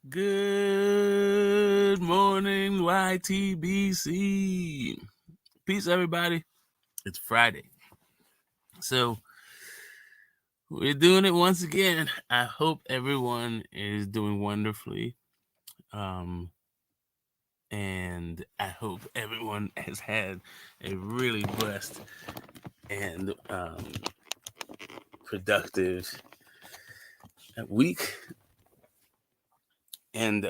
Good morning, YTBC. Peace, everybody. It's Friday. So, we're doing it once again. I hope everyone is doing wonderfully. And I hope everyone has had a really blessed and productive week. And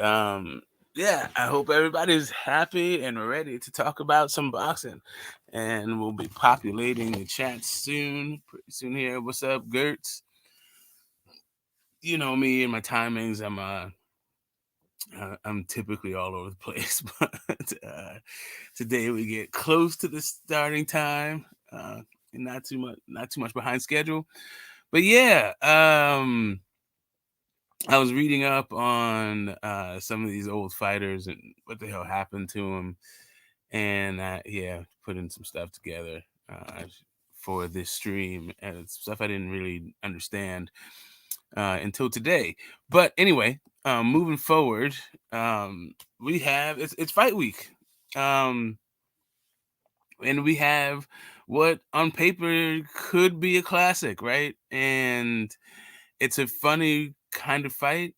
yeah, I hope everybody's happy and ready to talk about some boxing. And we'll be populating the chat soon, pretty soon here. What's up, Gertz? You know me and my timings. I'm typically all over the place, but today we get close to the starting time, and not too much behind schedule. But yeah, I was reading up on some of these old fighters and what the hell happened to them, and yeah, putting some stuff together for this stream, and it's stuff I didn't really understand until today. But anyway, moving forward, we have it's fight week, and we have what on paper could be a classic, right? And it's a funny kind of fight.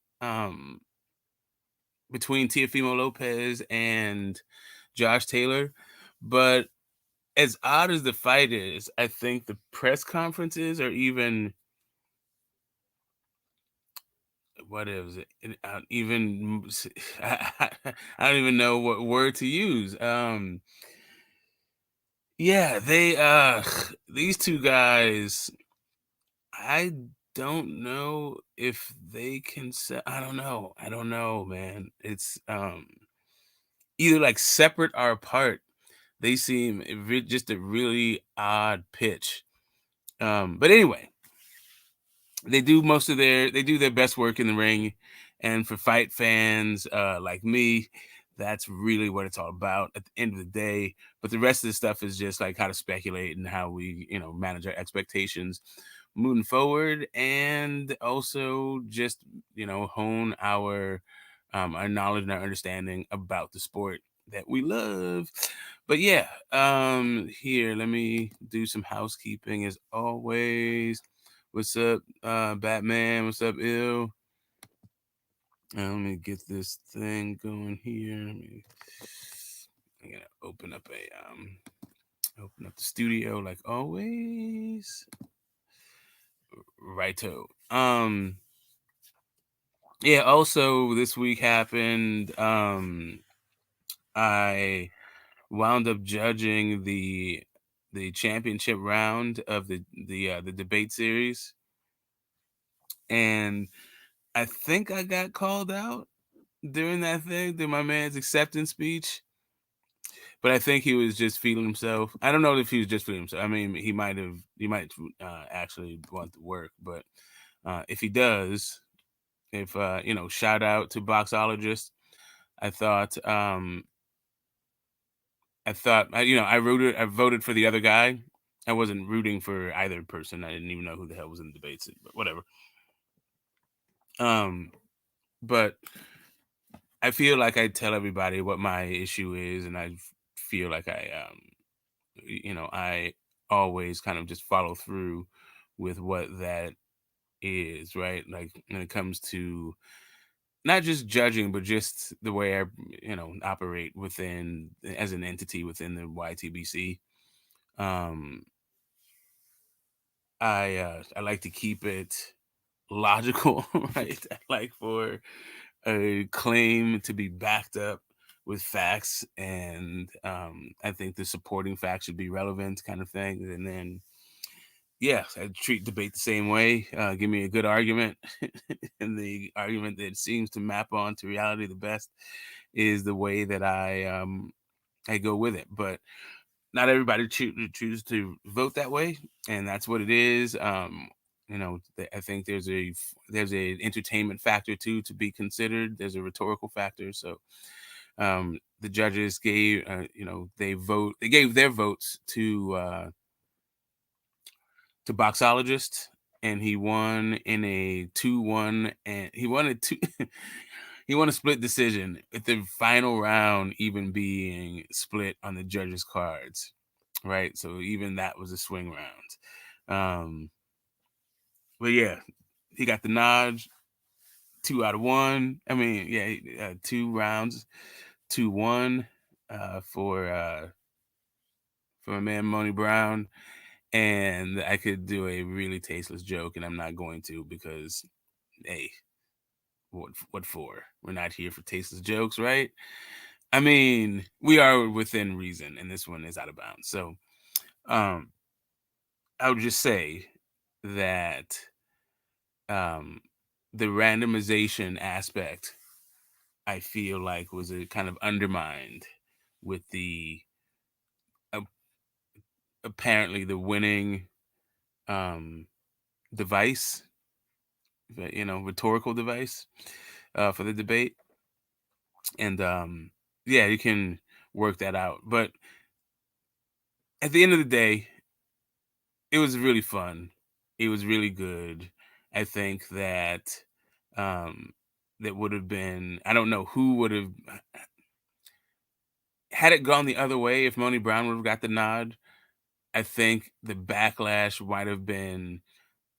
Between Teofimo Lopez and Josh Taylor. But as odd as the fight is, I think the press conferences are even what is it? Even I don't even know what word to use. Yeah, they these two guys, I don't know if they can say I don't know, man. It's either like separate or apart. They seem just a really odd pitch. But anyway, they do their best work in the ring, and for fight fans like me, that's really what it's all about at the end of the day. But the rest of the stuff is just like how to speculate and how we manage our expectations moving forward, and also just hone our knowledge and our understanding about the sport that we love. But yeah, here, let me do some housekeeping as always. What's up, Batman? What's up, Ill? Let me get this thing going here. I'm gonna open up the studio like always. Righto. Yeah, also this week happened. I wound up judging the championship round of the debate series, and I think I got called out during my man's acceptance speech. But I think he was just feeling himself. I don't know if he was just feeling himself. I mean, he might actually want to work, but if he does, shout out to Boxologist. I thought I voted for the other guy. I wasn't rooting for either person. I didn't even know who the hell was in the debates, but whatever. But I feel like I tell everybody what my issue is, and I feel like I always kind of just follow through with what that is, right? Like when it comes to not just judging, but just the way I, operate within as an entity within the YTBC. I like to keep it logical, right? I like for a claim to be backed up with facts, and I think the supporting facts should be relevant, kind of thing. And then, yeah, I treat debate the same way. Give me a good argument, and the argument that seems to map on to reality the best is the way that I go with it. But not everybody chooses to vote that way, and that's what it is. I think there's a entertainment factor too to be considered. There's a rhetorical factor. So the judges gave they gave their votes to Boxologist, and he won in a 2-1, and he won a 2 He won a split decision, with the final round even being split on the judges' cards, right? So even that was a swing round. But yeah, he got the nod, 2 out of 1. I mean, yeah, 2 rounds, 2-1 for my man Money Brown. And I could do a really tasteless joke, and I'm not going to, because, hey, what for? We're not here for tasteless jokes, right? I mean, we are within reason, and this one is out of bounds. So, I would just say that the randomization aspect, I feel like, was a kind of undermined with the apparently the winning device, rhetorical device for the debate. And yeah, you can work that out. But at the end of the day, it was really fun. It was really good. I think that that would have been, I don't know who would have, had it gone the other way, if Money Brown would have got the nod, I think the backlash might have been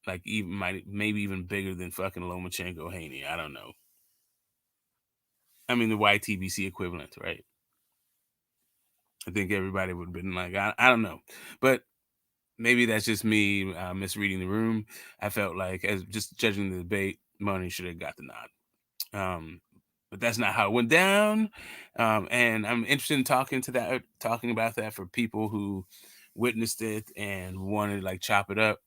like maybe even bigger than fucking Lomachenko Haney. I don't know. I mean, the YTBC equivalent, right? I think everybody would have been like, I don't know. But maybe that's just me misreading the room. I felt like, as just judging the debate, Money should have got the nod. But that's not how it went down. And I'm interested in talking about that for people who witnessed it and wanted to like chop it up.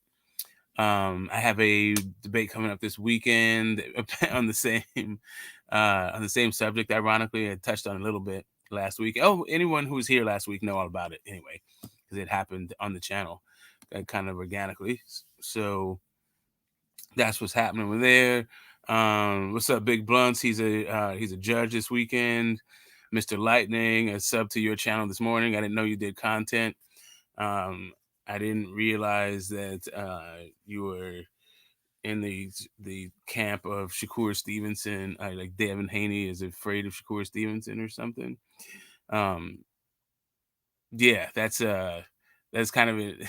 I have a debate coming up this weekend on the same subject. Ironically, I touched on a little bit last week. Oh, anyone who was here last week know all about it anyway, because it happened on the channel, kind of organically. So that's what's happening with there. What's up, Big Blunts? He's a judge this weekend. Mr. Lightning, a sub to your channel this morning. I didn't know you did content. I didn't realize that you were in the camp of Shakur Stevenson. Like Devin Haney is afraid of Shakur Stevenson or something. Yeah, that's kind of it.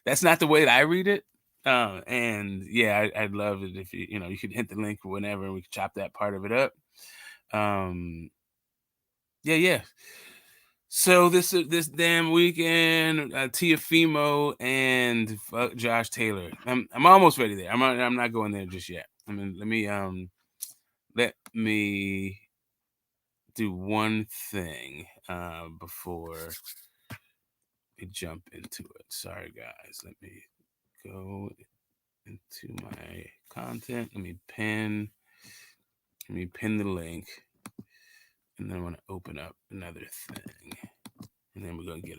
That's not the way that I read it. And yeah, I'd love it if you could hit the link whenever, and we could chop that part of it up. Yeah. So this damn weekend, Teofimo and Josh Taylor. I'm almost ready there. I'm not going there just yet. I mean, let me do one thing before we jump into it. Sorry, guys. Let me go into my content. Let me pin the link, and then I want to open up another thing, and then we're gonna get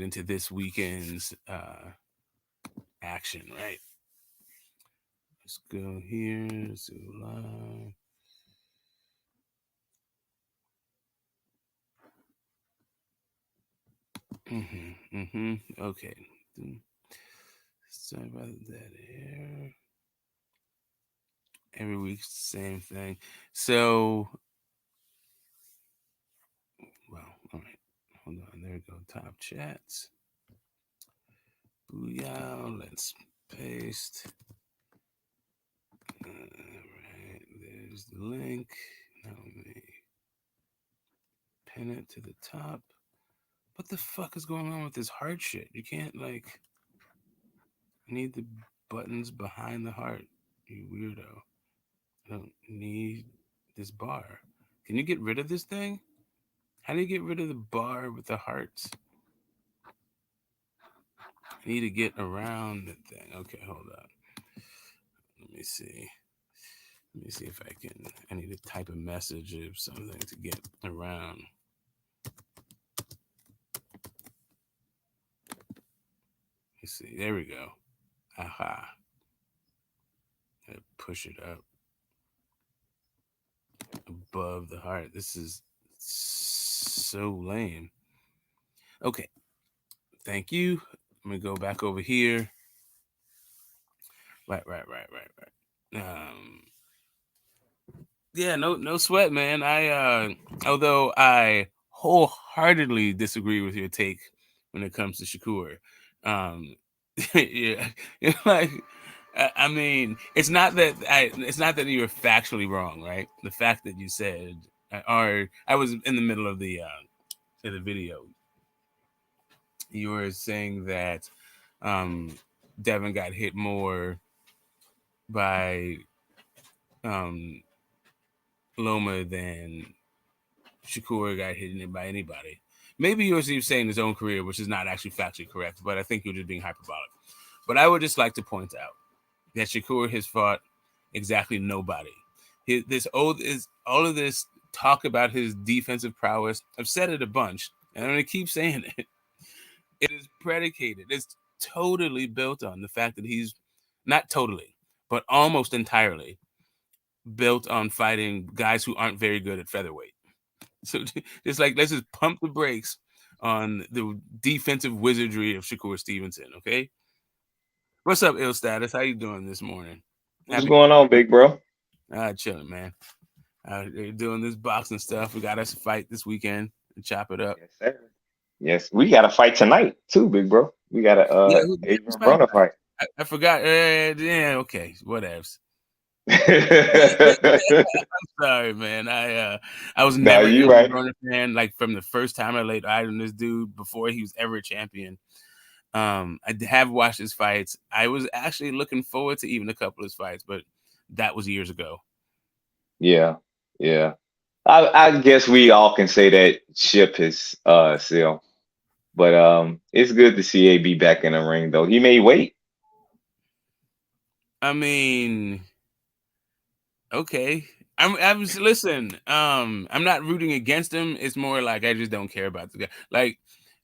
into this weekend's action, right? Let's go here. Zoom live. Okay. Sorry about that here. Every week, same thing. So, well, all right. Hold on. There we go. Top chats. Booyah. Let's paste. All right. There's the link. Now let me pin it to the top. What the fuck is going on with this heart shit? You can't, like, I need the buttons behind the heart, you weirdo. I don't need this bar. Can you get rid of this thing? How do you get rid of the bar with the hearts? I need to get around the thing. Okay, hold on. Let me see. Let me see if I can. I need to type a message of something to get around. Let me see. There we go. Aha. I push it up above the heart. This is so lame. Okay. Thank you. I'm going to go back over here. Right. Um, yeah, no sweat, man. Although I wholeheartedly disagree with your take when it comes to Shakur. Um, yeah, like I mean, it's not that you're factually wrong, right? The fact that you said, or I was in the middle of the video, you were saying that um, Devin got hit more by um, Loma than Shakur got hit by anybody. Maybe he was saying his own career, which is not actually factually correct, but I think you're just being hyperbolic. But I would just like to point out that Shakur has fought exactly nobody. All of this talk about his defensive prowess. I've said it a bunch, and I'm gonna keep saying it. It is predicated. It's totally built on the fact that he's not totally, but almost entirely built on fighting guys who aren't very good at featherweight. So it's like let's just pump the brakes on the defensive wizardry of Shakur Stevenson. Okay, what's up, ill status? How you doing this morning? What's Happy going on, big bro? chilling, man. Doing this boxing stuff. We got us a fight this weekend and chop it up. Yes, sir. Yes, we got a fight tonight too, big bro. We got a Yeah, who's Adrian fighting? Broner fight. I forgot. Yeah, okay, whatevs. Sorry, man. I was No, never an you Adrian right. Broner fan. Like from the first time I laid eyes on this dude before he was ever a champion. I have watched his fights. I was actually looking forward to even a couple of his fights, but that was years ago. Yeah, yeah. I guess we all can say that ship has sailed. But it's good to see AB back in the ring though. He may wait. I mean, okay. I'm listen. I'm not rooting against him. It's more like I just don't care about the guy. Like,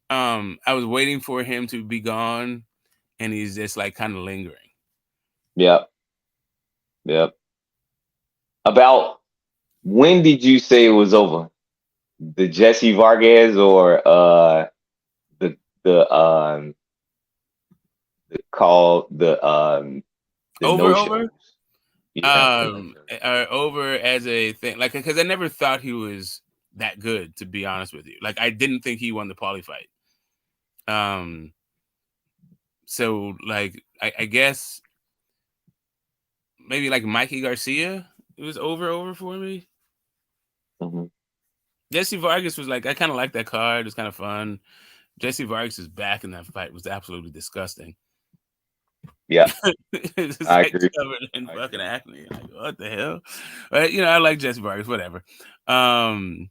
I was waiting for him to be gone, and he's just like kind of lingering. Yep, yep. About when did you say it was over? The Jesse Vargas or the the um the Over, no over. shows? Yeah, the no shows. Over as a thing, like because I never thought he was that good. To be honest with you, like I didn't think he won the Paulie fight. Um, so like I guess maybe like Mikey Garcia, it was over for me. Hmm. Jesse Vargas was like I kind of like that card. It's kind of fun. Jesse Vargas' back in that fight was absolutely disgusting. Yeah, It's just I like agree. covered in I fucking agree. acne. Like what the hell? But I like Jesse Vargas. Whatever. Um,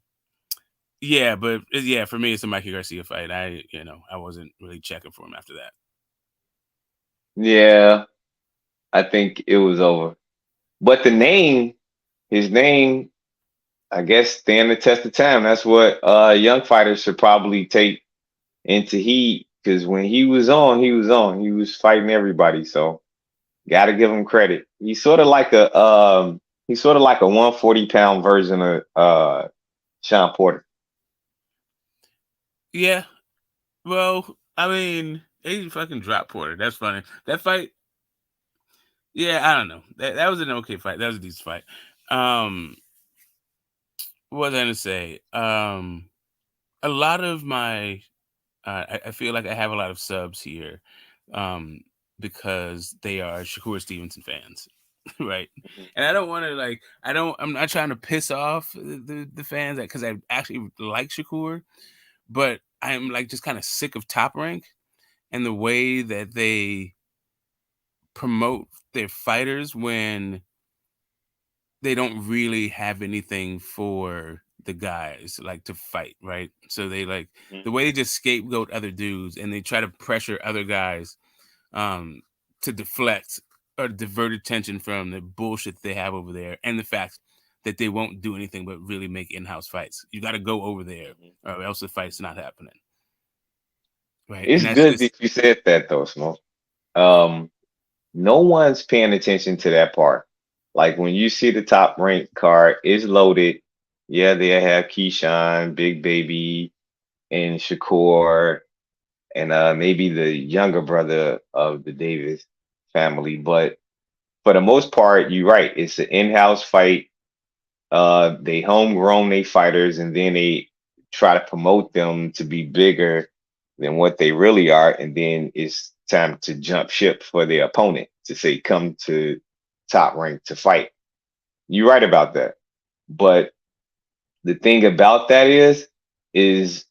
yeah, but yeah, for me, it's a Mikey Garcia fight. I wasn't really checking for him after that. Yeah, I think it was over. But his name, I guess, stand the test of time. That's what young fighters should probably take into heed because when he was on, he was on. He was fighting everybody. So gotta give him credit. He's sort of like a 140-pound version of Sean Porter. Yeah, well, I mean, he fucking dropped Porter. That's funny. That fight, yeah, I don't know. That was an okay fight. That was a decent fight. Um, what was I gonna say? A lot of my I feel like I have a lot of subs here um, because they are Shakur Stevenson fans, right? And I don't want to like I'm not trying to piss off the fans because I actually like Shakur, but I'm like just kind of sick of Top Rank and the way that they promote their fighters when they don't really have anything for the guys like to fight, right? So they like the way they just scapegoat other dudes and they try to pressure other guys um to deflect or divert attention from the bullshit they have over there and the fact that they won't do anything but really make in-house fights. You got to go over there or else the fight's not happening, right? And It's that's good just that you said that though, Smoke. Um, no one's paying attention to that part. Like when you see the top ranked card is loaded. Yeah, they have Keyshawn, Big Baby, and Shakur, and maybe the younger brother of the Davis family. But for the most part, you're right. It's an in-house fight. They homegrown they fighters, and then they try to promote them to be bigger than what they really are, and then it's time to jump ship for their opponent to say, "Come to top rank to fight." You're right about that, but the thing about that is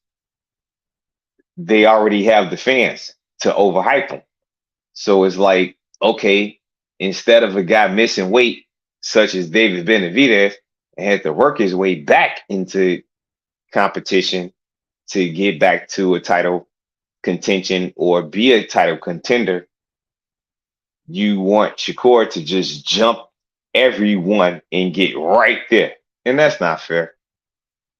they already have the fans to overhype them. So it's like, okay, instead of a guy missing weight, such as David Benavidez, and had to work his way back into competition to get back to a title contention or be a title contender, you want Shakur to just jump everyone and get right there. And that's not fair.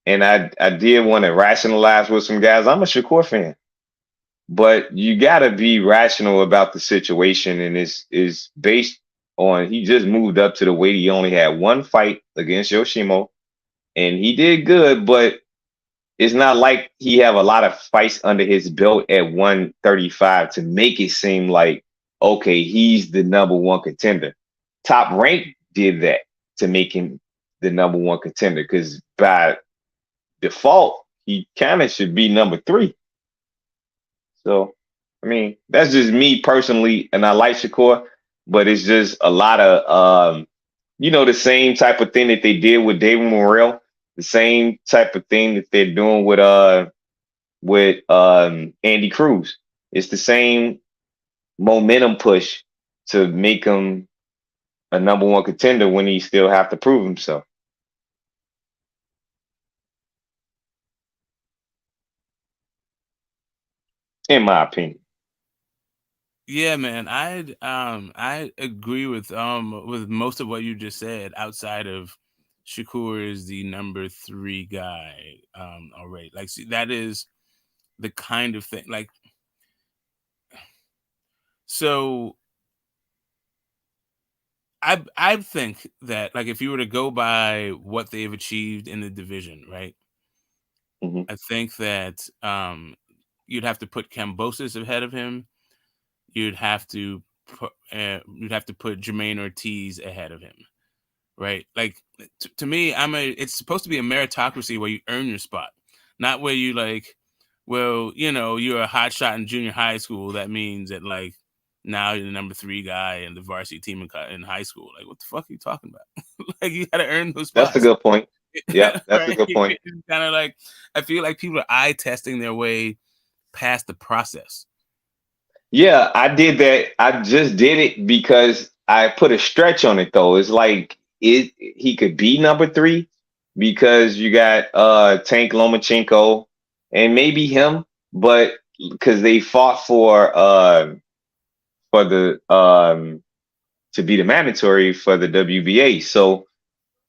And I did want to rationalize with some guys. I'm a Shakur fan. But you got to be rational about the situation, and it's is based on he just moved up to the weight. He only had one fight against Yoshimo, and he did good, but it's not like he have a lot of fights under his belt at 135 to make it seem like, okay, he's the number one contender. Top Rank did that to make him the number one contender, because by default he kind of should be number three. So, I mean, that's just me personally, and I like Shakur, but it's just a lot of, the same type of thing that they did with David Morrell, the same type of thing that they're doing with Andy Cruz. It's the same momentum push to make him a number one contender when he still have to prove himself. In my opinion. Yeah, man. I agree with most of what you just said. Outside of Shakur is the number 3 guy already. Like, see, that is the kind of thing. Like, so I think that, like, if you were to go by what they've achieved in the division, right? Mm-hmm. I think that you'd have to put Kambosos ahead of him. You'd have to put Jermaine Ortiz ahead of him, right? Like, to me, it's supposed to be a meritocracy where you earn your spot, not where you like, well, you're a hot shot in junior high school. That means that, like, now you're the number 3 guy in the varsity team in high school. Like, what the fuck are you talking about? Like, you got to earn those That's a spots. good point. Yeah, that's a Right? good point. Kind of like, I feel like people are eye testing their way past the process. Yeah, I did that. I just did it because I put a stretch on it though. It's like he could be number 3 because you got Tank Lomachenko and maybe him, but because they fought for the to be the mandatory for the WBA. So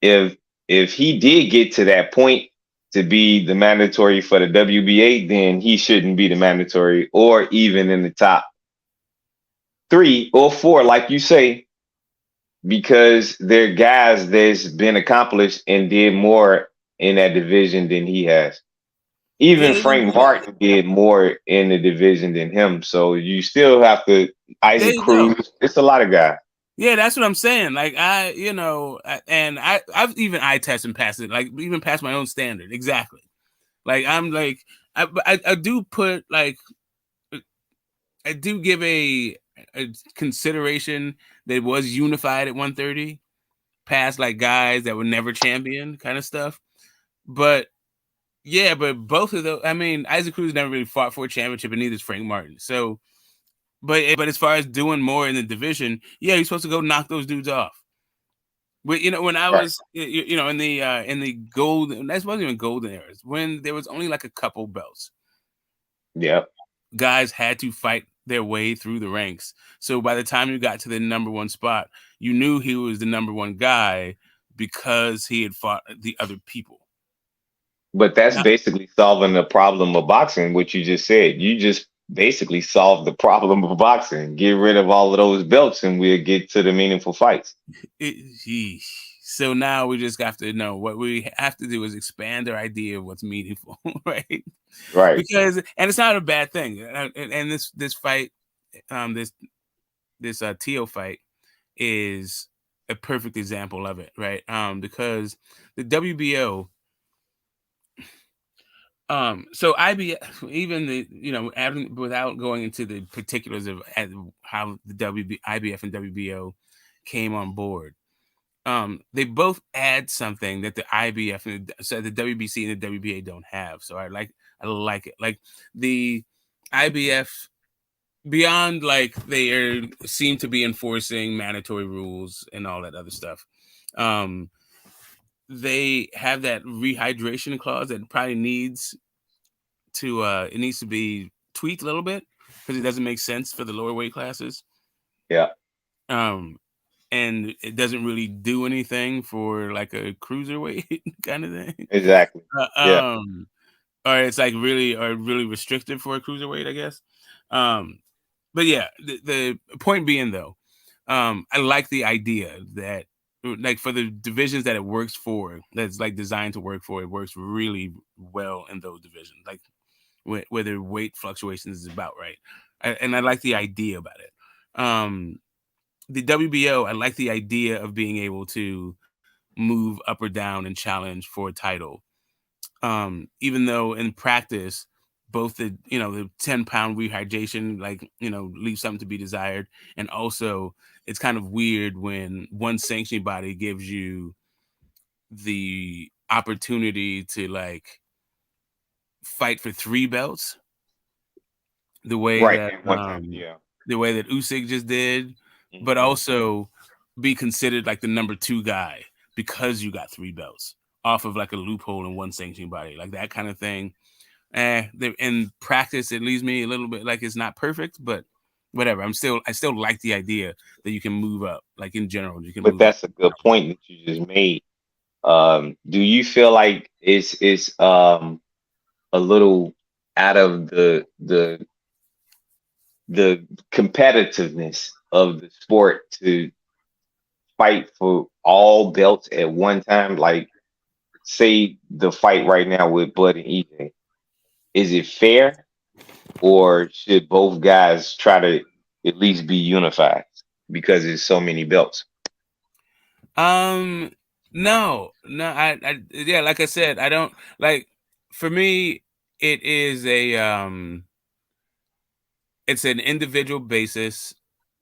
if he did get to that point to be the mandatory for the WBA, then he shouldn't be the mandatory or even in the top 3 or 4, like you say, because they're guys that's been accomplished and did more in that division than he has. Even Yeah, Frank Martin did more in the division than him. So you still have to there Isaac you go. Cruz. It's a lot of guys. Yeah, that's what I'm saying. Like, I've even eye tested and passed it, like, even past my own standard. Exactly. Like, I'm like, I do put, like, I do give a consideration that it was unified at 130, past, like, guys that were never champion kind of stuff. But yeah, but both of those, I mean, Isaac Cruz never really fought for a championship, and neither is Frank Martin. So, but as far as doing more in the division, yeah, you're supposed to go knock those dudes off. But when I Right. was, in the golden, that wasn't even golden eras, when there was only like a couple belts, Yeah. guys had to fight their way through the ranks. So by the time you got to the number 1 spot, you knew he was the number 1 guy because he had fought the other people. But that's Now, basically solving the problem of boxing, what you just said. You just basically solved the problem of boxing. Get rid of all of those belts and we'll get to the meaningful fights. so now we just have to know, what we have to do is expand our idea of what's meaningful, right? Right. Because, and it's not a bad thing. And this fight, this Teo fight, is a perfect example of it, right? Because the WBO, so IBF, even the without going into the particulars of how the IBF and WBO came on board, they both add something that the IBF and the WBC and the WBA don't have. So I like it. Like the IBF, beyond like seem to be enforcing mandatory rules and all that other stuff. Um, they have that rehydration clause that probably needs to it needs to be tweaked a little bit because it doesn't make sense for the lower weight classes. Yeah. Um, and it doesn't really do anything for like a cruiserweight kind of thing. Exactly. Yeah. Or it's like really restrictive for a cruiserweight, I guess. But yeah, the point being though, I like the idea that like for the divisions that it works for, that's like designed to work for, it works really well in those divisions. Like whether weight fluctuations is about right, and I like the idea about it. The WBO, I like the idea of being able to move up or down and challenge for a title. Even though in practice, both the 10-pound rehydration leaves something to be desired, and also it's kind of weird when one sanctioning body gives you the opportunity to like fight for 3 belts the way Right. that At one time. Yeah. Usyk just did, but Hmm. also be considered like the number 2 guy because you got 3 belts off of like a loophole in one sanctioning body, like that kind of thing. In practice, it leaves me a little bit like it's not perfect, but whatever. I still like the idea that you can move up. Like in general, you can But move up. that's a good point that you just made. Do you feel like it's a little out of the competitiveness of the sport to fight for all belts at one time? Like, say the fight right now with Bud and EJ, is it fair, or should both guys try to at least be unified because there's so many belts? Um, no, yeah, like I said, I don't like. For me, it is it's an individual basis,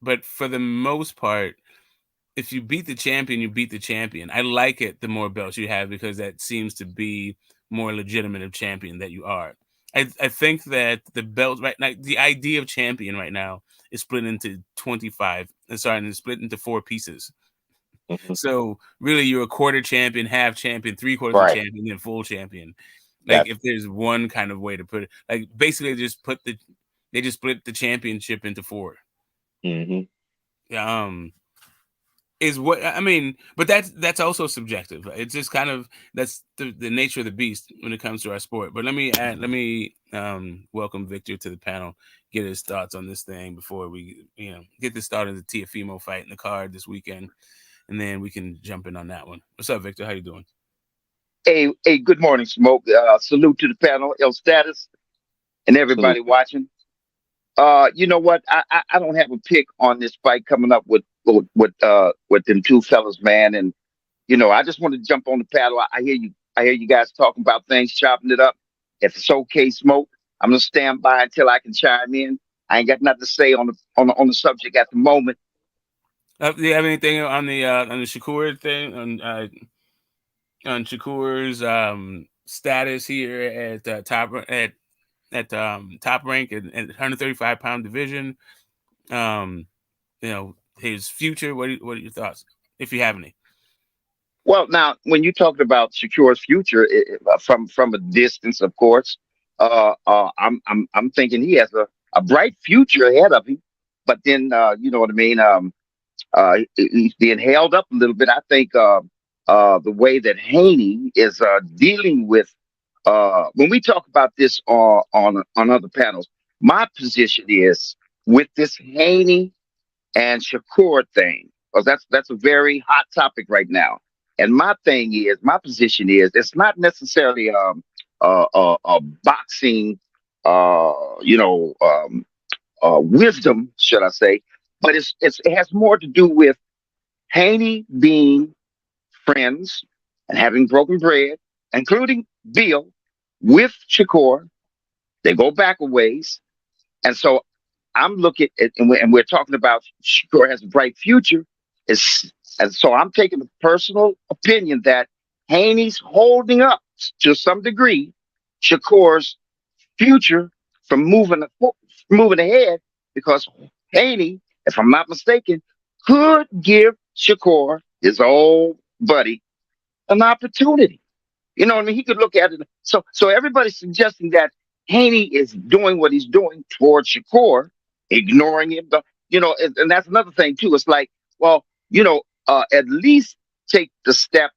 but for the most part, if you beat the champion, you beat the champion. I like it the more belts you have because that seems to be more legitimate of champion that you are. I think that the belt right now, the idea of champion right now is split into 25. Sorry, and it's split into 4 pieces. Hmm. So really, you're a quarter champion, half champion, 3/4 of a Right. champion, then full champion. Like Gotcha. if there's one kind of way to put it, like basically they just split the championship into 4. Hmm. Um, is what I mean, but that's also subjective. It's just kind of that's the nature of the beast when it comes to our sport. But let me welcome Victor to the panel, get his thoughts on this thing before we get this started the Teofimo fight in the card this weekend, and then we can jump in on that one. What's up, Victor? How you doing? Hey, good morning, Smoke. Salute to the panel, El Status, and everybody Salute. watching. You know what? I don't have a pick on this fight coming up with them two fellas, man. And I just want to jump on the paddle. I hear you. I hear you guys talking about things, chopping it up. If it's okay, Smoke, I'm gonna stand by until I can chime in. I ain't got nothing to say on the subject at the moment. Do you have anything on the Shakur thing on Shakur's status here at top rank at 135-pound division? His future. What are your thoughts, if you have any? Well, now when you talked about Shakur's future from a distance, of course, I'm thinking he has a bright future ahead of him. But then, you know what I mean. He's being held up a little bit. I think the way that Haney is dealing with when we talk about this on other panels, my position is with this Haney and Shakur thing, because that's a very hot topic right now. And my position is, it's not necessarily a boxing, you know, wisdom, should I say, but it has more to do with Haney being friends and having broken bread, including Bill with Shakur, they go back a ways. And so I'm looking at, and we're talking about Shakur has a bright future. Is And so I'm taking a personal opinion that Haney's holding up to some degree Shakur's future from moving ahead because Haney, if I'm not mistaken, could give Shakur, his old buddy, an opportunity. You know what I mean? He could look at it. So everybody's suggesting that Haney is doing what he's doing towards Shakur, ignoring him. And that's another thing too. It's like, well, at least take the step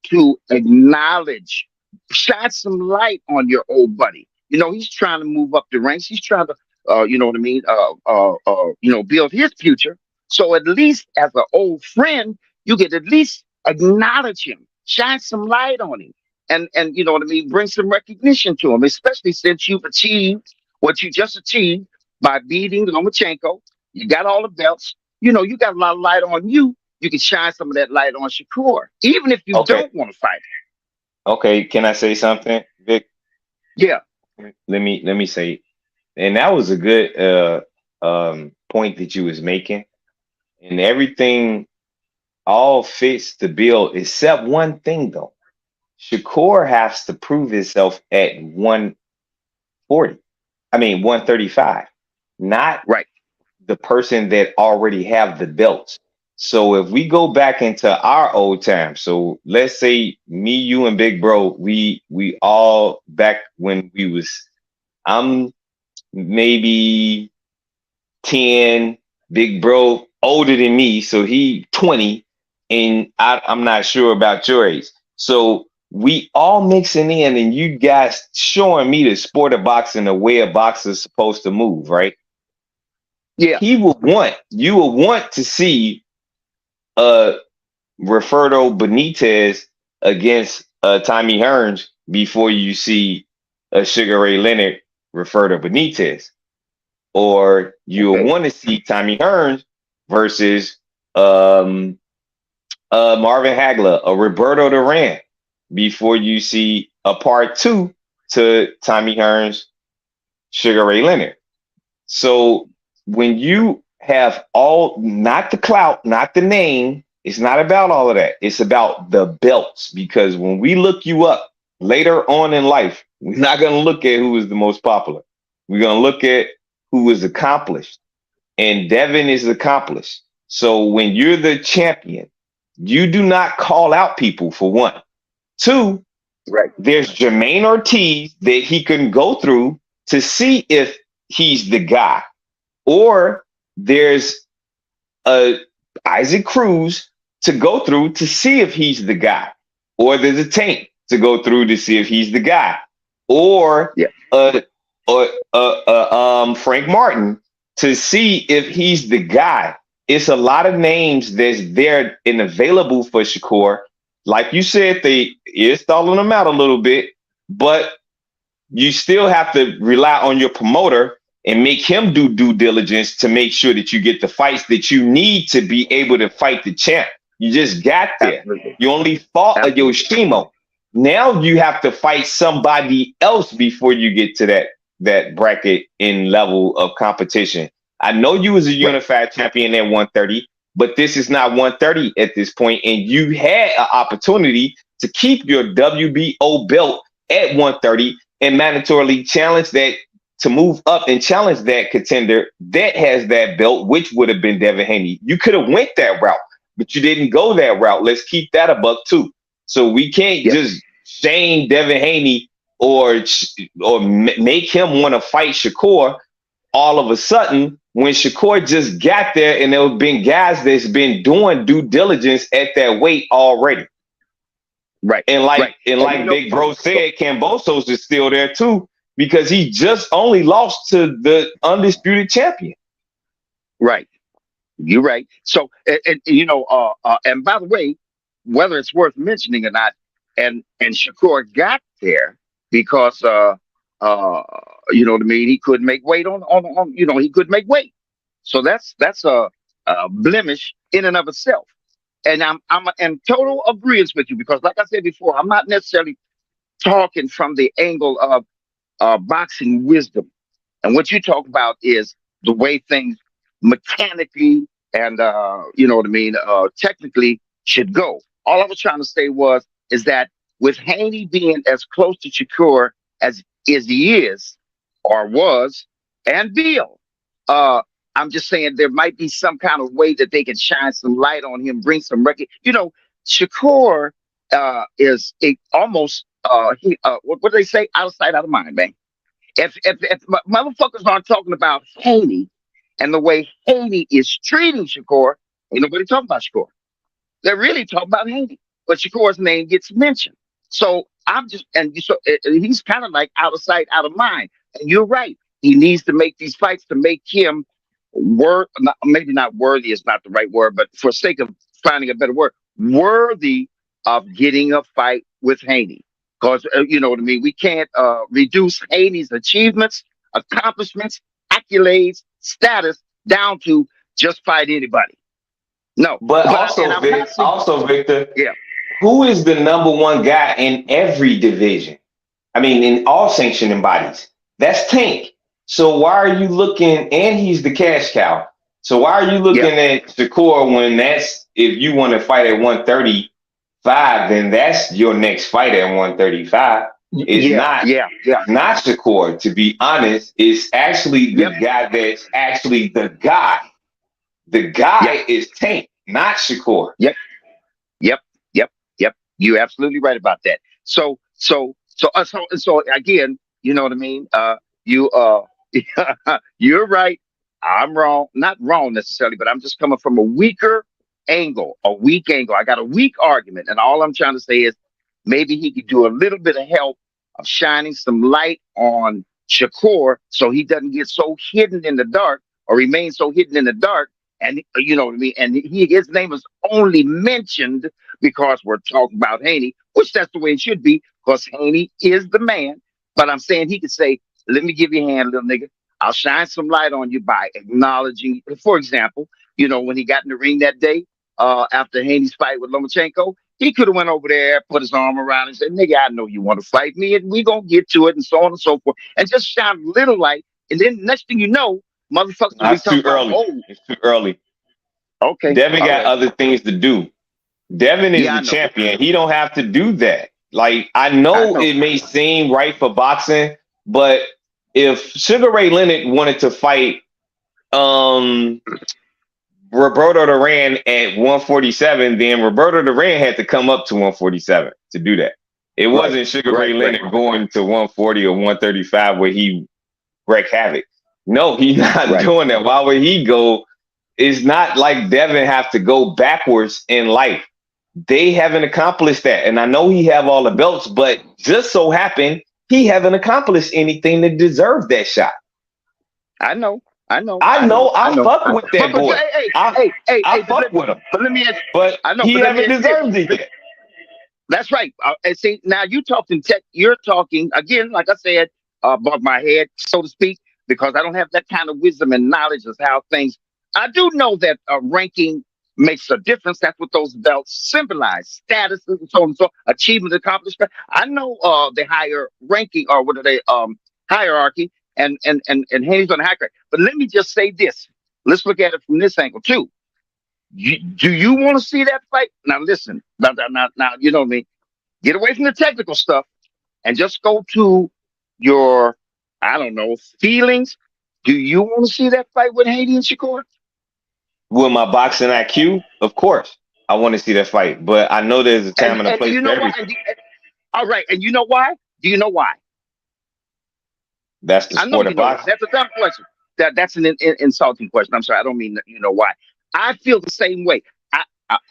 to acknowledge, shine some light on your old buddy. He's trying to move up the ranks. He's trying to, you know what I mean? Build his future. So at least as an old friend, you could at least acknowledge him, shine some light on him, and you know what I mean, bring some recognition to him, especially since you've achieved what you just achieved by beating Lomachenko. You got all the belts. You got a lot of light on you. You can shine some of that light on Shakur, even if you Okay. don't want to fight. Okay. Can I say something, Vic? Yeah. Let me say, and that was a good point that you was making, and everything all fits the bill except one thing though. Shakur has to prove himself at 140. I mean 135, not Right. the person that already have the belts. So if we go back into our old time, so let's say me, you, and Big Bro, we all back when we was, I'm maybe 10, Big Bro older than me, so he 20, and I'm not sure about your age. So we all mixing in, and you guys showing me the sport of boxing, the way a boxer's supposed to move, right? Yeah. You will want to see Roberto Benitez against Tommy Hearns before you see Sugar Ray Leonard Roberto Benitez, or you'll Okay. want to see Tommy Hearns versus Marvin Hagler or Roberto Duran before you see a part two to Tommy Hearns Sugar Ray Leonard. So when you have all, not the clout, not the name, it's not about all of that. It's about the belts. Because when we look you up later on in life, we're not going to look at who is the most popular. We're going to look at who is accomplished. And Devin is accomplished. So when you're the champion, you do not call out people, for one. Two, Right. there's Jermaine Ortiz that he can go through to see if he's the guy. Or there's Isaac Cruz to go through to see if he's the guy. Or there's a Tank to go through to see if he's the guy. Or Yeah. Frank Martin to see if he's the guy. It's a lot of names that's there and available for Shakur. Like you said, they is stalling him out a little bit, but you still have to rely on your promoter and make him do due diligence to make sure that you get the fights that you need to be able to fight the champ. You just got there. Absolutely. You only fought a Yoshimo. Now you have to fight somebody else before you get to that bracket in level of competition. I know you was a unified champion at 130, but this is not 130 at this point, and you had an opportunity to keep your WBO belt at 130 and mandatorily challenge that, to move up and challenge that contender that has that belt, which would have been Devin Haney. You could have went that route, but you didn't go that route. Let's keep that a buck too. So we can't just shame Devin Haney or make him want to fight Shakur all of a sudden when Shakur just got there, and there have been guys that's been doing due diligence at that weight already. Right. And like Big Bro said, Cambosos is still there too, because he just only lost to the undisputed champion. Right. You're right. So, and by the way, whether it's worth mentioning or not, and Shakur got there because you know what I mean, he couldn't make weight on he couldn't make weight. So that's a blemish in and of itself. and I'm in total agreement with you because, like I said before, I'm not necessarily talking from the angle of boxing wisdom. And what you talk about is the way things mechanically and you know what I mean, technically should go. All I was trying to say was is that with Haney being as close to Shakur as he is or was, and Bill, uh, I'm just saying there might be some kind of way that they can shine some light on him, bring some record. You know, Shakur is almost what do they say? Out of sight, out of mind, man. If motherfuckers aren't talking about Haney and the way Haney is treating Shakur, ain't nobody talking about Shakur. They're really talking about Haney, but Shakur's name gets mentioned. So I'm just, he's kind of like out of sight, out of mind. And you're right. He needs to make these fights to make him maybe not worthy is not the right word, but for sake of finding a better word, worthy of getting a fight with Haney. Because you know what I mean. We can't reduce Haney's achievements, accomplishments, accolades, status down to just fight anybody. No, But also, Victor, yeah, who is the number one guy in every division? I mean, in all sanctioning bodies. That's Tank. So why are you looking, and he's the cash cow. So why are you looking at Shakur when if you want to fight at 135, then that's your next fight at 135. It's not Shakur, to be honest. It's actually the guy that's actually the guy. The guy is Tank, not Shakur. Yep. You're absolutely right about that. So again, you know what I mean? You you're right. I'm wrong. Not wrong necessarily, but I'm just coming from a weak angle. I got a weak argument, and all I'm trying to say is maybe he could do a little bit of help of shining some light on Shakur so he doesn't get so hidden in the dark or remain so hidden in the dark. And you know what I mean? And his name is only mentioned because we're talking about Haney, which that's the way it should be, because Haney is the man. But I'm saying he could say, let me give you a hand, little nigga. I'll shine some light on you by acknowledging, for example, you know, when he got in the ring that day after Haney's fight with Lomachenko, he could have went over there, put his arm around and said, nigga, I know you want to fight me, and we going to get to it, and so on and so forth, and just shine a little light. And then next thing you know, motherfuckers will be talking about, it's too early. Okay. Devin got other things to do. Devin is the champion. He don't have to do that. Like, I know it may seem right for boxing, but if Sugar Ray Leonard wanted to fight Roberto Duran at 147, then Roberto Duran had to come up to 147 to do that. It wasn't Sugar Ray Leonard going to 140 or 135 where he wreaked havoc. No, he's not doing that. Why would he go? It's not like Devin have to go backwards in life. They haven't accomplished that. And I know he have all the belts, but just so happened he haven't accomplished anything to deserve that shot. I know. I fuck with that boy. I fuck with him. But let me ask, but he haven't deserved it yet. That's right. And see, now you're talking again, like I said, above my head, so to speak, because I don't have that kind of wisdom and knowledge of how things. I do know that ranking makes a difference. That's what those belts symbolize: statuses and so on and so, achievement, accomplishment. I know the higher ranking, or what are they? Hierarchy, and Haney's on the hierarchy. But let me just say this: let's look at it from this angle too. Do you want to see that fight? Now listen, now you know me. Get away from the technical stuff and just go to your, I don't know, feelings. Do you want to see that fight with Haney and Shakur? With my boxing IQ, of course, I want to see that fight. But I know there's a time and a place for everything. All right, and you know why? Do you know why? That's the sport of boxing. That's a dumb question. That's an insulting question. I'm sorry, I don't mean you know why. I feel the same way.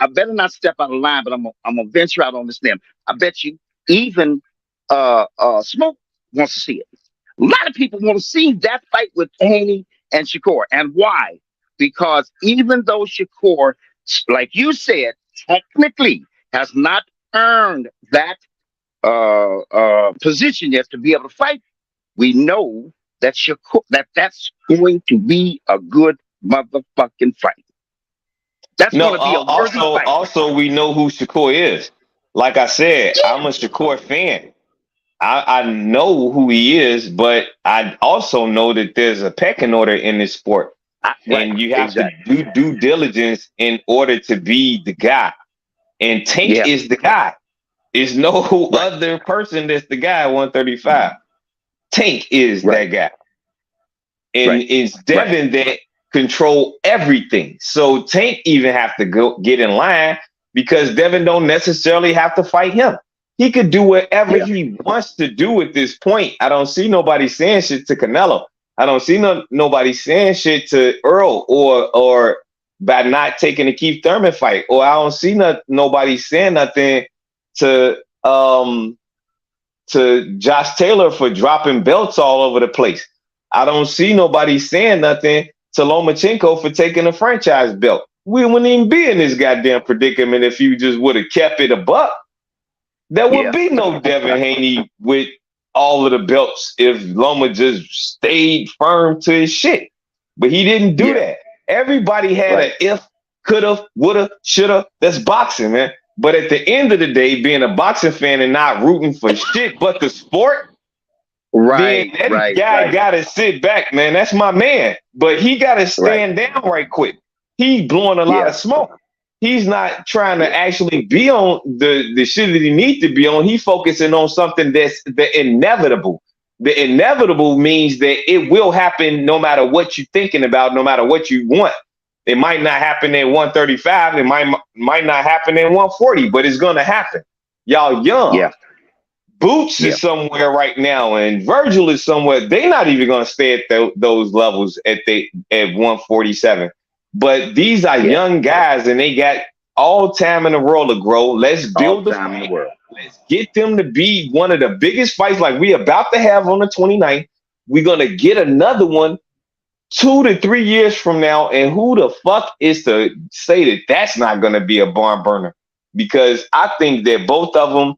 I better not step out of line, but I'm gonna venture out on this limb. I bet you even Smoke wants to see it. A lot of people want to see that fight with Haney and Shakur. And why? Because even though Shakur, like you said, technically has not earned that position yet to be able to fight, we know that Shakur, that's going to be a good motherfucking fight. That's No, going to be a worthy fight. also we know who Shakur is. Like I said, I'm a Shakur fan. I know who he is, but I also know that there's a pecking order in this sport, Right. and you have to Exactly. do due diligence in order to be the guy. And Tank Yeah. is the guy. There's no Right. other person that's the guy at 135. Tank is that Right. guy. And Right. it's Right. Devin that control everything. So Tank even have to go get in line because Devin don't necessarily have to fight him. He could do whatever Yeah. he wants to do at this point. I don't see nobody saying shit to Canelo. I don't see nobody saying shit to Earl or by not taking the Keith Thurman fight. Or I don't see nobody saying nothing to Josh Taylor for dropping belts all over the place. I don't see nobody saying nothing to Lomachenko for taking a franchise belt. We wouldn't even be in this goddamn predicament if you just would have kept it a buck. There would Yeah. be no Devin Haney with all of the belts if Loma just stayed firm to his shit. But he didn't do Yeah. that. Everybody had Right. a if, coulda, woulda, shoulda. That's boxing, man. But at the end of the day, being a boxing fan and not rooting for shit but the sport, then Right. that Right. guy Right. got to sit back, man. That's my man. But he got to Right. stand down right quick. He's blowing a lot Yeah. of smoke. He's not trying to Yeah. actually be on the shit that he needs to be on. He's focusing on something that's the inevitable. The inevitable means that it will happen no matter what you're thinking about, no matter what you want. It might not happen at 135. It might not happen at 140, but it's going to happen. Y'all young. Yeah. Boots Yeah. is somewhere right now, and Virgil is somewhere. They're not even going to stay at those levels at 147. But these are Yeah. young guys, and they got all time in the world to grow. Let's All build the time in the fight. world. Let's get them to be one of the biggest fights like we about to have on the 29th. We're going to get another one 2 to 3 years from now. And who the fuck is to say that that's not going to be a barn burner? Because I think that both of them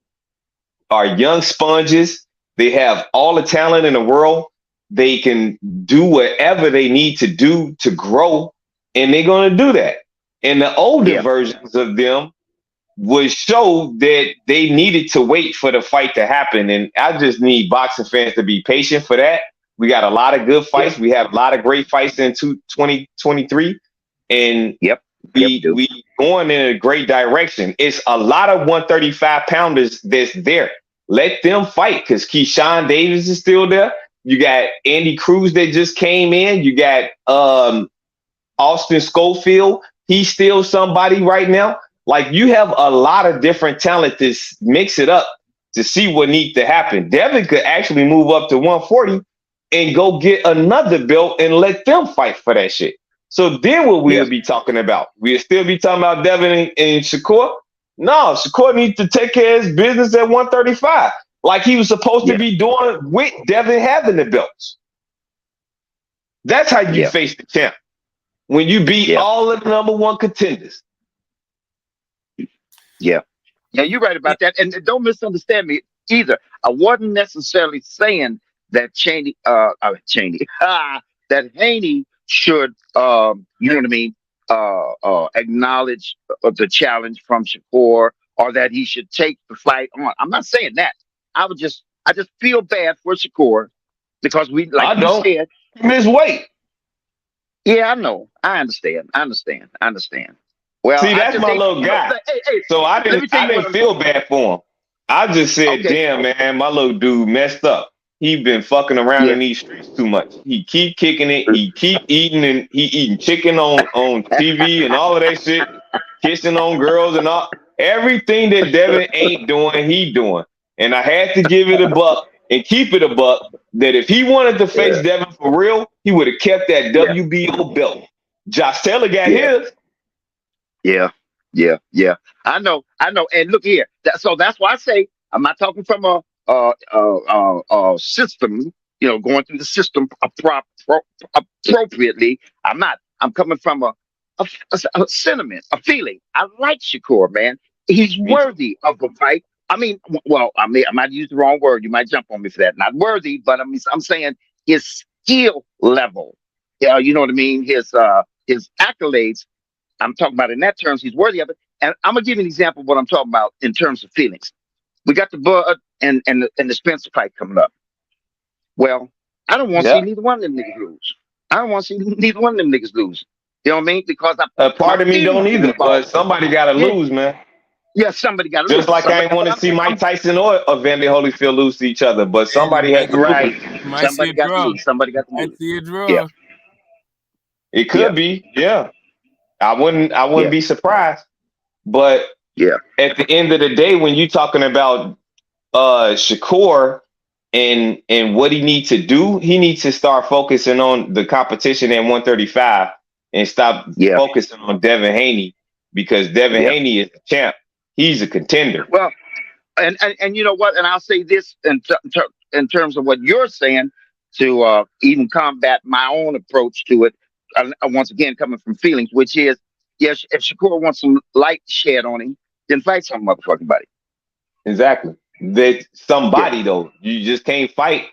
are young sponges. They have all the talent in the world. They can do whatever they need to do to grow, and they're going to do that. And the older versions of them would show that they needed to wait for the fight to happen. And I just need boxing fans to be patient for that. We got a lot of good fights. We have a lot of great fights in 2023. And we going in a great direction. It's a lot of 135 pounders that's there. Let them fight because Keyshawn Davis is still there. You got Andy Cruz that just came in. You got Austin Schofield. He's still somebody right now. Like you have a lot of different talent to mix it up to see what needs to happen. Devin could actually move up to 140 and go get another belt and let them fight for that shit. So then what we'll be talking about? We'll still be talking about Devin and Shakur? No, Shakur needs to take care of his business at 135 like he was supposed to be doing with Devin having the belts. That's how you face the champ. When you beat all of the number one contenders. Yeah, you're right about that. And don't misunderstand me either. I wasn't necessarily saying that that Haney should, you know what I mean, acknowledge the challenge from Shakur, or that he should take the fight on. I'm not saying that. I just feel bad for Shakur because I don't miss weight. Yeah, I know. I understand. Well, see, that's my little guy. So I didn't feel bad for him. I just said, damn, man, my little dude messed up. He been fucking around in these streets too much. He keep kicking it. He keep eating, and he eating chicken on TV and all of that shit, kissing on girls and all. Everything that Devin ain't doing, he doing. And I had to give it a buck and keep it a buck that if he wanted to face Devin for real, he would have kept that WBO belt. Josh Taylor got his. Yeah. I know. And look here. So that's why I say I'm not talking from a system, going through the system appropriately. I'm not. I'm coming from a sentiment, a feeling. I like Shakur, man. He's worthy of a fight. I mean, well, I might use the wrong word. You might jump on me for that. Not worthy, but I'm saying his skill level. Yeah, you know what I mean. His accolades I'm talking about in that terms, he's worthy of it. And I'm gonna give you an example of what I'm talking about in terms of feelings. We got the Bud and the Spencer fight coming up. Well, I don't want to see Yeah. neither one of them niggas lose. I don't want to see neither one of them niggas lose. You know what I mean? Because A my part of me feelings don't get either, involved. but somebody got to Yeah, lose, man. yeah, somebody got to Just lose. like I Somebody, ain't want to but see Mike Tyson or Evander Holyfield lose to each other, but And somebody had to lose. right. you might see Somebody a got to draw. lose. Somebody got to Might lose. see a Yeah, draw. It yeah, could be, yeah. I yeah, wouldn't be surprised. But yeah, at the end of the day, when you talking about Shakur and what he needs to do, he needs to start focusing on the competition at 135 and stop yeah, focusing on Devin Haney, because Devin yeah. Haney is a champ. He's a contender. Well, and you know what? And I'll say this in terms of what you're saying to even combat my own approach to it. Once again, coming from feelings, which is, yes, if Shakur wants some light shed on him, then fight some motherfucking body. Exactly. That Yeah, somebody though. You just can't fight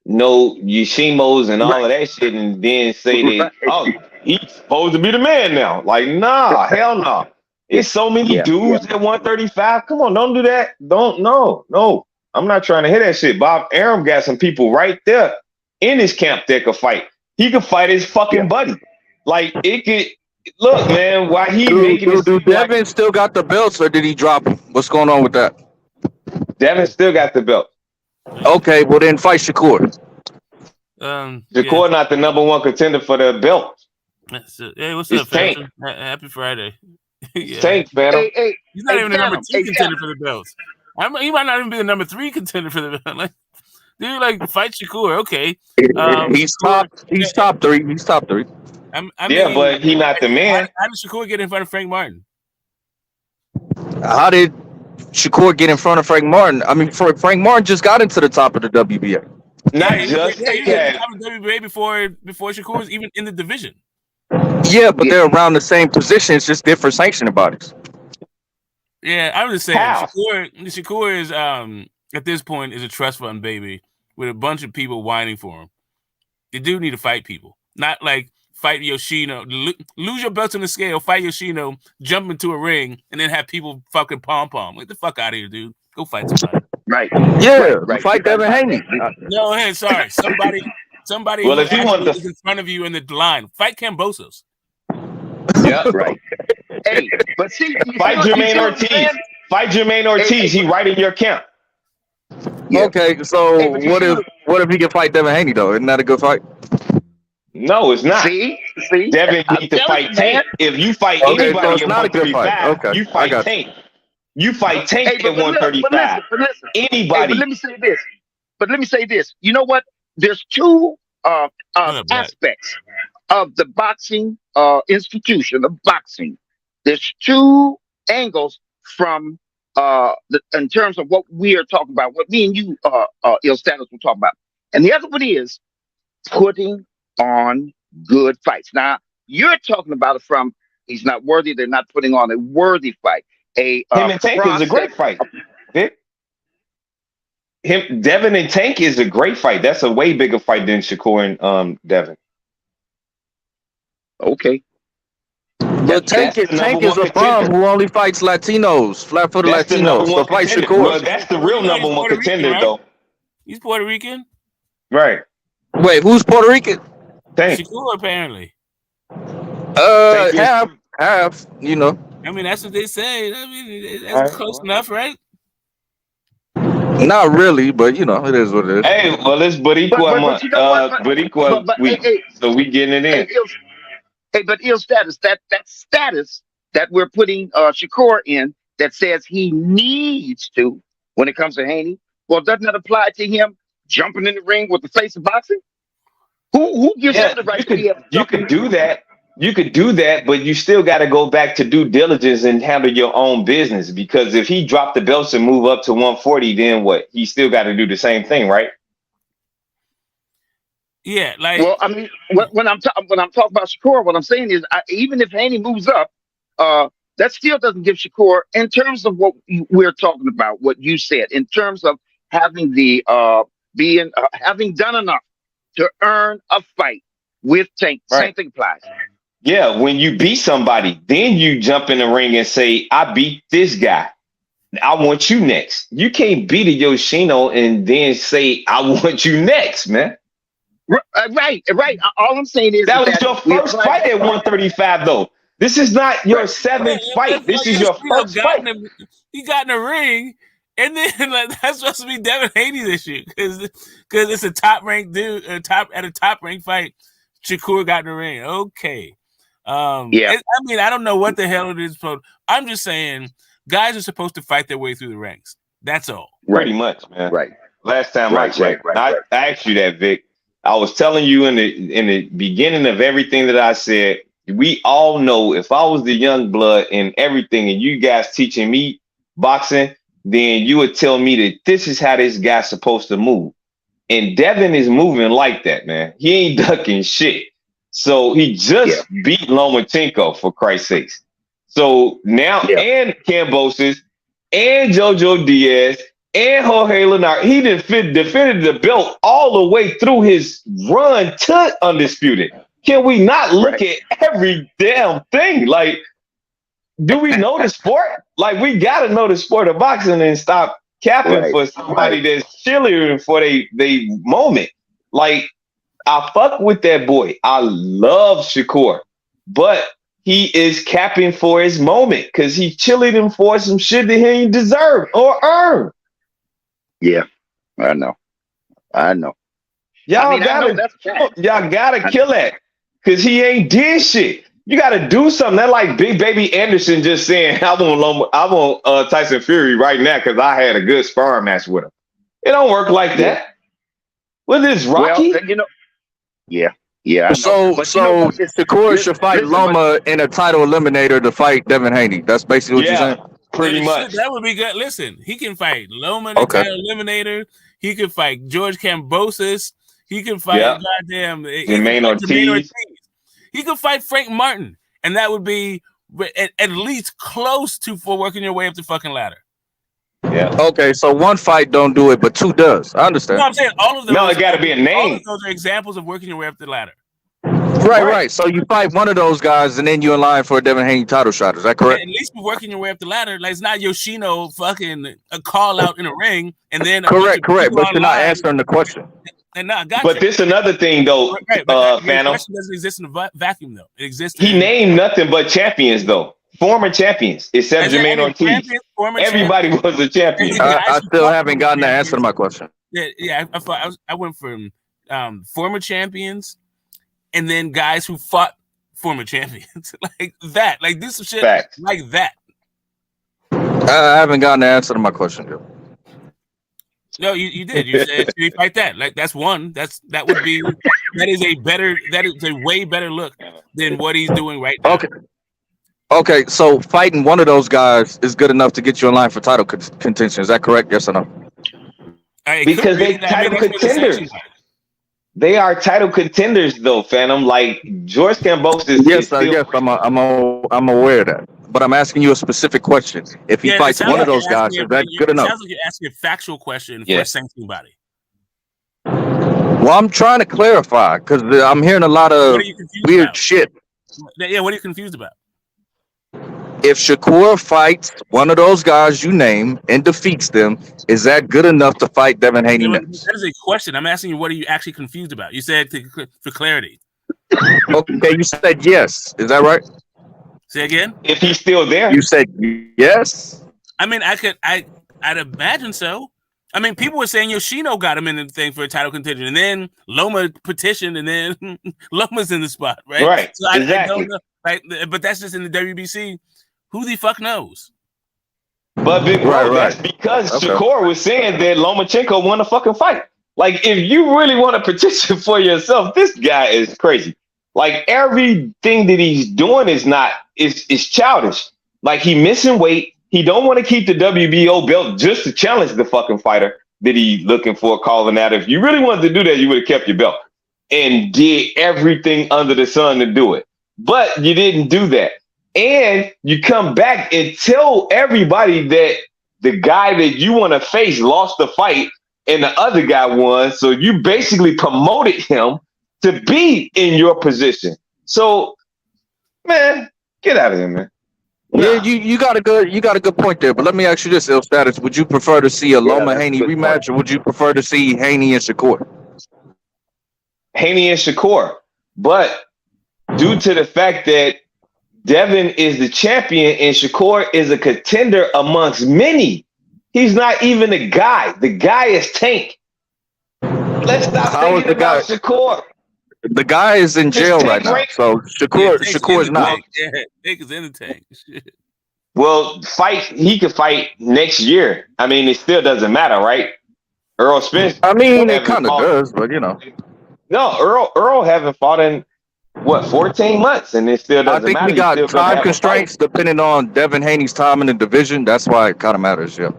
no Yoshimos and all right, of that shit and then say that, right, oh, he's supposed to be the man now. Like, nah, hell no. yeah, It's so many yeah, yeah, dudes at 135. Come on, don't do that. Don't no. I'm not trying to hear that shit. Bob Arum got some people right there in his camp that could fight. He could fight his yeah. fucking buddy. Like it could look, man, why he making it Do seem like Devin still got the belts, or did he drop them? What's going on with that? Devin still got the belt. Okay, well then fight Shakur. Yeah. Shakur not the number one contender for the belt. Hey, what's It's up, Tank. Phantom? Happy Friday. It's Yeah. Tank, man. Hey, He's not even the number Phantom, 2 contender for the belts. He might not even be the number 3 contender for the belt. Like, dude, like fight Shakur, okay. He's Shakur, top three. He's top three. I Yeah, mean, but he not the man. how did Shakur get in front of Frank Martin? How did Shakur get in front of Frank Martin? I mean, Frank Martin just got into the top of the WBA. Not He just was Tank at had. the WBA before Shakur was even in the division. Yeah, but they're around the same position. It's just different sanctioning bodies. Yeah, I'm just saying How? Shakur is at this point is a trust fund baby with a bunch of people whining for him. The dude need to fight people, not like fight Yoshino, lose your belt on the scale, fight Yoshino, jump into a ring, and then have people fucking pom. Get the fuck out of here, dude. Go fight somebody. right, Yeah, right. fight Devin Haney. No, hey, sorry, somebody Well, who if he wanted actually is in front of you in the line. Fight Cambosos. Yeah. Right. Hey, but see, Fight Jermaine what I'm Ortiz. saying? Fight Jermaine Ortiz. He right in your camp. Yeah. Okay, so Hey, but you what if he can fight Devin Haney though? Isn't that a good fight? No, it's not. see, Devin I'm need to telling fight you, man. Tank. If you fight Okay, so anybody it's at not a good fight. 135, Okay, you I fight got you. Tank. You fight Tank Hey, at but 135. listen. Hey, but Anybody. let me say this. You know what? There's two What up, Black? aspects of the boxing institution of boxing. There's two angles from in terms of what we are talking about, what me and you, Il Status, will talk about. And the other one is putting on good fights. Now, you're talking about it from he's not worthy, they're not putting on a worthy fight. Him and Tank is a great fight. Vic. Devin and Tank is a great fight. That's a way bigger fight than Shakur and Devin. Okay. But Tank That's the number is one a bum contender. who only fights Latinos, flat-footed That's the number Latinos. So one fight contender. Well, Shakur. that's the real He's number one Puerto Rican, contender, right? though. He's Puerto Rican. Right. Wait, who's Puerto Rican? Tank. Shakur apparently. Tank is- Half. You know, I mean, that's what they say. I mean, that's All right, close well. enough, right? not really, but you know, it is what it is. Hey, well, it's Boricua month. you know what? Boricua week. So we getting it in. But ill status, that status that we're putting Shakur in that says he needs to when it comes to Haney. Well, doesn't that apply to him jumping in the ring with the face of boxing? Who gives him the right to be able to you jump in could the ring? do that. You could do that, but you still got to go back to due diligence and handle your own business. Because if he dropped the belts and move up to 140, then what? He still got to do the same thing, right? Yeah, like Well, I mean, when I'm talking about Shakur, what I'm saying is, even if Haney moves up, that still doesn't give Shakur, in terms of what we're talking about, what you said, in terms of having the having done enough to earn a fight with Tank. Right. Same thing applies. Yeah, when you beat somebody, then you jump in the ring and say, I beat this guy. I want you next. You can't beat a Yoshino and then say, I want you next, man. Right. All I'm saying is that was your first fight at 135, though. This is not your seventh fight. This is your first fight. He got in the ring, and then like, that's supposed to be Devin Haney's issue because it's a top ranked dude, at a top ranked fight. Shakur got in the ring. Okay. I mean, I don't know what the hell it is. I'm just saying, guys are supposed to fight their way through the ranks. That's all. Pretty much, man. Right. Last time I checked, I asked you that, Vic. I was telling you in the beginning of everything that I said, we all know if I was the young blood and everything, and you guys teaching me boxing, then you would tell me that this is how this guy's supposed to move. And Devin is moving like that, man. He ain't ducking shit. So he just beat Lomachenko, for Christ's sakes. So now, and Kambosos, and Jojo Diaz, and Jorge Linares, he defended the belt all the way through his run to undisputed. Can we not look at every damn thing? Like, do we know the sport? Like, we got to know the sport of boxing and stop capping for somebody that's cheerleading for they moment. Like, I fuck with that boy. I love Shakur, but he is capping for his moment because he's cheerleading for some shit that he ain't deserve or earn. Yeah, I know. Y'all gotta kill that because he ain't did shit. You gotta do something. That like Big Baby Anderson just saying, I want Tyson Fury right now because I had a good sparring match with him. It don't work like that. With this Rocky, well, Yeah. So Shakur should fight Loma in a title eliminator to fight Devin Haney. That's basically what you're saying. Pretty much. That would be good. Listen, he can fight Loma in the title eliminator. He can fight George Kambosos. He can fight goddamn Jermaine Ortiz. He can fight Frank Martin, and that would be at least close to for working your way up the fucking ladder. Yeah. Okay, so one fight don't do it, but two does. I understand. No, I'm saying all of them. No, it got to be a name. All of those are examples of working your way up the ladder. Right. So you fight one of those guys, and then you're in line for a Devin Haney title shot. Is that correct? Yeah, at least you're working your way up the ladder. Like, it's not Yoshino fucking a call out in a ring, and then correct. But you're not answering the question. And no, I got but this another thing though, Phantom. The question doesn't exist in a vacuum though. It exists. He named nothing but champions though. Former champions, except Jermaine Ortiz. Everybody was a champion. I still haven't gotten the answer to my question. Yeah. I went from former champions, and then guys who fought former champions like that. Like, do some shit like that. I haven't gotten the answer to my question, Joe. No, you did. You said you fight that. Like, that's one. That is a way better look than what he's doing right now. Okay, so fighting one of those guys is good enough to get you in line for title contention. Is that correct? Yes or no? Because they're title contenders. They are title contenders, though, Phantom. Like George Kambosos. Yes, I'm aware of that. But I'm asking you a specific question. If he fights one of those guys, is that good enough? It sounds like you're asking a factual question for a sanctioning body. Well, I'm trying to clarify because I'm hearing a lot of weird shit. Yeah, what are you confused about? If Shakur fights one of those guys you name and defeats them, is that good enough to fight Devin Haney next? That is a question. I'm asking you, what are you actually confused about? You said for clarity. Okay, you said yes. Is that right? Say again? If he's still there. You said yes? I mean, I'd imagine so. I mean, people were saying Yoshino got him in the thing for a title contention, and then Loma petitioned, and then Loma's in the spot, right? Right, so exactly. I don't know, right? But that's just in the WBC. Who the fuck knows? But big bro, that's because Shakur was saying that Lomachenko won a fucking fight. Like, if you really want to petition for yourself, this guy is crazy. Like, everything that he's doing is childish. Like, he missing weight. He don't want to keep the WBO belt just to challenge the fucking fighter that he looking for, calling out. If you really wanted to do that, you would have kept your belt and did everything under the sun to do it. But you didn't do that. And you come back and tell everybody that the guy that you want to face lost the fight and the other guy won. So you basically promoted him to be in your position. So Man, get out of here, man. Yeah, Nah. you got a good point there. But let me ask you this, Il Status: would you prefer to see a Loma Haney rematch, or would you prefer to see Haney and Shakur? Haney and Shakur, but due to the fact that Devin is the champion and Shakur is a contender amongst many, he's not even a guy. The guy is Tank. Let's stop thinking about Shakur. The guy is in jail right now, so Shakur is not. Yeah, Tank is in the tank. Well, he could fight next year. I mean, it still doesn't matter, right? Earl Spence. I mean, it kind of does, but you know. No, Earl haven't fought in 14 months, and it still doesn't matter. I think we got time constraints depending on Devin Haney's time in the division. That's why it kind of matters, yeah.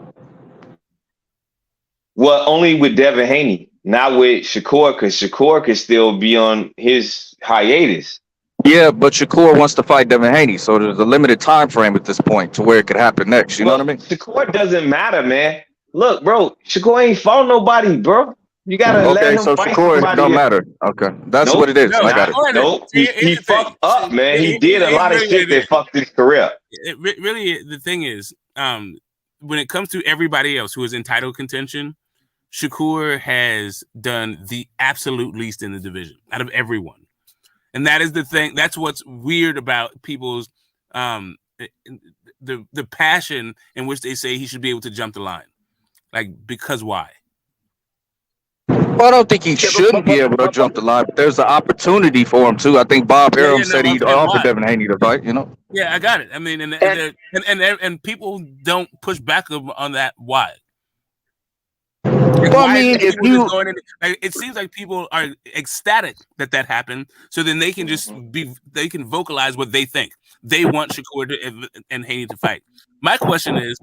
Well, only with Devin Haney, not with Shakur, because Shakur could still be on his hiatus. Yeah, but Shakur wants to fight Devin Haney, so there's a limited time frame at this point to where it could happen next. You know what I mean? Shakur doesn't matter, man. Look, bro, Shakur ain't fought nobody, bro. You gotta let him so fight Shakur somebody. Don't matter. Okay, that's what it is. I got it. Nope, he fucked up, man. He did a lot of shit that fucked his career. Really, the thing is, when it comes to everybody else who is in title contention, Shakur has done the absolute least in the division out of everyone. And that is the thing. That's what's weird about people's the passion in which they say he should be able to jump the line. Like, because why? Well, I don't think he should be able to jump the line, but there's an opportunity for him too. I think Bob Arum said he'd offer Devin Haney to fight. You know? Yeah, I got it. I mean, and people don't push back on that. Why? Well, I mean, if you, it seems like people are ecstatic that happened, so then they can just they can vocalize what they think. They want Shakur and Haney to fight. My question is,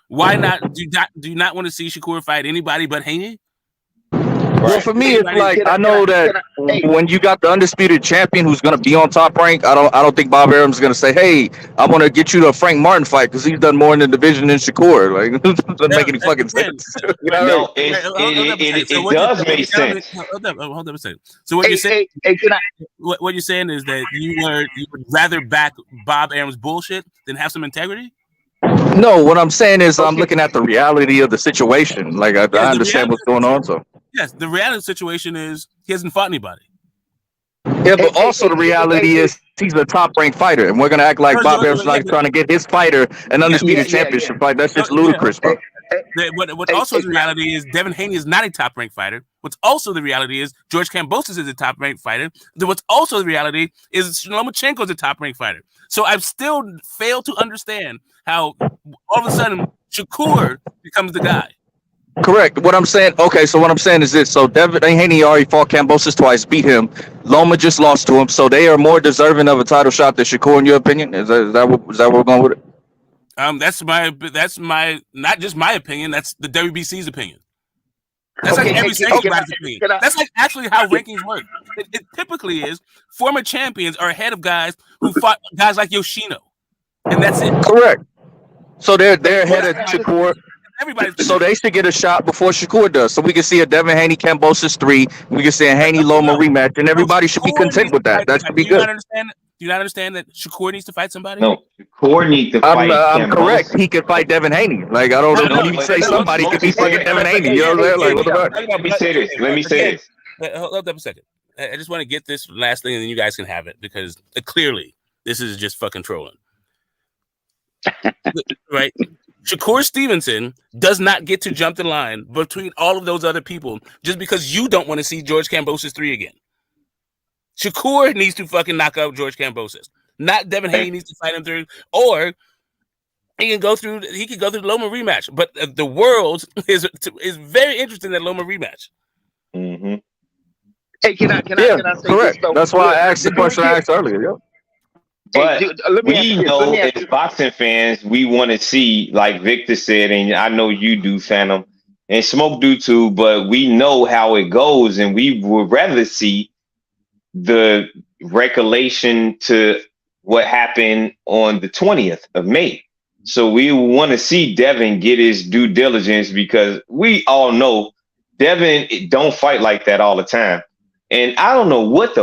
why not? Do you not want to see Shakur fight anybody but Haney? Well, for me, it's like I know that when you got the undisputed champion who's going to be on Top Rank, I don't think Bob Arum's going to say, "Hey, I want to get you to a Frank Martin fight because he's done more in the division than Shakur." Like, it doesn't make any fucking sense. No, it does make sense. Hold up a second. So what you're saying? What you're saying is that you would rather back Bob Arum's bullshit than have some integrity? No, what I'm saying is I'm looking at the reality of the situation. Like I understand what's going on, so. Yes, the reality of the situation is he hasn't fought anybody. Yeah, but also the reality is he's a top-ranked fighter, and we're gonna act like Bob Arum's like trying to get his fighter an undisputed championship fight. That's just ludicrous, bro. What also the reality is Devin Haney is not a top-ranked fighter. What's also the reality is George Kambosos is a top-ranked fighter. What's also the reality is Lomachenko is a top-ranked fighter. So I've still failed to understand how all of a sudden Shakur becomes the guy. Correct. What I'm saying is this. So Devin Haney already fought Kambosos twice, beat him. Loma just lost to him, so they are more deserving of a title shot than Shakur, in your opinion. Is that what we're going with it? That's my not just my opinion. That's the WBC's opinion. That's like everybody's opinion. That's like actually how rankings work. It typically is former champions are ahead of guys who fought guys like Yoshino, and that's it. Correct. So they're ahead of Shakur. So they should get a shot before Shakur does. So we can see a Devin Haney Kambosos 3. We can see a Haney Loma rematch, and everybody should be content with that. That should be good. Do you not understand that Shakur needs to fight somebody? No, Shakur needs to fight. I'm correct. He could fight Devin Haney. Like I don't even say somebody could be fucking Devin Haney. You know what I'm saying? Like what the fuck? Let me say this. Hold up a second. I just want to get this last thing, and then you guys can have it because clearly this is just fucking trolling. Right? Shakur Stevenson does not get to jump the line between all of those other people just because you don't want to see George Kambosos 3 again. Shakur needs to fucking knock out George Kambosos. Not Devin Haney needs to fight him through, or he can go through the Loma rematch. But the world is very interested in that Loma rematch. Mm-hmm. Hey, can I say correct. This, that's why I asked the question I asked earlier. Yo. But we know as boxing fans, we want to see, like Victor said, and I know you do, Phantom, and Smoke do too, but we know how it goes, and we would rather see the recollection to what happened on the 20th of May. So we want to see Devin get his due diligence because we all know Devin don't fight like that all the time. And I don't know what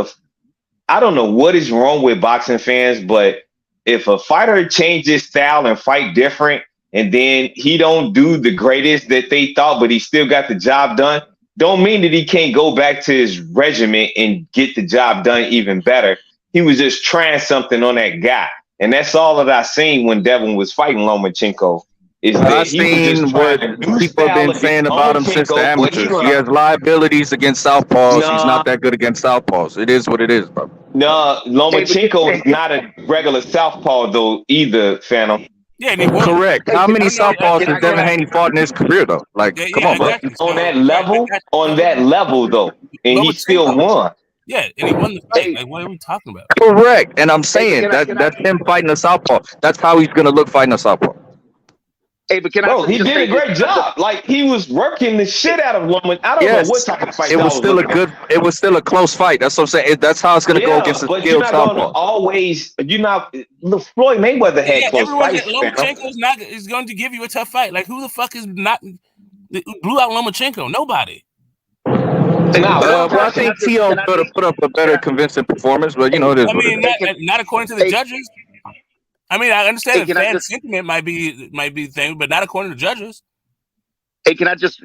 I don't know what is wrong with boxing fans, but if a fighter changes style and fight different, and then he don't do the greatest that they thought, but he still got the job done, don't mean that he can't go back to his regiment and get the job done even better. He was just trying something on that guy. And that's all that I seen when Devin was fighting Lomachenko. Is that I've seen what people have been saying about him since the amateurs. He has liabilities against southpaws. He's not that good against southpaws. It is what it is, bro. No, Lomachenko is not a regular southpaw though either, Phantom. Yeah, correct. How many southpaws has Devin Haney fought in his career though? Like, come on, bro. On that level though, and he still won. Yeah, and he won the fight. Like, what are we talking about? Correct. And I'm saying that's him fighting a southpaw. That's how he's gonna look fighting a southpaw. Hey, but he did a great job. Like, he was working the shit out of Loma. I don't know what type of fight it was still it was still a close fight. That's what I'm saying. That's how it's gonna go against the skilled southpaw. Floyd Mayweather had close fights. Lomachenko is going to give you a tough fight. Like, who the fuck is not blew out Lomachenko? Nobody. I think Teo could have put up a better convincing performance, but it is. I mean, not according to the judges. I mean, I understand fan sentiment might be thing, but not according to judges. Hey, can I just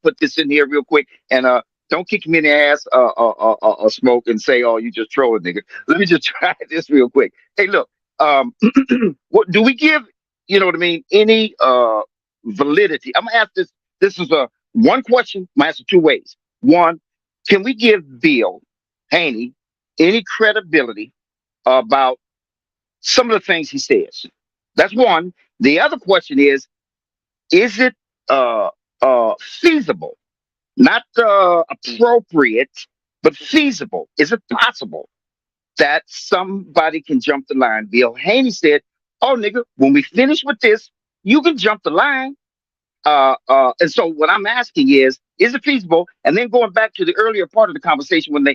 put this in here real quick, and don't kick me in the ass or smoke and say, "Oh, you just trolling, nigga." Let me just try this real quick. Hey, look, what do we give? You know what I mean? Any validity? I'm gonna ask this. This is one question. I'm gonna answer two ways. One, can we give Bill Haney any credibility about some of the things he says? That's one. The other question is it feasible, not appropriate, but feasible? Is it possible that somebody can jump the line? Bill Haney said, "Oh, nigga, when we finish with this, you can jump the line." And so what I'm asking is it feasible? And then going back to the earlier part of the conversation when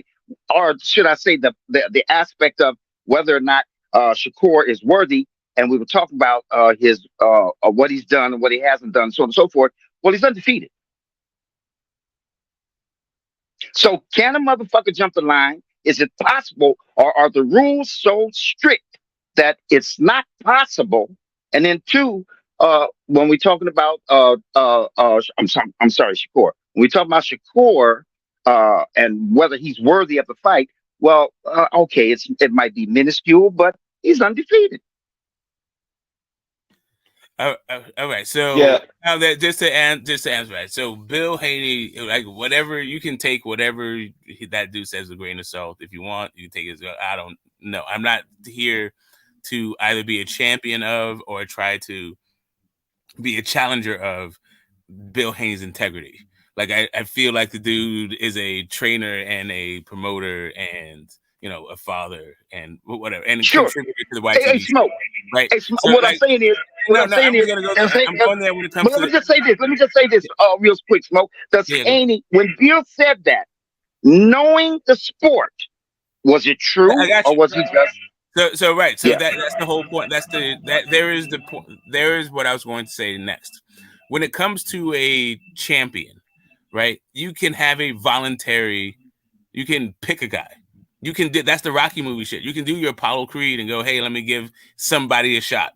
or should I say the aspect of whether or not Shakur is worthy, and we were talking about his what he's done and what he hasn't done, so on and so forth. Well, he's undefeated. So can a motherfucker jump the line? Is it possible, or are the rules so strict that it's not possible? And then two, when we're talking about I'm sorry, Shakur. When we talk about Shakur and whether he's worthy of the fight, well, okay, it might be minuscule, but he's undefeated. All right, so just to answer that. So Bill Haney, like, whatever, you can take whatever that dude says with a grain of salt. If you want, you can take it. I don't know. I'm not here to either be a champion of or try to be a challenger of Bill Haney's integrity. Like, I feel like the dude is a trainer and a promoter and a father and whatever, and contributor to the white TV. Smoke. Right. Hey, so what I'm saying is, I'm going there when it comes to. Let me just say this. Real quick, Smoke. Does Haney, when Bill said that, knowing the sport, was it true or was he just? So right. So that's the whole point. There is the point. There is what I was going to say next. When it comes to a champion, right? You can have a voluntary. You can pick a guy. You can do, that's the Rocky movie shit. You can do your Apollo Creed and go, hey, let me give somebody a shot.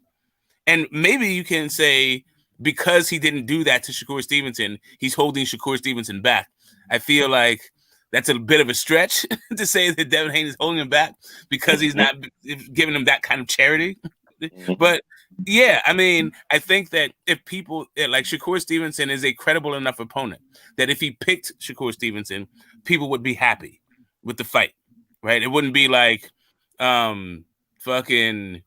And maybe you can say, because he didn't do that to Shakur Stevenson, he's holding Shakur Stevenson back. I feel like that's a bit of a stretch to say that Devin Haney is holding him back because he's not giving him that kind of charity. But yeah, I mean, I think that if people like Shakur Stevenson is a credible enough opponent that if he picked Shakur Stevenson, people would be happy with the fight. Right, it wouldn't be like, fucking,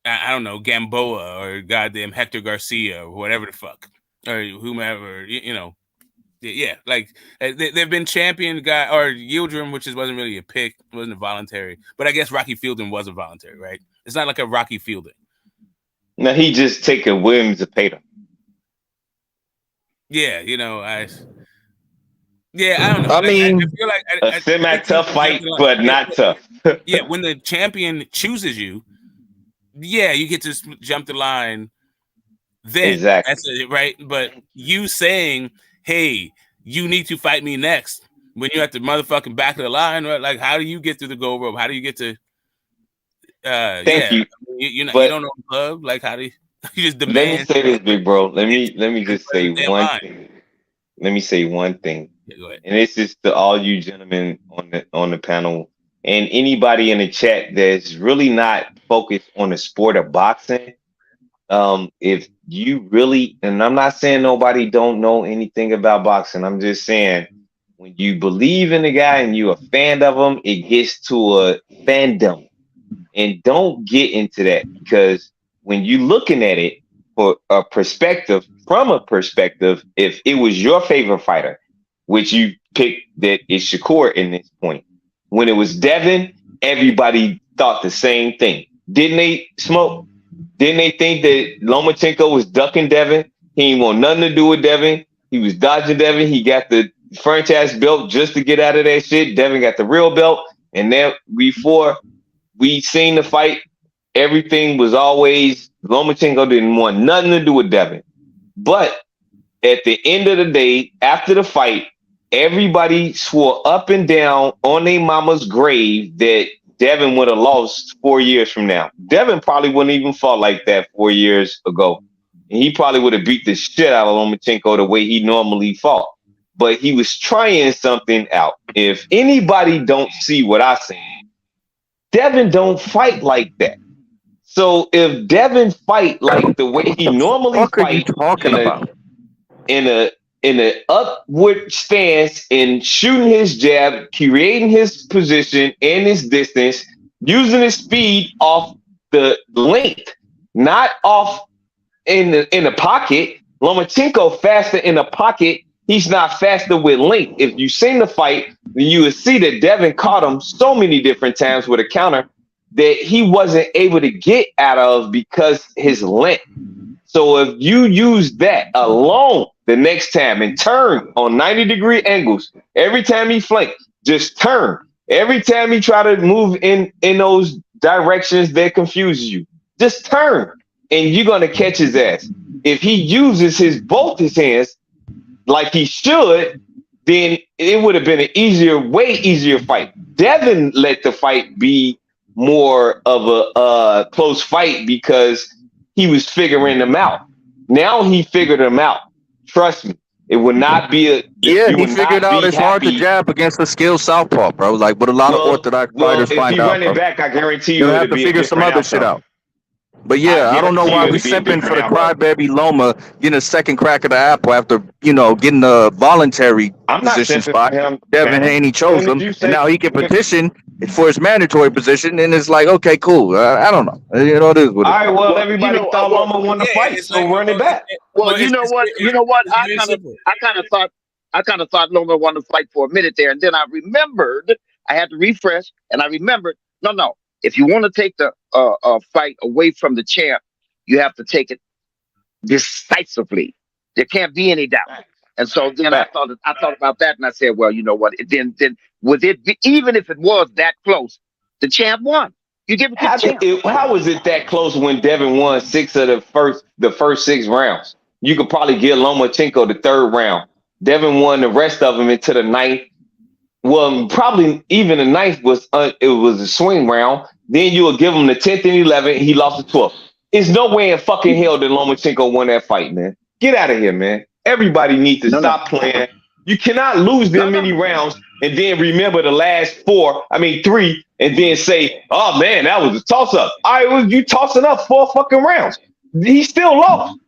I don't know, Gamboa or goddamn Hector Garcia or whatever the fuck, or whomever, yeah. Like they've been champion guy or Yildirim, which wasn't really a pick, wasn't voluntary, but I guess Rocky Fielding was a voluntary, right? It's not like a Rocky Fielding. No, he just taking Williams to pay them. Yeah, I don't know. I mean, I feel like a semi-tough fight, but not tough. Yeah, when the champion chooses you, you get to jump the line. Then that's it, right? But you saying, "Hey, you need to fight me next," when you're at the motherfucking back of the line, right? Like, how do you get through the gold rope? How do you get to? Thank you. You don't know the club. Like, how do you just demand? Let me say this, big bro. Let me just say one thing. Let me say one thing. Yeah, go ahead. And it's just to all you gentlemen on the panel and anybody in the chat that's really not focused on the sport of boxing. If you really, and I'm not saying nobody don't know anything about boxing. I'm just saying when you believe in the guy and you're a fan of him, it gets to a fandom. And don't get into that, because when you're looking at it from a perspective, if it was your favorite fighter, which you picked that is Shakur in this point, when it was Devin, everybody thought the same thing. Didn't they, Smoke? Didn't they think that Lomachenko was ducking Devin? He didn't want nothing to do with Devin. He was dodging Devin. He got the franchise belt just to get out of that shit. Devin got the real belt. And then before we seen the fight, everything was always Lomachenko didn't want nothing to do with Devin. But at the end of the day, after the fight, everybody swore up and down on their mama's grave that Devin would have lost 4 years from now. Devin probably wouldn't even fought like that 4 years ago. And he probably would have beat the shit out of Lomachenko the way he normally fought. But he was trying something out. If anybody don't see what I see, Devin don't fight like that. So if Devin fight like the way he normally fight, in an upward stance and shooting his jab, creating his position and his distance, using his speed off the length, not off in the pocket. Lomachenko faster in the pocket. He's not faster with length. If you seen the fight, then you would see that Devin caught him so many different times with a counter that he wasn't able to get out of because his length. So if you use that alone the next time and turn on 90-degree angles, every time he flank, just turn. Every time he try to move in those directions that confuses you, just turn, and you're gonna catch his ass. If he uses both his hands like he should, then it would have been an way easier fight. Devin let the fight be more of a close fight because he was figuring them out. Now he figured them out. Trust me, it would not be a. Yeah, he figured out it's hard to jab against a skilled southpaw, bro. Like, but a lot of orthodox fighters find out. If you run it back, I guarantee you'll have to figure some other shit out. But yeah, I don't know why we simping for the crybaby Loma getting a second crack at the apple after, getting a voluntary position spot. Devin Haney chose him, and now he can petition for his mandatory position, and it's like, okay, cool. I don't know. It is what it is. All right, well, everybody thought Loma won the fight, so run it back. Well, you know what? I kind of thought Loma won the fight for a minute there, and then I remembered. I had to refresh, and I remembered. No. If you want to take the fight away from the champ, you have to take it decisively. There can't be any doubt. And so then I thought about that, and I said, well, you know what? Then would it be, even if it was that close, the champ won. You give it to the champ. How was it that close when Devin won 6 of the first 6 rounds? You could probably give Lomachenko the 3rd round. Devin won the rest of them into the 9th. Well, probably even the 9th was a swing round. Then you would give him the 10th and 11th. He lost the 12th. There's no way in fucking hell that Lomachenko won that fight, man. Get out of here, man. Everybody needs to stop playing. You cannot lose that many rounds and then remember the last 3, and then say, oh, man, that was a toss-up. You tossing up 4 fucking rounds. He still lost.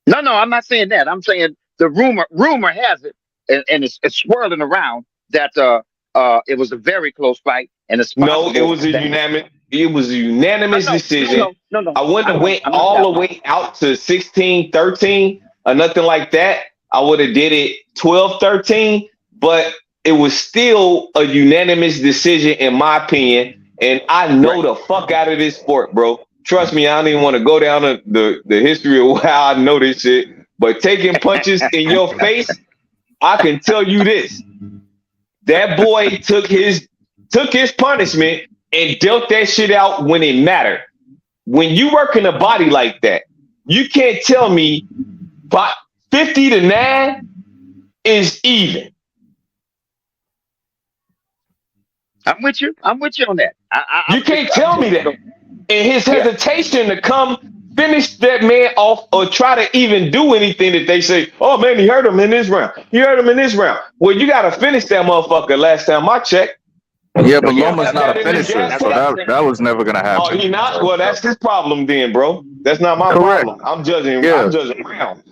No, I'm not saying that. I'm saying the rumor has it, and it's swirling around that it was a very close fight, and it's it was a unanimous decision. No. I wouldn't have went all the way out to 16-13 or nothing like that. I would have did it 12-13, but it was still a unanimous decision in my opinion. And I know the fuck out of this sport, bro. Trust me, I don't even want to go down the history of how I know this shit. But taking punches in your face, I can tell you this. That boy took his punishment and dealt that shit out when it mattered. When you work in a body like that, you can't tell me 50-9 is even. I'm with you. I'm with you on that. You can't tell me that. And his hesitation to come finish that man off or try to even do anything that they say, oh man, he hurt him in this round. He hurt him in this round. Well, you got to finish that motherfucker last time I checked. Yeah, but Loma's not a finisher, so that was never gonna happen. Oh, he not? Well, that's his problem then, bro. That's not my problem. I'm judging. Yeah. I'm judging rounds.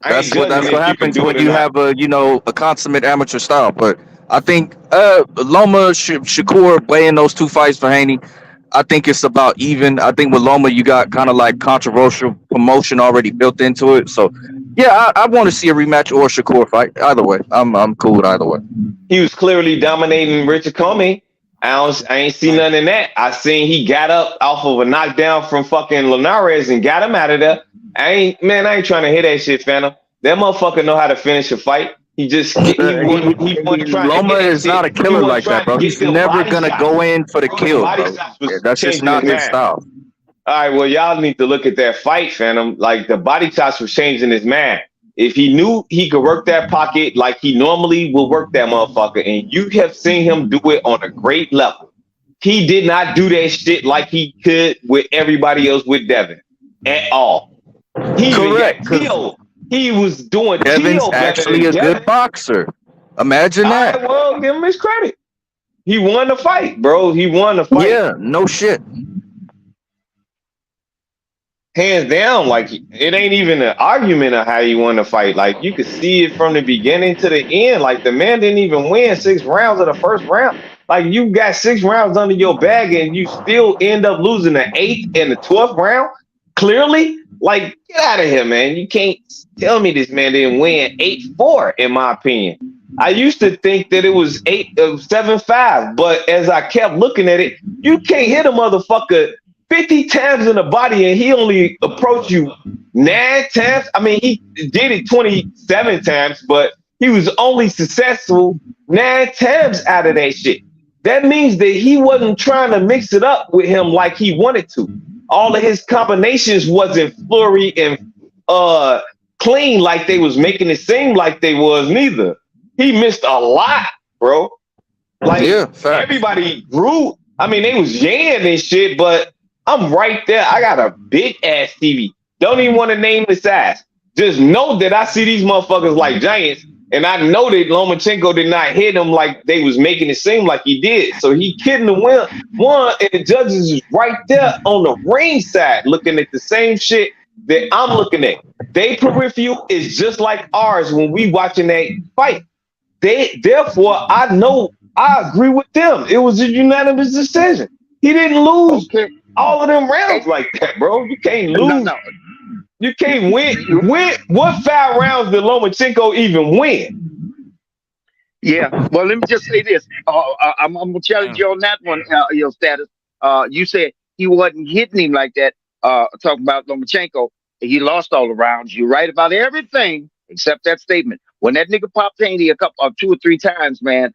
That's what happens when you have a consummate amateur style. But I think Loma Shakur playing those two fights for Haney, I think it's about even. I think with Loma you got kind of like controversial promotion already built into it. So yeah, I want to see a rematch or a Shakur fight. Either way, I'm cool with either way. He was clearly dominating Richard Comey. I ain't seen nothing in that. I seen he got up off of a knockdown from fucking Linares and got him out of there. I ain't trying to hit that shit, Phantom. That motherfucker know how to finish a fight. He just Loma is not a killer like that, bro. He's never gonna go in for the kill, bro. Yeah, that's just not his style. All right, well, y'all need to look at that fight, Phantom. Like the body shots was changing his man. If he knew he could work that pocket like he normally will work that motherfucker, and you have seen him do it on a great level, he did not do that shit like he could with everybody else with Devin at all. Correct. He was doing Devin's actually a good boxer. Imagine that. Right, well, give him his credit. He won the fight, bro. He won the fight. Yeah, no shit. Hands down, like it ain't even an argument of how he won the fight. Like you could see it from the beginning to the end. Like the man didn't even win 6 rounds of the first round. Like you got 6 rounds under your bag and you still end up losing the 8th and the 12th round. Clearly, like get out of here, man. You can't tell me this man didn't win 8-4. In my opinion, I used to think that it was 7-5, but as I kept looking at it, you can't hit a motherfucker 50 times in the body and he only approached you 9 times. I mean, he did it 27 times, but he was only successful 9 times out of that shit. That means that he wasn't trying to mix it up with him like he wanted to. All of his combinations wasn't flurry and clean like they was making it seem like they was neither. He missed a lot, bro. Like everybody grew. I mean, they was yan and shit, but I'm right there. I got a big ass TV. Don't even want to name the size. Just know that I see these motherfuckers like giants, and I know that Lomachenko did not hit him like they was making it seem like he did. So he couldn't have won, and the judges is right there on the ring side looking at the same shit that I'm looking at. Their peripheral is just like ours when we watching that fight. Therefore, I know I agree with them. It was a unanimous decision. He didn't lose. Okay. All of them rounds like that, bro. You can't lose. No. You can't win. What 5 rounds did Lomachenko even win? Yeah. Well, let me just say this. I'm gonna challenge you on that one. Your status. You said he wasn't hitting him like that. Talking about Lomachenko, he lost all the rounds. You're right about everything except that statement. When that nigga popped Haney a couple of 2 or 3 times, man.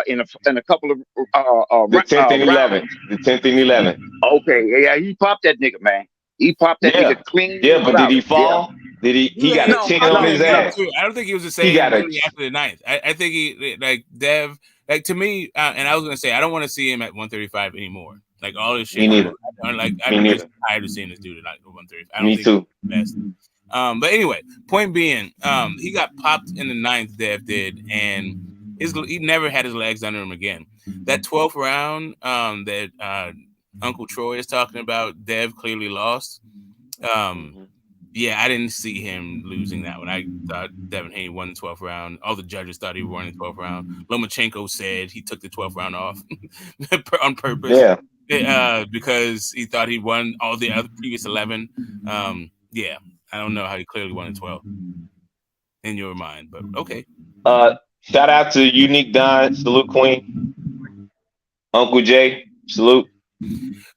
In a couple of the 10th and 11th. The 10th and 11th. Okay, yeah, he popped that nigga, man. He popped that nigga clean. Yeah, but did he fall? Yeah. Did he got a 10 on his ass? I don't think he was the same after the 9th. I think he like Dev, like to me, and I was gonna say I don't want to see him at 135 anymore. Like all this shit. Me neither. I'm just tired of seeing this dude at like 135. Me too. Best. But anyway, point being, he got popped in the 9th. Dev did, and he never had his legs under him again. That 12th round that Uncle Troy is talking about, Dev clearly lost. Yeah, I didn't see him losing that one. I thought Devin Haney won the 12th round. All the judges thought he won the 12th round. Lomachenko said he took the 12th round off on purpose. Yeah. Because he thought he won all the other previous 11. Yeah, I don't know how he clearly won the 12 in your mind, but okay. Shout out to Unique Don, salute Queen, Uncle Jay, salute.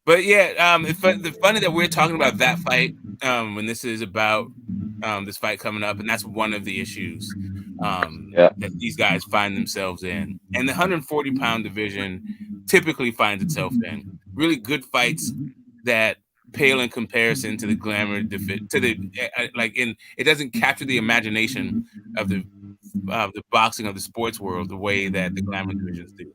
But yeah, it's funny that we're talking about that fight when this is about this fight coming up, and that's one of the issues that these guys find themselves in. And the 140-pound division typically finds itself in really good fights that pale in comparison to the glamour, it doesn't capture the imagination of the boxing of the sports world the way that the glamour divisions do.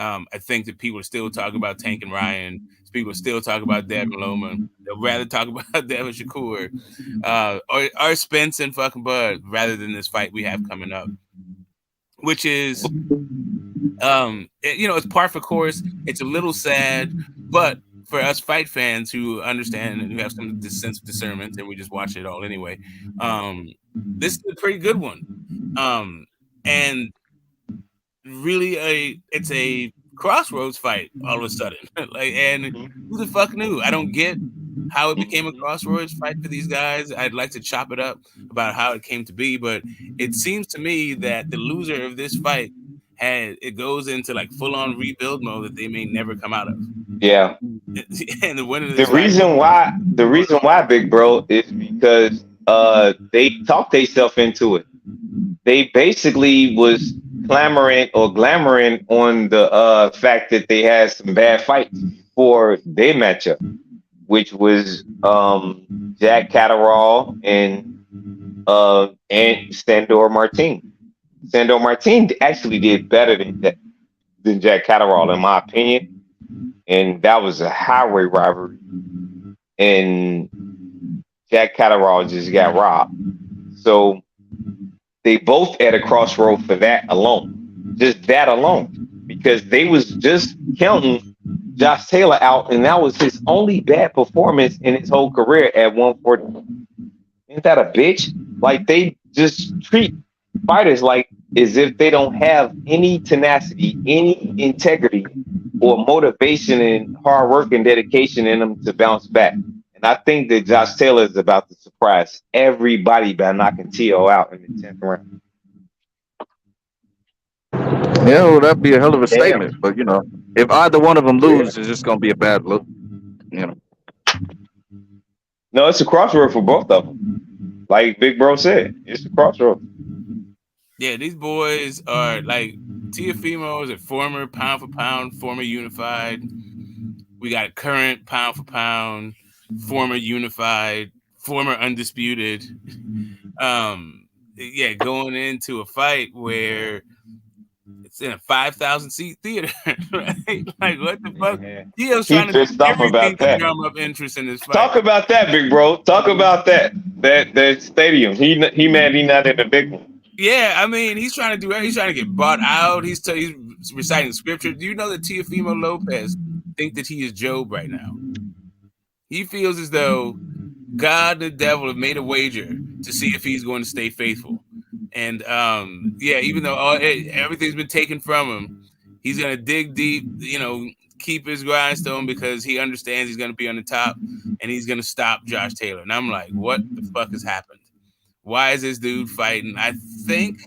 I think that people are still talking about Tank and Ryan. People are still talking about Dev and Loma. They'll rather talk about Dev and Shakur, or Spence and fucking Bud, rather than this fight we have coming up, which is, it's par for course. It's a little sad, but for us fight fans who understand and who have some sense of discernment, and we just watch it all anyway, this is a pretty good one. And really, it's a Crossroads fight all of a sudden. And who the fuck knew? I don't get how it became a Crossroads fight for these guys. I'd like to chop it up about how it came to be, but it seems to me that the loser of this fight it goes into like full on rebuild mode that they may never come out of. Yeah. And the winner of this reason why, big bro, is because they talked themselves into it. They basically was glamoring on the fact that they had some bad fights for their matchup, which was Jack Catterall and Sandor Martin. Sandor Martin actually did better than Jack Catterall, in my opinion, and that was a highway rivalry. And Jack Catterall just got robbed, so they both at a crossroad for that alone, because they was just counting Josh Taylor out, and that was his only bad performance in his whole career at 140. Ain't that a bitch? Like, they just treat fighters like as if they don't have any tenacity, any integrity, or motivation and hard work and dedication in them to bounce back. And I think that Josh Taylor is about to surprise everybody by knocking T.O. out in the 10th round. Yeah, well, that'd be a hell of a statement. But, if either one of them lose, it's just going to be a bad look. No, it's a crossroad for both of them. Like Big Bro said, it's a crossroad. Yeah, these boys are like, Teofimo is a former pound for pound, former unified. We got a current pound for pound, former unified, former undisputed. Going into a fight where it's in a 5,000 seat theater, right? Like, what the fuck? He's trying to do everything to drum up interest in this fight. Talk about that, Big Bro. Talk about that stadium. He mad he not in the big one. Yeah, I mean, he's trying to get bought out. He's reciting scripture. Do you know that Teofimo Lopez think that he is Job right now? He feels as though God and the devil have made a wager to see if he's going to stay faithful. And even though everything's been taken from him, he's going to dig deep, keep his grindstone, because he understands he's going to be on the top and he's going to stop Josh Taylor. And I'm like, what the fuck has happened? Why is this dude fighting? I think,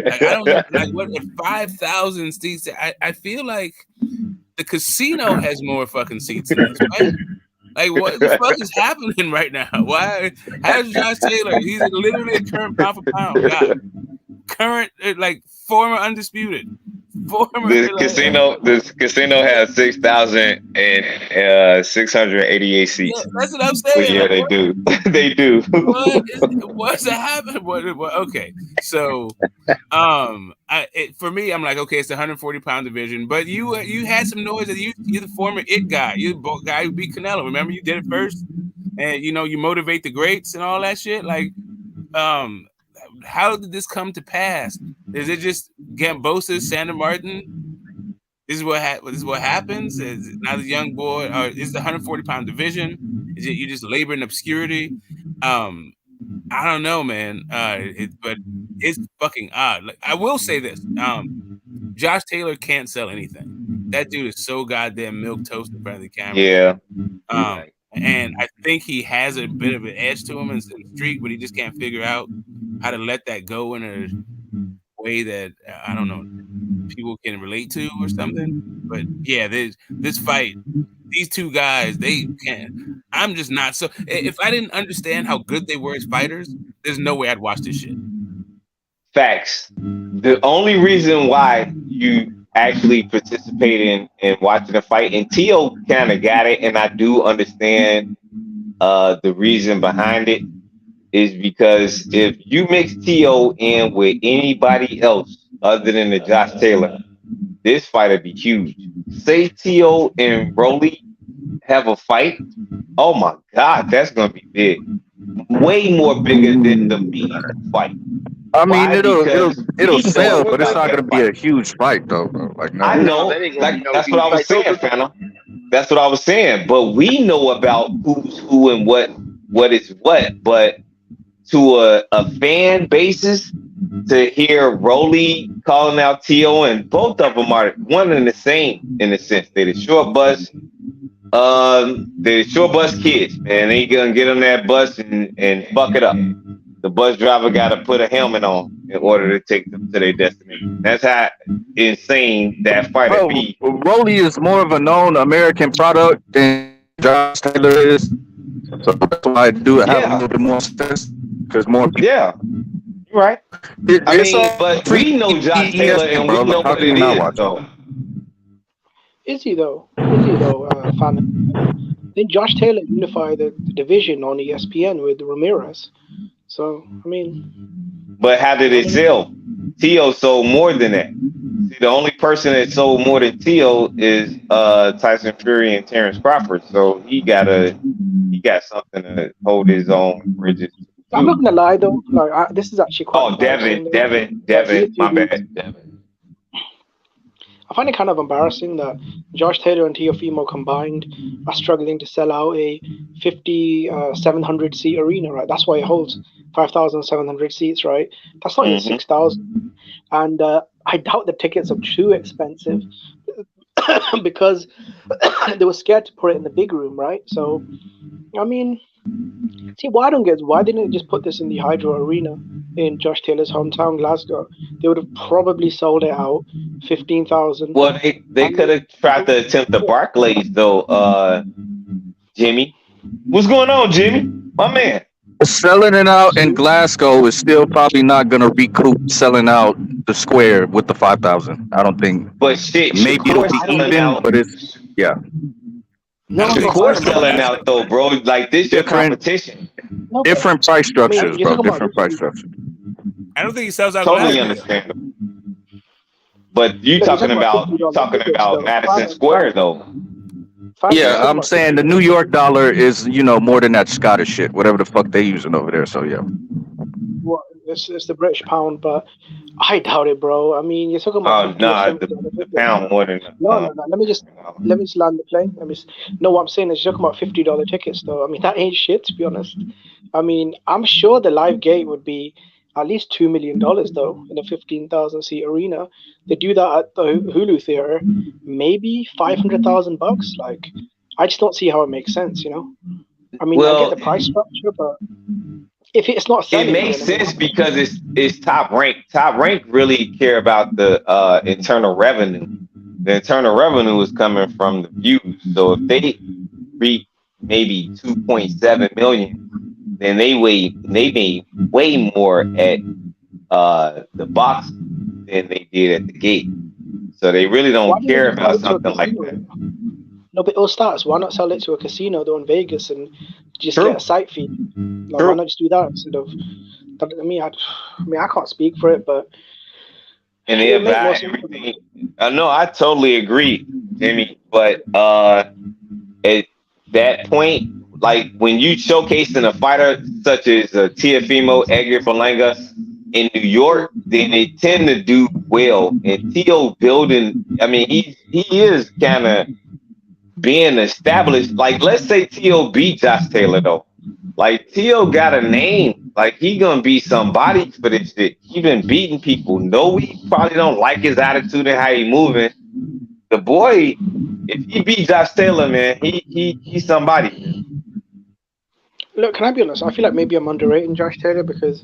I don't know, like, what, at 5,000 seats? I feel like the casino has more fucking seats in this, right? Like, what the fuck is happening right now? Why? How's Josh Taylor? He's literally a current pound for pound guy. Current, like, former undisputed. This casino has 6,688 seats. Yeah, that's what I'm saying. Yeah, they do. They do. What's happening? Okay, so for me, I'm like, okay, it's the 140 pound division, but you had some noise that you're the former it guy. You're the guy who beat Canelo. Remember, you did it first, and you motivate the greats and all that shit. Like, how did this come to pass? Is it just Gambosa's Sandor Martin? This is what happens. Is now the young boy, or is the 140 pound division? Is it you just labor in obscurity? I don't know, man. But it's fucking odd. Like, I will say this: Josh Taylor can't sell anything. That dude is so goddamn milk toast in front of the camera. Yeah. And I think he has a bit of an edge to him in the streak, but he just can't figure out how to let that go in a way that I don't know, people can relate to or something. But yeah, this fight, these two guys, they can. I'm just not so. If I didn't understand how good they were as fighters, there's no way I'd watch this shit. Facts. The only reason why you actually participating in watching the fight, and T.O. kind of got it, and I do understand the reason behind it, is because if you mix T.O. in with anybody else other than the Josh Taylor, this fight would be huge. Say Tio and Rolly have a fight. Oh my God, that's gonna be big. Way more bigger than the main fight. I mean, Why? Because it'll we know sell, but it's about not that going to be fight. a huge fight, though. Bro. Like, no. I No, know, that ain't gonna be like no that's what huge I was fight. saying, Phantom. That's what I was saying. But we know about who's who and what is what. But to a fan basis, to hear Rolly calling out Tio, and both of them are one and the same in a sense. They're the short bus, kids, man. They gonna get on that bus and fuck it up. The bus driver got to put a helmet on in order to take them to their destination. That's how insane that fight would Bro, be. Rolly is more of a known American product than Josh Taylor is. So that's why I do have a Yeah, little bit more sense because more people. yeah, you're right. I It's mean, all but free we know Josh Taylor ESPN, and bro. we know Like, how what can you it not is, watch it? though. Is he though? Fan? Then Josh Taylor unified the division on ESPN with Ramirez. So I mean, But how did I it don't know. sell? Tio sold more than that. See, the only person that sold more than Tio is Tyson Fury and Terrence Crawford. So he got something to hold his own bridges I'm to. not gonna lie though. Like this is actually quite Oh, embarrassing. Though. Devin, my bad, Devin. I find it kind of embarrassing that Josh Taylor and Teofimo combined are struggling to sell out a 5,700 seat arena, right? That's why it holds 5,700 seats, right? That's not even 6,000. And I doubt the tickets are too expensive because they were scared to put it in the big room, right? So, I mean, see, why didn't they just put this in the Hydro Arena in Josh Taylor's hometown, Glasgow? They would have probably sold it out, 15,000. Well, they could have tried to attempt the Barclays though, Jimmy. What's going on, Jimmy? My man. Selling it out in Glasgow is still probably not going to recoup selling out the square with the 5,000. I don't think. But shit, Maybe it'll Shakur be selling even, out. but it's No, Shakur selling out though, bro. Like this your competition. different price structures, you're bro. talking Different price structures. I don't think he sells out Totally Glasgow. understandable. But you Look, talking about $50 tickets, though. Madison Square though. Yeah, I'm saying the New York dollar is, more than that Scottish shit, whatever the fuck they using over there. So yeah. Well, it's the British pound, but I doubt it, bro. I mean, you're talking about the pound more than no. Let me just land the plane. No, what I'm saying is you're talking about $50 tickets, though. I mean, that ain't shit, to be honest. I mean, I'm sure the live gate would be at least $2 million though in a 15,000 seat arena. They do that at the Hulu theater, maybe $500,000. Like, I just don't see how it makes sense. I mean, I get the price structure, but if it's not selling, it makes sense because it's top rank. Top rank really care about the internal revenue. The internal revenue is coming from the views. So if they reach maybe 2.7 million, then they made way more at the box than they did at the gate. So they really don't care about something like that. No, but it'll start. So why not sell it to a casino though in Vegas and just get a site fee? Like, why not just do that instead of? I mean, I can't speak for it, but and they buy everything. No, I totally agree, Jimmy. But at that point, like when you showcasing a fighter such as Teofimo Lopez in New York, then they tend to do well. And Tio building, I mean, he is kind of being established. Like, let's say Tio beat Josh Taylor though. Like Tio got a name. Like he gonna be somebody for this shit. He been beating people. No, we probably don't like his attitude and how he moving. The boy, if he beat Josh Taylor, man, he's somebody. Look, can I be honest? I feel like maybe I'm underrating Josh Taylor because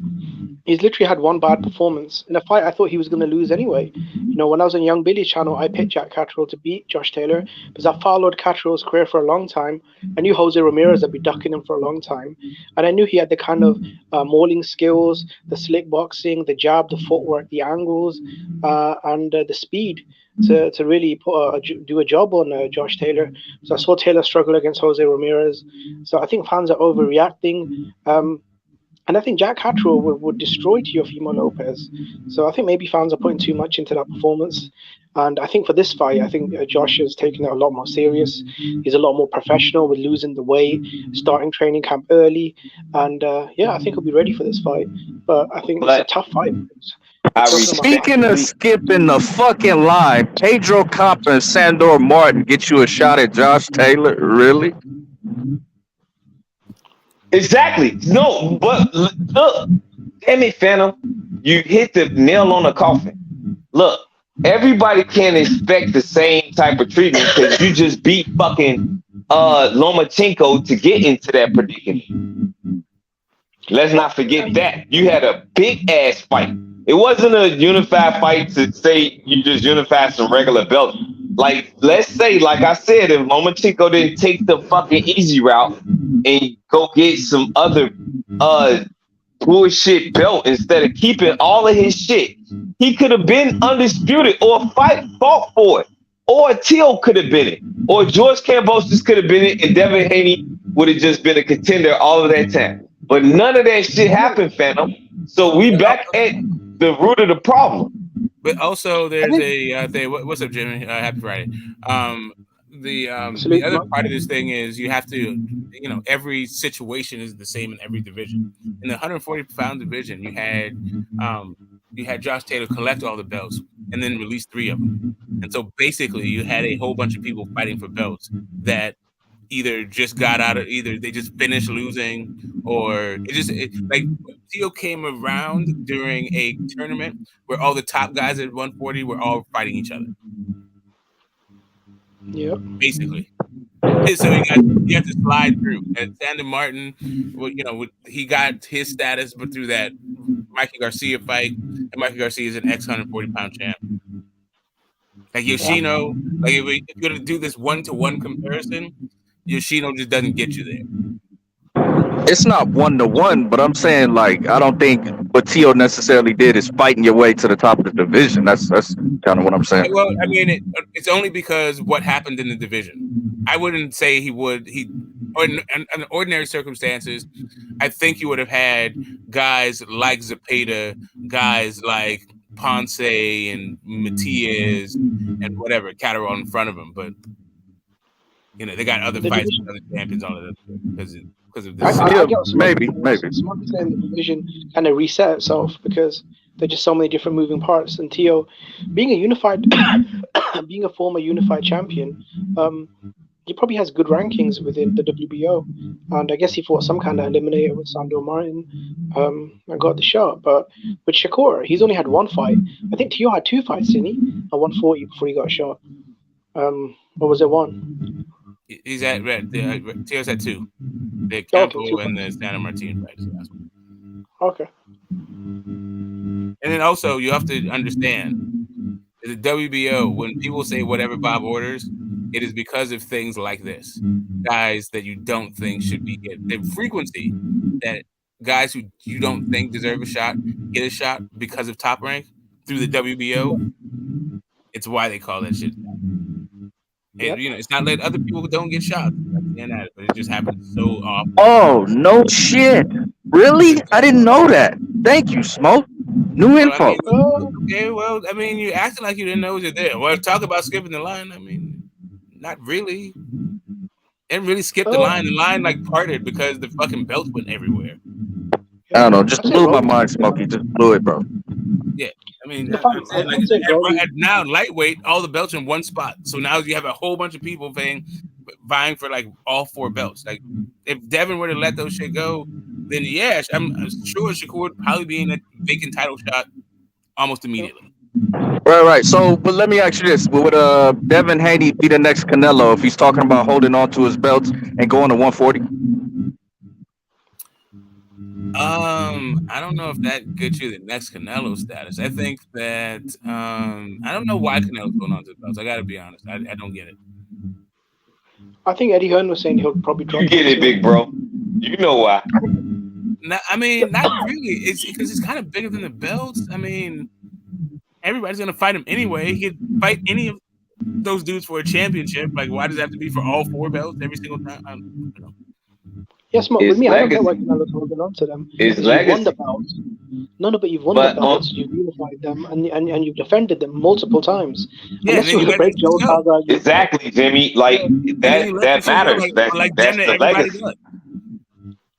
he's literally had one bad performance in a fight I thought he was going to lose anyway. When I was on Young Billy's channel, I picked Jack Catterall to beat Josh Taylor because I followed Catterall's career for a long time. I knew Jose Ramirez would be ducking him for a long time. And I knew he had the kind of mauling skills, the slick boxing, the jab, the footwork, the angles, and the speed to really do a job on Josh Taylor. So I saw Taylor struggle against Jose Ramirez. So I think fans are overreacting. And I think Jack Catterall would destroy Teofimo Lopez. So I think maybe fans are putting too much into that performance. And I think for this fight, I think Josh has taken it a lot more serious. He's a lot more professional with losing the weight, starting training camp early. And I think he'll be ready for this fight. But I think it's a tough fight. Speaking of skipping the fucking line, Pedro Copper and Sandor Martin get you a shot at Josh Taylor? Really? Exactly. No, but look, damn it, Phantom. You hit the nail on the coffin. Look, everybody can't expect the same type of treatment because you just beat fucking Lomachenko to get into that predicament. Let's not forget that. You had a big ass fight. It wasn't a unified fight to say you just unified some regular belts. Like, let's say, like I said, if Lomachenko didn't take the fucking easy route and go get some other bullshit belt instead of keeping all of his shit, he could have been undisputed or fought for it. Or Teal could have been it. Or George Kambosos could have been it, and Devin Haney would have just been a contender all of that time. But none of that shit happened, Phantom. So we back at the root of the problem. But also, there's a thing. What's up, Jimmy? Happy Friday. The other part of this thing is you have to, every situation is the same in every division. In the 140-pound division, you had Josh Taylor collect all the belts and then release 3 of them. And so basically, you had a whole bunch of people fighting for belts that either just got out of, either they just finished losing, or like Theo came around during a tournament where all the top guys at 140 were all fighting each other. Yeah, basically. So you have to slide through. And Sandor Martin, he got his status, but through that Mikey Garcia fight, and Mikey Garcia is an ex-140-pound champ. Like Yoshino, like if you're gonna do this 1-to-1 comparison, Yoshino just doesn't get you there. It's not 1-to-1, but I'm saying, like, I don't think what Tio necessarily did is fighting your way to the top of the division. That's kind of what I'm saying. Well, I mean, it's only because what happened in the division. I wouldn't say he would. In ordinary circumstances, I think he would have had guys like Zepeda, guys like Ponce and Matias and whatever Catterall in front of him, but they got other fights with other champions on it because of this. Maybe. Smart saying the division kind of reset itself because there's just so many different moving parts. And Tio, being a former unified champion, he probably has good rankings within the WBO, and I guess he fought some kind of eliminator with Sandor Martin and got the shot. But with Shakur, he's only had 1 fight. I think Tio had 2 fights, didn't he? At 140 before he got shot. Or was it 1? He's at Tio's at 2. The Campo and the Sandor Martin fight. Okay. And then also you have to understand the WBO, when people say whatever Bob orders, it is because of things like this. Guys that you don't think should be getting the frequency that guys who you don't think deserve a shot get a shot because of Top Rank through the WBO. It's why they call that shit. And, it's not that other people don't get shots, but it just happens so often. Oh, no shit. Really? I didn't know that. Thank you, Smoke. New info. I mean, you acting like you didn't know it was there. Well, talk about skipping the line. I mean, not really. Didn't really skip the line. The line parted because the fucking belts went everywhere. I don't know. Just blew my mind, Smokey. Just blew it, bro. Yeah. I mean, now lightweight, all the belts in one spot. So now you have a whole bunch of people vying for all 4 belts. Like if Devin were to let those shit go, then I'm sure Shakur would probably be in a vacant title shot almost immediately. Right. So, but let me ask you this: would Devin Haney be the next Canelo if he's talking about holding on to his belts and going to 140? I don't know if that gets you the next Canelo status. I think that I don't know why Canelo's going on to the belts. I got to be honest. I don't get it. I think Eddie Hearn was saying he'll probably drop. You get it, big bro. You know why? I mean, not really. It's because it's kind of bigger than the belts. I mean, everybody's gonna fight him anyway. He could fight any of those dudes for a championship. Like, why does it have to be for all 4 belts every single time? I don't know. Yes, with His me, I don't get why legacy. Canelo's holding on to them. His Because you've won the legacy. belts. No, but you've won But the belts. You've unified them, and you've defended them multiple times. Yeah, and Unless then you you want to let break these Joe go. Kazagi. exactly, Jimmy. Like And then you let that the shit go, matters. like That's damn it, the everybody legacy. does. Like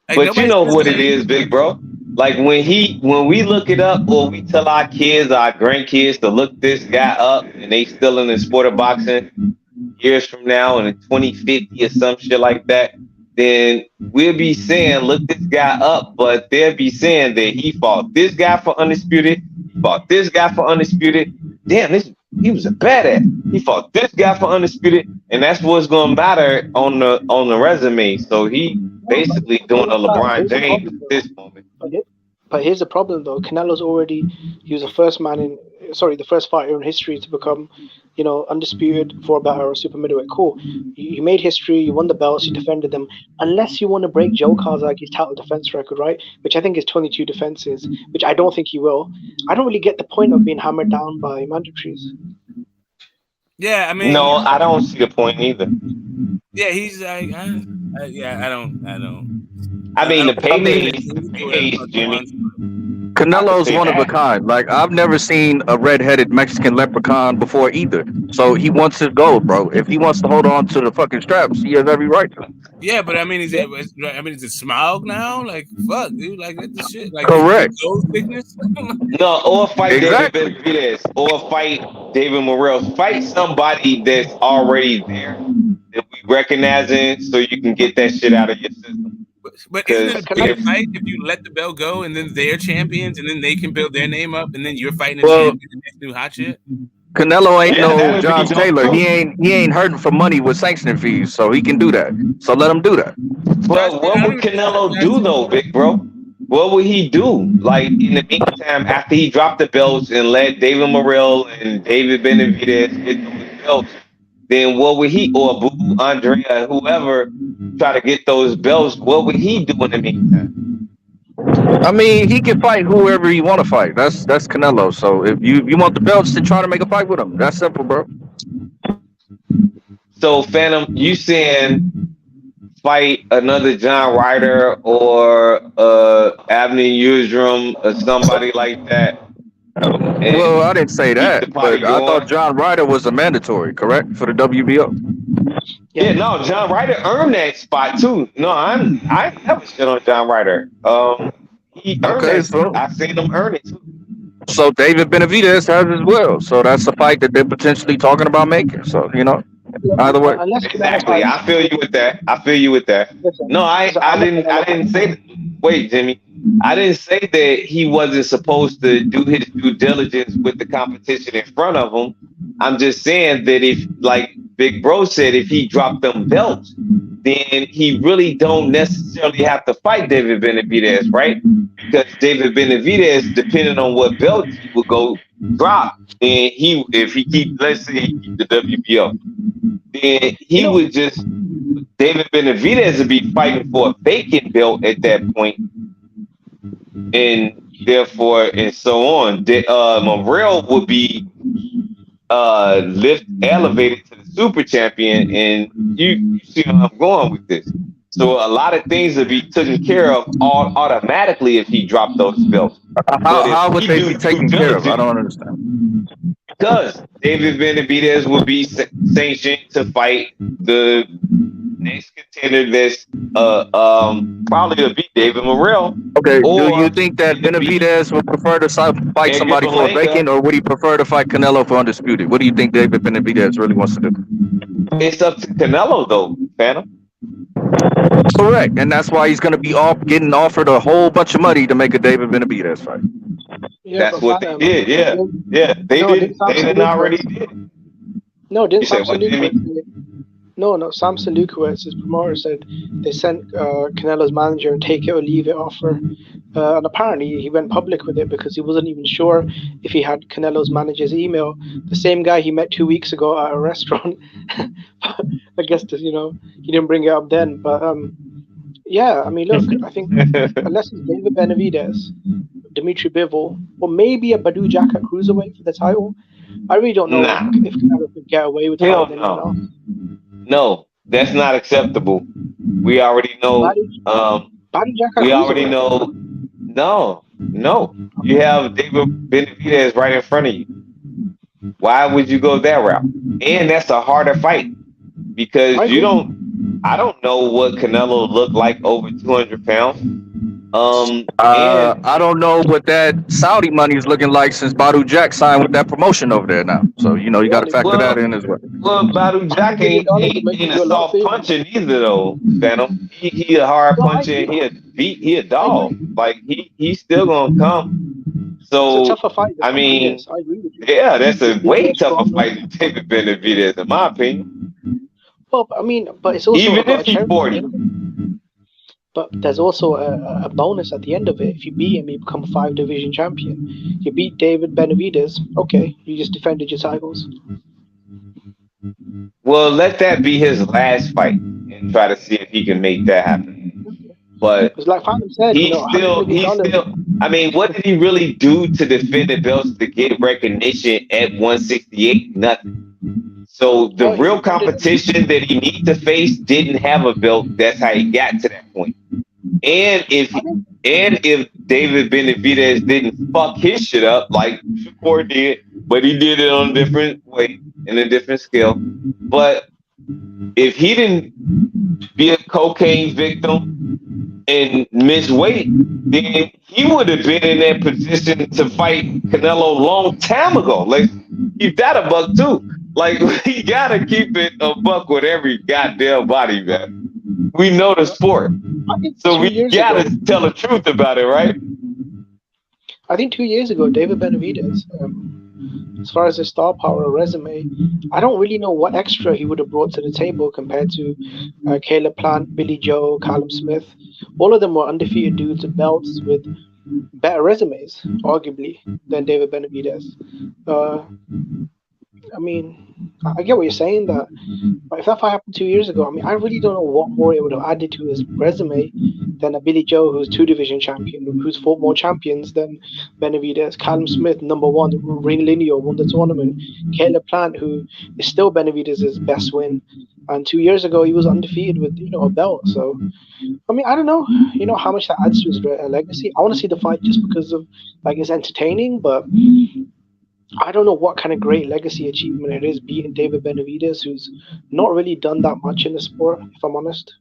But you nobody's know gonna what it say, is, big bro. Like when we look it up, or we tell our kids, our grandkids to look this guy up, and they still in the sport of boxing years from now, in 2050 or some shit like that, then we'll be saying, look this guy up, but they'll be saying that he fought this guy for undisputed, he fought this guy for undisputed. Damn, he was a badass. He fought this guy for undisputed, and that's what's gonna matter on the resume. So he basically doing a LeBron Here's the James problem, at though. this moment. But here's the problem, though. Canelo's already, he was the first the first fighter in history to become, undisputed for a better or super middleweight. Cool. You made history. You won the belts. You defended them. Unless you want to break Joe Kazaki's title defense record, right? Which I think is 22 defenses. Which I don't think he will. I don't really get the point of being hammered down by mandatories. yeah, I mean, No, I don't see the point either. yeah, he's like, yeah, I don't. I mean, the paydays, Jimmy. Canelo's one of a kind. Like, I've never seen a redheaded Mexican leprechaun before either. So he wants his gold, bro. If he wants to hold on to the fucking straps, he has every right to. Yeah, but I mean, is it Smaug now? Like, fuck, dude, like this shit, like correct. Gold sickness. No, or fight Exactly. David Benavidez, or fight David Morrell. Fight somebody that's already there that we recognizing, so you can get that shit out of your system. But isn't it a bigger fight if you let the belt go and then they're champions and then they can build their name up and then you're fighting a champion and this new hot shit? Canelo ain't no John Taylor. He ain't hurting for money with sanctioning fees, so he can do that. So let him do that. But what would Canelo do though, big bro? What would he do? Like in the meantime, after he dropped the belts and let David Morrell and David Benavidez get those belts, then what would he, or Boo, Andrea, whoever, try to get those belts? What would he do in the meantime? I mean, he can fight whoever he want to fight. That's Canelo. So if you want the belts, then try to make a fight with him. That's simple, bro. So Phantom, you saying fight another John Ryder or Abney Yildirim or somebody like that? Well, I didn't say that, but I thought John Ryder was a mandatory, correct, for the WBO. Yeah, no, John Ryder earned that spot too. No, I never shit on John Ryder. He earned that spot. I seen him earn it too. So David Benavidez has as well. So that's a fight that they're potentially talking about making. So either way. Exactly, I feel you with that. No, I didn't say. Wait, Jimmy. I didn't say that he wasn't supposed to do his due diligence with the competition in front of him. I'm just saying that if, like Big Bro said, if he dropped them belts, then he really don't necessarily have to fight David Benavidez, right? Because David Benavidez, depending on what belt he would go drop, and if he keep, let's say he keep the WBO, then he would just, David Benavidez would be fighting for a vacant belt at that point. And therefore, and so on, Morrell would be elevated to the super champion, and you see where I'm going with this. So a lot of things would be taken care of automatically if he dropped those belts. How would they be taken care of? I don't understand. Because David Benavidez would be sanctioned to fight the next contender that's probably will be David Morrell. Okay, do you think that Benavidez would prefer to fight somebody for a vacant, or would he prefer to fight Canelo for undisputed? What do you think David Benavidez really wants to do? It's up to Canelo though, Phantom. Correct, and that's why he's going to be getting offered a whole bunch of money to make a David Benavidez fight. Yeah, that's what they did. Yeah, they didn't already did. No, didn't Samson Lukowicz? No. Samson Lukowicz, his promoter, said they sent Canelo's manager and take it or leave it offer, and apparently he went public with it because he wasn't even sure if he had Canelo's manager's email. The same guy he met 2 weeks ago at a restaurant. I guess he didn't bring it up then, but yeah, I mean, look, I think unless it's David Benavidez, Dimitri Bivol, or maybe a Badou Jack at cruiserweight for the title, I really don't know if Canelo could get away with it. No, that's not acceptable. We already know. Badu Jack We already know. No. You have David Benavidez right in front of you. Why would you go that route? And that's a harder fight because you don't. I don't know what Canelo looked like over 200 pounds. And I don't know what that Saudi money is looking like since Badu Jack signed with that promotion over there now. So you got to factor that in as well. Well, Badu Jack ain't a soft puncher neither, though, Phantom. He a hard puncher. And he a dog. Like he's still gonna come. So it's a tougher fight. I mean, I agree with you. Yeah, that's a way tougher fight than David Benavidez, in my opinion. Well, I mean, but it's also even if he's 40. But there's also a bonus at the end of it. If you beat him, you become 5-division champion. You beat David Benavidez, okay, you just defended your titles. Well, let that be his last fight and try to see if he can make that happen. But like Phantom said, he's still. I mean, what did he really do to defend the belts to get recognition at 168? Nothing. So the real competition that he needs to face didn't have a belt. That's how he got to that point. And if David Benavidez didn't fuck his shit up like Shakur did, but he did it on a different way, in a different scale. But if he didn't be a cocaine victim and miss weight, then he would have been in that position to fight Canelo a long time ago. Like, he's got a buck too. Like, we gotta keep it a buck with every goddamn body, man. We know the sport, so we gotta tell the truth about it, right? I think 2 years ago, David Benavidez, as far as his star power or resume, I don't really know what extra he would have brought to the table compared to Caleb Plant, Billy Joe, Callum Smith. All of them were undefeated dudes with belts with better resumes, arguably, than David Benavidez. I mean, I get what you're saying, that but if that fight happened 2 years ago, I mean, I really don't know what more it would have added to his resume than a Billy Joe who's 2-division champion, who's fought more champions than Benavidez, Callum Smith, #1, ring lineal, won the tournament, Caleb Plant, who is still Benavidez's best win, and 2 years ago he was undefeated with a belt. So, I mean, I don't know, how much that adds to his legacy. I want to see the fight just because of it's entertaining, but I don't know what kind of great legacy achievement it is beating David Benavidez, who's not really done that much in the sport, if I'm honest.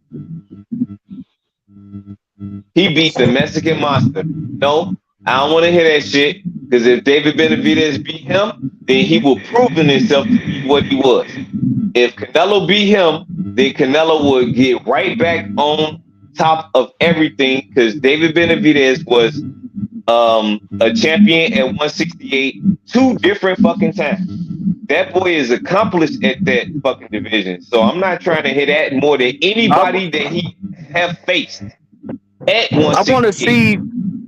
He beat the Mexican Monster. No, I don't want to hear that shit, because if David Benavidez beat him, then he will prove in himself to be what he was. If Canelo beat him, then Canelo would get right back on top of everything, because David Benavidez was a champion at 168 2 different fucking times. That boy is accomplished at that fucking division. So I'm not trying to hit that more than anybody that he have faced at 168.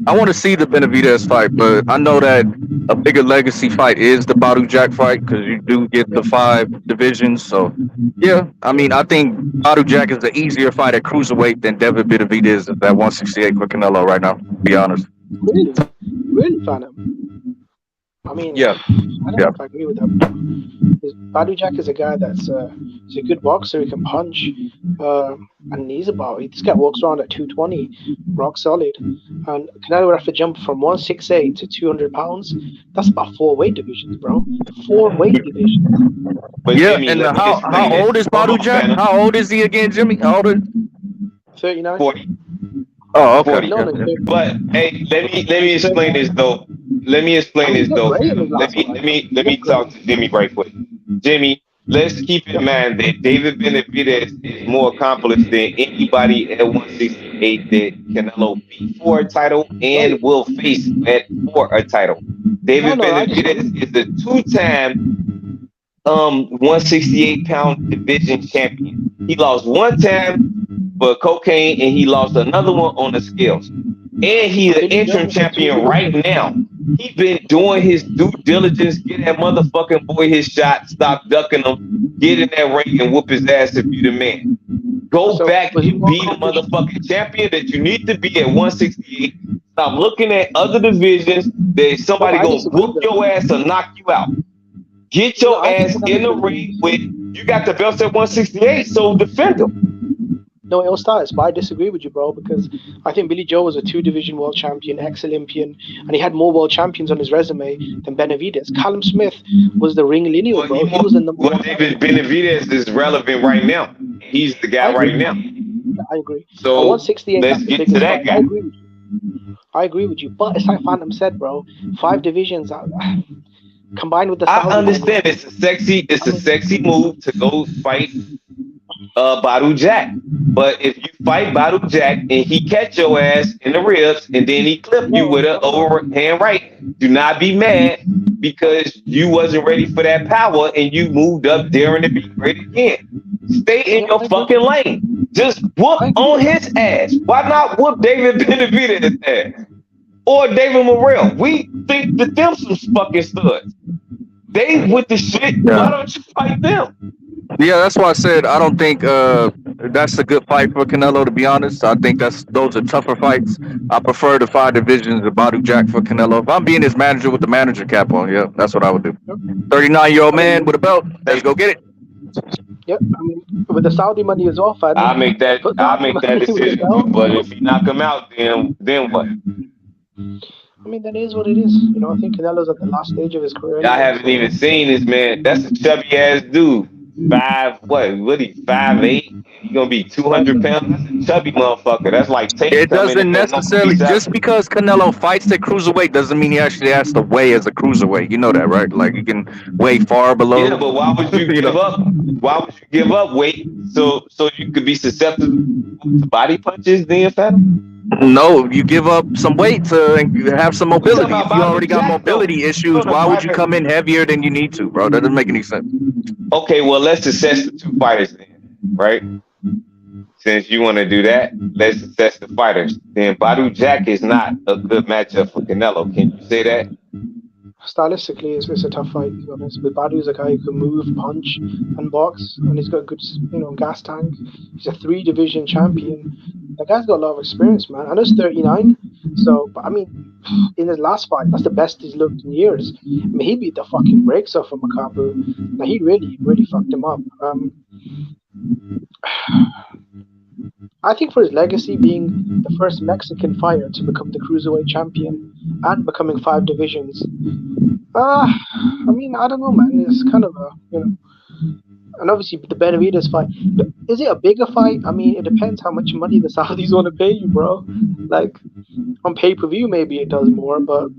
I want to see the Benavidez fight, but I know that a bigger legacy fight is the Badu Jack fight, because you do get the 5 divisions. So yeah, I mean, I think Badu Jack is the easier fight at cruiserweight than David Benavidez at 168 for Canelo right now, to be honest. Really, Phantom. I mean, I don't know if I agree with that. Badu Jack is a guy that's he's a good boxer. He can punch, and this guy walks around at 220, rock solid. And Canelo would have to jump from 168 to 200 pounds. That's about 4 weight divisions, bro. 4 weight divisions. But yeah, Jimmy, and how old is Badu Jack? How old is he again, Jimmy? How old is 39? 40. Oh, okay. But hey, let me explain this though. Let me talk to Jimmy right quick. Jimmy, let's keep in mind that David Benavidez is more accomplished than anybody at 168 that Canelo beat for a title and will face for a title. David Benavidez is a 2-time 168-pound division champion. He lost 1 time for cocaine, and he lost another one on the scales. And he's an interim champion right now. He's been doing his due diligence, get that motherfucking boy his shot, stop ducking him, get in that ring and whoop his ass if you the man. Go back and be the motherfucking champion that you need to be at 168. Stop looking at other divisions that somebody gonna whoop your ass or knock you out. Get your ass in the ring with, you got the belts at 168, so defend them. No, it'll start. But I disagree with you, bro, because I think Billy Joe was a 2-division world champion, ex-Olympian, and he had more world champions on his resume than Benavidez. Callum Smith was the ring lineal, bro. He was the number one. David Benavidez is relevant right now. He's the guy right now. I agree. So 168, let's get to that guy. I agree with you. But it's like Phantom said, bro. 5 divisions combined with the. I understand it's a sexy move to go fight Badu Jack. But if you fight Badu Jack and he catch your ass in the ribs and then he clip you with an overhand right, do not be mad because you wasn't ready for that power and you moved up daring to be great again. Stay in your fucking lane. Just whoop on his ass. Why not whoop David Benavidez' ass? Or David Morrell? We think that them some fucking studs. They with the shit. Yeah. Why don't you fight them? Yeah, that's why I said I don't think that's a good fight for Canelo, to be honest. I think those are tougher fights. I prefer the 5 divisions of Badu Jack for Canelo. If I'm being his manager with the manager cap on, yeah, that's what I would do. 39-year-old man with a belt, let's go get it. Yep, I mean, with the Saudi money is off. I'll make that decision. But if you knock him out, then what? I mean, that is what it is. You know, I think Canelo's at the last stage of his career. I haven't even seen this man. That's a chubby ass dude. 5'8"? He gonna be 200 pounds. That's a chubby motherfucker. That's like it doesn't necessarily just because Canelo fights at cruiserweight doesn't mean he actually has to weigh as a cruiserweight. You know that, right? Like he can weigh far below. Yeah, but why would you give up? Why would you give up weight so you could be susceptible to body punches? Then, Phantom? No, you give up some weight to have some mobility. If you already got mobility issues, why would you come in heavier than you need to, bro? That doesn't make any sense. Okay, well, let's assess the 2 fighters then, right? Since you want to do that, let's assess the fighters. Then Badu Jack is not a good matchup for Canelo. Can you say that? Stylistically, it's a tough fight, to be honest. But Badu is a guy who can move, punch, and box, and he's got a good, gas tank. He's a 3-division champion. That guy's got a lot of experience, man. I know he's 39, but I mean, in his last fight, that's the best he's looked in years. I mean, he beat the fucking brakes off of Makabu. Now, he really, really fucked him up. I think for his legacy, being the first Mexican fighter to become the cruiserweight champion and becoming 5 divisions, I mean, I don't know, man. It's kind of a, and obviously the Benavidez fight. Is it a bigger fight? I mean, it depends how much money the Saudis want to pay you, bro. Like, on pay-per-view, maybe it does more, but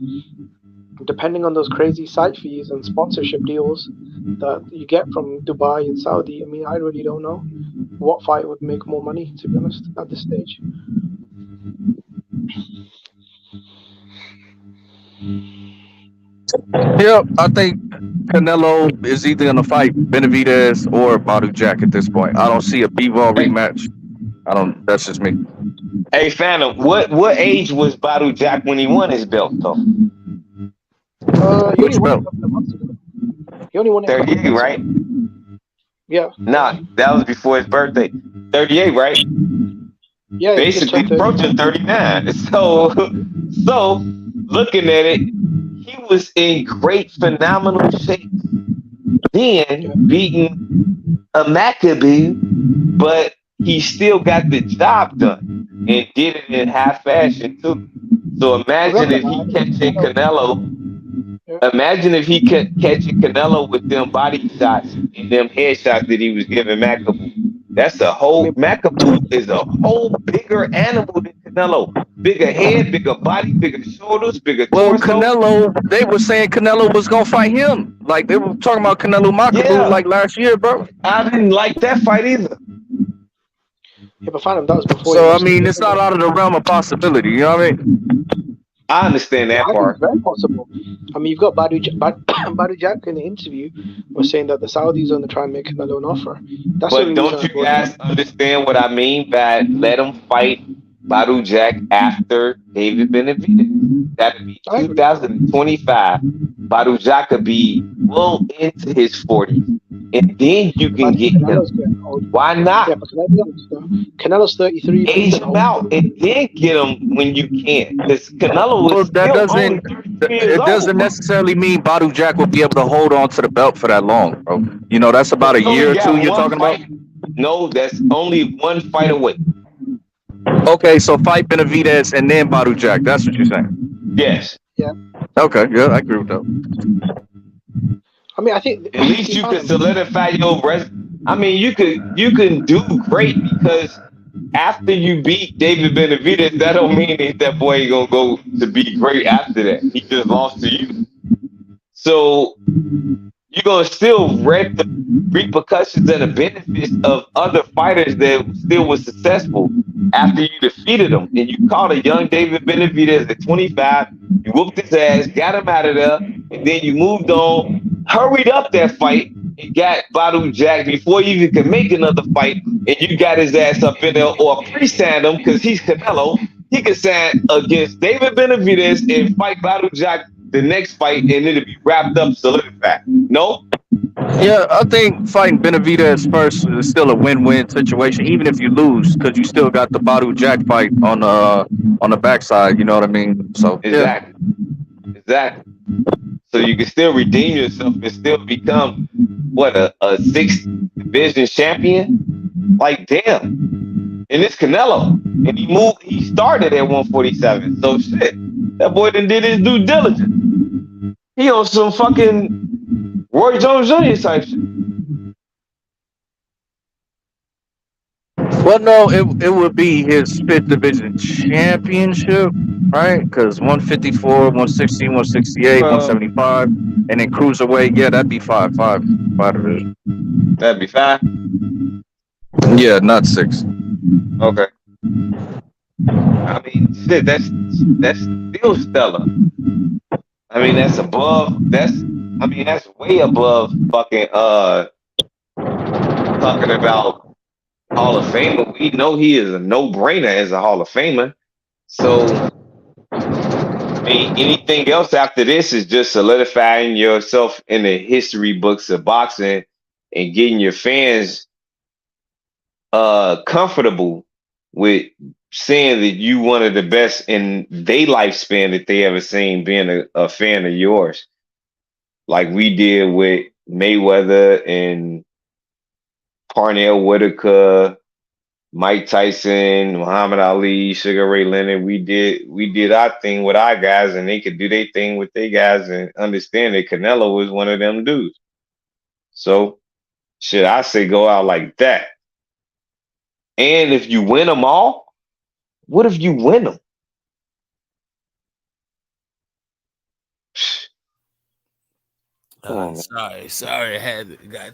depending on those crazy site fees and sponsorship deals that you get from Dubai and Saudi, I mean, I really don't know what fight would make more money, to be honest, at this stage. Yeah, I think Canelo is either going to fight Benavidez or Badu Jack at this point. I don't see a B-ball rematch. That's just me. Hey, Phantom, what age was Badu Jack when he won his belt, though? Which belt? He only won it 38, right? Yeah. Nah, that was before his birthday. 38, right? Yeah. Basically approaching 39. So looking at it, he was in great, phenomenal shape. Then beating a Maccabee, but he still got the job done and did it in half fashion too. So imagine if he catching Canelo. Imagine if he catching Canelo with them body shots and them head shots that he was giving Maccabee. That's a whole Maccabee is a whole bigger animal than Canelo. Bigger head, bigger body, bigger shoulders, bigger torso. Well, Canelo, they were saying Canelo was gonna fight him. Like they were talking about Canelo Maccabee like last year, bro. I didn't like that fight either. Yeah, but Phantom, that was before. So I mean, it's not out of the realm of possibility. You know what I mean? I understand that part. It's very possible. I mean, you've got Badu Jack in the interview was saying that the Saudis are going to try and make Canelo an offer. But don't you guys understand what I mean by let him fight Badu Jack after David Benavidez? That'd be 2025. Badu Jack could be well into his 40s. And then you can get him. Why not? Yeah, but Canelo's 33. Age him out and then get him when you can. Because Canelo is it doesn't necessarily mean Badu Jack will be able to hold on to the belt for that long, bro. You know, that's about a year or two you're talking about. No, that's only one fight away. Okay, so fight Benavidez and then Badu Jack. That's what you're saying. Yes. Yeah. Okay, yeah, I agree with that. I mean, I think At least he you found could him. solidify your I mean, you can do great because after you beat David Benavidez, that don't mean that boy ain't gonna go to be great after that. He just lost to you. So you're gonna still reap the repercussions and the benefits of other fighters that still was successful after you defeated them. And you caught a young David Benavidez at 25, you whooped his ass, got him out of there, and then you moved on, hurried up that fight, and got Badu Jack before you even could make another fight, and you got his ass up in there or pre-signed him because he's Canelo. He could sign against David Benavidez and fight Badu Jack the next fight, and it'll be wrapped up, solidified. No? Yeah, I think fighting Benavidez first is still a win-win situation, even if you lose, because you still got the Badu Jack fight on the backside. You know what I mean? So yeah. Exactly. So you can still redeem yourself and still become what a sixth division champion. Like damn, and it's Canelo, and he started at 147. So shit, that boy done did his due diligence. He on some fucking Roy Jones Jr. type shit. Well, no, it would be his fifth division championship, right? Because 154, 160, 168, 175, and then cruiserweight. Yeah, that'd be five division. That'd be 5. Yeah, not 6. Okay. I mean, shit, that's still stellar. I mean, that's way above fucking talking about Hall of Famer. We know he is a no-brainer as a Hall of Famer. So I mean, anything else after this is just solidifying yourself in the history books of boxing and getting your fans comfortable with saying that you one of the best in their lifespan that they ever seen, being a fan of yours, like we did with Mayweather and Parnell Whitaker, Mike Tyson, Muhammad Ali, Sugar Ray Leonard. We did our thing with our guys, and they could do their thing with their guys, and understand that Canelo was one of them dudes. So, should I say go out like that? And if you win them all, what if you win them? Sorry, I got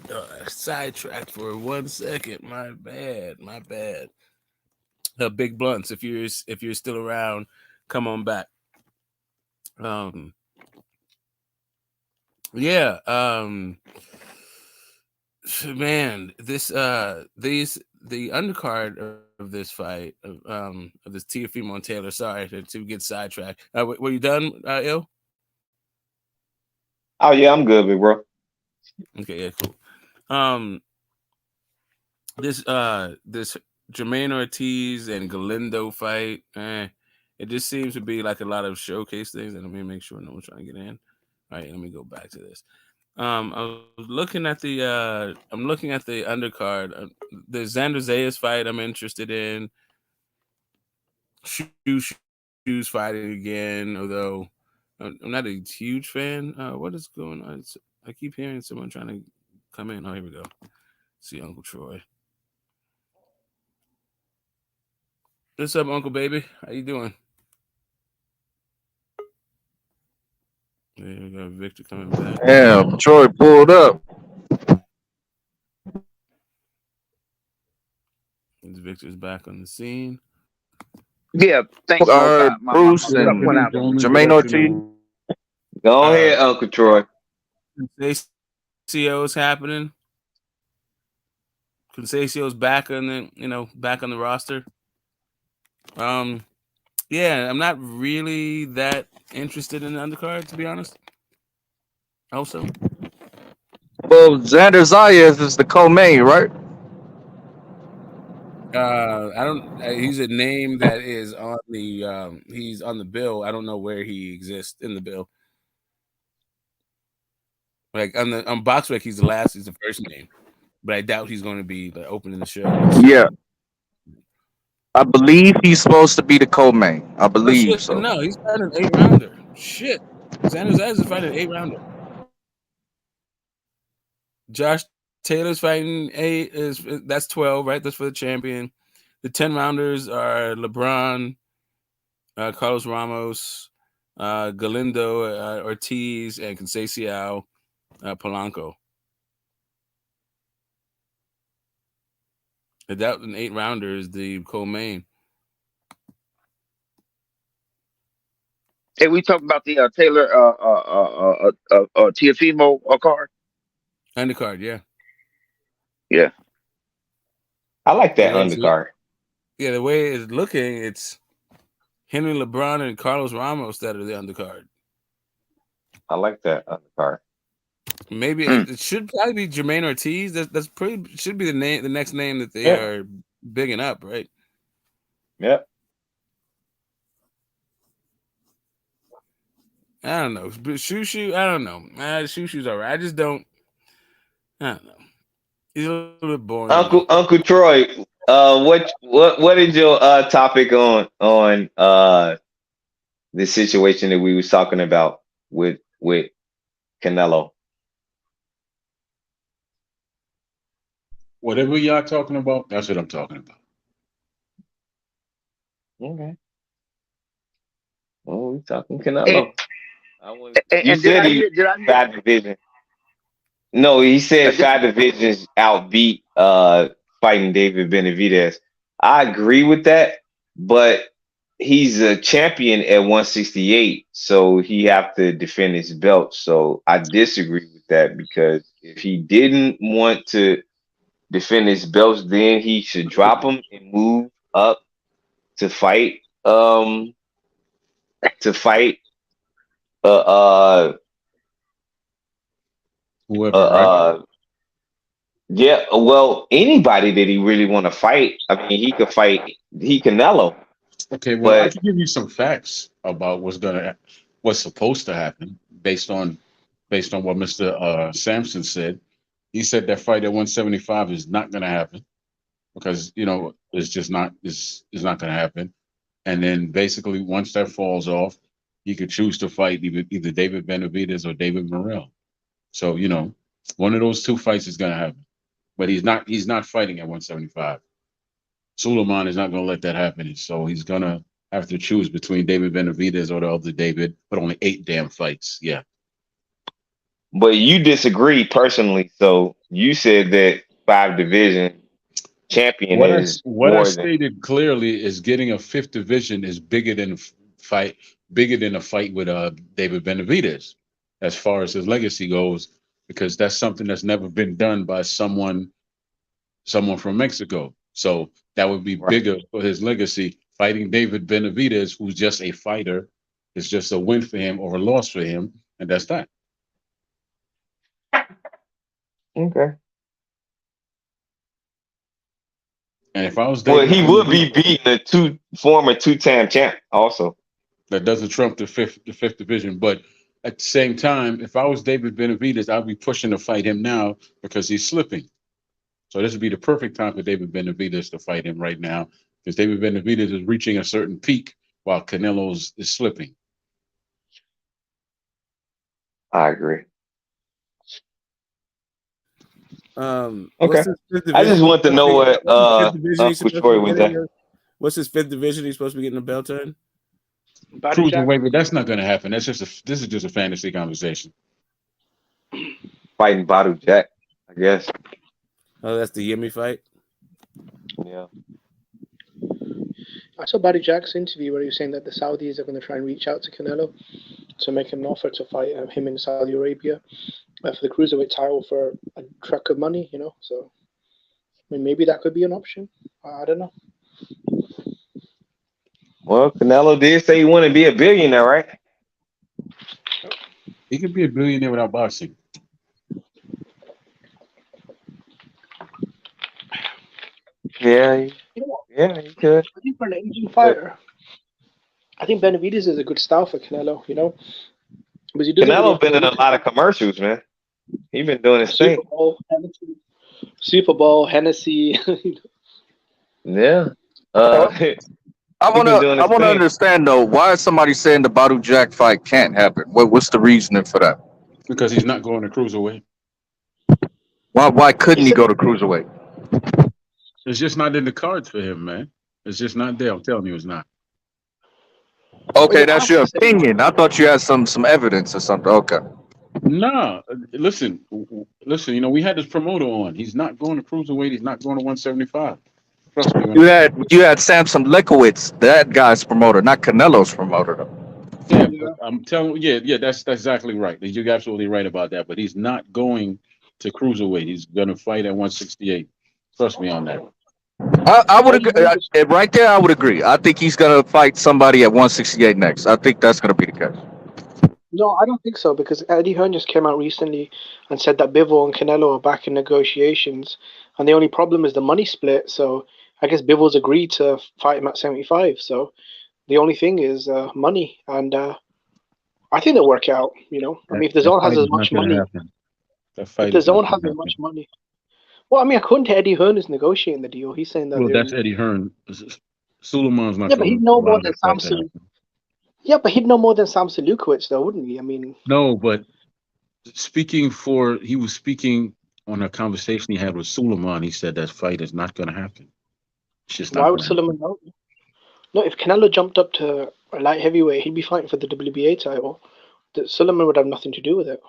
sidetracked for 1 second. My bad. Big Blunts, if you're still around, come on back. Yeah. Man, the undercard of this fight of this Teofimo and Taylor. Sorry to get sidetracked. Were you done, Il? Oh yeah, I'm good, big bro. Okay, yeah, cool. This Jermaine Ortiz and Galindo fight, it just seems to be like a lot of showcase things. And let me make sure no one's trying to get in. All right, let me go back to this. I was looking at the undercard. The Xander Zayas fight I'm interested in. Shoes fighting again, although I'm not a huge fan. What is going on? I keep hearing someone trying to come in. Oh, here we go. See Uncle Troy. What's up, Uncle Baby? How you doing? There we go. Victor coming back. Damn, Troy pulled up. Victor's back on the scene. Yeah, thanks, Bruce and Jermaine Ortiz. Go ahead, Uncle Troy. Conceicion's happening. Conceicion's back on the roster. Yeah, I'm not really that interested in the undercard, to be honest. Also, well, Xander Zayas is the co-main, right? I don't. He's a name that is on the. He's on the bill. I don't know where he exists in the bill. Like on BoxRec, he's the first name. but I doubt he's going to be like opening the show. Yeah, I believe he's supposed to be the co-main. I Oh believe shit! so. No, he's fighting an 8-rounder. Shit, Sanders is fighting an 8-rounder. Josh Taylor's fighting that's 12, right? That's for the champion. The 10-rounders are LeBron, Carlos Ramos, Galindo, Ortiz, and Conceição Polanco. That an 8-rounder is the co-main. Hey, we talking about the Taylor Teofimo card. Undercard, yeah. Yeah. I like that undercard. Yeah, the way it's looking, it's Henry LeBron and Carlos Ramos that are the undercard. I like that undercard. Maybe it should probably be Jermaine Ortiz. That's pretty should be the next name that they are bigging up, right? Yep. I don't know. But Shushu, I don't know. Shushu's all right. I don't know. He's a little bit boring. Uncle Troy, what is your topic on the situation that we was talking about with Canelo? Whatever y'all talking about, that's what I'm talking about. Okay. Well, we talking Canelo. You And said did I he hear 5 divisions. No, he said 5 divisions outbeat fighting David Benavidez. I agree with that, but he's a champion at 168, so he have to defend his belt. So I disagree with that, because if he didn't want to defend his belts, then he should drop them and move up to fight Whoever, right? Yeah, well, anybody that he really want to fight. I mean, he could fight Canelo. Okay, well, I can give you some facts about what's supposed to happen based on what Mr. Sampson said. He said that fight at 175 is not going to happen because it's just not not going to happen. And then basically, once that falls off, he could choose to fight either David Benavidez or David Morrell. So one of those two fights is going to happen. But he's not fighting at 175. Suleiman is not going to let that happen. So he's going to have to choose between David Benavidez or the other David, but only 8 damn fights. Yeah. But you disagree personally. So you said that 5 division champion what I stated clearly is getting a 5th division is bigger than a fight with David Benavidez as far as his legacy goes, because that's something that's never been done by someone from Mexico. So that would be bigger for his legacy. Fighting David Benavidez, who's just a fighter, is just a win for him or a loss for him, and that's that. Okay. And if I was David, he would be beating a former 2-time champ also. That doesn't trump the fifth division, but at the same time, if I was David Benavidez, I'd be pushing to fight him now because he's slipping. So this would be the perfect time for David Benavidez to fight him right now, because David Benavidez is reaching a certain peak while Canelo is slipping. I agree. Okay. I just want to know what Uncle Troy was at. What's his 5th division he's supposed to be getting a belt in? Cruiserweight, but that's not going to happen. This is just a fantasy conversation. Fighting Badu Jack, I guess. Oh, that's the Yemi fight? Yeah. I saw Buddy Jack's interview where he was saying that the Saudis are going to try and reach out to Canelo to make him an offer to fight him in Saudi Arabia for the cruiserweight title for a truck of money, So, I mean, maybe that could be an option. I don't know. Well, Canelo did say he wanted to be a billionaire, right? He could be a billionaire without boxing. Yeah, he could. I think for an aging fighter, I think Benavidez is a good style for Canelo, Because Canelo been in a lot of commercials, man. He's been doing his thing. Super Bowl, Hennessy. Yeah. I He been doing his wanna thing understand though, why is somebody saying the Badu Jack fight can't happen? What's the reasoning for that? because he's not going to cruiserweight. Why He couldn't he said go to cruiserweight? It's just not in the cards for him, man. It's just not there. I'm telling you, it's not. in Okay, the that's past your he said he opinion. wanted. I thought you had some evidence or something. Okay. Nah, listen. We had this promoter on. He's not going to cruiserweight. He's not going to 175. Trust me when I. You had Samson Lekowitz, that guy's promoter, not Canelo's promoter though. Yeah, but Yeah. I'm telling you, yeah, that's exactly right. You're absolutely right about that. But he's not going to cruiserweight. He's going to fight at 168. Trust me on that. I would Eddie agree. Hearn just Right there, I would agree. I think he's gonna fight somebody at 168 next. I think that's gonna be the case. no, I don't think so because Eddie Hearn just came out recently and said that Bivol and Canelo are back in negotiations, and the only problem is the money split. So I guess Bivol's agreed to fight him at 75. So the only thing is money, and I think they'll work out. I That mean, if the that zone has fight as is not much going to money, happen. That if fight the is not zone has going to as much happen. money, well, I mean, according to Eddie Hearn, is negotiating the deal. He's saying that Well, they're that's in. Eddie Hearn. Suleiman's not Yeah, but going he'd to know more allow than that fight to Samson. happen. Yeah, but he'd know more than Samson Lukowicz, though, wouldn't he? I mean, No, but he was speaking on a conversation he had with Suleiman. He said that fight is not going to happen. It's just why not would going to happen. Suleiman know? No, if Canelo jumped up to a light heavyweight, he'd be fighting for the WBA title. Suleiman would have nothing to do with it.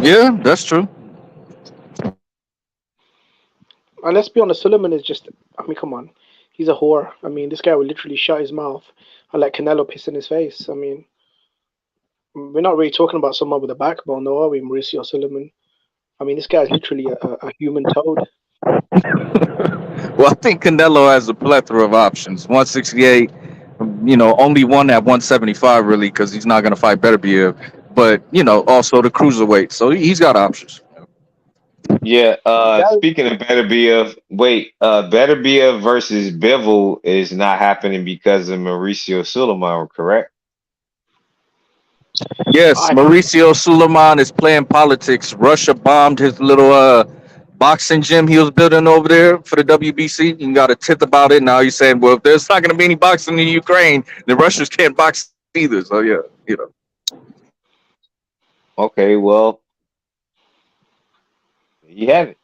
Yeah, that's true. And let's be honest, Suleiman is just. I mean, come on, he's a whore. I mean, this guy would literally shut his mouth and let Canelo piss in his face. I mean, we're not really talking about someone with a backbone, though, are we, Mauricio Suleiman? I mean, this guy's literally a human toad. Well, I think Canelo has a plethora of options. 168, only one at 175 really, because he's not gonna fight Beterbiev. But also the cruiserweight, so he's got options. Yeah, That speaking of Better versus Bivol is not happening because of Mauricio Suleiman, correct? Yes, I Mauricio Suleiman is playing politics. Russia bombed his little boxing gym he was building over there for the WBC. You got a tip about it. Now he's saying, well, if there's not going to be any boxing in Ukraine, then Russians can't box either. So yeah. Okay, well, you have it.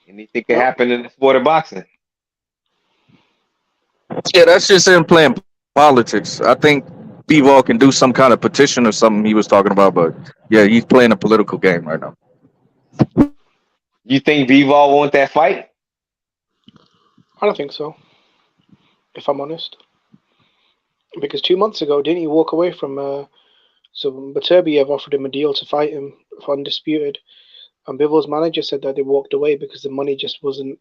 Anything can no, happen in the sport of boxing. Yeah, that's just him playing politics. I think Bivol can do some kind of petition or something he was talking about, but yeah, he's playing a political game right now. You think Bivol want that fight? I don't think so. If I'm honest, because 2 months ago, didn't he walk away from? So Beterbiev offered him a deal to fight him for undisputed, and Bivol's manager said that they walked away because the money just wasn't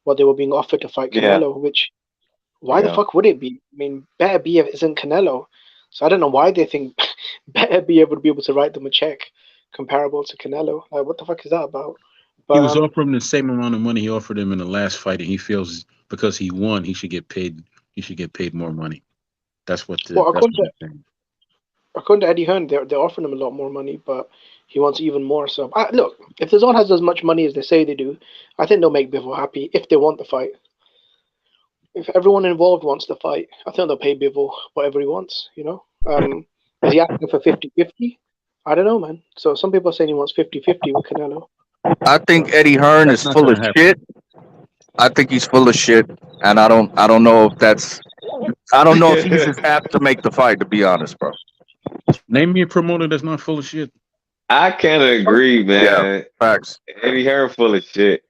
what they were being offered to fight Yeah, Canelo. Which why the yeah. fuck would it be? I mean, Beterbiev isn't Canelo, so I don't know why they think Beterbiev would be able to write them a check comparable to Canelo. Like, what the fuck is that about? He But was offering him the same amount of money he offered him in the last fight, and he feels because he won, he should get paid. He should get paid more money. well, That's what he's saying. according to Eddie Hearn, they're offering him a lot more money, but he wants even more. So look, if the zone has as much money as they say they do, I think they'll make Bivol happy if they want the fight. If everyone involved wants the fight, I think they'll pay Bivol whatever he wants. Is he asking for 50-50? I don't know, man. So some people are saying he wants 50-50 with Canelo. I think Eddie Hearn That's is not full going of to happen. shit. I think he's full of shit, and I don't know if that's I don't know if he's as apt to make the fight. To be honest, bro. Name me a promoter that's not full of shit. I can't agree, Yeah, man. facts. Eddie Hearn full of shit.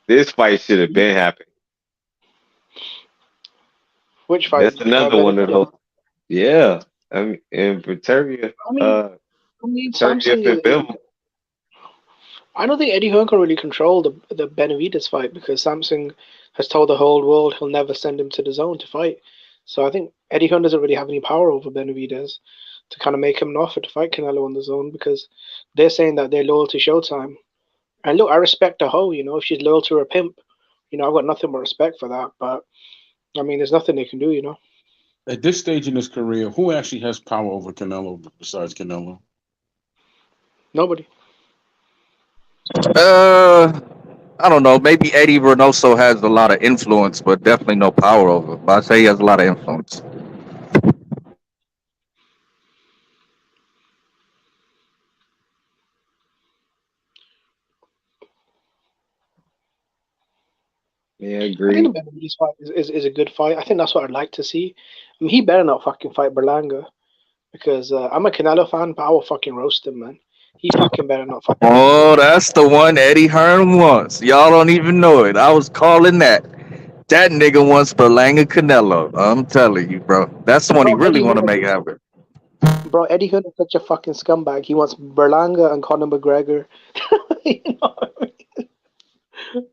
This fight should have been happening. Which fight? That's another one of those. Yeah, I mean, and Beterbiev, I mean, Samson. And Bivol. I don't think Eddie Hearn can really control the Benavidez fight because Samson has told the whole world he'll never send him to the zone to fight. So I think Eddie Hearn doesn't really have any power over Benavidez to kind of make him an offer to fight Canelo on the zone because they're saying that they're loyal to Showtime. And look, I respect a hoe. If she's loyal to her pimp, I've got nothing but respect for that. But I mean, there's nothing they can do. At this stage in his career, who actually has power over Canelo besides Canelo? Nobody. I don't know. Maybe Eddie Reynoso has a lot of influence, but definitely no power over. But I say he has a lot of influence. Yeah, I think agreed. the Benavidez fight is a good fight. I think that's what I'd like to see. I mean, he better not fucking fight Berlanga because I'm a Canelo fan, but I will fucking roast him, man. He fucking better not fight Berlanga. Oh, that's the one Eddie Hearn wants. Y'all don't even know it. I was calling that. That nigga wants Berlanga Canelo. I'm telling you, bro. That's the one he Bro, really want to make happen. Eddie Hearn is such a fucking scumbag. He wants Berlanga and Conor McGregor. You know what I mean?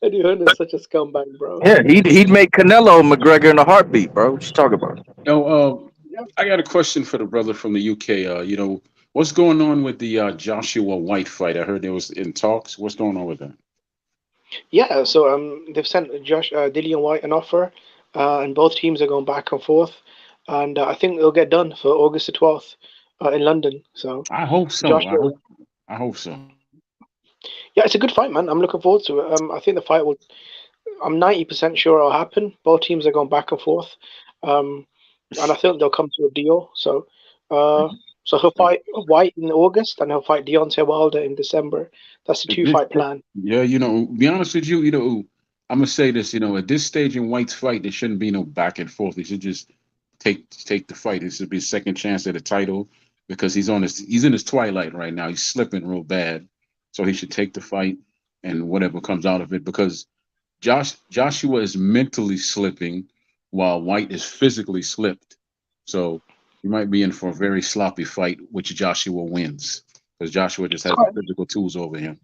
Eddie Hearn is such a scumbag, bro. Yeah, he'd make Canelo McGregor in a heartbeat, bro. What you talking about? Yo, I got a question for the brother from the UK. What's going on with the Joshua White fight? I heard there was in talks. What's going on with that? Yeah, so they've sent Dillian White an offer, and both teams are going back and forth, and I think it'll get done for August the 12th in London. So I hope so. Joshua, I hope so. yeah, it's a good fight, man. I'm looking forward to it. I think the fight will. I'm 90% sure it'll happen. Both teams are going back and forth, um, and I think they'll come to a deal. Uh, so he'll fight White in August, and he'll fight Deontay Wilder in December. That's the At two this, fight plan. yeah, be honest with you, I'm gonna say this, at this stage in White's fight, there shouldn't be no back and forth. He should just take the fight. It should be a second chance at a title because he's in his twilight right now. He's slipping real bad, so he should take the fight and whatever comes out of it because Joshua is mentally slipping while White is physically slipped. So you might be in for a very sloppy fight, which Joshua wins because Joshua just It's has the quite, physical tools over him.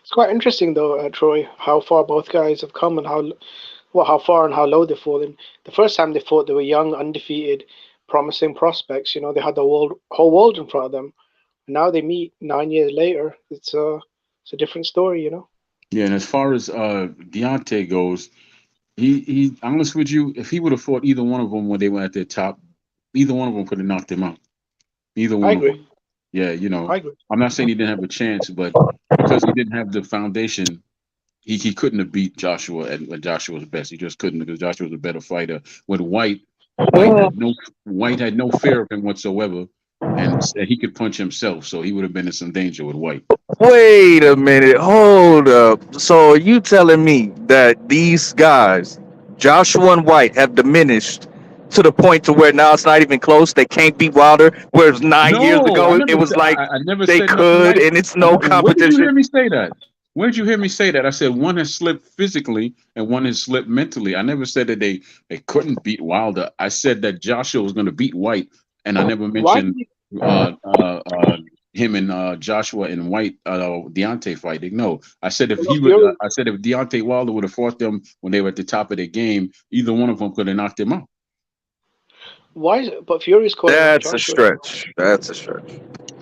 it's quite interesting though, Troy, how far both guys have come and how far and how low they've fallen. The first time they fought, they were young, undefeated, promising prospects. You know, they had the whole world in front of them. Now they meet 9 years later. It's a different story. You know. Yeah, and as far as Deontay goes, he honest with you, if he would have fought either one of them when they were at their top, either one of them could have knocked him out. Either I one of agree. them. Yeah, I agree. I'm not saying he didn't have a chance, but because he didn't have the foundation, he couldn't have beat Joshua at Joshua's best. He just couldn't because Joshua was a better fighter. With White had no fear of him whatsoever, and he could punch himself, so he would have been in some danger with White. Wait a minute. Hold up. So are you telling me that these guys, Joshua and White, have diminished to the point to where now it's not even close? They can't beat Wilder. Whereas 9 years No, ago it was like I never they said nothing could, like. and it's no Where did you competition. hear me say that? Where did you hear me say that? I said one has slipped physically and one has slipped mentally. I never said that they couldn't beat Wilder. I said that Joshua was going to beat White, and I never Why? mentioned uh, uh, uh, him and Joshua and White Deontay fighting. No, I said if he would. Fury. I said if Deontay Wilder would have fought them when they were at the top of their game, either one of them could have knocked him out. Why? But Fury's calling out That's a Joshua. stretch. That's a stretch.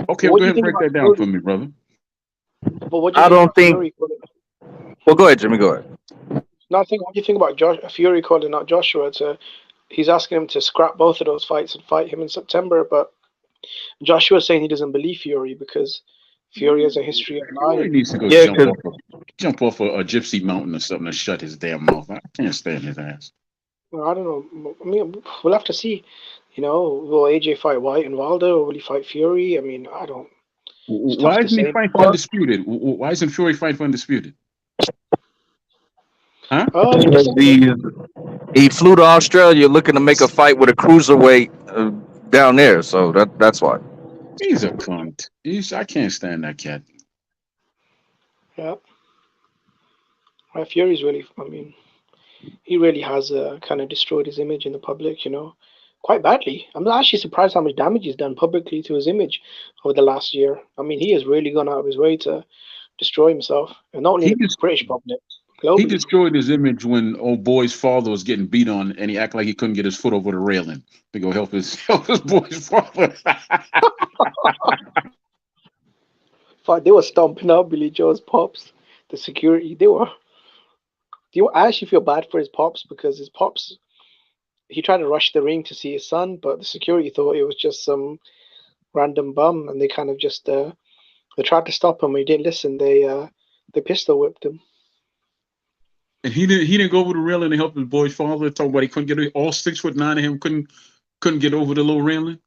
Okay, But well, what go do you ahead and think break about that down for Fury? me, brother. But what do you I think don't about think. Fury calling? Well, go ahead, Jimmy. Go ahead. No, I think what do you think about Fury calling out Joshua to? He's asking him to scrap both of those fights and fight him in September, but Joshua's saying he doesn't believe Fury because Fury has a history of Fury lying. needs to go Yeah, because jump off a gypsy mountain or something and shut his damn mouth. I can't stand his ass. Well, I don't know. I mean, we'll have to see. You know, will AJ fight White and Wilder, or will he fight Fury? I mean, I don't. It's tough Why to isn't he say. fighting for undisputed? Why isn't Fury fighting for undisputed? Huh? He decided. he flew to Australia looking to make a fight with a cruiserweight down there. So that's why. He's a cunt. I can't stand that cat. Yeah, Fury's really. I mean, he really has kind of destroyed his image in the public. You know, quite badly. I'm actually surprised how much damage he's done publicly to his image over the last year. I mean, he has really gone out of his way to destroy himself, and not only in He the just British public, he globally. destroyed his image when old boy's father was getting beat on, and he acted like he couldn't get his foot over the railing to go help his help his boy's father. Fuck, they were stomping out Billy Joe's pops. The security, they were. I actually feel bad for his pops because his pops. He tried to rush the ring to see his son, but the security thought it was just some random bum, and they kind of just They tried to stop him. He didn't listen. They pistol whipped him. And he didn't go over the railing to help his boy's father. Talk about he couldn't get all 6'9" of him couldn't get over the low railing.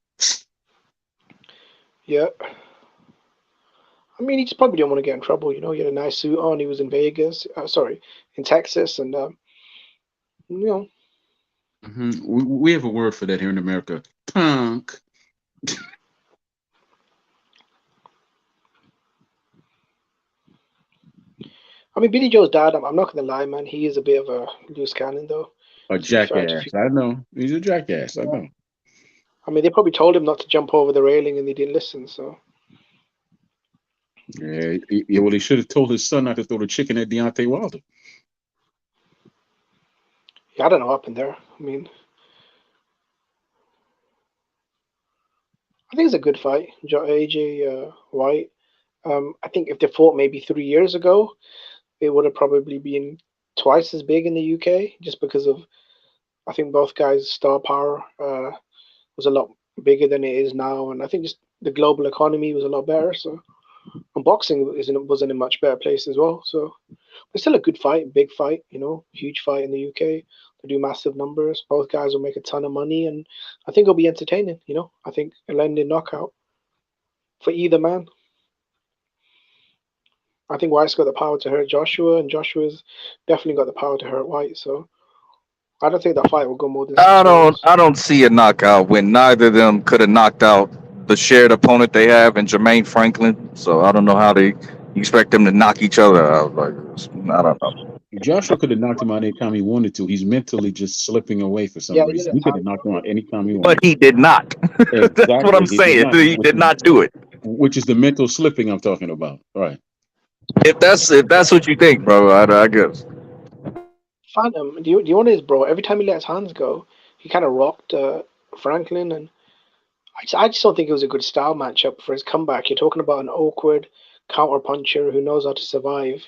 Yeah. I mean, he just probably didn't want to get in trouble. You know, he had a nice suit on. He was in Vegas. In Texas, and you know. Mm-hmm. We have a word for that here in America. Punk. I mean, Billy Joe's dad, I'm not going to lie, man. He is a bit of a loose cannon, though. A jackass. I know. He's a jackass. I know. I mean, they probably told him not to jump over the railing, and he didn't listen, so. Yeah, well, he should have told his son not to throw the chicken at Deontay Wilder. Yeah, I don't know what happened there. I mean, I think it's a good fight, AJ White. I think if they fought maybe 3 years ago, it would have probably been twice as big in the UK, just because of, I think both guys' star power was a lot bigger than it is now, and I think just the global economy was a lot better. So, and boxing was in a much better place as well. So, it's still a good fight, big fight, you know, huge fight in the UK. They do massive numbers. Both guys will make a ton of money, and I think it'll be entertaining. You know, I think it'll end in knockout for either man. I think White's got the power to hurt Joshua, and Joshua's definitely got the power to hurt White. So I don't think that fight will go more than 6 rounds. I don't see a knockout when neither of them could have knocked out the shared opponent they have in Jermaine Franklin. So I don't know how they expect them to knock each other out. Like, I don't know. Joshua could have knocked him out anytime he wanted to. He's mentally just slipping away for some reason. He could have knocked him out anytime he wanted. But he did not. Exactly. That's what I'm saying. He did not do it. Which is the mental slipping I'm talking about. Right. If that's what you think, bro, I guess. Phantom, do you want his bro? Every time he let his hands go, he kind of rocked Franklin, and I just don't think it was a good style matchup for his comeback. You're talking about an awkward counter puncher who knows how to survive.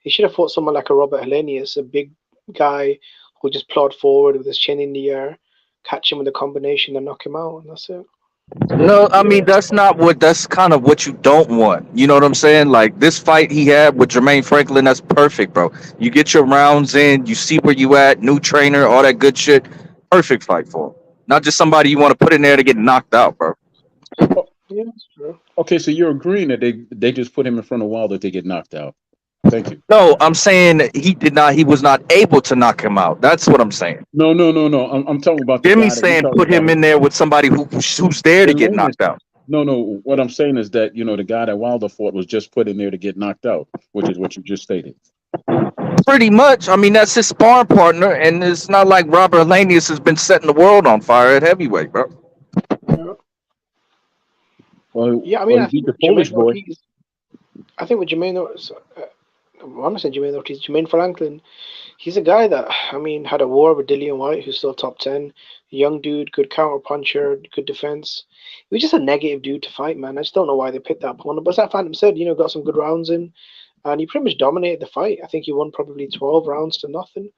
He should have fought someone like a Robert Helenius, a big guy who just plod forward with his chin in the air, catch him with a combination and knock him out, and that's it. No, I mean that's kind of what you don't want. You know what I'm saying? Like this fight he had with Jermaine Franklin, that's perfect, bro. You get your rounds in, you see where you at, new trainer, all that good shit. Perfect fight for him. Not just somebody you want to put in there to get knocked out, bro. Yeah, that's true. Okay, so you're agreeing that they just put him in front of Wilder to get knocked out. Thank you. No, I'm saying he was not able to knock him out. That's what I'm saying. No. I'm talking about Jimmy's saying put him in there with somebody who's there to get knocked out. No. What I'm saying is that, the guy that Wilder fought was just put in there to get knocked out, which is what you just stated. Pretty much. I mean, that's his sparring partner, and it's not like Robert Helenius has been setting the world on fire at heavyweight, bro. Yeah. Well, yeah, I mean, I think the Polish boy. I think with Jermaine Ortiz, Jermaine Franklin, he's a guy that, I mean, had a war with Dillian White, who's still top 10. Young dude, good counter puncher, good defense. He was just a negative dude to fight, man. I just don't know why they picked that opponent. But as that Phantom said, got some good rounds in. And he pretty much dominated the fight. I think he won probably 12 rounds to nothing.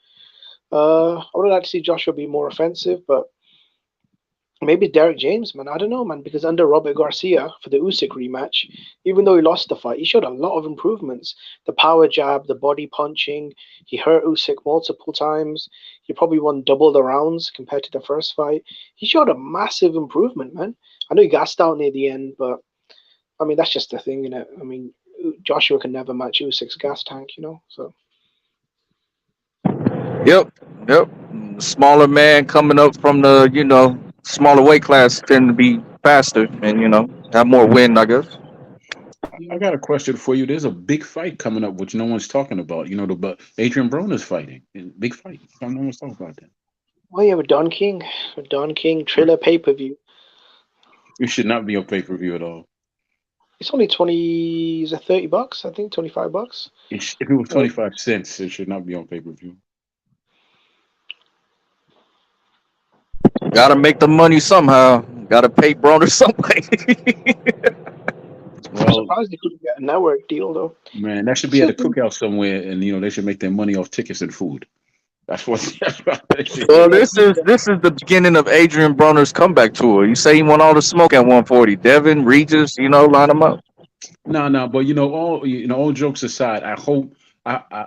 I would like to see Joshua be more offensive, but maybe Derek James, man. I don't know, man, because under Robert Garcia for the Usyk rematch, even though he lost the fight, he showed a lot of improvements. The power jab, the body punching. He hurt Usyk multiple times. He probably won double the rounds compared to the first fight. He showed a massive improvement, man. I know he gassed out near the end, but I mean, that's just the thing, innit? I mean, Joshua can never match Usyk's gas tank, so. Yep. Smaller man coming up from the, smaller weight class tend to be faster and, have more wind, I guess. I got a question for you. There's a big fight coming up, which no one's talking about. But Adrian Broner's fighting. Big fight. No one's talking about that. Oh, yeah, with Don King. Triller pay-per-view. It should not be on pay-per-view at all. It's only $30, I think, $25. If it was 25 cents, it should not be on pay-per-view. Gotta make the money somehow. Gotta pay Broner some way. Well, I'm surprised they couldn't get a network deal, though. Man, that should be at a cookout somewhere, and they should make their money off tickets and food. That's what. Well, this is the beginning of Adrian Broner's comeback tour. You say he want all the smoke at 140. Devin, Regis, line them up. No, but all jokes aside, I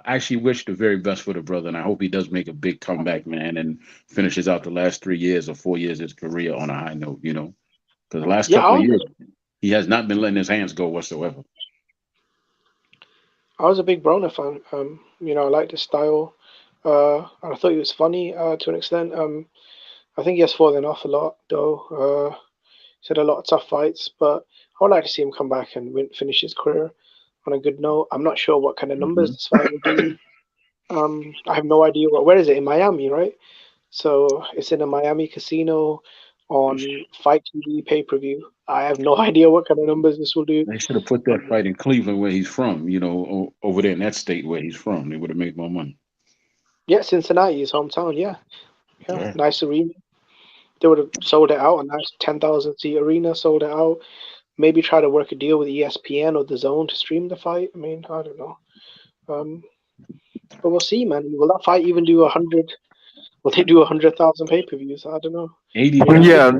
actually wish the very best for the brother, and I hope he does make a big comeback, man, and finishes out the last 3 years or 4 years of his career on a high note. Because the last couple of years he has not been letting his hands go whatsoever. I was a big Broner fan. I liked his style. And I thought he was funny to an extent. I think he has fallen off a lot, though. He's had a lot of tough fights, but I would like to see him come back and finish his career on a good note. I'm not sure what kind of numbers this fight will do. I have no idea where is it, in Miami, right? So it's in a Miami casino on Fight TV pay-per-view. I have no idea what kind of numbers this will do. They should have put that fight in Cleveland, where he's from. Over there in that state where he's from, they would have made more money. Yeah, Cincinnati, his hometown. Yeah. Nice arena. They would have sold it out, a nice 10,000 seat arena, sold it out. Maybe try to work a deal with ESPN or the Zone to stream the fight. I mean, I don't know. But we'll see, man. Will that fight even do 100? Will they do 100,000 pay-per-views? I don't know. 80. Yeah,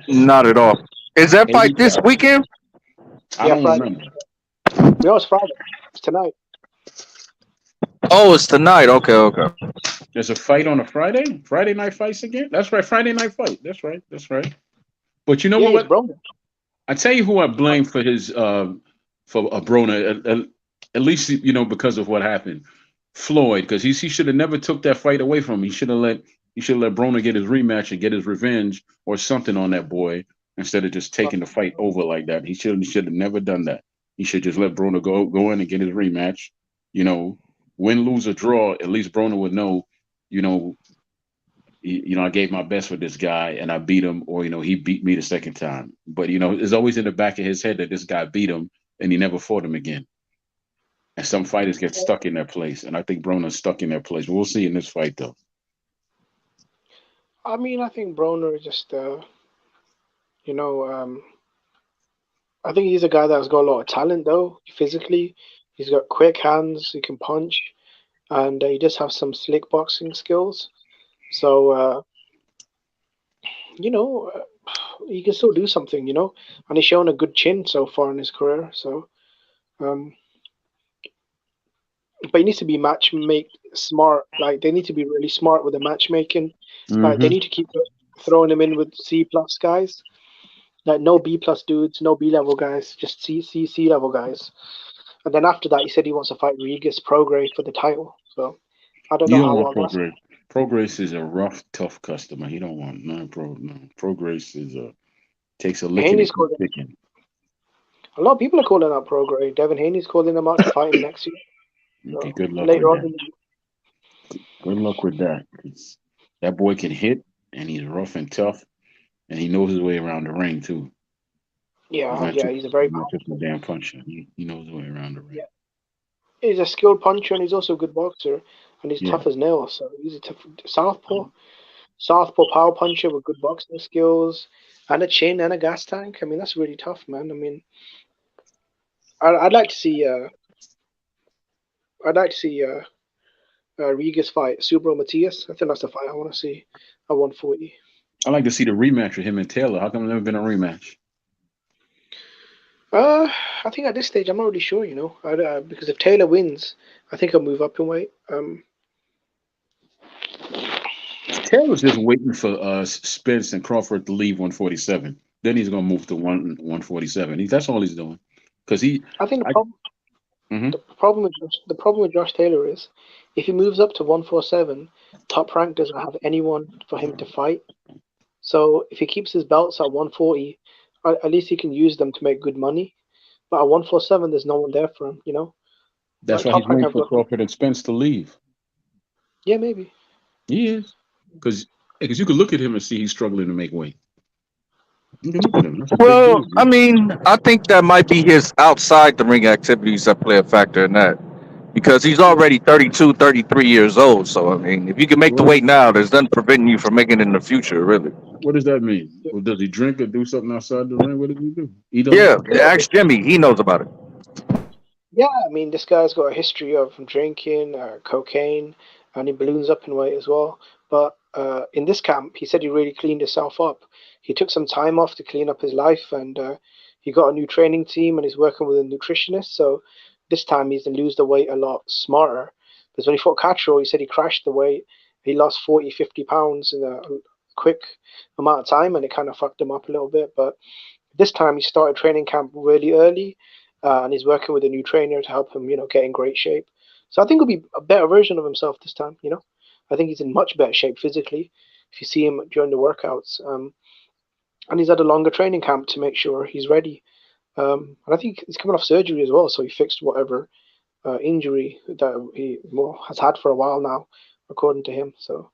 not at all. Is that fight this weekend? I don't remember. No, it's Friday. It's tonight. Oh, it's tonight. Okay. There's a fight on a Friday? Friday night fights again? That's right. Friday night fight. That's right. But you know what? I tell you who I blame for his for Broner, at least because of what happened. Floyd, because he should have never took that fight away from him. He should have let Broner get his rematch and get his revenge or something on that boy instead of just taking the fight over like that. He should have never done that. He should just let Broner go in and get his rematch. Win, lose, or draw, at least Broner would know, I gave my best with this guy and I beat him, or, he beat me the second time. But, it's always in the back of his head that this guy beat him and he never fought him again. And some fighters get stuck in their place. And I think Broner's stuck in their place. We'll see in this fight, though. I mean, I think Broner is just, I think he's a guy that's got a lot of talent, though, physically. He's got quick hands, he can punch, and he does have some slick boxing skills. So, he can still do something, and he's shown a good chin so far in his career. So, but he needs to be smart. Like, they need to be really smart with the matchmaking. Mm-hmm. Like, they need to keep throwing him in with C+ guys. Like, no B+ dudes, no B-level guys, just C level guys. And then after that, he said he wants to fight Regis Prograis for the title. So I don't know how well that's. Prograis is a rough, tough customer. He don't want none. Prograis takes a licking. A lot of people are calling out Prograis. Devin Haney's calling him out to fight him next year. Okay, good luck with that. Good luck with that. That boy can hit, and he's rough and tough, and he knows his way around the ring too. Yeah, he's a very not just a damn puncher. He knows his way around the ring. Yeah. He's a skilled puncher, and he's also a good boxer, and he's tough as nails. So he's a tough southpaw power puncher with good boxing skills and a chin and a gas tank. I mean, that's really tough, man. I mean, I'd like to see Regis fight Subro Matias. I think that's the fight I want to see at 140. I'd like to see the rematch with him and Taylor. How come there's never been a rematch? I think at this stage I'm not really sure, because if Taylor wins, I think I'll move up in weight. Taylor's just waiting for Spence and Crawford to leave 147. Then he's gonna move to 147. That's all he's doing. Because I think the problem with Josh Taylor is if he moves up to 147, Top Rank doesn't have anyone for him to fight. So if he keeps his belts at 140, at least he can use them to make good money. But at 147, there's no one there for him, That's why he's waiting for Crawford and Spence to leave. Yeah, maybe. He is. Because you can look at him and see he's struggling to make weight. You can look at him. Well, I mean, I think that might be his outside the ring activities that play a factor in that. Because he's already 32, 33 years old. So, I mean, if you can make the weight now, there's nothing preventing you from making it in the future, really. What does that mean? Well, does he drink or do something outside the ring? What does he do? Ask Jimmy. He knows about it. Yeah, I mean, this guy's got a history of drinking, cocaine, and he balloons up in weight as well. But in this camp, he said he really cleaned himself up. He took some time off to clean up his life, and he got a new training team and he's working with a nutritionist. So this time he's going to lose the weight a lot smarter. Because when he fought Castro, he said he crashed the weight. He lost 40, 50 pounds in a quick amount of time, and it kind of fucked him up a little bit. But this time he started training camp really early, and he's working with a new trainer to help him, get in great shape. So I think he'll be a better version of himself this time. I think he's in much better shape physically if you see him during the workouts. And he's had a longer training camp to make sure he's ready. And I think he's coming off surgery as well, so he fixed whatever injury that he has had for a while now, according to him. So,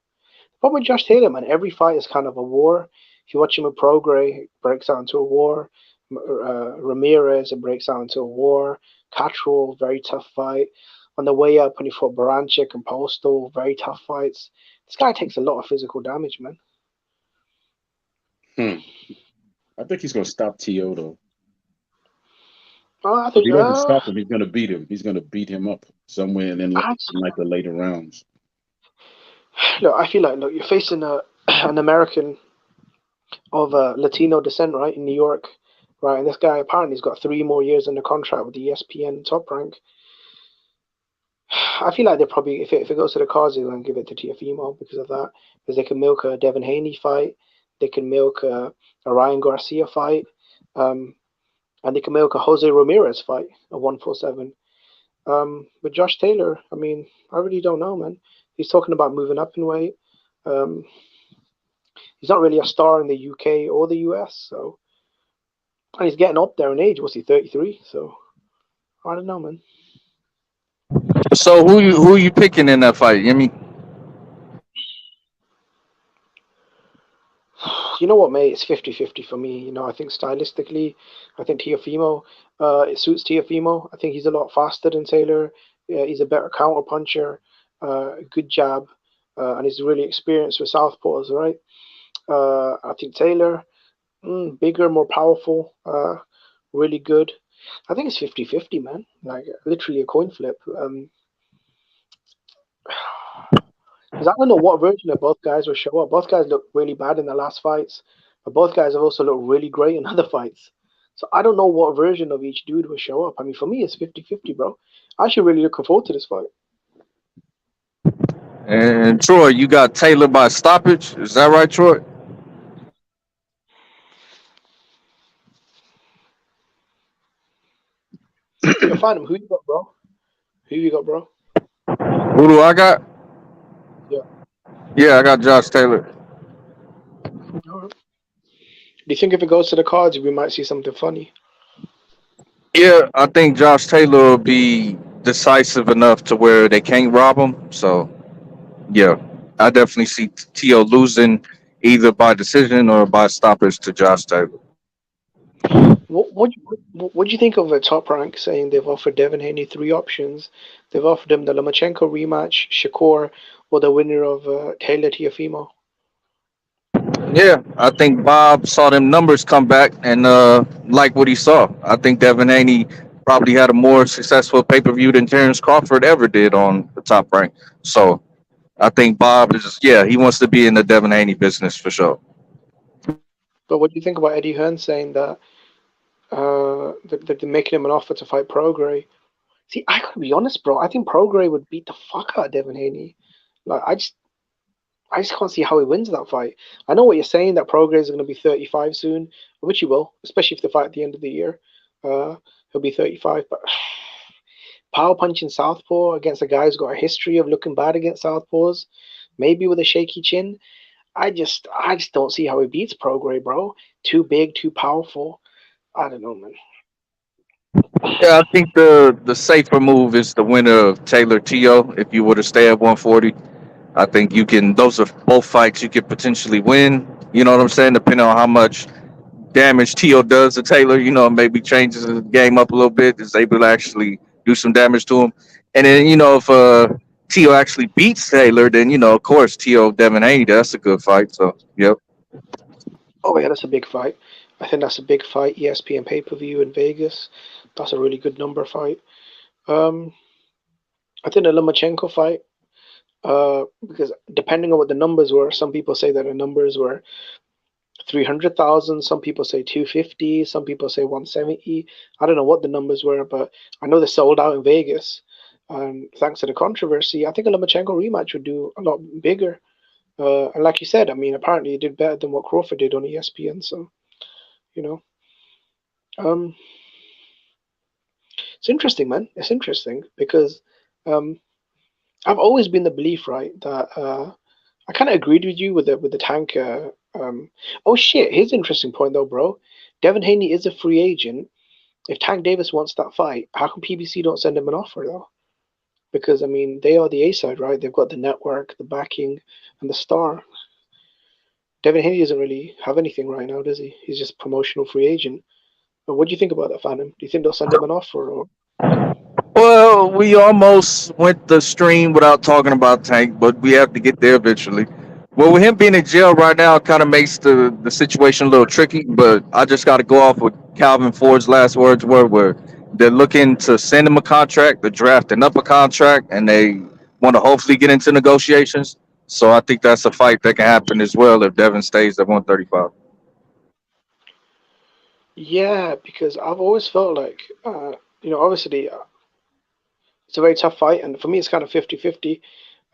but with Josh Taylor, man, every fight is kind of a war. If you watch him with Prograis, it breaks out into a war. Ramirez, it breaks out into a war. Catterall, very tough fight. On the way up, when he fought Baranchik and Postal, very tough fights. This guy takes a lot of physical damage, man. I think he's going to stop T.O. though. I think if he doesn't stop him, he's going to beat him. He's going to beat him up somewhere in like the later rounds. Look, I feel like you're facing an American of Latino descent, right, in New York, right? And this guy apparently has got 3 more years under contract with the ESPN Top Rank. I feel like they probably, if it goes to the cards, they're going to give it to Teofimo because of that. Because they can milk a Devin Haney fight, they can milk a Ryan Garcia fight, and they can milk a Jose Ramirez fight, a 147. With Josh Taylor, I mean, I really don't know, man. He's talking about moving up in weight. He's not really a star in the UK or the US, so, and he's getting up there in age. Was he 33? So I don't know, man. So who you picking in that fight? You know what, mate? It's 50-50 for me. I think stylistically, I think Teofimo, it suits Teofimo. I think he's a lot faster than Taylor. He's a better counter puncher, good jab, and he's really experienced with southpaws, right? I think Taylor, bigger, more powerful, really good. I think it's 50-50, man. Like literally a coin flip. Because I don't know what version of both guys will show up. Both guys look really bad in the last fights, but both guys have also looked really great in other fights. So I don't know what version of each dude will show up. I mean, for me, it's 50-50, bro. I'm actually really looking forward to this fight. And Troy, you got Taylor by stoppage. Is that right, Troy? You'll find him. Who you got, bro? Who you got, bro? Who do I got? Yeah. Yeah, I got Josh Taylor. All right. Do you think if it goes to the cards, we might see something funny? Yeah, I think Josh Taylor will be decisive enough to where they can't rob him. So, yeah, I definitely see T.O. losing either by decision or by stoppage to Josh Taylor. What do you think of a Top Rank saying they've offered Devin Haney 3 options? They've offered him the Lomachenko rematch, Shakur, or the winner of Taylor Teofimo. Yeah, I think Bob saw them numbers come back and like what he saw. I think Devin Haney probably had a more successful pay per view than Terrence Crawford ever did on the Top Rank. So I think Bob is, yeah, he wants to be in the Devin Haney business for sure. But what do you think about Eddie Hearn saying that they're making him an offer to fight Prograis? See, I gotta be honest, bro. I think Prograis would beat the fuck out of Devin Haney. Like, I just can't see how he wins that fight. I know what you're saying, that Prograis is going to be 35 soon, which he will, especially if they fight at the end of the year. He'll be 35, but power punching southpaw against a guy who's got a history of looking bad against southpaws, maybe with a shaky chin. I just don't see how he beats Prograis, bro. Too big, too powerful. I don't know, man. Yeah, I think the safer move is the winner of Taylor T.O. If you were to stay at 140, I think you can. Those are both fights you could potentially win. You know what I'm saying? Depending on how much damage T.O. does to Taylor, maybe changes the game up a little bit, is able to actually do some damage to him. And then, if T.O. actually beats Taylor, then, of course, T.O. Devin Haney, that's a good fight. So, yep. Oh, yeah, that's a big fight. I think that's a big fight. ESPN pay-per-view in Vegas. That's a really good number fight. I think the Lomachenko fight, because depending on what the numbers were, some people say that the numbers were 300,000. Some people say 250. Some people say 170. I don't know what the numbers were, but I know they sold out in Vegas. And thanks to the controversy, I think a Lomachenko rematch would do a lot bigger. And like you said, I mean, apparently he did better than what Crawford did on ESPN. So, you know, um, it's interesting, man. It's interesting because um, I've always been the belief, right, that I kind of agreed with you with the Tank. Oh shit! Here's an interesting point though, bro. Devin Haney is a free agent. If Tank Davis wants that fight, how come PBC don't send him an offer though? Because I mean, they are the A side, right? They've got the network, the backing, and the star. Devin Haney doesn't really have anything right now, does he? He's just promotional free agent. But what do you think about that, Phantom? Do you think they'll send him an offer or? Well, we almost went the stream without talking about Tank, but we have to get there eventually. Well, with him being in jail right now, kind of makes the situation a little tricky. But I just got to go off what Calvin Ford's last words were, where they're looking to send him a contract, they're drafting up a contract, and they want to hopefully get into negotiations. So I think that's a fight that can happen as well if Devin stays at 135. Yeah, because I've always felt like, obviously it's a very tough fight, and for me, it's kind of 50-50.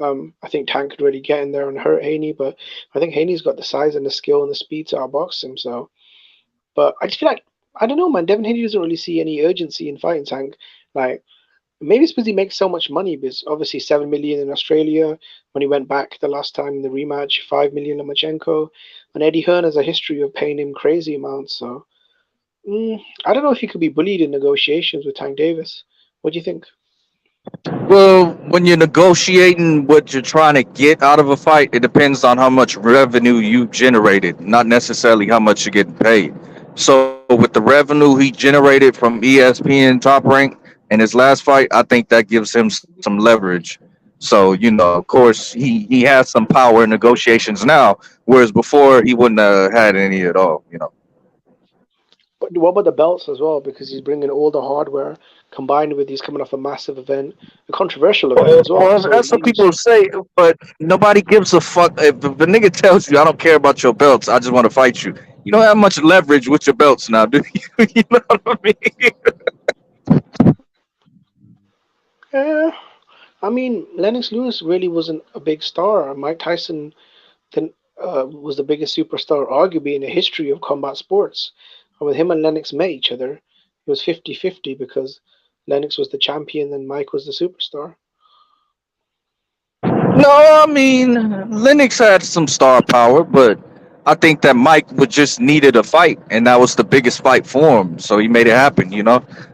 I think Tank could really get in there and hurt Haney, but I think Haney's got the size and the skill and the speed to outbox him. So, but I just feel like I don't know, man. Devin Haney doesn't really see any urgency in fighting Tank. Like maybe it's because he makes so much money. Because obviously 7 million in Australia when he went back the last time in the rematch, 5 million Lomachenko, and Eddie Hearn has a history of paying him crazy amounts. So I don't know if he could be bullied in negotiations with Tank Davis. What do you think? Well, when you're negotiating what you're trying to get out of a fight, it depends on how much revenue you generated, not necessarily how much you're getting paid. So, with the revenue he generated from ESPN Top Rank in his last fight, I think that gives him some leverage. So, of course, he has some power in negotiations now, whereas before he wouldn't have had any at all. But what about the belts as well? Because he's bringing all the hardware combined with he's coming off a massive event, a controversial event as well. Well, So that's what he's people say, but nobody gives a fuck. If a nigga tells you, I don't care about your belts, I just want to fight you, you don't have much leverage with your belts now, do you? You know what I mean? yeah. I mean, Lennox Lewis really wasn't a big star. Mike Tyson then was the biggest superstar, arguably in the history of combat sports. And when him and Lennox met each other, it was 50-50 because Lennox was the champion and Mike was the superstar. No, I mean, Lennox had some star power, but I think that Mike would just needed a fight, and that was the biggest fight for him, so he made it happen.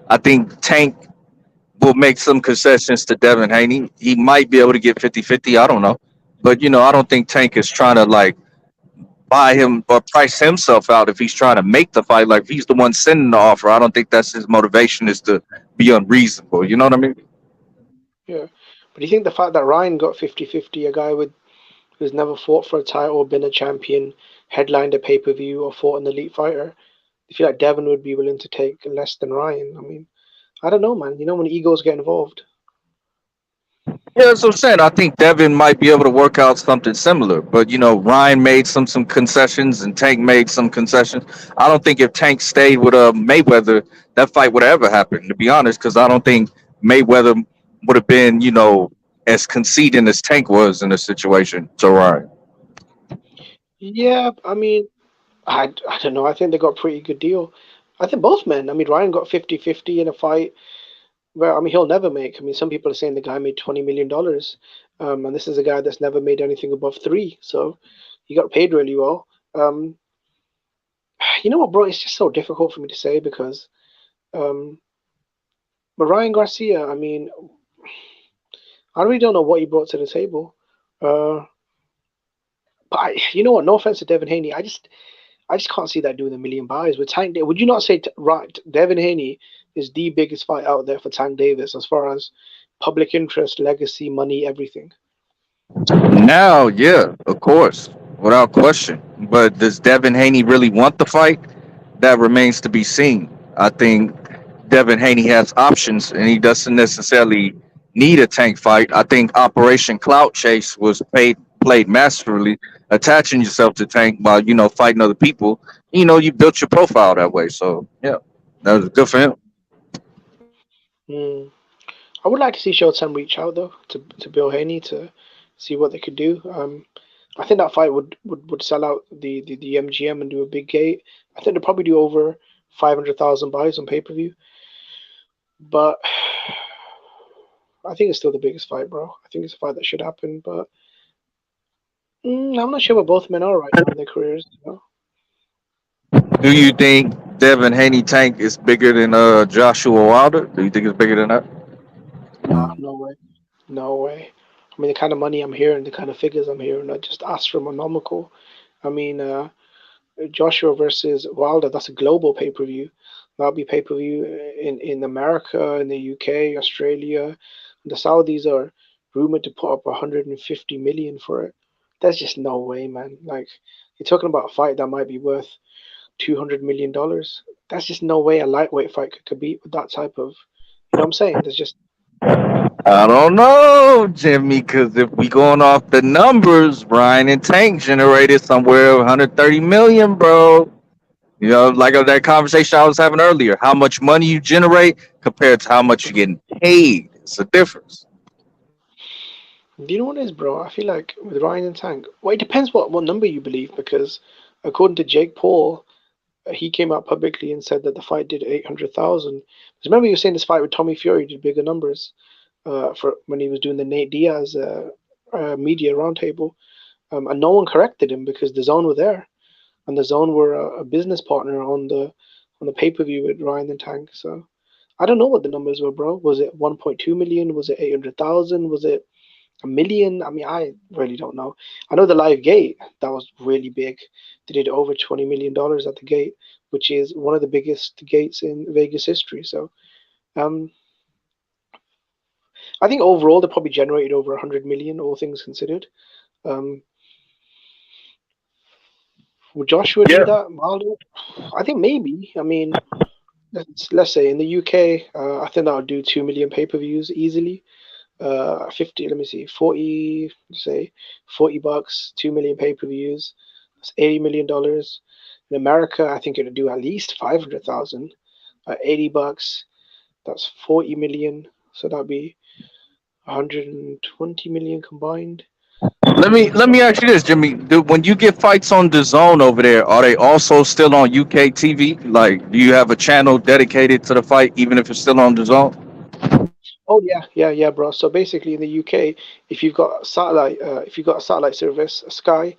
I think Tank will make some concessions to Devin Haney. He might be able to get 50-50. I don't know. But, I don't think Tank is trying to, like, buy him or price himself out if he's trying to make the fight. Like, if he's the one sending the offer, I don't think that's his motivation is to be unreasonable. You know what I mean? Yeah. But do you think the fact that Ryan got 50-50, a guy who's never fought for a title, been a champion, headlined a pay-per-view, or fought an elite fighter, I feel like Devin would be willing to take less than Ryan. I mean, I don't know, man. You know when egos get involved. Yeah, that's what I'm saying. I think Devin might be able to work out something similar. But, Ryan made some concessions and Tank made some concessions. I don't think if Tank stayed with Mayweather, that fight would have ever happened, to be honest, because I don't think Mayweather would have been, as conceding as Tank was in this situation to Ryan. Yeah, I mean, I don't know. I think they got a pretty good deal. I think both men. I mean, Ryan got 50-50 in a fight where, I mean, he'll never make. I mean, some people are saying the guy made $20 million. And this is a guy that's never made anything above three. So he got paid really well. Um, you know what, bro? It's just so difficult for me to say because um, but Ryan Garcia, I mean, I really don't know what he brought to the table. Uh, but you know what? No offense to Devin Haney, I just can't see that doing a million buys with Tank. Would you not say right? Devin Haney is the biggest fight out there for Tank Davis as far as public interest, legacy, money, everything. Now, yeah, of course, without question. But does Devin Haney really want the fight? That remains to be seen. I think Devin Haney has options and he doesn't necessarily need a Tank fight. I think Operation Clout Chase was paid played masterfully, attaching yourself to Tank while fighting other people. You built your profile that way. So yeah, that was good for him. Mm. I would like to see Showtime reach out though to Bill Haney to see what they could do. I think that fight would sell out the MGM and do a big gate. I think they'd probably do over 500,000 buys on pay per view. But I think it's still the biggest fight, bro. I think it's a fight that should happen. But I'm not sure where both men are right now in their careers. Do you think Devin Haney Tank is bigger than Joshua Wilder? Do you think it's bigger than that? Nah, no way. No way. I mean, the kind of money I'm hearing, the kind of figures I'm hearing are just astronomical. I mean, Joshua versus Wilder, that's a global pay per view. That'll be pay per view in America, in the UK, Australia. The Saudis are rumored to put up 150 million for it. There's just no way, man. Like, you're talking about a fight that might be worth $200 million. That's just no way a lightweight fight could compete with that type of. You know what I'm saying? There's just. I don't know, Jimmy, because if we going off the numbers, Ryan and Tank generated somewhere 130 million, bro. Like that conversation I was having earlier, how much money you generate compared to how much you're getting paid. It's a difference. Do you know what it is, bro? I feel like with Ryan and Tank, well, it depends what number you believe, because according to Jake Paul, he came out publicly and said that the fight did 800,000. Remember, you were saying this fight with Tommy Fury did bigger numbers for when he was doing the Nate Diaz media roundtable, and no one corrected him because the Zone were there, and the Zone were a business partner on the pay per view with Ryan and Tank. So I don't know what the numbers were, bro. Was it 1.2 million? Was it 800,000? Was it a million? I mean, I really don't know. I know the live gate that was really big. They did over $20 million at the gate, which is one of the biggest gates in Vegas history. So, um, I think overall they probably generated over 100 million, all things considered. Um, would Joshua do Yeah. that? Wilder? I think maybe. I mean, let's say in the UK, I think that would do 2 million pay-per-views easily. 50, let me see, 40, say $40, 2 million pay-per-views. That's $80 million. In America, I think it would do at least 500,000. $80, that's 40 million. So that'd be 120 million combined. Let me ask you this, Jimmy. When you get fights on the Zone over there, are they also still on UK TV? Like, do you have a channel dedicated to the fight, even if it's still on the Zone? Oh yeah, bro. So basically, in the UK, if you've got a satellite service, Sky,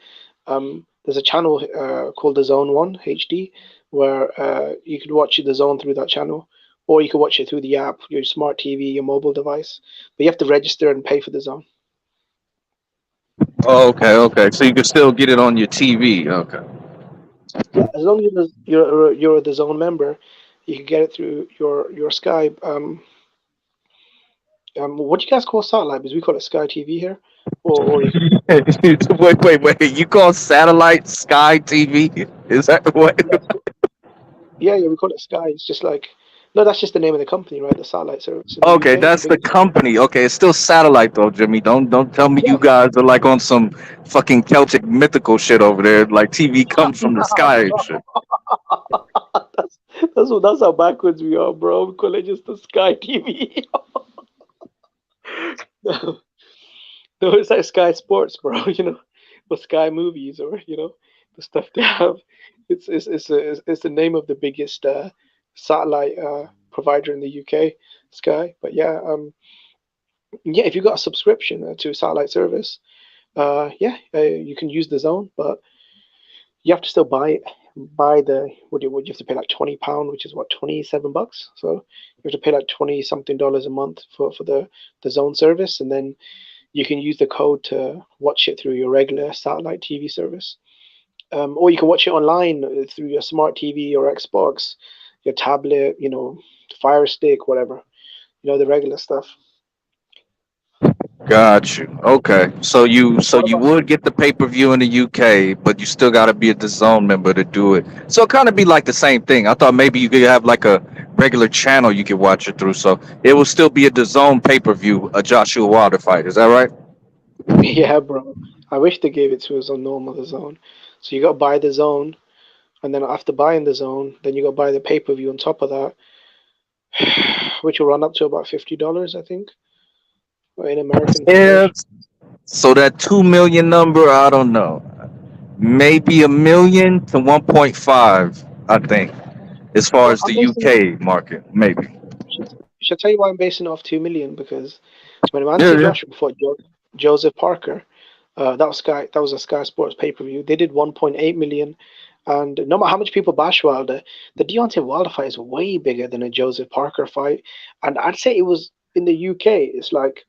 there's a channel called the Zone One HD, where you could watch the Zone through that channel, or you could watch it through the app, your smart TV, your mobile device. But you have to register and pay for the Zone. Oh, okay. So you can still get it on your TV. Okay. Yeah, as long as you're the Zone member, you can get it through your Sky. What do you guys call satellite? Because we call it Sky TV here, or you can. Wait. You call satellite Sky TV? Is that what? Yeah, we call it Sky. It's just like, no, that's just the name of the company, right? The satellite service in the Okay, UK, the that's the biggest. company. Okay, it's still satellite though, Jimmy. Don't tell me Yeah. you guys are like on some fucking Celtic mythical shit over there. Like TV comes from the Nah, sky and bro. shit. That's how backwards we are, bro. We call it just the Sky TV. No, no, it's like Sky Sports, bro. Or Sky Movies, or the stuff they have. It's the name of the biggest satellite provider in the UK, Sky. But yeah, yeah, if you got a subscription to a satellite service, yeah, you can use the Zone, but you have to still buy the would you have to pay like £20, which is what, $27. So you have to pay like 20 something dollars a month for the Zone service, and then you can use the code to watch it through your regular satellite TV service. Or you can watch it online through your smart TV or Xbox, your tablet, Fire Stick, whatever, the regular stuff. Got you. Okay. So you What would get the pay-per-view in the UK, but you still gotta be a DAZN member to do it. So it kinda be like the same thing. I thought maybe you could have like a regular channel you could watch it through. So it will still be a DAZN pay-per-view, a Joshua Wilder fight. Is that right? Yeah, bro. I wish they gave it to us on normal the zone. So you got to buy the zone, and then after buying the zone, then you got to buy the pay per view on top of that, which will run up to about $50, I think, in American Yeah. conversion. So that 2 million number, I don't know. Maybe a million to 1.5, I think, as far Well, as I'm the basing it. UK market, maybe. Should I tell you why I'm basing it off 2 million? Because when Yeah, Anthony yeah. Joshua fought Joseph Parker, that was Sky. That was a Sky Sports pay per view. They did 1.8 million, and no matter how much people bash Wilder, the Deontay Wilder fight is way bigger than a Joseph Parker fight, and I'd say it was in the UK. It's like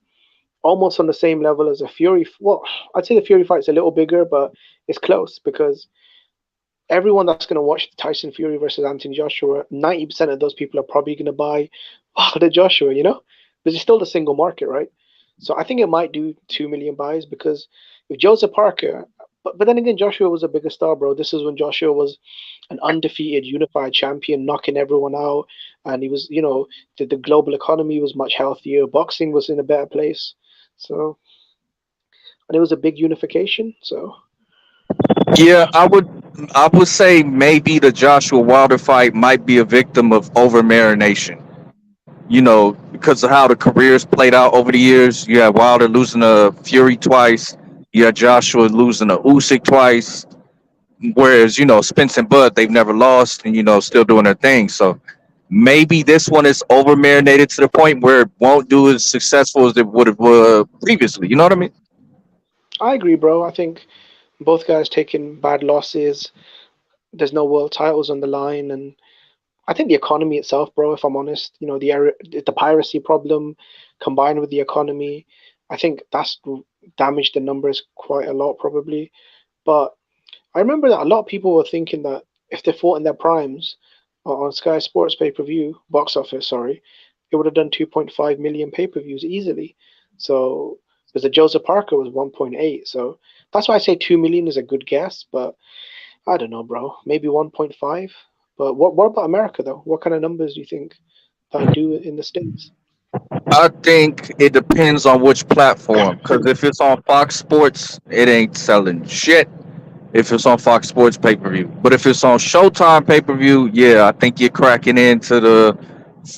almost on the same level as a Fury. Well, I'd say the Fury fight's a little bigger, but it's close because everyone that's going to watch Tyson Fury versus Anthony Joshua, 90% of those people are probably going to buy the Joshua, but it's still the single market, right? So I think it might do 2 million buys because if Joseph Parker, but then again, Joshua was a bigger star, bro. This is when Joshua was an undefeated, unified champion, knocking everyone out, and he was, the global economy was much healthier. Boxing was in a better place, so and it was a big unification. So Yeah, I would say maybe the Joshua Wilder fight might be a victim of over marination. Because of how the careers played out over the years. You had Wilder losing to Fury twice. You had Joshua losing to Usyk twice. Whereas, Spence and Bud, they've never lost and, still doing their thing. So maybe this one is over marinated to the point where it won't do as successful as it would have previously. You know what I mean? I agree, bro. I think both guys taking bad losses. There's no world titles on the line, and I think the economy itself, bro. If I'm honest, the piracy problem combined with the economy, I think that's damaged the numbers quite a lot, probably. But I remember that a lot of people were thinking that if they fought in their primes on Sky Sports pay per view box office, sorry, it would have done 2.5 million pay per views easily. So because the Joseph Parker was 1.8, so that's why I say 2 million is a good guess, but I don't know, bro. Maybe 1.5. But what about America though? What kind of numbers do you think that do in the States? I think it depends on which platform. Because if it's on Fox Sports, it ain't selling shit. If it's on Fox Sports pay per view, but if it's on Showtime pay per view, yeah, I think you're cracking into the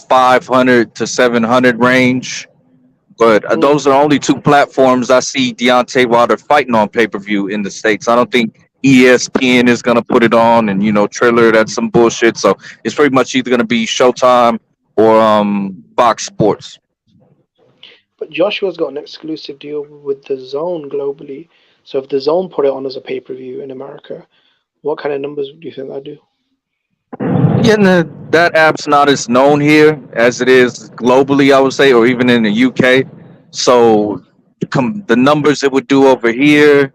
500 to 700 range. But Mm. those are only two platforms I see Deontay Wilder fighting on pay per view in the states. I don't think ESPN is gonna put it on, and Triller, that's some bullshit. So it's pretty much either gonna be Showtime or Fox Sports. But Joshua's got an exclusive deal with the Zone globally. So if the Zone put it on as a pay per view in America, what kind of numbers do you think that do? Yeah, that app's not as known here as it is globally, I would say, or even in the UK. So the numbers it would do over here,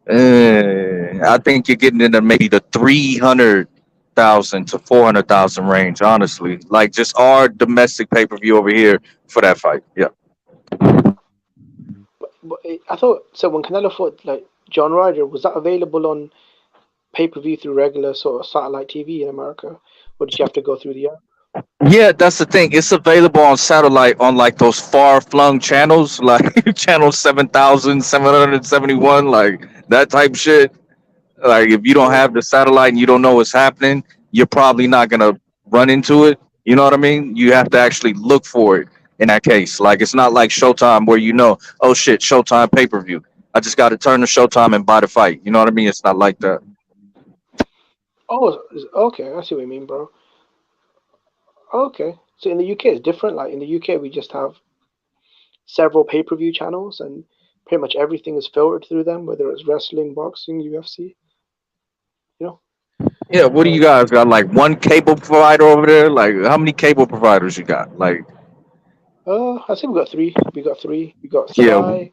I think you're getting into maybe the 300,000 to 400,000 range. Honestly, like just our domestic pay per view over here for that fight. Yeah. But I thought so when Canelo fought like John Ryder, was that available on pay per view through regular sort of satellite TV in America, or did you have to go through the app? Yeah, that's the thing. It's available on satellite on like those far flung channels, like channel 7,771, like that type shit. Like if you don't Yeah. have the satellite and you don't know what's happening, you're probably not gonna run into it. You know what I mean? You have to actually look for it in that case. Like it's not like Showtime where oh shit, Showtime pay per view. I just got to turn to Showtime and buy the fight. You know what I mean? It's not like that. Oh, okay. I see what you mean, bro. Okay. So in the UK, it's different. Like in the UK, we just have several pay per view channels, and pretty much everything is filtered through them, whether it's wrestling, boxing, UFC. You know. Yeah, what do you Um, guys got? Like one cable provider over there? Like how many cable providers you got? Like I think we got three. We got three. We got yeah, Sky.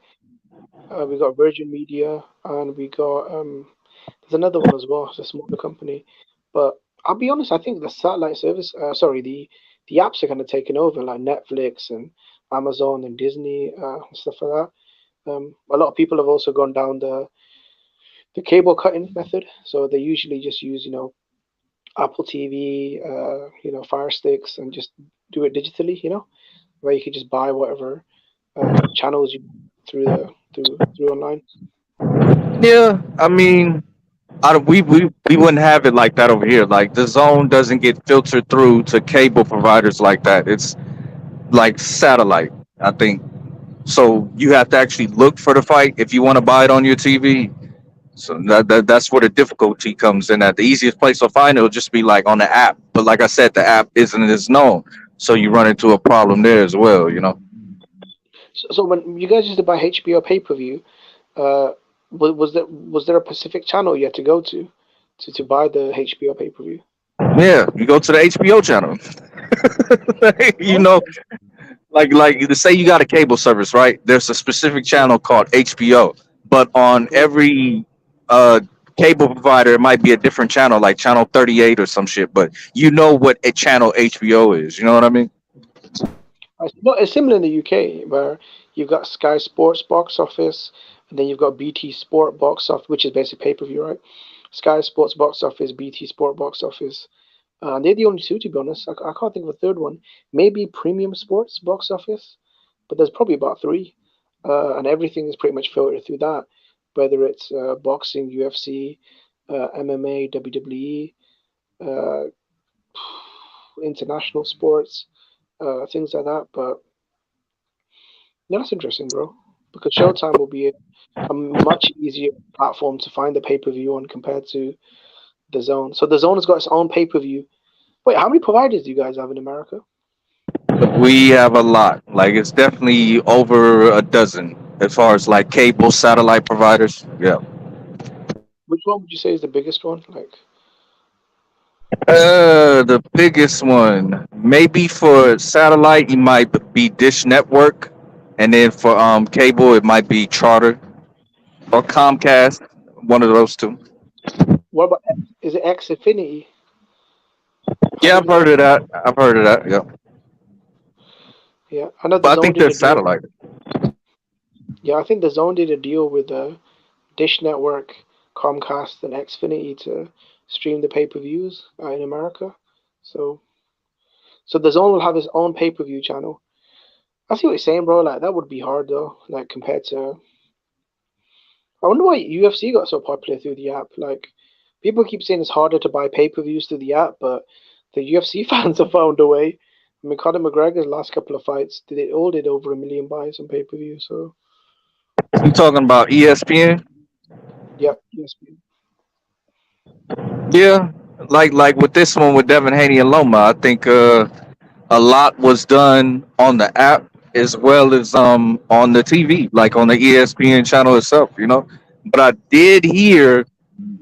We got Virgin Media, and we got there's another one as well. It's a smaller company, but I'll be honest. I think the satellite service, sorry, the apps are kind of taking over, like Netflix and Amazon and Disney and stuff like that. A lot of people have also gone down the cable cutting method, so they usually just use Apple TV, Fire Sticks, and just do it digitally. Where you could just buy whatever channels you through online. Yeah, I mean, we wouldn't have it like that over here. Like the zone doesn't get filtered through to cable providers like that. It's like satellite, I think. So you have to actually look for the fight if you want to buy it on your TV. So that's where the difficulty comes in. At the easiest place to find it will just be like on the app. But like I said, the app isn't as known, so you run into a problem there as well. You know. So when you guys used to buy HBO pay per view, uh, was there a specific channel you had to go to buy the HBO pay per view? Yeah, you go to the HBO channel. You know, Okay. like to say you got a cable service, right? There's a specific Mm, channel called HBO, but on mm. every uh cable provider it might be a different channel, like channel 38 or some shit. But you know what a channel HBO is. You know what I mean? It's similar in the UK where you've got Sky Sports box office, and then you've got BT Sport box office, which is basically pay per view, right? Sky Sports box office, BT Sport box office. They're the only two, to be honest. I can't think of a third one. Maybe Premium Sports box office, but there's probably about three, and everything is pretty much filtered through that, whether it's boxing, UFC, MMA, WWE, uh, international sports, things like that. But yeah, that's interesting, bro. Because Showtime will be a much easier platform to find the pay per view on compared to the Zone. So the Zone has got its own pay per view. Wait, how many providers do you guys have in America? We have a lot. Like it's definitely over a dozen as far as like cable satellite providers. Yeah. Which one would you say is the biggest one? Like, The biggest one, maybe for satellite, it might be Dish Network, and then for cable, it might be Charter or Comcast, one of those two. what about is it X Infinity? Yeah, Heard I've of heard that? of that. I've heard of that. Yeah, Yeah, I know the but I Zone think did they're a deal. satellite. Yeah, I think the Zone did a deal with Dish Network, Comcast, and Xfinity to stream the pay per views in America. So, so the Zone will have its own pay per view channel. I see what you're saying, bro. Like that would be hard though. Like compared to, I wonder why UFC got so popular through the app. Like people keep saying it's harder to buy pay per views through the app, but the UFC fans have found a way. I mean, Conor McGregor's last couple of fights, they all did over 1 million buys on pay per view. So, You talking about ESPN? yep, ESPN. Yeah, like with this one with Devin Haney and Loma, I think a lot was done on the app as well as on the TV, like on the ESPN channel itself. You know, but I did hear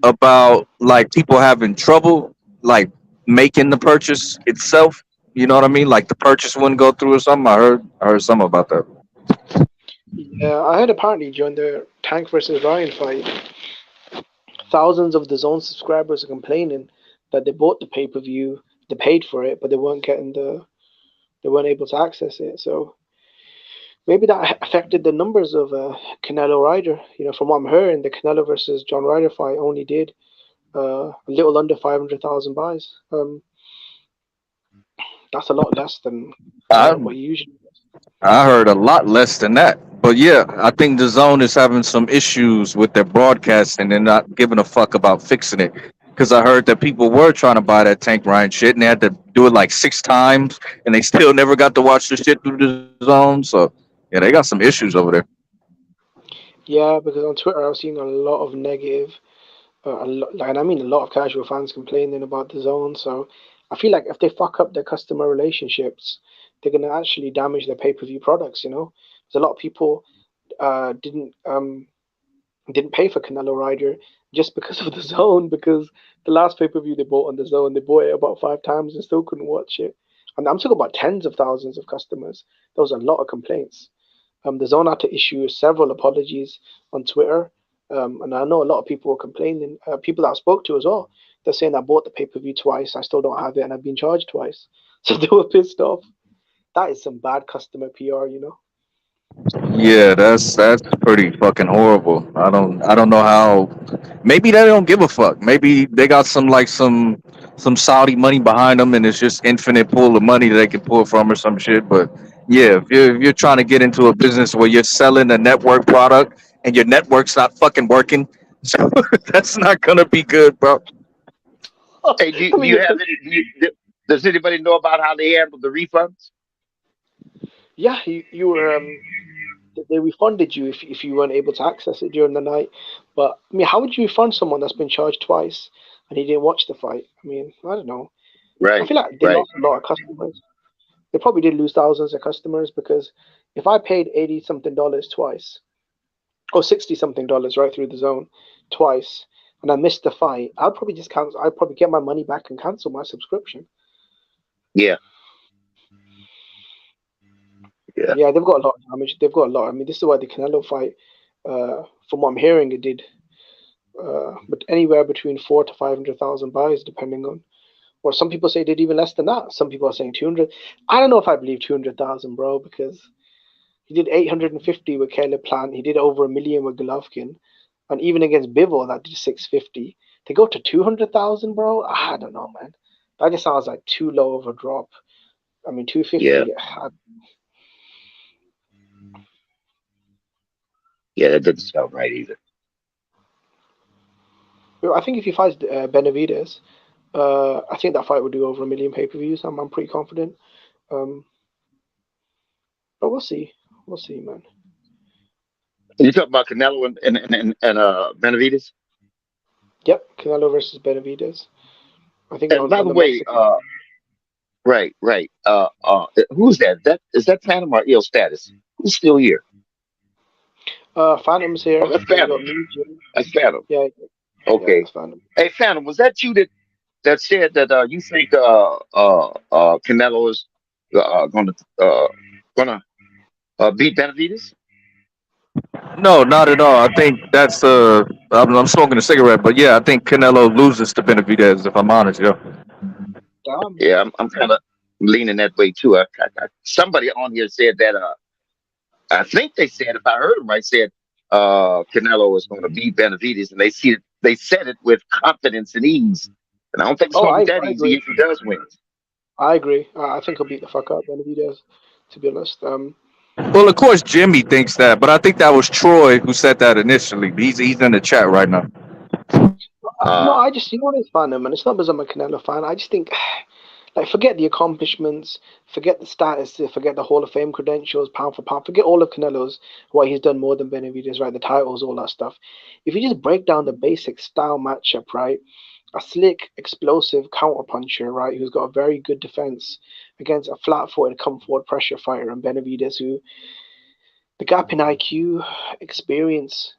about like people having trouble like making the purchase itself. You know what I mean? Like the purchase wouldn't go through or something. I heard something about that. Yeah, I heard apparently during the Tank versus Ryan fight, thousands of the Zone subscribers are complaining that they bought the pay per view, they paid for it, but they weren't able to access it. So maybe that affected the numbers of Canelo Ryder. You know, from what I'm hearing, the Canelo versus John Ryder fight only did a little under 500,000 buys. That's a lot less than I what you usually. I heard a lot less than that. But yeah, I think the zone is having some issues with their broadcast and they're not giving a fuck about fixing it. Because I heard that people were trying to buy that Tank Ryan shit and they had to do it like 6 times and they still never got to watch the shit through the zone. So yeah, they got some issues over there. Yeah, because on Twitter I was seeing a lot of negative, like, and I mean a lot of casual fans complaining about the Zone. So I feel like if they fuck up their customer relationships, they're gonna actually damage their pay per view products. You know, there's a lot of people uh, didn't um, didn't pay for Canelo Ryder just because of the Zone. Because the last pay per view they bought on the Zone, they bought it about 5 times and still couldn't watch it. And I'm talking about tens of thousands of customers. There was a lot of complaints. The Zone had to issue several apologies on Twitter, and I know a lot of people were complaining. People that I spoke to as well, they're saying I bought the pay per view twice, I still don't have it, and I've been charged twice. So they were pissed off. That is some bad customer PR, you know. Yeah, that's pretty fucking horrible. I don't know how. Maybe they don't give a fuck. Maybe they got some Saudi money behind them, and it's just infinite pool of money that they can pull from or some shit. But yeah, if you're trying to get into a business where you're selling a network product and your network's not fucking working. So that's not gonna be good, bro. Hey, I do mean, you have any? Does anybody know about how they handle the refunds? yeah, you were they refunded you if you weren't able to access it during the night. But I mean, how would you refund someone that's been charged twice and he didn't watch the fight? I mean, I don't know. I Right, feel like they right. lost a lot of customers. They probably did lose thousands of customers because if I paid $80 something twice or $60 something right through the zone twice and I missed the fight, I'd probably just cancel. I'd probably get my money back and cancel my subscription. Yeah, yeah. Yeah, they've got a lot of damage. They've got a lot. I mean, this is why the Canelo fight, from what I'm hearing, it did, but anywhere between 4 to 500,000 buys, depending on. Or some people say it did even less than that. Some people are saying 200. I don't know if I believe 200,000, bro, because he did 850 with Caleb Plant. He did over 1 million with Golovkin, and even against Bivol, that did 650. To go to 200,000, bro, I don't know, man. That just sounds like too low of a drop. I mean, Yeah, 250. yeah, that doesn't sound right either. I think if he fights Benavidez, I think that fight would do over 1 million pay-per-views. I'm pretty confident. Um, but we'll see. We'll see, man. You talk about Canelo and Benavidez. Yep, Canelo versus Benavidez. I think And by on the the way, Mexican. right, right. Who's that? That is that Phantom or ill status? Who's still here? Phantom's Oh, here. that's You Phantom. got me, Jim. That's Phantom. Yeah, yeah, Okay. that's Phantom. Hey, Phantom, was that you that said that you think Canelo is uh gonna beat Benavidez? No, not at all. I think that's I'm smoking a cigarette, but yeah, I think Canelo loses to Benavidez. If I'm honest, yo. Damn. Yeah, I'm kind of leaning that way too. Somebody on here said that. I think they said, if I heard them right, said Canelo is going to beat Benavidez, and they said it with confidence and ease. And I don't think it's Oh, going to I, be that I easy agree. if he does win. I agree. I think he'll beat the fuck out of Benavidez. To be honest. Well, of course, Jimmy thinks that, but I think that was Troy who said that initially. He's in the chat right now. No, Uh, I just, you know what, it's Phantom, and it's not because I'm a Canelo fan. I just think, like, forget the accomplishments, forget the status, forget the Hall of Fame credentials, pound for pound, forget all of Canelo's, what he's done more than Benavidez, right? The titles, all that stuff. If you just break down the basic style matchup, right? A slick, explosive counter puncher, right? Who's got a very good defense against a flat-footed, come forward pressure fighter, and Benavidez, who the gap in IQ, experience,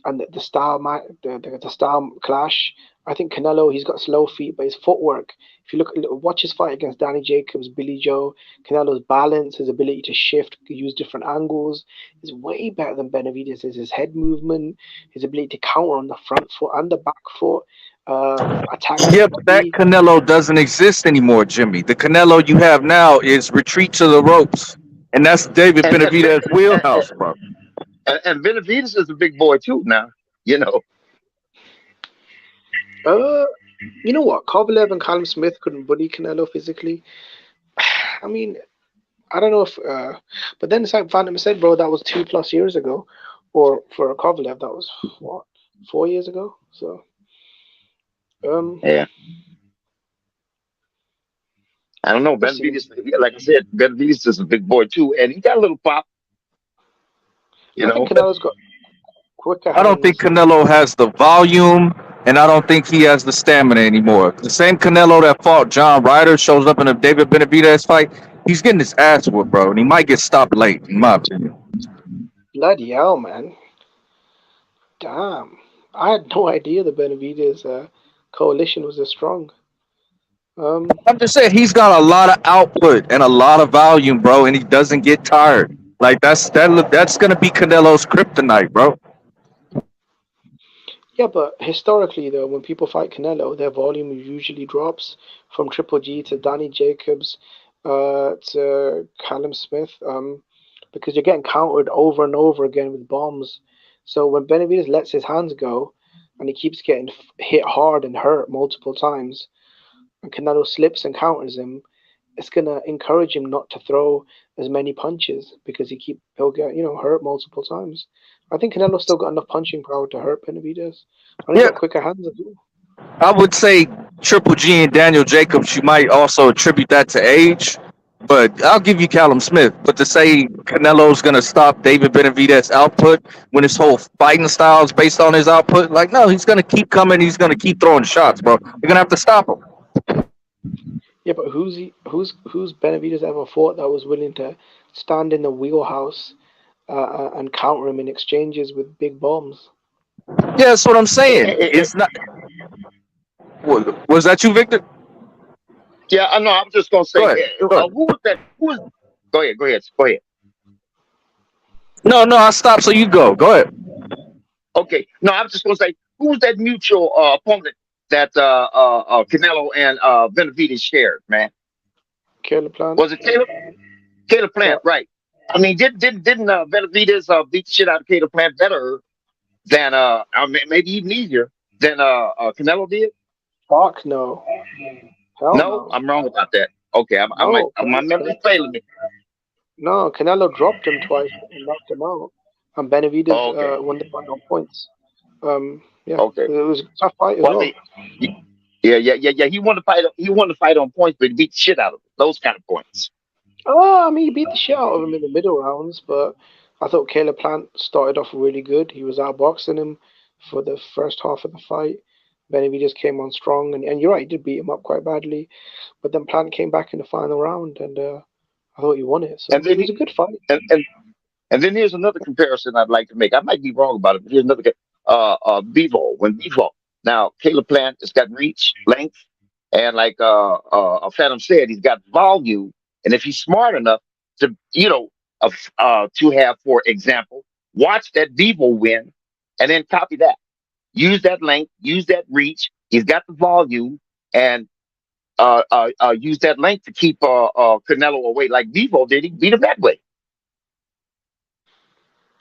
and the style, the style clash. I think Canelo, he's got slow feet, but his footwork. If you watch his fight against Danny Jacobs, Billy Joe, Canelo's balance, his ability to shift, use different angles, is way better than Benavidez. His head movement, his ability to counter on the front foot and the back foot, attack the Yeah, but that body. Canelo doesn't exist anymore, Jimmy. The Canelo you have now is retreat to the ropes, and that's David and, and, Ben- Benavidez's wheelhouse, bro. and Benavidez is a big boy too now. You know, Uh, you know what? Kovalev and Callum Smith couldn't bully Canelo physically. I mean, I don't know if, but then it's like Phantom said, bro, that was 2+ years ago, or for Kovalev, that was what, 4 years ago. So, um, yeah. I don't know. we'll see. Benavidez, like I said, Benavidez is a big boy too, and he got a little pop. You I think know, Canelo's got quicker I don't think hands. Canelo has the volume, and I don't think he has the stamina anymore. The same Canelo that fought John Ryder shows up in a David Benavidez fight. He's getting his ass whooped, bro, and he might get stopped late, in my opinion. Bloody hell, man! Damn, I had no idea the Benavidez coalition was this strong. Um, I'm just saying he's got a lot of output and a lot of volume, bro, and he doesn't get tired. Like that's gonna be Canelo's kryptonite, bro. yeah, but historically though, when people fight Canelo, their volume usually drops from Triple G to Danny Jacobs, to Callum Smith. Because you're getting countered over and over again with bombs. So when Benavidez lets his hands go and he keeps getting hit hard and hurt multiple times, and Canelo slips and counters him, it's gonna encourage him not to throw as many punches because he'll get hurt multiple times. I think Canelo's still got enough punching power to hurt Benavidez. And he's Yeah, got quicker hands as well. I would say Triple G and Daniel Jacobs. You might also attribute that to age, but I'll give you Callum Smith. But to say Canelo's gonna stop David Benavidez's output when his whole fighting style is based on his output, like no, he's gonna keep coming. He's gonna keep throwing shots, bro. You're gonna have to stop him. Yeah, but who's Benavidez ever fought that was willing to stand in the wheelhouse and counter him in exchanges with big bombs? Yeah, that's what I'm saying. It's not. Was that you, Victor? Yeah, I know. I'm just gonna Go say, ahead. Go ahead. who was that? Who was? Go ahead. Go ahead. Go ahead. No, I stopped. So you go. Go ahead. Okay. No, I'm just gonna say, who was that mutual opponent that Canelo and Benavidez shared? Man, Caleb Plant. was it Caleb? Caleb Yeah. Plant, right? I mean, didn't Benavidez beat the shit out of Caleb Plant better than maybe even easier than Canelo did? Fuck no. Hell No, no. I'm wrong about that. Okay, No, my memory's failing me. No, Canelo dropped him twice and knocked him out. And Benavidez Oh, okay, won the fight on points. Yeah, okay. it was a tough fight as Well, well. yeah. He won the fight. He won the fight on points, but he beat the shit out of him. Those kind of points. Oh, I mean, he beat the shit out of him in the middle rounds, but I thought Caleb Plant started off really good. He was outboxing him for the first half of the fight. Benavidez came on strong, and you're right, he did beat him up quite badly. But then Plant came back in the final round, and I thought he won it. So And then it was a good fight. and, and and then here's another comparison I'd like to make. I might be wrong about it, but here's another. Bevo, when Bevo. Now Caleb Plant has got reach, length, and like Phantom said, he's got volume. And if he's smart enough to, to have, for example, watch that Bevo win, and then copy that. Use that length, use that reach. He's got the volume, and use that length to keep Canelo away, like Bevo did. He beat him that way.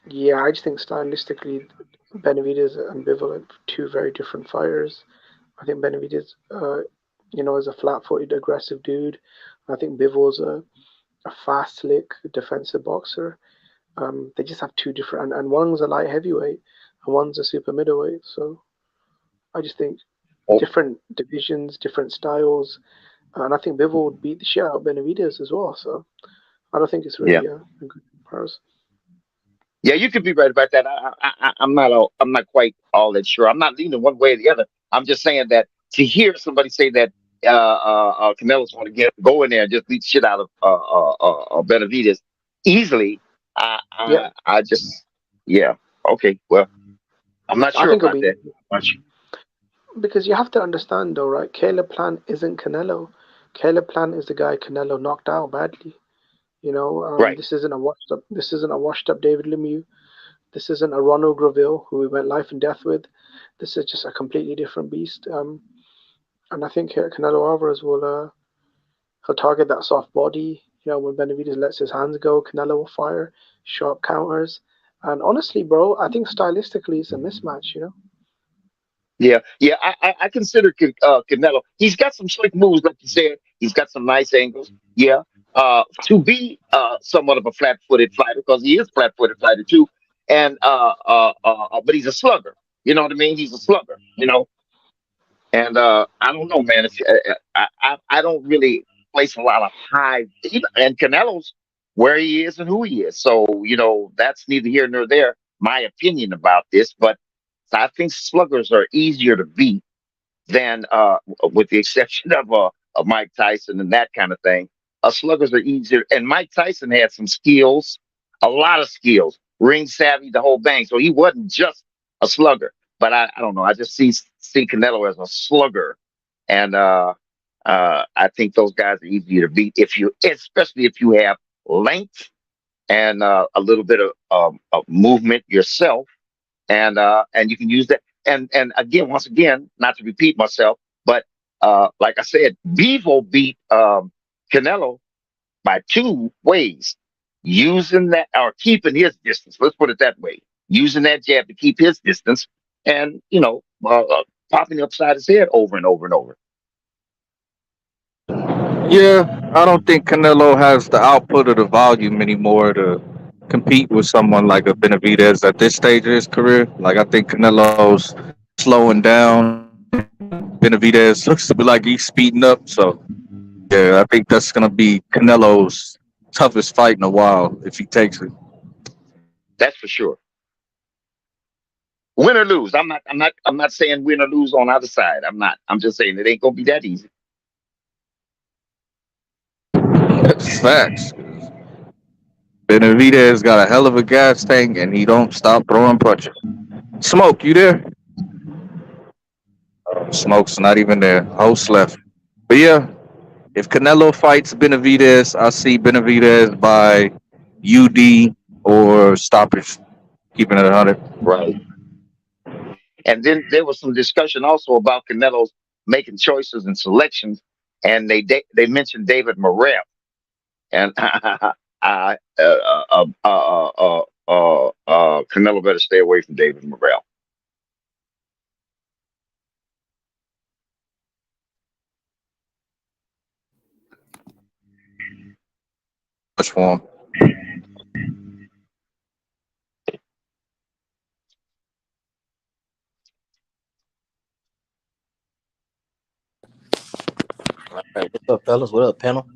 Yeah, I just think stylistically, Benavidez and Bivol are two very different fighters. I think Benavidez, is a flat-footed, aggressive dude. I think Bivol's a fast, slick, defensive boxer. They just have two different, and one's a light heavyweight, and one's a super middleweight. So I just think Oh, different divisions, different styles, and I think Bivol would beat the shit out of Benavidez as well. So I don't think it's yeah. really a good comparison. Yeah, you could be right about that. I'm not quite all that sure. I'm not leaning one way or the other. I'm just saying that to hear somebody say that Canelo's going to go in there and just beat the shit out of Benavidez easily, Yeah, I just yeah. Okay, well, I'm not I sure think it'll about be that much. because you have to understand though, right? Caleb Plant isn't Canelo. Caleb Plant is the guy Canelo knocked out badly. Right. This isn't a washed up. This isn't a washed up David Lemieux. This isn't a Ronald Graville who we went life and death with. This is just a completely different beast. And I think Canelo Alvarez will he'll target that soft body. When Benavidez lets his hands go, Canelo will fire sharp counters. And honestly, bro, I think stylistically it's a mismatch. Yeah. I consider Canelo. He's got some slick moves, like you said. He's got some nice angles. Yeah. To be somewhat of a flat-footed fighter, because he is a flat-footed fighter too, and but he's a slugger. You know what I mean? He's a slugger. And I don't know, man. If I don't really place a lot of high, and Canelo's where he is and who he is. So that's neither here nor there. My opinion about this, but I think sluggers are easier to beat than, with the exception of Mike Tyson and that kind of thing. Sluggers are easier, and Mike Tyson had some skills, a lot of skills, ring savvy, the whole bang. So he wasn't just a slugger. But I don't know. I just see Canelo as a slugger, and I think those guys are easier to beat especially if you have length and a little bit of movement yourself, and you can use that. And again, once again, not to repeat myself, but like I said, Bevo beat Canelo by two ways: using that or keeping his distance. Let's put it that way: using that jab to keep his distance, and popping upside his head over and over and over. Yeah, I don't think Canelo has the output or the volume anymore to compete with someone like a Benavidez at this stage of his career. Like I think Canelo's slowing down. Benavidez looks to be like he's speeding up. So yeah, I think that's gonna be Canelo's toughest fight in a while if he takes it. That's for sure. Win or lose. I'm not saying win or lose on either side. I'm not. I'm just saying it ain't gonna be that easy. Facts. Benavidez got a hell of a gas tank and he don't stop throwing punches. Smoke, you there? Smoke's not even there. Host left. But yeah, if Canelo fights Benavidez, I see Benavidez by UD or stoppage. Keeping it 100. Right. And then there was some discussion also about Canelo's making choices and selections, and they mentioned David Morrell, and Canelo better stay away from David Morrell. Much for him. All right, what's up, fellas? What up, panel?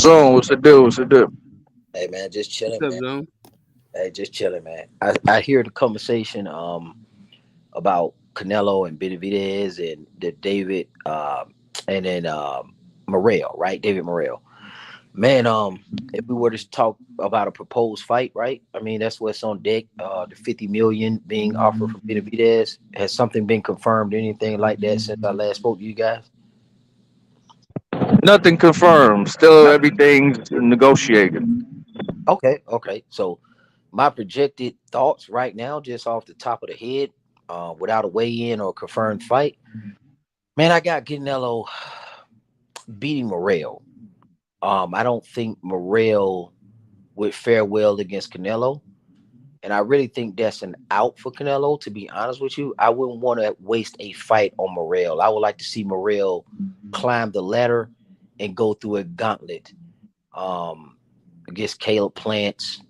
Zone, what's the deal? What's the deal? Hey, man, just What's chilling, up, man. Zone? Hey, just chilling, man. I hear the conversation about Canelo and Benavidez and the David and then Morrell, right? David Morrell. Man, if we were to talk about a proposed fight, right? I mean, that's what's on deck. The 50 million being offered for Benavidez. Has something been confirmed, anything like that since I last spoke to you guys? Nothing confirmed. Still Nothing. everything's negotiated. Okay. So my projected thoughts right now, just off the top of the head, without a weigh-in or confirmed fight, man, I got Canelo beating Morrell. I don't think Morrell would fare well against Canelo, and I really think that's an out for Canelo. To be honest with you, I wouldn't want to waste a fight on Morrell. I would like to see Morrell climb the ladder and go through a gauntlet against Caleb Plants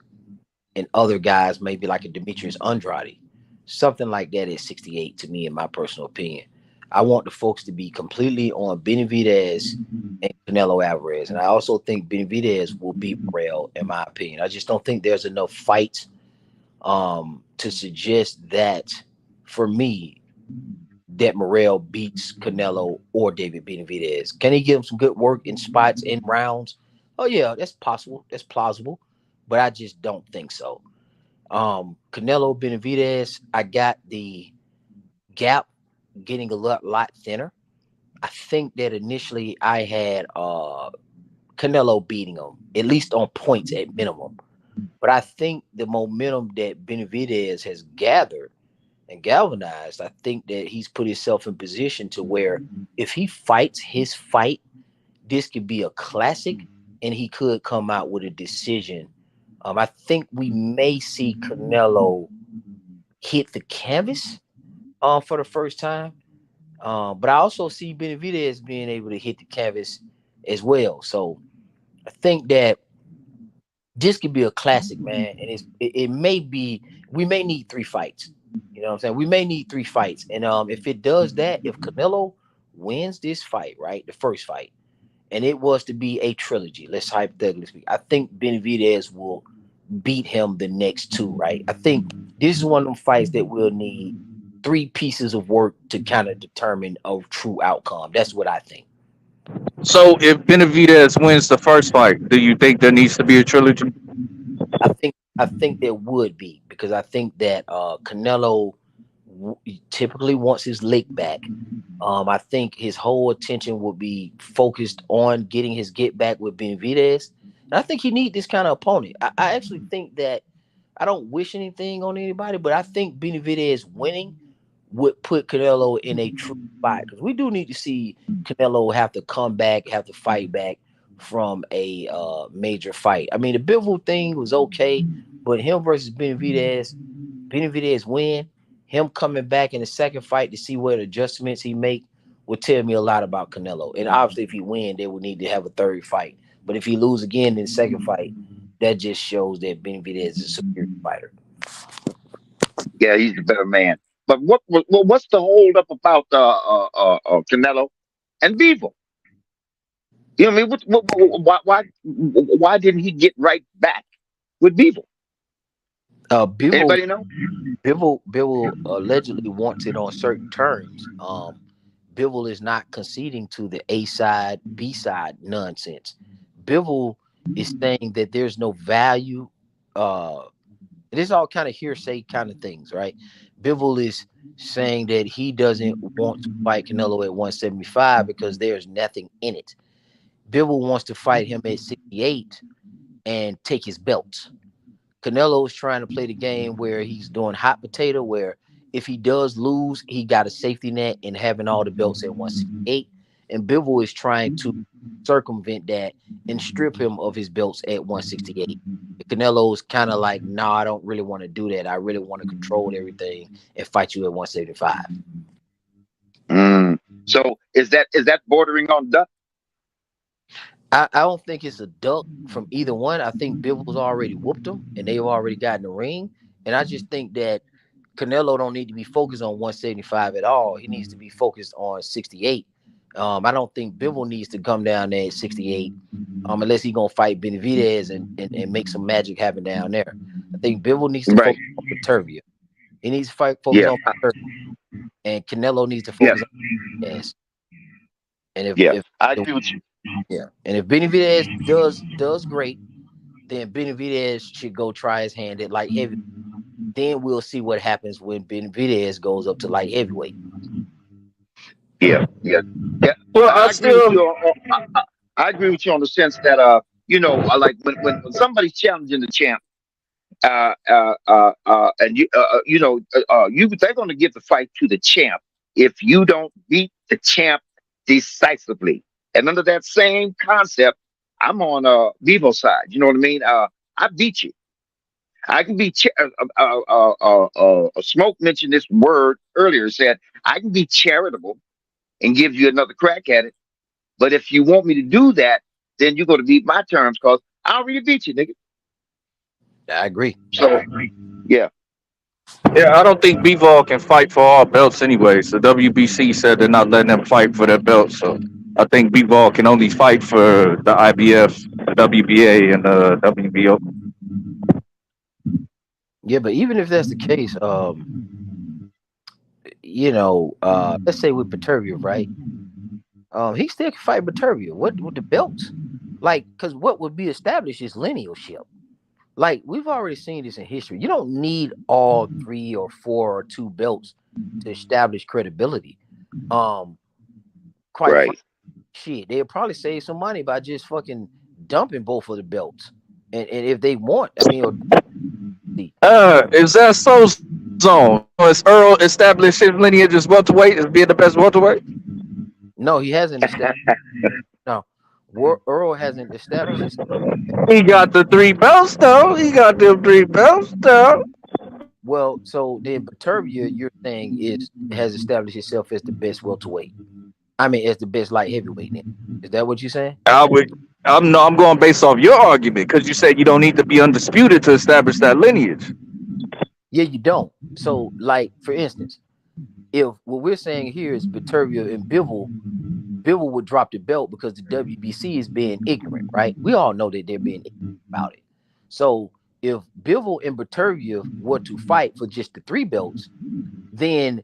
and other guys, maybe like a Demetrius Andrade, something like that at 68 to me, in my personal opinion. I want the folks to be completely on Benavidez and Canelo Alvarez. And I also think Benavidez will beat Morrell, in my opinion. I just don't think there's enough fights to suggest that, for me, that Morrell beats Canelo or David Benavidez. Can he give him some good work in spots, in rounds? Oh, yeah, that's possible. That's plausible. But I just don't think so. Canelo Benavidez, I got the gap getting a lot thinner. I think that initially I had Canelo beating him, at least on points at minimum. But I think the momentum that Benavidez has gathered and galvanized, I think that he's put himself in position to where if he fights his fight, this could be a classic and he could come out with a decision. I think we may see Canelo hit the canvas for the first time. But I also see Benavidez being able to hit the canvas as well. So I think that this could be a classic, man. And it may be, we may need three fights. You know what I'm saying? We may need three fights. And if it does that, if Canelo wins this fight, right, the first fight, and it was to be a trilogy, let's hypothetically speak, I think Benavidez will beat him the next two, right? I think this is one of them fights that will need three pieces of work to kind of determine a true outcome. That's what I think. So if Benavidez wins the first fight, do you think there needs to be a trilogy? I think there would be, because I think that Canelo typically wants his lick back. I think his whole attention will be focused on getting his get back with Benavidez. And I think he needs this kind of opponent. I actually think that, I don't wish anything on anybody, but I think Benavidez winning would put Canelo in a true fight, because we do need to see Canelo have to come back, have to fight back from a major fight. I mean, the Bivol thing was okay, but him versus Benavidez win, him coming back in the second fight to see what adjustments he make would tell me a lot about Canelo. And obviously, if he win, they would need to have a third fight. But if he lose again in the second fight, that just shows that Benavidez is a superior fighter. Yeah, he's the better man. But what's the hold up about Canelo and Bivol? You know what I mean? Why didn't he get right back with Bivol? Bivol Anybody know? Bivol allegedly wants it on certain terms. Bivol is not conceding to the A side, B side nonsense. Bivol is saying that there's no value. It is all kind of hearsay kind of things, right? Bivol is saying that he doesn't want to fight Canelo at 175 because there's nothing in it. Bivol wants to fight him at 68 and take his belts. Canelo is trying to play the game where he's doing hot potato, where if he does lose, he got a safety net in having all the belts at 168. And Bivol is trying to circumvent that and strip him of his belts at 168. Canelo's kind of like, no, I don't really want to do that. I really want to control everything and fight you at 175. So is that bordering on duck? I don't think it's a duck from either one. I think Bivol's already whooped him and they've already gotten the ring. And I just think that Canelo don't need to be focused on 175 at all. He needs to be focused on 68. I don't think Bivol needs to come down there at 68 unless he's going to fight Benavidez and make some magic happen down there. I think Bivol needs to focus on Vitervia. He needs to focus on Vitervia. And Canelo needs to focus on Benavidez. And if I agree with you. Yeah, and if Benavidez does great, then Benavidez should go try his hand at light heavy. Then we'll see what happens when Benavidez goes up to light heavyweight. Yeah. Well, I agree with you on the sense that like when somebody's challenging the champ, and they're going to give the fight to the champ if you don't beat the champ decisively. And under that same concept, I'm on Vivo's side. You know what I mean? I beat you. I can be. Smoke mentioned this word earlier. Said I can be charitable and give you another crack at it. But if you want me to do that, then you're going to beat my terms because I already beat you, nigga. I agree. So, yeah. Yeah, I don't think Bivol can fight for all belts anyway. So WBC said they're not letting him fight for their belts. So I think Bivol can only fight for the IBF, the WBA, and the WBO. Yeah, but even if that's the case, let's say with Vitervia, right? He still can fight Vitervia. What with the belts? Like, because what would be established is linealship. Like, we've already seen this in history. You don't need all 3 or 4 or 2 belts to establish credibility. Frankly, shit, they'll probably save some money by just fucking dumping both of the belts. And if they want, I mean, is that so zone? Has Earl established his lineage as welterweight as being the best welterweight? No, he hasn't established. No. Earl hasn't established his. He got the 3 belts though. He got them 3 belts though. Well, so then Vitervia, you're saying has established itself as the best welterweight. I mean, as the best light heavyweight. Then. Is that what you're saying? I'm going based off your argument because you said you don't need to be undisputed to establish that lineage. Yeah, you don't. So, like for instance, if what we're saying here is Vitervia and Bivol would drop the belt because the WBC is being ignorant, right? We all know that they're being ignorant about it. So if Bivol and Vitervia were to fight for just the 3 belts, then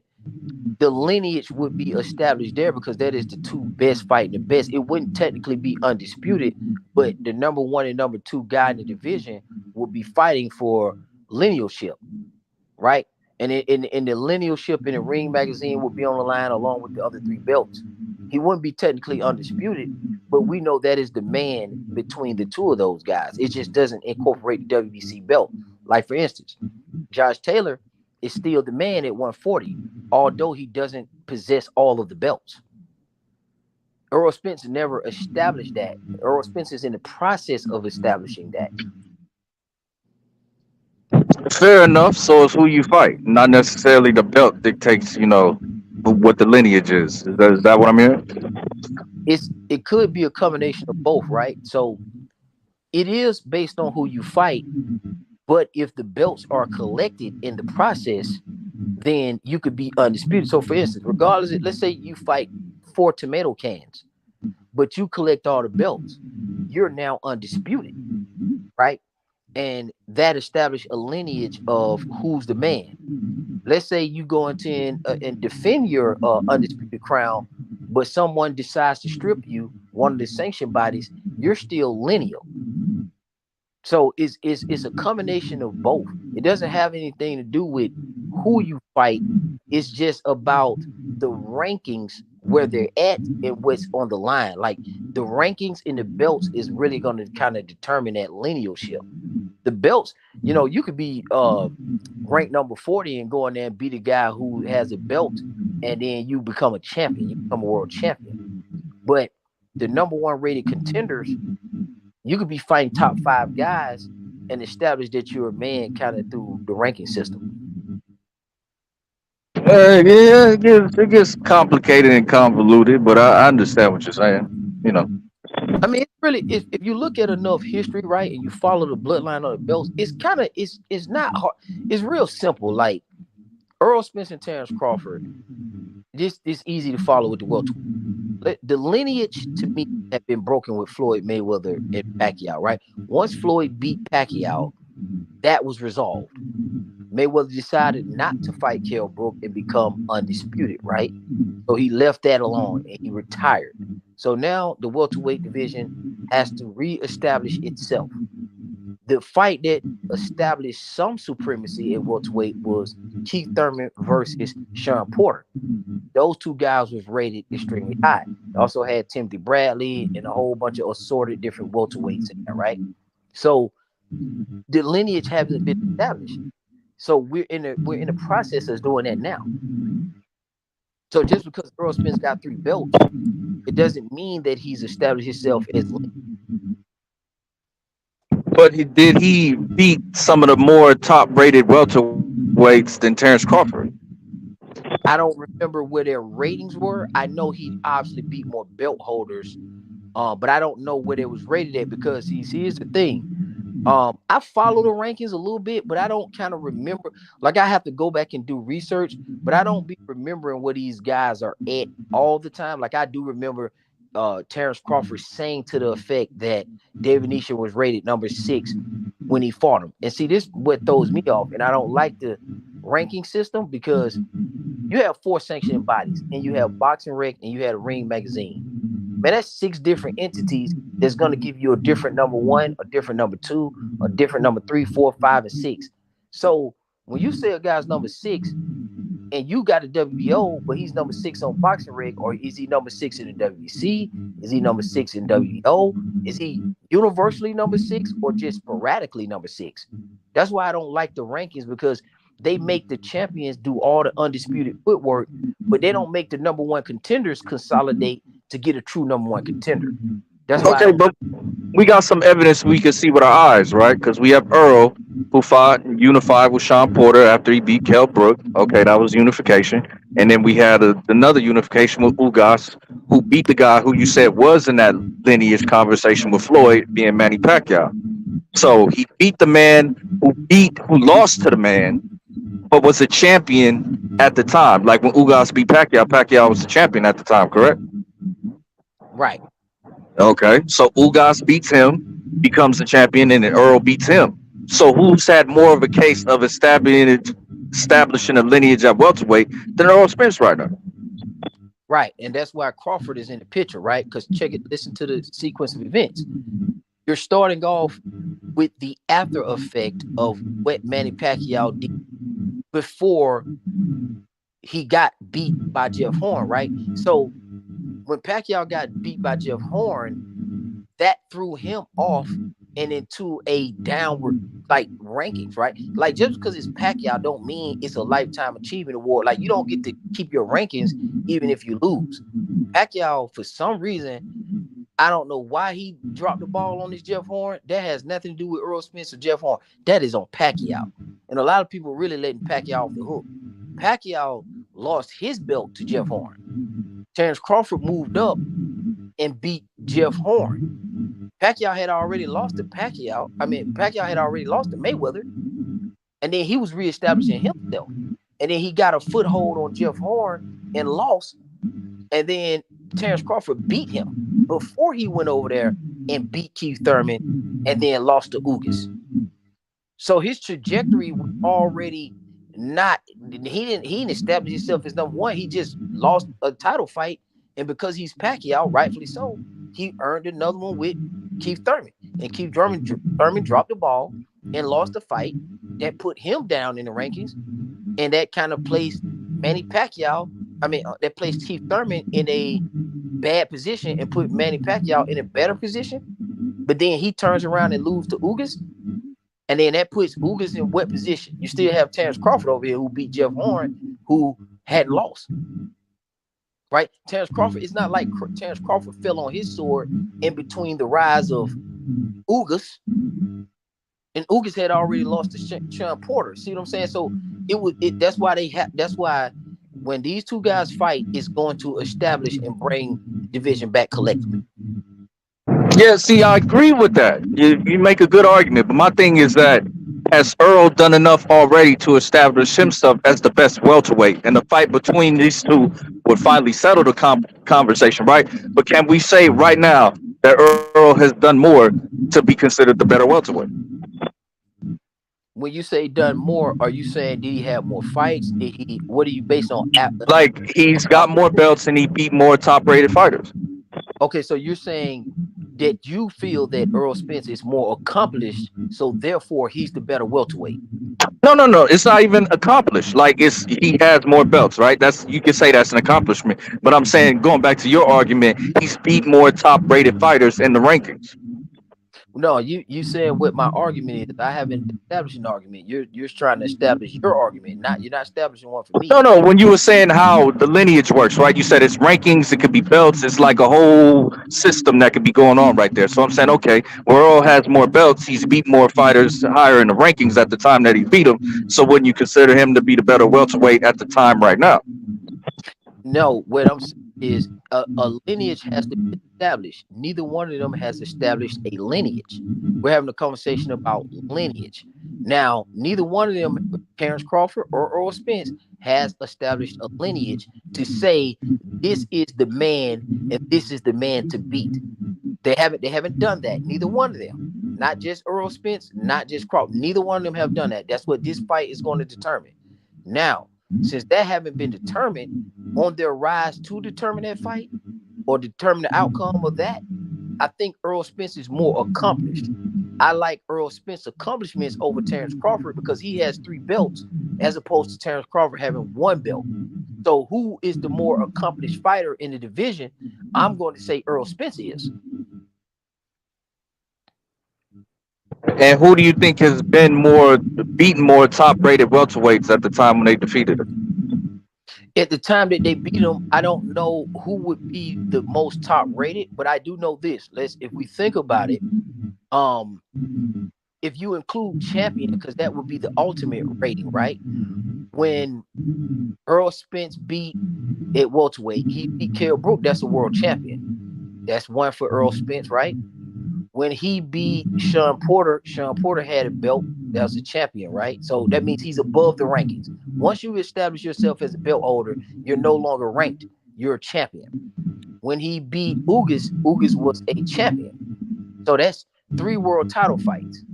the lineage would be established there because that is the 2 best fighting the best. It wouldn't technically be undisputed, but the number 1 and number 2 guy in the division would be fighting for linealship, right? And in the linealship in the Ring magazine would be on the line along with the other 3 belts. He wouldn't be technically undisputed, but we know that is the man between the 2 of those guys. It just doesn't incorporate the WBC belt. Like, for instance, Josh Taylor is still the man at 140, although he doesn't possess all of the belts. Earl Spence never established that. Earl Spence is in the process of establishing that. Fair enough. So it's who you fight, not necessarily the belt dictates, what the lineage is. Is that what I'm hearing? It could be a combination of both, right? So it is based on who you fight. But if the belts are collected in the process, then you could be undisputed. So, for instance, regardless, let's say you fight 4 tomato cans, but you collect all the belts, you're now undisputed, right? And that established a lineage of who's the man. Let's say you go into and defend your undisputed crown, but someone decides to strip you, one of the sanctioned bodies, you're still lineal. So it's a combination of both. It doesn't have anything to do with who you fight. It's just about the rankings, where they're at and what's on the line. Like the rankings in the belts is really going to kind of determine that linealship. The belts, you could be ranked number 40 and go in there and beat a guy who has a belt, and then you become a champion. You become a world champion. But the number 1 rated contenders, you could be fighting top 5 guys and establish that you're a man kind of through the ranking system. Yeah, it gets complicated and convoluted, but I understand what you're saying. I mean, it's really, if you look at enough history, right, and you follow the bloodline of the belts, it's kind of, it's not hard. It's real simple. Like Errol Spence and Terrence Crawford, this is easy to follow with the welterweight. The lineage to me had been broken with Floyd Mayweather and Pacquiao, right? Once Floyd beat Pacquiao, that was resolved. Mayweather decided not to fight Kell Brook and become undisputed, right? So he left that alone and he retired. So now the welterweight division has to reestablish itself. The fight that established some supremacy at welterweight was Keith Thurman versus Sean Porter. Those 2 guys was rated extremely high. They also had Timothy Bradley and a whole bunch of assorted different welterweights in there, right? So the lineage hasn't been established. So we're in the process of doing that now. So just because Errol Spence got 3 belts, it doesn't mean that he's established himself as. But did he beat some of the more top-rated welterweights than Terrence Crawford? I don't remember where their ratings were. I know he obviously beat more belt holders, but I don't know where they was rated at, because here's the thing. I follow the rankings a little bit, but I don't kind of remember. Like, I have to go back and do research, but I don't be remembering where these guys are at all the time. Like, I do remember Terrence Crawford saying to the effect that David Nisha was rated number 6 when he fought him. And see, this is what throws me off. And I don't like the ranking system, because you have 4 sanctioning bodies, and you have Boxing Rec, and you had a Ring Magazine. Man, that's 6 different entities that's going to give you a different number 1, a different number 2, a different number 3, 4, 5, and 6. So when you say a guy's number 6 and you got a WBO, but he's number 6 on Boxing Rec, or is he number 6 in the WBC? Is he number 6 in WBO? Is he universally number 6 or just sporadically number 6? That's why I don't like the rankings, because they make the champions do all the undisputed footwork, but they don't make the number 1 contenders consolidate to get a true number 1 contender. That's why. Okay, but we got some evidence we can see with our eyes, right? Because we have Earl, who fought and unified with Sean Porter after he beat Kell Brook. Okay, that was unification. And then we had another unification with Ugas, who beat the guy who you said was in that lineage conversation with Floyd, being Manny Pacquiao. So he beat the man who lost to the man, but was a champion at the time. Like when Ugas beat Pacquiao, Pacquiao was the champion at the time, correct? Right. Okay, so Ugas beats him, becomes the champion, and then Earl beats him. So who's had more of a case of establishing a lineage at welterweight than Earl Spence right now? Right, and that's why Crawford is in the picture, right? Because check it, listen to the sequence of events. You're starting off with the after effect of what Manny Pacquiao did before he got beat by Jeff Horn, right? So when Pacquiao got beat by Jeff Horn, that threw him off and into a downward rankings, right? Like, just because it's Pacquiao don't mean it's a lifetime achievement award. Like, you don't get to keep your rankings even if you lose. Pacquiao, for some reason, I don't know why he dropped the ball on this Jeff Horn. That has nothing to do with Earl Spence or Jeff Horn. That is on Pacquiao. And a lot of people really letting Pacquiao off the hook. Pacquiao lost his belt to Jeff Horn. Terrence Crawford moved up and beat Jeff Horn. Pacquiao had already lost to Pacquiao had already lost to Mayweather, and then he was reestablishing himself, and then he got a foothold on Jeff Horn and lost, and then Terrence Crawford beat him before he went over there and beat Keith Thurman, and then lost to Ugas. So his trajectory was already not. He didn't establish himself as number one. He just lost a title fight, and because he's Pacquiao, rightfully so, he earned another one with Keith Thurman. And Keith Thurman dropped the ball and lost the fight. That put him down in the rankings, and that kind of placed Manny Pacquiao. That placed Keith Thurman in a bad position and put Manny Pacquiao in a better position. But then he turns around and loses to Ugas. And then that puts Ugas in what position? You still have Terrence Crawford over here who beat Jeff Horn, who hadn't lost. Right? Terrence Crawford, it's not like Terrence Crawford fell on his sword in between the rise of Ugas. And Ugas had already lost to Sean Porter. See what I'm saying? So that's why when these two guys fight, it's going to establish and bring division back collectively. Yeah, see, I agree with that. You make a good argument, but my thing is that has Earl done enough already to establish himself as the best welterweight, and the fight between these two would finally settle the conversation, right? But can we say right now that Earl has done more to be considered the better welterweight? When you say done more, are you saying did he have more fights? What are you based on? Like he's got more belts and he beat more top-rated fighters. Okay, so you're saying that you feel that Earl Spence is more accomplished, so therefore he's the better welterweight. No. It's not even accomplished. Like he has more belts, right? You can say that's an accomplishment. But I'm saying, going back to your argument, he's beat more top-rated fighters in the rankings. No, you saying what my argument is. I haven't established an argument. You're trying to establish your argument. You're not establishing one for me. No. When you were saying how the lineage works, right? You said it's rankings, it could be belts. It's like a whole system that could be going on right there. So I'm saying, okay, Earl has more belts. He's beat more fighters higher in the rankings at the time that he beat them. So wouldn't you consider him to be the better welterweight at the time right now? No, what I'm saying is a lineage has to be established. Neither one of them has established a lineage. We're having a conversation about lineage. Now, neither one of them, Terrence Crawford or Earl Spence, has established a lineage to say this is the man and this is the man to beat. They haven't done that. Neither one of them. Not just Earl Spence, not just Crawford. Neither one of them have done that. That's what this fight is going to determine. Now, since that haven't been determined on their rise to determine that fight or determine the outcome of that, I think Earl Spence is more accomplished. I like Earl Spence's accomplishments over Terrence Crawford because he has 3 belts as opposed to Terrence Crawford having 1 belt. So who is the more accomplished fighter in the division? I'm going to say Earl Spence is. And who do you think has beaten more top-rated welterweights at the time when they defeated him? At the time that they beat him, I don't know who would be the most top-rated, but I do know this. If we think about it, if you include champion, because that would be the ultimate rating, right? When Earl Spence beat at welterweight, he beat Kell Brook. That's a world champion. That's one for Earl Spence, right? When he beat Sean Porter had a belt. That was a champion, right? So that means he's above the rankings. Once you establish yourself as a belt holder, you're no longer ranked. You're a champion. When he beat Ugas was a champion. So that's 3 world title fights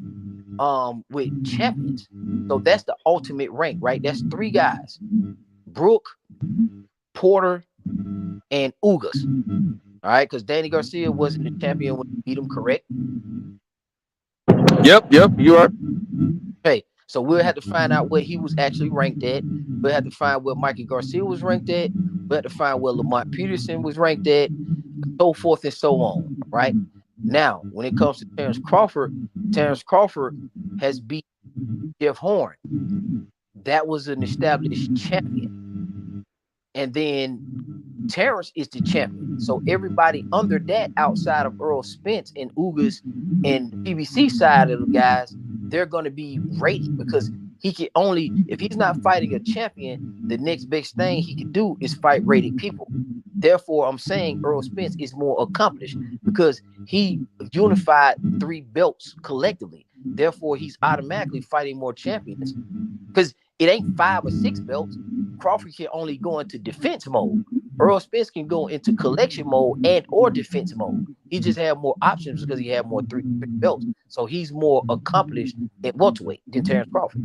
with champions. So that's the ultimate rank, right? That's 3 guys. Brook, Porter, and Ugas. All right, because Danny Garcia wasn't the champion when he beat him, correct? Yep, you are. Okay, so we'll have to find out where he was actually ranked at. We'll have to find where Mikey Garcia was ranked at. We'll have to find where Lamont Peterson was ranked at, so forth and so on, right? Now, when it comes to Terrence Crawford has beat Jeff Horn. That was an established champion. And then Terrence is the champion. So everybody under that, outside of Earl Spence and Ugas and PBC side of the guys, they're going to be rated because he can only, if he's not fighting a champion, the next best thing he can do is fight rated people. Therefore, I'm saying Earl Spence is more accomplished because he unified 3 belts collectively. Therefore, he's automatically fighting more champions because it ain't 5 or 6 belts. Crawford can only go into defense mode. Earl Spence can go into collection mode and or defense mode. He just had more options because he had more 3 belts. So he's more accomplished at welterweight than Terrence Crawford.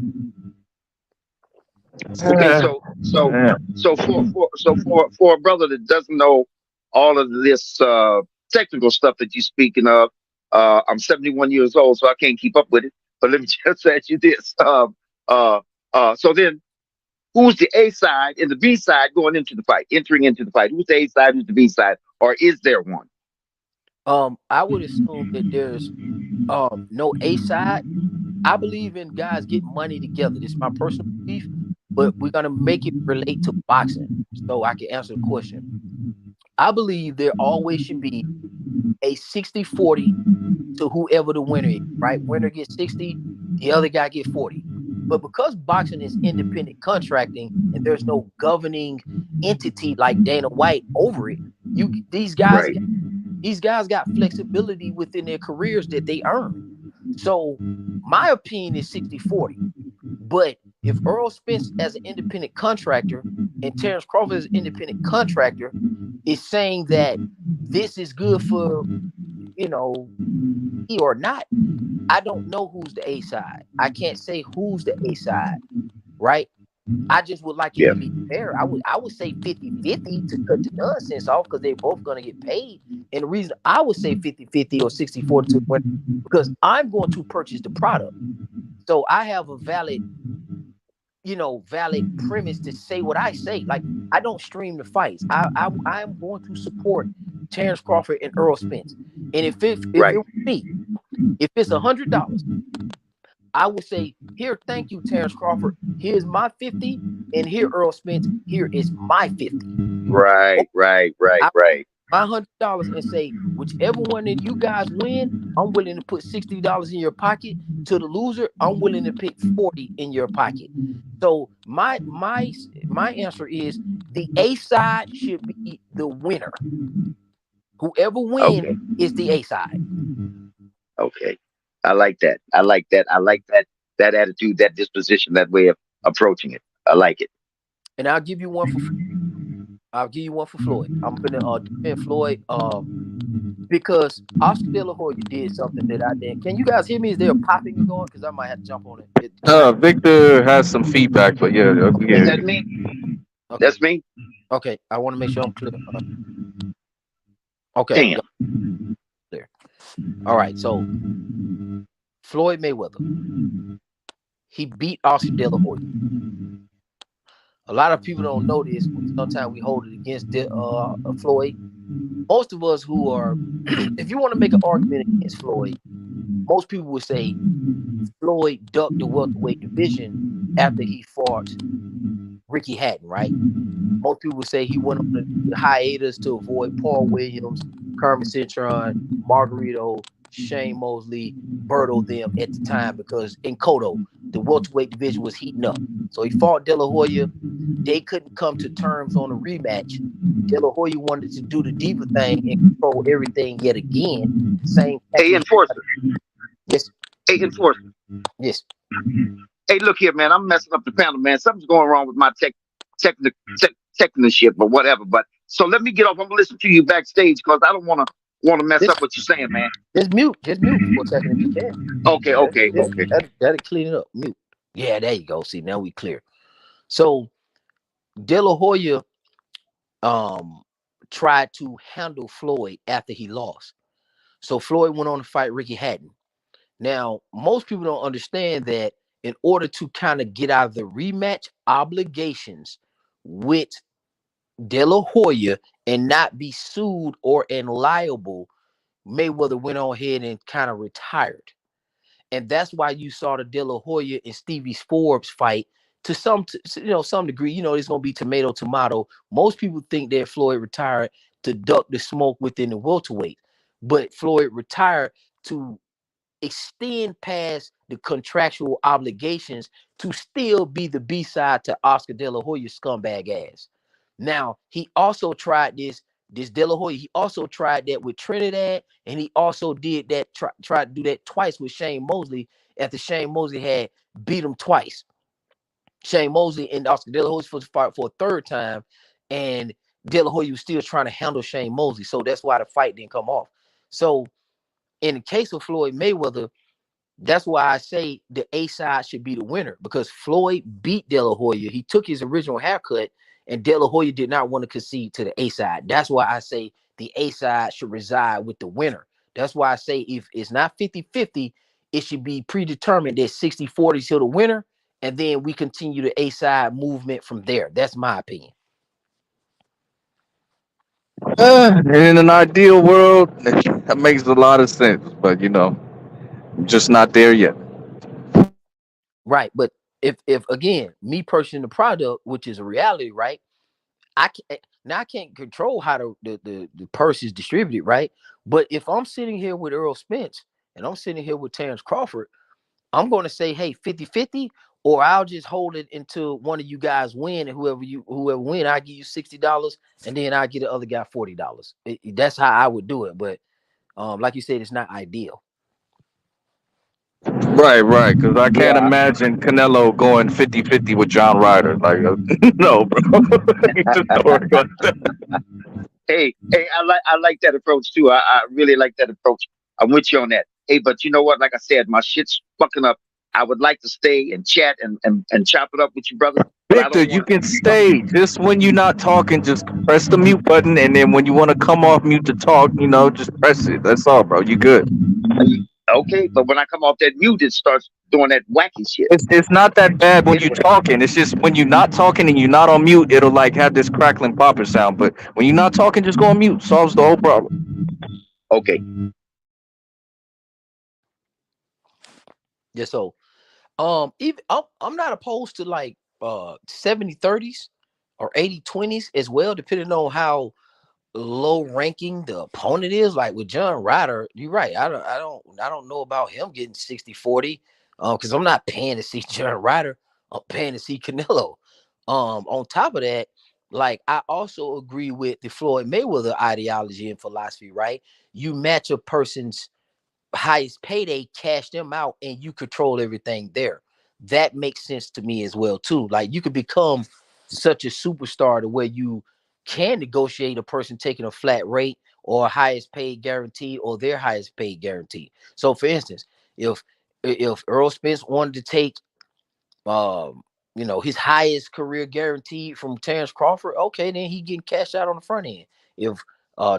Okay, for a brother that doesn't know all of this technical stuff that you're speaking of, I'm 71 years old, so I can't keep up with it. But let me just ask you this: so then, who's the A side and the B side going into the fight, entering into the fight? Who's the A side? Who's the B side? Or is there one? I would assume that there's no A side. I believe in guys getting money together. This is my personal belief, but we're gonna make it relate to boxing so I can answer the question. I believe there always should be a 60-40 to whoever the winner is, right? Winner gets 60, the other guy gets 40. But because boxing is independent contracting and there's no governing entity like Dana White over it, these guys got flexibility within their careers that they earn. So my opinion is 60-40. But if Earl Spence as an independent contractor and Terrence Crawford as an independent contractor is saying that this is good for, he or not, I don't know who's the A side. I can't say who's the A side, right? I just would like it to be fair. I would say 50-50 to cut the nonsense off because they're both going to get paid. And the reason I would say 50-50 or 60-40 to win because I'm going to purchase the product. So I have a valid premise to say what I say. Like, I don't stream the fights. I'm going to support Terrence Crawford and Earl Spence. And if it was me, if it's $100, I would say, here, thank you, Terrence Crawford. Here's my 50, and here, Earl Spence, here is my 50. Right. My $100 and say, whichever one of you guys win, I'm willing to put $60 in your pocket. To the loser, I'm willing to put 40 in your pocket. So my answer is the A side should be the winner. Whoever wins is the A side. Okay. I like that. I like that attitude, that disposition, that way of approaching it. I like it. And I'll give you one for Floyd. I'm gonna defend Floyd because Oscar De La Hoya did something that I didn't. Can you guys hear me? Is there a popping going? Because I might have to jump on it. Victor has some feedback, but yeah. Is that me? Okay. That's me. Okay, I want to make sure I'm clear. Okay. Clear. All right. So Floyd Mayweather, he beat Oscar De La Hoya. A lot of people don't know this. Sometimes we hold it against Floyd. Most of us who are, if you want to make an argument against Floyd, most people would say Floyd ducked the welterweight division after he fought Ricky Hatton, right? Most people would say he went on the hiatus to avoid Paul Williams, Carmen Citron, Margarito, Shane Mosley, Berto them at the time because in Cotto, the welterweight division was heating up. So he fought De La Hoya. They couldn't come to terms on a rematch. De La Hoya wanted to do the diva thing and control everything yet again. Same. Hey, enforcer. Yes. Hey, enforcer. Yes. Hey, look here, man. I'm messing up the panel, man. Something's going wrong with my technical or whatever. But so let me get off. I'm gonna listen to you backstage because I don't want to mess up what you're saying, man. Just mute for a second if you can. Okay. That'll clean it up. Mute. Yeah, there you go. See, now we clear. So De La Hoya tried to handle Floyd after he lost. So Floyd went on to fight Ricky Hatton. Now, most people don't understand that in order to kind of get out of the rematch obligations with De La Hoya and not be sued or liable, Mayweather went on ahead and kind of retired. And that's why you saw the De La Hoya and Stevie Forbes fight to some degree. It's going to be tomato. Most people think that Floyd retired to duck the smoke within the welterweight, but Floyd retired to extend past the contractual obligations to still be the B-side to Oscar De La Hoya's scumbag ass. Now, he also tried this De La Hoya. He also tried that with Trinidad, and he also did that, tried to do that twice with Shane Mosley after Shane Mosley had beat him twice. Shane Mosley and Oscar De La Hoya was supposed to fight for a third time, and De La Hoya was still trying to handle Shane Mosley. So that's why the fight didn't come off. So in the case of Floyd Mayweather, that's why I say the A side should be the winner, because Floyd beat De La Hoya. He took his original haircut, and De La Hoya did not want to concede to the A side. That's why I say the A side should reside with the winner. That's why I say if it's not 50-50, it should be predetermined that 60-40 to the winner, and then we continue the A side movement from there. That's my opinion. In an ideal world, that makes a lot of sense, but just not there yet. Right. But if again, me purchasing the product, which is a reality, right? I can't control how the purse is distributed, right? But if I'm sitting here with Earl Spence and I'm sitting here with Terrence Crawford, I'm going to say, hey, 50-50, or I'll just hold it until one of you guys win, and whoever win, I give you $60, and then I get the other guy $40. That's how I would do it. But like you said, it's not ideal. Right. Because I can't Yeah. imagine Canelo going 50-50 with John Ryder. Like, no, bro. It just don't work like that. Hey, I like that approach too. I really like that approach. I'm with you on that. Hey, but you know what? Like I said, my shit's fucking up. I would like to stay and chat and chop it up with you, brother. But I Victor, don't you want can to. stay. Just when you're not talking, just press the mute button, and then when you want to come off mute to talk, just press it. That's all, bro. You good. Okay, but when I come off that mute, it starts doing that wacky shit. It's not that bad when you're Anyway, talking. It's just when you're not talking and you're not on mute, it'll like have this crackling popping sound. But when you're not talking, just go on mute. Solves the whole problem. okay. Yeah. So even I'm not opposed to like 70-30s or 80-20s as well, depending on how low ranking the opponent is. Like with John Ryder, you're right. I don't know about him getting 60-40, because I'm not paying to see John Ryder. I'm paying to see Canelo. On top of that, like I also agree with the Floyd Mayweather ideology and philosophy, right? You match a person's highest payday, cash them out, and you control everything there. That makes sense to me as well too. Like you could become such a superstar to where you can negotiate a person taking a flat rate or highest paid guarantee or their highest paid guarantee. So for instance, if Earl Spence wanted to take um his highest career guaranteed from Terrence Crawford, okay, then he getting cashed out on the front end. If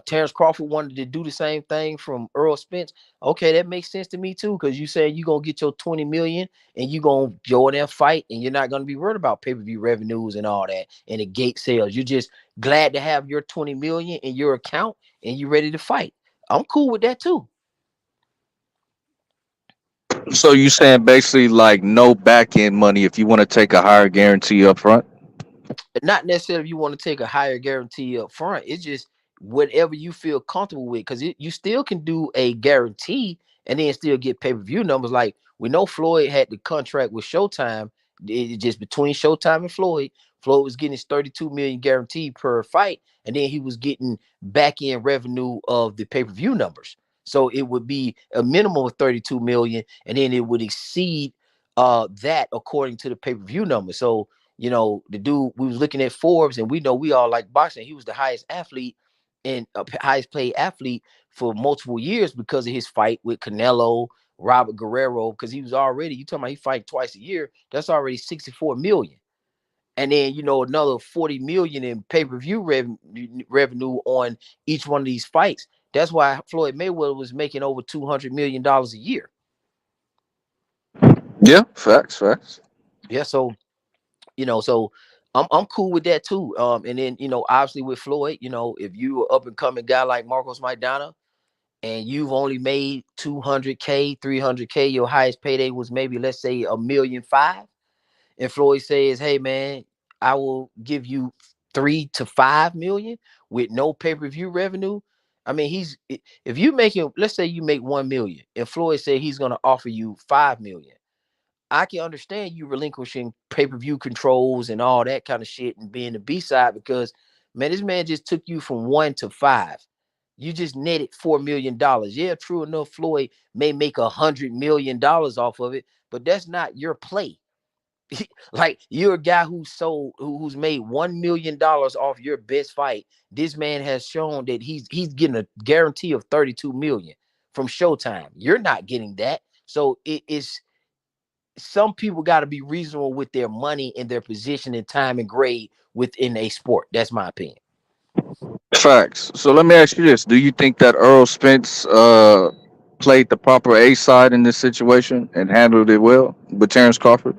Terrence Crawford wanted to do the same thing from Earl Spence, okay, that makes sense to me too, because you said you're gonna get your 20 million and you're gonna go in there fight, and you're not gonna be worried about pay-per-view revenues and all that and the gate sales. You're just glad to have your 20 million in your account and you're ready to fight. I'm cool with that too. So you saying basically like no back end money if you want to take a higher guarantee up front? Not necessarily if you want to take a higher guarantee up front. It's just whatever you feel comfortable with, because you still can do a guarantee and then still get pay-per-view numbers. Like we know Floyd had the contract with Showtime. It just between Showtime and Floyd was getting his 32 million guaranteed per fight, and then he was getting back end revenue of the pay-per-view numbers. So it would be a minimum of 32 million, and then it would exceed that according to the pay-per-view number. So the dude, we was looking at Forbes, and we know we all like boxing. He was the highest athlete and highest paid athlete for multiple years because of his fight with Canelo, Robert Guerrero, because he was already, you talking about he fight twice a year, that's already 64 million. And then, another 40 million in pay-per-view revenue on each one of these fights. That's why Floyd Mayweather was making over $200 million a year. Yeah, facts. Yeah, so I'm cool with that too. And then obviously with Floyd, if you are up and coming guy like Marcos Maidana and you've only made 200K, 300K, your highest payday was maybe, let's say, $1.5 million, and Floyd says, hey man, I will give you 3 to 5 million with no pay-per-view revenue. I mean, if you make him, let's say you make 1 million and Floyd said he's going to offer you 5 million, I can understand you relinquishing pay-per-view controls and all that kind of shit and being the B-side because, man, this man just took you from 1 to 5. You just netted $4 million. Yeah, true enough, Floyd may make $100 million off of it, but that's not your play. Like, you're a guy who's made $1 million off your best fight. This man has shown that he's getting a guarantee of 32 million from Showtime. You're not getting that. So it's some people got to be reasonable with their money and their position and time and grade within a sport. That's my opinion. Facts. So let me ask you this: do you think that Earl Spence played the proper A side in this situation and handled it well with Terrence Crawford?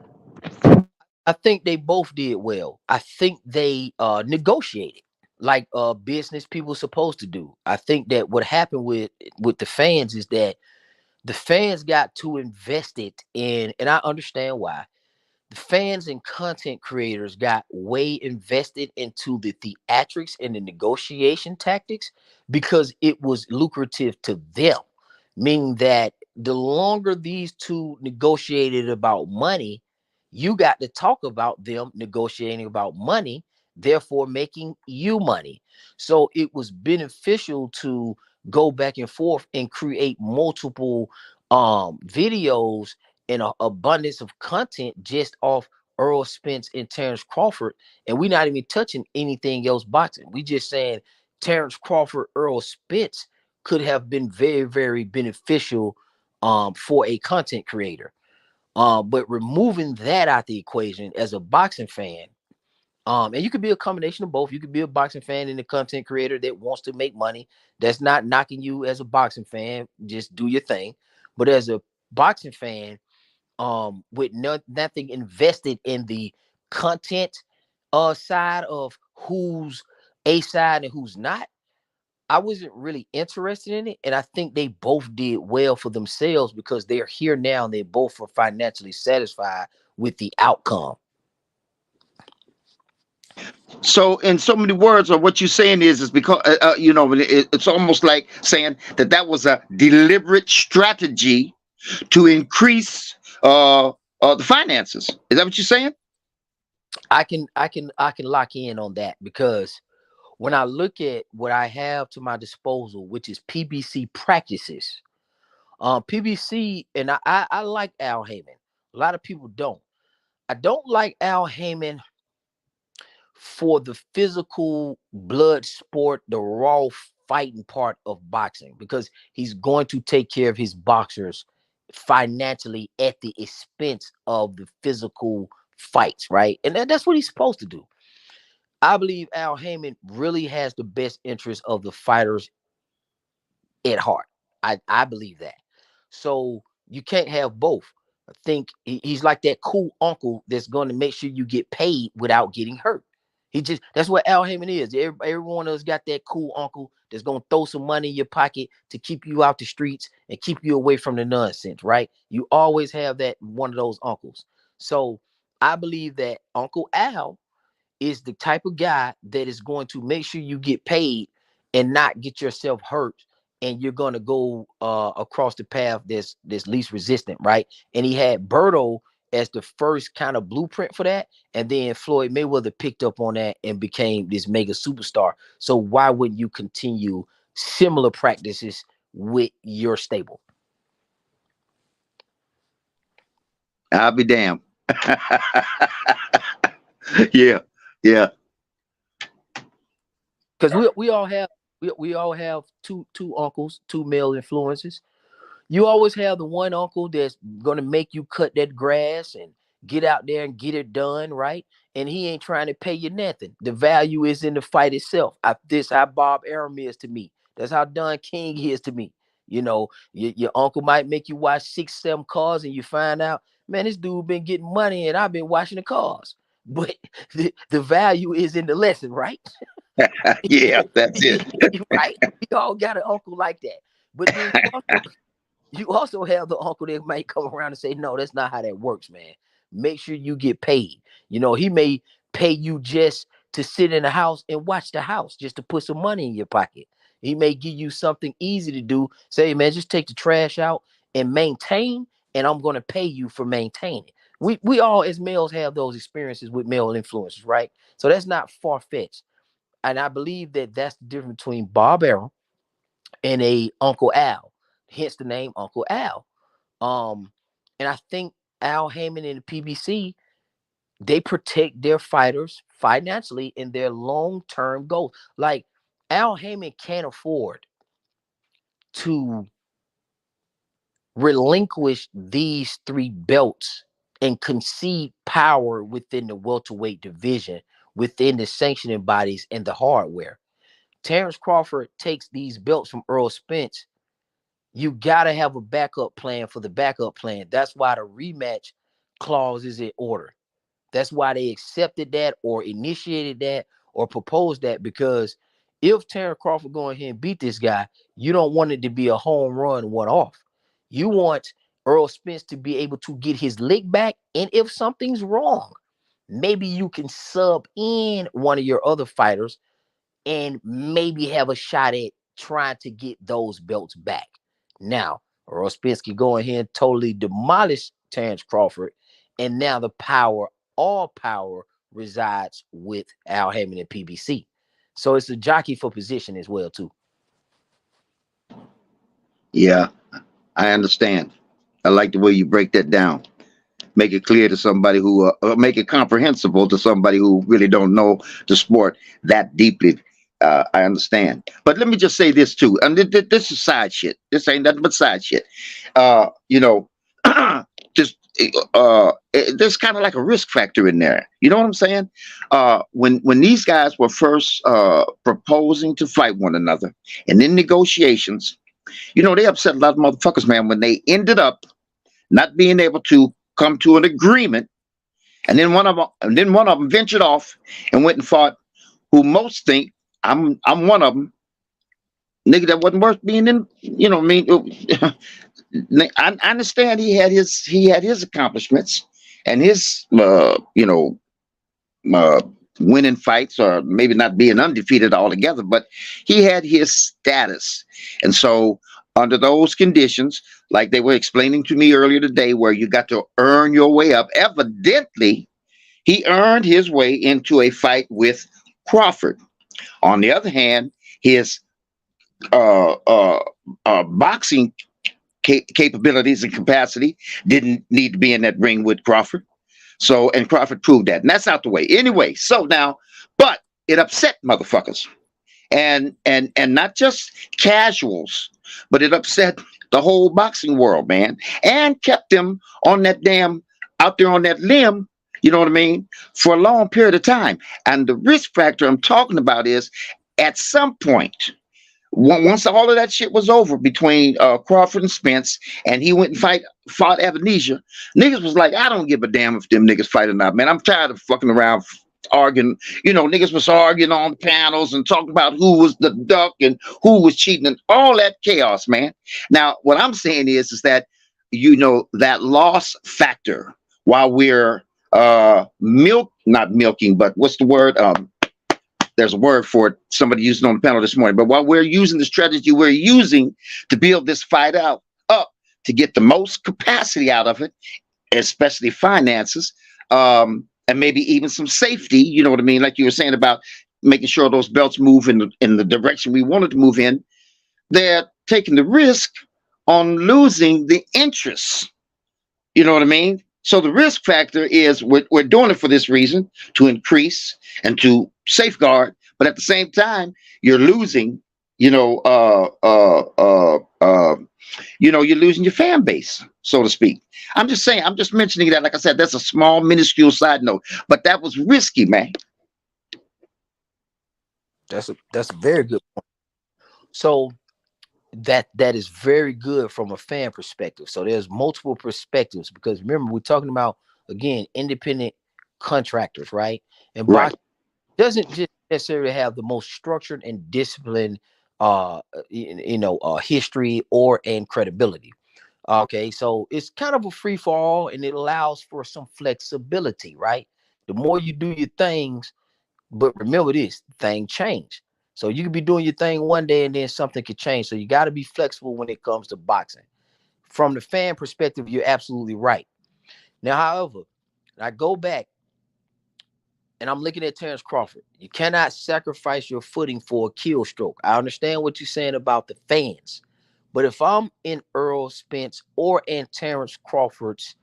I think they both did well. I think they negotiated like business people supposed to do. I think that what happened with the fans is that the fans got too invested in, and I understand why. The fans and content creators got way invested into the theatrics and the negotiation tactics because it was lucrative to them. Meaning that the longer these two negotiated about money, you got to talk about them negotiating about money, therefore making you money. So it was beneficial to go back and forth and create multiple videos and an abundance of content just off Earl Spence and Terrence Crawford. And we're not even touching anything else boxing. We just saying Terrence Crawford, Earl Spence could have been very, very beneficial for a content creator. But removing that out the equation as a boxing fan, and you could be a combination of both. You could be a boxing fan and a content creator that wants to make money. That's not knocking you as a boxing fan. Just do your thing. But as a boxing fan, with nothing invested in the content side of who's a side and who's not, I wasn't really interested in it. And I think they both did well for themselves because they're here now and they both are financially satisfied with the outcome. So, in so many words, or what you're saying is because it's almost like saying that was a deliberate strategy to increase the finances. Is that what you're saying? I can lock in on that because when I look at what I have to my disposal, which is PBC practices, PBC, and I like Al Heyman. A lot of people don't. I don't like Al Heyman for the physical blood sport, the raw fighting part of boxing, because he's going to take care of his boxers financially at the expense of the physical fights, right? And that's what he's supposed to do. I believe Al Heyman really has the best interest of the fighters at heart. I believe that. So you can't have both. I think he's like that cool uncle that's going to make sure you get paid without getting hurt. That's what Al Heyman is. Everyone else got that cool uncle that's going to throw some money in your pocket to keep you out the streets and keep you away from the nonsense, right? You always have that one of those uncles. So I believe that Uncle Al is the type of guy that is going to make sure you get paid and not get yourself hurt, and you're going to go across the path that's least resistant, right? And he had Berto as the first kind of blueprint for that, and then Floyd Mayweather picked up on that and became this mega superstar. So why wouldn't you continue similar practices with your stable? I'll be damned. Yeah. Because we all have two uncles, two male influences. You always have the one uncle that's going to make you cut that grass and get out there and get it done, right? And he ain't trying to pay you nothing. The value is in the fight itself. This how Bob Arum is to me. That's how Don King is to me. You know, your uncle might make you watch 6, 7 cars and you find out, man, this dude been getting money and I've been watching the cars. But the value is in the lesson, right? Yeah, that's it. Right? We all got an uncle like that. But then you also have the uncle that might come around and say, no, that's not how that works, man. Make sure you get paid. You know, he may pay you just to sit in the house and watch the house, just to put some money in your pocket. He may give you something easy to do. Say, man, just take the trash out and maintain, and I'm going to pay you for maintaining. We all as males have those experiences with male influencers, right? So that's not far-fetched. And I believe that that's the difference between Bob Arum and a Uncle Al, hence the name Uncle Al. And I think Al Haymon and the PBC, they protect their fighters financially in their long-term goals. Like Al Haymon can't afford to relinquish these 3 belts and concede power within the welterweight division, within the sanctioning bodies and the hardware. Terrence Crawford takes these belts from Earl Spence. You got to have a backup plan for the backup plan. That's why the rematch clause is in order. That's why they accepted that or initiated that or proposed that, because if Terrence Crawford go ahead and beat this guy, you don't want it to be a home run one off. You want Earl Spence to be able to get his lick back. And if something's wrong, maybe you can sub in one of your other fighters and maybe have a shot at trying to get those belts back. Now, Earl Spence can go ahead and totally demolish Terrence Crawford, and now all power resides with Al Haymon and PBC. So it's a jockey for position as well, too. Yeah, I understand. I like the way you break that down. Make it clear to somebody who, make it comprehensible to somebody who really don't know the sport that deeply. I understand. But let me just say this too. And this is side shit. This ain't nothing but side shit. You know, just there's kind of like a risk factor in there. You know what I'm saying? When these guys were first proposing to fight one another, and in negotiations, you know, they upset a lot of motherfuckers, man, when they ended up not being able to come to an agreement, and then one of them ventured off and went and fought who most think I'm one of them, nigga, that wasn't worth being in. You know what I mean? I understand he had his accomplishments and his winning fights, or maybe not being undefeated altogether, but he had his status. And so under those conditions, like they were explaining to me earlier today, where you got to earn your way up, evidently he earned his way into a fight with Crawford. On the other hand, his boxing capabilities and capacity didn't need to be in that ring with Crawford. So, and Crawford proved that, and that's out the way. Anyway, so now, but it upset motherfuckers, and not just casuals, but it upset the whole boxing world, man, and kept them on that damn out there on that limb. You know what I mean? For a long period of time. And the risk factor I'm talking about is, at some point, once all of that shit was over between Crawford and Spence, and he went and fought Avenesia, niggas was like, I don't give a damn if them niggas fight or not, man. I'm tired of fucking around arguing. You know, niggas was arguing on the panels and talking about who was the duck and who was cheating and all that chaos, man. Now, what I'm saying is that, you know, that loss factor, while we're not milking, but what's the word? There's a word for it. Somebody used it on the panel this morning. But while we're using the strategy we're using to build this fight up to get the most capacity out of it, especially finances, and maybe even some safety, you know what I mean? Like you were saying about making sure those belts move in the direction we wanted to move in, they're taking the risk on losing the interest. You know what I mean? So the risk factor is we're doing it for this reason, to increase and to safeguard, but at the same time, you're losing, you're losing your fan base, so to speak. I'm just saying, I'm just mentioning that, like I said, that's a small, minuscule side note, but that was risky, man. That's a very good point. So that is very good from a fan perspective. So there's multiple perspectives, because remember, we're talking about, again, independent contractors, right? And boxing doesn't just necessarily have the most structured and disciplined history and credibility. Okay, so it's kind of a free for all, and it allows for some flexibility, right? The more you do your things, but remember this, thing change. So you could be doing your thing one day and then something could change. So you got to be flexible when it comes to boxing. From the fan perspective, you're absolutely right. Now, however, I go back and I'm looking at Terrence Crawford. You cannot sacrifice your footing for a kill stroke. I understand what you're saying about the fans. But if I'm in Errol Spence or in Terrence Crawford's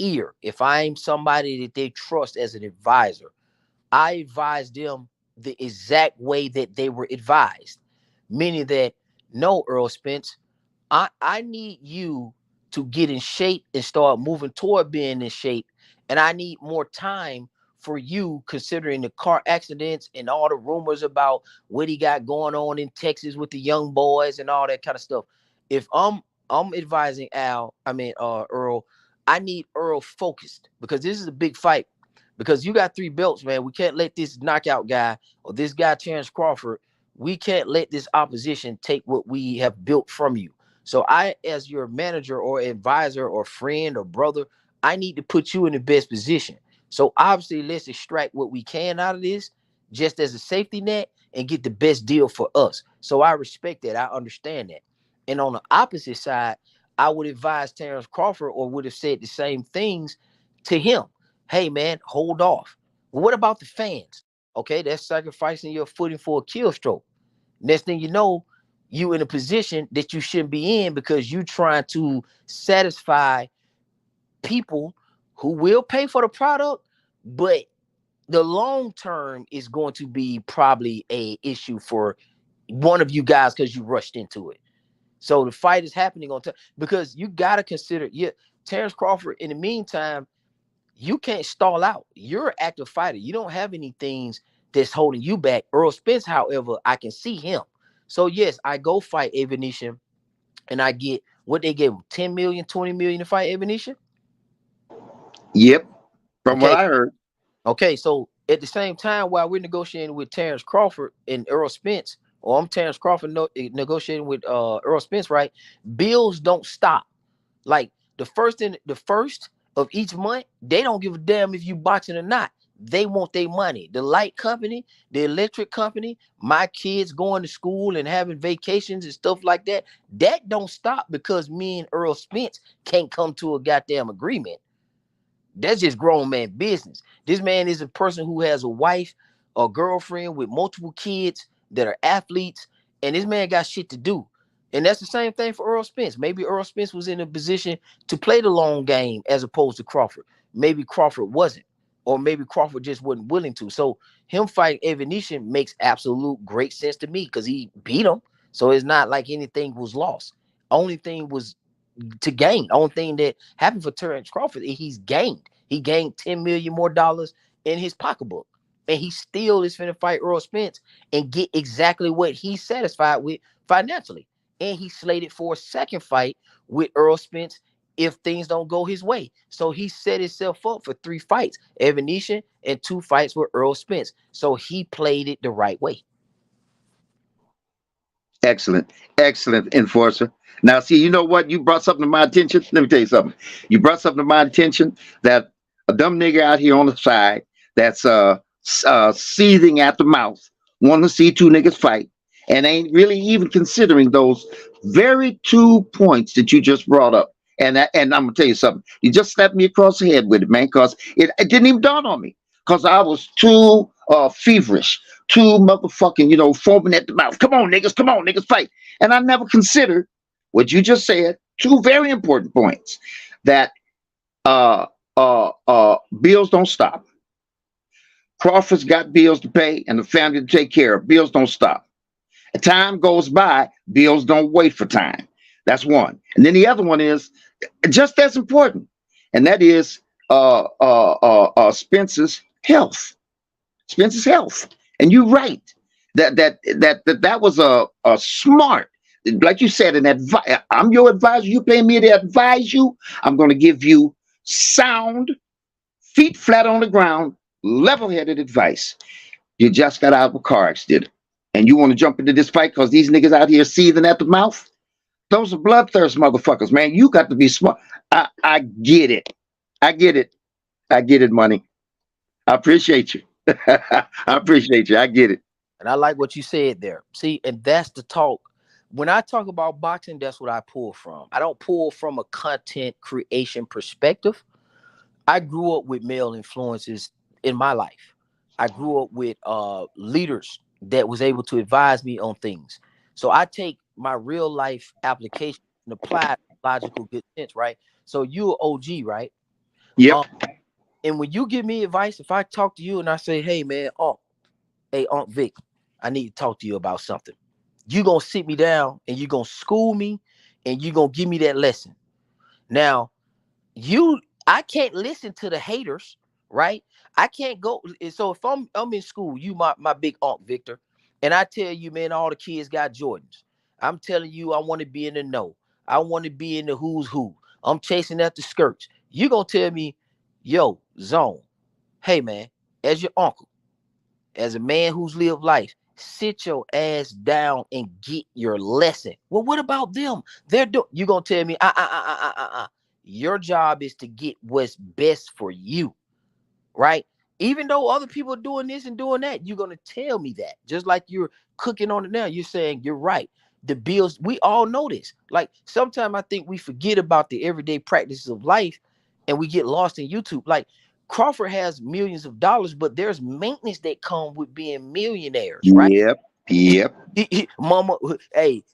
ear, if I'm somebody that they trust as an advisor, I advise them the exact way that they were advised. Meaning that, no, Earl Spence, I need you to get in shape and start moving toward being in shape. And I need more time for you, considering the car accidents and all the rumors about what he got going on in Texas with the young boys and all that kind of stuff. If I'm advising Earl, I need Earl focused, because this is a big fight. Because you got 3 belts, man. We can't let this knockout guy or this guy, Terrence Crawford, we can't let this opposition take what we have built from you. So I, as your manager or advisor or friend or brother, I need to put you in the best position. So obviously, let's extract what we can out of this just as a safety net and get the best deal for us. So I respect that. I understand that. And on the opposite side, I would advise Terrence Crawford, or would have said the same things to him. Hey, man, hold off. Well, what about the fans? Okay, that's sacrificing your footing for a kill stroke. Next thing you know, you in a position that you shouldn't be in, because you trying to satisfy people who will pay for the product, but the long term is going to be probably a issue for one of you guys because you rushed into it. So the fight is happening on time, because you got to consider, Terrence Crawford, in the meantime, you can't stall out. You're an active fighter. You don't have any things that's holding you back. Earl Spence, however, I can see him. So yes, I go fight Evanescence, and I get what they gave him, 10 million, 20 million to fight Evanescence. Yep. From what I heard. Okay, so at the same time, while we're negotiating with Terrence Crawford and Earl Spence, or I'm Terrence Crawford negotiating with Earl Spence, right? Bills don't stop. Like the first of each month, they don't give a damn if you boxing or not. They want their money. The light company, the electric company, my kids going to school and having vacations and stuff like that, that don't stop because me and Earl Spence can't come to a goddamn agreement. That's just grown man business. This man is a person who has a wife or girlfriend with multiple kids that are athletes, and this man got shit to do. And that's the same thing for Earl Spence. Maybe Earl Spence was in a position to play the long game as opposed to Crawford. Maybe Crawford wasn't, or maybe Crawford just wasn't willing to. So him fighting Evanescence makes absolute great sense to me, because he beat him. So it's not like anything was lost. Only thing was to gain. Only thing that happened for Terrence Crawford is he's gained. He gained $10 million more in his pocketbook, and he still is finna fight Earl Spence and get exactly what he's satisfied with financially. And he's slated for a second fight with Earl Spence if things don't go his way. So he set himself up for 3 fights, Evanescence, and 2 fights with Earl Spence. So he played it the right way. Excellent. Excellent, Enforcer. Now, see, you know what? You brought something to my attention. Let me tell you something. You brought something to my attention, that a dumb nigga out here on the side that's seething at the mouth, wanting to see 2 niggas fight, and ain't really even considering those very 2 points that you just brought up. And I'm gonna tell you something. You just slapped me across the head with it, man, because it didn't even dawn on me, because I was too feverish, too motherfucking, foaming at the mouth. Come on, niggas, fight. And I never considered what you just said. 2 very important points, that bills don't stop. Crawford's got bills to pay and the family to take care of. Bills don't stop. As time goes by, bills don't wait for time. That's one. And then the other one is just as important, and that is Spence's health. Spence's health. And you're right. That was a smart, like you said, an advice. I'm your advisor. You pay me to advise you. I'm going to give you sound, feet flat on the ground, level-headed advice. You just got out of a car accident, and you want to jump into this fight because these niggas out here seething at the mouth? Those are bloodthirst motherfuckers, man. You got to be smart. I get it. I get it, money. I appreciate you. I appreciate you. I get it. And I like what you said there. See, and that's the talk. When I talk about boxing, that's what I pull from. I don't pull from a content creation perspective. I grew up with male influences in my life. I grew up with leaders that was able to advise me on things. So I take my real life application and apply logical good sense, right? So you're OG, right? Yep. And when you give me advice, if I talk to you and I say, hey man, Unc Vic, I need to talk to you about something. You're gonna sit me down and you're gonna school me and you're gonna give me that lesson. Now, I can't listen to the haters, right? I can't go. So if I'm in school, you my big Unc Victor, and I tell you, man, all the kids got Jordans. I'm telling you, I want to be in the know. I want to be in the who's who. I'm chasing after skirts. You gonna tell me, yo, Zone, hey man, as your uncle, as a man who's lived life, sit your ass down and get your lesson. Well, what about them? You gonna tell me, your job is to get what's best for you, right? Even though other people are doing this and doing that, you're gonna tell me that. Just like you're cooking on it now, you're saying you're right. The bills, we all know this. Like sometimes I think we forget about the everyday practices of life and we get lost in YouTube. Like Crawford has millions of dollars, but there's maintenance that come with being millionaires, right? Yep. Mama, hey,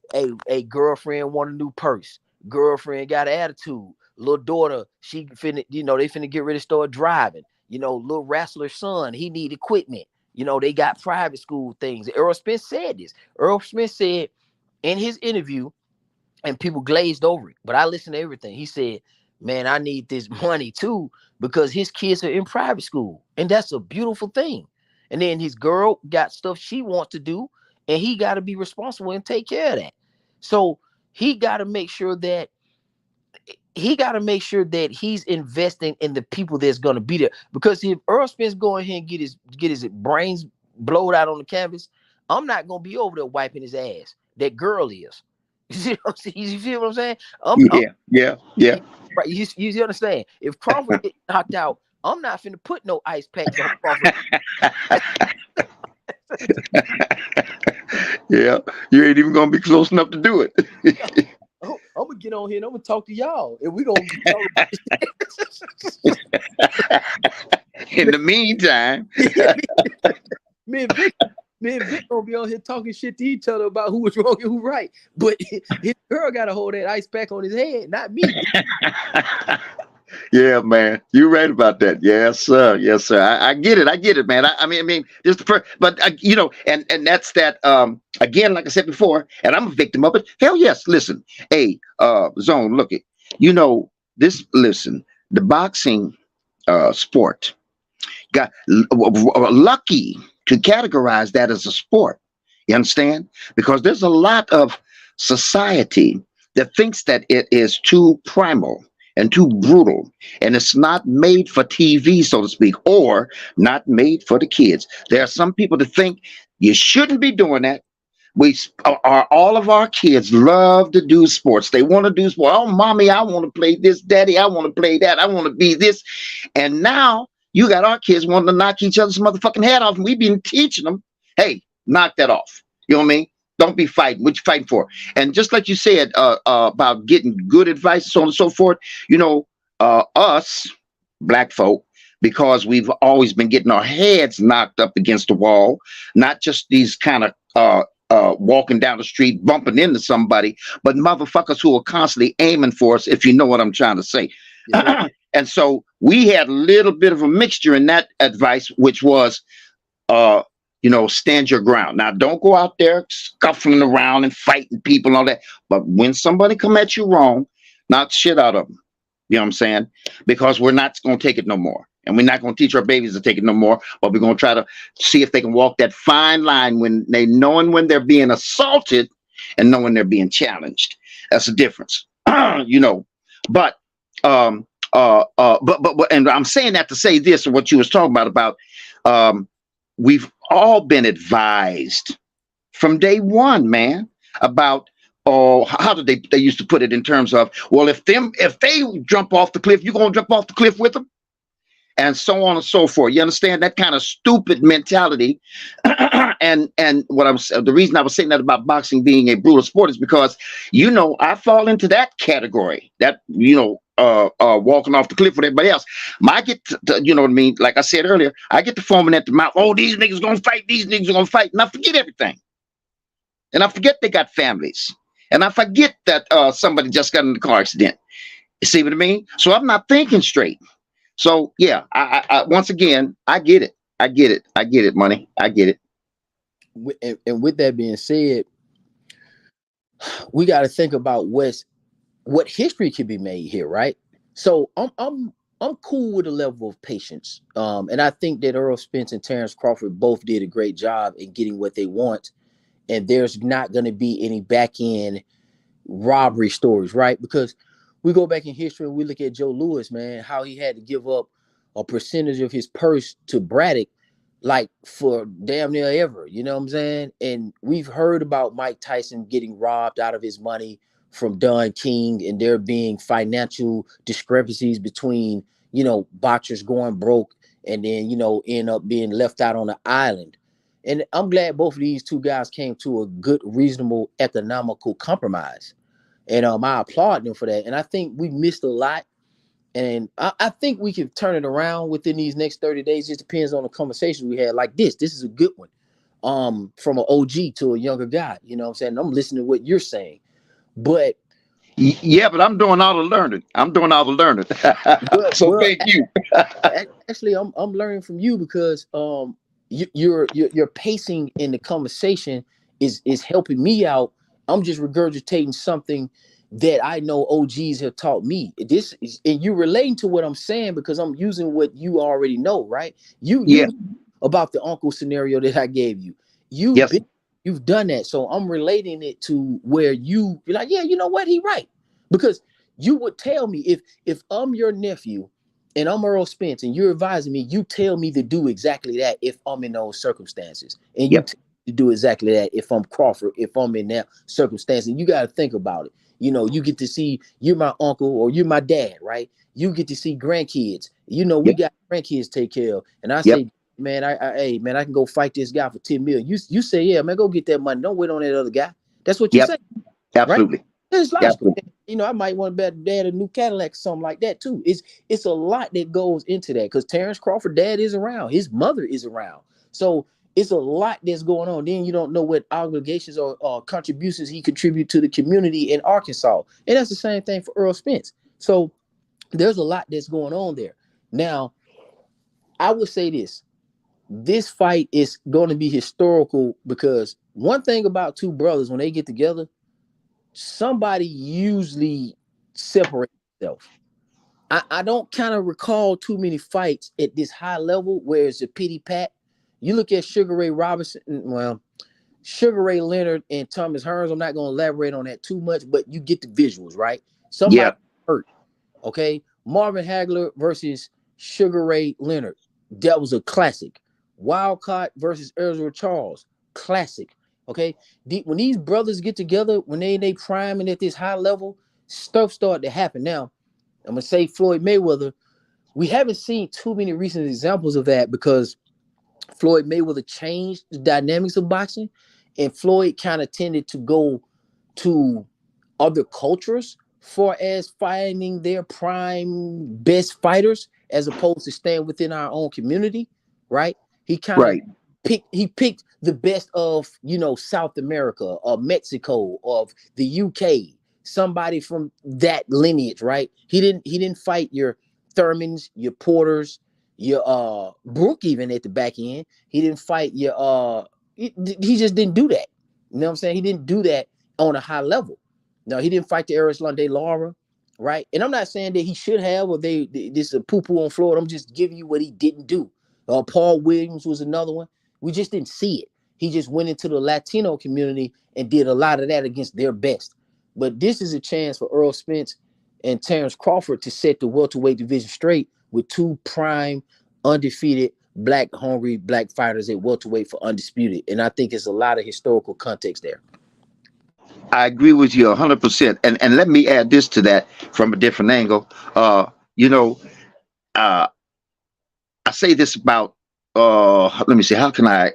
girlfriend want a new purse. Girlfriend got an attitude. Little daughter, she finna, they finna get ready to start driving. Little wrestler son, he need equipment. They got private school things. Earl Smith said this. Earl Smith said in his interview, and people glazed over it, but I listened to everything. He said, man, I need this money too, because his kids are in private school. And that's a beautiful thing. And then his girl got stuff she wants to do, and he got to be responsible and take care of that. So he got to make sure that he's investing in the people that's going to be there. Because if Earl Smith's going here and get his brains blowed out on the canvas, I'm not going to be over there wiping his ass. That girl is. You feel what I'm saying? Yeah. Right. You understand? If Crawford gets knocked out, I'm not finna put no ice packs on Crawford. Yeah, you ain't even gonna be close enough to do it. I'm gonna get on here and I'm gonna talk to y'all, and we gonna talk about this. In the meantime, me and Vic gonna be on here talking shit to each other about who was wrong and who right. But his girl gotta hold that ice pack on his head, not me. Yeah, man, you're right about that. Yes, sir. I get it, man. I mean, just but and that's that. Again, like I said before, and I'm a victim of it. Hell yes. Listen, hey, Zone, look it. This. Listen, the boxing sport got lucky to categorize that as a sport. You understand? Because there's a lot of society that thinks that it is too primal and too brutal, and it's not made for TV, so to speak, or not made for the kids. There are some people that think you shouldn't be doing that. All of our kids love to do sports. They want to do sport. Oh, mommy, I want to play this. Daddy, I want to play that. I want to be this. And now you got our kids wanting to knock each other's motherfucking head off, and we've been teaching them, hey, knock that off. You know what I mean? Don't be fighting. What you fighting for? And just like you said about getting good advice, so on and so forth, us black folk, because we've always been getting our heads knocked up against the wall, not just these kind of walking down the street, bumping into somebody, but motherfuckers who are constantly aiming for us, if you know what I'm trying to say. Yeah. And so we had a little bit of a mixture in that advice, which was, stand your ground. Now, don't go out there scuffling around and fighting people and all that. But when somebody come at you wrong, knock shit out of them. You know what I'm saying? Because we're not going to take it no more. And we're not going to teach our babies to take it no more. But we're going to try to see if they can walk that fine line when when they're being assaulted and knowing they're being challenged. That's the difference. But and I'm saying that to say this, or what you was talking about we've all been advised from day one, man, about how did they used to put it in terms of, well, if they jump off the cliff, you're gonna jump off the cliff with them, and so on and so forth. You understand that kind of stupid mentality? and the reason I was saying that about boxing being a brutal sport is because I fall into that category. That walking off the cliff with everybody else. I get to, you know what I mean? Like I said earlier, I get to foaming at the mouth. Oh, these niggas gonna fight. These niggas are gonna fight. And I forget everything. And I forget they got families. And I forget that somebody just got in a car accident. You see what I mean? So I'm not thinking straight. So yeah, I once again, I get it. I get it, money. I get it. And with that being said, we got to think about what history can be made here, right? So I'm cool with a level of patience. And I think that Errol Spence and Terrence Crawford both did a great job in getting what they want. And there's not going to be any back end robbery stories, right? Because we go back in history and we look at Joe Louis, man, how he had to give up a percentage of his purse to Braddock, like for damn near ever, you know what I'm saying? And we've heard about Mike Tyson getting robbed out of his money from Don King, and there being financial discrepancies between, you know, boxers going broke and then, you know, end up being left out on an island. And I'm glad both of these two guys came to a good, reasonable, economical compromise. And I applaud them for that. And I think we missed a lot. And I think we can turn it around within these next 30 days. It just depends on the conversations we had like this. This is a good one. From an OG to a younger guy. You know what I'm saying? I'm listening to what you're saying. But yeah, but I'm doing all the learning. So thank you. Actually, I'm learning from you because your pacing in the conversation is helping me out. I'm just regurgitating something that I know OGs have taught me. This is, and you relating to what I'm saying because I'm using what you already know, right? You know about the uncle scenario that I gave you. You've done that, so I'm relating it to where you're like, yeah, you know what, he right, because you would tell me if I'm your nephew and I'm Earl Spence and you're advising me, you tell me to do exactly that if I'm in those circumstances, and you tell me to do exactly that if I'm Crawford, if I'm in that circumstance. And you got to think about it. You know, you get to see, you're my uncle or you're my dad, right? You get to see grandkids. You know, we got grandkids to take care of. And I say, man, hey, man, I can go fight this guy for 10 million. You say, yeah, man, go get that money. Don't wait on that other guy. That's what you say. Absolutely. Right? It's logical. You know, I might want to bet dad a new Cadillac or something like that too. It's a lot that goes into that because Terrence Crawford dad is around. His mother is around. So it's a lot that's going on. Then you don't know what obligations or contributions he contribute to the community in Arkansas. And that's the same thing for Earl Spence. So there's a lot that's going on there. Now, I would say this fight is going to be historical because one thing about two brothers, when they get together, somebody usually separates themselves. I don't kind of recall too many fights at this high level where it's a pity pat. You look at Sugar Ray Robinson, well, Sugar Ray Leonard and Thomas Hearns. I'm not going to elaborate on that too much, but you get the visuals, right? Somebody hurt. Okay. Marvin Hagler versus Sugar Ray Leonard. That was a classic. Wildcat versus Ezra Charles. Classic. Okay. When these brothers get together, when they prime and at this high level, stuff start to happen. Now, I'm going to say Floyd Mayweather. We haven't seen too many recent examples of that because Floyd Mayweather changed the dynamics of boxing, and Floyd kind of tended to go to other cultures for as finding their prime best fighters as opposed to staying within our own community, right? He kind of picked the best of, you know, South America or Mexico or the UK, somebody from that lineage, right? He didn't fight your Thurmans, your Porters, your Brook even at the back end. He didn't fight your he just didn't do that. You know what I'm saying? He didn't do that on a high level. No, he didn't fight the Erislandy Lara, right? And I'm not saying that he should have or this is a poo-poo on Florida. I'm just giving you what he didn't do. Paul Williams was another one. We just didn't see it. He just went into the Latino community and did a lot of that against their best. But this is a chance for Earl Spence and Terrence Crawford to set the welterweight division straight with two prime, undefeated, hungry black fighters at welterweight for undisputed. And I think it's a lot of historical context there. I agree with you 100%. And let me add this to that from a different angle. You know, I say this about, let me see, how can I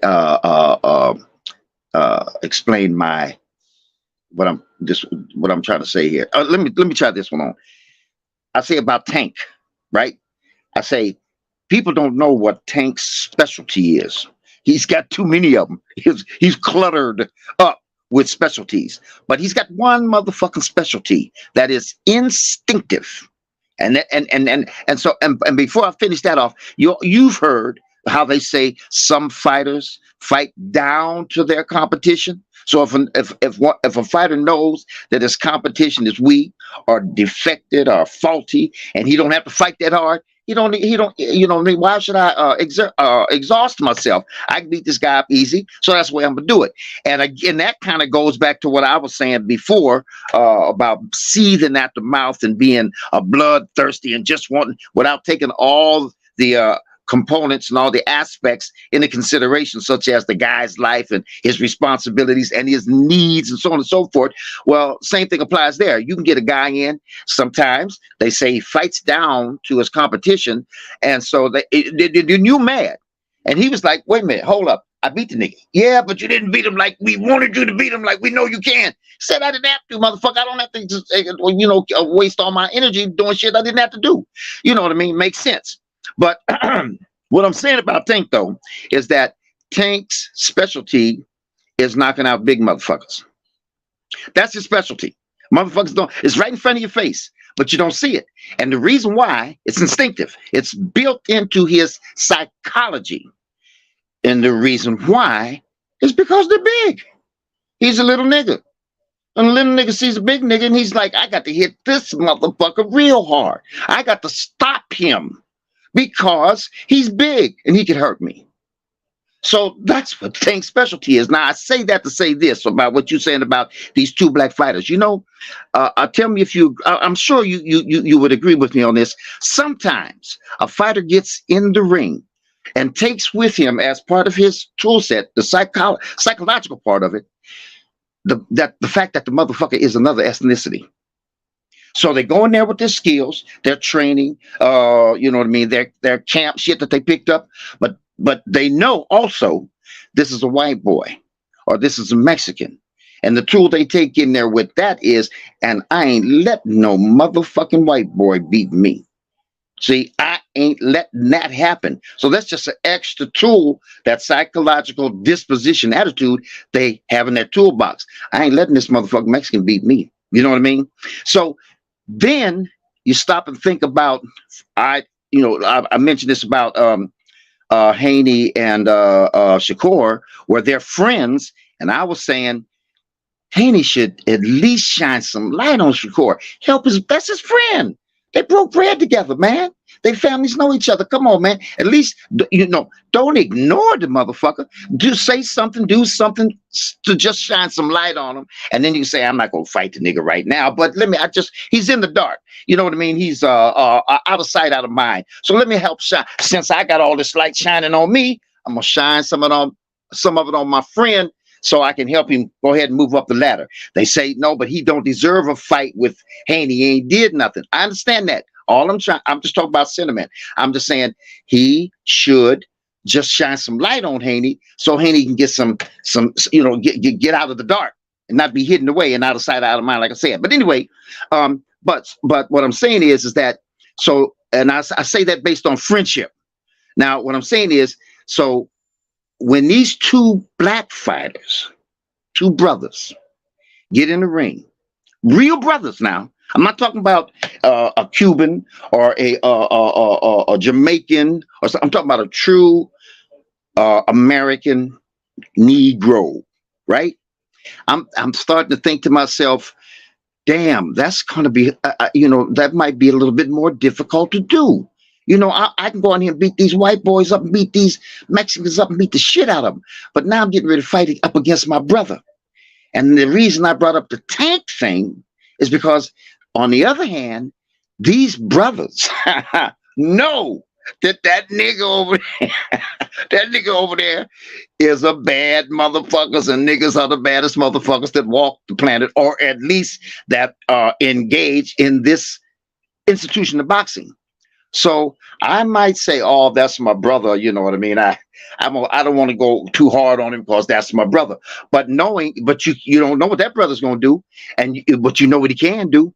explain what I'm trying to say here? Let me try this one on. I say about Tank, right? I say people don't know what Tank's specialty is. He's got too many of them. He's cluttered up with specialties, but he's got one motherfucking specialty that is instinctive. And so before I finish that off, you've heard how they say some fighters fight down to their competition. So if a fighter knows that his competition is weak or defected or faulty, and he don't have to fight that hard, he don't you know what I mean? Why should I exhaust myself? I can beat this guy up easy, so that's the way I'm gonna do it. And again, that kind of goes back to what I was saying before about seething at the mouth and being bloodthirsty and just wanting, without taking all the components and all the aspects into consideration, such as the guy's life and his responsibilities and his needs and so on and so forth. Well, same thing applies there. You can get a guy in, sometimes they say he fights down to his competition, and so you mad. And he was like, wait a minute, hold up. I beat the nigga. Yeah, but you didn't beat him like we wanted you to beat him, like we know you can. Said I didn't have to, motherfucker. I don't have to just, waste all my energy doing shit I didn't have to do. You know what I mean? Makes sense. But what I'm saying about Tank, though, is that Tank's specialty is knocking out big motherfuckers. That's his specialty. Motherfuckers don't, it's right in front of your face, but you don't see it. And the reason why, it's instinctive. It's built into his psychology. And the reason why is because they're big. He's a little nigga. And a little nigga sees a big nigga and he's like, I got to hit this motherfucker real hard. I got to stop him because he's big and he could hurt me. So that's what Tank's specialty is. Now, I say that to say this about what you're saying about these two black fighters. Tell me if I'm sure you would agree with me on this. Sometimes a fighter gets in the ring and takes with him as part of his tool set, the psychological part of it, the fact that the motherfucker is another ethnicity. So they go in there with their skills, their training, you know what I mean, their camp shit that they picked up, but they know also this is a white boy or this is a Mexican. And the tool they take in there with that is, and I ain't letting no motherfucking white boy beat me. See, I ain't letting that happen. So that's just an extra tool, that psychological disposition attitude they have in their toolbox. I ain't letting this motherfucking Mexican beat me. You know what I mean? So then you stop and think about, I mentioned this about Haney and Shakur, where they're friends, and I was saying Haney should at least shine some light on Shakur. That's his friend. They broke bread together, man. Their families know each other. Come on, man. At least, don't ignore the motherfucker. Do something to just shine some light on him. And then you say, I'm not going to fight the nigga right now, but he's in the dark. You know what I mean? He's out of sight, out of mind. So let me help shine. Since I got all this light shining on me, I'm going to shine some of it on my friend, so I can help him go ahead and move up the ladder. They say, no, but he don't deserve a fight with Haney. He ain't did nothing. I understand that. I'm just talking about sentiment. I'm just saying he should just shine some light on Haney, so Haney can get get out of the dark and not be hidden away and out of sight, out of mind, like I said. But anyway, but what I'm saying is that, so, and I say that based on friendship. Now, what I'm saying is, so when these two black fighters, two brothers, get in the ring, real brothers now, I'm not talking about a Cuban or a Jamaican, or something. I'm talking about a true American Negro, right? I'm starting to think to myself, damn, that's going to be, that might be a little bit more difficult to do. I can go in here and beat these white boys up and beat these Mexicans up and beat the shit out of them. But now I'm getting ready to fight up against my brother. And the reason I brought up the Tank thing is because, on the other hand, these brothers know that nigga over there is a bad motherfuckers, and niggas are the baddest motherfuckers that walk the planet, or at least that engage in this institution of boxing. So I might say, oh, that's my brother. You know what I mean? I don't want to go too hard on him because that's my brother. But you don't know what that brother's going to do, but you know what he can do.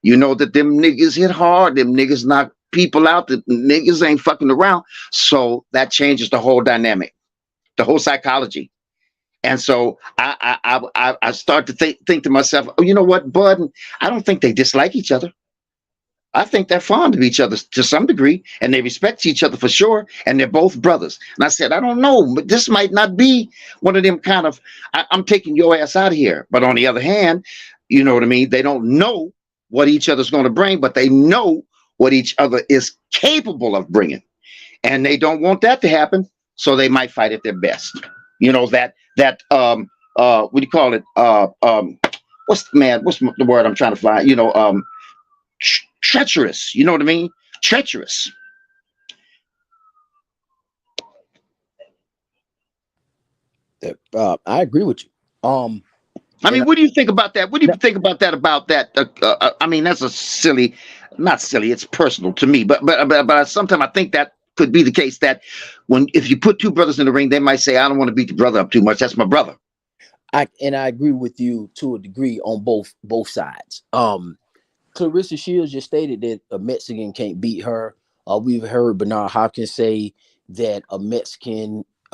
You know that them niggas hit hard. Them niggas knock people out. The niggas ain't fucking around. So that changes the whole dynamic, the whole psychology. And so I start to think to myself, oh, you know what, Bud? I don't think they dislike each other. I think they're fond of each other to some degree, and they respect each other for sure, and they're both brothers. And I said, I don't know, but this might not be one of them kind of, I'm taking your ass out of here. But on the other hand, you know what I mean? They don't know what each other's going to bring, but they know what each other is capable of bringing. And they don't want that to happen, so they might fight at their best. You know, what do you call it? What's the word I'm trying to find? You know, treacherous. You know what I mean? Treacherous. I agree with you. I mean, what do you think about that? What do you think about that? I mean, that's not silly. It's personal to me, but sometimes I think that could be the case that if you put two brothers in the ring, they might say, I don't want to beat the brother up too much. That's my brother. I agree with you to a degree on both sides. Clarissa Shields just stated that a Mexican can't beat her. We've heard Bernard Hopkins say that a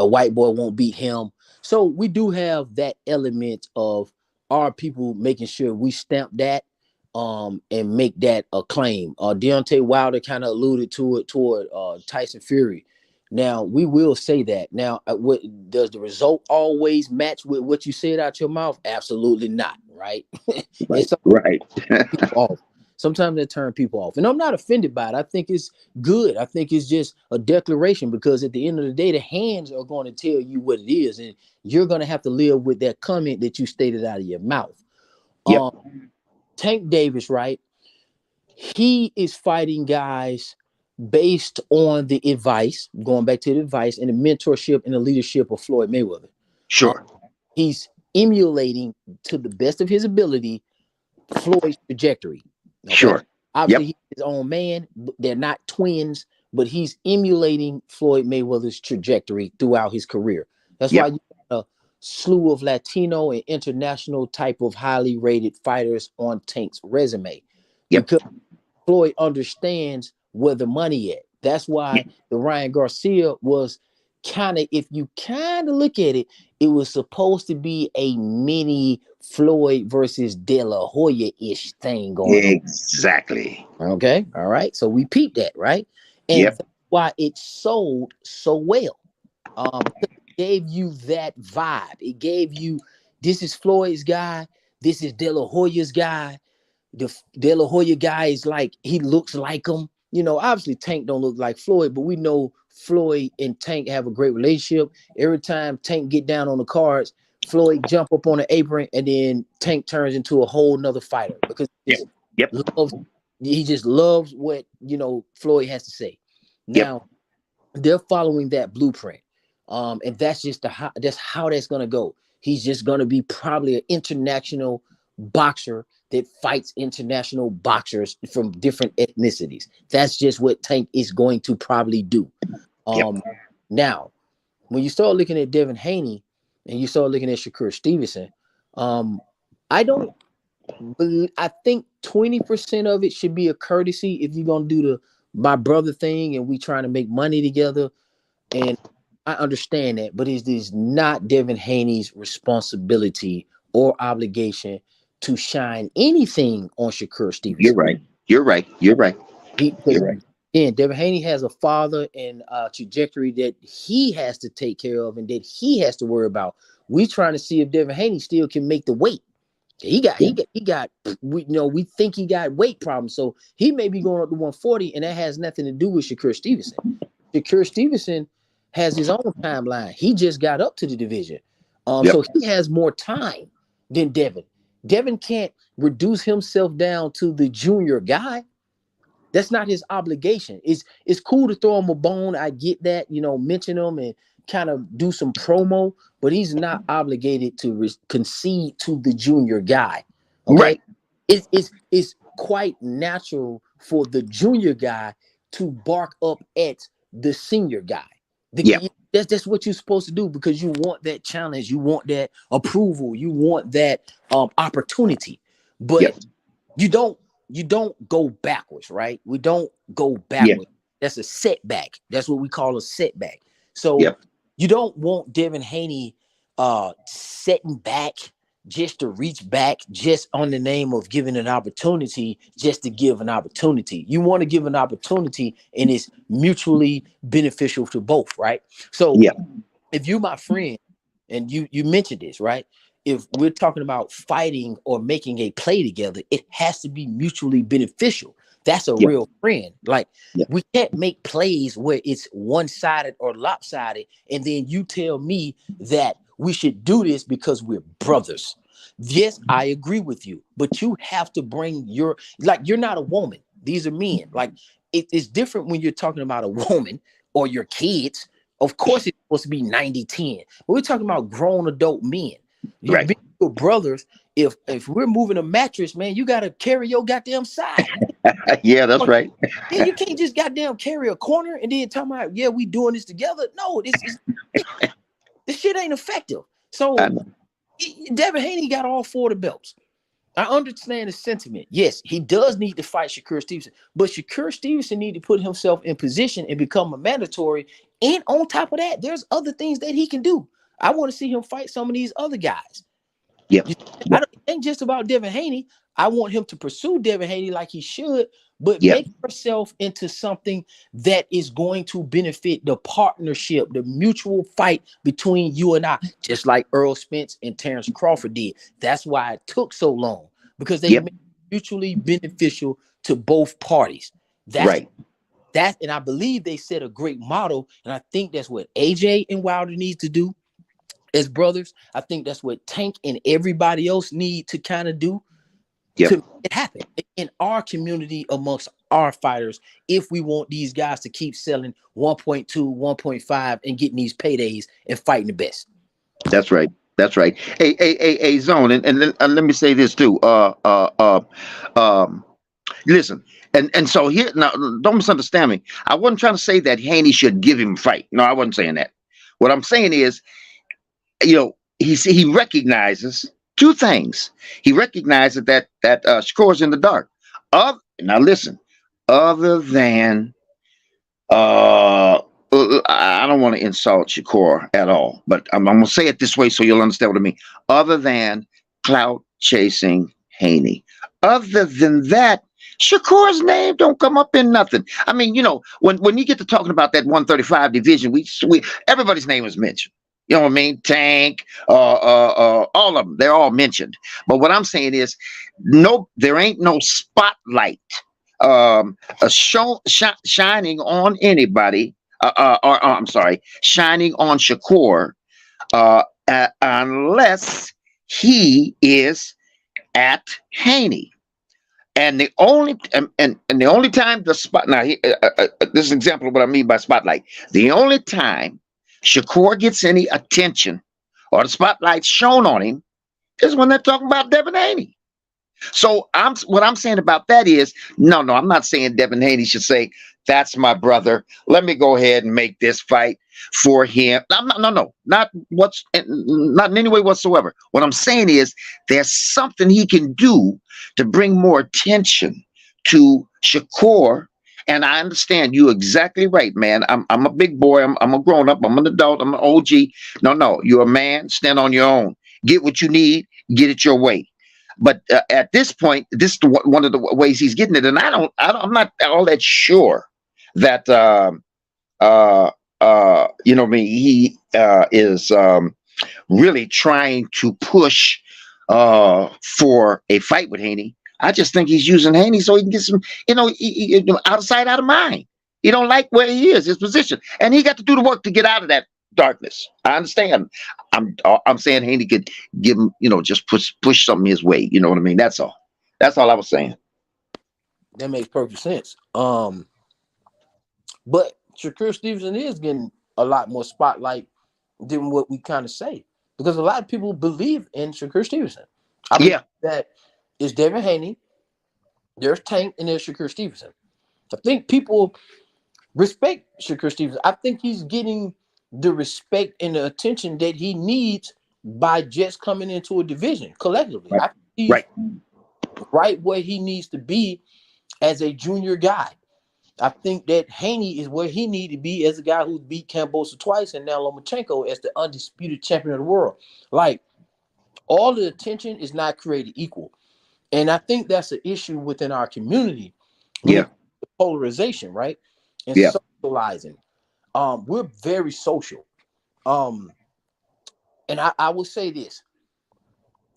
white boy won't beat him. So we do have that element of our people making sure we stamp that and make that a claim. Deontay Wilder kind of alluded to it toward Tyson Fury. Now, we will say that. Now, does the result always match with what you said out your mouth? Absolutely not, right? Right. Sometimes they turn people off. And I'm not offended by it. I think it's good. I think it's just a declaration, because at the end of the day, the hands are going to tell you what it is. And you're going to have to live with that comment that you stated out of your mouth. Yep. Tank Davis, right? He is fighting guys based on the advice, going back to the advice and the mentorship and the leadership of Floyd Mayweather. Sure. He's emulating, to the best of his ability, Floyd's trajectory. Okay? Sure. Obviously, he's his own man. They're not twins, but he's emulating Floyd Mayweather's trajectory throughout his career. That's why you got a slew of Latino and international type of highly rated fighters on Tank's resume. Because Floyd understands where the money at. That's why the Ryan Garcia was kind of, if you kind of look at it, it was supposed to be a mini Floyd versus De La Hoya-ish thing going on. Exactly. Okay. All right. So we peeped that, right? And that's why it sold so well. It gave you that vibe. It gave you, this is Floyd's guy. This is De La Hoya's guy. The De La Hoya guy is like, he looks like him. You know, obviously Tank don't look like Floyd, but we know Floyd and Tank have a great relationship. Every time Tank get down on the cards, Floyd jump up on the apron, and then Tank turns into a whole nother fighter, because he just loves what, you know, Floyd has to say. Now they're following that blueprint. And that's just that's how that's gonna go. He's just gonna be probably an international boxer that fights international boxers from different ethnicities. That's just what Tank is going to probably do. Now, when you start looking at Devin Haney and you start looking at Shakur Stevenson, I think 20% of it should be a courtesy if you're gonna do the my brother thing and we trying to make money together. And I understand that, but it is not Devin Haney's responsibility or obligation to shine anything on Shakur Stevenson. You're right. And Devin Haney has a father and a trajectory that he has to take care of and that he has to worry about. We trying to see if Devin Haney still can make the weight. We think he got weight problems, so he may be going up to 140, and that has nothing to do with Shakur Stevenson. Shakur Stevenson has his own timeline. He just got up to the division, so he has more time than Devin. Devin can't reduce himself down to the junior guy. That's not his obligation. It's cool to throw him a bone. I get that, mention him and kind of do some promo, but he's not obligated to concede to the junior guy. Okay, right? It's quite natural for the junior guy to bark up at the senior guy. That's what you're supposed to do, because you want that challenge, you want that approval, you want that opportunity, but you don't go backwards, right? We don't go backwards. That's a setback. That's what we call a setback. So you don't want Devin Haney setting back just to reach back, just on the name of giving an opportunity, just to give an opportunity. You want to give an opportunity, and it's mutually beneficial to both, right? So if you, my friend, and you mentioned this, right? If we're talking about fighting or making a play together, it has to be mutually beneficial. That's a real friend. Like, we can't make plays where it's one-sided or lopsided, and then you tell me that we should do this because we're brothers. Yes, I agree with you, but you have to bring you're not a woman. These are men. Like, it's different when you're talking about a woman or your kids. Of course, it's supposed to be 90-10. But we're talking about grown adult men. Your brothers. If we're moving a mattress, man, you got to carry your goddamn side. Yeah, that's right. Yeah, you can't just goddamn carry a corner and then talk about, yeah, we doing this together. No, this shit ain't effective. So Devin Haney got all 4 of the belts. I understand the sentiment. Yes, he does need to fight Shakur Stevenson, but Shakur Stevenson need to put himself in position and become a mandatory. And on top of that, there's other things that he can do. I want to see him fight some of these other guys. I don't think just about Devin Haney. I want him to pursue Devin Haney like he should, but make yourself into something that is going to benefit the partnership, the mutual fight between you and I, just like Earl Spence and Terrence Crawford did. That's why it took so long, because they made it mutually beneficial to both parties. That's and I believe they set a great model, and I think that's what AJ and Wilder needs to do as brothers. I think that's what Tank and everybody else need to kind of do to make it happen in our community amongst our fighters, if we want these guys to keep selling 1.2, 1.5 and getting these paydays and fighting the best. That's right. That's right. Hey, Zone, and let me say this too. Listen, and so here, now, don't misunderstand me. I wasn't trying to say that Haney should give him a fight. No, I wasn't saying that. What I'm saying is, he recognizes 2 things. He recognizes that Shakur's in the dark. Now listen, other than I don't want to insult Shakur at all, but I'm gonna say it this way so you'll understand what I mean. Other than clout chasing Haney, other than that, Shakur's name don't come up in nothing. I mean, when you get to talking about that 135 division, we everybody's name is mentioned. You know what I mean? Tank, all of them, they're all mentioned. But what I'm saying is, no, there ain't no spotlight shining on anybody, I'm sorry, shining on Shakur, unless he is at Haney. And the only the only time the spot now this is an example of what I mean by spotlight. The only time Shakur gets any attention or the spotlight shown on him is when they're talking about Devin Haney. So what I'm saying about that is, no, I'm not saying Devin Haney should say, that's my brother, let me go ahead and make this fight for him. Not in any way whatsoever. What I'm saying is, there's something he can do to bring more attention to Shakur. And I understand you exactly right, man. I'm a big boy. I'm a grown up. I'm an adult. I'm an OG. No, you're a man. Stand on your own. Get what you need. Get it your way. But at this point, this is one of the ways he's getting it, and I'm not all that sure that he is really trying to push for a fight with Haney. I just think he's using Haney so he can get some, out of sight, out of mind. He don't like where he is, his position, and he got to do the work to get out of that darkness. I understand. I'm saying Haney could give him, just push something his way. You know what I mean? That's all. That's all I was saying. That makes perfect sense. But Shakur Stevenson is getting a lot more spotlight than what we kind of say, because a lot of people believe in Shakur Stevenson. I believe that it's Devin Haney, there's Tank, and there's Shakur Stevenson. I think people respect Shakur Stevenson. I think he's getting the respect and the attention that he needs by just coming into a division collectively. Right. right where he needs to be as a junior guy. I think that Haney is where he needs to be as a guy who beat Kambosos twice and now Lomachenko as the undisputed champion of the world. Like, all the attention is not created equal. And I think that's an issue within our community. Yeah. Polarization, right? And Yeah. socializing. We're very social. And I will say this.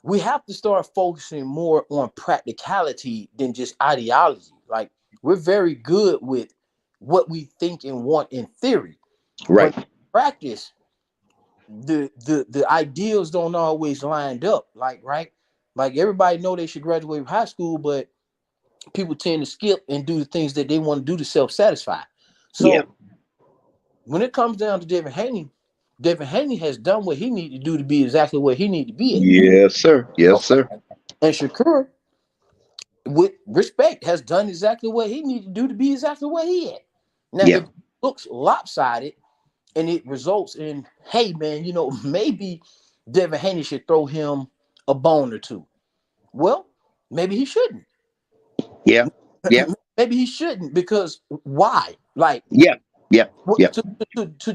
We have to start focusing more on practicality than just ideology. Like, we're very good with what we think and want in theory. Right. But in practice, the ideals don't always line up. Like, right? Like, everybody know they should graduate from high school, but people tend to skip and do the things that they want to do to self-satisfy. So when it comes down to Devin Haney has done what he needed to do to be exactly where he needed to be at. Yes, sir. Yes, sir. And Shakur, with respect, has done exactly what he needed to do to be exactly where he at. Now, if it looks lopsided and it results in, hey, man, maybe Devin Haney should throw him a bone or two. Well, maybe he shouldn't. Yeah. Maybe he shouldn't, because why? Like, to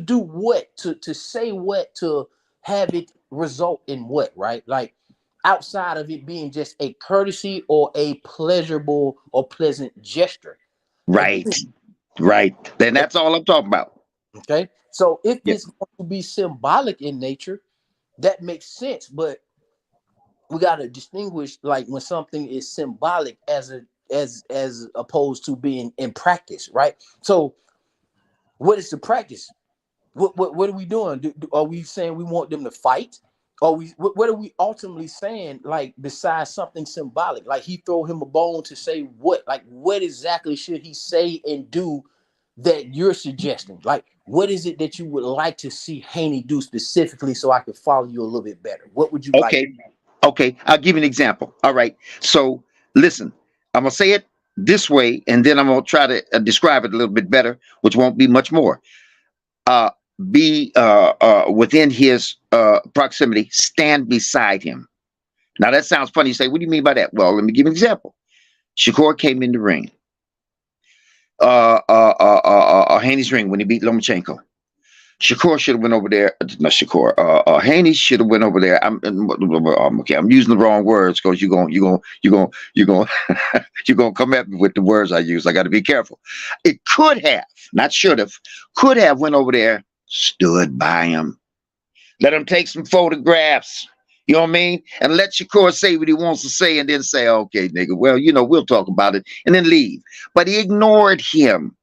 do what? To say what? To have it result in what? Right? Like, outside of it being just a courtesy or a pleasurable or pleasant gesture. Right. Then that's all I'm talking about. Okay. So if it's going to be symbolic in nature, that makes sense. But we got to distinguish, like, when something is symbolic as opposed to being in practice, right? So what is the practice? What are we doing? Are we saying we want them to fight? What are we ultimately saying, like, besides something symbolic? Like, he throw him a bone to say what? Like, what exactly should he say and do that you're suggesting? Like, what is it that you would like to see Haney do specifically, so I could follow you a little bit better? What would you like? Okay, I'll give you an example. All right. So listen, I'm gonna say it this way, and then I'm gonna try to describe it a little bit better, which won't be much more. Be within his proximity. Stand beside him. Now that sounds funny. You say, what do you mean by that? Well, let me give you an example. Shakur came in the ring. Haney's ring when he beat Lomachenko. Shakur should have went over there. Not Shakur. Haney should have went over there. I'm okay. I'm using the wrong words because you're gonna come at me with the words I use. I got to be careful. It could have, not should have, could have went over there, stood by him, let him take some photographs. You know what I mean? And let Shakur say what he wants to say, and then say, "Okay, nigga, well, we'll talk about it," and then leave. But he ignored him.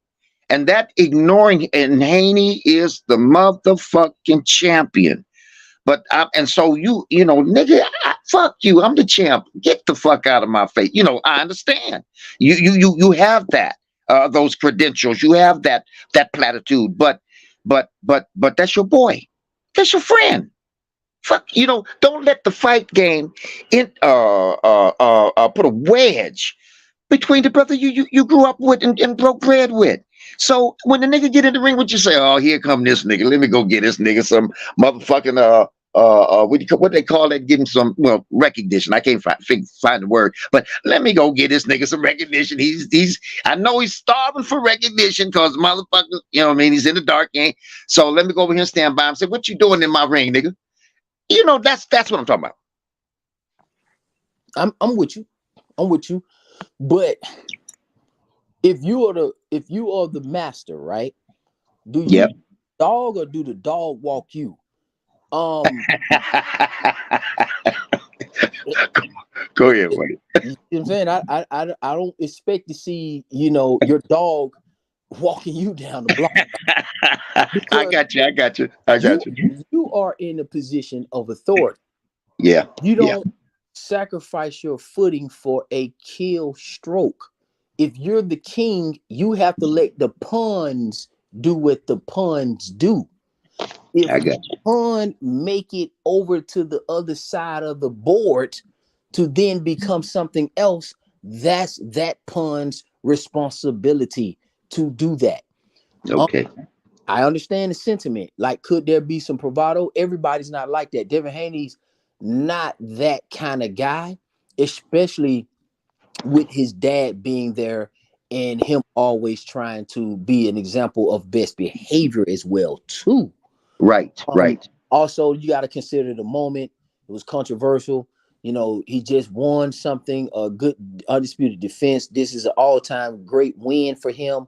And that ignoring, and Haney is the motherfucking champion. But and so nigga, fuck you. I'm the champ. Get the fuck out of my face. I understand. You have that those credentials. You have that platitude. But that's your boy. That's your friend. Fuck. Don't let the fight game put a wedge between the brother you grew up with and broke bread with. So when the nigga get in the ring, what you say? Oh, here come this nigga. Let me go get this nigga some motherfucking what they call that? Getting some recognition. I can't find the word, but let me go get this nigga some recognition. I know he's starving for recognition because motherfucker, he's in the dark game. So let me go over here and stand by him and say, what you doing in my ring, nigga? That's what I'm talking about. I'm with you. But if you are the master, right? Do you dog or do the dog walk you? Go ahead, buddy. You know what I'm saying? I don't expect to see your dog walking you down the block. I got you. You are in a position of authority. Yeah. You don't sacrifice your footing for a kill stroke. If you're the king, you have to let the pawns do what the pawns do. If the pawn make it over to the other side of the board to then become something else, that's that pawn's responsibility to do that. Okay. I understand the sentiment. Like, could there be some bravado? Everybody's not like that. Devin Haney's not that kind of guy, especially with his dad being there and him always trying to be an example of best behavior as well too. Right. Also, you got to consider the moment. It was controversial. You know, he just won something, a good undisputed defense. This is an all-time great win for him.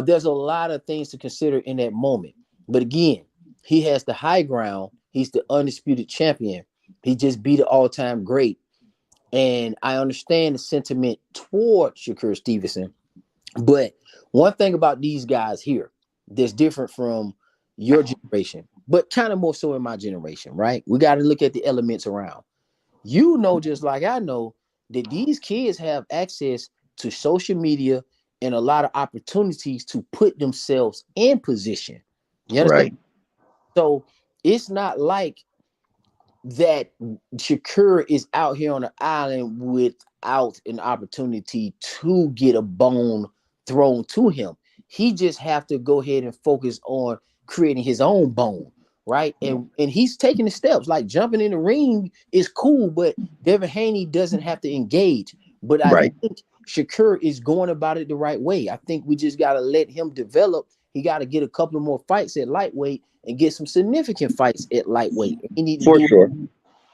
There's a lot of things to consider in that moment. But again, he has the high ground. He's the undisputed champion. He just beat an all-time great. And I understand the sentiment toward Shakur Stevenson. But one thing about these guys here that's different from your generation, but kind of more so in my generation, right? We got to look at the elements around. You know, just like I know, that these kids have access to social media and a lot of opportunities to put themselves in position. You understand? Right. So it's not like that Shakur is out here on the island without an opportunity to get a bone thrown to him. He just have to go ahead and focus on creating his own bone, right? And he's taking the steps. Like jumping in the ring is cool, but Devin Haney doesn't have to engage. But I think Shakur is going about it the right way. I think we just got to let him develop. He got to get a couple of more fights at lightweight and get some significant fights at lightweight. He needs to do it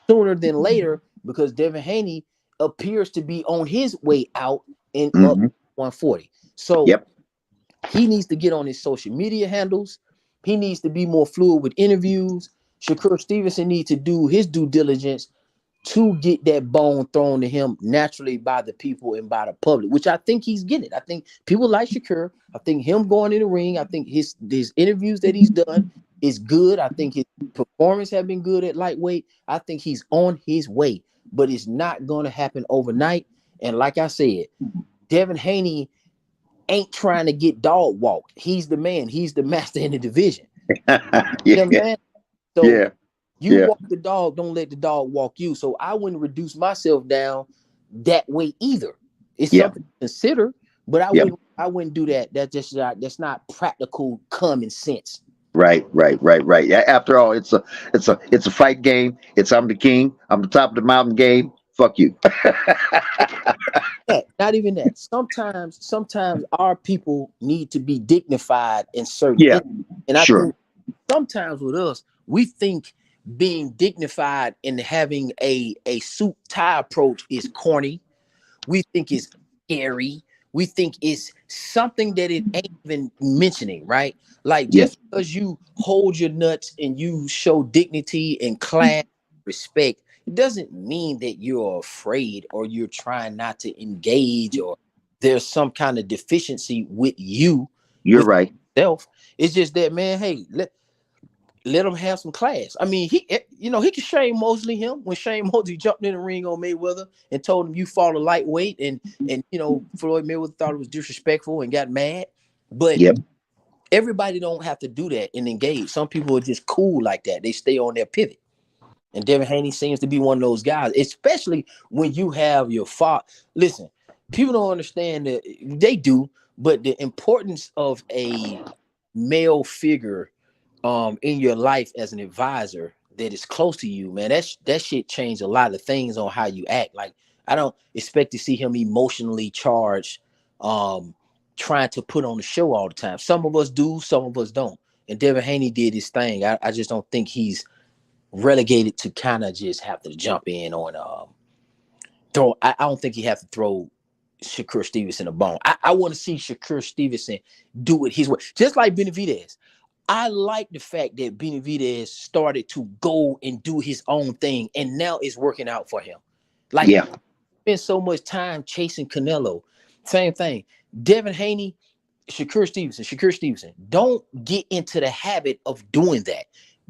sooner than later because Devin Haney appears to be on his way out in up 140. So he needs to get on his social media handles. He needs to be more fluid with interviews. Shakur Stevenson needs to do his due diligence to get that bone thrown to him naturally by the people and by the public, which I think he's getting. I think people like Shakur. I think him going in the ring. I think his interviews that he's done is good. I think his performance have been good at lightweight. I think he's on his way, but it's not going to happen overnight. And like I said, Devin Haney ain't trying to get dog walked. He's the man. He's the master in the division. You know what I'm saying? So you walk the dog, don't let the dog walk you. So I wouldn't reduce myself down that way either. It's something to consider, but I wouldn't do that. That's not practical common sense. Right. After all, it's a fight game. I'm the king. I'm the top of the mountain game. Fuck you. Not even that. Sometimes our people need to be dignified in certain things. And I think sometimes with us, we think being dignified and having a suit tie approach is corny. We think it's scary. We think it's something that it ain't even mentioning, right? Like just because you hold your nuts and you show dignity and class, respect, it doesn't mean that you're afraid or you're trying not to engage or there's some kind of deficiency with you. You're right. Yourself. It's just that, man, hey, let him have some class. I mean, he can Shane Mosley him when Shane Mosley jumped in the ring on Mayweather and told him you fought a lightweight and Floyd Mayweather thought it was disrespectful and got mad. But everybody don't have to do that and engage. Some people are just cool like that. They stay on their pivot. And Devin Haney seems to be one of those guys, especially when you have your father. Listen, people don't understand that they do, but the importance of a male figure in your life as an advisor that is close to you, man, that shit changed a lot of things on how you act. Like, I don't expect to see him emotionally charged, trying to put on the show all the time. Some of us do, some of us don't. And Devin Haney did his thing. I just don't think he's relegated to kind of just have to jump in on throw. I don't think he have to throw Shakur Stevenson a bone. I want to see Shakur Stevenson do it his way, just like Benavidez. I like the fact that Benavidez started to go and do his own thing, and now it's working out for him. Like, spent so much time chasing Canelo. Same thing. Devin Haney, Shakur Stevenson. Don't get into the habit of doing that.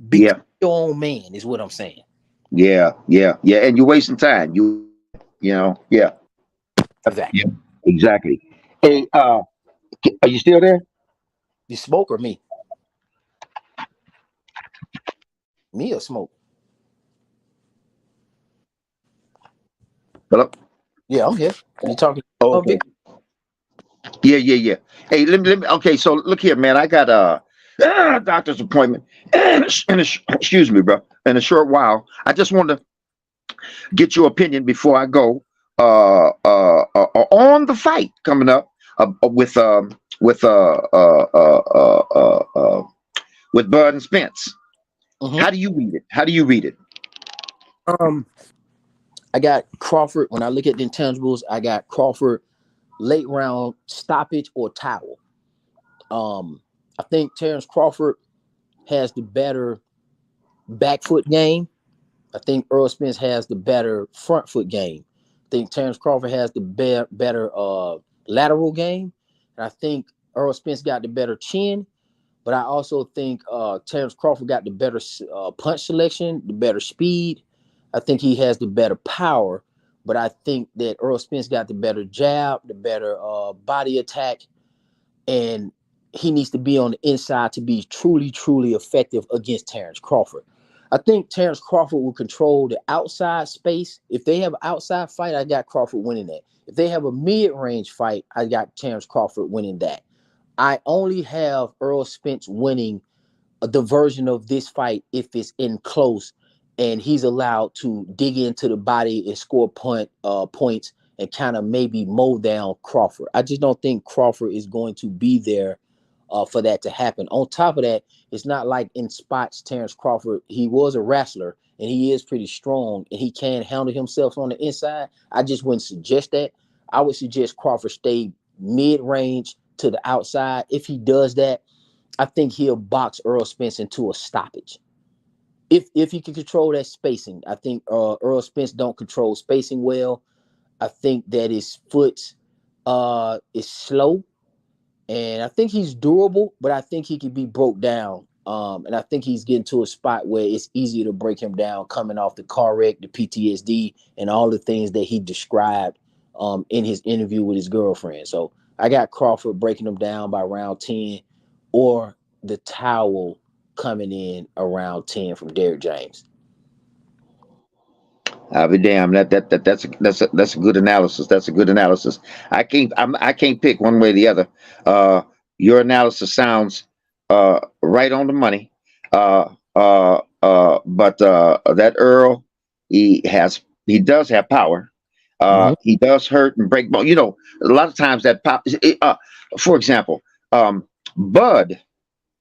Be your own man is what I'm saying. Yeah. And you're wasting time. Exactly. Hey, are you still there? You smoke or me? Me or smoke? Hello? Yeah, I'm here. You talking? Okay. Yeah. Hey, let me. Okay, so look here, man. I got a doctor's appointment. Excuse me, bro. In a short while, I just want to get your opinion before I go. on the fight coming up with Bud and Spence. How do you read it? How do you read it? I got Crawford. When I look at the intangibles, I got Crawford late round stoppage or towel. I think Terrence Crawford has the better back foot game. I think Errol Spence has the better front foot game. I think Terrence Crawford has the better lateral game. And I think Errol Spence got the better chin. But I also think Terrence Crawford got the better punch selection, the better speed. I think he has the better power. But I think that Errol Spence got the better jab, the better body attack. And he needs to be on the inside to be truly, truly effective against Terrence Crawford. I think Terrence Crawford will control the outside space. If they have an outside fight, I got Crawford winning that. If they have a mid-range fight, I got Terrence Crawford winning that. I only have Errol Spence winning the version of this fight if it's in close and he's allowed to dig into the body and score points and kind of maybe mow down Crawford. I just don't think Crawford is going to be there for that to happen. On top of that, it's not like in spots Terrence Crawford, he was a wrestler and he is pretty strong and he can handle himself on the inside. I just wouldn't suggest that. I would suggest Crawford stay mid-range to the outside. If he does that, I think he'll box Errol Spence into a stoppage. If he can control that spacing. I think Errol Spence don't control spacing well. I think that his foot is slow. And I think he's durable, but I think he can be broke down. And I think he's getting to a spot where it's easier to break him down coming off the car wreck, the PTSD, and all the things that he described in his interview with his girlfriend. So I got Crawford breaking him down by round 10 or the towel coming in around 10 from Derrick James. I'll be damned. That's a good analysis. That's a good analysis. I can't pick one way or the other. Your analysis sounds right on the money. But that Earl, he does have power. He does hurt and break bone. You know, a lot of times that power. For example, Bud,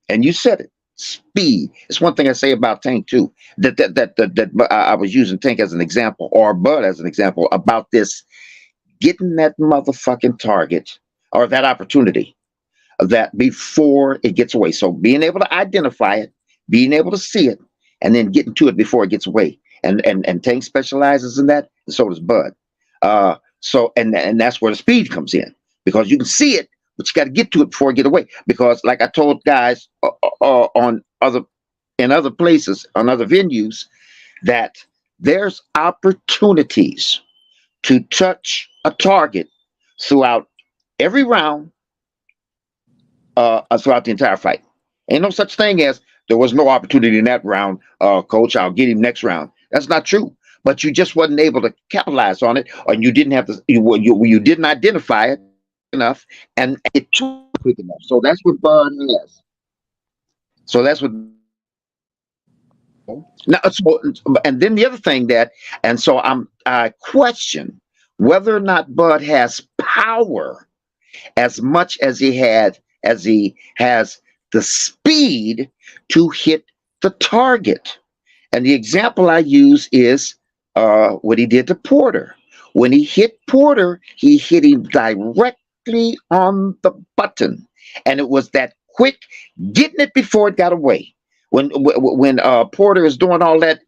and you said it. Speed. It's one thing I say about Tank too. That I was using Tank as an example, or Bud as an example about this getting that motherfucking target or that opportunity that before it gets away. So being able to identify it, being able to see it, and then getting to it before it gets away. And Tank specializes in that, and so does Bud. So that's where the speed comes in, because you can see it, but you got to get to it before it get away. Because like I told guys in other places, on other venues, that there's opportunities to touch a target throughout every round, throughout the entire fight. Ain't no such thing as there was no opportunity in that round, coach, I'll get him next round. That's not true. But you just wasn't able to capitalize on it, or you didn't have to. You didn't identify it enough, and it took quick enough. So that's what Bud has. So that's what. Now, and then the other thing I question whether or not Bud has power as much as he has the speed to hit the target. And the example I use is what he did to Porter. When he hit Porter, he hit him directly on the button, and it was that quick getting it before it got away. When Porter is doing all that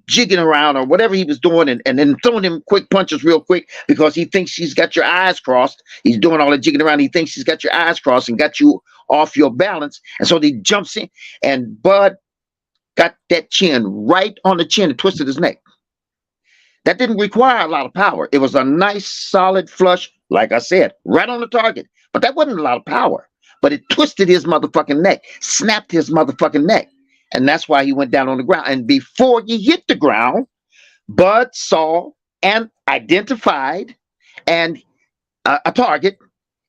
jigging around or whatever he was doing, and then throwing him quick punches real quick because he thinks he's got your eyes crossed. He's doing all that jigging around. He thinks he's got your eyes crossed and got you off your balance. And so he jumps in, and Bud got that chin right on the chin and twisted his neck. That didn't require a lot of power. It was a nice, solid flush, like I said, right on the target. But that wasn't a lot of power. But it twisted his motherfucking neck, snapped his motherfucking neck. And that's why he went down on the ground. And before he hit the ground, Bud saw and identified and a target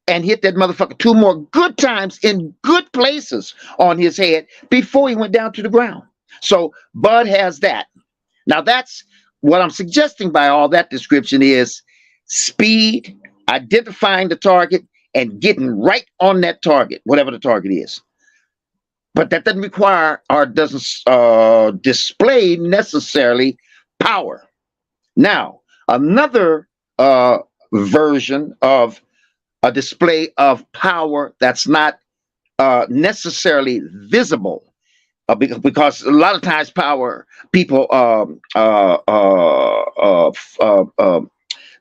and hit that motherfucker 2 more good times in good places on his head before he went down to the ground. So Bud has that. Now that's what I'm suggesting by all that description is speed, identifying the target, and getting right on that target, whatever the target is. But that doesn't require or doesn't display necessarily power. Now, another version of a display of power that's not necessarily visible, because a lot of times power people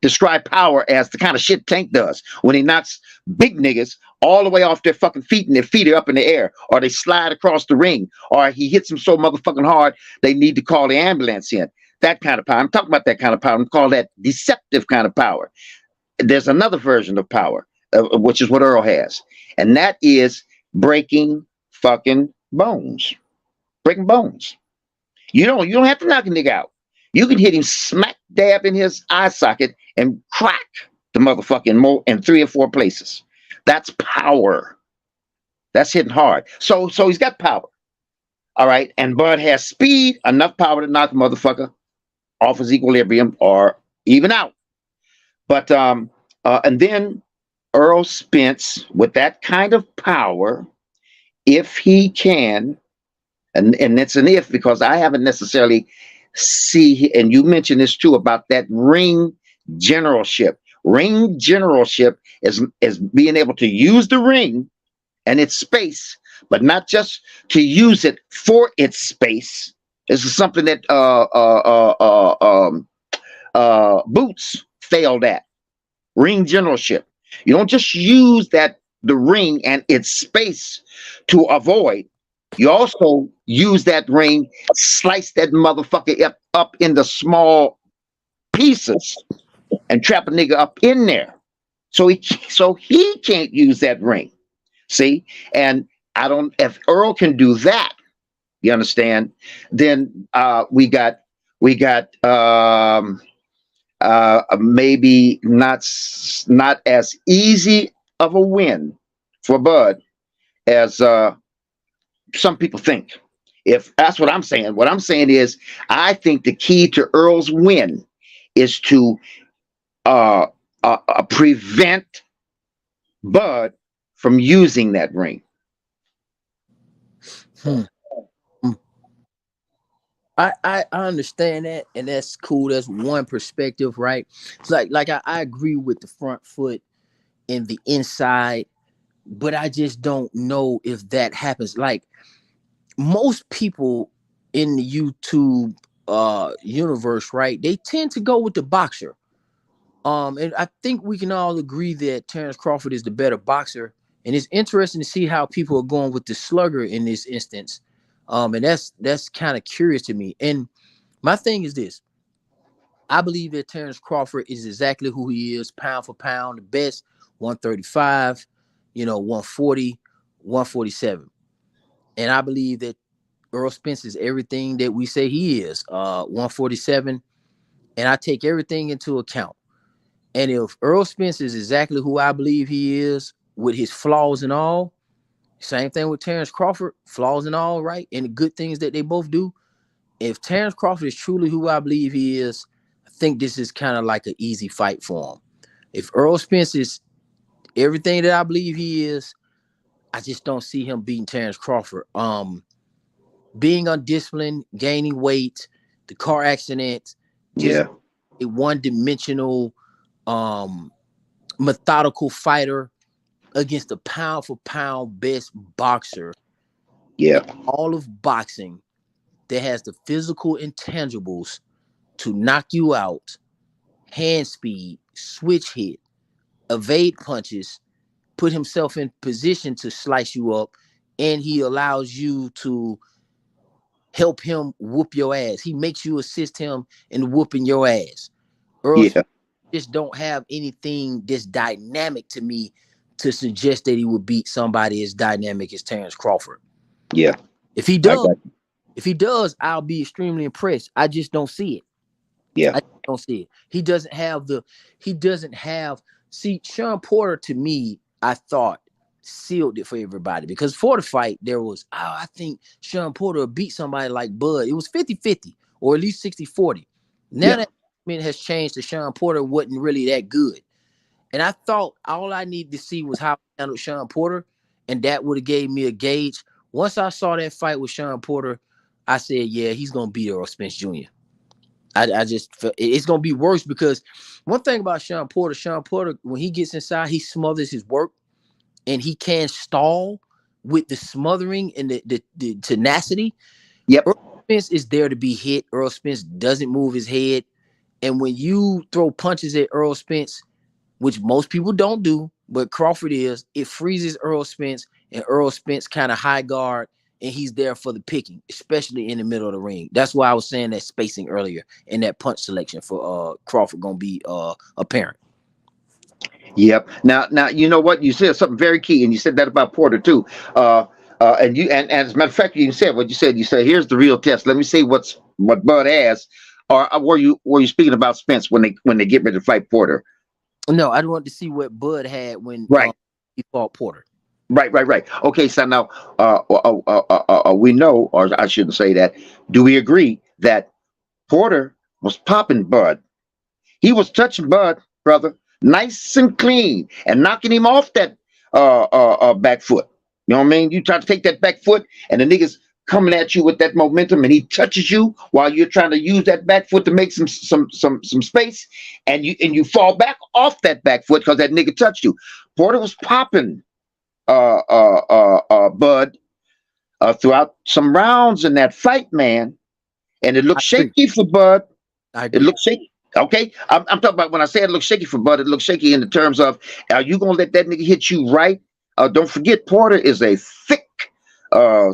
describe power as the kind of shit Tank does when he knocks big niggas all the way off their fucking feet and their feet are up in the air, or they slide across the ring, or he hits them so motherfucking hard they need to call the ambulance in. That kind of power. I'm talking about that kind of power. I'm calling that deceptive kind of power. There's another version of power, which is what Earl has, and that is breaking fucking bones. Breaking bones. You don't have to knock a nigga out. You can hit him smack dab in his eye socket and crack the motherfucking in 3 or 4 places. That's power. That's hitting hard. So he's got power. All right. And Bud has speed, enough power to knock a motherfucker off his equilibrium or even out. But and then Earl Spence, with that kind of power, if he can, and it's an if, because I haven't necessarily see, and you mentioned this too about that ring generalship. Ring generalship is being able to use the ring and its space, but not just to use it for its space. This is something that Boots failed at. Ring generalship. You don't just use the ring and its space to avoid. You also use that ring, slice that motherfucker up into small pieces, and trap a nigga up in there. So he can't use that ring. See? And if Earl can do that, you understand, then we got maybe not as easy of a win for Bud as some people think. If that's what I'm saying. What I'm saying is, I think the key to Earl's win is to prevent Bud from using that ring. I understand that, and that's cool. That's one perspective, right? It's like I agree with the front foot and the inside, but I just don't know if that happens. Like, most people in the YouTube universe, right? They tend to go with the boxer. And I think we can all agree that Terrence Crawford is the better boxer. And it's interesting to see how people are going with the slugger in this instance. And that's kind of curious to me. And my thing is this: I believe that Terrence Crawford is exactly who he is, pound for pound, the best. 135, 140, 147. And I believe that Earl Spence is everything that we say he is, 147. And I take everything into account. And if Earl Spence is exactly who I believe he is, with his flaws and all, same thing with Terrence Crawford, flaws and all, right? And the good things that they both do. If Terrence Crawford is truly who I believe he is, I think this is kind of like an easy fight for him. If Earl Spence is everything that I believe he is, I just don't see him beating Terrence Crawford. Being undisciplined, gaining weight, the car accident, just a one-dimensional, methodical fighter against a pound-for-pound best boxer. Yeah. All of boxing that has the physical intangibles to knock you out, hand speed, switch hit, evade punches, put himself in position to slice you up, and he allows you to help him whoop your ass. He makes you assist him in whooping your ass. Earl just don't have anything this dynamic to me to suggest that he would beat somebody as dynamic as Terrence Crawford. Yeah. If he does, I'll be extremely impressed. I just don't see it. Yeah. I don't see it. He doesn't have see, Sean Porter, to me, I thought sealed it for everybody, because for the fight there was, I think Sean Porter beat somebody like Bud. It was 50-50 or at least 60-40. Now that has changed to Sean Porter wasn't really that good. And I thought all I needed to see was how he handled Sean Porter, and that would have gave me a gauge. Once I saw that fight with Sean Porter, I said, yeah, he's going to beat Errol Spence Jr. I just felt it's going to be worse because one thing about Sean Porter, when he gets inside, he smothers his work, and he can stall with the smothering and the tenacity. Yep. Errol Spence is there to be hit. Errol Spence doesn't move his head. And when you throw punches at Errol Spence, which most people don't do, but Crawford is, it freezes Errol Spence, and Errol Spence kind of high guard, and he's there for the picking, especially in the middle of the ring. That's why I was saying that spacing earlier, and that punch selection for Crawford gonna be apparent. Yep. Now you know what? You said something very key, and you said that about Porter too. And as a matter of fact, you said what you said. You said, "Here's the real test. Let me see what Bud has." Or were you speaking about Spence when they get ready to fight Porter? No, I wanted to see what Bud had when he fought Porter. Right. Okay, so now we know, or I shouldn't say that. Do we agree that Porter was popping Bud? He was touching Bud, brother, nice and clean, and knocking him off that back foot. You know what I mean? You try to take that back foot, and the nigga's coming at you with that momentum, and he touches you while you're trying to use that back foot to make some space, and you fall back off that back foot because that nigga touched you. Porter was popping Bud throughout some rounds in that fight, man, and it looked shaky for Bud. It looked shaky. Okay, I'm talking about when I say it looks shaky for Bud. It looks shaky in the terms of, are you gonna let that nigga hit you right? Don't forget, Porter is a thick,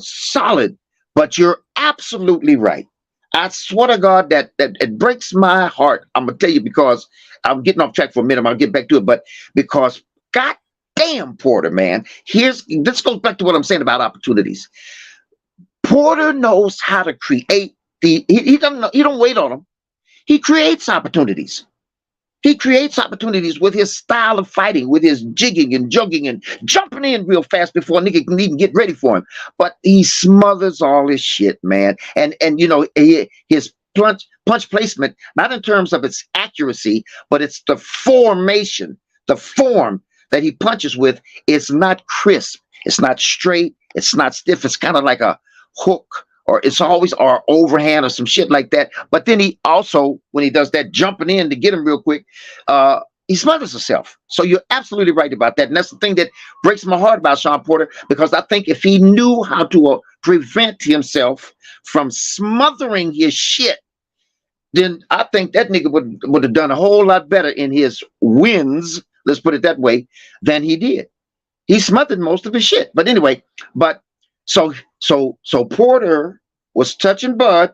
solid. But you're absolutely right. I swear to God that it breaks my heart. I'm gonna tell you, because I'm getting off track for a minute. I'll get back to it, but because God damn, Porter, man. This goes back to what I'm saying about opportunities. Porter knows how to create he don't wait on them. He creates opportunities. He creates opportunities with his style of fighting, with his jigging and jugging and jumping in real fast before a nigga can even get ready for him. But he smothers all his shit, man. And you know, his punch placement, not in terms of its accuracy, but it's the formation, the form that he punches with is not crisp. It's not straight. It's not stiff. It's kind of like a hook, or it's always our overhand or some shit like that. But then he also, when he does that jumping in to get him real quick, he smothers himself. So you're absolutely right about that. And that's the thing that breaks my heart about Sean Porter, because I think if he knew how to prevent himself from smothering his shit, then I think that nigga would have done a whole lot better in his wins, let's put it that way, than he did. He smothered most of his shit. But anyway, so Porter was touching Bud,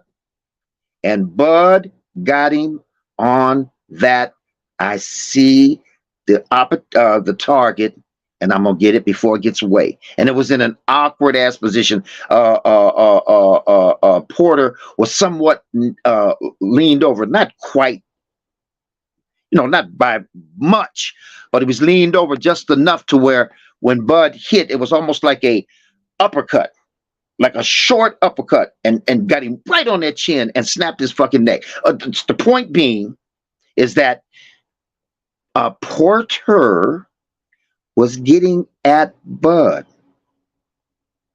and Bud got him on that. I see the target, and I'm gonna get it before it gets away. And it was in an awkward ass position. Porter was somewhat leaned over, not quite, not by much, but he was leaned over just enough to where when Bud hit, it was almost like a uppercut, like a short uppercut, and got him right on that chin and snapped his fucking neck. The point being is that Porter was getting at Bud.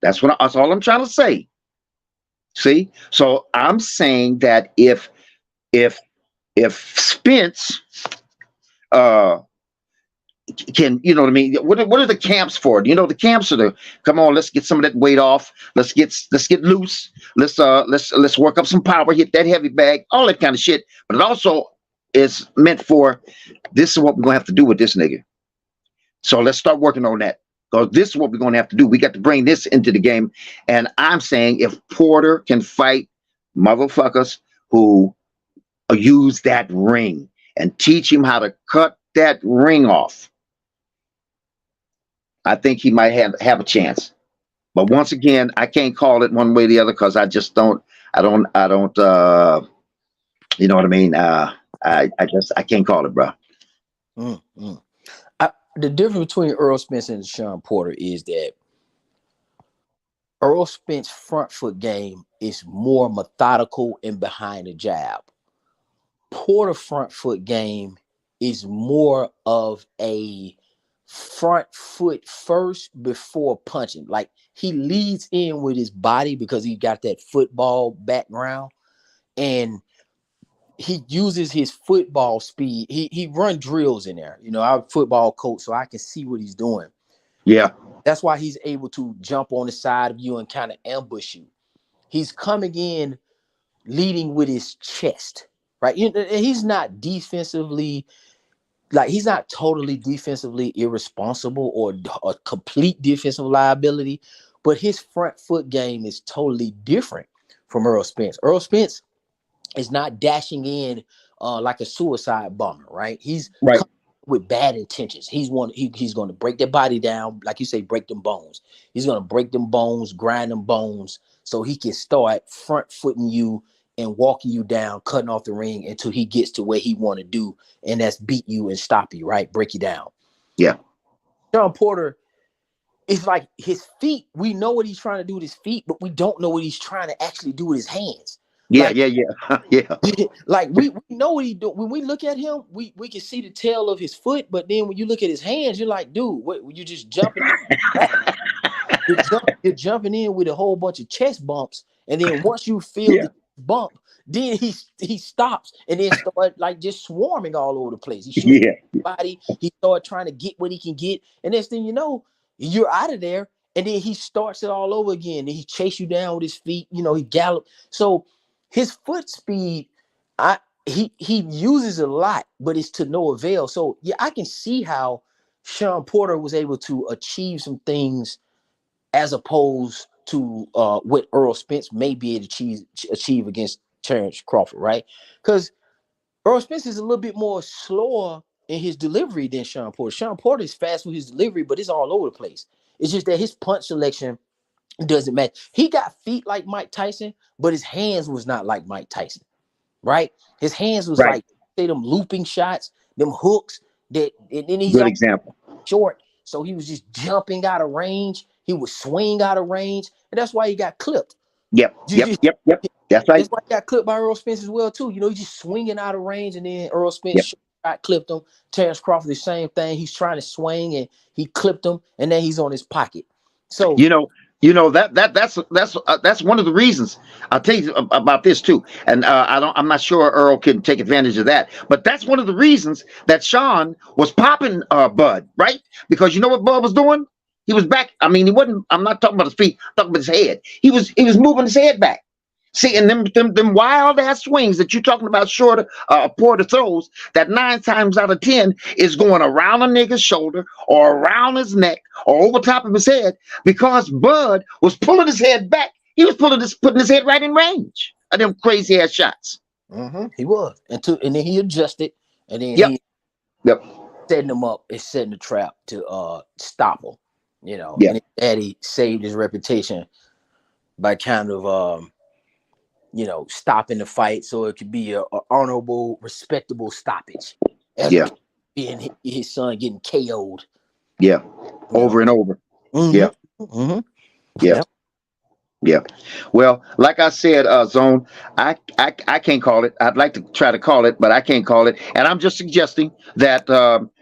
That's all I'm trying to say. See? So I'm saying that if Spence can, you know what I mean? What are the camps for? The camps are come on, let's get some of that weight off. Let's get loose. Let's work up some power, hit that heavy bag, all that kind of shit. But it also is meant for, this is what we're gonna have to do with this nigga. So let's start working on that, because this is what we're gonna have to do. We got to bring this into the game. And I'm saying if Porter can fight motherfuckers who use that ring and teach him how to cut that ring off, I think he might have a chance. But once again, I can't call it one way or the other, because I just don't you know what I mean? I can't call it, bro. The difference between Errol Spence and Sean Porter is that Errol Spence's front foot game is more methodical and behind the jab. Porter front foot game is more of a front foot first before punching. Like he leads in with his body because he got that football background, and he uses his football speed. He run drills in there. You know, I'm a football coach, so I can see what he's doing. Yeah. That's why he's able to jump on the side of you and kind of ambush you. He's coming in leading with his chest, right? He's not defensively, like he's not totally defensively irresponsible or a complete defensive liability, but his front foot game is totally different from Earl Spence. Earl Spence is not dashing in like a suicide bomber, right? He's right with bad intentions. He's going to break their body down, like you say, break them bones. He's going to break them bones, grind them bones, so he can start front footing you and walking you down, cutting off the ring until he gets to where he want to do, and that's beat you and stop you, right? Break you down. Yeah. Shawn Porter, it's like his feet. We know what he's trying to do with his feet, but we don't know what he's trying to actually do with his hands. Yeah, like, yeah. Like we know what he do. When we look at him, we can see the tail of his foot, but then when you look at his hands, you're like, dude, what? You just jumping? You're jumping in with a whole bunch of chest bumps, and then once you feel the bump, then he stops and then start like just swarming all over the place. He shoots body. He start trying to get what he can get, and next thing you know, you're out of there. And then he starts it all over again. And he chase you down with his feet. You know, he gallop. So his foot speed, he uses a lot, but it's to no avail. So yeah, I can see how Shawn Porter was able to achieve some things as opposed to what Earl Spence may be able to achieve against Terrence Crawford, right? Because Earl Spence is a little bit more slower in his delivery than Shawn Porter. Shawn Porter is fast with his delivery, but it's all over the place. It's just that his punch selection doesn't matter. He got feet like Mike Tyson, but his hands was not like Mike Tyson, right? His hands was like, say, them looping shots, them hooks. And then he's good example. Short, so he was just jumping out of range. He would swing out of range, and that's why he got clipped. Yep. That's right. That's why he got clipped by Earl Spence as well too. You know, he's just swinging out of range, and then Earl Spence got clipped him. Terrence Crawford, the same thing. He's trying to swing, and he clipped him, and then he's on his pocket. So you know that's one of the reasons. I'll tell you about this too, and I'm not sure Earl can take advantage of that, but that's one of the reasons that Shawn was popping Bud, right? Because you know what Bud was doing? He was back. I mean, he wasn't. I'm not talking about his feet. I'm talking about his head. He was moving his head back. See, and them wild ass swings that you're talking about, short Porter throws, that 9 times out of 10 is going around a nigga's shoulder or around his neck or over top of his head, because Bud was pulling his head back. He was putting his head right in range of them crazy ass shots. He was, and then he adjusted, and then he setting him up and setting the trap to stop him. You know, and his daddy saved his reputation by kind of stopping the fight so it could be a honorable, respectable stoppage. Being his son getting KO'd. Over and over. Yeah. Well, like I said, Zone, I can't call it. I'd like to try to call it, but I can't call it. And I'm just suggesting that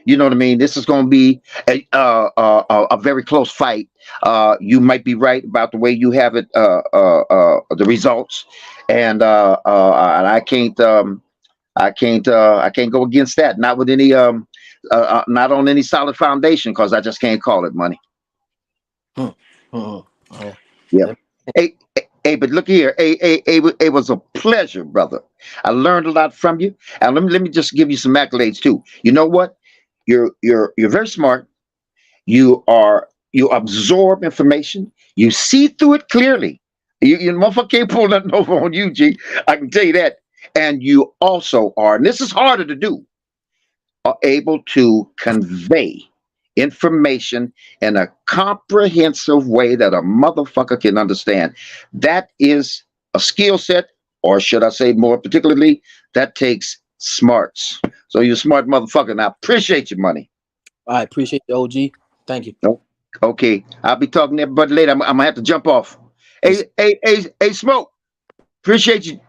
you know what I mean. This is going to be a very close fight. You might be right about the way you have it, the results, and I can't go against that. Not with any not on any solid foundation, because I just can't call it, money. Yeah. Hey, but look here. It was a pleasure, brother. I learned a lot from you, and let me just give you some accolades too. You know what? You're very smart. You absorb information. You see through it clearly. You motherfucker can't pull nothing over on you, G. I can tell you that. And you also are, and this is harder to do, are able to convey information in a comprehensive way that a motherfucker can understand. That is a skill set, or should I say more particularly, that takes smarts. So you're a smart motherfucker, and I appreciate your money. I appreciate the OG. Thank you. Okay, I'll be talking to everybody later. I'm gonna have to jump off. Hey, Smoke. Appreciate you.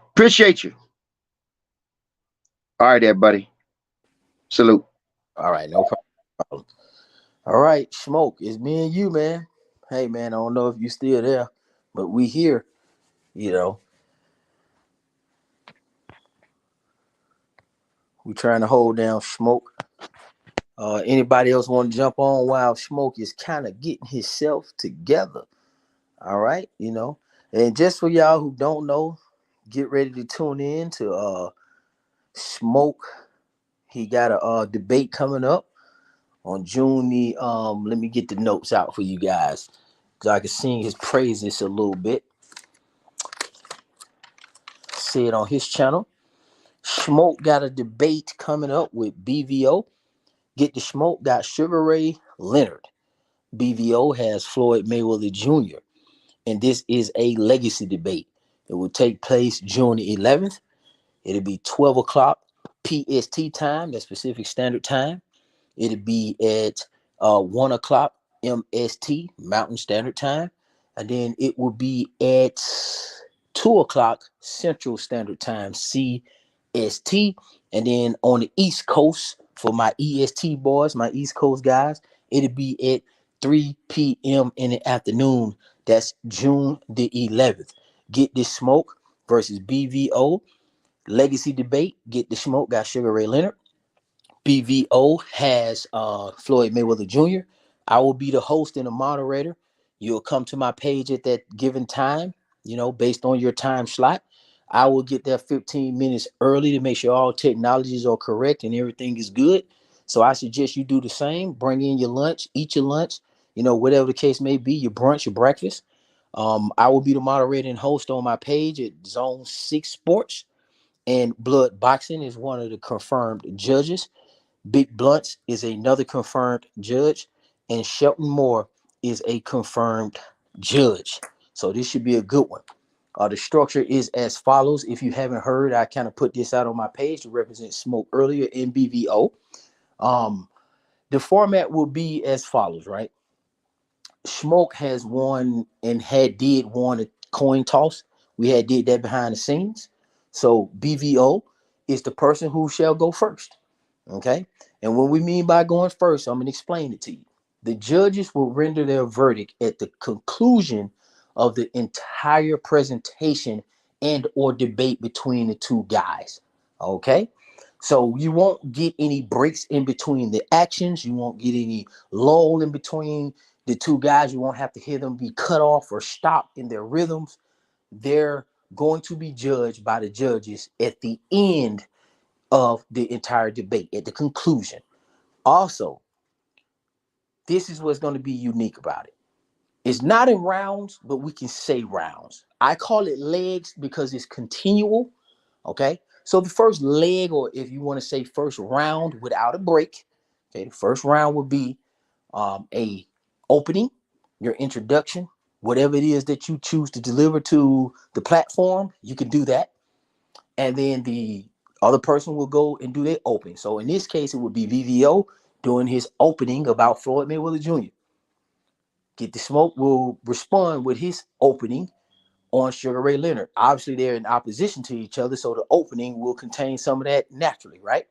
All right, everybody. Salute. All right, no problem. All right, Smoke, it's me and you, man. Hey, man, I don't know if you still there, but we here, you know. We trying to hold down Smoke. Anybody else want to jump on while Smoke is kind of getting himself together? All right, And just for y'all who don't know, get ready to tune in to Smoke. He got a debate coming up on June the let me get the notes out for you guys so I can sing his praises a little bit. See it on his channel. Smoke got a debate coming up with BVO. Get the Smoke got Sugar Ray Leonard. BVO has Floyd Mayweather Jr. And this is a legacy debate. It will take place June the 11th. It'll be 12 o'clock PST time, that's Pacific Standard Time. It'll be at 1 o'clock MST, Mountain Standard Time. And then it will be at 2 o'clock Central Standard Time, CST. And then on the East Coast, for my EST boys, my East Coast guys, it'll be at 3 p.m. in the afternoon. That's June the 11th. Get This Smoke versus BVO. Legacy debate. Get the Smoke got Sugar Ray Leonard. BVO has Floyd Mayweather Jr. I will be the host and the moderator. You'll come to my page at that given time, based on your time slot. I will get there 15 minutes early to make sure all technologies are correct and everything is good. So I suggest you do the same. Bring in your lunch, eat your lunch, whatever the case may be, your brunch, your breakfast. I will be the moderator and host on my page at Zone 6 Sports. And Blood Boxing is one of the confirmed judges. Big Blunts is another confirmed judge, and Shelton Moore is a confirmed judge. So this should be a good one. The structure is as follows. If you haven't heard, I kind of put this out on my page to represent Smoke earlier in BVO. The format will be as follows, right? Smoke has won and did won a coin toss. We did that behind the scenes. So BVO is the person who shall go first. Okay. And what we mean by going first, I'm going to explain it to you. The judges will render their verdict at the conclusion of the entire presentation and or debate between the two guys. Okay. So you won't get any breaks in between the actions. You won't get any lull in between the two guys. You won't have to hear them be cut off or stopped in their rhythms. They're going to be judged by the judges at the end of the entire debate, at the conclusion. Also, this is what's going to be unique about it. It's not in rounds, but we can say rounds. I call it legs because it's continual. Okay. So the first leg, or if you want to say first round without a break, okay, the first round would be a opening, your introduction, whatever it is that you choose to deliver to the platform, you can do that. And then the other person will go and do their opening. So in this case, it would be VVO doing his opening about Floyd Mayweather Jr. Get the Smoke will respond with his opening on Sugar Ray Leonard. Obviously, they're in opposition to each other, so the opening will contain some of that naturally, right?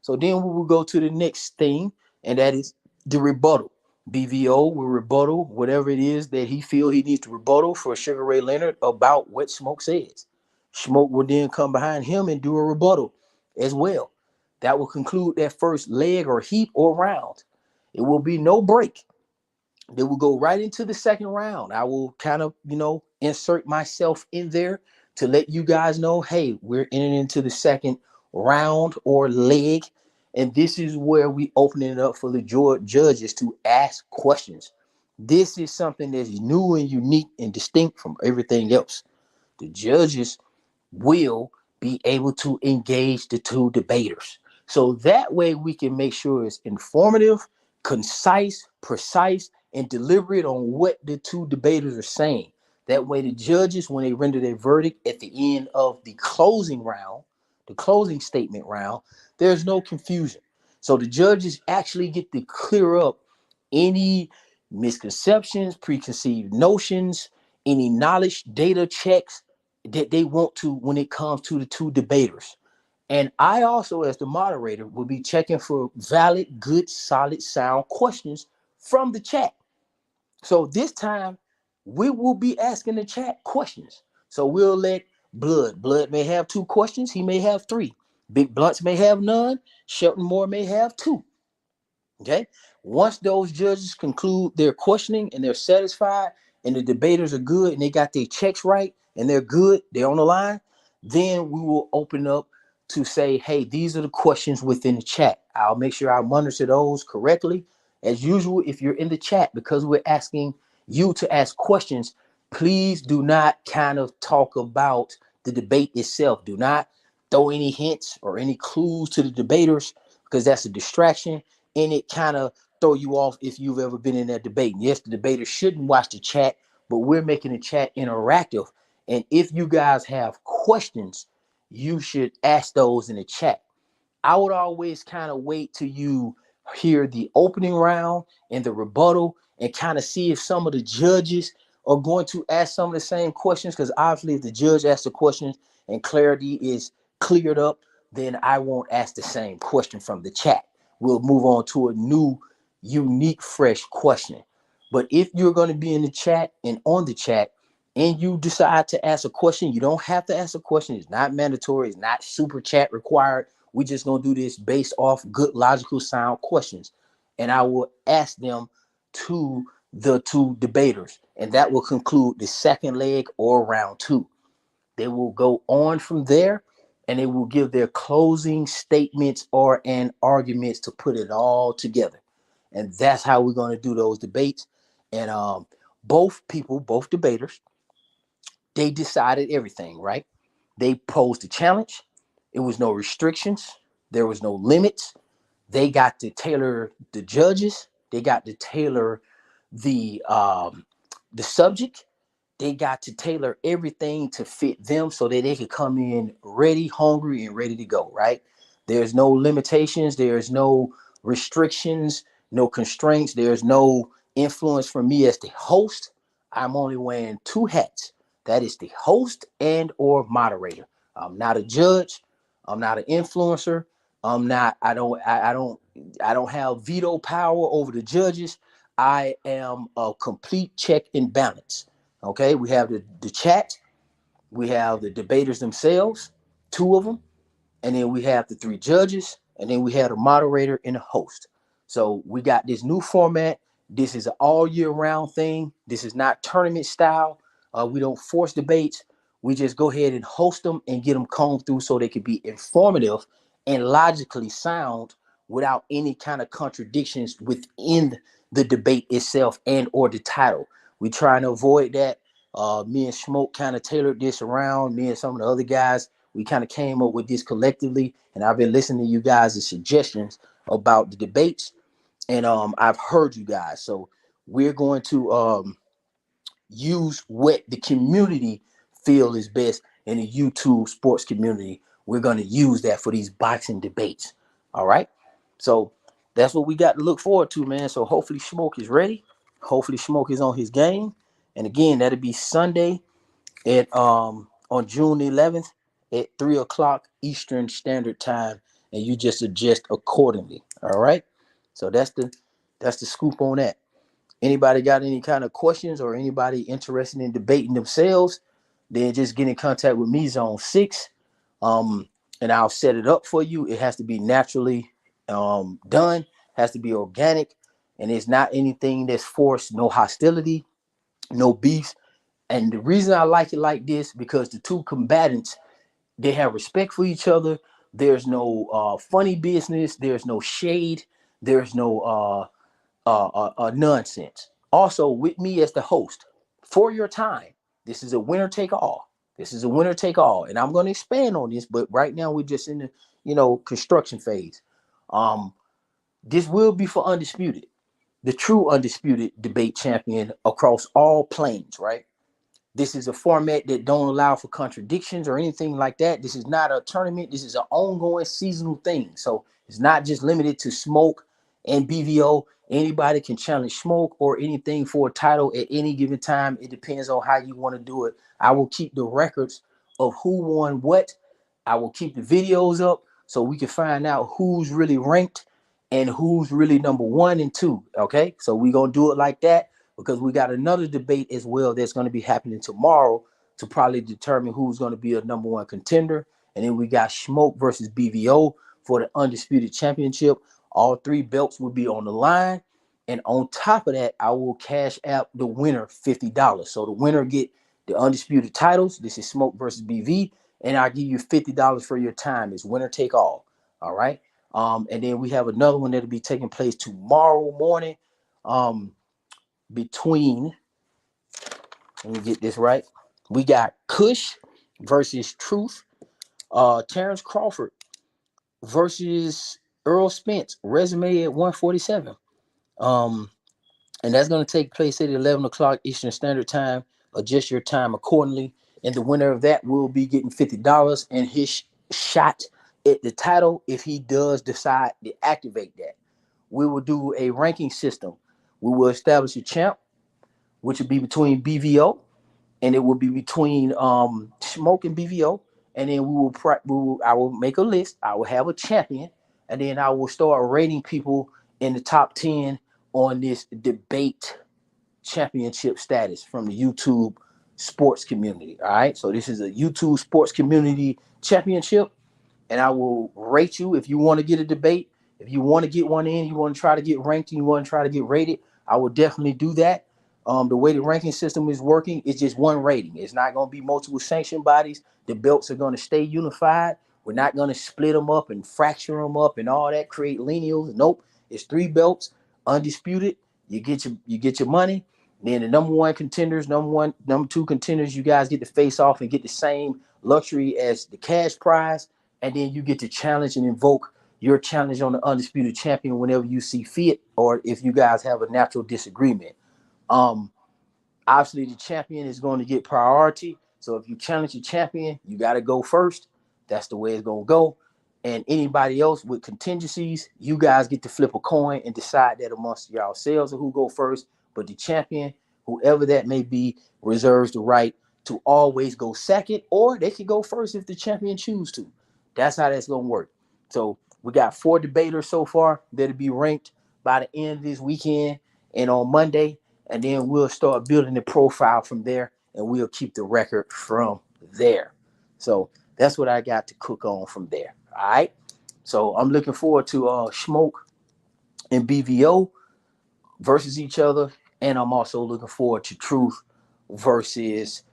So then we will go to the next thing, and that is the rebuttal. BVO will rebuttal whatever it is that he feels he needs to rebuttal for Sugar Ray Leonard about what Smoke says. Smoke will then come behind him and do a rebuttal as well. That will conclude that first leg or heap or round. It will be no break. They will go right into the second round. I will kind of, insert myself in there to let you guys know, hey, we're entering into the second round or leg. And this is where we open it up for the judges to ask questions. This is something that's new and unique and distinct from everything else. The judges will be able to engage the two debaters. So that way we can make sure it's informative, concise, precise, and deliberate on what the two debaters are saying. That way the judges, when they render their verdict at the end of the closing round, the closing statement round, there's no confusion. So the judges actually get to clear up any misconceptions, preconceived notions, any knowledge, data checks that they want to when it comes to the two debaters. And I also, as the moderator, will be checking for valid, good, solid, sound questions from the chat. So this time, we will be asking the chat questions. So we'll let Blood may have 2 questions. He may have 3. Big Blunts may have none. Shelton Moore may have 2. Okay. Once those judges conclude their questioning and they're satisfied and the debaters are good and they got their checks right and they're good, they're on the line, then we will open up to say, hey, these are the questions within the chat. I'll make sure I monitor those correctly. As usual, if you're in the chat, because we're asking you to ask questions, please do not kind of talk about the debate itself. Do not throw any hints or any clues to the debaters, because that's a distraction and it kind of throw you off if you've ever been in that debate. And yes, the debaters shouldn't watch the chat, but we're making the chat interactive. And if you guys have questions, you should ask those in the chat. I would always kind of wait till you hear the opening round and the rebuttal and kind of see if some of the judges are going to ask some of the same questions, because obviously if the judge asks the questions and clarity is cleared up, then I won't ask the same question from the chat. We'll move on to a new, unique, fresh question. But if you're going to be in the chat and on the chat and you decide to ask a question, you don't have to ask a question. It's not mandatory. It's not super chat required. We just going to do this based off good, logical, sound questions. And I will ask them to the 2 debaters. And that will conclude the second leg or round 2. They will go on from there and they will give their closing statements or arguments to put it all together. And that's how we're going to do those debates. And both debaters, they decided everything, right? They posed a challenge. It was no restrictions. There was no limits. They got to tailor the judges. They got to tailor the subject. They got to tailor everything to fit them so that they could come in ready, hungry, and ready to go, right? There's no limitations. There's no restrictions, no constraints. There's no influence from me as the host. I'm only wearing 2 hats. That is the host and or moderator. I'm not a judge. I'm not an influencer. I don't have veto power over the judges. I am a complete check and balance. Okay, we have the chat, we have the debaters themselves, 2 of them, and then we have the 3 judges, and then we have a moderator and a host. So we got this new format. This is an all year round thing. This is not tournament style. We don't force debates. We just go ahead and host them and get them combed through so they can be informative and logically sound without any kind of contradictions within the debate itself and or the title. We trying to avoid that. Me and Smoke kind of tailored this around. Me and some of the other guys, we kind of came up with this collectively, and I've been listening to you guys' suggestions about the debates, and I've heard you guys. So we're going to use what the community feel is best in the YouTube sports community. We're going to use that for these boxing debates. All right. So that's what we got to look forward to, man. So hopefully Smoke is ready. Hopefully Smoke is on his game. And again, that'll be Sunday at on June 11th at 3:00 Eastern Standard Time, and you just adjust accordingly. All right. So that's the scoop on that. Anybody got any kind of questions or anybody interested in debating themselves, then just get in contact with me, Zone 6. And I'll set it up for you. It has to be naturally done, has to be organic, and it's not anything that's forced, no hostility, no beef. And the reason I like it like this, because the 2 combatants, they have respect for each other. There's no funny business. There's no shade. There's no nonsense. Also, with me as the host, for your time, this is a winner take all. This is a winner take all, and I'm going to expand on this. But right now, we're just in the construction phase. This will be for undisputed, the true undisputed debate champion across all planes. Right. This is a format that don't allow for contradictions or anything like that. This is not a tournament. This is an ongoing seasonal thing. So it's not just limited to Smoke and BVO. Anybody can challenge Smoke or anything for a title at any given time. It depends on how you want to do it. I will keep the records of who won what I will keep the videos up so we can find out who's really ranked and who's really number 1 and 2. Okay, so we're gonna do it like that because we got another debate as well that's going to be happening tomorrow to probably determine who's going to be a number 1 contender. And then we got Smoke versus BVO for the undisputed championship. All 3 belts will be on the line. And on top of that, I will cash out the winner $50. So the winner get the undisputed titles. This is Smoke versus BV. And I'll give you $50 for your time. It's winner take all. All right. And then we have another one that'll be taking place tomorrow morning. Between, let me get this right. We got Kush versus Truth. Terrence Crawford versus Earl Spence. Resume at 147. And that's going to take place at 11 o'clock Eastern Standard Time. Adjust your time accordingly. And the winner of that will be getting $50 and his shot at the title if he does decide to activate that. We will do a ranking system. We will establish a champ, which will be between BVO, and it will be between Smoke and BVO. And then I will make a list. I will have a champion, and then I will start rating people in the top 10 on this debate championship status from the YouTube sports community. All right. So this is a YouTube sports community championship. And I will rate you if you want to get a debate. If you want to get one in, you want to try to get ranked, and you want to try to get rated, I will definitely do that. The way the ranking system is working, it's just one rating. It's not going to be multiple sanction bodies. The belts are going to stay unified. We're not going to split them up and fracture them up and all that, create lineals. Nope. It's 3 belts, undisputed. You get your money. Then the number 1 contenders, number 2 contenders, you guys get to face off and get the same luxury as the cash prize. And then you get to challenge and invoke your challenge on the undisputed champion whenever you see fit, or if you guys have a natural disagreement. Obviously, the champion is going to get priority. So if you challenge the champion, you got to go first. That's the way it's going to go. And anybody else with contingencies, you guys get to flip a coin and decide that amongst yourselves who go first. But the champion, whoever that may be, reserves the right to always go second, or they can go first if the champion chooses to. That's how that's going to work. So we got 4 debaters so far that'll be ranked by the end of this weekend and on Monday. And then we'll start building the profile from there, and we'll keep the record from there. So that's what I got to cook on from there. All right. So I'm looking forward to Smoke and BVO versus each other. And I'm also looking forward to Truth versus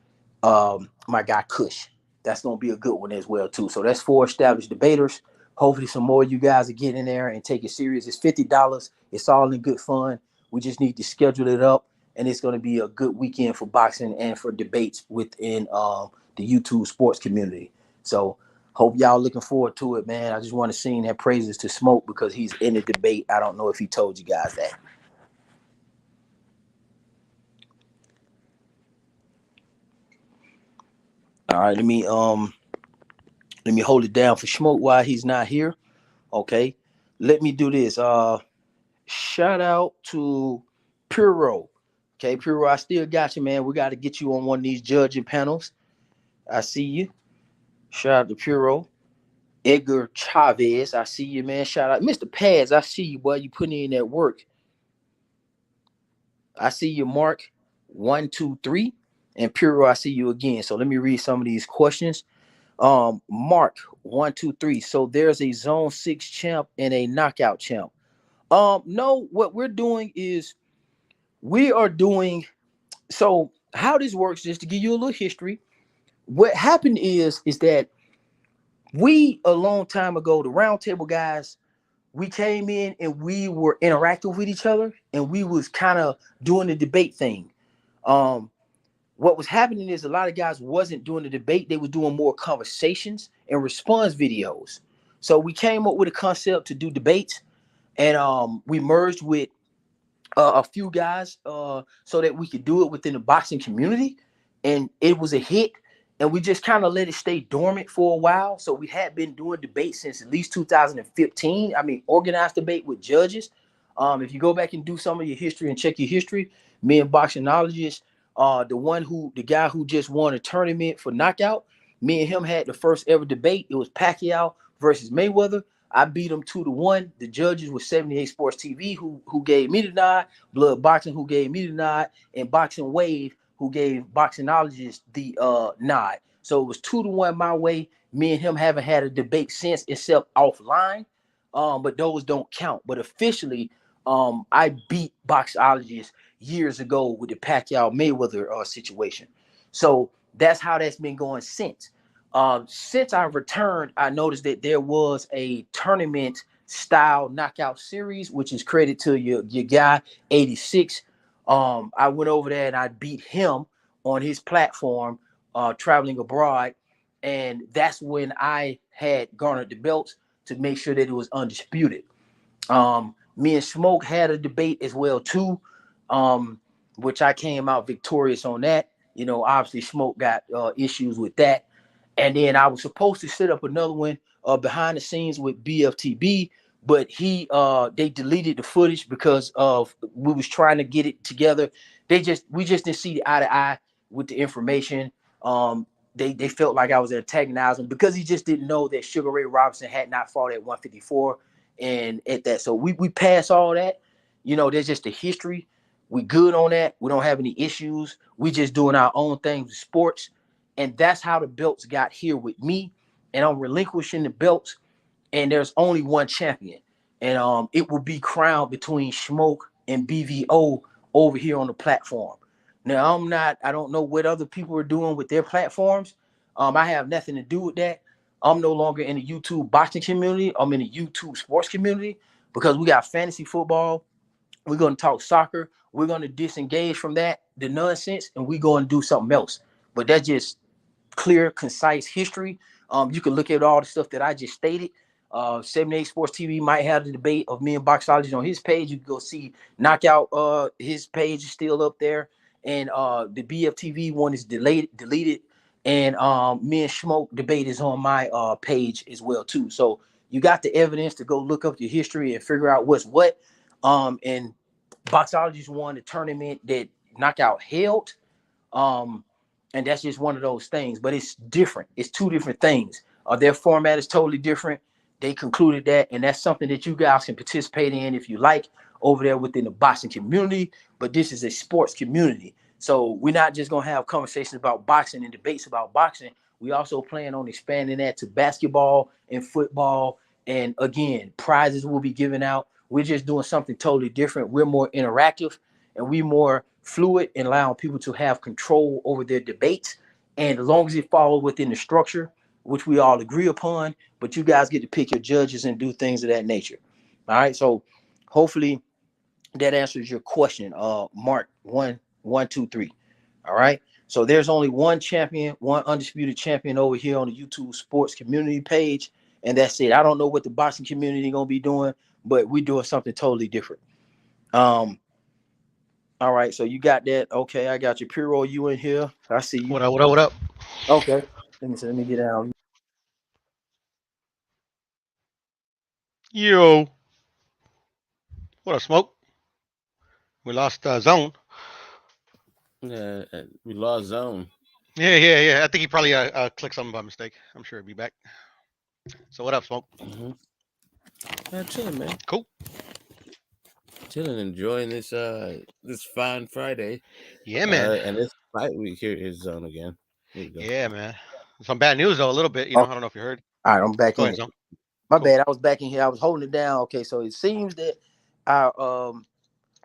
my guy Kush. That's going to be a good one as well, too. So that's 4 established debaters. Hopefully some more of you guys are getting in there and take it serious. It's $50. It's all in good fun. We just need to schedule it up, and it's going to be a good weekend for boxing and for debates within the YouTube sports community. So hope y'all looking forward to it, man. I just want to sing that praises to Smoke because he's in the debate. I don't know if he told you guys that. All right, let me hold it down for Smoke while he's not here. Okay, let me do this. Shout out to Puro. Okay, Puro, I still got you, man. We got to get you on one of these judging panels. I see you. Shout out to Puro. Edgar Chavez, I see you, man. Shout out. Mr. Paz, I see you, boy. You putting in that work. I see you, Mark 123. And Puro, I see you again. So let me read some of these questions. Mark 123. So there's a zone 6 champ and a knockout champ. No, what we're doing is we are doing, so how this works, just to give you a little history, what happened is that we, a long time ago, the roundtable guys, we came in and we were interacting with each other, and we was kind of doing the debate thing. What was happening is a lot of guys wasn't doing the debate. They were doing more conversations and response videos. So we came up with a concept to do debates, and we merged with a few guys so that we could do it within the boxing community, and it was a hit. And we just kind of let it stay dormant for a while. So we had been doing debates since at least 2015. I mean, organized debate with judges. If you go back and do some of your history and check your history, me and Boxingologist, the guy who just won a tournament for knockout, Me and him had the first ever debate. It was Pacquiao versus Mayweather. I beat him 2-1. The judges were 78 Sports TV, who gave me the nod, Blood Boxing, who gave me the nod, and Boxing Wave, who gave Boxingologists the nod. So it was 2-1 my way. Me and him haven't had a debate since, except offline. But those don't count. But officially, I beat Boxologists years ago with the Pacquiao Mayweather situation. So that's how that's been going since. Since I returned, I noticed that there was a tournament style knockout series, which is credit to your guy 86. I went over there and I beat him on his platform, traveling abroad, and that's when I had garnered the belts to make sure that it was undisputed. Me and Smoke had a debate as well too, which I came out victorious on that. You know, obviously Smoke got issues with that, and then I was supposed to set up another one behind the scenes with BFTB, but they deleted the footage because of we was trying to get it together. We just didn't see the eye to eye with the information. They felt like I was antagonizing because he just didn't know that Sugar Ray Robinson had not fought at 154 and at that. So we pass all that. You know, there's just a history. We good on that. We don't have any issues. We just doing our own thing with sports. And that's how the belts got here with me. And I'm relinquishing the belts. And there's only one champion. And it will be crowned between Smoke and BVO over here on the platform. Now, I don't know what other people are doing with their platforms. I have nothing to do with that. I'm no longer in the YouTube boxing community. I'm in the YouTube sports community because we got fantasy football. We're going to talk soccer. We're going to disengage from that, the nonsense, and we're going to do something else. But that's just clear, concise history. You can look at all the stuff that I just stated. 78 Sports TV might have the debate of me and Boxology on his page. You can go see Knockout. His page is still up there. And the BFTV one is deleted. And me and Smoke debate is on my page as well, too. So you got the evidence to go look up your history and figure out what's what. And Boxology's won the tournament that Knockout held. And that's just one of those things, but it's different. It's two different things. Their format is totally different. They concluded that, and that's something that you guys can participate in if you like over there within the boxing community. But this is a sports community. So we're not just going to have conversations about boxing and debates about boxing. We also plan on expanding that to basketball and football. And again, prizes will be given out. We're just doing something totally different. We're more interactive and we're more fluid and allowing people to have control over their debates. And as long as it follows within the structure, which we all agree upon, but you guys get to pick your judges and do things of that nature. All right. So hopefully that answers your question. Mark 1, 1, 2, 3. All right. So there's only one champion, one undisputed champion over here on the YouTube sports community page. And that's it. I don't know what the boxing community gonna be doing, but we're doing something totally different. All right, so you got that. Okay, I got you. Piro, you in here. I see you. What up, what up, what up? Okay. Let me get down. Yo. What up, Smoke? We lost Zone. Yeah, we lost Zone. Yeah. I think he probably clicked something by mistake. I'm sure he'll be back. So what up, Smoke? Mm-hmm. Chilling, man. Cool. Chilling, enjoying this fine Friday. Yeah, man. And this fight week here is Zone again. Here you go. Yeah, man. Some bad news though, a little bit. I don't know if you heard. All right, I'm back Go in. ahead, Zone. My bad. I was back in here. I was holding it down. Okay, so it seems that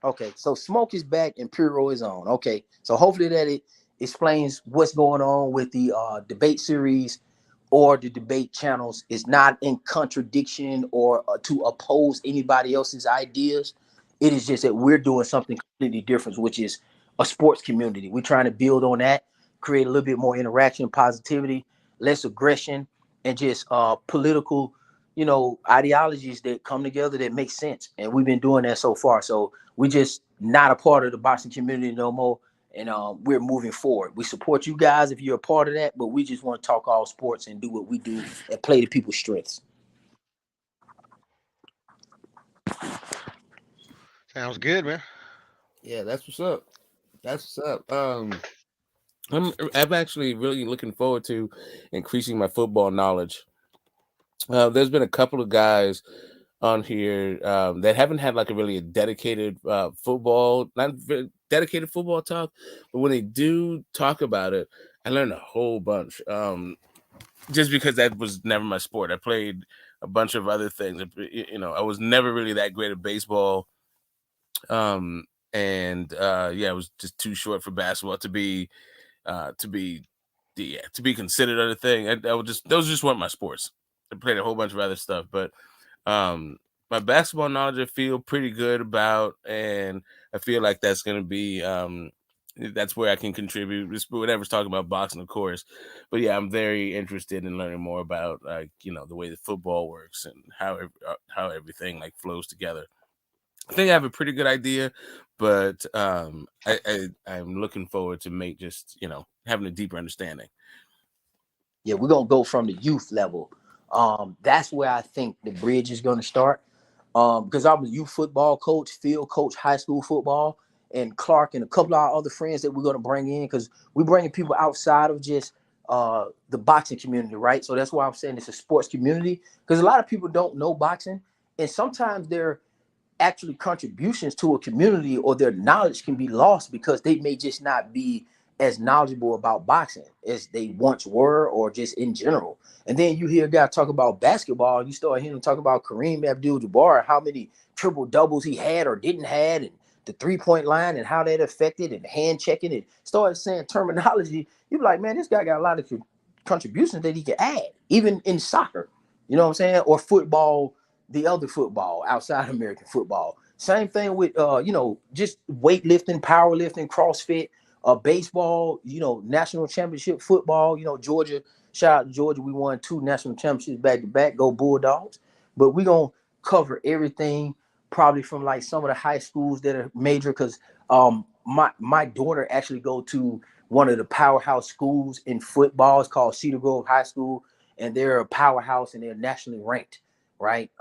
okay, so Smoke is back and Puro is on. Okay, so hopefully that it explains what's going on with the debate series or the debate channels. Is not in contradiction or to oppose anybody else's ideas. It is just that we're doing something completely different, which is a sports community. We're trying to build on that, create a little bit more interaction, positivity, less aggression, and just political, ideologies that come together that make sense. And we've been doing that so far. So we're just not a part of the boxing community no more. And we're moving forward. We support you guys if you're a part of that, but we just want to talk all sports and do what we do and play to people's strengths. Sounds good, man. Yeah, that's what's up. That's what's up. I'm actually really looking forward to increasing my football knowledge. There's been a couple of guys on here that haven't had like a dedicated dedicated football talk, but when they do talk about it, I learned a whole bunch. Just because that was never my sport. I played a bunch of other things. I was never really that great at baseball. And yeah, I was just too short for basketball to be considered other thing. Those just weren't my sports. I played a whole bunch of other stuff, but my basketball knowledge I feel pretty good about, and I feel like that's going to be that's where I can contribute. Just whatever's talking about boxing, of course, but yeah, I'm very interested in learning more about the way the football works and how everything like flows together. I think I have a pretty good idea, but I'm looking forward to having a deeper understanding. Yeah, we're gonna go from the youth level. That's where I think the bridge is gonna start. Because I was a youth football coach, field coach, high school football, and Clark and a couple of our other friends that we're gonna bring in because we're bringing people outside of just the boxing community, right? So that's why I'm saying it's a sports community because a lot of people don't know boxing, and sometimes they're actually contributions to a community or their knowledge can be lost because they may just not be as knowledgeable about boxing as they once were or just in general. And then you hear a guy talk about basketball, you start hearing him talk about Kareem Abdul-Jabbar, how many triple doubles he had or didn't had, and the three-point line and how that affected and hand checking and started saying terminology. You're like, man, this guy got a lot of contributions that he can add, even in soccer, you know what I'm saying? Or football, the other football outside American football. Same thing with just weightlifting, powerlifting, CrossFit, baseball, national championship football, Georgia, shout out to Georgia. We won 2 national championships back to back, go Bulldogs. But we're gonna cover everything, probably from like some of the high schools that are major, because my daughter actually go to one of the powerhouse schools in football. It's called Cedar Grove High School, and they're a powerhouse and they're nationally ranked, right?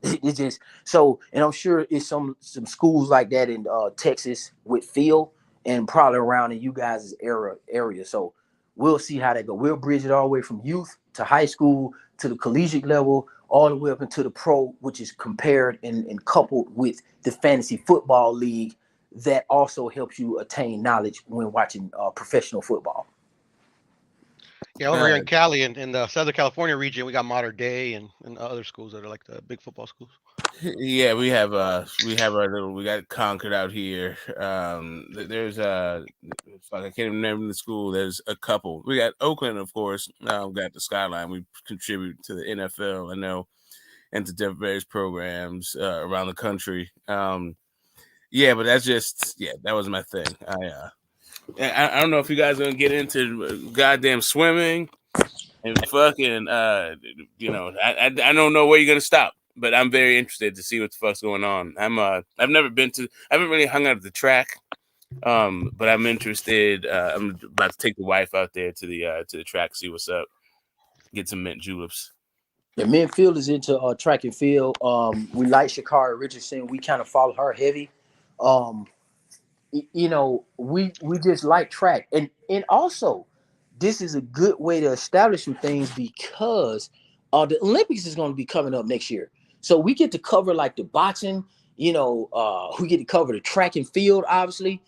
It's just so, and I'm sure it's some schools like that in Texas with Phil and probably around in you guys' area. So we'll see how that go. We'll bridge it all the way from youth to high school to the collegiate level, all the way up into the pro, which is compared and coupled with the fantasy football league that also helps you attain knowledge when watching professional football. Yeah, over here in Cali and in the Southern California region, we got Modern Day and other schools that are like the big football schools. Yeah, we have we got Concord out here. There's I can't even remember the school. There's a couple. We got Oakland, of course. Now we got the Skyline. We contribute to the NFL, I know, and to various programs around the country. Yeah, but that's just that was my thing. I don't know if you guys are gonna get into goddamn swimming and fucking I don't know where you're gonna stop, but I'm very interested to see what the fuck's going on. I've never been to, I haven't really hung out at the track, but I'm interested. I'm about to take the wife out there to the track, see what's up, get some mint juleps. Yeah, me and Phil is into track and field. We like Shakari Richardson. We kind of follow her heavy. We just like track, and also this is a good way to establish some things because the Olympics is going to be coming up next year, so we get to cover like the boxing. We get to cover the track and field, obviously.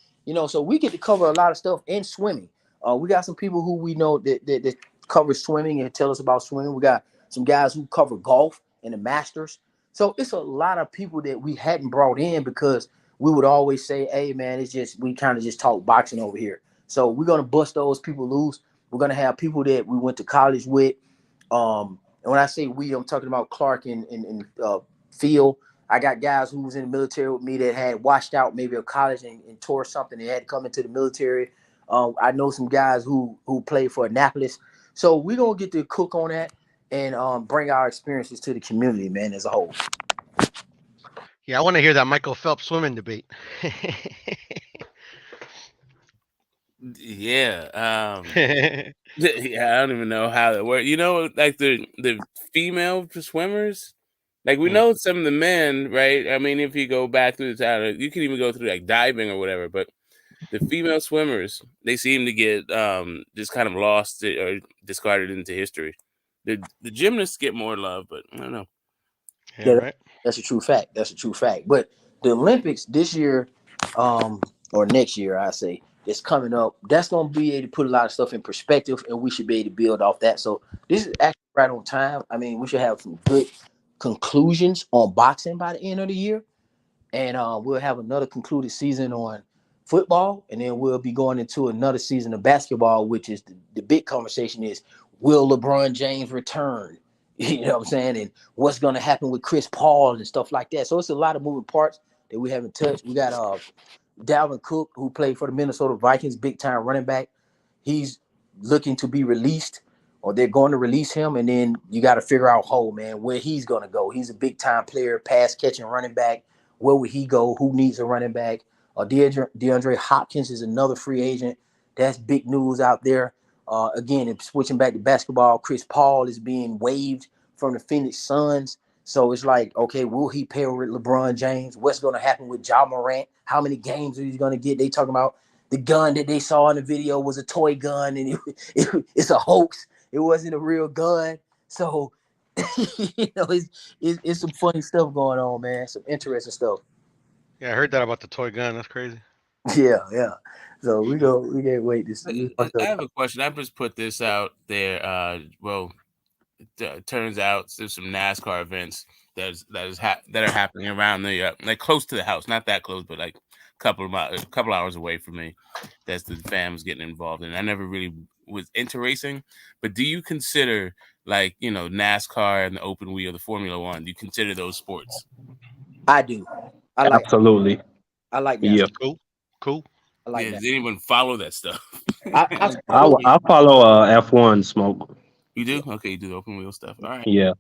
So we get to cover a lot of stuff and swimming. We got some people who we know that cover swimming and tell us about swimming. We got some guys who cover golf and the Masters. So it's a lot of people that we hadn't brought in because we would always say, hey, man, it's just we kind of just talk boxing over here. So we're going to bust those people loose. We're going to have people that we went to college with. And when I say we, I'm talking about Clark and Phil. I got guys who was in the military with me that had washed out maybe a college and tore something and had to come into the military. I know some guys who played for Annapolis. So we're going to get to cook on that and bring our experiences to the community, man, as a whole. Yeah, I want to hear that Michael Phelps swimming debate. Yeah. Yeah, I don't even know how that works. Like the female swimmers, like we know some of the men, right? I mean, if you go back through the time, you can even go through like diving or whatever. But The female swimmers, they seem to get just kind of lost or discarded into history. The gymnasts get more love, but I don't know. Yeah, right. That's a true fact. That's a true fact. But the Olympics this year, or next year, I say, it's coming up. That's going to be able to put a lot of stuff in perspective, and we should be able to build off that. So this is actually right on time. I mean, we should have some good conclusions on boxing by the end of the year, and we'll have another concluded season on football, and then we'll be going into another season of basketball, which is the big conversation is, will LeBron James return? You know what I'm saying? And what's going to happen with Chris Paul and stuff like that. So it's a lot of moving parts that we haven't touched. We got Dalvin Cook, who played for the Minnesota Vikings, big time running back. He's looking to be released, or they're going to release him. And then you got to figure out, where he's going to go. He's a big time player, pass catching running back. Where would he go? Who needs a running back? DeAndre Hopkins is another free agent. That's big news out there. Again, switching back to basketball, Chris Paul is being waived from the Phoenix Suns. So it's like, okay, will he pair with LeBron James? What's going to happen with Ja Morant? How many games are he going to get? They talking about the gun that they saw in the video was a toy gun, and it's a hoax. It wasn't a real gun. So, it's some funny stuff going on, man. Some interesting stuff. Yeah, I heard that about the toy gun. That's crazy. Yeah. So we can't wait to see. I have a question. I just put this out there. It turns out there's some NASCAR events that are happening around the like close to the house, not that close, but like a couple hours away from me. That's the family's getting involved in. I never really was into racing, but do you consider like NASCAR and the open wheel, the Formula One? Do you consider those sports? I do. Absolutely. I like that. Yeah. Cool. I like that. Does anyone follow that stuff? I follow F1 Smoke. You do? Okay, you do the open wheel stuff. All right. Yeah.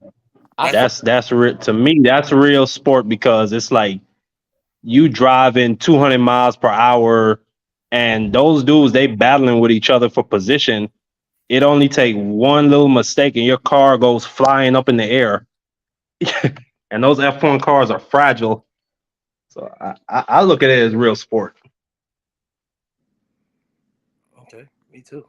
That's to me, that's a real sport, because it's like you driving 200 miles per hour, and those dudes, they battling with each other for position. It only take one little mistake and your car goes flying up in the air. And those F1 cars are fragile. So I look at it as real sport. Okay, me too.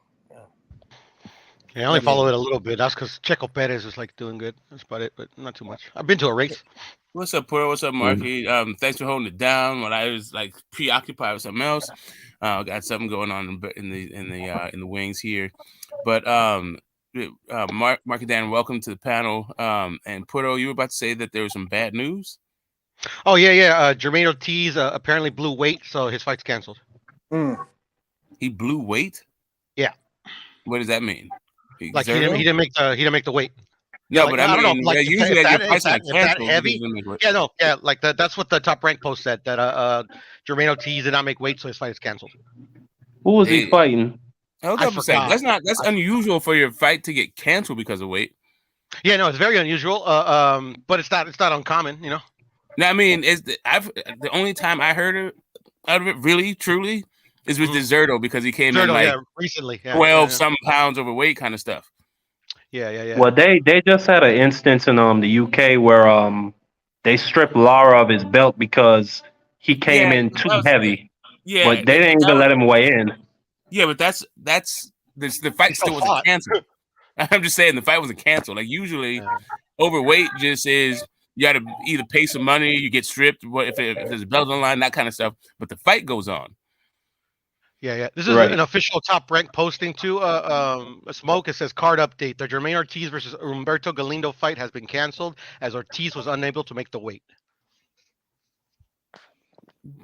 Yeah, I only follow it a little bit. That's because Checo Perez is like doing good. That's about it, but not too much. I've been to a race. What's up, Porter? What's up, Marky? Thanks for holding it down when I was like preoccupied with something else. Got something going on in the wings here, but Mark and Dan, welcome to the panel. And Porto, you were about to say that there was some bad news. Oh yeah. Jermaine Ortiz apparently blew weight, so his fight's canceled. He blew weight? Yeah. What does that mean? Like he didn't make the weight. No, like, but I mean, don't know. Like usually if that heavy. Yeah, like that's what the Top Rank post said, that Jermaine Ortiz did not make weight, so his fight is canceled. Who was he fighting? Hold up a second. That's unusual for your fight to get canceled because of weight. Yeah, no, it's very unusual. But it's not uncommon, No, I mean, the only time I heard of it really, truly, is with Deserto, because he came in like recently, 12 some pounds overweight kind of stuff. Yeah. Well, they just had an instance in the UK where they stripped Lara of his belt because he came in too heavy. Yeah, but they didn't even let him weigh in. Yeah, but that's the fight still wasn't canceled. I'm just saying the fight wasn't canceled. Like usually, overweight just is you got to either pay some money, you get stripped, if there's a belt on the line, that kind of stuff. But the fight goes on. Yeah. This is an official Top Rank posting too. Smoke. It says card update: the Jermaine Ortiz versus Humberto Galindo fight has been canceled as Ortiz was unable to make the weight.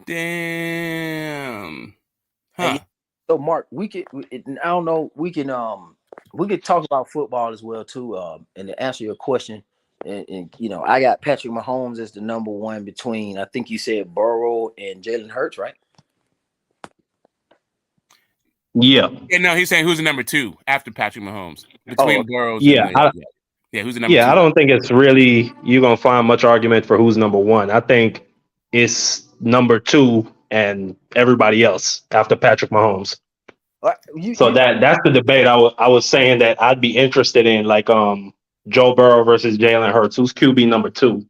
Damn. Huh. So Mark, I don't know. We can talk about football as well too. And to answer your question, and I got Patrick Mahomes as the number one between, I think you said Burrow and Jalen Hurts, right? Yeah. No, he's saying who's the number two after Patrick Mahomes between Burrows. Yeah. Who's the number two? Yeah, I don't think it's really you're gonna find much argument for who's number one. I think it's number two and everybody else after Patrick Mahomes. That's the debate I was saying that I'd be interested in, like Joe Burrow versus Jalen Hurts. Who's QB number two?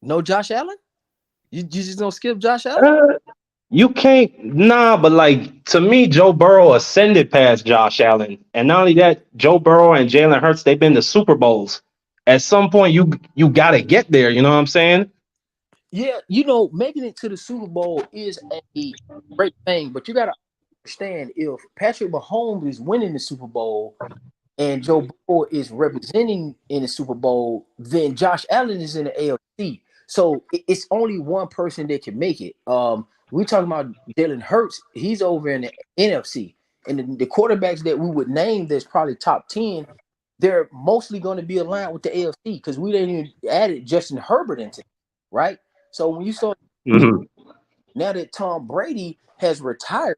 No Josh Allen? You just don't skip Josh Allen? You can't, but like to me, Joe Burrow ascended past Josh Allen, and not only that, Joe Burrow and Jalen Hurts, they've been to Super Bowls. At some point, you got to get there. You know what I'm saying? Yeah, making it to the Super Bowl is a great thing, but you got to understand if Patrick Mahomes is winning the Super Bowl and Joe Burrow is representing in the Super Bowl, then Josh Allen is in the AFC. So it's only one person that can make it. We're talking about Jalen Hurts. He's over in the NFC. And the quarterbacks that we would name that's probably top 10, they're mostly going to be aligned with the AFC because we didn't even added Justin Herbert into it, right? So when you start now that Tom Brady has retired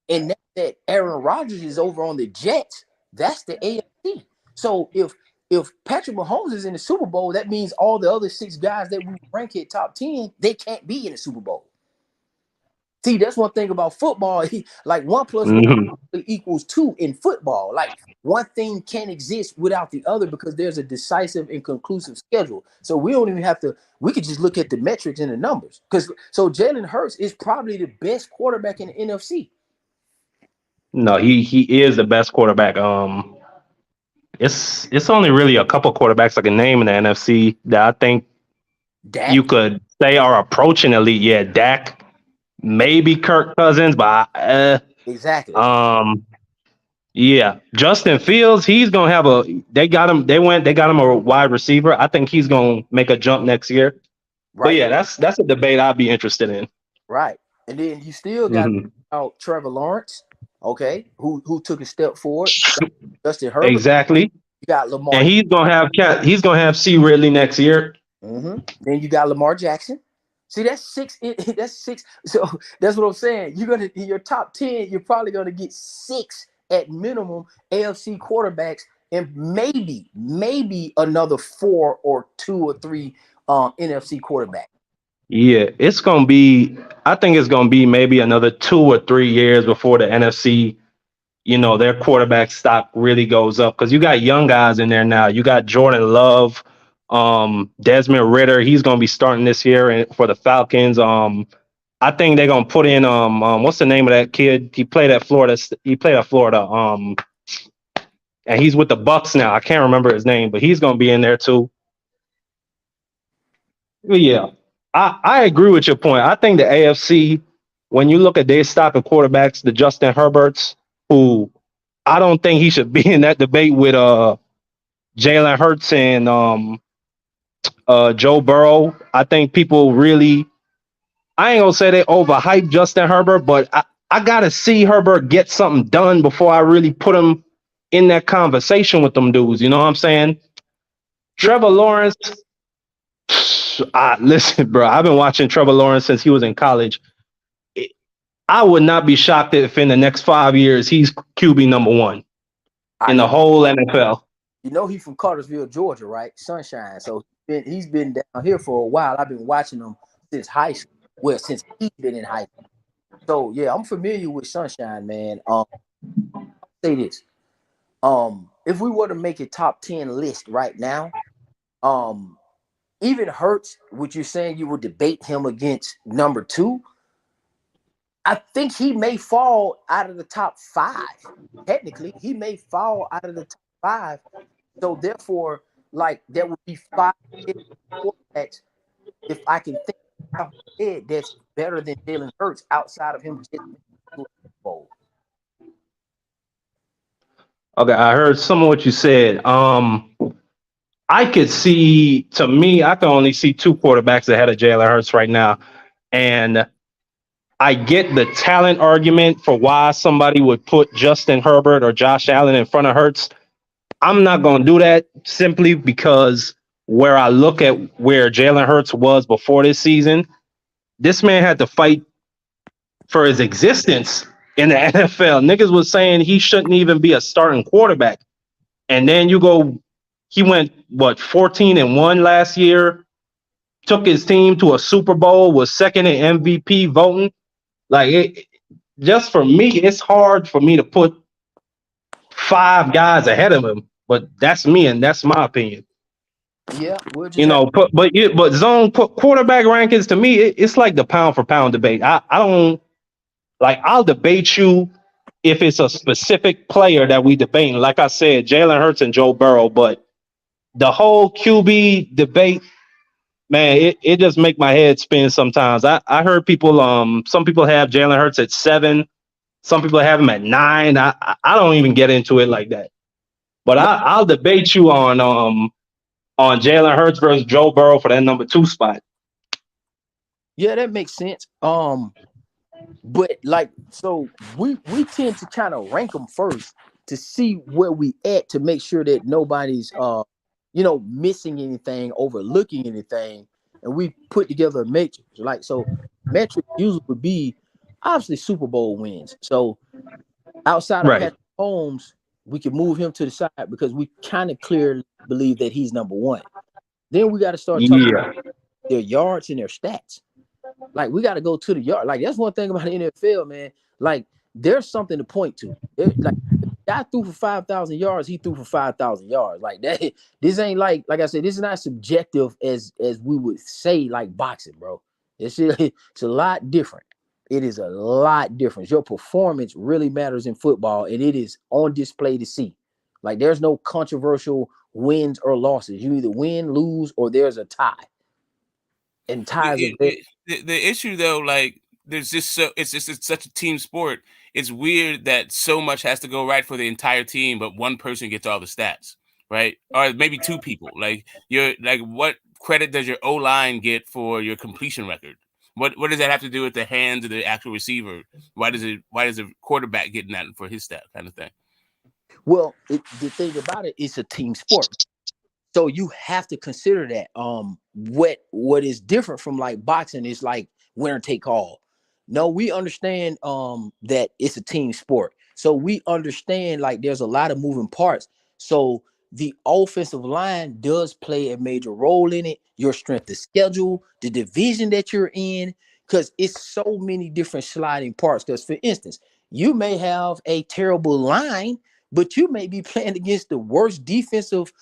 and now that Aaron Rodgers is over on the Jets, that's the AFC. So if Patrick Mahomes is in the Super Bowl, that means all the other 6 guys that we rank at top 10, they can't be in the Super Bowl. See, that's one thing about football. Like 1 + 1 equals 2 in football. Like one thing can't exist without the other because there's a decisive and conclusive schedule. So we don't even have to. We could just look at the metrics and the numbers. So Jalen Hurts is probably the best quarterback in the NFC. No, he is the best quarterback. It's only really a couple quarterbacks I can name in the NFC that I think you could say are approaching elite. Yeah, Dak. Maybe Kirk Cousins, but exactly. Yeah, Justin Fields, he's gonna have they got him a wide receiver. I think he's gonna make a jump next year. Right. But yeah, that's a debate I'd be interested in. Right. And then you still got Trevor Lawrence, okay, who took a step forward. Justin Herbert. Exactly. You got Lamar. And he's gonna have C. Ridley next year. Then you got Lamar Jackson. See, that's 6. That's 6. So that's what I'm saying. You're gonna in your top 10. You're probably gonna get 6 at minimum AFC quarterbacks, and maybe another 4 or 2 or 3 NFC quarterbacks. Yeah, it's gonna be. I think it's gonna be maybe another 2 or 3 years before the NFC, their quarterback stock really goes up because you got young guys in there now. You got Jordan Love. Desmond Ridder, he's gonna be starting this year for the Falcons. I think they're gonna put in what's the name of that kid? He played at Florida. And he's with the Bucks now. I can't remember his name, but he's gonna be in there too. But yeah, I agree with your point. I think the AFC, when you look at their stock of quarterbacks, the Justin Herberts, who I don't think he should be in that debate with Jalen Hurts and Joe Burrow. I think people really, I ain't gonna say they overhyped Justin Herbert, but I gotta see Herbert get something done before I really put him in that conversation with them dudes. You know what I'm saying? Trevor Lawrence, listen, bro, I've been watching Trevor Lawrence since he was in college. I would not be shocked if in the next 5 years he's QB number 1 in the whole NFL. He's from Cartersville, Georgia, right? Sunshine. So he's been down here for a while. I've been watching him since high school. Well, since he's been in high school. So yeah, I'm familiar with Sunshine, man. I'll say this. If we were to make a top 10 list right now, even Hurts, which you're saying you would debate him against number 2, I think he may fall out of the top 5. Technically, he may fall out of the top 5. So therefore, like there would be 5 quarterbacks, if I can think off my head, that's better than Jalen Hurts outside of him just bowl. Okay, I heard some of what you said. I could see, to me, I can only see 2 quarterbacks ahead of Jalen Hurts right now. And I get the talent argument for why somebody would put Justin Herbert or Josh Allen in front of Hurts. I'm not going to do that simply because where I look at where Jalen Hurts was before this season, this man had to fight for his existence in the NFL. Niggas was saying he shouldn't even be a starting quarterback. And then he went, 14-1 last year, took his team to a Super Bowl, was second in MVP voting. Like, just for me, it's hard for me to put 5 guys ahead of him, but that's me and that's my opinion. Yeah, but zone quarterback rankings to me, it's like the pound for pound debate. I don't Like, I'll debate you if it's a specific player that we debate. Like I said, Jalen Hurts and Joe Burrow, but the whole QB debate, man, it just make my head spin sometimes. I heard people, some people have Jalen Hurts at 7, some people have him at 9. I don't even get into it like that. But I'll debate you on Jalen Hurts versus Joe Burrow for that number 2 spot. Yeah, that makes sense. But like, so we tend to kind of rank them first to see where we at, to make sure that nobody's missing anything, overlooking anything, and we put together a matrix. Like, so metric usually would be obviously Super Bowl wins. So outside of Patrick Mahomes, we can move him to the side because we kind of clearly believe that he's number 1. Then we got to start talking about their yards and their stats. Like, we got to go to the yard. Like, that's one thing about the NFL, man. Like, there's something to point to. Like, guy threw for 5,000 yards, he threw for 5,000 yards. Like that. This ain't like I said, this is not subjective as we would say like boxing, bro. It's a lot different. It is a lot different. Your performance really matters in football, and it is on display to see. Like, there's no controversial wins or losses. You either win, lose, or there's a tie. And ties the issue though, like, there's just it's such a team sport. It's weird that so much has to go right for the entire team, but one person gets all the stats, right? Or maybe 2 people. Like, what credit does your O-line get for your completion record? What does that have to do with the hands of the actual receiver? Why does the quarterback get that for his stat kind of thing? Well, the thing about it, it's a team sport. So you have to consider that. What is different from like boxing is like winner take all. No, we understand that it's a team sport. So we understand like there's a lot of moving parts. So the offensive line does play a major role in it. Your strength of schedule, the division that you're in, because it's so many different sliding parts. Because, for instance, you may have a terrible line, but you may be playing against the worst defensive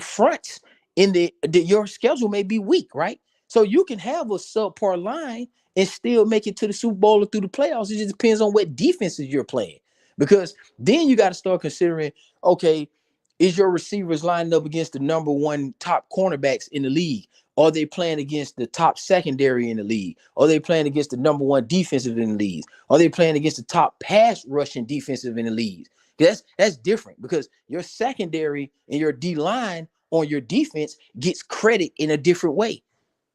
fronts in your schedule may be weak, right? So you can have a subpar line and still make it to the Super Bowl or through the playoffs. It just depends on what defenses you're playing, because then you got to start considering, okay, is your receivers lining up against the number 1 top cornerbacks in the league? Are they playing against the top secondary in the league? Are they playing against the number 1 defensive in the league? Are they playing against the top pass rushing defensive in the league? That's different, because your secondary and your D line on your defense gets credit in a different way.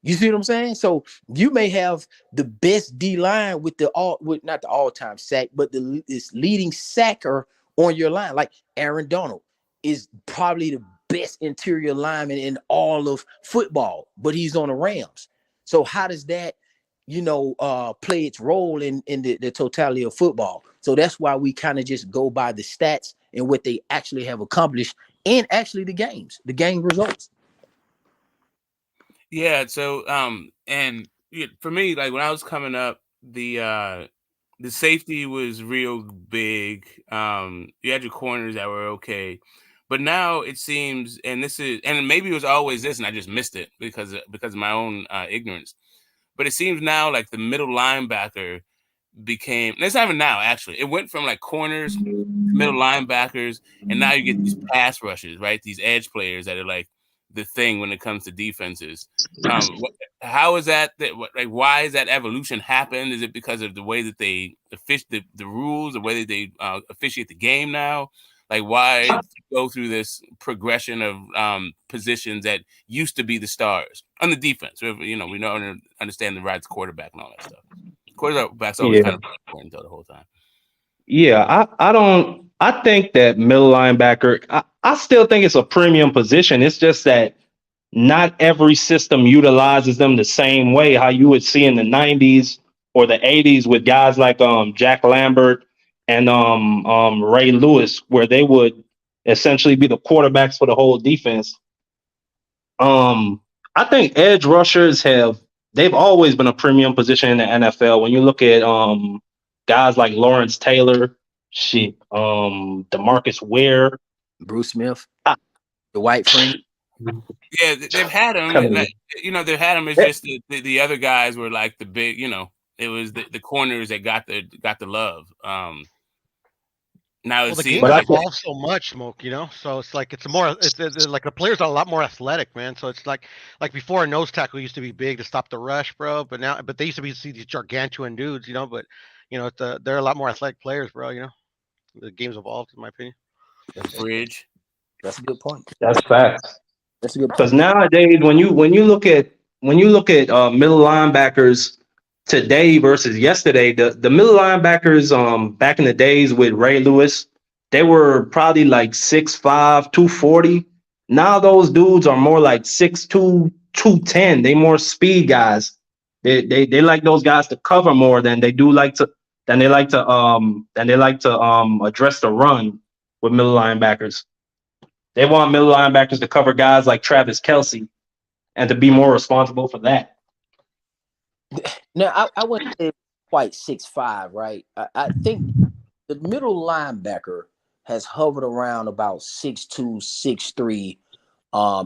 You see what I'm saying? So you may have the best D line with not the all-time sack, but this leading sacker on your line. Like Aaron Donald is probably the best interior lineman in all of football, but he's on the Rams. So how does that play its role in the totality of football? So that's why we kind of just go by the stats and what they actually have accomplished, and actually the game results. Yeah. So and for me, like, when I was coming up, the safety was real big. You had your corners that were okay, but now it seems, and maybe it was always this, and I just missed it because of my own ignorance. But it seems now like the middle linebacker became, it's not even now, actually. It went from like corners to middle linebackers, and now you get these pass rushers, right? These edge players that are like the thing when it comes to defenses. How is that? Like, why is that evolution happened? Is it because of the way that they the rules, the way that they officiate the game now? Like, why go through this progression of positions that used to be the stars on the defense? We don't understand the right quarterback and all that stuff. Quarterback's always kind of important though the whole time. Yeah, I think that middle linebacker, I still think it's a premium position. It's just that not every system utilizes them the same way how you would see in the 90s or the 80s with guys like Jack Lambert and Ray Lewis, where they would essentially be the quarterbacks for the whole defense. I think edge rushers they've always been a premium position in the NFL. When you look at guys like Lawrence Taylor, DeMarcus Ware, Bruce Smith, the white friend. Yeah, they've had him. They've had him. It's just the other guys were like the big, It was the corners that got the love. Now the game's evolved so much, Smoke. So it's like it's like the players are a lot more athletic, man. So it's like before, a nose tackle used to be big to stop the rush, bro. But they used to see these gargantuan dudes, But they're a lot more athletic players, bro. The game's evolved, in my opinion. The fridge. That's a good point. That's facts. That's a good point. Because nowadays, when you look at middle linebackers today versus yesterday, the middle linebackers back in the days with Ray Lewis, they were probably like 6'5", 240. Now those dudes are more like 6'2", 210. They more speed guys. They like those guys to cover more than they like to address the run with middle linebackers. They want middle linebackers to cover guys like Travis Kelce and to be more responsible for that. Now, I wouldn't say quite 6'5", right? I think the middle linebacker has hovered around about 6'2", 6'3".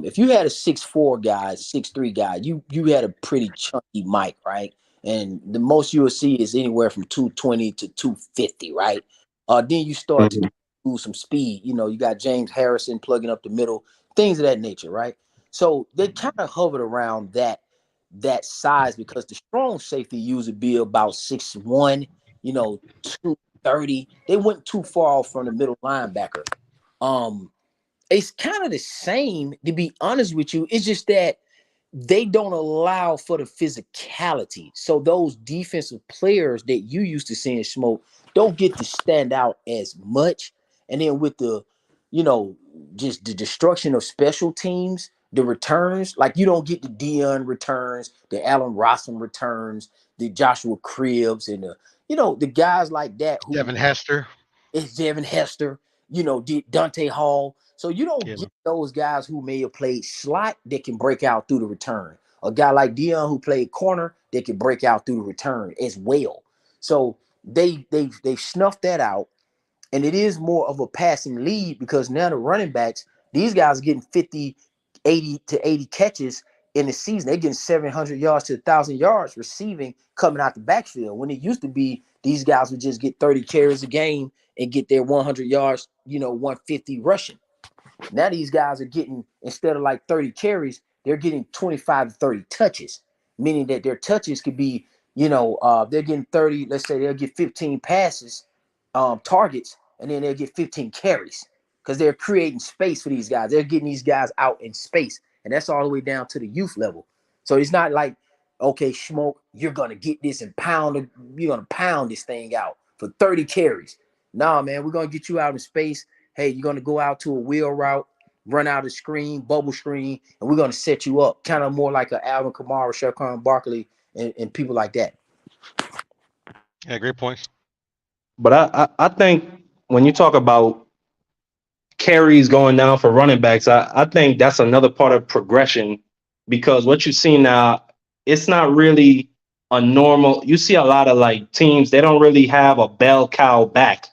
If you had a 6'4" guy, 6'3" guy, you had a pretty chunky mic, right? And the most you will see is anywhere from 220 to 250, right? Then you start to do some speed. You got James Harrison plugging up the middle, things of that nature, right? So they kind of hovered around that size because the strong safety usually be about 6'1", 230. They went too far off from the middle linebacker. It's kind of the same, to be honest with you. It's just that they don't allow for the physicality. So those defensive players that you used to see in Smoke don't get to stand out as much. And then with the, just the destruction of special teams, the returns, like you don't get the Dion returns, the Allen Rossum returns, the Joshua Cribbs, and the guys like that. Devin Hester. It's Devin Hester, Dante Hall. So you don't get those guys who may have played slot that can break out through the return. A guy like Dion who played corner that can break out through the return as well. So they snuffed that out. And it is more of a passing lead because now the running backs, these guys are getting 50, 80 to 80 catches in the season. They're getting 700 yards to 1,000 yards receiving coming out the backfield. When it used to be, these guys would just get 30 carries a game and get their 100 yards, 150 rushing. Now these guys are getting, instead of like 30 carries, they're getting 25 to 30 touches, meaning that their touches could be, they're getting 30, let's say they'll get 15 passes, targets, and then they'll get 15 carries because they're creating space for these guys. They're getting these guys out in space, and that's all the way down to the youth level. So it's not like, okay, Smoke, you're going to get this and you're going to pound this thing out for 30 carries. Nah, man, we're going to get you out in space. Hey, you're going to go out to a wheel route, run out a screen, bubble screen, and we're going to set you up kind of more like an Alvin Kamara, Shakur Barkley, and people like that. Yeah, great points. But I think when you talk about carries going down for running backs, I think that's another part of progression because what you see now, it's not really a normal. You see a lot of like teams, they don't really have a bell cow back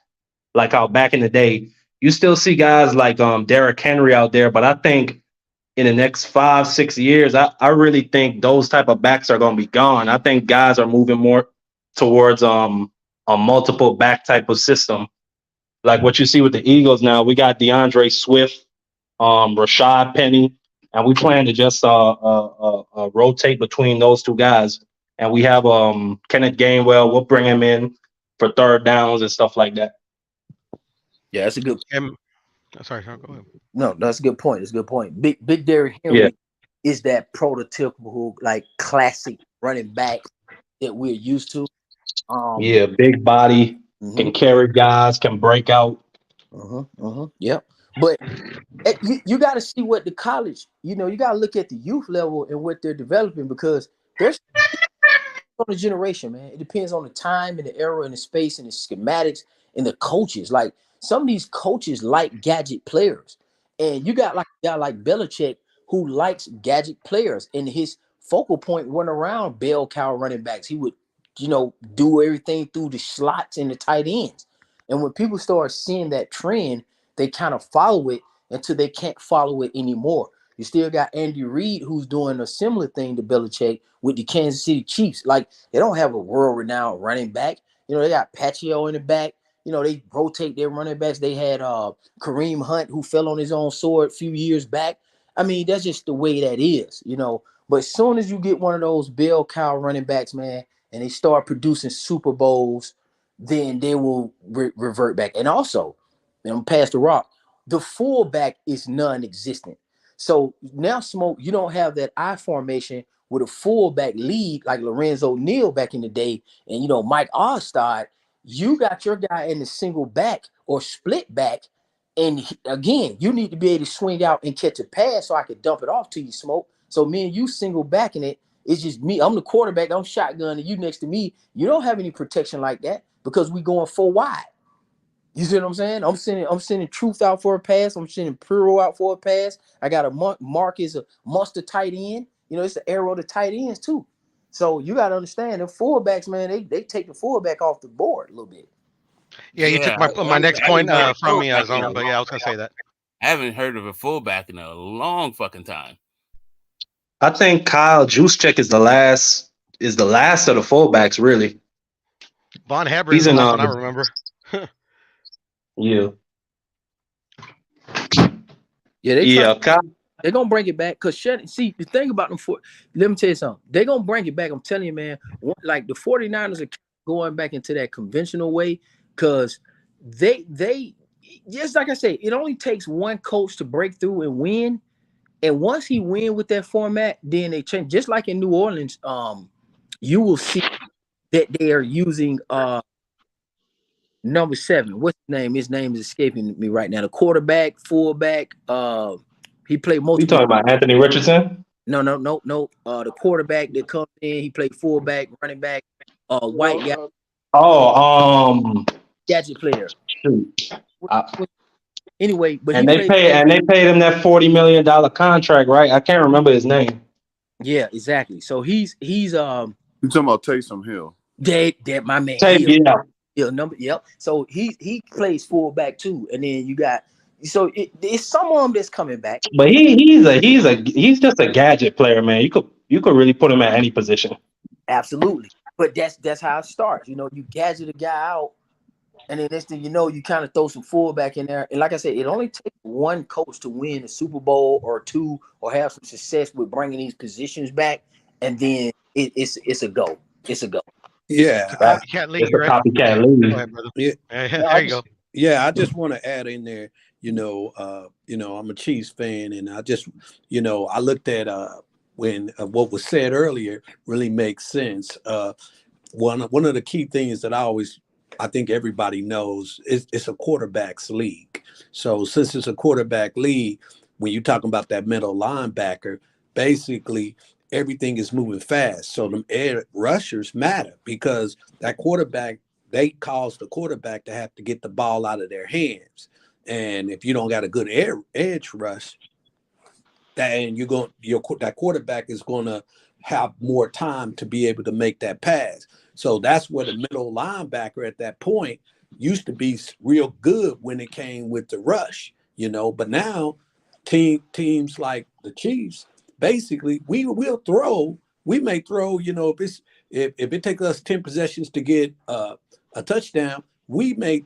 like how back in the day. You still see guys like Derrick Henry out there, but I think in the next 5-6 years, I really think those type of backs are going to be gone. I think guys are moving more towards a multiple back type of system. Like what you see with the Eagles now, we got DeAndre Swift, Rashad Penny, and we plan to just rotate between those two guys. And we have Kenneth Gainwell. We'll bring him in for third downs and stuff like that. Yeah, that's a good. Sorry, go ahead. No, that's a good point. That's a good point. Big Derrick Henry is that prototypical, like classic running back that we're used to. Big body, can carry guys, can break out. Yep. But you got to see what the college, you got to look at the youth level and what they're developing because there's on the generation, man. It depends on the time and the era and the space and the schematics and the coaches. Like some of these coaches like gadget players, and you got like a guy like Belichick who likes gadget players, and his focal point went around bell cow running backs. He would, do everything through the slots and the tight ends. And when people start seeing that trend, they kind of follow it until they can't follow it anymore. You still got Andy Reid, who's doing a similar thing to Belichick with the Kansas City Chiefs. Like, they don't have a world-renowned running back. You know, they got Pacheco in the back. You know, they rotate their running backs. They had Kareem Hunt, who fell on his own sword a few years back. I mean, that's just the way that is, you know. But as soon as you get one of those bell cow running backs, man, and they start producing Super Bowls, then they will revert back. And also, I'm past the rock, the fullback is non-existent. So now, Smoke, you don't have that I formation with a fullback lead like Lorenzo Neal back in the day, and, you know, Mike Ostad. You got your guy in the single back or split back. And again, you need to be able to swing out and catch a pass so I could dump it off to you, Smoke. So me and you single backing it. It's just me. I'm the quarterback. I'm shotgun, and you next to me. You don't have any protection like that because we going 4 wide. You see what I'm saying? I'm sending Truth out for a pass. I'm sending Puro out for a pass. I got a Mark is a monster tight end. You know, it's the arrow to tight ends too. So you got to understand the fullbacks, man. They take the fullback off the board a little bit. Yeah, you took my next point from me, Zone. But yeah, I was gonna say that. I haven't heard of a fullback in a long fucking time. I think Kyle Juszczyk is the last of the fullbacks, really. Von Hebron is the last one I remember. Yeah. Yeah, they're gonna bring it back because see the thing about them let me tell you something. They're gonna bring it back. I'm telling you, man. Like the 49ers are going back into that conventional way because they just like I say, it only takes one coach to break through and win. And once he win with that format, then they change. Just like in New Orleans, you will see that they are using number 7. What's his name? His name is escaping me right now. The quarterback, fullback. He played multiple. You talking about Anthony Richardson? No. The quarterback that comes in, he played fullback, running back, white guy. Gadget player. Anyway, but they paid him that $40 million contract, right? I can't remember his name. Yeah, exactly. So he's you talking about Taysom Hill? That my man. Yep. So he plays fullback too, and then you got it's some of them that's coming back. But he's just a gadget player, man. You could really put him at any position. Absolutely, but that's how it starts. You know, you gadget a guy out. And then next thing you know, you kind of throw some fullback in there. And like I said, it only takes one coach to win a Super Bowl or 2 or have some success with bringing these positions back. And then it's a go. It's a go. Yeah. Copycat league, right? Copycat league. Go ahead, brother. There you go. Yeah, I just want to add in there, I'm a Chiefs fan, and I just, I looked at when what was said earlier really makes sense. One of the key things that I think everybody knows it's a quarterback's league. So since it's a quarterback league, when you're talking about that middle linebacker, basically everything is moving fast. So them edge rushers matter because that quarterback, they cause the quarterback to have to get the ball out of their hands. And if you don't got a good edge rush, then that quarterback is going to have more time to be able to make that pass. So that's where the middle linebacker at that point used to be real good when it came with the rush, But now teams like the Chiefs, basically, we may throw, if it takes us 10 possessions to get a touchdown, we may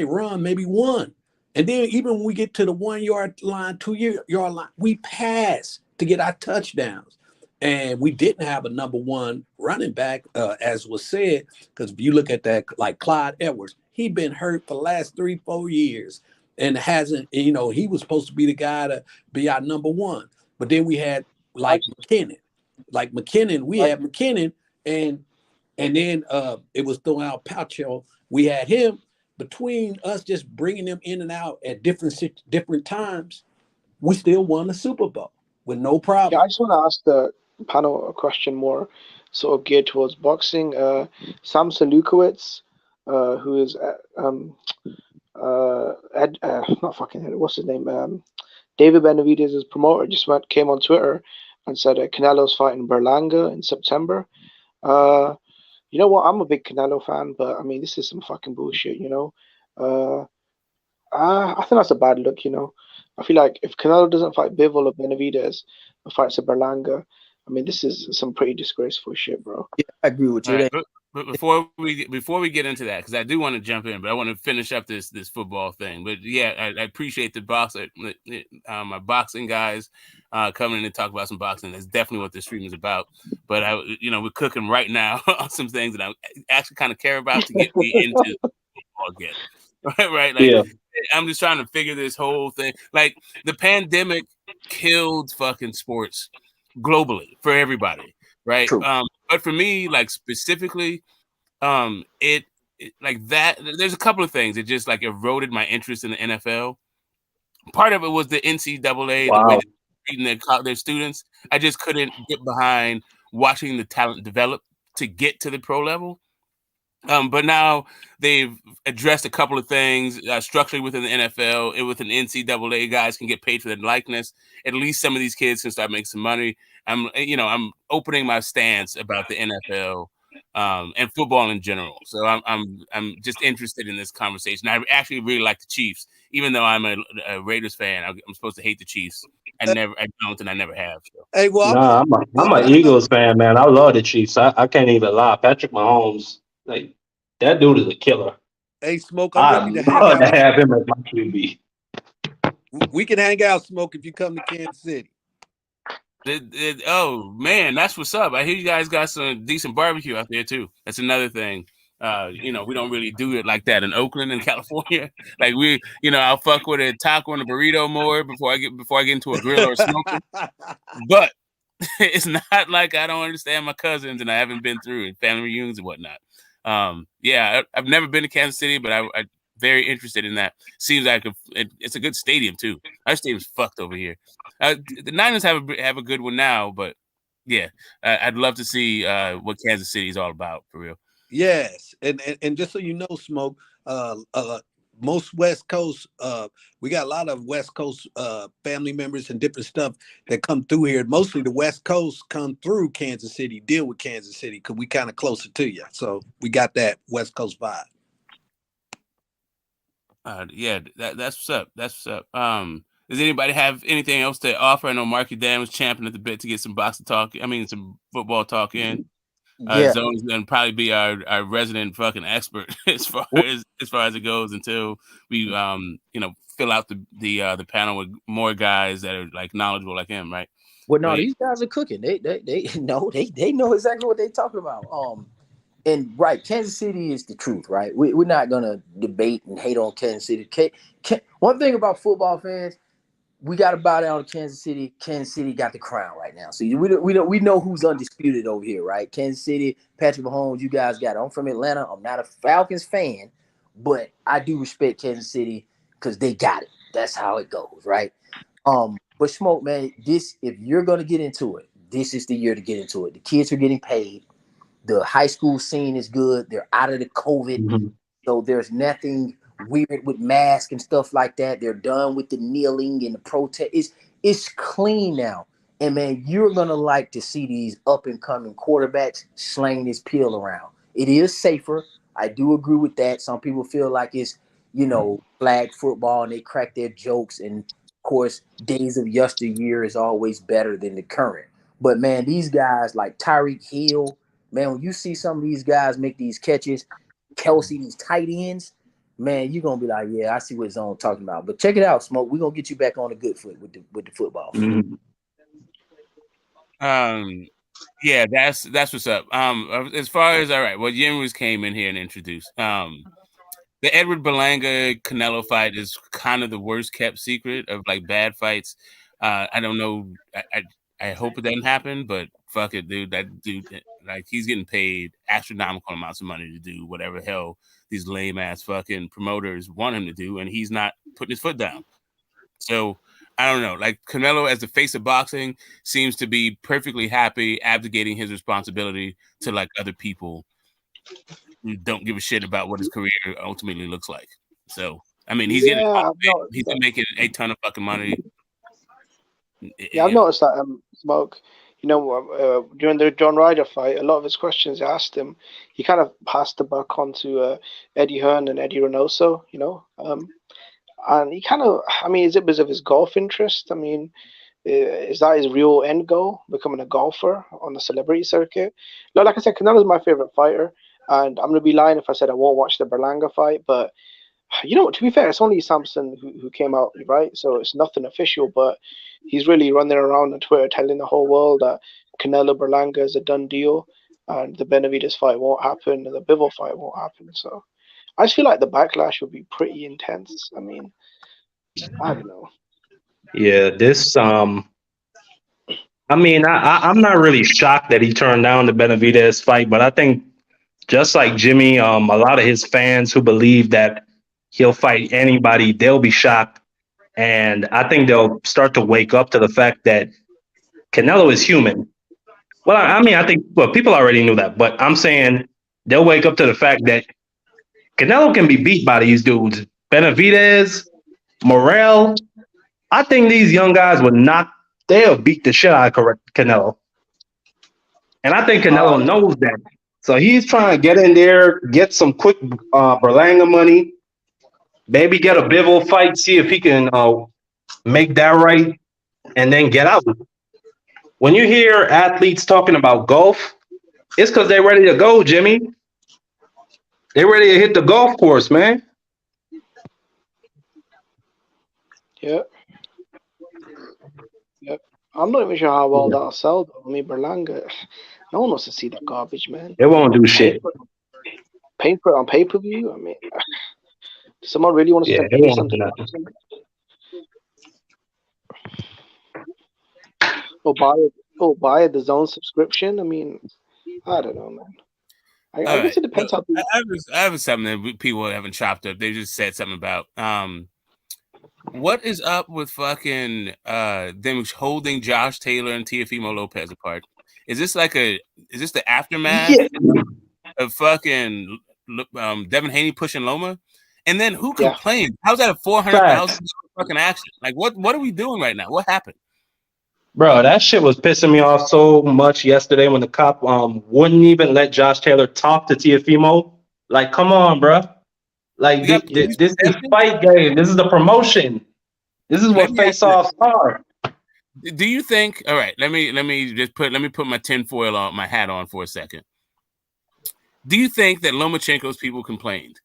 run maybe one. And then even when we get to the 1 yard line, 2 yard line, we pass to get our touchdowns. And we didn't have a number 1 running back, as was said, because if you look at that, like Clyde Edwards, he'd been hurt for the last 3-4 years and hasn't, he was supposed to be the guy to be our number 1. But then we had McKinnon. We had McKinnon, and then it was thrown out Pacheco. We had him. Between us just bringing them in and out at different times, we still won the Super Bowl with no problem. Yeah, I just want to ask the panel a question more sort of geared towards boxing. Samson Lukowitz, who is what's his name? David Benavidez's promoter just came on Twitter and said Canelo's fighting Berlanga in September. You know what? I'm a big Canelo fan, but I mean, this is some fucking bullshit, I think that's a bad look, I feel like if Canelo doesn't fight Bivol or Benavidez and fights a Berlanga, I mean, this is some pretty disgraceful shit, bro. Yeah, I agree with you. Right, but before we get into that, because I do want to jump in, but I want to finish up this football thing. But yeah, I appreciate the my boxing guys coming in to talk about some boxing. That's definitely what this stream is about. But we're cooking right now on some things that I actually kind of care about to get me into football again. Right? Like, Yeah. I'm just trying to figure this whole thing. Like, the pandemic killed fucking sports globally for everybody, right? True. But for me, like, specifically, it like that. There's a couple of things that just like eroded my interest in the NFL. Part of it was the NCAA, the way they're treating their students. I just couldn't get behind watching the talent develop to get to the pro level. But now they've addressed a couple of things structurally within the NFL and within NCAA. Guys can get paid for their likeness. At least some of these kids can start making some money. I'm opening my stance about the NFL and football in general. So I'm just interested in this conversation. I actually really like the Chiefs, even though I'm a Raiders fan. I'm supposed to hate the Chiefs. I don't, and I never have. So. Hey, well, Nah, I'm an Eagles fan, man. I love the Chiefs. I can't even lie. Patrick Mahomes, like, that dude is a killer. Hey, Smoke, I'm ready to hang I'd out. have him as my QB. We can hang out, Smoke, if you come to Kansas City. Oh man, that's what's up. I hear you guys got some decent barbecue out there too. That's another thing. We don't really do it like that in Oakland and California. Like I'll fuck with a taco and a burrito more before I get into a grill or a smoker. But it's not like I don't understand my cousins and I haven't been through it, family reunions and whatnot. I've never been to Kansas City, but I'm very interested in that. Seems like it's a good stadium too. Our stadium's fucked over here. The Niners have a good one now, but yeah, I'd love to see what Kansas City is all about for real. Yes, and just so you know, Smoke, most West Coast, we got a lot of West Coast family members and different stuff that come through here. Mostly the West Coast come through Kansas City, deal with Kansas City because we kind of closer to you. So we got that West Coast vibe. That's what's up. That's what's up. Does anybody have anything else to offer? I know Marky Dan was champing at the bit to get some boxing talk. I mean, some football talk in. Zone's gonna probably be our resident fucking expert as far as it goes until we fill out the panel with more guys that are like knowledgeable like him, right? Well, no, these guys are cooking. They know exactly what they're talking about. And right, Kansas City is the truth, right? We're not gonna debate and hate on Kansas City. One thing about football fans, we got to bow down to Kansas City. Kansas City got the crown right now. So we know who's undisputed over here, right? Kansas City, Patrick Mahomes, you guys got it. I'm from Atlanta. I'm not a Falcons fan, but I do respect Kansas City because they got it. That's how it goes, right? But Smoke, man, if you're gonna get into it, this is the year to get into it. The kids are getting paid. The high school scene is good. They're out of the COVID, so there's nothing weird with masks and stuff like that. They're done with the kneeling and the protest. It's clean now. And man, you're gonna like to see these up and coming quarterbacks slaying this pill around. It is safer. I do agree with that. Some people feel like it's flag football and they crack their jokes. And of course, days of yesteryear is always better than the current. But man, these guys like Tyreek Hill, man, when you see some of these guys make these catches, Kelsey, these tight ends, man, you're gonna be like, yeah, I see what Zone talking about. But check it out, Smoke. We're gonna get you back on the good foot with the football. Yeah, that's what's up. As far as well, Yimrus came in here and introduced. The Edward Berlanga Canelo fight is kind of the worst kept secret of like bad fights. I don't know. I hope it doesn't happen, but fuck it, dude. That dude, like, he's getting paid astronomical amounts of money to do whatever the hell these lame ass fucking promoters want him to do, and he's not putting his foot down. So I don't know. Like, Canelo, as the face of boxing, seems to be perfectly happy abdicating his responsibility to like other people who don't give a shit about what his career ultimately looks like. So I mean, he's been making a ton of fucking money. Yeah, I've noticed that, Smoke. During the John Ryder fight, a lot of his questions I asked him, he kind of passed the buck on to Eddie Hearn and Eddie Reynoso. And he kind of, I mean, is it because of his golf interest? I mean, is that his real end goal, becoming a golfer on the celebrity circuit? No, like I said, Canelo's my favorite fighter, and I'm gonna be lying if I said I won't watch the Berlanga fight. But to be fair, it's only Samson who came out, right? So it's nothing official, but he's really running around on Twitter telling the whole world that Canelo Berlanga is a done deal, and the Benavidez fight won't happen, and the Bivol fight won't happen. So I just feel like the backlash would be pretty intense. I mean, I don't know. Yeah, I'm not really shocked that he turned down the Benavidez fight, but I think just like Jimmy, a lot of his fans who believe that he'll fight anybody, they'll be shocked. And I think they'll start to wake up to the fact that Canelo is human. Well, I think people already knew that, but I'm saying they'll wake up to the fact that Canelo can be beat by these dudes. Benavidez, Morrell. I think these young guys they'll beat the shit out of Canelo. And I think Canelo knows that. So he's trying to get in there, get some quick Berlanga money, maybe get a Bivol fight, see if he can make that right, and then get out. When you hear athletes talking about golf, it's because they're ready to go, Jimmy. They're ready to hit the golf course, man. Yep. I'm not even sure how well that'll sell, though. I mean, Berlanga, no one wants to see that garbage, man. It won't do shit. Paying for it on pay-per-view? I mean, does someone really want to spend $80 buy the zone subscription? I mean, I don't know, man. I guess it depends how people... I have something that people haven't chopped up. They just said something about what is up with fucking them holding Josh Taylor and Teofimo Lopez apart? Is this the aftermath of fucking Devin Haney pushing Loma? And then who complained? How's that a $400,000 fucking action? Like what are we doing right now? What happened? Bro, that shit was pissing me off so much yesterday when the cop wouldn't even let Josh Taylor talk to Teofimo. Like, come on, bro. Like, this is fight game. This is the promotion. This is what face-offs are. Do you think? All right, let me put my tinfoil on, my hat on for a second. Do you think that Lomachenko's people complained?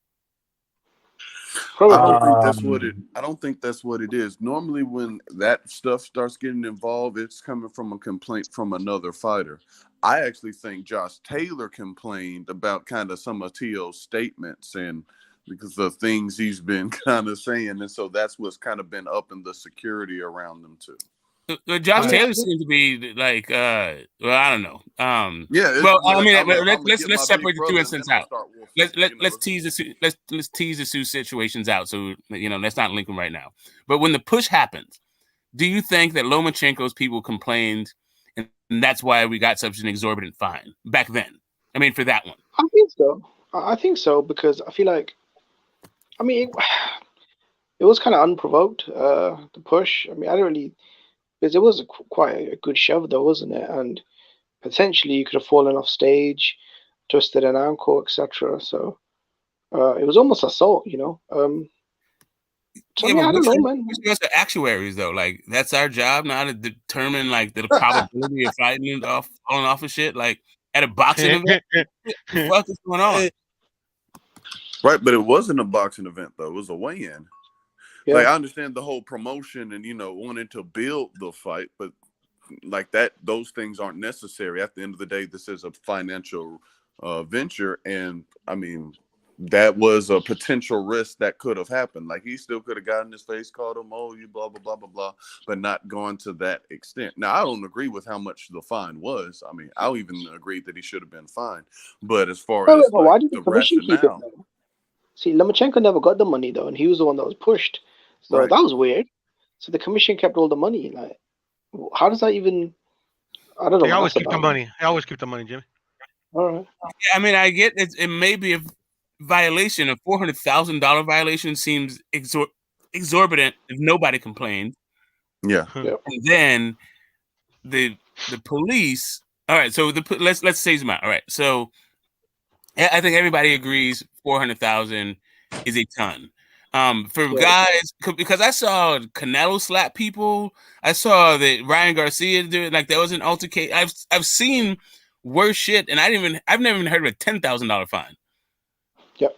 I don't think that's what it is. Normally, when that stuff starts getting involved, it's coming from a complaint from another fighter. I actually think Josh Taylor complained about kind of some of Teo's statements and because of things he's been kind of saying, and so that's what's kind of been up in the security around them too. Josh Taylor seems to be like, well, I don't know. Let's separate the two instances out. Let's tease the two situations out. So let's not link them right now. But when the push happens, do you think that Lomachenko's people complained, and that's why we got such an exorbitant fine back then? I mean, for that one, I think so because I feel like, I mean, it was kind of unprovoked. The push. I mean, I didn't really. Because it was quite a good shove, though, wasn't it? And potentially you could have fallen off stage, twisted an ankle, etc. So it was almost assault, I don't know, man. We're actuaries, though. Like that's our job now to determine like the probability of fighting falling off of shit. Like at a boxing event, what the fuck is going on? Right, but it wasn't a boxing event though. It was a weigh-in. Yeah. Like I understand the whole promotion and wanting to build the fight, but like that, those things aren't necessary. At the end of the day, this is a financial venture, and I mean that was a potential risk that could have happened. Like he still could have gotten his face, called him, "Oh, you blah blah blah blah blah," but not gone to that extent. Now I don't agree with how much the fine was. I mean, I don't even agree that he should have been fined. But as far as why did the commission keep it? See, Lomachenko never got the money though, and he was the one that was pushed. So that was weird. So the commission kept all the money. Like, how does that even? I don't know. They always keep the money. They always keep the money, Jimmy. All right. I mean, I get it. It may be a violation. A $400,000 violation seems exorbitant if nobody complained. Yeah. And then the police. All right. So let's say them out. All right. So I think everybody agrees 400,000 is a ton. For guys, because I saw Canelo slap people. I saw that Ryan Garcia do it. Like there was an altercation. I've seen worse shit, and I've never even heard of a $10,000 fine. Yep.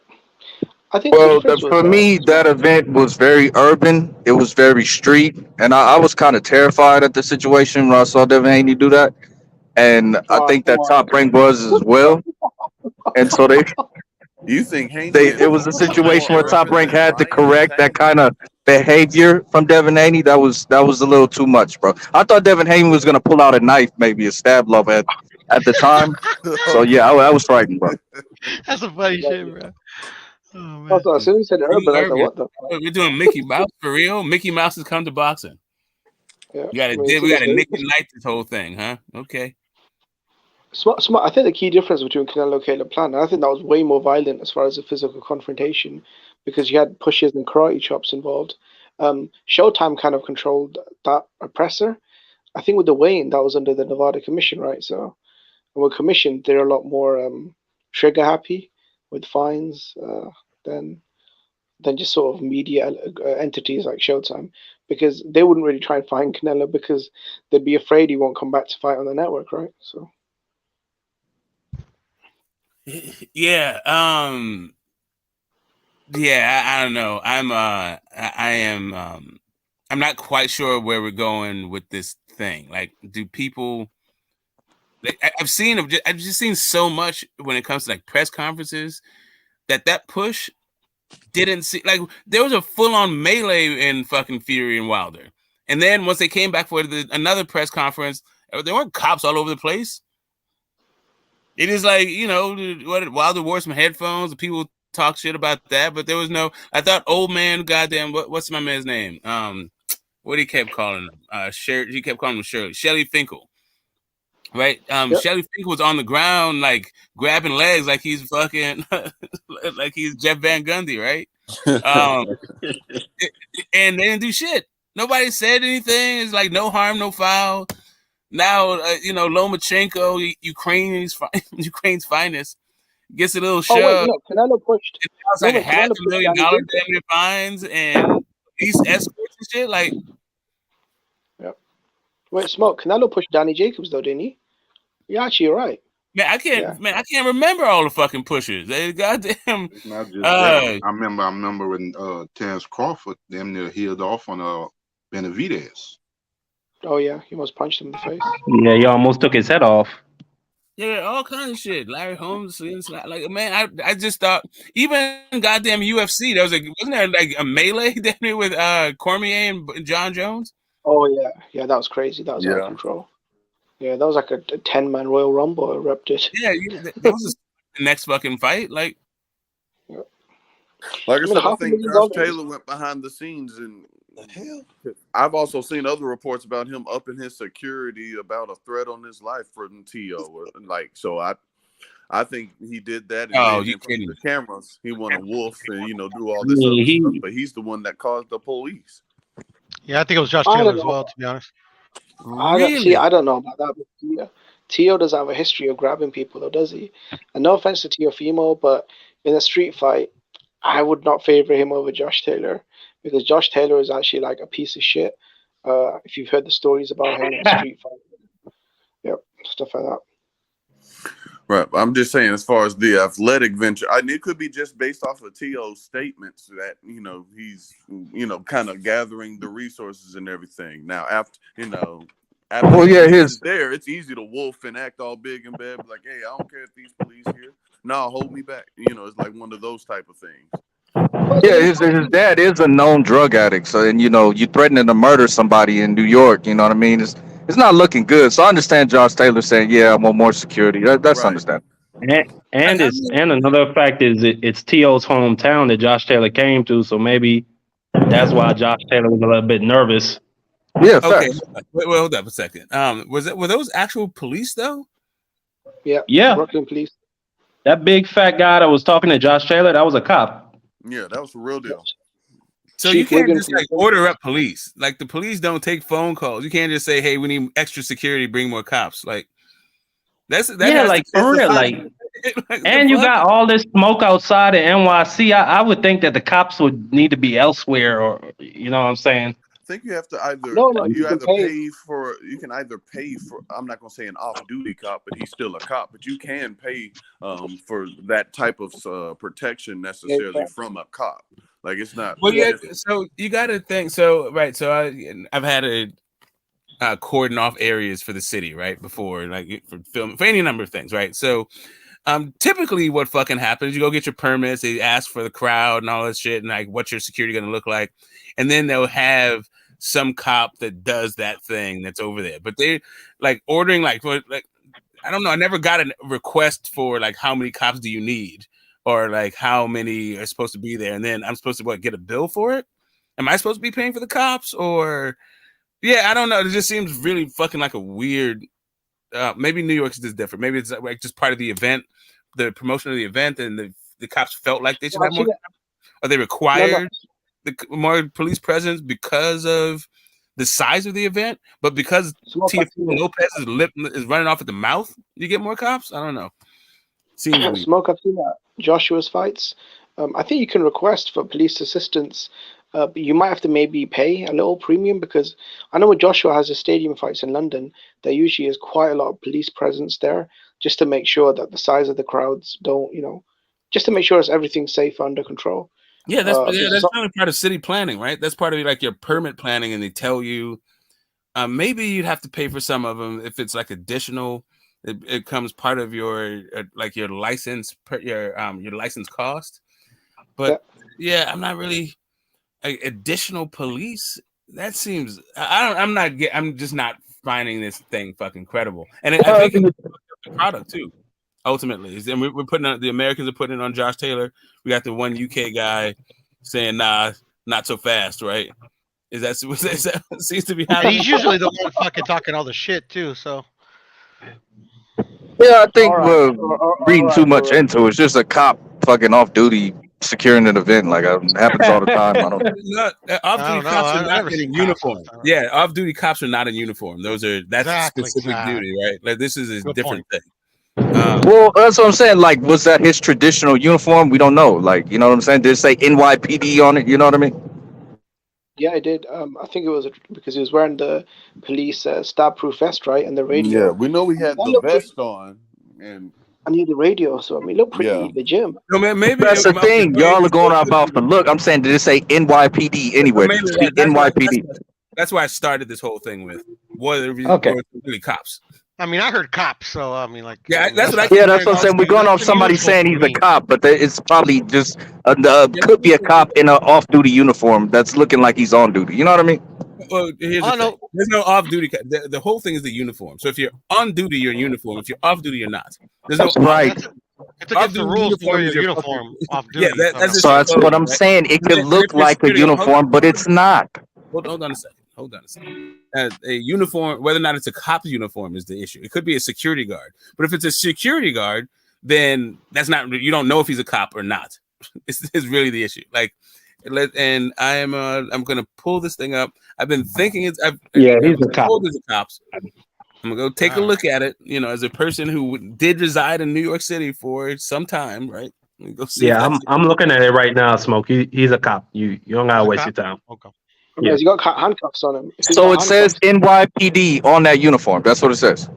I think for me, that event was very urban. It was very street, and I was kind of terrified at the situation when I saw Devin Haney do that. And I think that Top Rank was as well. And so you think Haney it was a situation where Top Rank had to correct that kind of behavior from Devin Haney. That was a little too much, bro. I thought Devin Haney was gonna pull out a knife, maybe a stab Loma at the time. So yeah, I was frightened, bro. That's some funny shit, bro. Oh, man. Also, as soon as you said urban, I thought, what the fuck? We're doing Mickey Mouse for real? Mickey Mouse has come to boxing. Yeah. We got to Nick and Knight this whole thing, huh? Okay. Smart. I think the key difference between Canelo and Caleb Plant, I think that was way more violent as far as the physical confrontation, because you had pushes and karate chops involved. Showtime kind of controlled that oppressor. I think with the weigh-in, that was under the Nevada Commission, right? So, with Commission, they're a lot more trigger happy with fines than just sort of media entities like Showtime, because they wouldn't really try and find Canelo because they'd be afraid he won't come back to fight on the network, right? So. Yeah. Yeah. I don't know. I'm not quite sure where we're going with this thing. Like, do people? Like, I've just seen so much when it comes to like press conferences that push didn't see. Like, there was a full-on melee in fucking Fury and Wilder, and then once they came back for another press conference, there weren't cops all over the place. It is like, Wilder wore some headphones and people talk shit about that, but there was no. I thought old man, goddamn, what's my man's name? What he kept calling him? He kept calling him Shelly Finkel. Right? Shelly Finkel was on the ground, like grabbing legs, like he's fucking, like he's Jeff Van Gundy, right? And they didn't do shit. Nobody said anything. It's like no harm, no foul. Now, Lomachenko, Ukraine's finest, gets a little shove. Oh, wait, Canelo pushed. It's like $500,000 damn fines and police escorts and shit. Like, yep. Wait, Smoke. Canelo pushed Danny Jacobs though, didn't he? You're actually right. Man, I can't remember all the fucking pushes. They goddamn. It's not just that. I remember when Terrence Crawford damn near healed off on Benavidez. Oh yeah, he almost punched him in the face. Yeah, he almost took his head off. Yeah, all kinds of shit. Larry Holmes, like, man, I just thought even goddamn UFC, wasn't there like a melee with Cormier and John Jones? Oh yeah, that was crazy. That was out of control. Yeah, that was like a 10-man Royal Rumble erupted. Yeah, that was the next fucking fight. Like, I said, I think Josh Taylor went behind the scenes and. The hell? I've also seen other reports about him upping his security about a threat on his life from T.O. So I think he did that. And you kidding? The cameras. He want a wolf and do all this other stuff, but he's the one that caused the police. Yeah, I think it was Josh Taylor as well. To be honest, I don't know about that. But T.O. doesn't have a history of grabbing people, though, does he? And no offense to Teofimo, but in a street fight, I would not favor him over Josh Taylor. Because Josh Taylor is actually like a piece of shit. If you've heard the stories about him in street fight, stuff like that. Right. I'm just saying, as far as the athletic venture, it could be just based off of T.O.'s statements that he's kind of gathering the resources and everything. Now after he's there, it's easy to wolf and act all big and bad, like, hey, I don't care if these police here. No, hold me back. It's like one of those type of things. Yeah, his dad is a known drug addict, so you threatening to murder somebody in New York. You know what I mean? It's not looking good. So I understand Josh Taylor saying, "Yeah, I want more security." That's right. Understandable. And another fact is it's T.O.'s hometown that Josh Taylor came to, so maybe that's why Josh Taylor was a little bit nervous. Yeah. Okay. Wait, hold up a second. Were those actual police though? Yeah. Brooklyn police. That big fat guy that was talking to Josh Taylor, that was a cop. Yeah, that was the real deal. So you can't just order up police. Like, the police don't take phone calls. You can't just say, "Hey, we need extra security, bring more cops." Like, that's like for real. Like, And you got all this smoke outside of NYC. I would think that the cops would need to be elsewhere, or you know what I'm saying? I think you have to either you can either pay for, I'm not gonna say an off-duty cop, but he's still a cop, but you can pay for that type of protection necessarily from a cop. Like it's not. Well, yeah. So you got to think. So right. So I've had a cordon off areas for the city, right? Before, like for film, for any number of things, right? So typically what fucking happens, you go get your permits, they ask for the crowd and all that shit, and like what's your security going to look like, and then they'll have some cop that does that thing that's over there. But they like ordering like I don't know, I never got a request for like how many cops do you need, or like how many are supposed to be there, and then I'm supposed to get a bill for it. Am I supposed to be paying for the cops? Or yeah, I don't know, it just seems really fucking like a weird maybe New York is just different. Maybe it's like just part of the event, the promotion of the event, and the cops felt like they should have more. Are they required the more police presence because of the size of the event? But because Teofimo Lopez is running off at the mouth, you get more cops? I don't know. Seems weird. Smoke, I've seen that Joshua's fights. I think you can request for police assistance. But you might have to maybe pay a little premium, because I know when Joshua has his stadium fights in London, there usually is quite a lot of police presence there, just to make sure that the size of the crowds don't, just to make sure everything's safe, under control. Yeah, that's kind of part of city planning, right? That's part of like your permit planning, and they tell you maybe you'd have to pay for some of them if it's like additional. It comes part of your like your license, your license cost. But yeah, I'm not really. Additional police, that seems I'm just not finding this thing fucking credible. And I think it's the product too, ultimately. And we're putting on, the Americans are putting it on Josh Taylor. We got the one UK guy saying nah, not so fast, right? Is that seems to be happening? He's usually the one fucking talking all the shit too, so yeah, I think we're reading too much into it. It's just a cop fucking off duty securing an event, like it happens all the time. I don't know. Off-duty cops are not in uniform. Yeah, off-duty cops are not in uniform. That's specific duty, right? Like this is a different thing. Well, that's what I'm saying. Like, was that his traditional uniform? We don't know. Like, you know what I'm saying? Did it say NYPD on it? You know what I mean? Yeah, I did. I think it was because he was wearing the police stab-proof vest, right? And the radio. Yeah, we know he had the vest on, and I need the radio, so I mean, look pretty legit. No, man, maybe that's the thing. Y'all are going about the look. I'm saying, did it say NYPD anywhere? Did it speak NYPD? That's why I started this whole thing with whether really cops. I mean, I heard cops, so I mean, like, that's what that's what I'm saying. We're going off somebody saying he's a cop, but it's probably just could be a cop in an off-duty uniform that's looking like he's on duty. You know what I mean? Well, here's the thing. There's no off-duty. The whole thing is the uniform. So if you're on duty, you're in uniform. If you're off duty, you're not. There's that's right. It's against the rules for your uniform off duty. Yeah, that's what I'm saying. It could look like a uniform, but it's not. Hold on a second. A uniform, whether or not it's a cop's uniform, is the issue. It could be a security guard, but if it's a security guard, then that's not. You don't know if he's a cop or not. It's really the issue. Like. And I'm gonna pull this thing up. I've been thinking he's a cop. Cops. I'm gonna go take a look at it. As a person who did reside in New York City for some time, right? Go see. Yeah, I'm looking at it right now. Smoke. He's a cop. You don't gotta waste your time. Okay. Yeah, he got handcuffs on him. So it says NYPD on that uniform. That's what it says.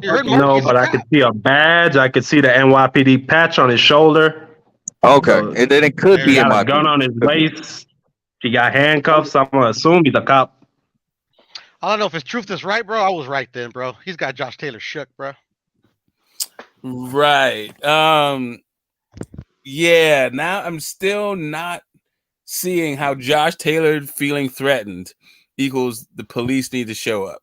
No, but I could see a badge. I could see the NYPD patch on his shoulder. Okay, and then it could be a gun on his waist. He got handcuffs. I'm gonna assume he's a cop. I don't know if his truth is right, bro. I was right then, bro. He's got Josh Taylor shook, bro. Right. Yeah. Now I'm still not seeing how Josh Taylor feeling threatened equals the police need to show up.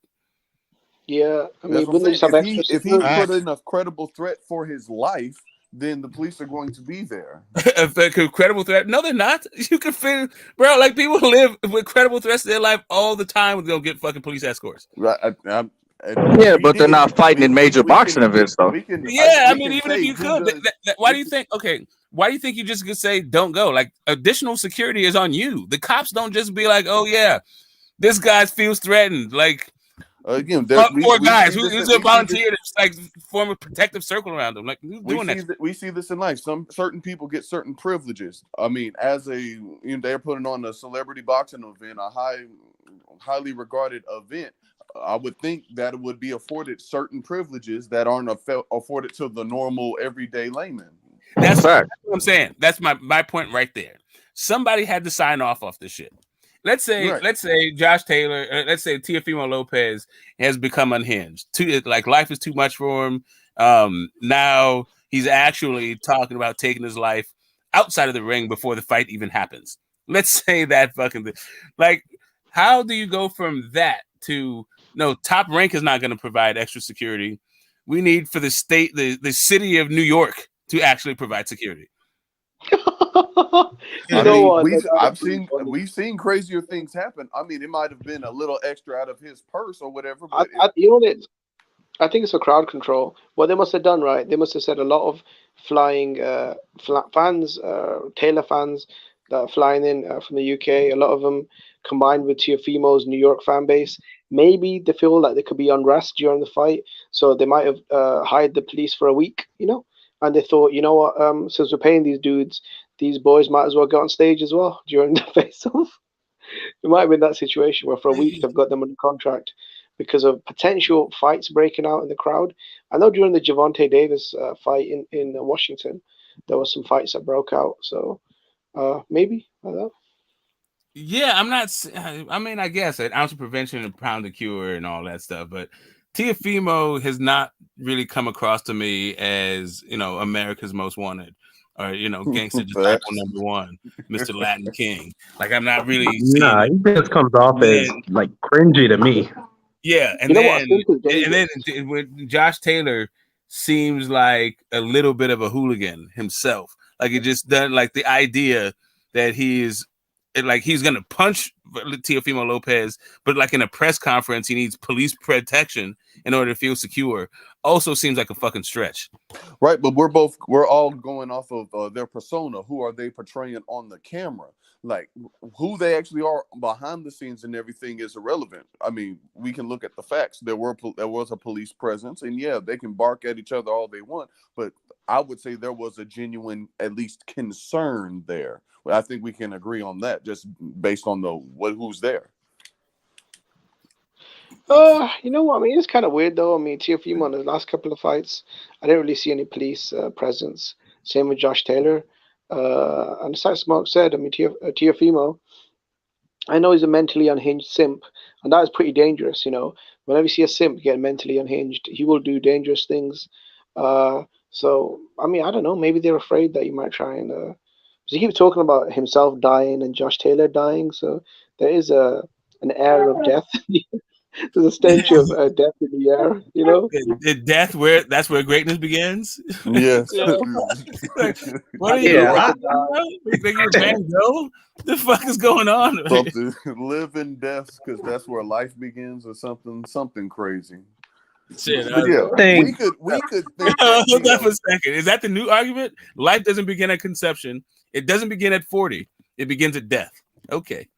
Yeah, I mean, if he put in a credible threat for his life, then the police are going to be there. A credible threat? No, they're not. You can feel, bro. Like people live with credible threats in their life all the time. They'll get fucking police escorts. Right. But they're not fighting in major boxing events, though. Even if you could, why do you think? Okay, why do you think you just could say don't go? Like additional security is on you. The cops don't just be like, oh yeah, this guy feels threatened. Like Again, poor guys. Who's a volunteer to like form a protective circle around them? Like who's doing that? We see this in life. Certain people get certain privileges. I mean, as they're putting on a celebrity boxing event, a highly regarded event. I would think that it would be afforded certain privileges that aren't afforded to the normal everyday layman. That's what I'm saying. That's my point right there. Somebody had to sign off this shit. Let's say Josh Taylor, let's say Teofimo Lopez has become unhinged. Life is too much for him. Now he's actually talking about taking his life outside of the ring before the fight even happens. Let's say that fucking thing. Like, how do you go from that to no? Top Rank is not going to provide extra security. We need for the state, the city of New York, to actually provide security. We've seen crazier things happen. I mean, it might have been a little extra out of his purse or whatever. But I think it's for crowd control. What they must have done, right? They must have said a lot of flying fans, Taylor fans that are flying in from the UK. A lot of them combined with Teofimo's New York fan base. Maybe they feel like there could be unrest during the fight, so they might have hired the police for a week, And they thought, you know what? Since we're paying these dudes, these boys might as well go on stage as well during the face-off. It might have been that situation where for a week they've got them under contract because of potential fights breaking out in the crowd. I know during the Gervonta Davis fight in Washington, there were some fights that broke out. So maybe, I don't know. Yeah, I'm not. I mean, I guess an ounce of prevention and a pound of cure and all that stuff, but Teofimo has not really come across to me as, America's most wanted or, gangster disciple number one, Mr. Latin King. Like, I'm not really seeing he just comes off as like cringy to me. Yeah, and then when Josh Taylor seems like a little bit of a hooligan himself. Like, it just doesn't, like, the idea that he's gonna punch Teofimo Lopez, but like in a press conference, he needs police protection in order to feel secure. Also seems like a fucking stretch. Right, but we're all going off of their persona. Who are they portraying on the camera? Like, who they actually are behind the scenes and everything is irrelevant. I mean, we can look at the facts. There was a police presence, and yeah, they can bark at each other all they want, but I would say there was a genuine, at least, concern there. I think we can agree on that, just based on who's there. You know what? I mean, it's kind of weird though. I mean, Teofimo in the last couple of fights, I didn't really see any police presence. Same with Josh Taylor. And as Smoke said, I mean, Teofimo, I know he's a mentally unhinged simp, and that is pretty dangerous. Whenever you see a simp get mentally unhinged, he will do dangerous things. So, I mean, I don't know. Maybe they're afraid that you might try and. He keeps talking about himself dying and Josh Taylor dying, so there is an air of death. There's a stench of death in the air, Death, that's where greatness begins. Yes. What are you? Think you're Van Gogh? The fuck is going on? Something live in death, because that's where life begins, or something crazy. Shit, we could think. Hold on for a second. Is that the new argument? Life doesn't begin at conception. It doesn't begin at 40. It begins at death. Okay.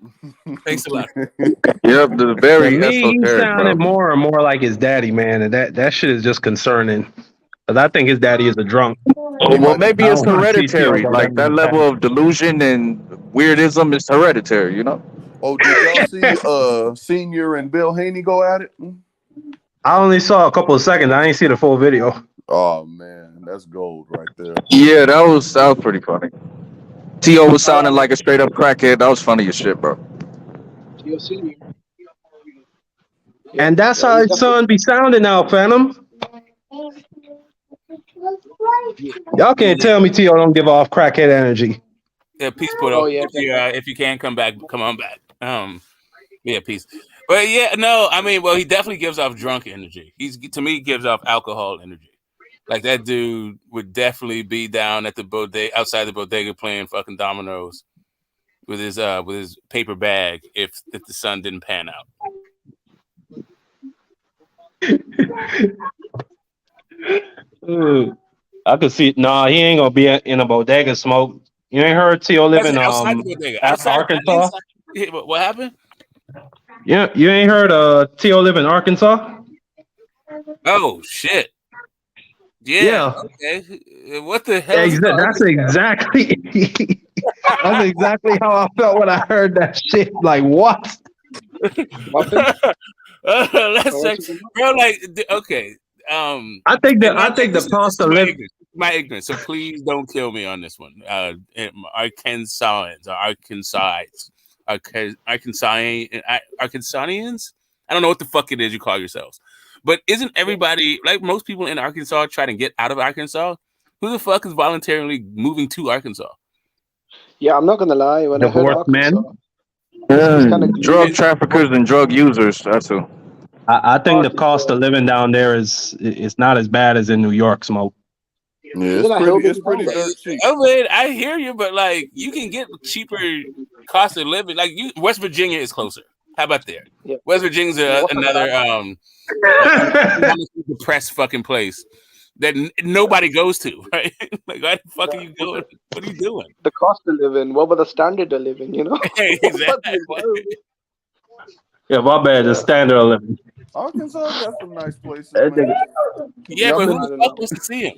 Thanks a lot. Yep, the very he sounded more and more like his daddy, man, and that shit is just concerning. Because I think his daddy is a drunk. Well, maybe it's hereditary. Like, that level of delusion and weirdism is hereditary, Oh, did y'all see Senior and Bill Haney go at it? I only saw a couple of seconds. I didn't see the full video. Oh man, that's gold right there. Yeah, that was pretty funny. T.O. was sounding like a straight up crackhead. That was funny as shit, bro. T.O. Senior. And that's how his son be sounding now, Phantom. Y'all can't tell me T.O. don't give off crackhead energy. Yeah, peace, put up. If you can come back, come on back. Yeah, peace. But yeah, no, I mean, well, he definitely gives off drunk energy. To me, he gives off alcohol energy. Like, that dude would definitely be down at the bodega, outside the bodega, playing fucking dominoes with his paper bag if the sun didn't pan out. I could see. Nah, he ain't gonna be in a bodega, Smoke. You ain't heard T.O. live in outside the bodega, outside Arkansas? What happened? Yeah, you ain't heard Teo live in Arkansas? Oh shit. Yeah. Okay. What the hell is it called? That's exactly that's exactly how I felt when I heard that shit. Like what? That's like, bro. Like, okay. I think the cost of living. My ignorance. So please don't kill me on this one. Arkansans or Arkansans. Arkansanians? I don't know what the fuck it is you call yourselves. But isn't everybody, like most people in Arkansas, trying to get out of Arkansas? Who the fuck is voluntarily moving to Arkansas? Yeah, I'm not gonna lie. When I heard Arkansas, drug traffickers and drug users. That's who. I think the cost of living down there is not as bad as in New York, Smoke. Yeah, it's pretty dirt cheap. I mean, I hear you, but like you can get cheaper cost of living. Like West Virginia is closer. How about there? Yeah. West Virginia's another depressed fucking place that nobody goes to, right? Like, why the fuck are you going? What are you doing? The cost of living. What about the standard of living? You know. Exactly. Yeah, my bad. The standard of living. Arkansas got some nice places. Man. Yeah, but who the fuck wants to see him?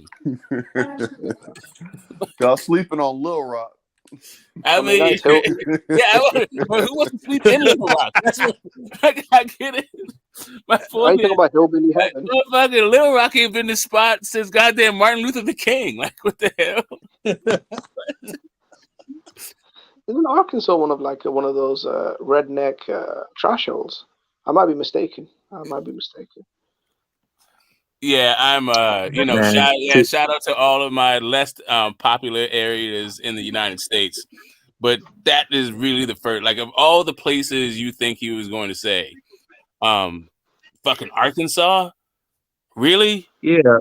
Y'all sleeping on Little Rock. I mean, but who wants to sleep in Little Rock? That's what I get it. My point is, talking about hillbilly heaven. Fucking Little Rock ain't been the spot since goddamn Martin Luther the King. Like, what the hell? Isn't Arkansas one of those redneck trash holes? I might be mistaken. Yeah, I'm. Shout out to all of my less popular areas in the United States, but that is really the first. Like, of all the places you think he was going to say, fucking Arkansas, really? Yeah,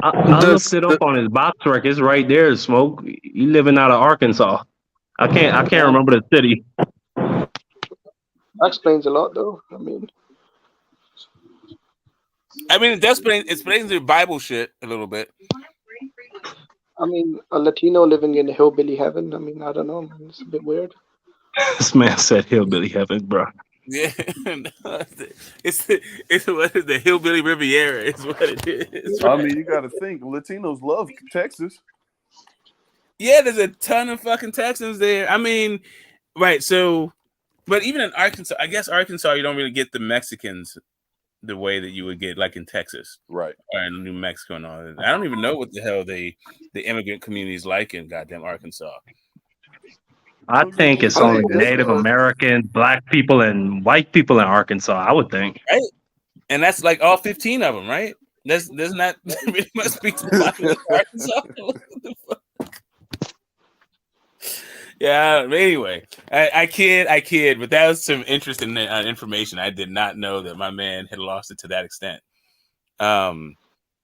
I looked it up on his box record. It's right there, Smoke. You living out of Arkansas? I can't remember the city. That explains a lot, though. I mean, it does explains the Bible shit a little bit. I mean, a Latino living in hillbilly heaven. I mean, I don't know. Man. It's a bit weird. This man said hillbilly heaven, bro. Yeah, it's what is the hillbilly Riviera is what it is. I mean, you got to think Latinos love Texas. Yeah, there's a ton of fucking Texans there. I mean, right. So, but even in Arkansas, I guess Arkansas, you don't really get the Mexicans the way that you would get like in Texas, right? Or in New Mexico and all that. I don't even know what the hell the immigrant community is like in goddamn Arkansas. I think it's only Native American, Black people, and white people in Arkansas. I would think, right? And that's like all 15 of them, right? There's not really much speak to Arkansas. What the fuck? Yeah. Anyway, I kid, but that was some interesting information. I did not know that my man had lost it to that extent.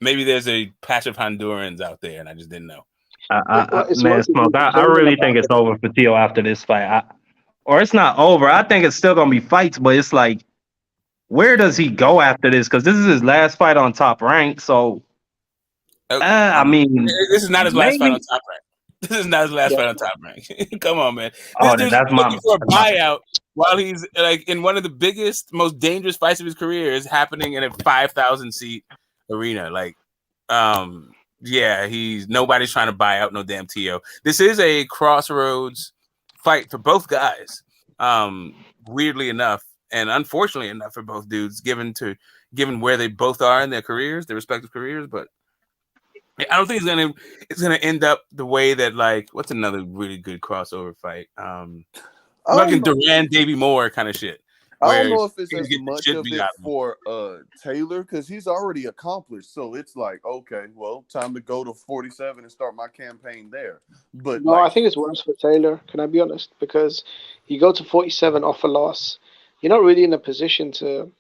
Maybe there's a patch of Hondurans out there, and I just didn't know. Smoke. I really think it's over for Teo after this fight. Or it's not over. I think it's still gonna be fights, but it's like, where does he go after this? Because this is his last fight on Top Rank. So, I mean, this is not his last fight on Top Rank. This is not his last fight on Top Rank. Come on, man. This dude's looking for a buyout while he's like in one of the biggest, most dangerous fights of his career is happening in a 5,000 seat arena. Like, yeah, nobody's trying to buy out no damn Teo. This is a crossroads fight for both guys. Weirdly enough, and unfortunately enough for both dudes, given where they both are in their careers, their respective careers, but I don't think it's gonna end up the way that, like, what's another really good crossover fight? Fucking Duran, Davey Moore kind of shit. I don't know if it's as much of it for Taylor because he's already accomplished. So it's like, okay, well, time to go to 47 and start my campaign there. But no, I think it's worse for Taylor. Can I be honest? Because you go to 47 off a loss, you're not really in a position to,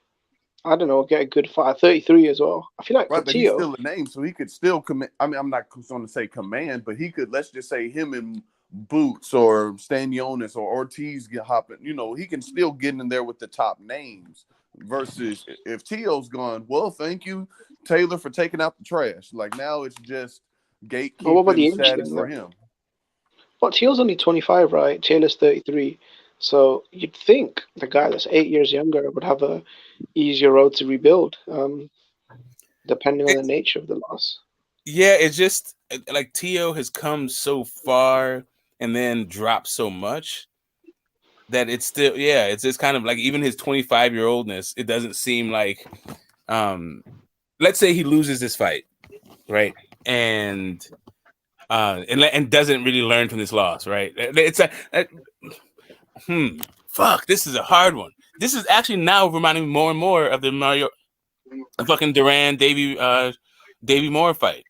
I don't know, get a good fight. 33 as well. I feel like right, but Teo, he's still a name, so he could still command. I mean, I'm not going to say command, but he could. Let's just say him and Boots or Stanionis or Ortiz get hopping. You know, he can still get in there with the top names. Versus if Teo's gone, well, thank you, Taylor, for taking out the trash. Like now, it's just gatekeeping status for him. But Teo's only 25, right? Taylor's 33. So you'd think the guy that's 8 years younger would have a easier road to rebuild, depending on the nature of the loss. Yeah, it's just like Tio has come so far and then dropped so much that it's still, yeah, it's just kind of like even his 25-year-oldness, it doesn't seem like, let's say he loses this fight, right? And doesn't really learn from this loss, right? It's fuck, this is a hard one. This is actually now reminding me more and more of the fucking Duran Davey Moore fight.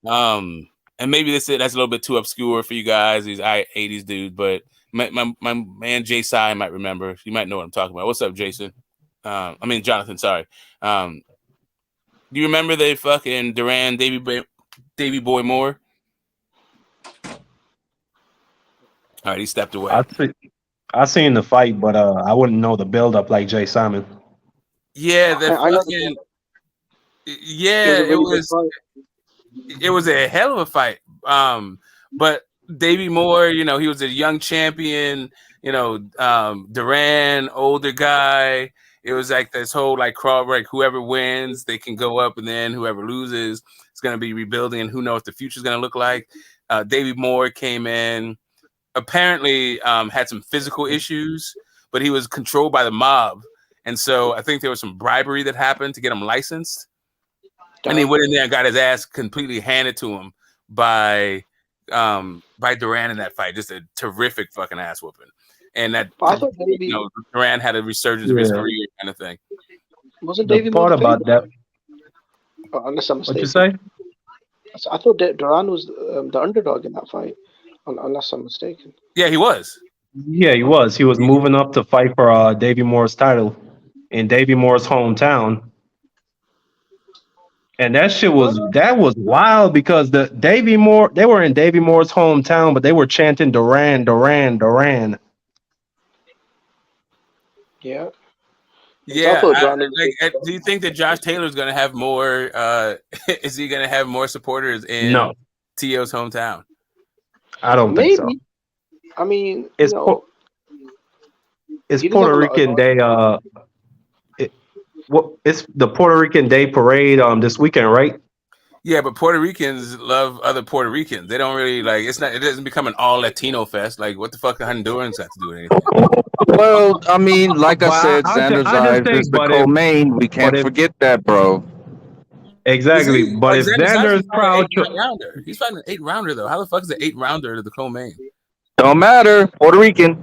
And maybe that's a little bit too obscure for you guys, these 80s dudes, but my man Jay Sai might remember. You might know what I'm talking about. What's up, Jason? Jonathan, sorry. Do you remember the fucking Duran Davey Boy Moore? All right, he stepped away. I seen the fight, but I wouldn't know the build up like Jay Simon. Yeah, it was a hell of a fight. But Davey Moore, he was a young champion, Duran, older guy. It was like this whole like crawl, like whoever wins, they can go up, and then whoever loses is going to be rebuilding, and who knows what the future is going to look like. Davey Moore came in, apparently had some physical issues, but he was controlled by the mob. And so I think there was some bribery that happened to get him licensed. And he went in there and got his ass completely handed to him by Duran in that fight. Just a terrific fucking ass whooping. And that Duran had a resurgence of his career kind of thing. Wasn't Davey part about that? Unless I'm mistaken. What'd you say? I thought Duran was the underdog in that fight. Unless I'm mistaken. Yeah, he was. Yeah, he was. He was moving up to fight for Davey Moore's title in Davey Moore's hometown. And that shit was wild because they were in Davey Moore's hometown, but they were chanting Duran, Duran, Duran. Yeah. Yeah. Do you think that Josh Taylor's going to have more? Is he going to have more supporters in Tio's hometown? I don't think so. I mean, it's Puerto Rican Day. It's the Puerto Rican Day parade this weekend, right? Yeah, but Puerto Ricans love other Puerto Ricans. They don't really like. It doesn't become an all Latino fest. Like, what the fuck do Hondurans have to do with anything? Well, I mean, like I said, Xander's eyes is the co-main. We can't forget that, bro. Exactly, but if Xander's proud, he's fighting an 8-rounder though. How the fuck is an 8-rounder to the co-main? Don't matter, Puerto Rican.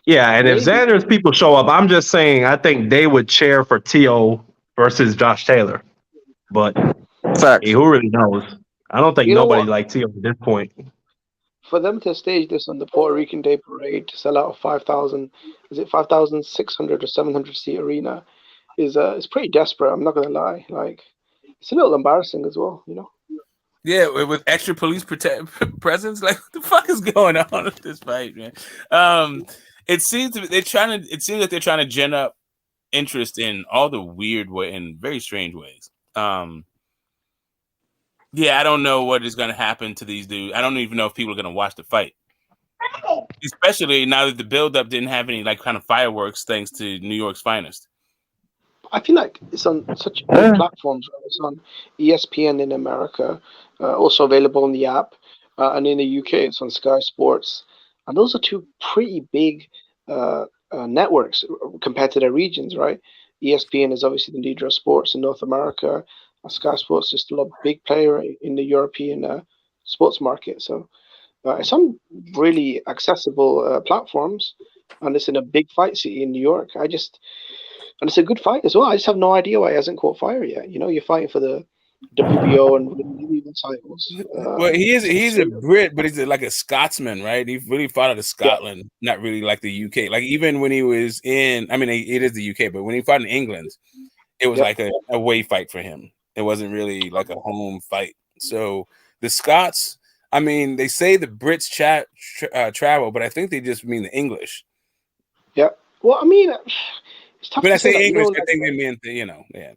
Yeah, and if Xander's people show up, I'm just saying, I think they would cheer for Tio versus Josh Taylor. But hey, who really knows? I don't think nobody likes Tio at this point. For them to stage this on the Puerto Rican Day Parade to sell out a 5,600 or 700 seat arena is pretty desperate. I'm not gonna lie. Like, it's a little embarrassing as well, Yeah, with extra police presence. Like, what the fuck is going on with this fight, man? It seems like they're trying to gin up interest in all the weird in very strange ways. Yeah, I don't know what is going to happen to these dudes. I don't even know if people are going to watch the fight, especially now that the build-up didn't have any like kind of fireworks thanks to New York's finest. I feel like it's on such big platforms. Right? It's on ESPN in America, also available on the app, and in the UK it's on Sky Sports. And those are two pretty big networks compared to their regions, right? ESPN is obviously the leader of sports in North America. Sky Sports is still a big player in the European sports market. So it's on really accessible platforms, and it's in a big fight city in New York. And it's a good fight as well. I just have no idea why it hasn't caught fire yet. You're fighting for the WBO and titles. Well, he's a Brit, but he's like a Scotsman, right? He really fought out of Scotland, not really like the UK. Like even when he was it is the UK, but when he fought in England, it was like a away fight for him. It wasn't really like a home fight. So the Scots, I mean, they say the Brits travel, but I think they just mean the English. Yeah. Well, I mean, it's tough. When I say English, I think they mean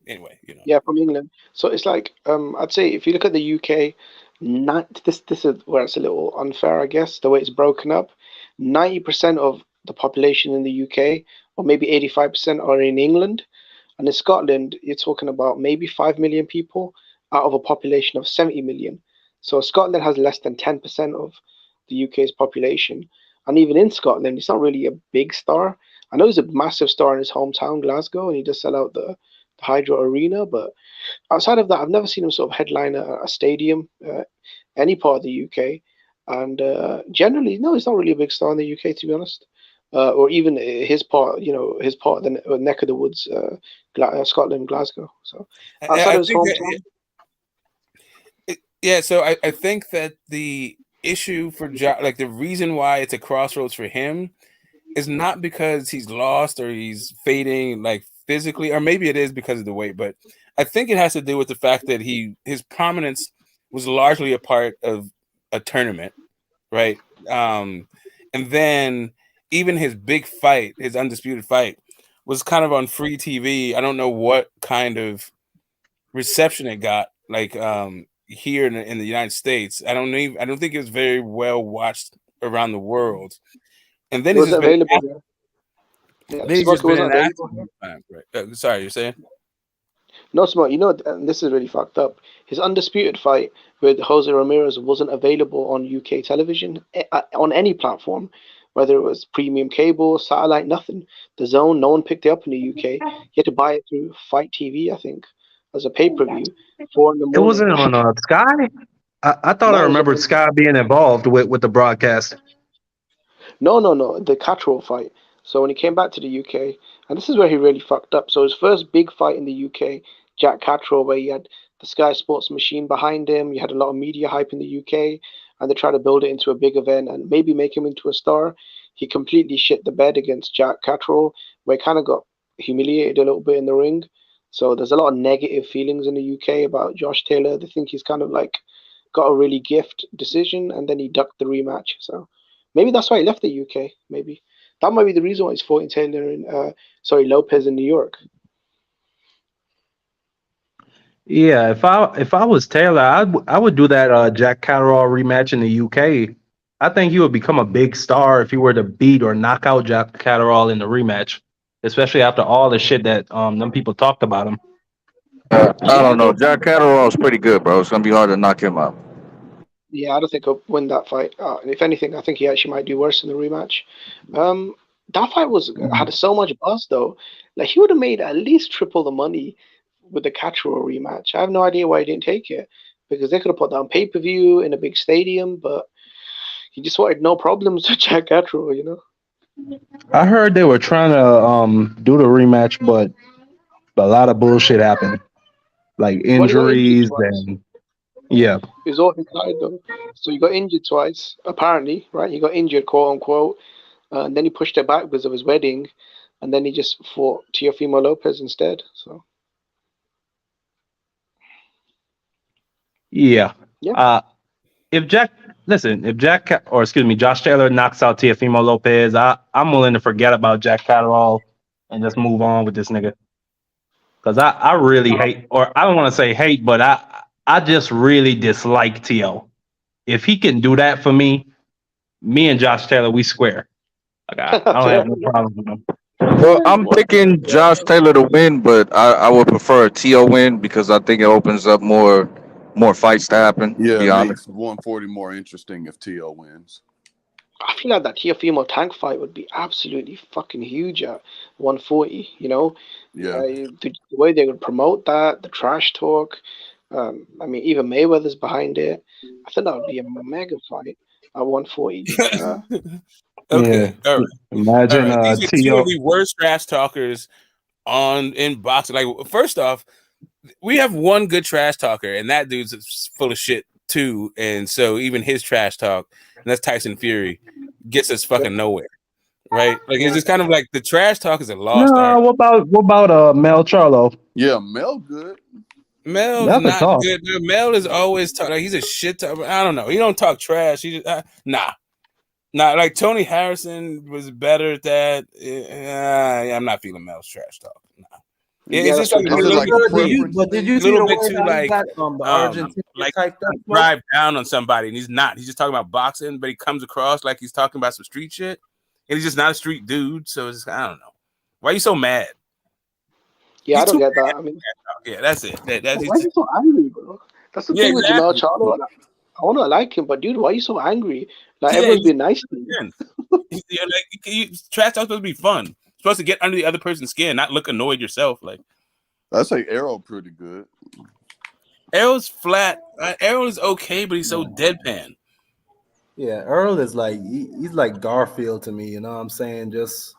anyway. Yeah, from England. So it's like I'd say if you look at the UK, this is where it's a little unfair, I guess, the way it's broken up. 90% of the population in the UK, or maybe 85%, are in England. And in Scotland, you're talking about maybe 5 million people out of a population of 70 million. So Scotland has less than 10% of the UK's population. And even in Scotland, he's not really a big star. I know he's a massive star in his hometown, Glasgow, and he does sell out the Hydro Arena. But outside of that, I've never seen him sort of headline a stadium, any part of the UK. And generally, no, he's not really a big star in the UK, to be honest. Or even his part, his part of the neck of the woods, Scotland, Glasgow. So outside of his hometown. So I think that the issue for like the reason why it's a crossroads for him is not because he's lost or he's fading like physically, or maybe it is because of the weight, but I think it has to do with the fact that his prominence was largely a part of a tournament, right? And then even his big fight, his undisputed fight, was kind of on free TV. I don't know what kind of reception it got, like here in the United States. I don't think it was very well watched around the world. And then he's just available. Right. Sorry, you're saying? No, Smart. And this is really fucked up. His undisputed fight with Jose Ramirez wasn't available on UK television on any platform, whether it was premium cable, satellite, nothing. The Zone, no one picked it up in the UK. You had to buy it through Fight TV, I think, as a pay-per-view. 4 in the morning. It wasn't on Sky? I thought I remembered Sky being involved with the broadcast. No, the Catterall fight. So when he came back to the UK, and this is where he really fucked up. So his first big fight in the UK, Jack Catterall, where he had the Sky Sports machine behind him, you had a lot of media hype in the UK, and they tried to build it into a big event and maybe make him into a star. He completely shit the bed against Jack Catterall, where he kind of got humiliated a little bit in the ring. So there's a lot of negative feelings in the UK about Josh Taylor. They think he's kind of like got a really gift decision, and then he ducked the rematch. So maybe that's why he left the UK. Maybe that might be the reason why he's fighting Taylor and Lopez in New York. Yeah, if I was Taylor, I would do that Jack Catterall rematch in the UK. I think he would become a big star if he were to beat or knock out Jack Catterall in the rematch, especially after all the shit that them people talked about him. I don't know. Jack Catterall is pretty good, bro. It's gonna be hard to knock him out. Yeah, I don't think he'll win that fight. And if anything, I think he actually might do worse in the rematch. That fight had so much buzz though. Like he would have made at least triple the money with the Catterall rematch. I have no idea why he didn't take it, because they could have put that on pay-per-view in a big stadium, but he just wanted no problems with Jack Catterall, I heard they were trying to do the rematch, but a lot of bullshit happened, like injuries and yeah. He was all inside though, so he got injured twice apparently, right? He got injured, quote unquote, and then he pushed it back because of his wedding, and then he just fought Teofimo Lopez instead. So yeah. If Josh Taylor knocks out Teofimo Lopez, I'm willing to forget about Jack Catterall and just move on with this nigga. Because I really hate, or I don't want to say hate, but I just really dislike Teo. If he can do that for me and Josh Taylor, we square. Like I don't have no problem with him. Well, I'm picking Josh Taylor to win, but I would prefer a Teo win because I think it opens up more fights to happen. Yeah, it makes 140 more interesting if Teo wins. I feel like that Teofimo Tank fight would be absolutely fucking huge at 140. Yeah, the way they would promote that, the trash talk. I mean, even Mayweather's behind it. I think that would be a mega fight at 140. Okay, yeah. all right. Imagine these are two of the worst trash talkers in boxing. Like, first off, we have one good trash talker, and that dude's full of shit too. And so even his trash talk, and that's Tyson Fury, gets us fucking nowhere, right? Like it's just kind of like the trash talk is a lost art. What about Mel Charlo? Yeah, Mel good. Mel's not good. Mel is always talking. Like, he's a shit talker. I don't know. He don't talk trash. He just nah. Like Tony Harrison was better at that. I'm not feeling Mel's trash talk. Nah. Yeah, it's just like a little, did you see little the bit way too how he like got the Argentinian like type stuff? drive down on somebody, and he's not. He's just talking about boxing, but he comes across like he's talking about some street shit, and he's just not a street dude. So it's just, I don't know. Why are you so mad? Yeah, he's I don't get that. I mean, yeah, that's it. why are you so angry, bro? That's the thing with Jamal Charlo. I want to like him, but dude, why are you so angry? Like everyone's been nice to him. Trash talk's supposed to be fun. You're supposed to get under the other person's skin, not look annoyed yourself. Like I say Arrow pretty good. Arrow's flat. Arrow is okay, but he's so deadpan. Yeah, Earl is like he's like Garfield to me. You know what I'm saying? Just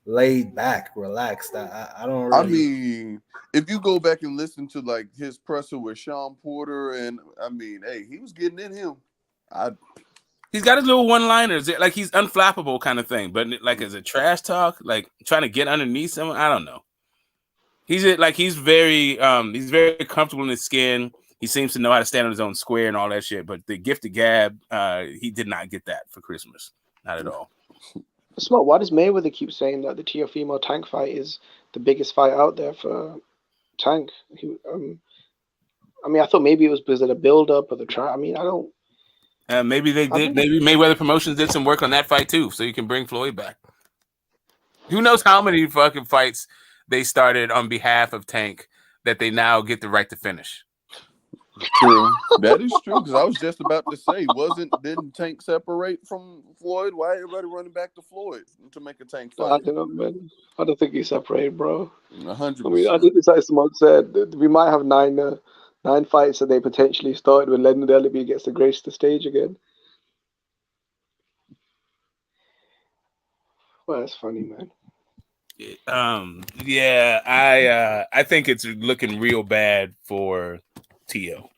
laid back, relaxed. I don't really. I mean, if you go back and listen to like his presser with Sean Porter, and I mean, hey, he was getting in him. He's got his little one-liners, like he's unflappable kind of thing. But like as a trash talk, like trying to get underneath someone, I don't know. He's very comfortable in his skin. He seems to know how to stand on his own square and all that shit. But the gift of gab, he did not get that for Christmas, not at all. Smoke, why does Mayweather keep saying that the Teofimo Tank fight is the biggest fight out there for Tank? I mean, I thought maybe it was because of the build-up or the try. I mean, I don't. Maybe they did. Maybe Mayweather Promotions did some work on that fight too, so you can bring Floyd back. Who knows how many fucking fights they started on behalf of Tank that they now get the right to finish. True. That is true, because I was just about to say, didn't Tank separate from Floyd? Why everybody running back to Floyd to make a Tank fight? I don't know, man. I don't think he separated, bro. 100%. I mean, I think it's like Smoke said, we might have nine fights that they potentially started when Leonard Ellerby gets to grace the stage again. Well, that's funny, man. Yeah, I think it's looking real bad for Tio,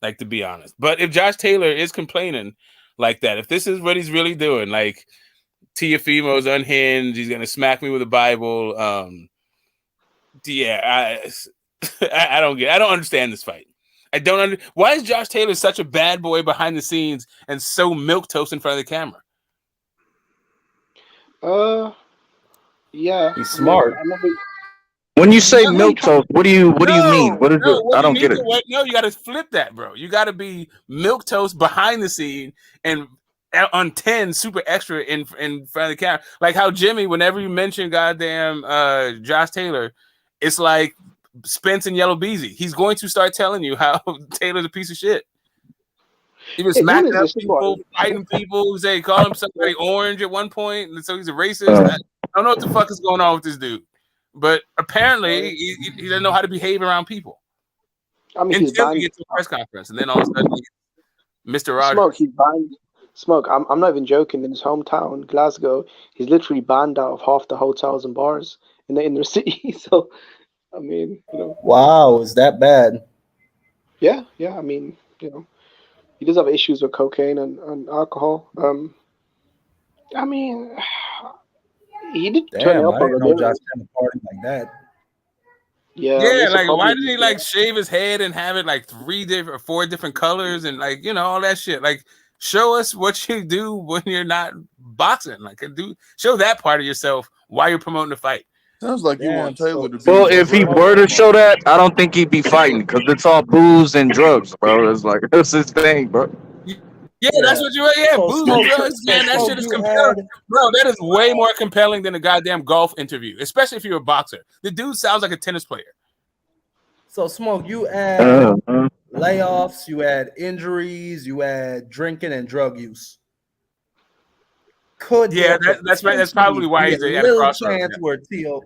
like, to be honest. But if Josh Taylor is complaining like that, if this is what he's really doing, like Teofimo's unhinged, he's gonna smack me with a Bible. I don't understand this fight. Why is Josh Taylor such a bad boy behind the scenes and so milquetoast in front of the camera? Yeah, he's smart. When you say milquetoast, what do you mean? What is it? I don't get it. No, you got to flip that, bro. You got to be milquetoast behind the scene and on 10 super extra in front of the camera. Like how Jimmy, whenever you mention goddamn Josh Taylor, it's like Spence and Yellow Beezy. He's going to start telling you how Taylor's a piece of shit. He was smacking up people, fighting people. Call him somebody orange at one point, and so he's a racist. I don't know what the fuck is going on with this dude. But apparently, he doesn't know how to behave around people. I mean, until he gets to a press conference, and then all of a sudden, Mr. Rogers. Smoke, he's banned. Smoke, I'm not even joking. In his hometown, Glasgow, he's literally banned out of half the hotels and bars in the inner city. So, I mean, wow, is that bad? Yeah. I mean, he does have issues with cocaine and alcohol. I mean. He did turn up on the Josh Taylor party like that. Yeah, like why did he like shave his head and have it like 4 different colors and like all that shit? Like, show us what you do when you're not boxing. Like, show that part of yourself while you're promoting the fight. Sounds like you want Taylor to be. Well, if he were to show that, I don't think he'd be fighting because it's all booze and drugs, bro. It's like that's his thing, bro. Yeah, that's what you. Yeah, booze and drugs, man. That shit is compelling, bro. That is way more compelling than a goddamn golf interview, especially if you're a boxer. The dude sounds like a tennis player. So, Smoke, you add layoffs, you add injuries, you add drinking and drug use. That's right. That's probably why he's a little chance where Tio.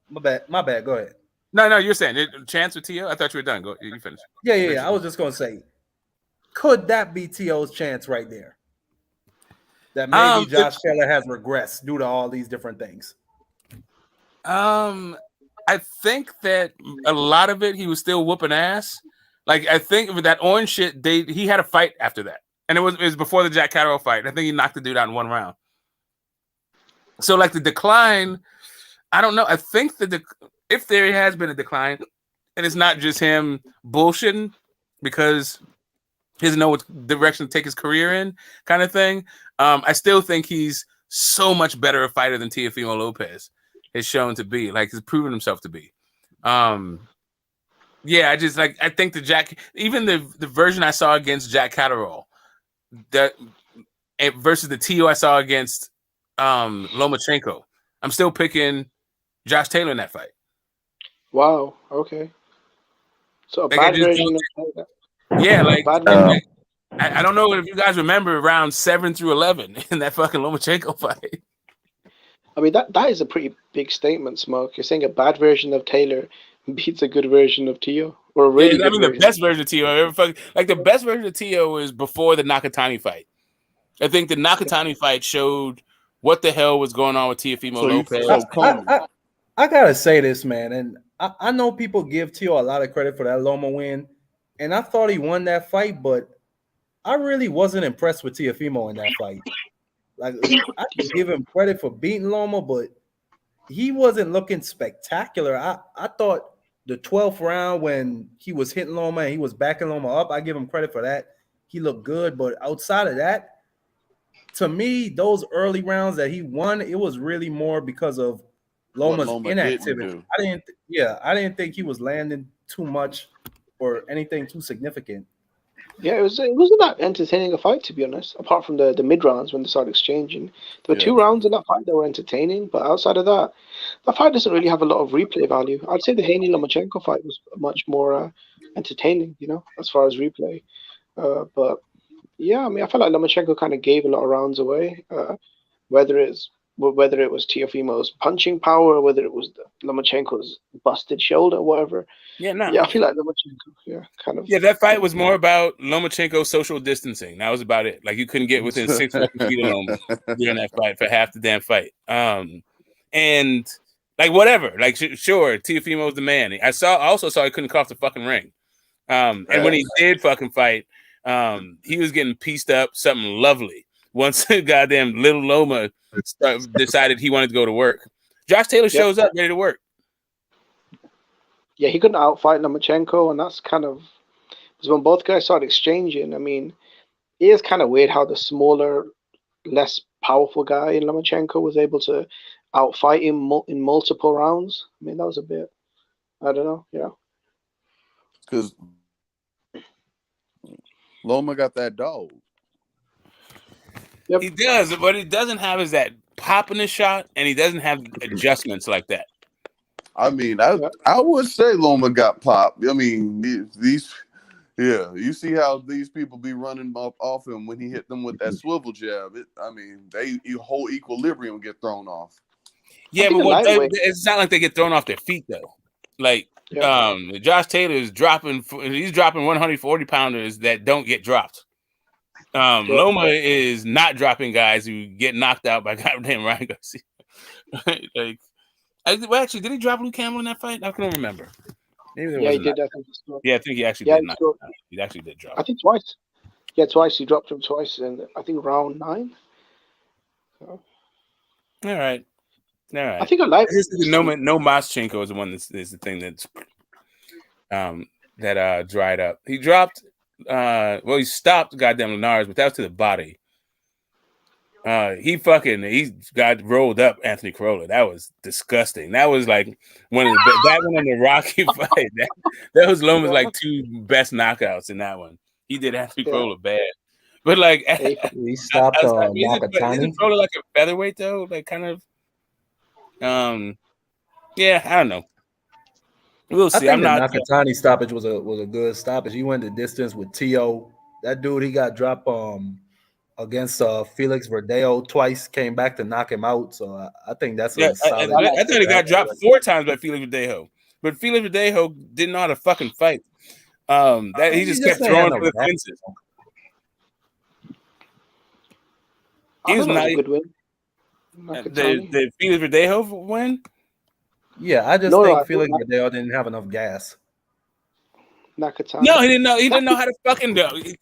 My bad. Go ahead. No, you're saying chance with Tio. I thought you were done. Go. You finish. Yeah. I was just gonna say. Could that be T.O.'s chance right there? That maybe Josh Taylor has regressed due to all these different things. I think that a lot of it he was still whooping ass. Like I think with that orange shit, he had a fight after that, and it was before the Jack Catterall fight. I think he knocked the dude out in 1 round. So like the decline, I don't know. I think that if there has been a decline, and it's not just him bullshitting because he doesn't know what direction to take his career in, kind of thing. I still think he's so much better a fighter than Teofimo Lopez has shown to be. Like, he's proven himself to be. Yeah, I think the Jack, even the version I saw against Jack Catterall, that versus the TO I saw against Lomachenko, I'm still picking Josh Taylor in that fight. Wow. Okay. So a Like, bad version of that. Yeah, like, bad version. I don't know if you guys remember rounds 7 through 11 in that fucking Lomachenko fight. I mean, that is a pretty big statement, Smoke. You're saying a bad version of Taylor beats a good version of Tio, or a really good version. The best version of Tio ever fucking, like, the best version of Tio is before the Nakatani fight. I think the Nakatani fight showed what the hell was going on with Teofimo Lopez. I gotta say this, man, and I know people give Tio a lot of credit for that Loma win, and I thought he won that fight, but I really wasn't impressed with Teofimo in that fight. Like, I can give him credit for beating Loma, but he wasn't looking spectacular. I thought the 12th round when he was hitting Loma and he was backing Loma up, I give him credit for that. He looked good, but outside of that, to me, those early rounds that he won, it was really more because of Loma's inactivity. I didn't think he was landing too much or anything too significant. Yeah, it wasn't that entertaining a fight, to be honest, apart from the mid rounds when they started exchanging. There were 2 rounds in that fight that were entertaining, but outside of that fight doesn't really have a lot of replay value. I'd say the Haney Lomachenko fight was much more entertaining, as far as replay. But yeah, I mean, I felt like Lomachenko kind of gave a lot of rounds away, whether it was Teofimo's punching power, whether it was Lomachenko's busted shoulder, whatever. Yeah, no. Yeah, I feel like Lomachenko, kind of. Yeah, that fight was more about Lomachenko's social distancing. That was about it. Like, you couldn't get within 6 feet of Loma during that fight for half the damn fight. And like, whatever. Like, sure, Teofimo's the man. I also saw he couldn't cough the fucking ring. And when he did fucking fight, he was getting pieced up something lovely. Once goddamn little Loma decided he wanted to go to work, Josh Taylor shows up ready to work. Yeah, he couldn't outfight Lomachenko, and that's kind of because when both guys started exchanging. I mean, it is kind of weird how the smaller, less powerful guy in Lomachenko was able to outfight him in multiple rounds. I mean, that was a bit, I don't know, because Loma got that dog. Yep. He does, but he doesn't have is that pop in the shot, and he doesn't have adjustments like that. I mean, I would say Loma got pop. I mean, these you see how these people be running off him when he hit them with that swivel jab. Your whole equilibrium get thrown off. Yeah, but it's not like they get thrown off their feet though. Like, Josh Taylor is dropping 140 pounders that don't get dropped. Loma is not dropping guys who get knocked out by goddamn Ryan Garcia. Like, actually, did he drop Luke Campbell in that fight? I can't remember. Maybe he did. I think he actually did. He actually did drop. I think twice. Yeah, twice. He dropped him twice in, I think, round 9. So. All right. I think I like no Moschenko is the one that's the thing that's that dried up. He dropped. He stopped goddamn Linares, but that was to the body. He got rolled up Anthony Corolla. That was disgusting. That was like one of that one in the Rocky fight. That was Loma's like 2 best knockouts in that one. He did Anthony Corolla bad, but like he stopped Nakatani. Is Corolla like a featherweight though? Like, kind of. Yeah, I don't know. We'll see. I think the Nakatani stoppage was a good stoppage. He went the distance with Tio. That dude, he got dropped against Felix Verdejo twice, came back to knock him out. So I think that's a solid. I thought he got dropped 4 times by Felix Verdejo, but Felix Verdejo didn't know how to fucking fight. He just kept throwing for the fences. He was not a good win. The Felix Verdejo win. Yeah, I just think Felix Verdejo didn't have enough gas. Nakatani. No, he didn't know. He didn't know how to fucking do. He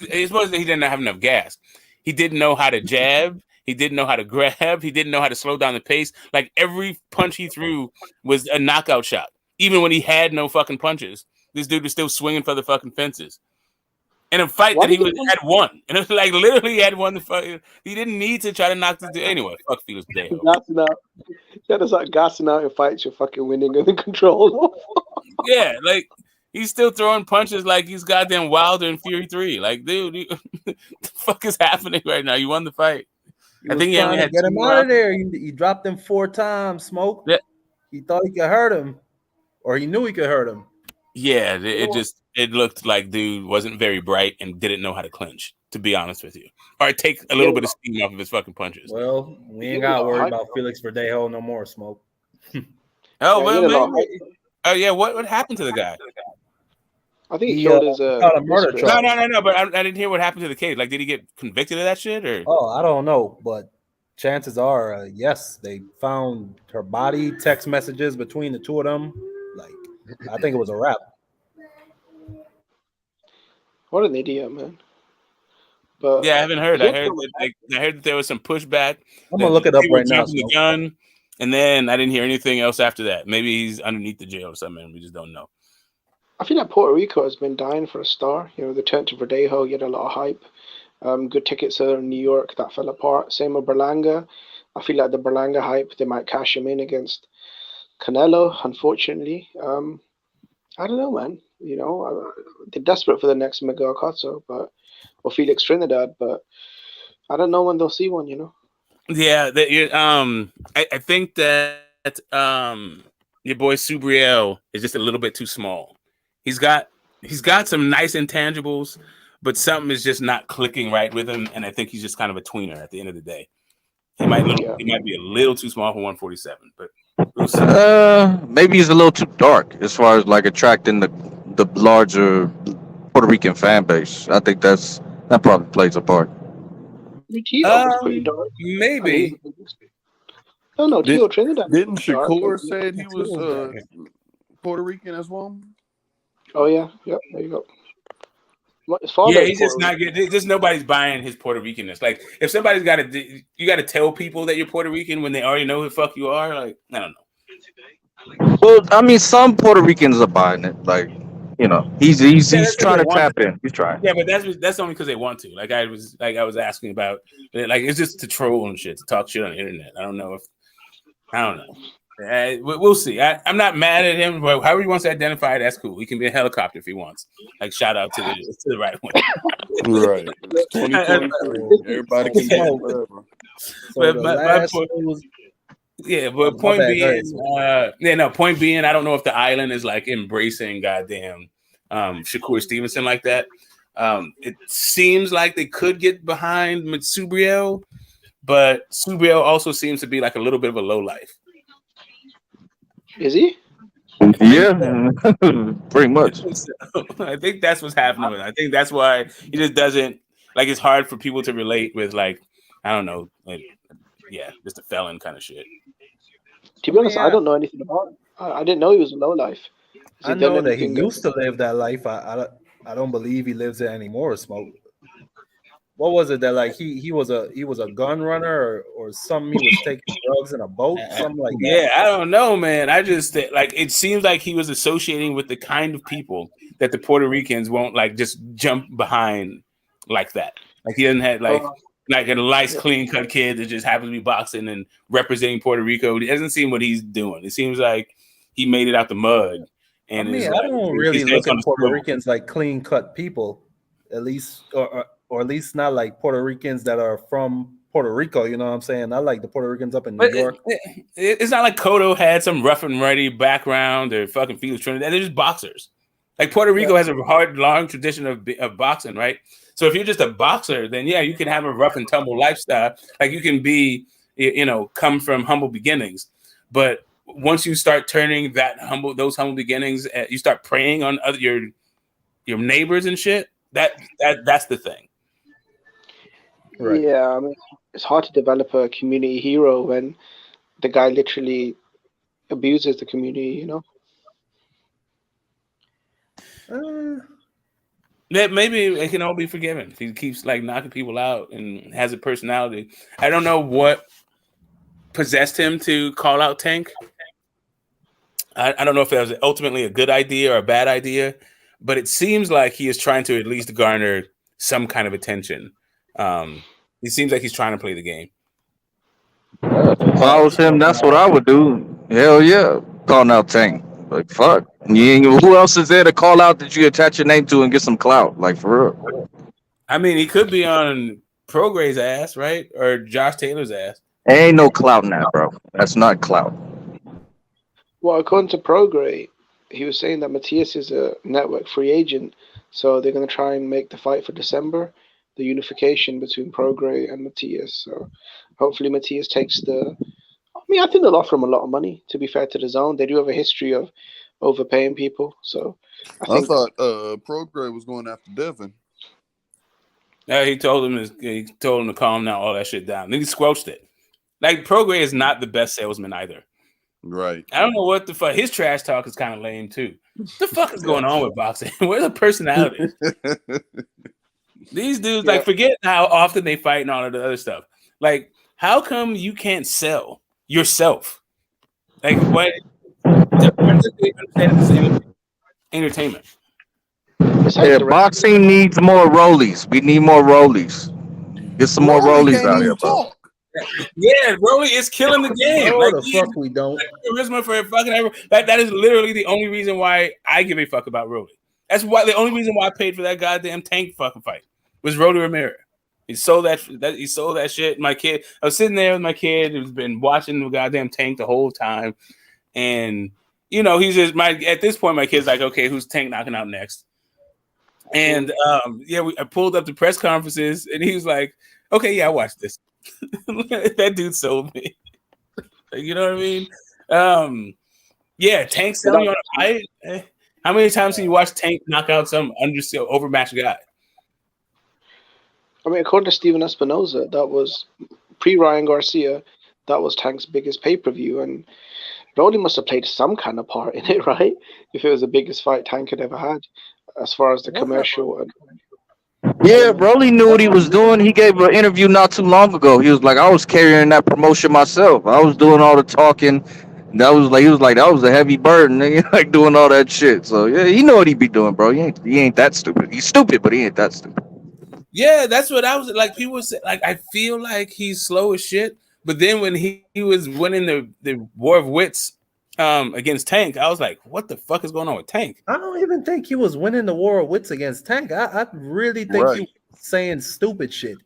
didn't have enough gas. He didn't know how to jab. He didn't know how to grab. He didn't know how to slow down the pace. Like, every punch he threw was a knockout shot. Even when he had no fucking punches, this dude was still swinging for the fucking fences. In a fight that he had won. And it was like, literally, he had won the fight. He didn't need to try to knock this dude. Anyway, fuck Felix Verdejo. Gassing out. You gotta start gassing out in fights you're fucking winning and in control. Yeah, like he's still throwing punches like he's goddamn Wilder in Fury 3. Like, dude, the fuck is happening right now? You won the fight. I think he only had get him out of there. He dropped him 4 times. Smoke. Yeah. He thought he could hurt him, or he knew he could hurt him. Yeah, it looked like dude wasn't very bright and didn't know how to clinch. To be honest with you, or take a little bit of steam off of his fucking punches. Well, we ain't got to worry about Felix Verdejo no more. Smoke. Oh yeah, what happened to the guy? I think he killed his a murder charge. No. But I didn't hear what happened to the kid. Like, did he get convicted of that shit? Or I don't know. But chances are, yes, they found her body, text messages between the two of them. Like, I think it was a wrap. What an idiot, man! But yeah, I haven't heard. I heard that there was some pushback. I'm gonna look it up right now. The gun, and then I didn't hear anything else after that. Maybe he's underneath the jail or something. We just don't know. I feel like Puerto Rico has been dying for a star. You know, the turn to Verdejo, you had a lot of hype. Good tickets there in New York that fell apart. Same with Berlanga. I feel like the Berlanga hype, they might cash him in against Canelo, unfortunately. I don't know, man. You know, they're desperate for the next Miguel Cotto, or Felix Trinidad, but I don't know when they'll see one, you know? Yeah, I think that your boy Subriel is just a little bit too small. He's got some nice intangibles, but something is just not clicking right with him, and I think he's just kind of a tweener at the end of the day. He might be a little too small for 147, but we'll see. Maybe he's a little too dark as far as like attracting the larger Puerto Rican fan base. I think that probably plays a part. Maybe. No, Tio Trinidad. Didn't Shakur said he was Puerto Rican as well? Oh yeah, yep. There you go. Yeah, he's just not good. Just nobody's buying his Puerto Ricanness. Like, if somebody's you got to tell people that you're Puerto Rican when they already know who the fuck you are. Like, I don't know. Well, I mean, some Puerto Ricans are buying it. Like, you know, he's trying to tap in. He's trying. Yeah, but that's only because they want to. Like I was asking about, like, it's just to troll and shit, to talk shit on the internet. I don't know. We'll see. I'm not mad at him. However he wants to identify, that's cool. He can be a helicopter if he wants. Like, shout out to the right one. Right. 2023. Everybody can be whatever. Point being, I don't know if the island is like embracing goddamn Shakur Stevenson like that. It seems like they could get behind Subriel, but Subriel also seems to be like a little bit of a low life. Is he? Yeah, pretty much. I think that's what's happening. I think that's why he just doesn't like. It's hard for people to relate with, like, I don't know, like, just a felon kind of shit. To be honest, I don't know anything about him. I didn't know he was a low life. I know that he used to live that life. I don't believe he lives it anymore. Smoke. What was it that, like, he was a gun runner or something? He was taking drugs in a boat, something like that. Yeah, I don't know, man. I just like, it seems like he was associating with the kind of people that the Puerto Ricans won't like just jump behind like that. Like, he doesn't have like a nice clean cut kid that just happens to be boxing and representing Puerto Rico. It doesn't seem what he's doing. It seems like he made it out the mud. And I don't really look at Puerto Ricans like clean cut people, at least, or at least not like Puerto Ricans that are from Puerto Rico. You know what I'm saying? I like the Puerto Ricans up in New York. It's not like Cotto had some rough and ready background or fucking Felix Trinidad. They're just boxers. Like, Puerto Rico has a long tradition of boxing, right? So if you're just a boxer, then yeah, you can have a rough and tumble lifestyle. Like, you can be, come from humble beginnings. But once you start turning those humble beginnings, you start preying on your neighbors and shit. That's the thing. Right. Yeah, I mean, it's hard to develop a community hero when the guy literally abuses the community, That maybe it can all be forgiven if he keeps like knocking people out and has a personality. I don't know what possessed him to call out Tank. I don't know if that was ultimately a good idea or a bad idea, but it seems like he is trying to at least garner some kind of attention. He seems like he's trying to play the game. If I was him, that's what I would do. Hell yeah, calling out Tank. Like fuck. Who else is there to call out that you attach your name to and get some clout? Like for real. I mean, he could be on Progray's ass, right? Or Josh Taylor's ass. Ain't no clout now, bro. That's not clout. Well, according to Progray, he was saying that Matias is a network free agent, so they're going to try and make the fight for December, the unification between Progray and Matias. So hopefully Matias takes the. I mean, I think they'll offer him a lot of money. To be fair to the zone, they do have a history of overpaying people. So I thought Progray was going after Devin. Yeah, he told him to calm down, all that shit down. Then he squelched it. Like Progray is not the best salesman either. Right. I don't know what the fuck. His trash talk is kind of lame too. What the fuck is going on with boxing? Where's the personality? These dudes, like, forget how often they fight and all of the other stuff. Like, how come you can't sell yourself? Like, what? Entertainment. Yeah, boxing needs more rollies. We need more rollies. Get some more rollies out here, bro. Yeah, Rolly is killing the game. No, like, the fuck we don't. Charisma for fucking that is literally the only reason why I give a fuck about Rolly. That's why the only reason why I paid for that goddamn Tank fucking fight was Rolly Ramirez. He sold that shit. My kid, I was sitting there with my kid who's been watching the goddamn Tank the whole time, and you know he's just at this point my kid's like, okay, who's Tank knocking out next? And I pulled up the press conferences, and he was like, okay, yeah, I watched this. That dude sold me. You know what I mean? Yeah, Tank selling you on a fight. How many times have you watched Tank knock out some overmatched guy? I mean, according to Steven Espinoza, that was pre-Ryan Garcia. That was Tank's biggest pay-per-view, and Rolly must have played some kind of part in it, right? If it was the biggest fight Tank had ever had, as far as the commercial. Yeah, Rolly knew what he was doing. He gave an interview not too long ago. He was like, I was carrying that promotion myself. I was doing all the talking. He was like, that was a heavy burden, nigga, like doing all that shit. So yeah, he know what he be doing, bro. He ain't that stupid. He's stupid, but he ain't that stupid. Yeah, that's what I was like. People say, like, I feel like he's slow as shit. But then when he was winning the War of Wits against Tank, I was like, what the fuck is going on with Tank? I don't even think he was winning the War of Wits against Tank. I really think he was saying stupid shit.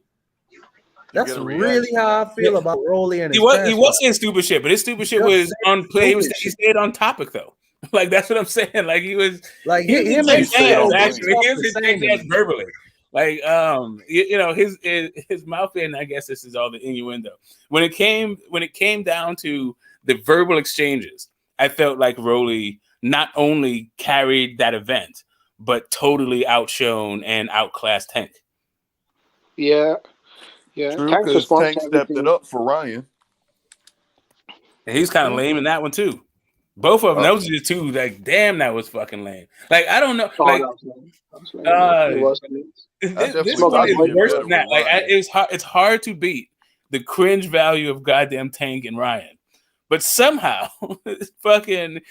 That's really how I feel about Rolly and his he was saying stupid shit, but his stupid shit was on play. He stayed on topic though. Like that's what I'm saying. Like he was like he was verbally. Like his mouth in. I guess this is all the innuendo. When it came down to the verbal exchanges, I felt like Rolly not only carried that event, but totally outshone and outclassed Tank. Yeah. Yeah, true, because Tank stepped it up for Ryan. And he's kind of lame in that one too. Both of them, those are the two. Like, damn, that was fucking lame. Like, I don't know. Like, this one is worse than that. Like, it's hard to beat the cringe value of goddamn Tank and Ryan, but somehow, fucking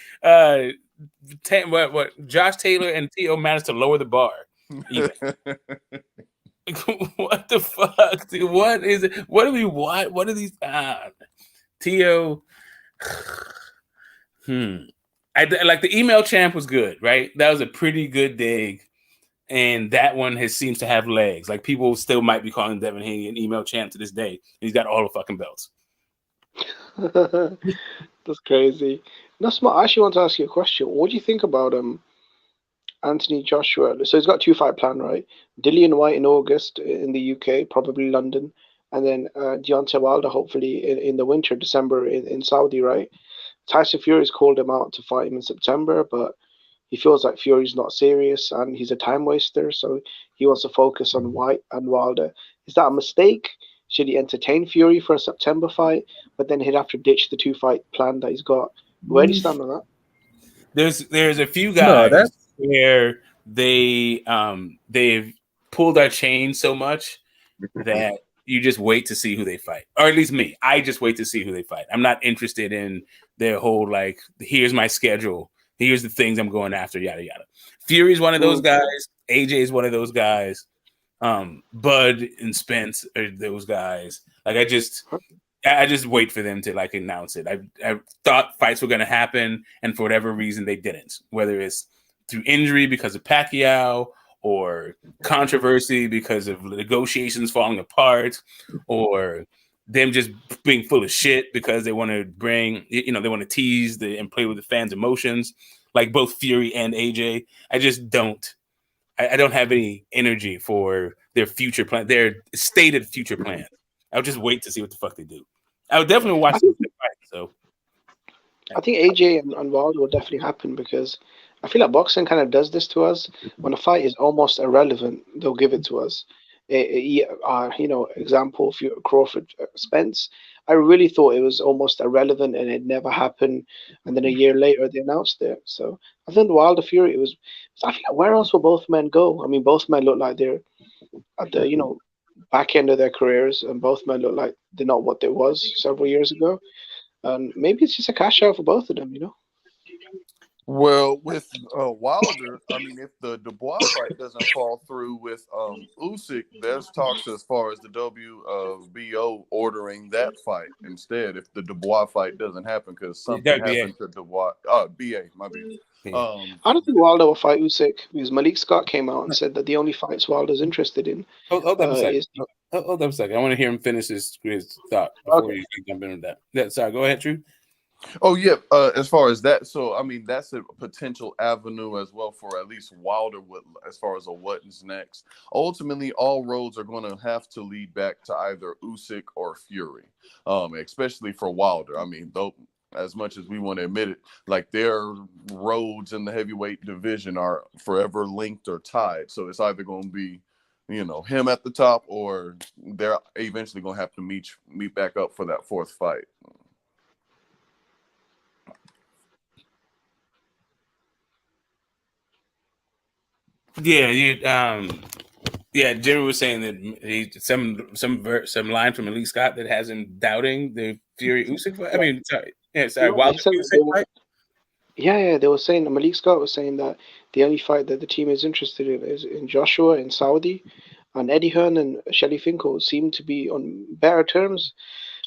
Josh Taylor and Teo managed to lower the bar. Even. What the fuck, dude? What is it? What do we want? What are these? Teo. I like the email champ was good, right? That was a pretty good dig, and that one seems to have legs. Like people still might be calling Devin Haney an email champ to this day. And he's got all the fucking belts. That's crazy. No, Smart. I actually want to ask you a question. What do you think about Anthony Joshua? So he's got 2-fight plan, right? Dillian White in August in the UK, probably London, and then Deontay Wilder hopefully in the winter, December in Saudi, right? Tyson Fury's called him out to fight him in September, but he feels like Fury's not serious and he's a time waster, so he wants to focus on White and Wilder. Is that a mistake? Should he entertain Fury for a September fight, but then he'd have to ditch the 2-fight plan that he's got? Where do you stand on that? There's a few guys where they've pulled our chain so much that you just wait to see who they fight. Or at least me. I just wait to see who they fight. I'm not interested in their whole, like, here's my schedule. Here's the things I'm going after, yada, yada. Fury's one of those guys. AJ is one of those guys. Bud and Spence are those guys. Like, I just wait for them to like announce it. I thought fights were going to happen, and for whatever reason, they didn't. Whether it's through injury because of Pacquiao, or controversy because of negotiations falling apart, or them just being full of shit because they want to bring, they want to tease and play with the fans' emotions, like both Fury and AJ. I just don't. I don't have any energy for their future plan, their stated future plans. I'll just wait to see what the fuck they do. I would definitely watch the fight. So I think AJ and Wilder will definitely happen because I feel like boxing kind of does this to us. When a fight is almost irrelevant, they'll give it to us. Example, if you're Crawford Spence, I really thought it was almost irrelevant and it never happened. And then a year later, they announced it. So I think Wilder Fury, I feel like where else will both men go? I mean, both men look like they're at the, back end of their careers, and both men look like they're not what they was several years ago. And maybe it's just a cash out for both of them, Well, with Wilder, I mean, if the Dubois fight doesn't fall through with Usyk, there's talks as far as the WBO ordering that fight instead. If the Dubois fight doesn't happen because something happened to Dubois, BA, my bad. I don't think Wilder will fight Usyk because Malik Scott came out and said that the only fights Wilder's interested in. Hold up a second. Hold up a second. I want to hear him finish his thought before you jump into that. Sorry, go ahead, Drew. Oh yeah, as far as that, so I mean that's a potential avenue as well for at least Wilder. As far as what's next, ultimately all roads are going to have to lead back to either Usyk or Fury, especially for Wilder. I mean, though, as much as we want to admit it, like their roads in the heavyweight division are forever linked or tied. So it's either going to be, him at the top, or they're eventually going to have to meet back up for that fourth fight. Yeah, Jimmy was saying that some line from Malik Scott that has him doubting the Fury Usyk fight. I mean, sorry, Wilder Usyk fight. Yeah, they were saying that Malik Scott was saying that the only fight that the team is interested in is in Joshua in Saudi, and Eddie Hearn and Shelly Finkel seem to be on better terms.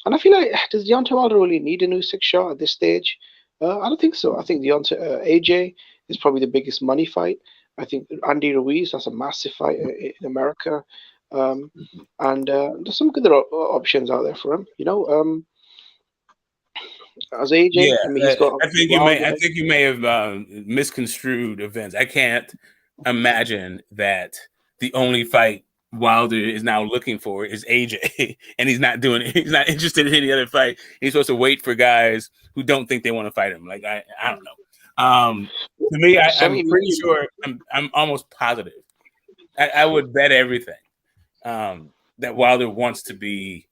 And I feel like, does Deontay Wilder really need an Usyk shot at this stage? I don't think so. I think AJ is probably the biggest money fight. I think Andy Ruiz, that's a massive fight in America. And there's some good options out there for him, as AJ. Yeah, I mean, he's got. I think you may have misconstrued events. I can't imagine that the only fight Wilder is now looking for is AJ, and he's not interested in any other fight. He's supposed to wait for guys who don't think they want to fight him. Like I don't know. To me, I'm pretty sure. I'm almost positive. I would bet everything that Wilder wants to be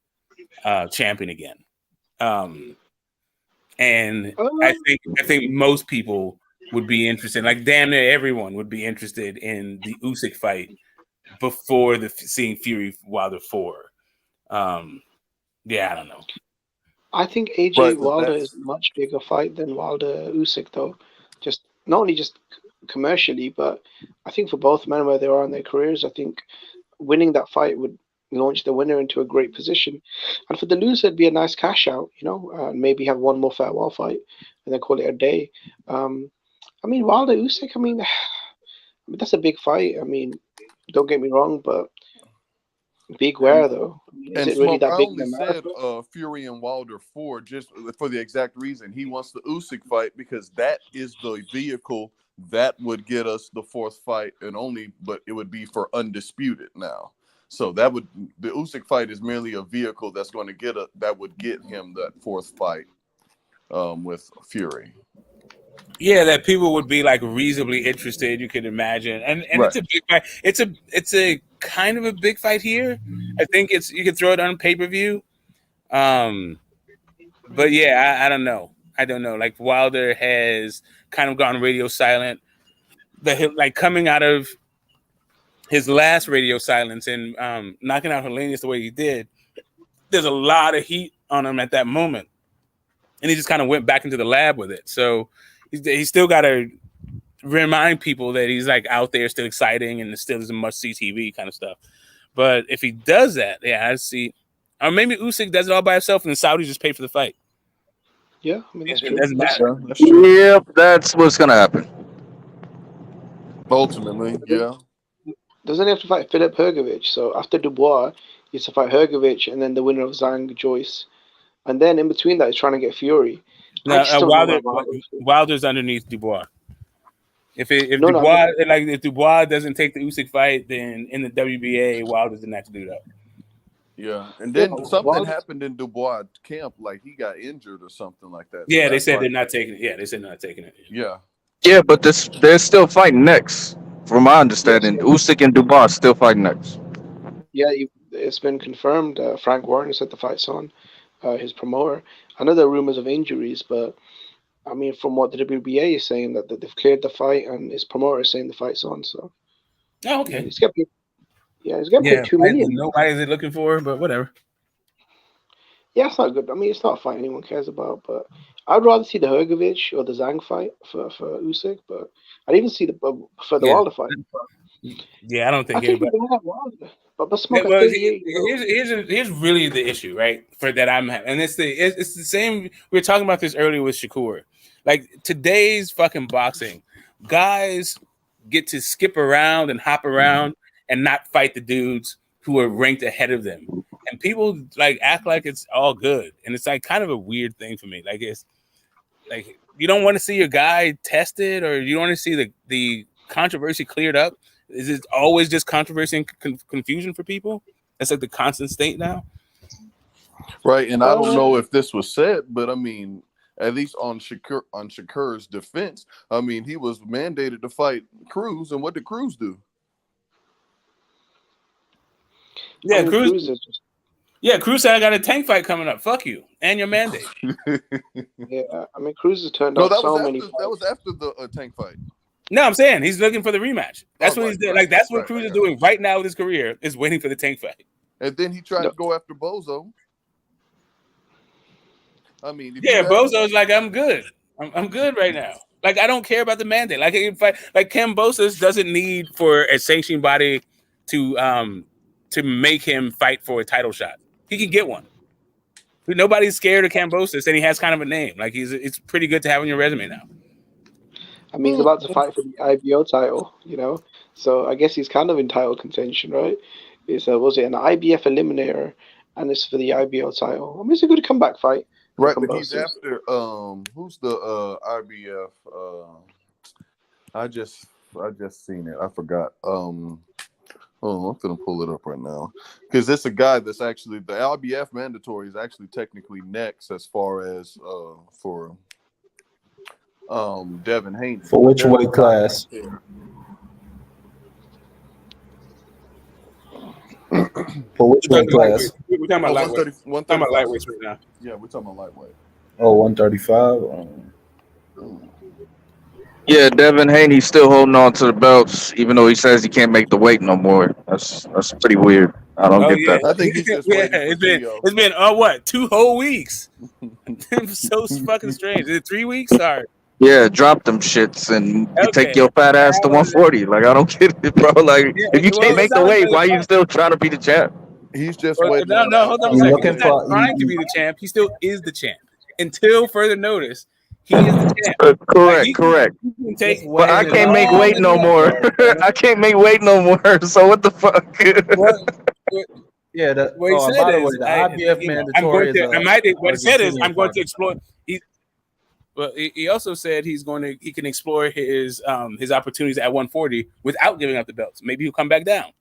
champion again. And I think most people would be interested. Like damn near everyone would be interested in the Usyk fight before seeing Fury Wilder 4. I don't know. I think AJ Wilder is a much bigger fight than Wilder Usyk, though. Just not only just commercially, but I think for both men where they are in their careers, I think winning that fight would launch the winner into a great position. And for the loser, it'd be a nice cash out, and maybe have one more farewell fight and then call it a day. I mean, Wilder Usyk, I mean, that's a big fight. I mean, don't get me wrong, but big where though? Is it really that big? I only said Fury and Wilder 4 just for the exact reason he wants the Usyk fight, because that is the vehicle that would get us the fourth fight, but it would be for undisputed now. So the Usyk fight is merely a vehicle that's going to that would get him that fourth fight with Fury. Yeah, that people would be like reasonably interested. You could imagine, and right. It's a big fight. It's a kind of a big fight here. I think you could throw it on pay-per-view. But yeah, I don't know. Like Wilder has kind of gone radio silent. Like coming out of his last radio silence and knocking out Helenius the way he did, there's a lot of heat on him at that moment, and he just kind of went back into the lab with it. So he's still got to remind people that he's like out there, still exciting, and still is a must-see TV kind of stuff. But if he does that, yeah, I see Or maybe Usyk does it all by himself, and the Saudis just pay for the fight. Yeah, I mean that's true. Doesn't matter. That's true. Yep, that's what's gonna happen. Ultimately, yeah. Doesn't he have to fight Philip Hrgovic? So after Dubois, he has to fight Hrgovic and then the winner of Zhang Joyce, and then in between that, he's trying to get Fury. No, Wilder's underneath Dubois. If Dubois doesn't take the Usyk fight, then in the WBA, Wilder's the next to do that. Yeah, and then something happened in Dubois' camp, like he got injured or something like that. Yeah, they said they're not taking it. Yeah, they said not taking it. Yeah. Yeah, but they're still fighting next. From my understanding, Usyk and Dubois still fighting next. Yeah, it's been confirmed. Frank Warren said the fight's on. His promoter. I know there are rumors of injuries, but I mean, from what the WBA is saying, that they've cleared the fight, and his promoter is saying the fight's on. So, okay. He's getting paid $2 million. Nobody is looking for, but whatever. Yeah, it's not good. I mean, it's not a fight anyone cares about, but I'd rather see the Hrgovic or the Zhang fight for Usyk, but I'd even see the Wilder fight. Yeah, I don't think anybody. But Smoke at 38. Here's really the issue, right? For that I'm having, and it's the same. We were talking about this earlier with Shakur. Like today's fucking boxing, guys get to skip around and hop around and not fight the dudes who are ranked ahead of them. And people like act like it's all good. And it's like kind of a weird thing for me. Like it's like you don't want to see your guy tested, or you don't want to see the controversy cleared up. Is it always just controversy and confusion for people? That's like the constant state now. Right. And I don't know if this was said, but I mean, at least on Shakur's defense, I mean, he was mandated to fight Cruz, and what did Cruz do? Yeah, Cruz said I got a tank fight coming up. Fuck you and your mandate. Yeah, I mean, Cruz has turned out so many. That was after the tank fight. No, I'm saying he's looking for the rematch. That's what he's doing. Like that's what Cruz is doing right now with his career, is waiting for the tank fight. And then he tried to go after Bozo. I mean, Bozo's like, I'm good. I'm good right now. Like I don't care about the mandate. Like Kambosos doesn't need for a sanctioning body to make him fight for a title shot. He can get one. Nobody's scared of Kambosos, and he has kind of a name. Like it's pretty good to have on your resume now. I mean, he's about to fight for the IBO title, So I guess he's kind of in title contention, right? It's was it an IBF eliminator, and it's for the IBO title. I mean, it's a good comeback fight. Right, but he's after who's the IBF? I just seen it. I forgot. I'm gonna pull it up right now because it's a guy that's actually the IBF mandatory is actually technically next as far as for Devin Haney. For which weight class? For which weight class? We're talking about lightweight. We're talking about lightweight right now. Yeah, we're talking about lightweight. Oh, 135. Yeah, Devin Haney's still holding on to the belts, even though he says he can't make the weight no more. That's pretty weird. I don't get that. I think he's just it's been 2 whole weeks. So fucking strange. Is it 3 weeks? Sorry. Yeah, drop them shits and you take your fat ass to 140. Like I don't get it, bro. Like if you can't make the weight, why you still trying to be the champ? He's just waiting. No, hold on a second. He's not trying to be the champ. He still is the champ. Until further notice, he is the champ. Correct. But I can't make weight no more. I can't make weight no more. So what the fuck? Yeah, what he said is the IBF mandatory. What he said is I'm going to explore. Well, he also said he can explore his opportunities at 140 without giving up the belts. Maybe he'll come back down.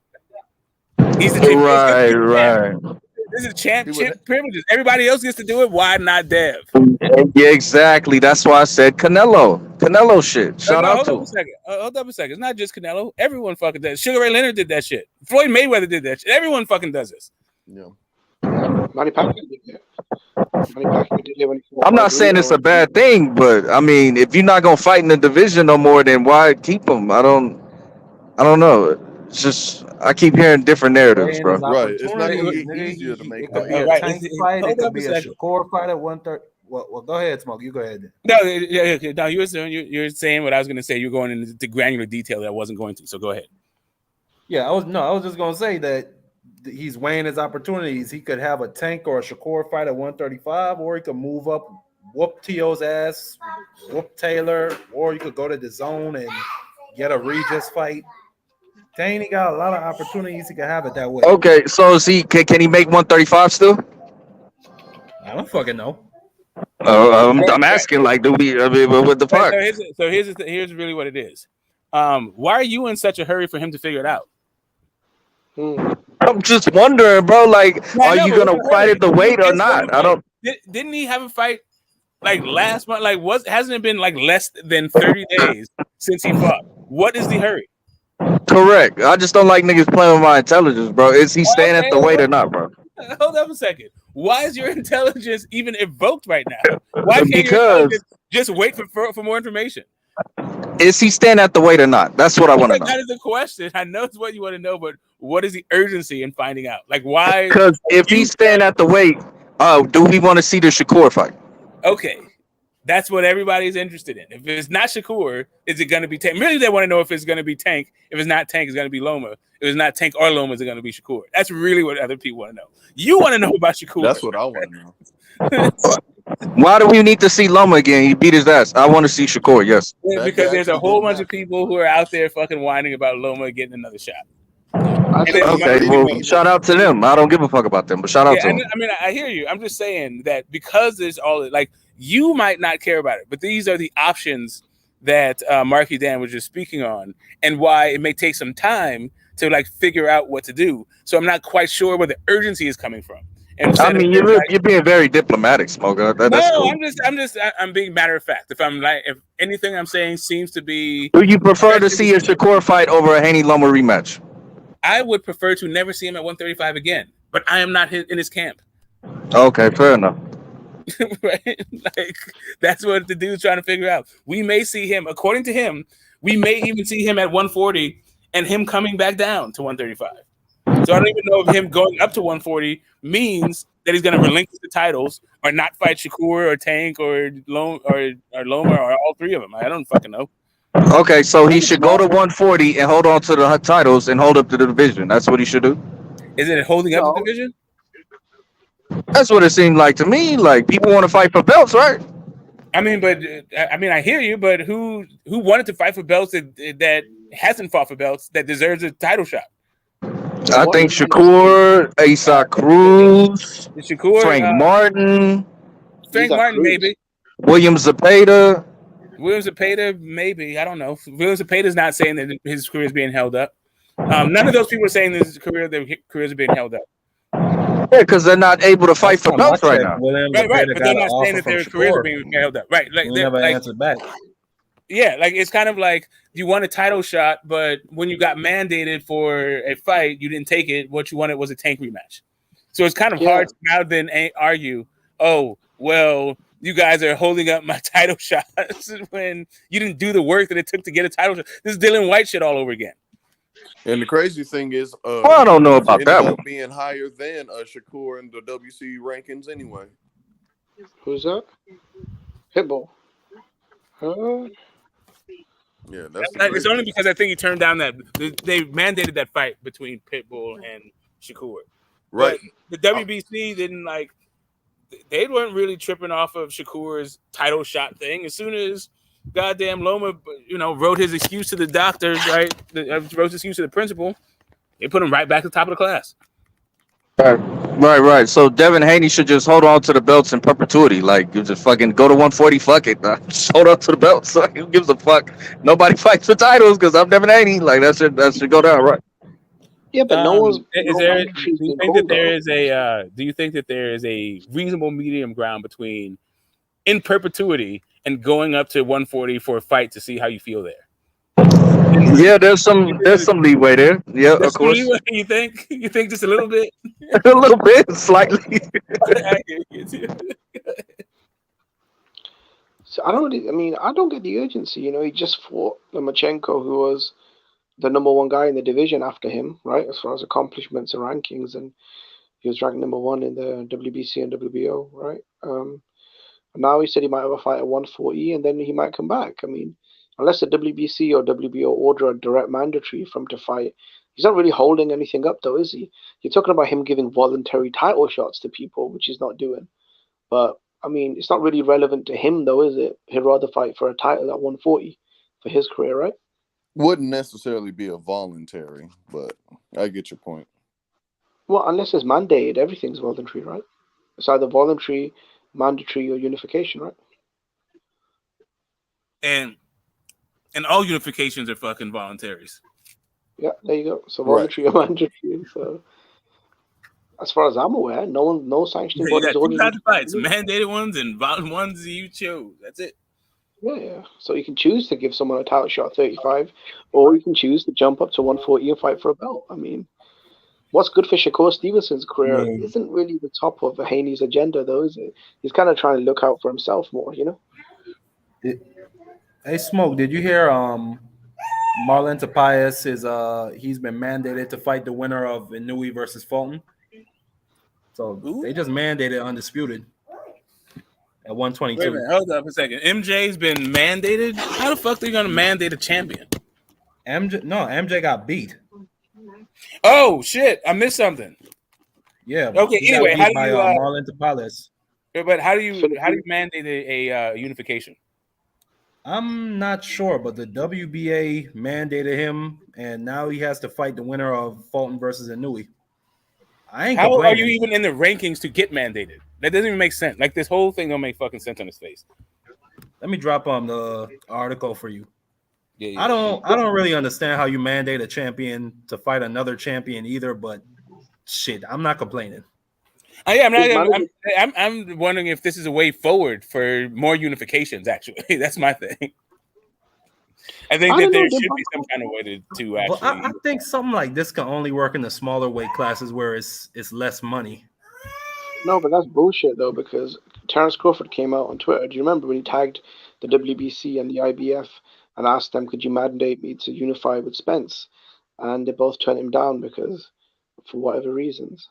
He's the champ. Right. This is championship privileges. Everybody else gets to do it. Why not Dev? Yeah, exactly. That's why I said Canelo shit. Shout out to him. Hold up a second. It's not just Canelo. Everyone fucking does. Sugar Ray Leonard did that shit. Floyd Mayweather did that shit. Everyone fucking does this. Yeah. Manny Pacquiao did that. I'm not saying it's a bad thing, but I mean, if you're not gonna fight in the division no more, then why keep him? I don't know. It's just I keep hearing different narratives, bro. Right. It's not gonna get easier to make. It could be a tank fight. It could be a Shakur fight at 130. Well, go ahead, Smoke. You go ahead. No, you're saying what I was gonna say. You're going into granular detail that I wasn't going to. So go ahead. Yeah, I was just gonna say that he's weighing his opportunities. He could have a Tank or a Shakur fight at 135, or he could move up, whoop T.O.'s ass, whoop Taylor, or you could go to the zone and get a Regis fight. Haney got a lot of opportunities. He could have it that way. Okay, so is he can he make 135 still? I don't fucking know. I'm asking, like, do we? I mean, what the fuck? Here's really what it is. Why are you in such a hurry for him to figure it out? I'm just wondering, bro. Like, are you gonna fight at the weight or not? I don't. Didn't he have a fight like last month? Like, hasn't it been like less than 30 days since he fought? What is the hurry? Correct. I just don't like niggas playing with my intelligence, bro. Is he staying at the weight or not, bro? Hold up a second. Why is your intelligence even evoked right now? Why can't you just wait for more information? Is he staying at the weight or not? That's what I want to know. That is the question. I know it's what you want to know, but what is the urgency in finding out? Like, why? Because if he's staying at the weight, do we want to see the Shakur fight? Okay. That's what everybody's interested in. If it's not Shakur, is it going to be Tank? Really, they want to know if it's going to be Tank. If it's not Tank, it's going to be Loma. If it's not Tank or Loma, is it going to be Shakur? That's really what other people want to know. You want to know about Shakur. That's what I want to know. Why do we need to see Loma again? He beat his ass. I want to see Shakur, yes. Because there's a whole bunch of people who are out there fucking whining about Loma getting another shot. Okay, well, shout out to them. I don't give a fuck about them, but shout out to them. I mean, I hear you. I'm just saying that because there's all like you might not care about it, but these are the options that Marky Dan was just speaking on, and why it may take some time to like figure out what to do. So I'm not quite sure where the urgency is coming from. And I mean, you're being very diplomatic, Smoker. That's cool. I'm being matter of fact. If anything I'm saying seems to be, do you prefer to see a Shakur fight over a Haney Loma rematch? I would prefer to never see him at 135 again, but I am not in his camp. Okay, fair enough. Right? Like, that's what the dude's trying to figure out. We may see him, according to him, we may even see him at 140 and him coming back down to 135. So I don't even know if him going up to 140 means that he's going to relinquish the titles or not fight Shakur or Tank or Loma or all three of them. I don't fucking know. Okay, so he should go to 140 and hold on to the titles and hold up to the division. That's what he should do. Is it holding up the division? That's what it seemed like to me. Like, people want to fight for belts, right? I mean, I hear you, but who wanted to fight for belts that hasn't fought for belts that deserves a title shot? I think Shakur, Asa Cruz, Frank Martin, maybe. William Zepeda, maybe. I don't know. William Zepeda's not saying that his career is being held up. None of those people are saying their careers are being held up. Yeah, because they're not able to fight for belts right now. Right, but they're not saying that their careers are being held up. Right, like they never answered back. Yeah, like it's kind of like you won a title shot, but when you got mandated for a fight, you didn't take it. What you wanted was a Tank rematch. So it's kind of hard to now then argue, oh, well, you guys are holding up my title shots when you didn't do the work that it took to get a title shot. This is Dylan White shit all over again. And the crazy thing is, I don't know about that one. Being higher than Shakur in the WC rankings anyway. Who's that? Pitbull. Yeah, that's it's only because I think he turned down that they mandated that fight between Pitbull and Shakur. Right. But the WBC didn't like. They weren't really tripping off of Shakur's title shot thing. As soon as goddamn Loma, wrote his excuse to the doctors, right? Wrote his excuse to the principal. They put him right back to the top of the class. Right. So Devin Haney should just hold on to the belts in perpetuity. Like, you just fucking go to 140. Fuck it. Just hold on to the belts. Like, who gives a fuck? Nobody fights for titles because I'm Devin Haney. Like, that should go down, right? Yeah, but no one's. Do you think that there is a reasonable medium ground between in perpetuity and going up to 140 for a fight to see how you feel there? Yeah, there's some leeway there. Yeah, of course. Leeway, you think? You think just a little bit? A little bit, slightly. So I don't get the urgency. He just fought Lomachenko, who was the number one guy in the division after him, right? As far as accomplishments and rankings, and he was ranked number one in the WBC and WBO, right? Now he said he might have a fight at 140, and then he might come back. I mean, unless the WBC or WBO order a direct mandatory for him to fight, He's not really holding anything up, though, is he? You're talking about him giving voluntary title shots to people, which he's not doing. But I mean, it's not really relevant to him, though, is it? He'd rather fight for a title at 140 for his career, right? Wouldn't necessarily be a voluntary, but I get your point. Well, unless it's mandated, everything's voluntary, right? It's either voluntary, mandatory, or unification, right? And all unifications are fucking voluntaries. Yeah, there you go. So voluntary or mandatory. So as far as I'm aware, no sanctioning bodies ordered two fights, mandated ones and ones you chose. That's it. Yeah. So you can choose to give someone a title shot at 35, or you can choose to jump up to 140 and fight for a belt. I mean, what's good for Shakur Stevenson's career isn't really the top of Haney's agenda, though, is it? He's kind of trying to look out for himself more, you know? Hey, Smoke, did you hear Marlon Tapia is he's been mandated to fight the winner of Inouye versus Fulton? So they just mandated undisputed at 122. Wait a minute, hold up a second. MJ's been mandated? How the fuck are they gonna mandate a champion? MJ got beat. Oh shit! I missed something. Yeah. Okay. Anyway, how do you Marlon Tapia? But how do you mandate a unification? I'm not sure, but the WBA mandated him, and now he has to fight the winner of Fulton versus Inouye. I ain't complaining. How are you even in the rankings to get mandated? That doesn't even make sense. Like, this whole thing don't make fucking sense on his face. Let me drop the article for you. Yeah. I don't really understand how you mandate a champion to fight another champion either, but shit, I'm not complaining. I'm wondering if this is a way forward for more unifications. Actually, that's my thing. I think that there should be some kind of way to actually. But I think something like this can only work in the smaller weight classes where it's less money. No, but that's bullshit though, because Terence Crawford came out on Twitter. Do you remember when he tagged the WBC and the IBF and asked them, "Could you mandate me to unify with Spence?" And they both turned him down because, for whatever reasons,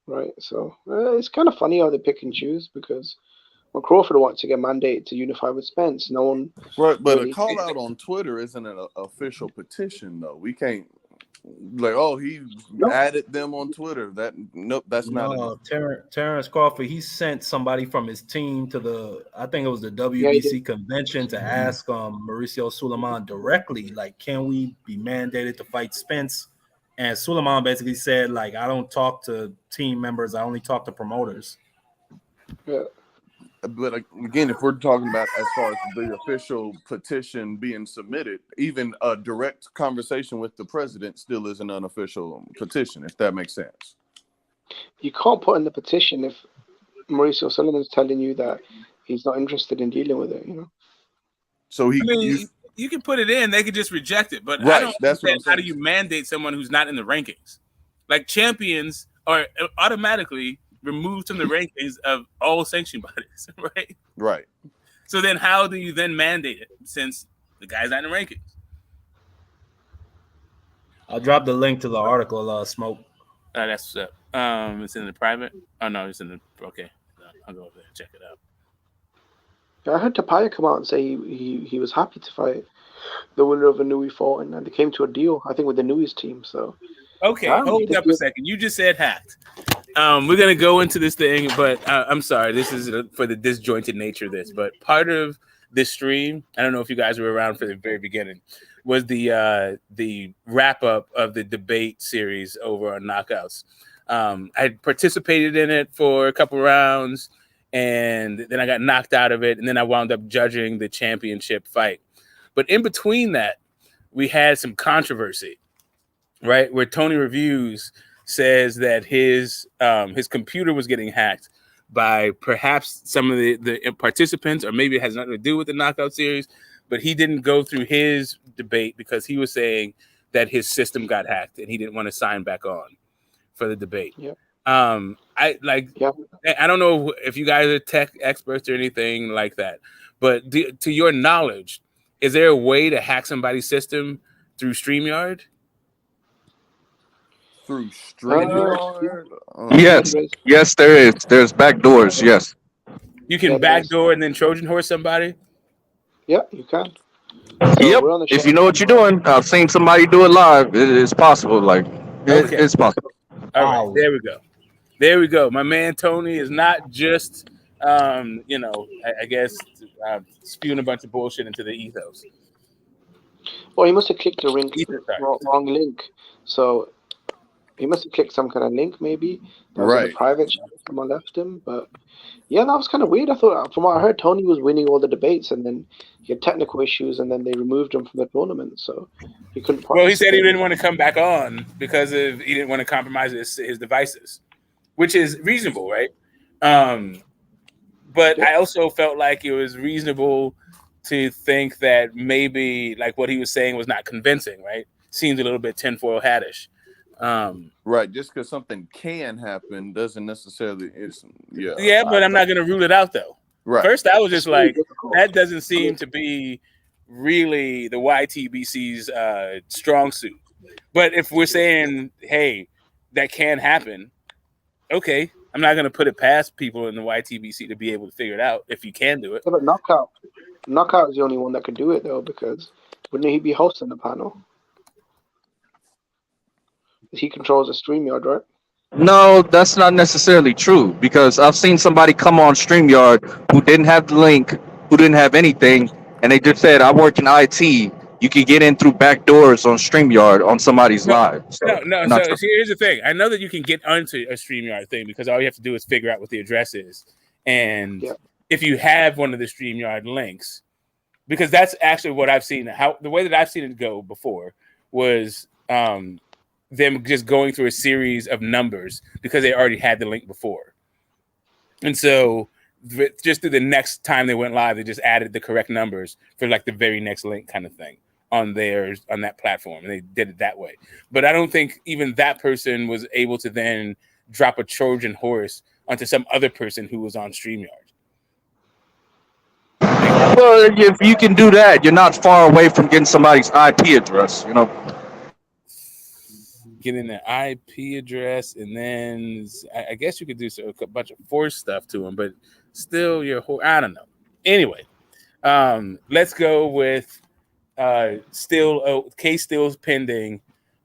right? So it's kind of funny how they pick and choose, because when Crawford wants to get mandated to unify with Spence, no one. Right, but really, a call out on Twitter isn't an official petition, though. We can't he added them on Twitter. That's not. Terence Crawford, he sent somebody from his team to I think it was the WBC convention to ask Mauricio Suleiman directly, like, can we be mandated to fight Spence? And Suleiman basically said, like, I don't talk to team members, I only talk to promoters. Yeah. But again, if we're talking about as far as the official petition being submitted, even a direct conversation with the president still is an unofficial petition, if that makes sense. You can't put in the petition if Mauricio Sullivan's telling you that he's not interested in dealing with it, you know? So you can put it in, they could just reject it. But right, I don't understand how do you mandate someone who's not in the rankings? Like, champions are automatically removed from the rankings of all sanctioning bodies, right? Right. So then how do you then mandate it since the guy's not in the rankings? I'll drop the link to the article, Smoke. That's it's in the private. Oh no, it's in the okay. I'll go over there and check it out. I heard Tapia come out and say he was happy to fight the winner of Inouye Fulton, and they came to a deal, I think, with the Inouye's team. So okay, hold up a second. You just said hacked. We're gonna go into this thing, but I'm sorry. This is for the disjointed nature of this. But part of this stream, I don't know if you guys were around for the very beginning, was the wrap up of the debate series over on Knockouts. I had participated in it for a couple rounds, and then I got knocked out of it, and then I wound up judging the championship fight. But in between that, we had some controversy, right? Where Tony Reviews says that his computer was getting hacked by perhaps some of the participants, or maybe it has nothing to do with the knockout series, but he didn't go through his debate because he was saying that his system got hacked and he didn't want to sign back on for the debate. Yeah. I don't know if you guys are tech experts or anything like that, but to your knowledge, is there a way to hack somebody's system through StreamYard? Through StreamYard? Yes, there is. There's backdoors. Yes, you can backdoor and then Trojan horse somebody. Yeah, you can. So Yep. we're on the If show. you know what you're doing, I've seen somebody do it live. It's possible. Like Okay. it's possible. All right. There we go. There we go. My man Tony is not just, I guess, spewing a bunch of bullshit into the ethos. Well, he must have clicked the wrong link. So he must have clicked some kind of link, maybe. That was in the private chat someone left him. But yeah, that was kind of weird. I thought, from what I heard, Tony was winning all the debates, and then he had technical issues, and then they removed him from the tournament, so he couldn't participate. Well, he said he didn't want to come back on because he didn't want to compromise his devices, which is reasonable, right? But I also felt like it was reasonable to think that maybe like what he was saying was not convincing, right? Seems a little bit tinfoil hattish. Right, just because something can happen doesn't necessarily but I'm not going to rule it out though. Right. First, I was just like, that doesn't seem to be really the YTBC's strong suit. But if we're saying, hey, that can happen, okay, I'm not going to put it past people in the YTBC to be able to figure it out if you can do it. Yeah, but knockout is the only one that could do it though, because wouldn't he be hosting the panel? He controls the StreamYard, right? No, that's not necessarily true because I've seen somebody come on StreamYard who didn't have the link, who didn't have anything, and they just said, "I work in IT. You can get in through back doors on StreamYard on somebody's live." So, So here's the thing. I know that you can get onto a StreamYard thing because all you have to do is figure out what the address is. And if you have one of the StreamYard links, because that's actually what I've seen. The way that I've seen it go before was them just going through a series of numbers because they already had the link before. And so just through the next time they went live, they just added the correct numbers for like the very next link kind of thing on that platform. And they did it that way. But I don't think even that person was able to then drop a Trojan horse onto some other person who was on StreamYard. Well, if you can do that, you're not far away from getting somebody's IP address, Getting an IP address, and then I guess you could do a bunch of force stuff to them, but still, I don't know. Anyway, let's go with case still pending.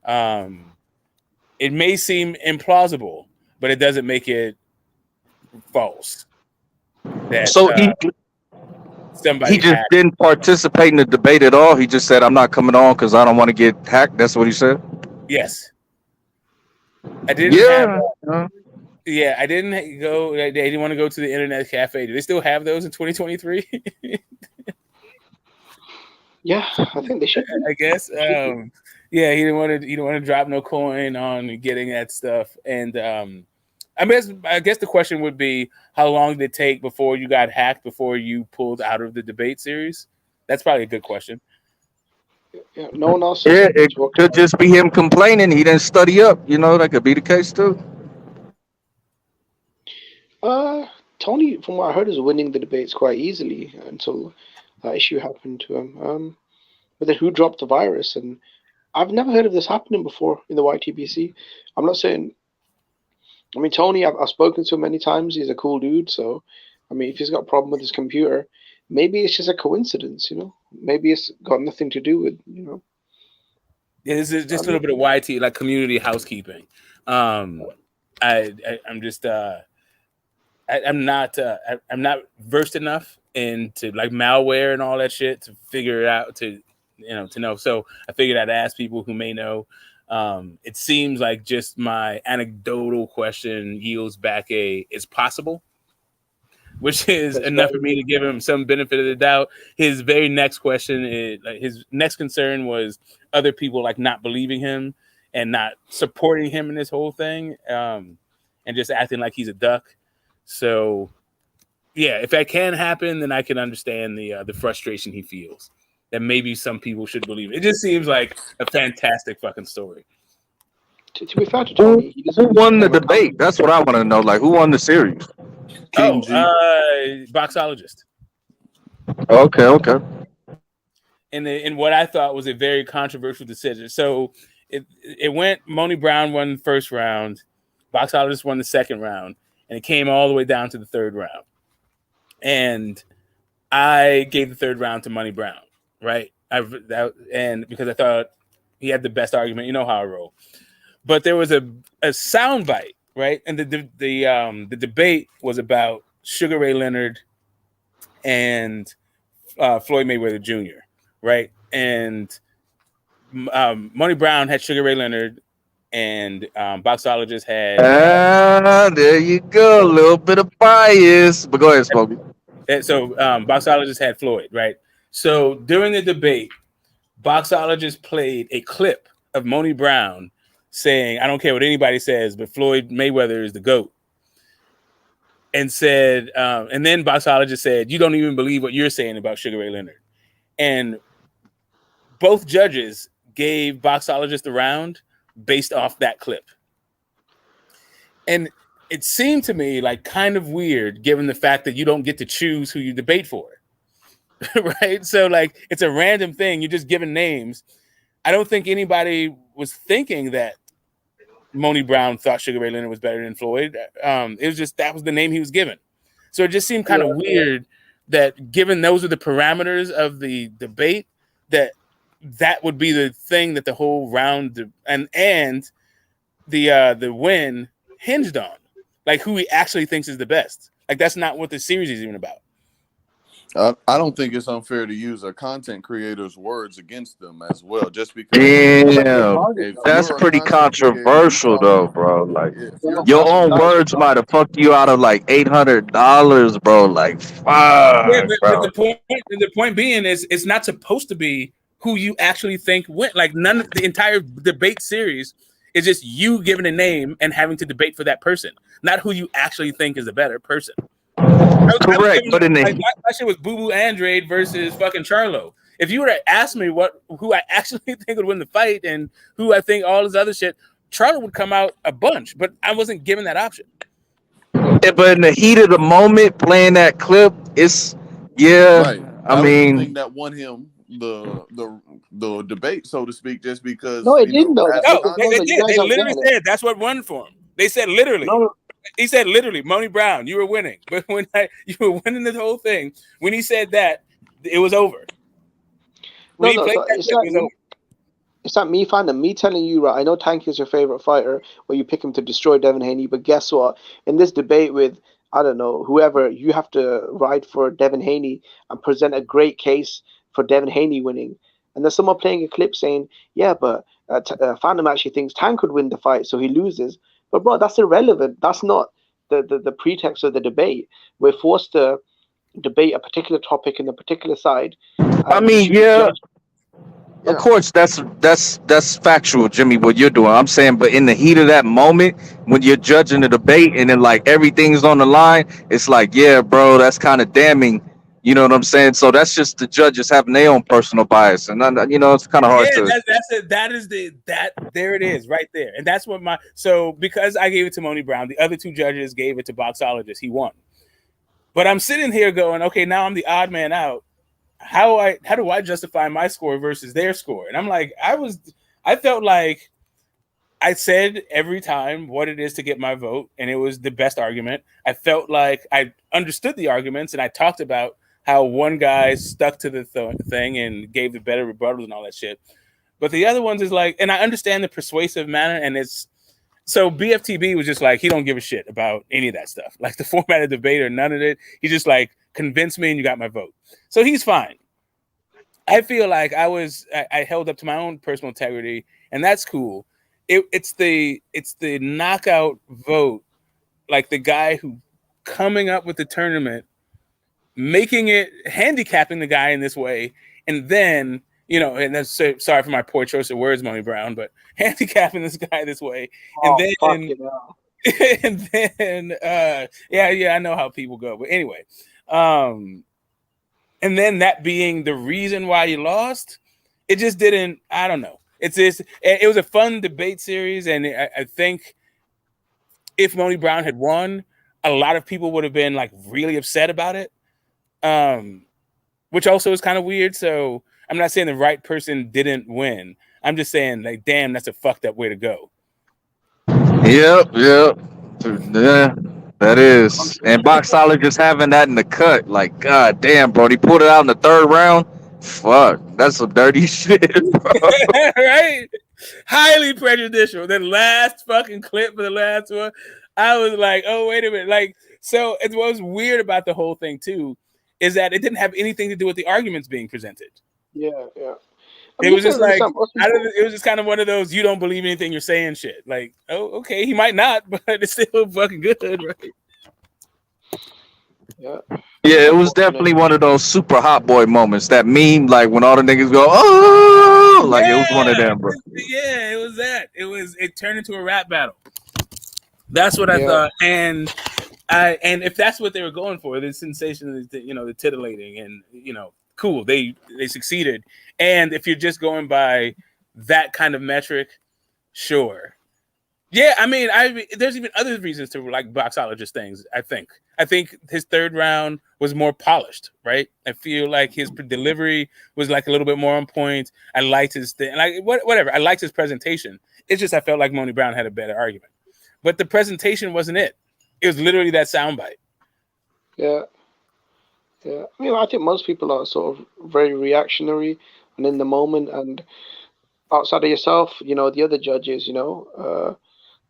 It may seem implausible, but it doesn't make it false. So he just didn't participate in the debate at all. He just said, "I'm not coming on because I don't want to get hacked." That's what he said. Yes. I didn't I didn't go. They didn't want to go to the internet cafe. Do they still have those in 2023? Yeah, I think they should. I guess. He didn't want to drop no coin on getting that stuff. And I guess the question would be, how long did it take before you got hacked before you pulled out of the debate series? That's probably a good question. Yeah, no one else. Yeah, it could just be him complaining he didn't study up. That could be the case too. Tony, from what I heard, is winning the debates quite easily until that issue happened to him. But then who dropped the virus? And I've never heard of this happening before in the YTBC. I'm not saying. I mean, Tony, I've spoken to him many times. He's a cool dude. So, I mean, if he's got a problem with his computer, maybe it's just a coincidence, Maybe it's got nothing to do with, Yeah, this is just a little bit of YT, like community housekeeping. I'm just I'm not versed enough into like malware and all that shit to figure it out to know. So I figured I'd ask people who may know. It seems like just my anecdotal question yields back it's possible, which is enough for me to give him some benefit of the doubt. His very next question his next concern was other people like not believing him and not supporting him in this whole thing, and just acting like he's a duck. So yeah, if that can happen, then I can understand the frustration he feels. That maybe some people should believe it. It just seems like a fantastic fucking story. To be fair to Tony, who won the debate? That's what I want to know. Like, who won the series? Boxologist. Okay. In what I thought was a very controversial decision. So it went. Moni Brown won the first round. Boxologist won the second round, and it came all the way down to the third round. And I gave the third round to Moni Brown. Right. and because I thought he had the best argument. You know how I roll. But there was a sound bite, right? And the debate was about Sugar Ray Leonard and Floyd Mayweather Jr., right? And Money Brown had Sugar Ray Leonard, and Boxologist had. There you go, a little bit of bias, but go ahead, Smokey. So Boxologist had Floyd, right? So during the debate, Boxologist played a clip of Money Brown saying, "I don't care what anybody says, but Floyd Mayweather is the GOAT." And said, and then Boxologist said, "You don't even believe what you're saying about Sugar Ray Leonard." And both judges gave Boxologist the round based off that clip. And it seemed to me like kind of weird, given the fact that you don't get to choose who you debate for, right? So like it's a random thing. You're just giving names. I don't think anybody was thinking that Money Brown thought Sugar Ray Leonard was better than Floyd. It was just that was the name he was given. So it just seemed kind of weird that given those are the parameters of the debate, that would be the thing that the whole round and the win hinged on, like who he actually thinks is the best. Like that's not what the series is even about. I don't think it's unfair to use a content creator's words against them as well, just because. That's pretty controversial, though, bro. Like your own words might have fucked you out of like $800, bro. Like, fuck, but bro. the point being is it's not supposed to be who you actually think went. Like none of the entire debate series is just you giving a name and having to debate for that person, not who you actually think is a better person. Correct, but in the my shit was Boo Boo Andrade versus fucking Charlo. If you were to ask me who I actually think would win the fight and who I think all this other shit, Charlo would come out a bunch, but I wasn't given that option. Yeah, but in the heat of the moment, playing that clip, it's Right. I mean, think that won him the debate, so to speak, just because. No, it didn't though. No, they did. They literally said that's what won for him. They said literally. No. He said literally, Money Brown, you were winning. But when you were winning the whole thing, when he said that, it was over. It's not me finding me telling you, right? I know Tank is your favorite fighter, where you pick him to destroy Devin Haney, but guess what? In this debate with, I don't know, whoever, you have to ride for Devin Haney and present a great case for Devin Haney winning. And there's someone playing a clip saying, yeah, but Phantom actually thinks Tank could win the fight, so he loses. But bro, that's irrelevant. That's not the pretext of the debate. We're forced to debate a particular topic in a particular side. I mean, of course, that's factual, Jimmy, what you're doing. I'm saying, but in the heat of that moment, when you're judging the debate and then like everything's on the line, it's like, yeah, bro, that's kind of damning. You know what I'm saying? So that's just the judges having their own personal bias, and it's kind of hard to. There it is, right there, and that's what because I gave it to Money Brown, the other two judges gave it to Boxologist. He won, but I'm sitting here going, okay, now I'm the odd man out. How do I justify my score versus their score? And I'm like, I felt like I said every time what it is to get my vote, and it was the best argument. I felt like I understood the arguments, and I talked about how one guy stuck to the thing and gave the better rebuttals and all that shit. But the other ones is like, and I understand the persuasive manner, and it's so BFTB was just like, he don't give a shit about any of that stuff. Like the format of debate or none of it. He just like, convince me and you got my vote. So he's fine. I feel like I held up to my own personal integrity, and that's cool. It's the knockout vote, like the guy who coming up with the tournament, making it, handicapping the guy in this way, and then, and that's sorry for my poor choice of words, Money Brown, but handicapping this guy this way, and then I know how people go, but anyway, and then that being the reason why you lost, it just didn't. I don't know. It was a fun debate series, and I think if Money Brown had won, a lot of people would have been like really upset about it. Which also is kind of weird. So I'm not saying the right person didn't win. I'm just saying, like, damn, that's a fucked up way to go. Yep. Yeah, that is. And Boxologist having that in the cut, like, god damn, bro, he pulled it out in the third round. Fuck. That's some dirty shit, bro. Right? Highly prejudicial. The last fucking clip for the last one, I was like, oh, wait a minute. Like, so what was weird about the whole thing, too, is that it didn't have anything to do with the arguments being presented. Yeah. I It mean, was just like, understand, it was just kind of one of those, you don't believe anything you're saying shit. Like, oh, okay, he might not, but it's still fucking good, right? Yeah. Yeah, it was definitely one of those super hot boy moments. That meme, like when all the niggas go, oh, like it was one of them, bro. Yeah, it was that. It turned into a rap battle. That's what I thought. And if that's what they were going for, the sensation, the titillating, and cool, they succeeded. And if you're just going by that kind of metric, sure. Yeah, I mean, there's even other reasons to like boxologist things. I think his third round was more polished, right? I feel like his delivery was like a little bit more on point. I liked his thing, like whatever. I liked his presentation. It's just I felt like Money Brown had a better argument, but the presentation wasn't it. It was literally that soundbite. Yeah. I mean, I think most people are sort of very reactionary and in the moment, and outside of yourself, the other judges,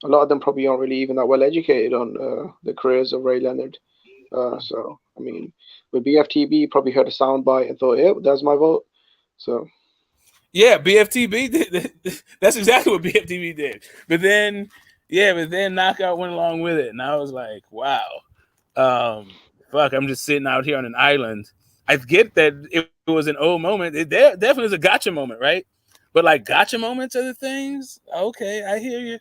a lot of them probably aren't really even that well educated on the careers of Ray Leonard. So, I mean, with BFTB, probably heard a soundbite and thought, yeah, that's my vote. So, yeah, BFTB did. That's exactly what BFTB did. But then Knockout went along with it, and I was like, wow, fuck, I'm just sitting out here on an island. I get that it was an old moment. It definitely is a gotcha moment, right? But like gotcha moments are the things. Okay, I hear you.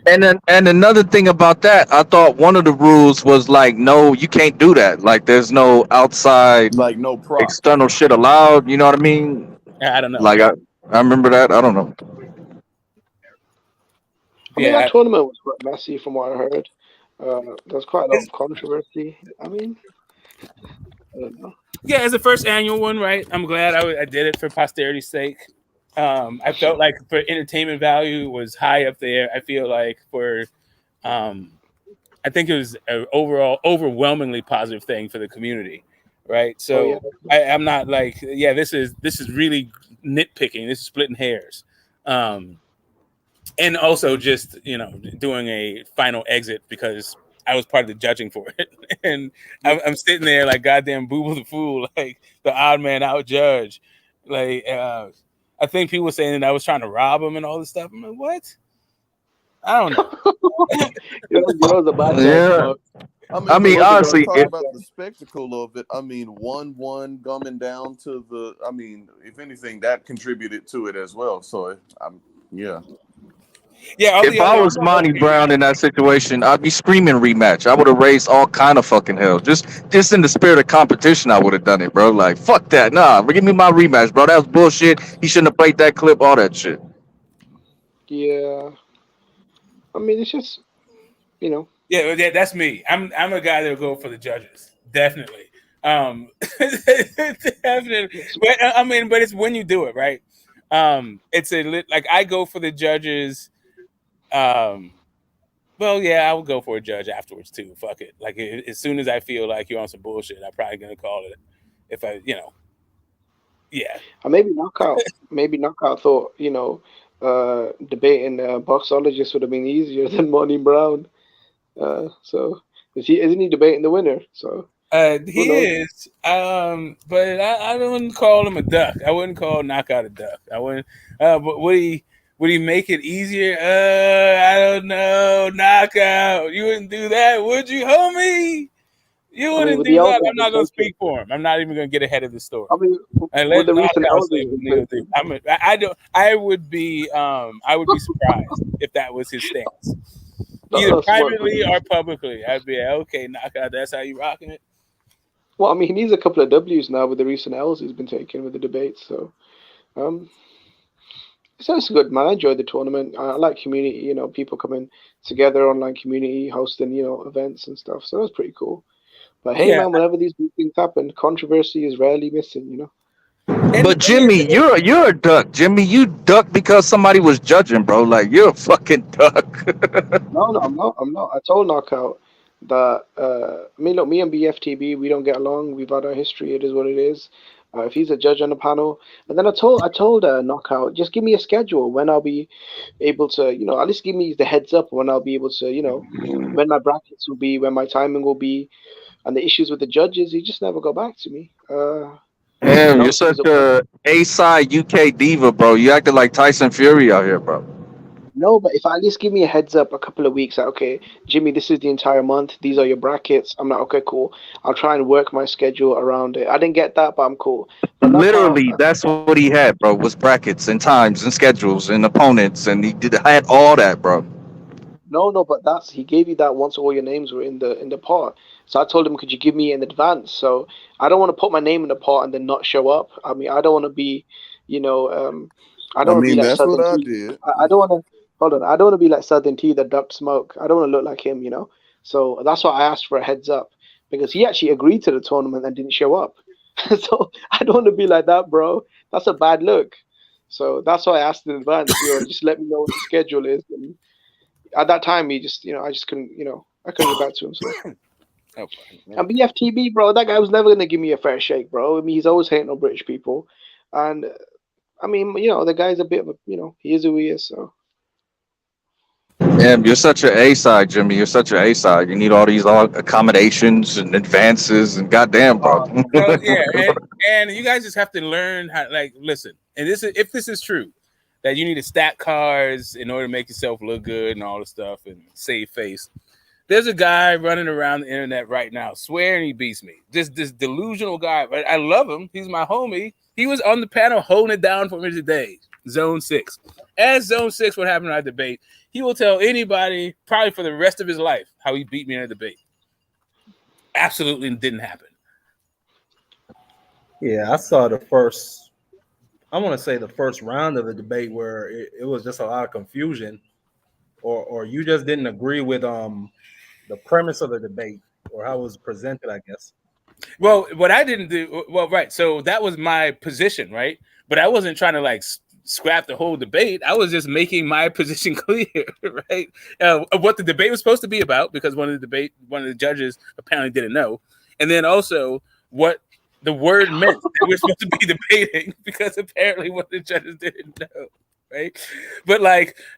And another thing about that, I thought one of the rules was like, no, you can't do that. Like, there's no outside, like no prop, external shit allowed. You know what I mean? I don't know. Like I remember that. I don't know. I mean, that tournament was quite messy from what I heard. There's quite a lot of controversy. I mean, I don't know. Yeah, as the first annual one, right? I'm glad I did it for posterity's sake. I felt like for entertainment value was high up there. I feel like I think it was an overall overwhelmingly positive thing for the community, right? So I'm not like, this is really nitpicking. This is splitting hairs, and also just doing a final exit because I was part of the judging for it, and I'm sitting there like goddamn Booble the Fool, like the odd man out judge, like. I think people were saying that I was trying to rob him and all this stuff. I'm like, what? I don't know. You're the bad guy. I mean honestly, talk about the spectacle of it. I mean, 1-1 coming down to the. I mean, if anything, that contributed to it as well. So, yeah. Yeah. If I was Monty Brown in that situation, I'd be screaming rematch. I would have raised all kind of fucking hell. Just in the spirit of competition, I would have done it, bro. Like, fuck that. Nah, give me my rematch, bro. That was bullshit. He shouldn't have played that clip, all that shit. Yeah. I mean, it's just, Yeah, that's me. I'm a guy that'll go for the judges. Definitely. Definitely. But, but it's when you do it, right? It's like I go for the judges. Well, yeah, I would go for a judge afterwards too. Fuck it. Like as soon as I feel like you're on some bullshit, I'm probably gonna call it. If I, yeah. Maybe knockout thought, debating boxologist would have been easier than Monty Brown. So isn't he debating the winner? So he is. But I wouldn't call him a duck. I wouldn't call Knockout a duck. I wouldn't. But would he make it easier? I don't know. Knockout. You wouldn't do that, would you, homie? You wouldn't do that. I'm not going to speak for him. I'm not even going to get ahead of the story. I mean, with the recent I would be surprised if that was his stance. Either privately or publicly. I'd be like, okay, Knockout, that's how you rocking it. Well, I mean, he needs a couple of W's now with the recent L's he's been taking with the debates. So, so it's good, man. I enjoyed the tournament. I like community, people coming together, online community, hosting, events and stuff. So that was pretty cool. But hey, man, whenever these big things happen, controversy is rarely missing, But Jimmy, you're a duck. Jimmy, you duck because somebody was judging, bro. Like, you're a fucking duck. No, I'm not. I told Knockout that, look, me and BFTB, we don't get along. We've had our history. It is what it is. if he's a judge on the panel. And then I told Knockout, just give me a schedule when I'll be able to, at least give me the heads up when I'll be able to, when my brackets will be, when my timing will be, and the issues with the judges. He just never got back to me. Damn, you're such a A-side UK diva, bro. You acted like Tyson Fury out here, bro. No, but if at least give me a heads up a couple of weeks, like, okay, Jimmy, this is the entire month. These are your brackets. I'm like, okay, cool. I'll try and work my schedule around it. I didn't get that, but I'm cool. But Literally, that's what he had, bro. Was brackets and times and schedules and opponents, and he had all that, bro. No, but he gave you that once all your names were in the pot. So I told him, could you give me in advance? So I don't want to put my name in the pot and then not show up. I mean, I don't want to be, I don't want to be like that's what Southern I Tea. did. I don't want to hold on. I don't want to be like Southern Tea that ducked smoke. I don't want to look like him, So that's why I asked for a heads up, because he actually agreed to the tournament and didn't show up. So I don't want to be like that, bro. That's a bad look. So that's why I asked in advance. Just let me know what the schedule is. And at that time, he just, I just couldn't, I couldn't get back to him. So. And BFTB, bro, that guy was never gonna give me a fair shake, bro. I mean, he's always hating on British people, and I mean, the guy's a bit of a, he is who he is. So. Damn, you're such an A-side, Jimmy. You're such an A-side. You need all these accommodations and advances, and goddamn, bro. Well, yeah, and you guys just have to learn how. Like, listen, and if this is true, that you need to stack cards in order to make yourself look good and all the stuff and save face. There's a guy running around the internet right now swearing he beats me. This delusional guy, but I love him. He's my homie. He was on the panel holding it down for me today. Zone 6. As Zone 6 would happen in our debate, he will tell anybody probably for the rest of his life how he beat me in a debate. Absolutely didn't happen. Yeah, I saw the first round of the debate where it was just a lot of confusion, or you just didn't agree with the premise of the debate or how it was presented, I guess. Well, what I didn't do, right. So that was my position, right? But I wasn't trying to scrap the whole debate. I was just making my position clear, right? What the debate was supposed to be about, because one of the judges apparently didn't know, and then also what the word meant that we're supposed to be debating, because apparently one of the judges didn't know. Right, but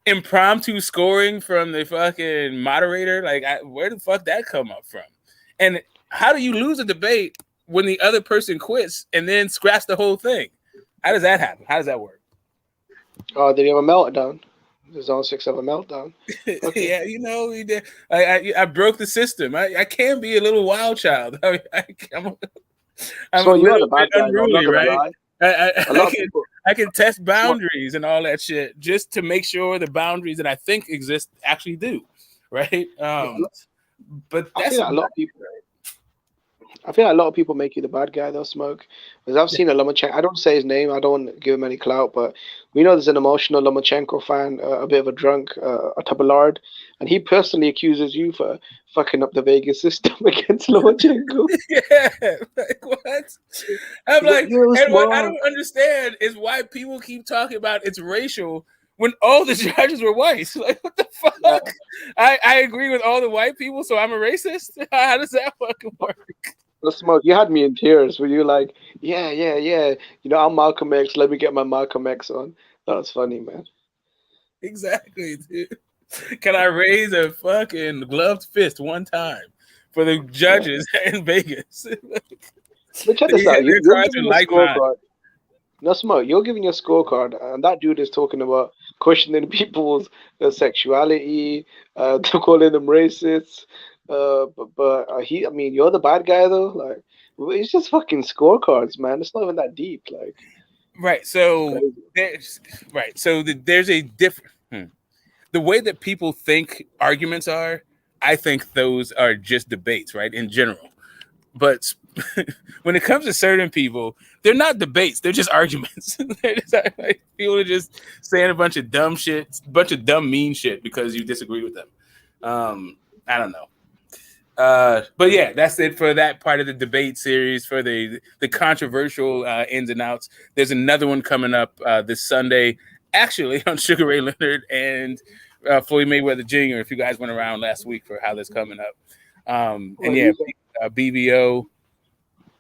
impromptu scoring from the fucking moderator, where the fuck that come up from? And how do you lose a debate when the other person quits and then scraps the whole thing? How does that happen? How does that work? Oh, did he have a meltdown? There's Zone 6 have a meltdown. Okay. Yeah, he did. I broke the system. I can be a little wild child. I'm so a you're little bit unruly, right? I can test boundaries and all that shit just to make sure the boundaries that I think exist actually do, right? But I feel like a lot of people make you the bad guy, though, Smoke. Because I've seen a Lomachenko. I don't say his name. I don't want to give him any clout, but we know there's an emotional Lomachenko fan, a bit of a drunk, a tabulard, and he personally accuses you for fucking up the Vegas system against Lomachenko. Yeah, what? I'm and what I don't understand is why people keep talking about it's racial when all the judges were white. What the fuck? Yeah. I agree with all the white people, so I'm a racist? How does that fucking work? Smoke, you had me in tears when you were like, yeah. I'm Malcolm X. Let me get my Malcolm X on. That was funny, man. Exactly, dude. Can I raise a fucking gloved fist one time for the judges in Vegas? But check this out. You're giving a scorecard. No, Smoke, you're giving a scorecard, and that dude is talking about questioning people's sexuality, calling them racists. But you're the bad guy though. It's just fucking scorecards, man. It's not even that deep. Right. So there's a different. The way that people think arguments are, I think those are just debates, right? In general, but when it comes to certain people, they're not debates; they're just arguments. People are just saying a bunch of dumb shit, mean shit because you disagree with them. I don't know. But yeah, that's it for that part of the debate series, for the controversial ins and outs. There's another one coming up this Sunday, actually, on Sugar Ray Leonard and Floyd Mayweather Jr., if you guys went around last week for how that's coming up. BBO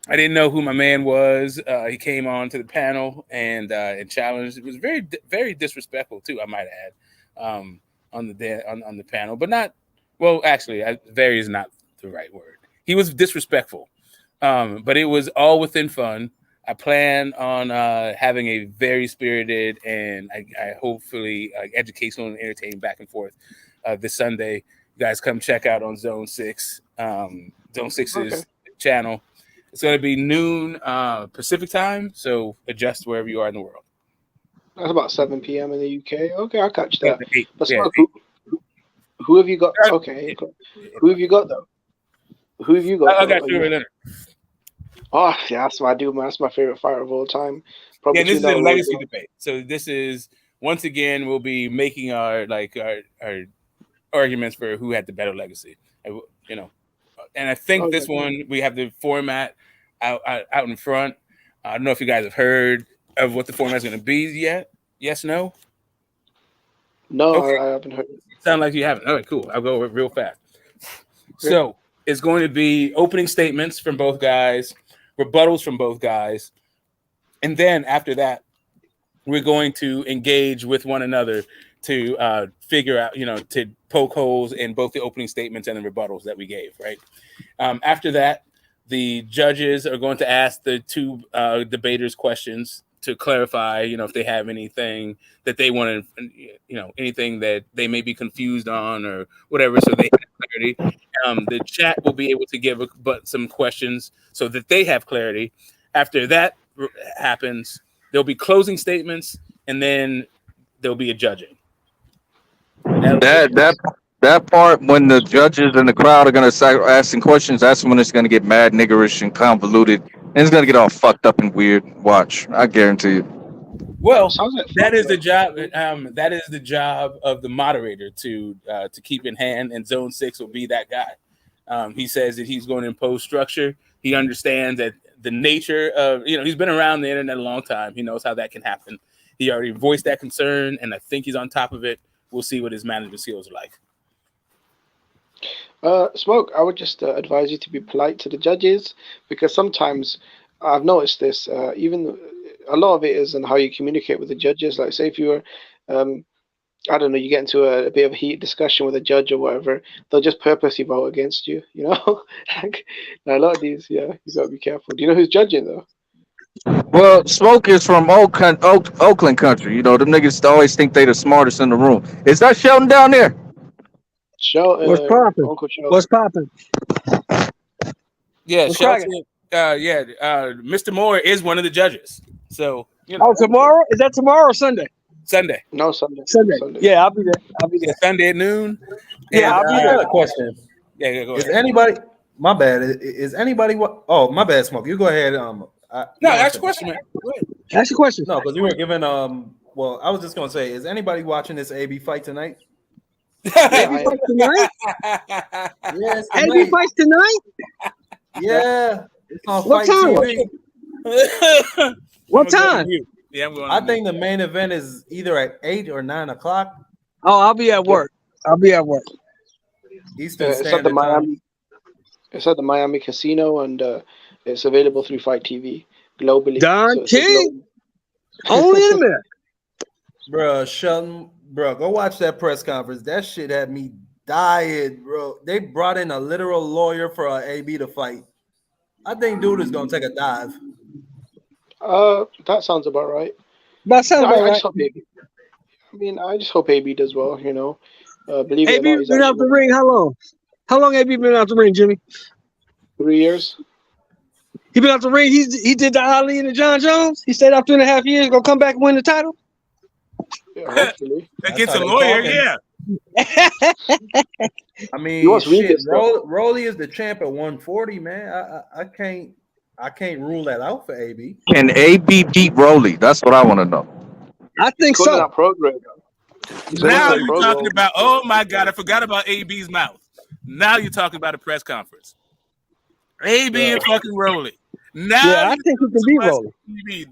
I didn't know who my man was. He came on to the panel and challenged. It was very disrespectful too, I might add, on the panel, but not. Well, actually, very is not the right word. He was disrespectful, but it was all within fun. I plan on having a very spirited and I hopefully educational and entertaining back and forth this Sunday. You guys come check out on Zone 6, Zone 6's channel. It's going to be noon Pacific time, so adjust wherever you are in the world. That's about 7 p.m. in the UK. Okay, I'll catch that. Yeah, but Smoke, who have you got? Okay, who have you got though? Who have you got? I got Fury Leonard. Oh, yeah, that's my dude, man. That's my favorite fighter of all time. Probably this is a legacy debate. So this is once again we'll be making our arguments for who had the better legacy. You know, and I think this one we have the format out in front. I don't know if you guys have heard of what the format is going to be yet. Yes, no. No, okay. I haven't heard. Sound like you haven't. All right, cool. I'll go real fast. So it's going to be opening statements from both guys, rebuttals from both guys, and then after that, we're going to engage with one another to figure out, to poke holes in both the opening statements and the rebuttals that we gave. Right. After that, the judges are going to ask the two debaters questions to clarify, if they have anything that they want to, anything that they may be confused on or whatever, so they have clarity. The chat will be able to give some questions so that they have clarity. After that happens, there'll be closing statements, and then there'll be a judging. That part, when the judges and the crowd are going to start asking questions, that's when it's going to get mad, niggerish, and convoluted, and it's going to get all fucked up and weird. Watch, I guarantee you. Well, that is the job. That is the job of the moderator to keep in hand, and Zone 6 will be that guy. He says that he's going to impose structure. He understands that the nature of, he's been around the internet a long time. He knows how that can happen. He already voiced that concern, and I think he's on top of it. We'll see what his management skills are like. Smoke, I would just advise you to be polite to the judges, because sometimes I've noticed this, even a lot of it is in how you communicate with the judges. Like, say if you were, I don't know, you get into a bit of a heated discussion with a judge or whatever, they'll just purposely vote against you, like a lot of these, you gotta be careful. Do you know who's judging though? Well, Smoke is from Oakland country. Them niggas always think they the smartest in the room. Is that Sheldon down there? Sheldon, what's popping? What's popping? Yeah, Sheldon. Mr. Moore is one of the judges. So tomorrow? Is that tomorrow or Sunday? Sunday. No, Sunday. Sunday. Yeah, I'll be there. Sunday at noon. Yeah, I'll be there. I got a question. Yeah, go ahead. Is anybody? My bad. Is anybody? Oh, my bad, Smoke. You go ahead. No, ask a question, man. Go ahead. Ask a question. No, because you were given. Well, I was just gonna say, is anybody watching this AB fight tonight? AB fight tonight? Yes. AB fights tonight? Yeah. It's on what Fight time? What time? Yeah, I think the main event is either at 8 or 9 o'clock. Oh, I'll be at work. It's Eastern at the Standard Miami. Time. It's at the Miami Casino, and it's available through Fight TV globally. Don King, only in America. Bro, Sheldon, go watch that press conference. That shit had me dying, bro. They brought in a literal lawyer for AB to fight. I think dude is gonna take a dive. That sounds about right. That sounds about right. I just hope AB does well. Believe AB it or not, been out the ring how long? How long AB been out the ring, Jimmy? 3 years. He been out the ring. He did the Ali and the John Jones. He stayed out 2.5 years. Gonna come back and win the title. Yeah, hopefully. That gets a lawyer, yeah. I mean, shit, Rolly is the champ at 140, man. I can't rule that out for AB. Can AB beat Rolly? That's what I want to know. I think so. Now you're talking about, oh my God, I forgot about AB's mouth. Now you're talking about a press conference. AB and fucking Rolly. Now I think he can beat Rolly.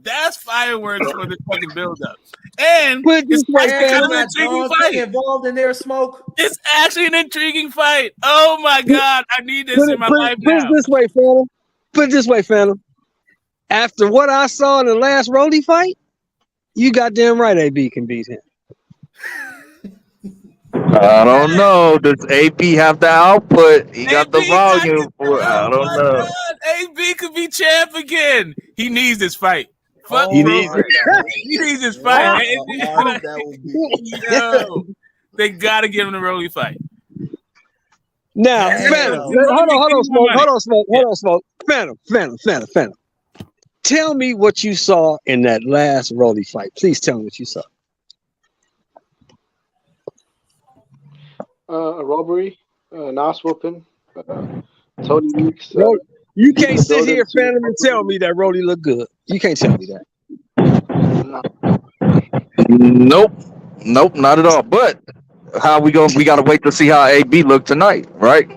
That's fireworks for the fucking build-up. And it's actually kind of an intriguing fight. Involved in their smoke. It's actually an intriguing fight. Oh my God, I need this in my life now. Put it this way, Phantom. After what I saw in the last Rolly fight, you goddamn right AB can beat him. I don't know. Does AB have the output? He got the volume for it. I don't know. AB could be champ again. He needs this fight. Fuck He needs Broner. He needs this fight. Yo, they gotta give him the Rolly fight. Now, Phantom, hold on, Smoke. Phantom. Tell me what you saw in that last Rolly fight. Please tell me what you saw. A robbery, an ass whooping, Tony Weeks. You can't sit here, Phantom, and tell me that Rolly looked good. You can't tell me that. Nope, not at all. But how we going? We got to wait to see how AB look tonight, right?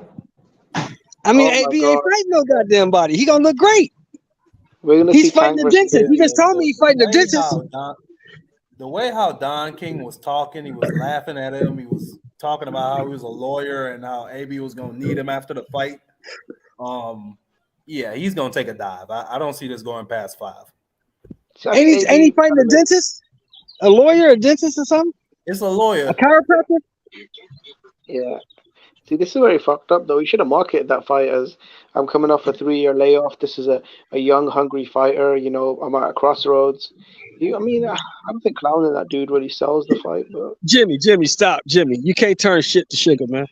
I mean, AB ain't fighting no goddamn body. He gonna look great. He's fighting the dentist. He just told me he's fighting the dentist. The way how Don King was talking, he was laughing at him. He was talking about how he was a lawyer and how AB was gonna need him after the fight. Yeah, he's gonna take a dive. I don't see this going past 5. Ain't he fighting the dentist? A lawyer, a dentist, or something? It's a lawyer. A chiropractor? Yeah. See, this is very fucked up, though. You should have marketed that fight as, I'm coming off a 3-year layoff. This is a young, hungry fighter. You know, I'm at Crossroads. I don't think clowning that dude really sells the fight. But Jimmy, stop. Jimmy, you can't turn shit to sugar, man.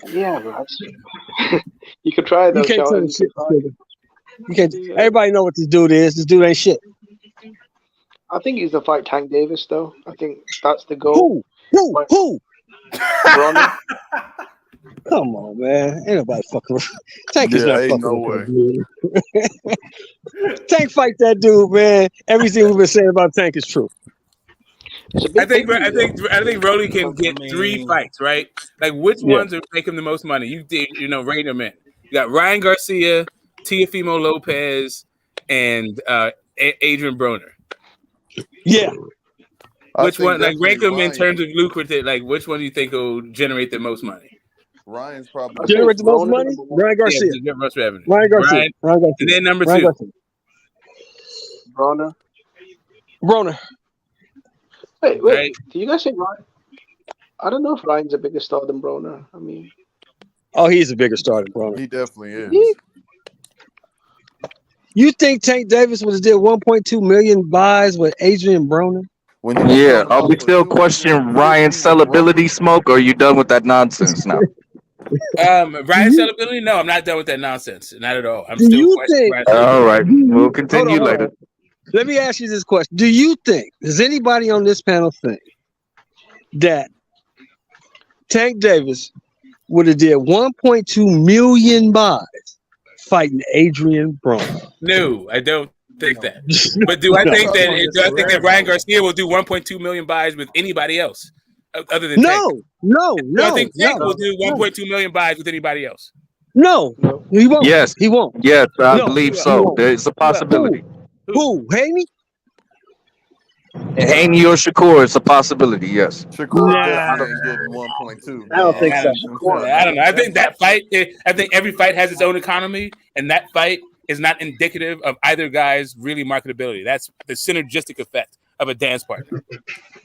Yeah, bro. You could try, though. You can't turn shit to sugar. You can't. Everybody know what this dude is. This dude ain't shit. I think he's the fight Tank Davis, though. I think that's the goal. Who? Broner. Come on, man. Ain't nobody fucking. Tank is not fucking. No way. Tank fight that dude, man. Everything we've been saying about Tank is true. I think Rolly can get 3 fights, right? Like, which ones are making the most money? You rate them in. You got Ryan Garcia, Teofimo Lopez, and Adrian Broner. Yeah. Which one? Like, rank them in terms of lucrative. Like, which one do you think will generate the most money? Ryan's probably generate the most money. Ryan Garcia. Yeah, most revenue. Ryan Garcia. And then number 2. Broner. Wait. Right. Do you guys say Ryan? I don't know if Ryan's a bigger star than Broner. I mean, he's a bigger star than Broner. He definitely is. You think Tank Davis would have did 1.2 million buys with Adrian Broner? Yeah, are we still questioning Ryan's sellability, Smoke, or are you done with that nonsense now? Ryan's sellability? No, I'm not done with that nonsense. Not at all. I'm Do still you questioning think? All right, we'll continue later. Let me ask you this question. Do you think, does anybody on this panel think that Tank Davis would have did 1.2 million buys fighting Adrian Broner? No, I don't think that. But do I think that Ryan Garcia will do 1.2 million buys with anybody else other than Tank? No. I think Tank will do 1.2 million buys with anybody else. No, he won't. Yes, he won't. Yes, I believe so. There's a possibility. Who? Haney? Haney or Shakur, it's a possibility. Yes. Shakur definitely getting 1.2. I don't think so. I don't know. I think that fight. I think every fight has its own economy, and that fight is not indicative of either guy's really marketability. That's the synergistic effect of a dance partner.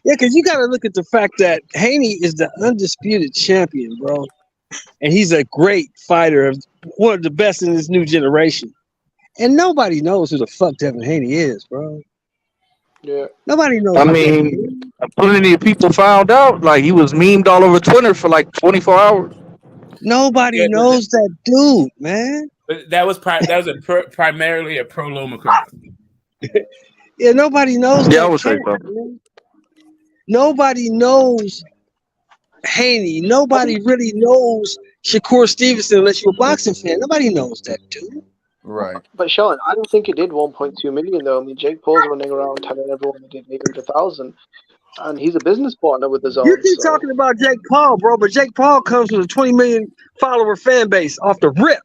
Yeah, because you got to look at the fact that Haney is the undisputed champion, bro, and he's a great fighter, one of the best in this new generation. And nobody knows who the fuck Devin Haney is, bro. Yeah. Nobody knows. I mean, plenty of people found out. Like, he was memed all over Twitter for like 24 hours. Nobody knows that dude, man. But that was primarily a pro Loma crowd. Yeah, nobody knows. Yeah, I would say so. Nobody knows Haney. Nobody really knows Shakur Stevenson unless you're a boxing fan. Nobody knows that dude. Right. But Sean, I don't think it did 1.2 million though. I mean, Jake Paul's running around telling everyone he did 800,000, and he's a business partner with his own. You keep talking about Jake Paul, bro, but Jake Paul comes with a 20 million follower fan base off the rip.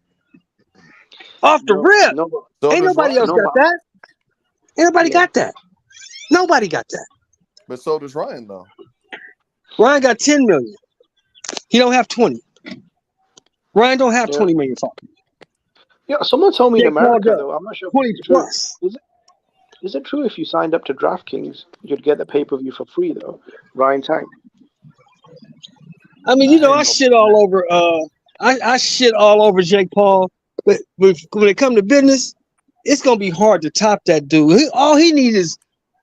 Ain't nobody else got that. Ain't nobody got that. Nobody got that. But so does Ryan though. Ryan got 10 million. He don't have 20. Ryan don't have 20 million followers. Yeah, someone told me in Jake Paul America does though. I'm not sure if 20 it's true. plus. Is it true if you signed up to DraftKings, you'd get the pay-per-view for free though? Ryan Tank. I mean, I shit all over. I shit all over Jake Paul, but when it comes to business, it's gonna be hard to top that dude. All he needs is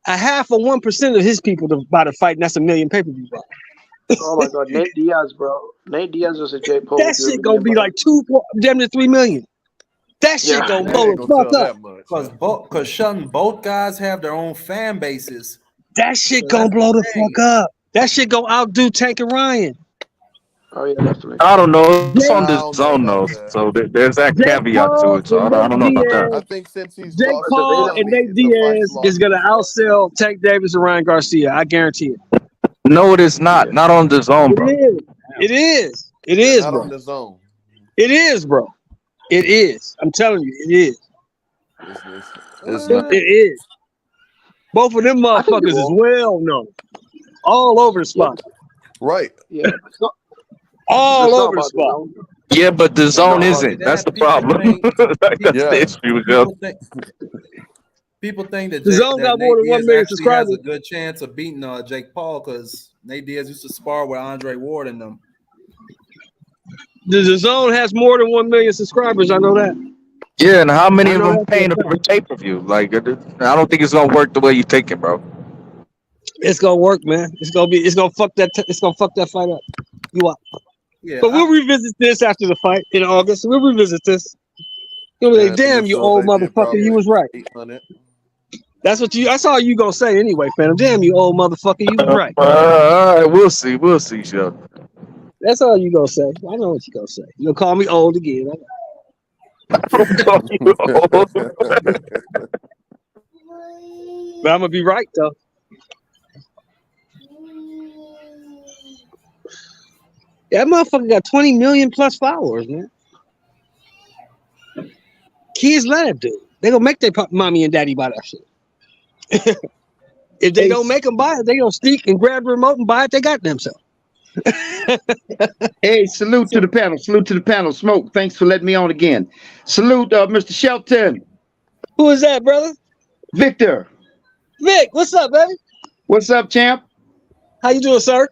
a 0.5% of his people to buy the fight, and that's $1 million pay-per-view. Oh my God, Nate Diaz, bro. Nate Diaz versus Jake Paul. That shit gonna be like damn near $3 million. That shit gonna blow the fuck up. Because Shun, both guys have their own fan bases. That shit gonna blow the fuck up. That shit gonna outdo Tank and Ryan. Oh yeah, definitely. I don't know. It's on the zone though, so there's that caveat to it. So I don't know about that. I think since he's Jake lost Paul and Nate Diaz is gonna outsell Tank Davis and Ryan Garcia. I guarantee it. No, it is not. Not on the zone, bro. It is. It is, not bro. on the zone. It is, bro. It is. I'm telling you, it is. It is. Both of them motherfuckers is well known. All over the spot. Right. Yeah. All over the spot. Yeah, but the zone isn't. That's the problem. That's the issue with them. People think that The zone got more than 1 million subscribers. Has a good chance of beating Jake Paul because Nate Diaz used to spar with Andre Ward and them. The zone has more than 1 million subscribers. I know that. Yeah, and how many of them paying for pay-per-view? Like, I don't think it's gonna work the way you think it, bro. It's gonna work, man. It's gonna fuck that fight up. You watch. Yeah, but we'll revisit this after the fight in August. We'll revisit this. You'll be like, damn, you old motherfucker, you was right. That's what that's all you gonna say anyway, Phantom. Damn, you old motherfucker, you was right. All right, we'll see, Sheldon. That's all you gonna say. I know what you gonna say. You gonna call me old again. But I'm gonna be right though. That motherfucker got 20 million plus followers, man. Kids let him do. They gonna make their mommy and daddy buy that shit. If they don't make them buy it, they gonna sneak and grab the remote and buy it. They got themselves. Hey, salute to the panel. Salute to the panel. Smoke, thanks for letting me on again. Salute, Mr. Shelton. Who is that, brother? Victor. Vic, what's up, baby? What's up, champ? How you doing, sir?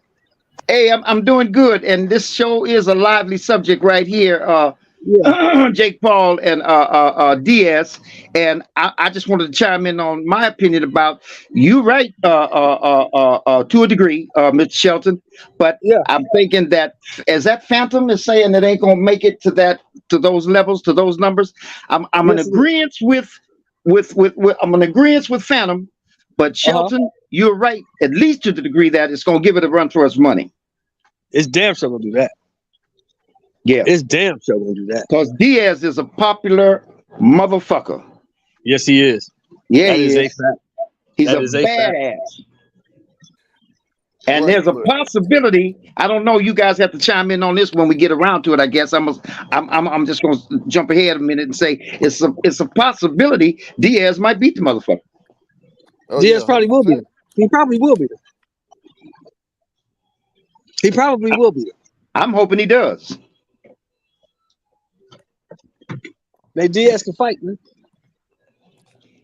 Hey, I'm doing good, and this show is a lively subject right here. Jake Paul and Diaz, and I just wanted to chime in on my opinion about you, right? To a degree, Mr. Shelton, but I'm thinking that as that Phantom is saying that ain't gonna make it to those levels, to those numbers. I'm in agreement with I'm in agreement with Phantom, but Shelton, you're right, at least to the degree that it's gonna give it a run for its money. It's damn sure gonna do that. Yeah, it's damn sure gonna do that. Because Diaz is a popular motherfucker. Yes, he is. Yeah, that he is is. a fact. He's a badass. And there's a possibility. I don't know. You guys have to chime in on this when we get around to it. I guess I'm just gonna jump ahead a minute and say it's a possibility Diaz might beat the motherfucker. Diaz probably will be there. He probably will be there. He probably will be there. I'm hoping he does. Diaz can fight, man.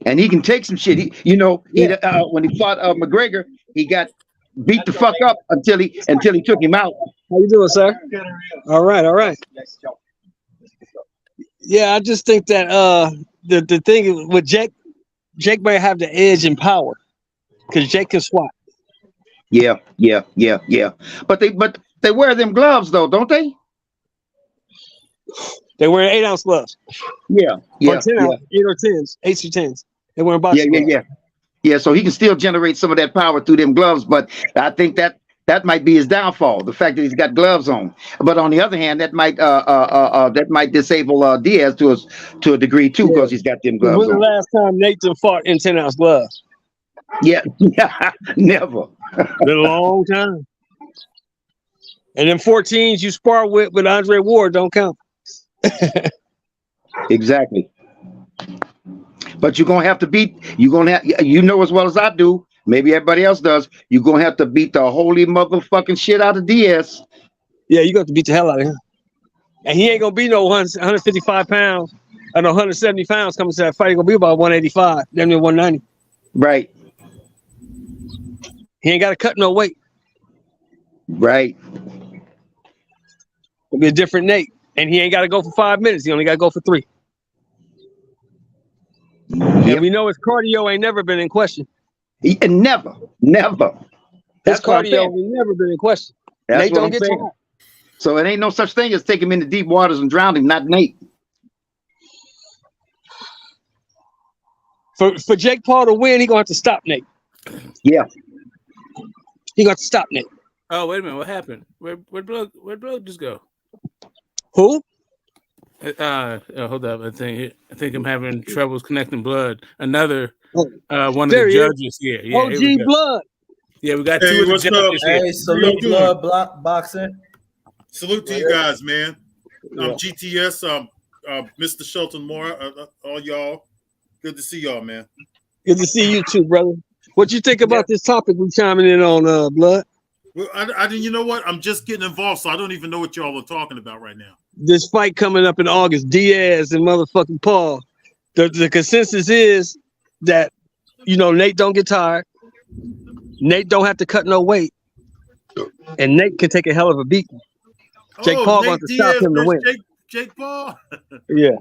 And he can take some shit. When he fought McGregor, he got beat the fuck up until he took him out. How you doing, sir? All right. Yeah, I just think that the thing with Jake may have the edge in power because Jake can swat. Yeah. But they wear them gloves though, don't they? They wear 8-ounce gloves. Yeah. Or 10 ounce, 8 or 10s, 8s or 10s. They wear boxing gloves. Yeah. So he can still generate some of that power through them gloves, but I think that might be his downfall. The fact that he's got gloves on. But on the other hand, that might disable Diaz to a degree too, because he's got them gloves on. When the last time Nathan fought in 10-ounce gloves? Yeah, never. Been a long time. And then 14s you spar with Andre Ward don't count. Exactly. But you're gonna have to beat. You know as well as I do. Maybe everybody else does. You're gonna have to beat the holy motherfucking shit out of Diaz. Yeah, you got to beat the hell out of him. And he ain't gonna be no 155 pounds. And 170 pounds coming to that fight, gonna be about 185, damn near 190. Right. He ain't got to cut no weight. Right. It'll be a different Nate. And he ain't got to go for 5 minutes. He only got to go for 3. Yep. And we know his cardio ain't never been in question. Never. His cardio ain't never been in question. That's Nate what don't I'm get saying. tired. So it ain't no such thing as take him into deep waters and drown him, not Nate. For Jake Paul to win, he gonna have to stop Nate. Yeah. He got to stop Nate. Oh, wait a minute. What happened? Where'd Blood just go? Who? Hold up. I think I'm having troubles connecting Blood. Another one of There the he is. judges here. Yeah, OG here we go. Blood. Yeah, we got Hey, two of the what's judges up? here. Hey, salute Blood Boxing. Salute to you guys, man. GTS, Mr. Shelton Moore, all y'all. Good to see y'all, man. Good to see you too, brother. What you think about this topic we chiming in on, Blood? Well, I you know what? I'm just getting involved, so I don't even know what y'all are talking about right now. This fight coming up in August, Diaz and motherfucking Paul. The consensus is that, Nate don't get tired. Nate don't have to cut no weight. And Nate can take a hell of a beating. Jake Paul going to stop him to win. Jake Paul? Yeah.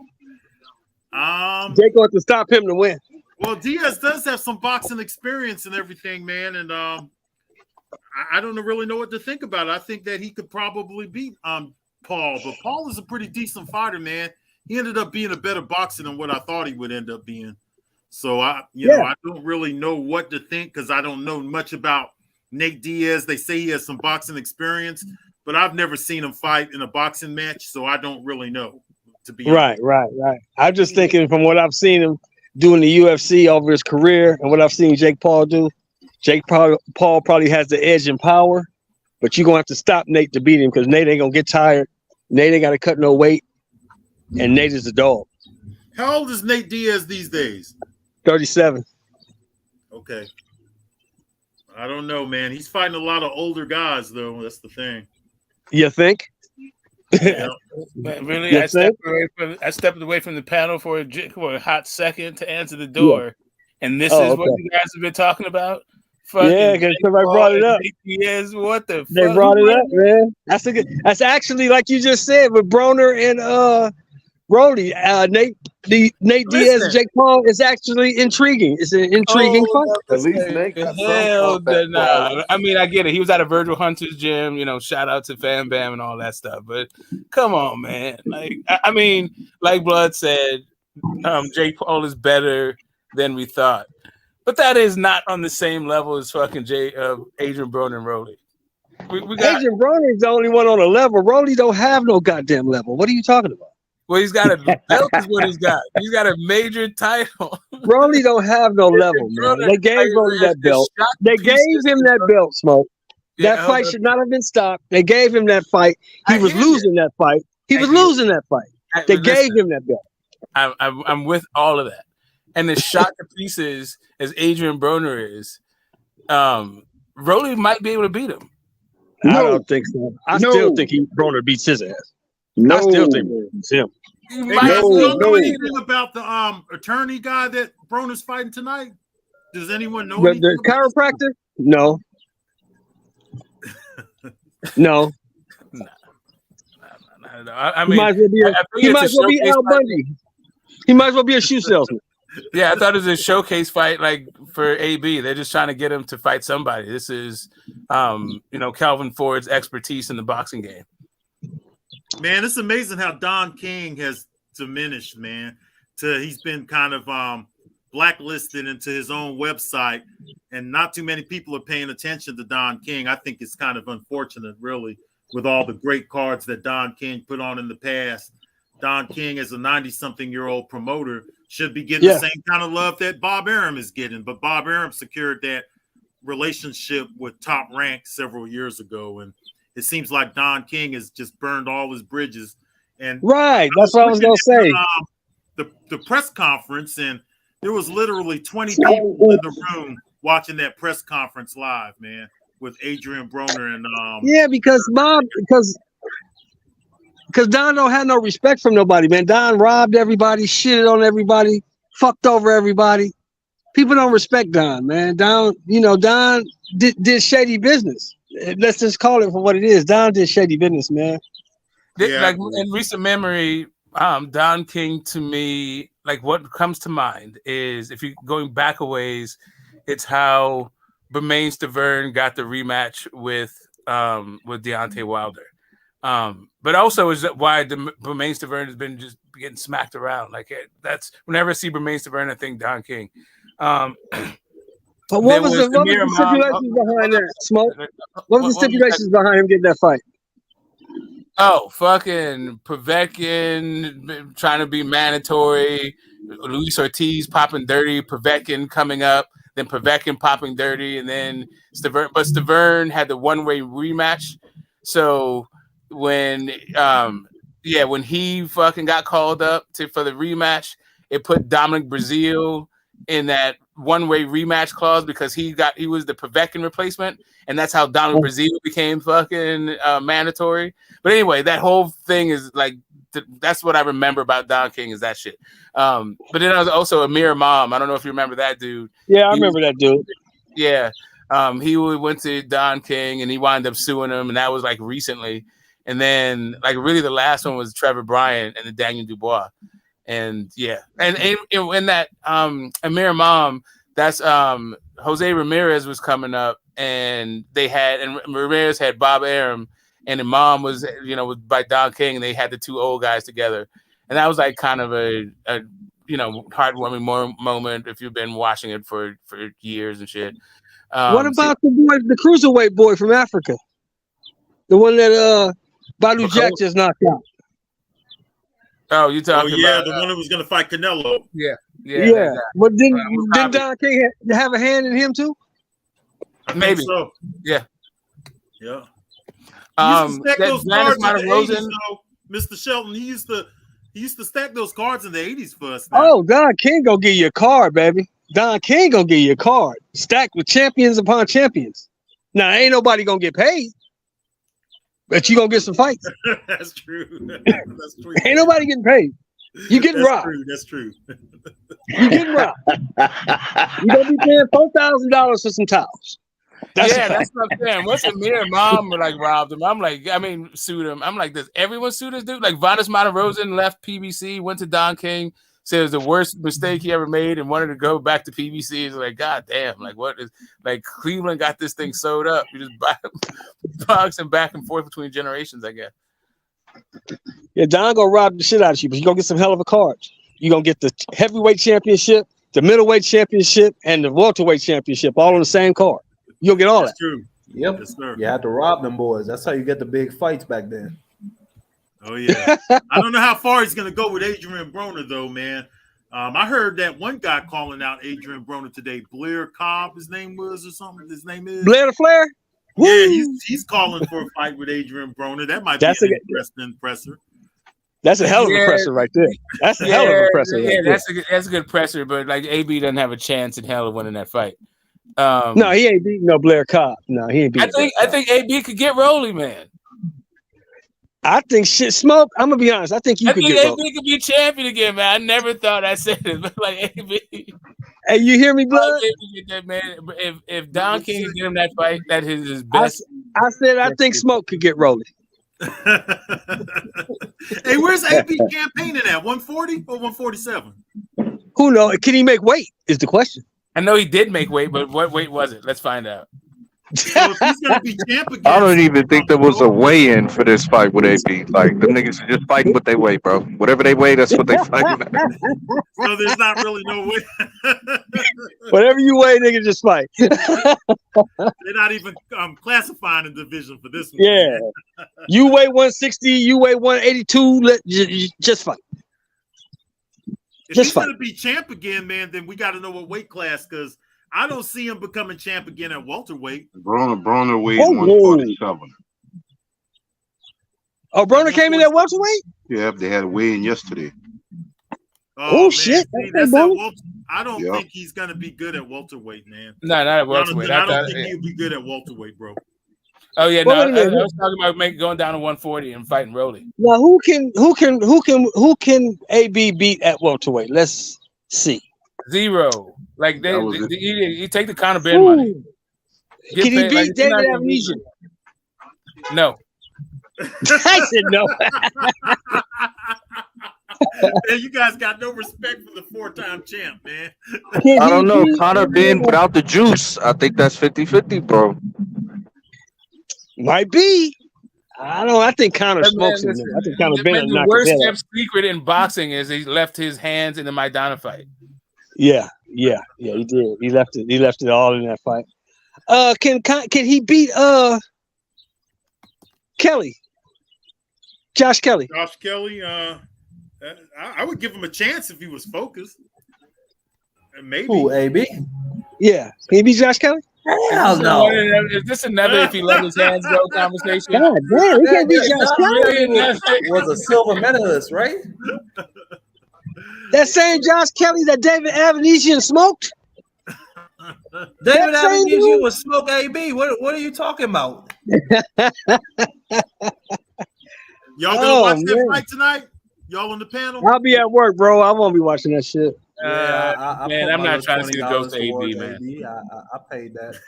Jake going to stop him to win. Well, Diaz does have some boxing experience and everything, man. And I don't really know what to think about it. I think that he could probably beat Paul. But Paul is a pretty decent fighter, man. He ended up being a better boxer than what I thought he would end up being. So, I don't really know what to think because I don't know much about Nate Diaz. They say he has some boxing experience, but I've never seen him fight in a boxing match, so I don't really know, to be honest. Right. I'm just thinking from what I've seen him do in the UFC over his career and what I've seen Jake Paul do, Paul probably has the edge in power, but you're going to have to stop Nate to beat him because Nate ain't going to get tired. Nate ain't got to cut no weight, and Nate is a dog. How old is Nate Diaz these days? 37. Okay. I don't know, man. He's fighting a lot of older guys, though. That's the thing. You think? Yeah. But really, I stepped away from the panel for a hot second to answer the door, and this is what you guys have been talking about. Yeah, because somebody brought it up. Yes, what the? They fuck? brought it up, man. That's actually like you just said with Broner and Brody. Nate Diaz and Jake Paul is actually intriguing. It's an intriguing fight. At least Nate got hell no. I mean, I get it. He was at a Virgil Hunter's gym. Shout out to Fam Bam and all that stuff. But come on, man. Like, I mean, like Blood said, Jake Paul is better than we thought. But that is not on the same level as fucking Adrian Broner and Rolly. We got Adrian Broner is the only one on a level. Rolly don't have no goddamn level. What are you talking about? Well, he's got a belt is what he's got. He's got a major title. Rolly don't have no level, man. They gave Rolly that belt. They gave him that belt, Smoke. That fight should not have been stopped. They gave him that fight. He was losing that fight. He was losing that fight. They gave him that belt. I'm with all of that. And the shot to pieces as Adrian Broner is, Rolly might be able to beat him. I don't think so. I still think Broner beats his ass. I still think Broner beats him. Hey guys, you don't know anything about the attorney guy that Broner's fighting tonight? Does anyone know anything? The chiropractor? No. No. I mean, he might as well be Al Bundy. He might as well be a shoe salesman. Yeah, I thought it was a showcase fight like for AB. They're just trying to get him to fight somebody. This is, Calvin Ford's expertise in the boxing game. Man, it's amazing how Don King has diminished, man. He's been kind of blacklisted into his own website, and not too many people are paying attention to Don King. I think it's kind of unfortunate, really, with all the great cards that Don King put on in the past. Don King, as a 90-something-year-old promoter, should be getting the same kind of love that Bob Arum is getting. But Bob Arum secured that relationship with Top Rank several years ago, and it seems like Don King has just burned all his bridges. And that's what I was going to say. The press conference, and there was literally 20 people in the room watching that press conference live, man, with Adrian Broner and because Because Don don't have no respect from nobody, man. Don robbed everybody, shitted on everybody, fucked over everybody. People don't respect Don, man. Don did shady business. Let's just call it for what it is. Don did shady business, man. Like in recent memory, Don King to me, like what comes to mind is if you're going back a ways, it's how Bermain Stavern got the rematch with Deontay Wilder. But also is that why Bermain Stavern has been just getting smacked around. Like that's whenever I see Bermain Stavern, I think Don King. But what was the stipulations behind that, Smoke? What was the stipulations behind him getting that fight? Oh, fucking Povetkin trying to be mandatory. Luis Ortiz popping dirty. Povetkin coming up. Then Povetkin popping dirty. And then Stavern. But Stavern had the one-way rematch. So when he fucking got called up for the rematch, it put Dominic Breazeale in that one-way rematch clause because he was the Povetkin replacement, and that's how Dominic Breazeale became fucking mandatory. But anyway, that whole thing is like that's what I remember about Don King is that shit. But then I was also Amir Imam. I don't know if you remember that dude. Yeah, I remember that dude. Yeah, he went to Don King and he wound up suing him, and that was like recently. And then like really the last one was Trevor Bryant and the Daniel Dubois. And yeah, and in that Amir Imam, that's Jose Ramirez was coming up, and Ramirez had Bob Arum, and Imam was by Don King, and they had the two old guys together, and that was like kind of a heartwarming moment if you've been watching it for years and shit. What about the cruiserweight boy from Africa, the one that Badu Jack just knocked out? Oh, you talking about? The one who was going to fight Canelo. Yeah. But didn't Don King have a hand in him too? Maybe so. Yeah. He used to stack those cards in the Rosen, 80s, though, Mr. Shelton. He used to stack those cards in the 80s for us. Now. Oh, Don King gonna give you a card, baby. Don King gonna give you a card stacked with champions upon champions. Now ain't nobody gonna get paid, but you gonna get some fights. That's true. That's true. Ain't nobody getting paid. You getting robbed. That's true. You getting robbed. You gonna be paying $4,000 for some towels. That's what I'm saying. Once Amir Imam like robbed him, sued him. I'm like, does everyone sue this dude? Like Vadas Rosen left PBC, went to Don King, said it was the worst mistake he ever made, and wanted to go back to PBC. It's like, god damn, like what is like Cleveland got this thing sewed up. You just boxing back and forth between generations, I guess. Yeah, Don gonna rob the shit out of you, but you gonna get some hell of a cards. You gonna get the heavyweight championship, the middleweight championship, and the welterweight championship all on the same card. You'll get all that. True. Yep. Yes, sir. You had to rob them boys. That's how you get the big fights back then. Oh yeah. I don't know how far he's gonna go with Adrian Broner though, man. I heard that one guy calling out Adrian Broner today, Blair Cobb, his name was or something. His name is Blair the Flair. Yeah, he's calling for a fight with Adrian Broner. That might be an interesting presser. That's a hell of a presser right there. That's a hell of a presser. Yeah, right that's a good presser, but like AB doesn't have a chance in hell of winning that fight. No, he ain't beating no Blair Cobb. No, he ain't beating. I think AB could get Rolly, man. I think shit Smoke. I'm gonna be honest. I think you could get AB could be champion again, man. I never thought I said it, but like AB. Hey, you hear me, blood? That, man. If Don King can get him that fight, that is his best. I said I think Smoke could get Rolly. Hey, where's AB campaigning at? 140 or 147? Who knows? Can he make weight? Is the question. I know he did make weight, but what weight was it? Let's find out. So if he's gonna be champ again, I don't even think there was a weigh-in for this fight with AB. Like them niggas are just fighting what they weigh, bro. Whatever they weigh, that's what they fighting. So there's not really no way. Whatever you weigh, nigga, just fight. They're not even classifying the division for this one. Yeah, you weigh 160, you weigh 182. Just fight. If he's gonna be champ again, man, then we got to know what weight class because I don't see him becoming champ again at welterweight. Broner weighed 147. Oh, Broner came in at welterweight? Yeah, they had a weigh-in yesterday. Oh shit! See, I don't think he's gonna be good at welterweight, man. No, not at welterweight. I don't think he'll be good at welterweight, bro. Oh yeah, Well, no, wait a minute. I was talking about going down to 140 and fighting Rolly. Now, who can AB beat at welterweight? Let's see. Zero. Like you take the Conor Ben Ooh. money. Can he beat David Avenesian? No. I said no. Man, you guys got no respect for the 4-time champ, man. I don't know. Conor Ben without the juice. I think that's 50-50, bro. Might be. I don't know. I think Conor smokes him. I think Conor Ben the worst kept secret in boxing is he left his hands in the Maidana fight. Yeah, he did. He left it all in that fight. Can he beat Kelly? Josh Kelly. Josh Kelly, I would give him a chance if he was focused. And maybe. Who, AB? Yeah. Can he beat Josh Kelly? Hell no. Is this another if he let his hands go conversation? God damn, he can't beat Josh Kelly. Was a silver medalist, right? That same Josh Kelly that David Avenesian smoked? David Avenesian was smoke AB. What are you talking about? Y'all gonna watch that fight tonight? Y'all on the panel? I'll be at work, bro. I won't be watching that shit. Man, I'm not trying to see the ghost of AB, man. I paid that.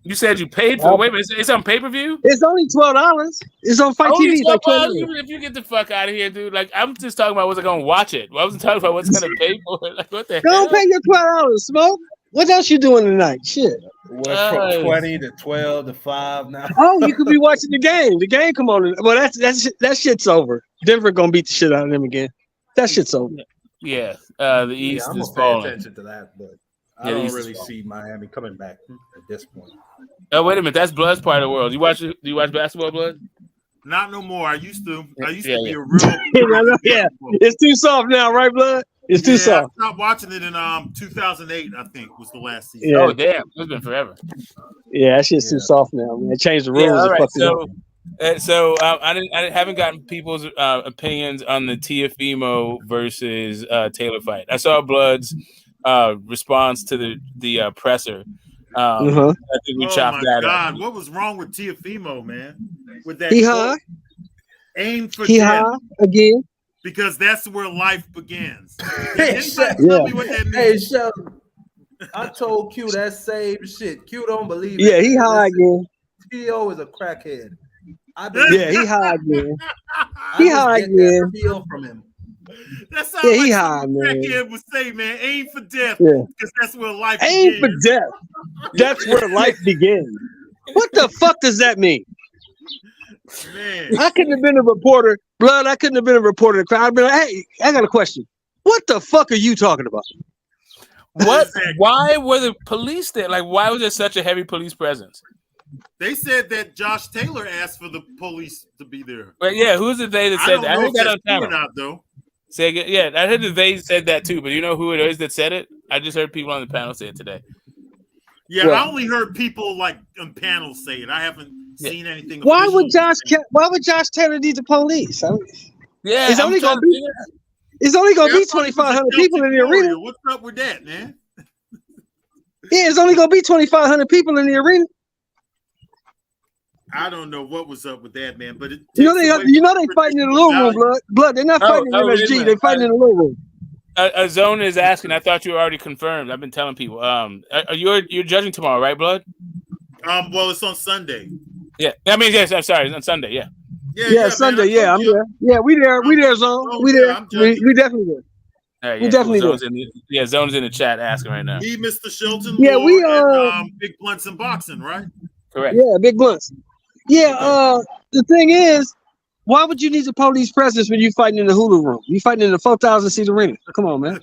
You said you paid for it. Wait a minute, it's on pay-per-view? It's only $12. It's on Fight TV. It's like $12. If you get the fuck out of here, dude. Like, I'm just talking about what's going to watch it. I wasn't talking about what's going to pay for it. Like, what the hell? Don't pay your $12, Smoke. What else you doing tonight? Shit. Went from 20 to 12 to 5 now. Oh, you could be watching the game. The game come on. Well, that shit's over. Denver gonna beat the shit out of them again. That shit's over. Yeah. The East I'm is gonna falling. pay attention to that, but I don't really see Miami coming back at this point. Oh, wait a minute. That's Blood's part of the world. Do you watch basketball, Blood? Not no more. I used to be a real. Yeah, it's too soft now, right, Blood? It's too soft. I stopped watching it in 2008. I think was the last season. Yeah. Oh damn, it's been forever. Yeah, that shit's too soft now. Man. They changed the rules. Yeah, all right. So I haven't gotten people's opinions on the Teofimo versus Taylor fight. I saw Blood's response to the presser. I think we chopped that up. What was wrong with Teofimo, man? With that, he high. Aim for he death. high again. Because that's where life begins. Hey, Sheldon, I told Q that same shit. Q don't believe it. Yeah, he high again. T.O. is a crackhead. Yeah, he high again. He high again. Feel from him. That sounds like he high, man. Crackhead would say, man, aim for death. Yeah. Because that's where life aim begins. for death. That's where life begins. What the fuck does that mean? Man. I couldn't have been a reporter. Blood, I couldn't have been a reporter. I'd be like, hey, I got a question. What the fuck are you talking about? What? Why were the police there? Like, why was there such a heavy police presence? They said that Josh Taylor asked for the police to be there. But yeah, who's the they that said that? I heard that on camera. Not, though. Say again. Yeah, I heard that they said that too. But you know who it is that said it? I just heard people on the panel say it today. Yeah, I only heard people like on panels say it. I haven't seen anything. Why would Josh Taylor need the police? It's only gonna be 2,500 people in the arena. What's up with that, man? Yeah, it's only gonna be 2,500 people in the arena. I don't know what was up with that, man. But they fighting in the little room, blood. They're not fighting in MSG. They're fighting in the little room. A zone is asking. I thought you were already confirmed. I've been telling people. You're judging tomorrow, right, Blood? Well, it's on Sunday. Yeah, I mean, yes. I'm sorry, it's on Sunday. Yeah. Yeah, Sunday. Man, I'm there. Yeah, we there. We there, Zone. We there. We definitely there. Right, we definitely there. Zone's in the chat asking right now. Me, Mr. Shelton. Yeah, we and, Big Blunts and Boxing, right? Correct. Yeah, Big Blunts. Yeah. The thing is, why would you need the police presence when you're fighting in the Hulu room? You fighting in the 4,000-seat arena. Come on, man.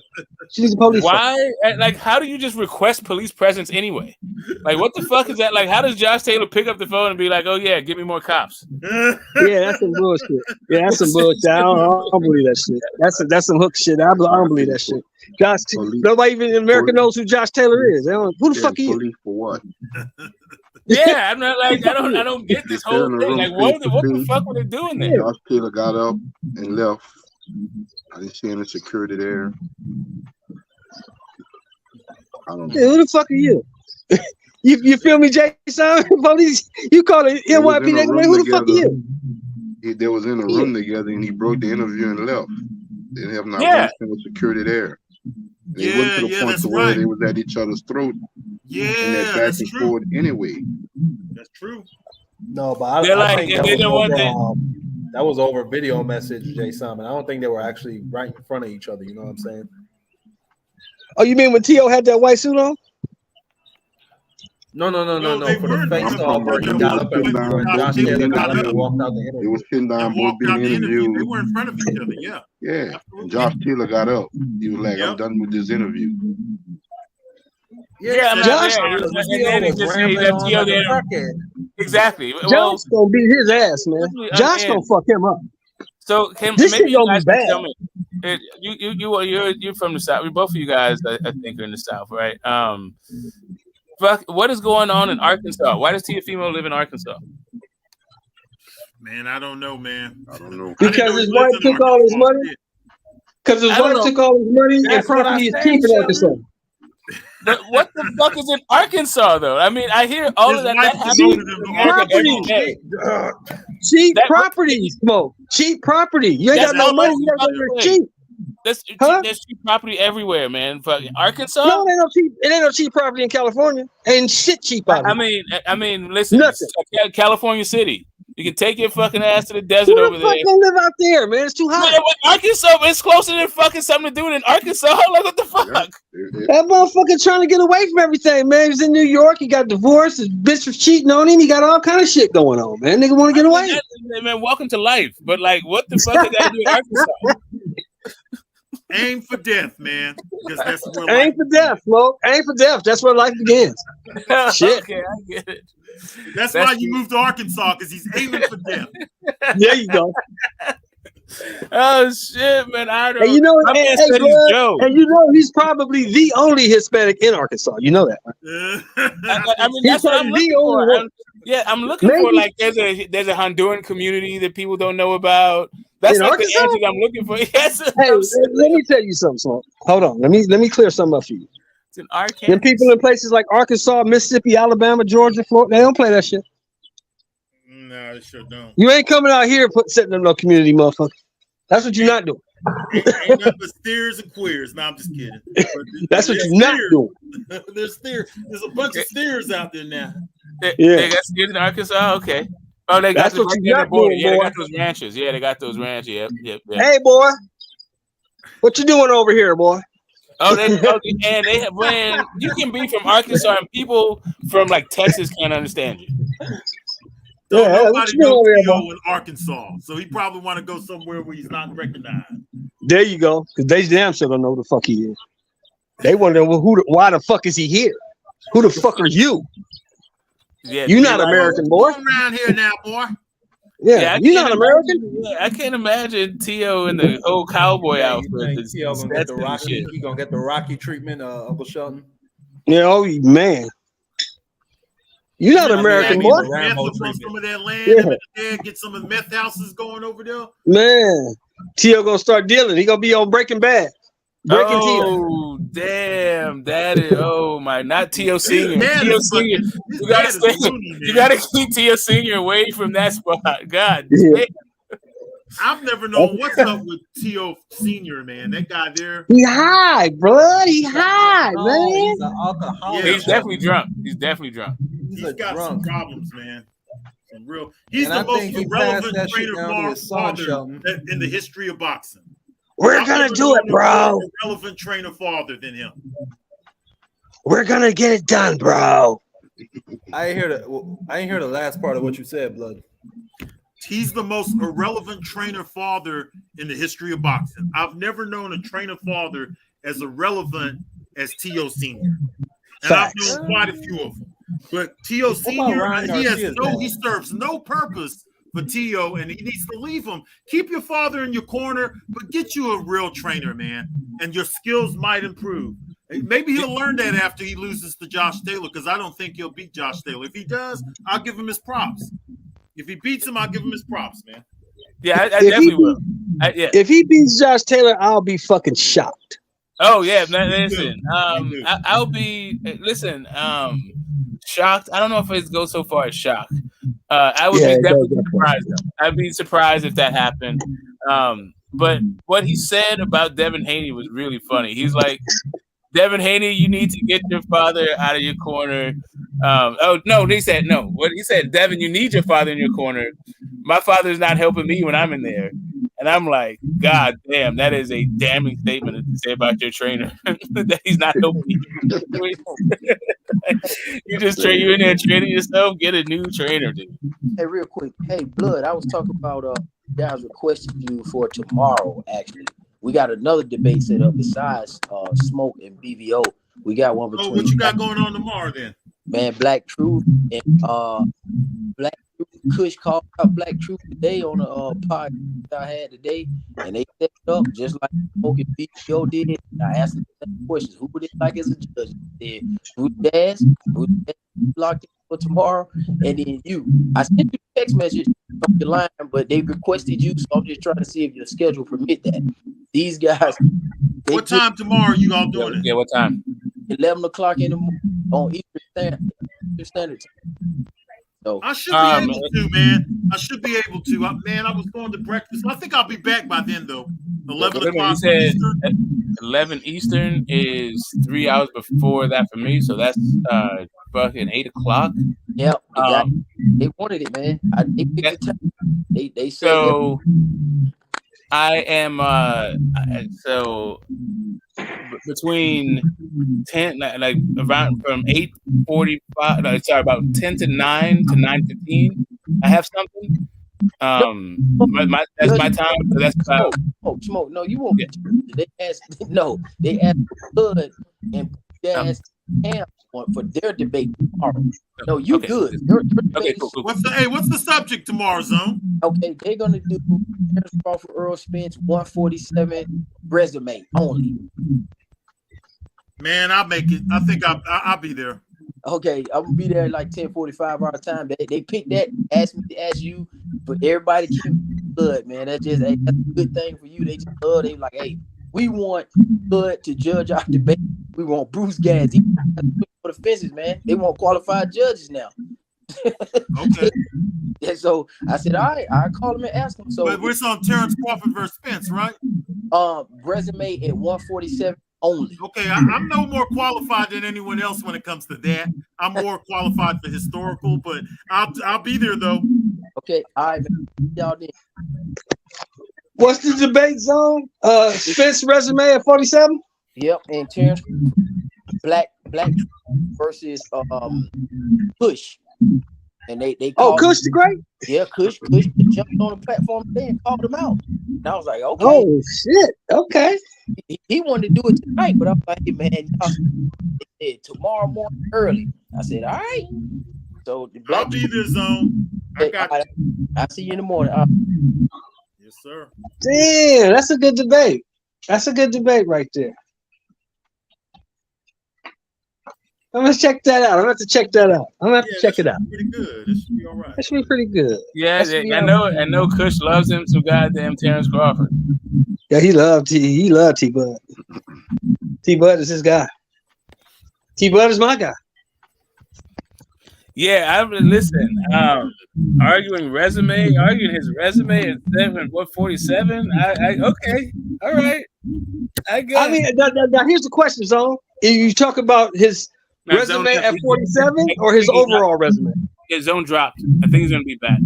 You need the police. Why? Like, how do you just request police presence anyway? Like, what the fuck is that? Like, how does Josh Taylor pick up the phone and be like, "Oh yeah, give me more cops"? Yeah, that's some bullshit. Yeah, that's some bullshit. I don't believe that shit. That's some hook shit. I don't believe that shit. Nobody even in America knows who Josh Taylor is. Who the fuck are you? Police for what? Yeah, I'm not like I don't get this whole thing. Like, what the fuck were they doing there? Josh Taylor got up and left. I didn't see any security there. I don't know. Yeah, who the fuck are you? You feel me, Jason? Police, you call it NYP. They like, who the fuck are you? They was in a room together, and he broke the interview and left. They didn't have not one single security there. They went to the point to where they was at each other's throat. Yeah, back and forth anyway. That's true. No, but I think that was over video message, Jay Simon. I don't think they were actually right in front of each other. You know what I'm saying? Oh, you mean when Tio had that white suit on? No. For the face off, where he got up and Josh Taylor got up and walked out the interview. They was sitting down, both being interviewed. They were in front of each other. Yeah. Yeah. And Josh Taylor got up. He was like, "I'm done with this interview." Exactly. Josh gonna beat his ass, man. Josh gonna fuck him up. So this shit gonna be bad. Tell me, you're from the South. Both of you guys, I think, are in the South, right? What is going on in Arkansas? Why does Teofimo live in Arkansas? Man, I don't know, man. I don't know. Because his wife took all his money. Because his wife took all his money and property is cheap in Arkansas. But what the fuck is in Arkansas, though? I mean, I hear all of that happens cheap property, Smoke. Cheap property. You ain't got no money. You got to cheap. There's cheap property everywhere, man. Fucking Arkansas. No, it ain't no cheap property in California. Ain't shit cheap out here. I mean, listen, California City. You can take your fucking ass to the desert over there. Who the fuck gonna live out there, man? It's too hot. Man, Arkansas, it's closer than fucking something to do in Arkansas. Like, what the fuck? That motherfucker trying to get away from everything, man. He was in New York. He got divorced. His bitch was cheating on him. He got all kind of shit going on, man. Nigga want to get away. Man, welcome to life. But like, what the fuck did that do in Arkansas? Aim for death, man. Because that's where Aim for death, Smoke. Aim for death. That's where life begins. Shit. Okay, I get it. That's why you moved to Arkansas, because he's aiming for death. There you go. Oh shit, man! I don't. And you know, and you know, he's probably the only Hispanic in Arkansas. You know that. I mean, that's what I'm looking for. I'm looking for like there's a Honduran community that people don't know about. That's like the answer I'm looking for. Yes. Hey, let me tell you something, Smoke. Hold on. Let me clear something up for you. It's in Arkansas. Then people in places like Arkansas, Mississippi, Alabama, Georgia, Florida, they don't play that shit. No, they sure don't. You ain't coming out here setting up no community, motherfucker. That's what you're not doing. Ain't nothing but steers and queers. No, I'm just kidding. That's what you're not doing. There's a bunch of steers out there now. They got steers in Arkansas. Okay. Oh, they got those border. Yeah, they got those ranches. Yeah, they got those ranches. Yep. Hey, boy, what you doing over here, boy? They have when you can be from Arkansas and people from like Texas can't understand you. Nobody knows Tio in Arkansas, so he probably want to go somewhere where he's not recognized. There you go, because they damn sure don't know who the fuck he is. They wonder why the fuck is he here? Who the fuck are you? Yeah, you're not American, boy. Come around here now, boy. Yeah, you're not American. I can't imagine Tio in the old cowboy outfit. Tio gonna get the Rocky. He gonna get the Rocky treatment, Uncle Shelton. Yeah, oh man. You're not American, boy. From some of that land, get some of the meth houses going over there. Man, Tio gonna start dealing. He gonna be on Breaking Bad. Oh, damn, that is not Tio Senior. Tio Senior, you gotta keep Tio Senior away from that spot. God damn. I've never known what's up with Tio Senior, man. That guy there. He high, bro. He high, man. He's an alcoholic. He's definitely drunk. He's got some problems, man. Some real. He's the most irrelevant trainer father in the history of boxing. We're gonna do it, bro. Relevant trainer father than him. We're gonna get it done, bro. I ain't hear the last part of what you said, Blood. He's the most irrelevant trainer father in the history of boxing. I've never known a trainer father as irrelevant as Tio Senior, and I've known quite a few of them. But Tio Senior, he serves no purpose for Tio, and he needs to leave him. Keep your father in your corner, but get you a real trainer, man, and your skills might improve. Maybe he'll learn that after he loses to Josh Taylor, because I don't think he'll beat Josh Taylor. If he does, I'll give him his props. If he beats him, I'll give him his props, man. Yeah, I definitely will. If he beats Josh Taylor, I'll be fucking shocked. Oh yeah, listen. I'll be listen. shocked. I don't know if it goes so far as shocked. I would be definitely surprised though. I'd be surprised if that happened. But what he said about Devin Haney was really funny. He's like, Devin Haney, you need to get your father out of your corner. Oh no, he said no. What he said, Devin, you need your father in your corner. My father's not helping me when I'm in there. And I'm like, God damn, that is a damning statement to say about your trainer that he's not helping you. You just train you in there training yourself. Get a new trainer, dude. Hey, real quick. Hey, Blood, I was talking about guys requesting you for tomorrow. Actually, we got another debate set up besides Smoke and BVO. We got one between. What you got going on tomorrow then? Man, Black Truth and Black Truth. Kush called out Black Truth today on a podcast I had today, and they set it up just like Smoke and BVO did. I asked them the questions: who would they like as a judge? They said, who's Daz locked in for tomorrow, and then you. I sent you a text message from your line, but they requested you, so I'm just trying to see if your schedule permit that. These guys. What time tomorrow you all doing it? Yeah, what time? 11 o'clock in the morning on Eastern Standard Time. So I should be able to, man. I should be able to. I was going to breakfast. I think I'll be back by then, though. 11 o'clock. You said 11 Eastern is 3 hours before that for me, so that's fucking 8 o'clock. Yeah, they wanted it, man. They picked the time. They said so. I am so between 10 like around from 8:45 about 10 to 9 to 9:15 I have something that's my time, so that's Smoke. No, you won't get they asked Blood and Jazz for their debate tomorrow. No, you okay. Good. Your okay, cool. What's the subject tomorrow, Zone? Okay, they're gonna do Crawford Earl Spence 147 resume only. Man, I'll make it. I think I'll be there. Okay, I'm gonna be there at like 10:45 our time. They picked that. Asked me to ask you, but everybody keep Blood, man. That's just that's a good thing for you. They just love. They like, hey, we want Blood to judge our debate. We want Bruce Gans. For the fences, man. They want qualified judges now. Okay. And so I said, all right, I'll call him and ask him. So but we're on Terrence Crawford versus Spence, right? Resume at 147 only. Okay, I'm no more qualified than anyone else when it comes to that. I'm more qualified for historical, but I'll be there though. Okay, all right, man. Y'all did. What's the debate zone? Spence resume at 47? Yep, and Terrence Black versus Kush. And they Kush the Great? Yeah, Kush jumped on the platform today and called him out. And I was like, okay. Oh shit. Okay. He wanted to do it tonight, but I'm like, hey, man, y'all said tomorrow morning early. I said, all right. So the Black I'll be there, Zone. I got you. I'll see you in the morning. Yes, sir. Damn, that's a good debate. That's a good debate right there. I'm gonna check that out. I'm gonna have to check that out. I'm gonna have to check it out. Pretty good. This should be all right. That should be pretty good. Yeah, I know. Kush loves him some goddamn Terrence Crawford. Yeah, he loved T-Bud. T-Bud is his guy. T-Bud is my guy. Yeah, arguing his resume at 147. Okay, all right. I guess. I mean, now here's the question, Zone. You talk about his resume at 47 or his overall resume? His Zone dropped. I think he's gonna be back.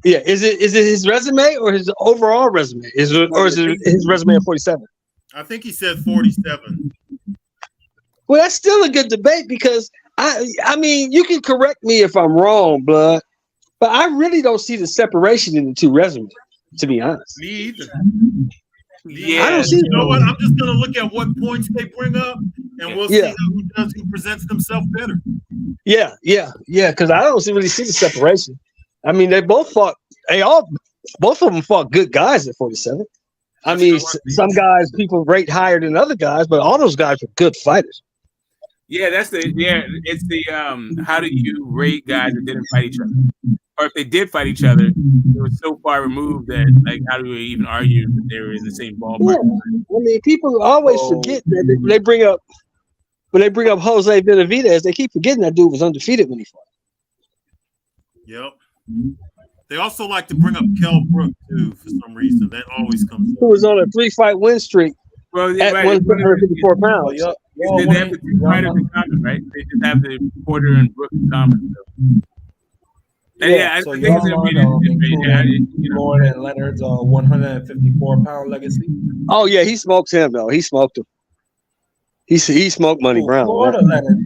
Yeah, is it his resume or his overall resume? Is it his resume at 47? I think he said 47. Well, that's still a good debate because I mean, you can correct me if I'm wrong, Blood, but I really don't see the separation in the two resumes, to be honest. Me either. Yeah, I don't see. You know what? I'm just gonna look at what points they bring up, and we'll see who presents themselves better. Yeah, because I don't really see the separation. I mean, they both fought. Both of them fought good guys at 47. I mean, some guys people rate higher than other guys, but all those guys were good fighters. Yeah, it's the how do you rate guys that didn't fight each other? Or if they did fight each other, they were so far removed that, like, how do we even argue that they were in the same ballpark? Yeah. I mean, people always forget that they bring up when they bring up Jose Benavidez, they keep forgetting that dude was undefeated when he fought. Yep. They also like to bring up Kell Brook too for some reason. That always comes up. Who was on a 3-fight win streak at 154 pounds. They have the two fighters in common, right? They just have the Porter and Brooks in common. So. I so think more than Leonard's 154-pound legacy. Oh yeah, he smokes him though. He smoked him. He smoked Money Brown. Florida Leonard.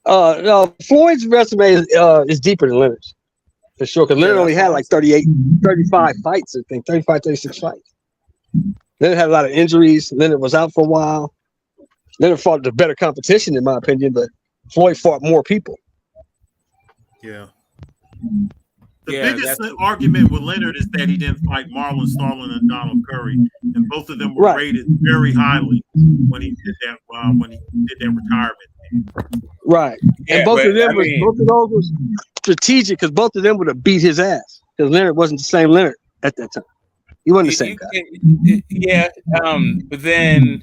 No, Floyd's resume is deeper than Leonard's for sure. Because Leonard only had like 35 fights. I think 35, 36 fights. Leonard had a lot of injuries. Leonard was out for a while. Leonard fought the better competition, in my opinion, but Floyd fought more people. Yeah. The biggest argument with Leonard is that he didn't fight Marlon Starling and Donald Curry, and both of them were rated very highly when he did that retirement. Right, and both of those were strategic because both of them would have beat his ass because Leonard wasn't the same Leonard at that time. He wasn't the same guy. Yeah, but then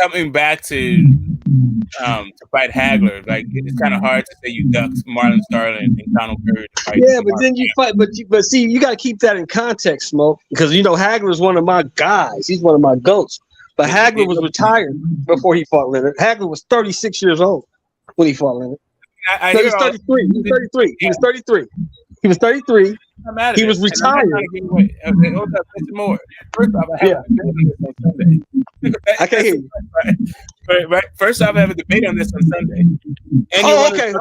coming back to fight Hagler, like it's kind of hard to say you ducked Marlon Starling and Donald Curry to fight. Yeah, but then you fight, but see, you got to keep that in context, Smoke, because Hagler is one of my guys. He's one of my goats. But Hagler was retired before he fought Leonard. Hagler was 36 years old when he fought Leonard. He was 33. He was 33. He was 33. He was 33. He was retired. Hold up, more. First off, I have a debate on Sunday. I can't hear you. Right. First off, I have a debate on this on Sunday. Okay.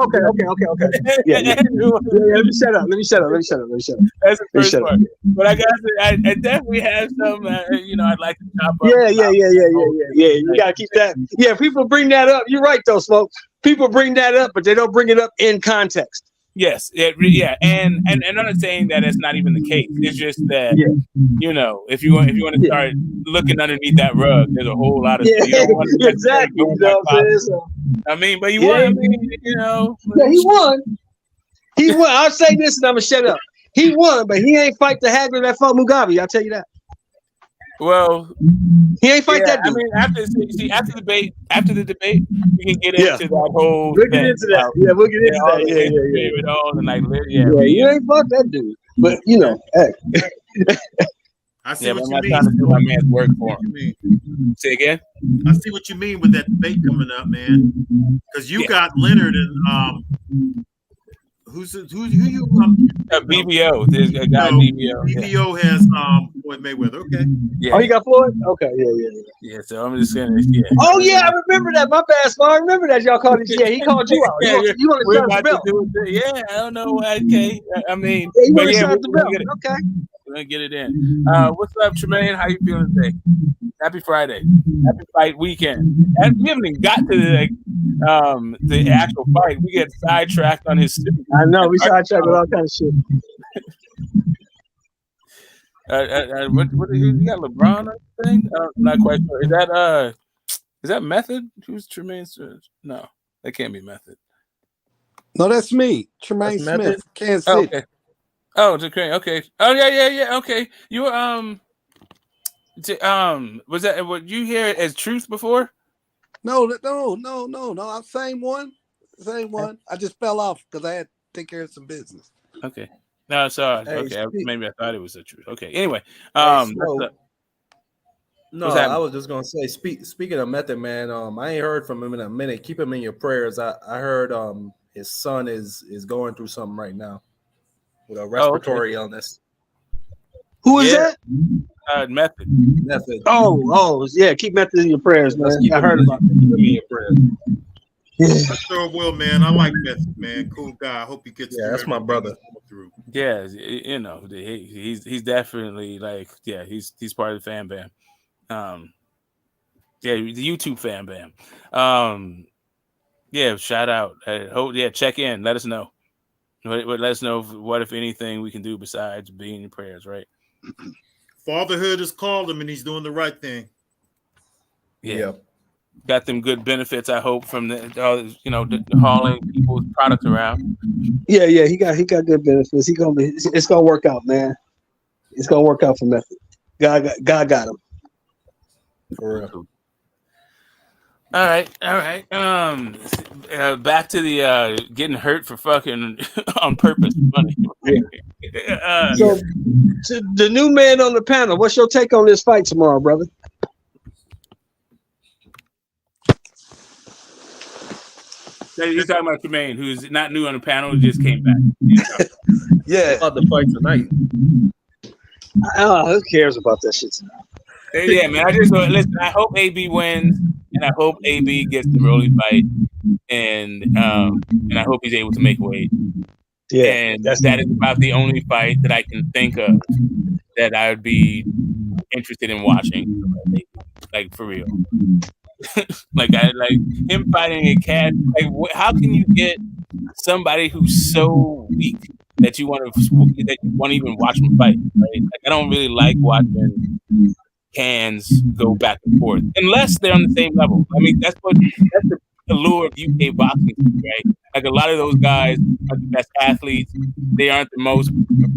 Yeah. Let me shut up. That's the first part. But I gotta say, I definitely have some. I'd like to chop up. Yeah. You gotta keep that. Yeah, people bring that up. You're right, though, Smoke. People bring that up, but they don't bring it up in context. Yes, and I'm not saying that it's not even the case. It's just that if you want to start looking underneath that rug, there's a whole lot of exactly. I mean, but he won. I mean, Yeah, he won. He won. I'll say this, and I'm gonna shut up. He won, but he ain't fight the Hagler that fought Mugabe. I'll tell you that. Well, he ain't fight that dude. I mean, after the debate, we can get into that whole. We'll get into that. Yeah, we'll get into that. Yeah. You ain't fuck that dude, but hey. I see what you mean. Trying to do my man's work for him. Say again. I see what you mean with that debate coming up, man. Because you got Leonard and who you BBO. There's a guy BBO. BBO has Floyd Mayweather. Okay. Yeah. Oh, he got Floyd? Okay, yeah. Yeah, so I'm just saying Oh yeah, I remember that. My bad, Spar. I remember that y'all called it. Yeah, he called you out. You want to shut the belt. Yeah, I don't know. Okay. I mean, you want to shut the belt. Okay. We're gonna get it in. What's up, Tremaine? How you feeling today? Happy Friday. Happy fight weekend. And we haven't even got to the actual fight. We get sidetracked on his stupid. I know, we sidetracked with all kinds of shit. What you got, LeBron or thing? Not quite sure. Is that Method? Who's Tremaine? No, that can't be Method. No, that's me, Tremaine Smith, Kansas City. Okay. Oh, okay. Oh, yeah. Okay, you was that what you hear as Truth before? No. Same one. I just fell off because I had to take care of some business. Okay. No, sorry. Okay, maybe I thought it was the Truth. Okay. Anyway, I was just gonna say, speaking of Method Man, I ain't heard from him in a minute. Keep him in your prayers. I heard his son is going through something right now with a respiratory illness. Who is that? Method. Oh, yeah. Keep Method in your prayers, man. I heard about it. Keep him in your prayers. I sure will, man. I like Method, man. Cool guy. I hope he gets. Yeah, that's my brother. Yeah, he's definitely he's part of the fan bam. The YouTube fan bam. Shout out. Check in. Let us know. Let us know what, if anything, we can do besides being in your prayers, right? Fatherhood has called him, and he's doing the right thing. Yeah. Got them good benefits, I hope, from the hauling people's products around. Yeah, he got good benefits. It's gonna work out, man. It's gonna work out for Method. God got him. For real. All right. Back to the getting hurt for fucking on purpose money. So, to the new man on the panel, what's your take on this fight tomorrow, brother? He's talking about Tremaine, who's not new on the panel, who just came back. Yeah, about the fight tonight. Who cares about that shit tonight? Yeah, man. Listen. I hope AB wins, and I hope AB gets the Rolly fight, and I hope he's able to make weight. Yeah, and that is about the only fight that I can think of that I would be interested in watching, like for real. like him fighting a cat. Like, how can you get somebody who's so weak that you want to even watch him fight? Right? Like, I don't really like watching cans go back and forth unless they're on the same level. I mean, that's the allure of UK boxing, right? Like, a lot of those guys are the best athletes. They aren't the most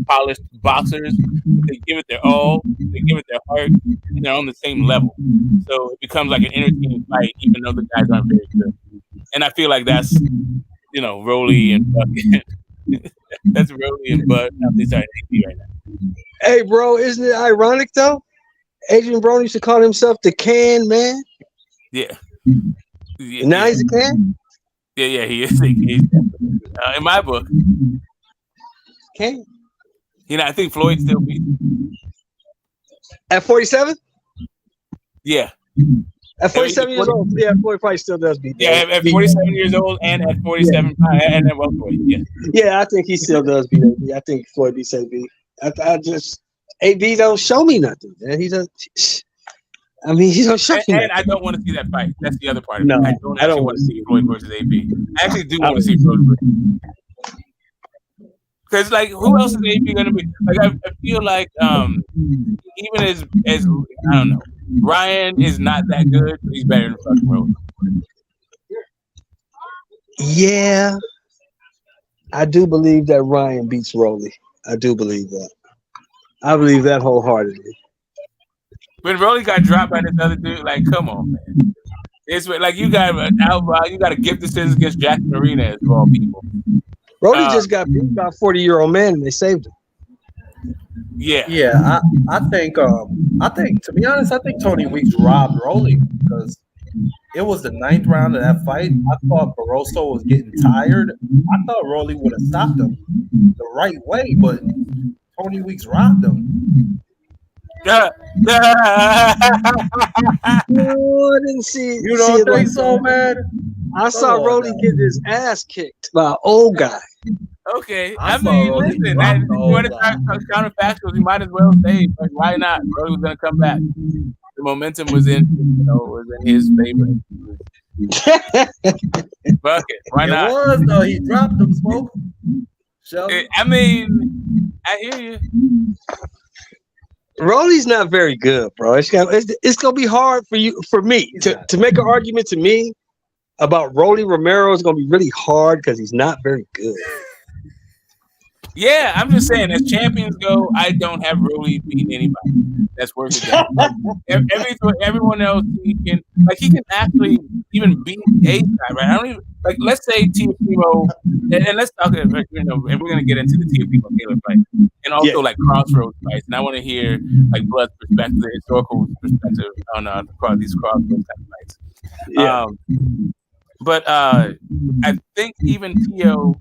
polished boxers, but they give it their all. They give it their heart, and they're on the same level. So it becomes like an entertaining fight, even though the guys aren't very good. And I feel like that's, Rolly and fucking that's Rolly and Bud. Sorry, right now. Hey, bro, isn't it ironic though? Adrian Broner used to call himself the Can Man. Yeah. Now he's a Can. Yeah, he is. In my book, Can. I think Floyd still beats at 47. Yeah. At 47 years old, yeah, Floyd probably still does beat. Yeah, at 47 years old and at 47, and at welterweight. Yeah. Yeah, I think he still does beat AB. I think Floyd beats AB. AB don't show me nothing, man. He don't show me nothing. And I don't want to see that fight. That's the other part of it. I don't want to see Floyd versus AB. I actually do want to see Floyd versus. Because, like, who else is AB going to be? Like, I feel like even as I don't know, Ryan is not that good, but he's better than fucking Rolly. Yeah, I do believe that Ryan beats Rolly. I do believe that. I believe that wholeheartedly. When Rolly got dropped by this other dude, like, come on, man. It's like you got a gift decision against Jackson Arenas of all people. Rolly just got beat by a 40-year-old man, and they saved him. Yeah. I think to be honest, I think Tony Weeks robbed Rolly because it was the 9th round of that fight. I thought Barroso was getting tired. I thought Rolly would have stopped him the right way, but Tony Weeks robbed him. I didn't see. You don't think so, man? I saw Rolly get his ass kicked by an old guy. Okay, I mean, listen, if you want to start counterfactuals, you might as well say, like, why not? Rolly was gonna come back. The momentum was in his favor. Fuck it, why not? It was though. He dropped him, Smoke. I mean, I hear you. Rolly's not very good, bro. It's gonna be hard for me to make an argument to me about Rolly Romero. Is gonna be really hard because he's not very good. Yeah, I'm just saying, as champions go, I don't have Rolly beat anybody that's worth it. Everyone else he can actually even beat a guy, right? I don't even like. Let's say Teofimo, and let's talk. And we're gonna get into the Teofimo Taylor fight, and also like Crossroads fights. And I want to hear like Blood's perspective, the historical perspective on these Crossroads type of fights. Yeah. But I think even Teo,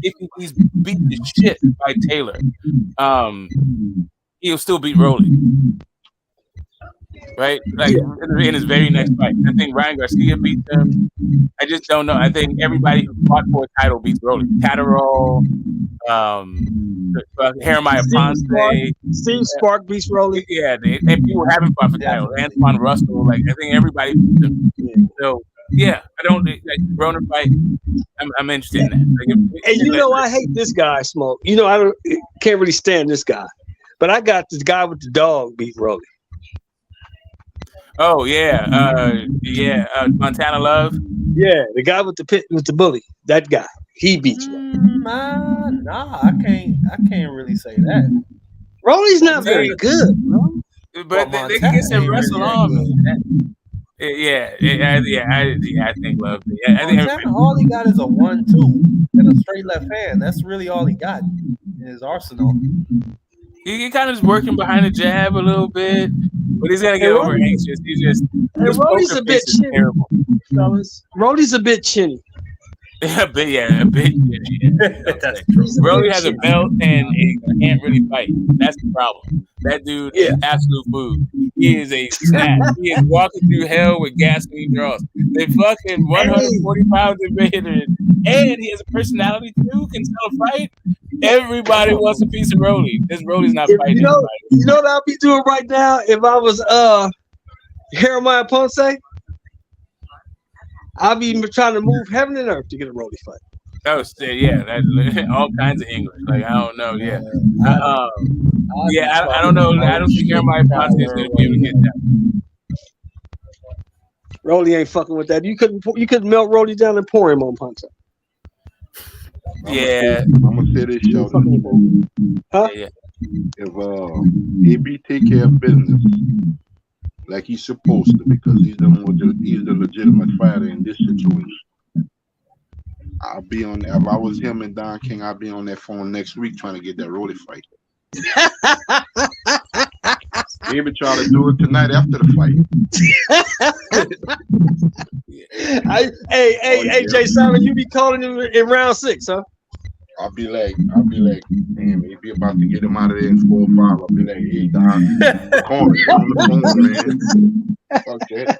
if he's beat the shit by Taylor, he'll still beat Rolly. Right? Like in his very next fight. I think Ryan Garcia beats him. I just don't know. I think everybody who fought for a title beats Rolly. Catterall, Jeremiah Ponce. Steve Spark beats Rolly. Yeah, and people haven't fought for titles. Antoine Russell. Like, I think everybody beats him. So, yeah, I don't like Broner fight. I'm interested in that. Like, and I hate this guy, Smoke. I can't really stand this guy, but I got this guy with the dog beat Rolly. Oh yeah, Montana Love. Yeah, the guy with the bully. That guy, he beats Rolly. Nah, I can't really say that. Rolly's not very good, bro. But they can get some wrestle on. I think Love. I think Montana, all he got is a 1-2 and a straight left hand. That's really all he got in his arsenal. He kind of is working behind the jab a little bit, but he's gonna get over anxious. He's just his Roddy's poker a bit face is chinny, terrible. fellas. Roddy's a bit chinny. a bit. Yeah. That's true. Brody has a belt and he can't really fight. That's the problem. That dude is absolute food. He is a snack. He is walking through hell with gasoline draws. They fucking 140 pounds of veteran, and he has a personality too. Can sell a fight. Everybody wants a piece of Rolly. This Rolly's not fighting. You know what I'll be doing right now if I was Jeremiah Ponce? I'll be trying to move heaven and earth to get a Rolly fight. Oh, that all kinds of English. Like I don't know. I don't know. I don't think Jeremiah Ponce is going to be able to get that. Rolly ain't fucking with that. You couldn't melt Rolly down and pour him on Ponce. Yeah, I'm gonna say this, Sheldon. Huh? Yeah. If AB take care of business like he's supposed to, because he's the legitimate fighter in this situation. I'll be on. If I was him and Don King, I'll be on that phone next week trying to get that Rolly fight. Maybe try to do it tonight after the fight. Hey, Jay Simon, you be calling him in round 6, huh? I'll be like, man, maybe about to get him out of there in 4 or 5. I'll be like, hey, Don, call me on the phone, man. Fuck that.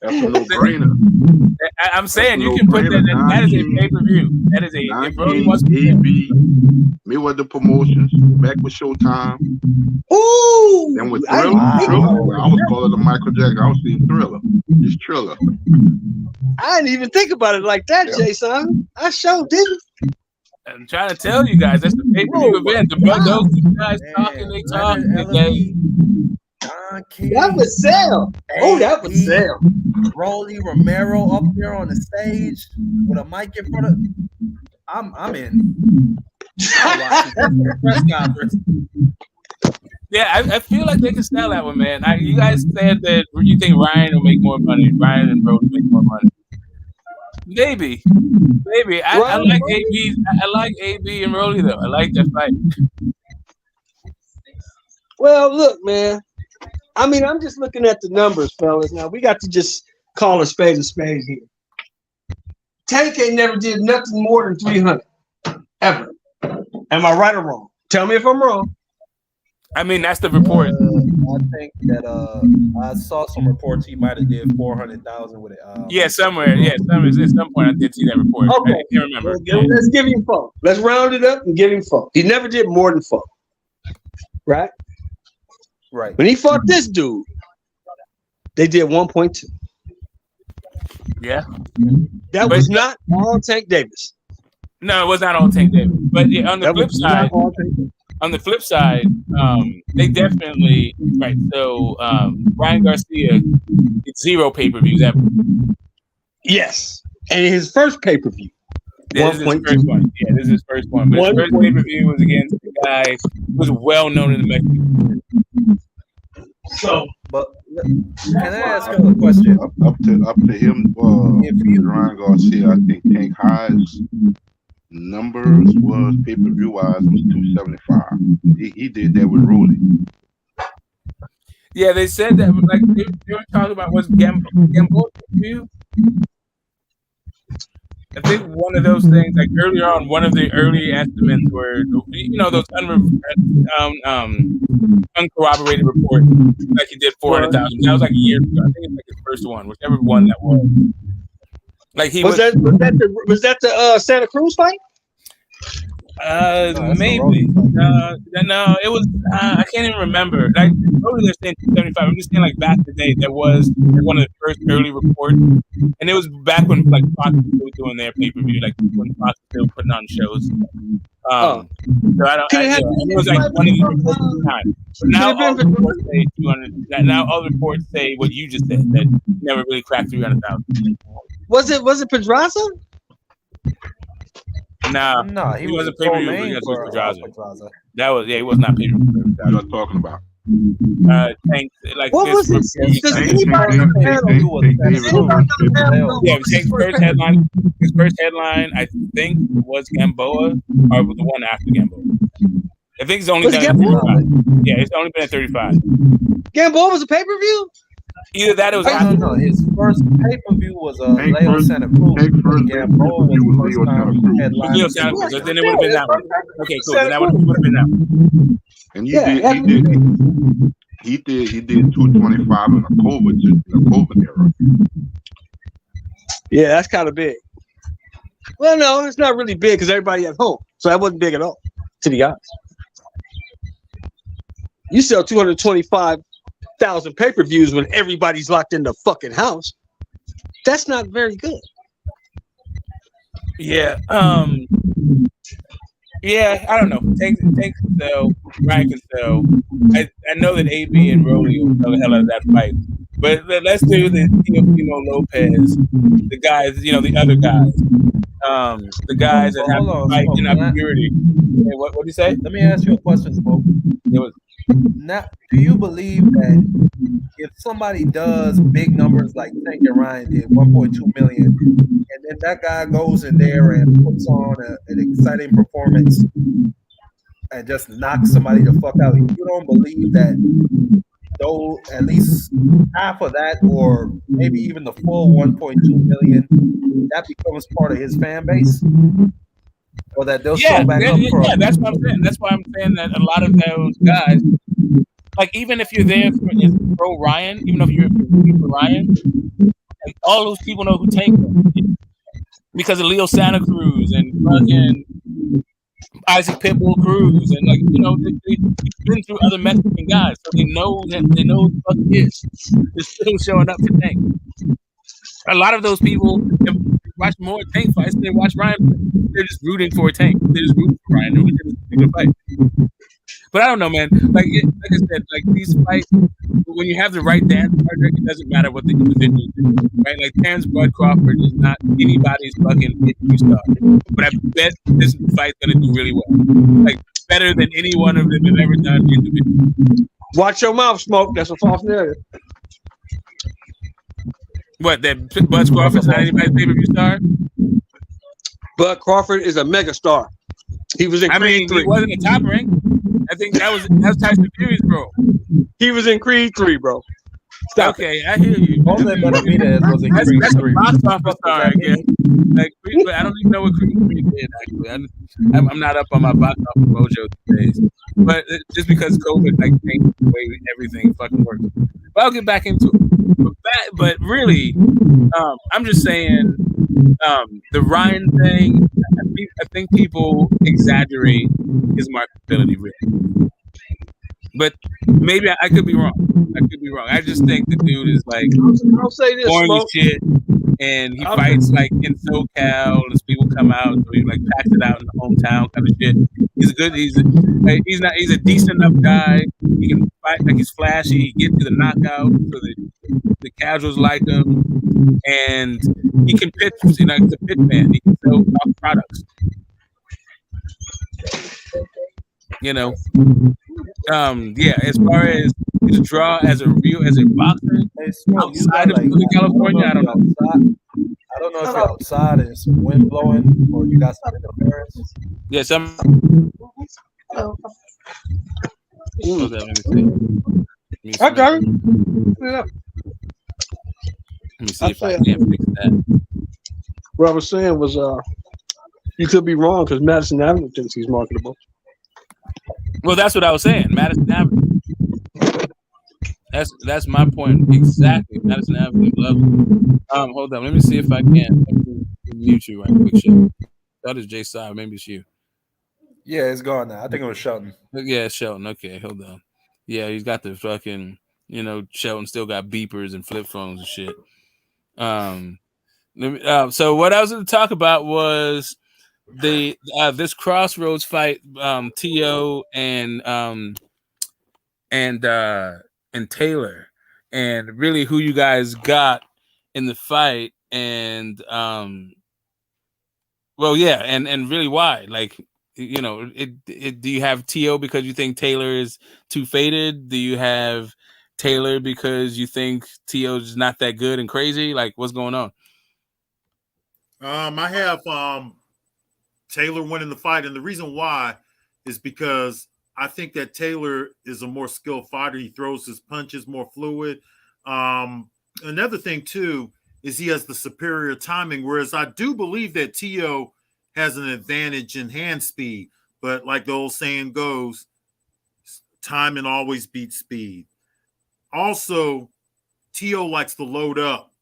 That's a no-brainer. I'm saying you can put that. That is a pay-per-view. That is a. If Brody wants to AB, Mayweather Promotions, back with Showtime. Ooh. Then with Thriller. I was calling the Michael Jackson. I was seeing Thriller. It's Thriller. I didn't even think about it like that, Jay Simon. I sure didn't. I'm trying to tell you guys, that's the pay-per-view event. Those two guys talking, they talk. That would sell. Oh, that would sell. Rolly Romero up there on the stage with a mic in front of. I'm in. Press conference. Yeah, I feel like they can sell that one, man. You guys said that you think Ryan will make more money. Ryan and Brody make more money. Maybe. I like AB. I like AB and Rolly though. I like that fight. Well, look, man. I mean, I'm just looking at the numbers, fellas. Now we got to just call a spade here. Tank ain't never did nothing more than 300 ever. Am I right or wrong? Tell me if I'm wrong. I mean, that's the report. I think that I saw some reports he might have did 400,000 with it. Yeah, somewhere. Yeah, at some point I did see that report. Okay. I can't remember. Let's give him 4. Let's round it up and give him 4. He never did more than 4. Right? Right. When he fought this dude, they did 1.2. Yeah. That was not all Tank Davis. No, it was not all Tank Davis. But yeah, on the flip side, they definitely right. So Ryan Garcia did 0 pay-per-views ever. Yes. And his first pay-per-view. Yeah, this is his first one. Yeah, this is his first one. But his first pay-per-view was against the guy who was well known in the Mexican. So, but can I ask him a question? Up to him, Ryan Garcia, I think Tank High's numbers was pay-per-view wise was 275. He did that with Rolly. Yeah, they said that like they were talking about what's Gamboa pay-per-view. I think one of those things, like earlier on, one of the early estimates were, those uncorroborated reports, like he did 400,000. That was like a year ago. I think it's like his first one, whichever one that was. Like he was that the Santa Cruz fight? Maybe. No, it was. I can't even remember. Like, probably they're saying 275. I'm just saying, like back in the day, there was one of the first early reports, and it was back when like Fox was still doing their pay-per-view, like when Fox was still putting on shows. So it was like one of these reports at the time. But now all the reports say 200. Now all the reports say what you just said, that he never really cracked 300,000. Was it Pedraza? No, he wasn't pay-per-view against Pedraza. That was he was not pay-per-view. What are you talking about? Tank, like what was this this? Does anybody on the panel? Does anybody on the panel know yeah, what was his Tank's first first headline. His first headline, I think, was Gamboa, or the one after Gamboa. I think it's only been at 35. Yeah, it's only been at 35. Gamboa was a pay-per-view? Either that or it was after. No. His first pay-per-view was Leo Santa Cruz. Gamboa was the first time headline. Leo Santa Cruz. Then it would have been that one. Okay, cool. Then that would have been that one. And he did 225 in the COVID era. Yeah, that's kind of big. Well, no, it's not really big because everybody at home. So that wasn't big at all, to be honest. You sell 225,000 pay-per-views when everybody's locked in the fucking house. That's not very good. Yeah. Yeah, I don't know. Tank can sell. Ryan can sell. I know that AB and Rolly will sell the hell out of that fight. But let's do the Teofimo Lopez, the guys, the other guys. The guys that have to fight in obscurity. Hey, what did you say? Let me ask you a question, Smoke. Now, do you believe that if somebody does big numbers like Tank and Ryan did, 1.2 million, and then that guy goes in there and puts on an exciting performance and just knocks somebody the fuck out, you don't believe that though at least half of that, or maybe even the full 1.2 million, that becomes part of his fan base? Or that they'll show back up for that's what I'm saying. That's why I'm saying that a lot of those guys, like even if you're there pro Ryan, even if you're for Ryan, like all those people know who Tank is because of Leo Santa Cruz and fucking Isaac Pitbull Cruz, and they've been through other Mexican guys, so they know who the fuck he is. They're still showing up for Tank. A lot of those people have watched more Tank fights than they watch Ryan. They're just rooting for Tank. They're just rooting for Ryan. They're rooting for fight. But I don't know, man. Like I said, like these fights, when you have the right dance partner, it doesn't matter what the individual do, right? Like Terrence Bud Crawford is not anybody's fucking hit star, but I bet this fight's gonna do really well. Like better than any one of them have ever done individually. Watch your mouth, Smoke. That's a false narrative. What, that Bud Crawford's not anybody's pay-per-view star? Bud Crawford is a mega star. He was in Creed 3. He wasn't a top rank. I think that was Tyson Fury's bro. He was in Creed 3, bro. Stop okay, I hear you. Benavidez was in Creed 3. That's a box office star, I guess. Like, I don't even know what Creed 3 did, actually. I'm not up on my box office mojo these days. But just because COVID changed the way everything fucking works. But I'll get back into it. But really, I'm just saying the Ryan thing, I think people exaggerate his marketability, really. But maybe I could be wrong. I just think the dude is like I'll say this, boring as shit, and he fights like in SoCal, and people come out, so he like packs it out in the hometown kind of shit. He's good. He's a decent enough guy. He can fight, like he's flashy. He gets to the knockout, so the casuals like him, and he can pitch. He's a pitch man. He can sell products. As far as his draw as a boxer outside of Southern California, I don't know. I don't know if you're outside and some wind blowing or you got some interference. Yeah, some. Hold on, let me see. Okay. Let me see if I can fix that. What I was saying was, you could be wrong because Madison Avenue thinks he's marketable. Well, that's what I was saying. Madison Avenue. That's my point exactly. Madison Avenue, love it. Hold on, let me see if I can mute you right quick. Shit. That is Jay Side. Maybe it's you. Yeah, it's gone now. I think it was Shelton. Yeah, it's Shelton. Okay, hold on. Yeah, he's got the fucking. Shelton still got beepers and flip phones and shit. So what I was going to talk about was this Crossroads fight, T.O. and Taylor, and really who you guys got in the fight, and and really why. Like, you know, do you have Tio because you think Taylor is too faded? Do you have Taylor because you think Tio's not that good and crazy? Like, what's going on? I have Taylor winning the fight, and the reason why is because I think that Taylor is a more skilled fighter. He throws his punches more fluid. Another thing too is he has the superior timing, whereas I do believe that Tio has an advantage in hand speed. But like the old saying goes, timing always beats speed. Also, Tio likes to load up.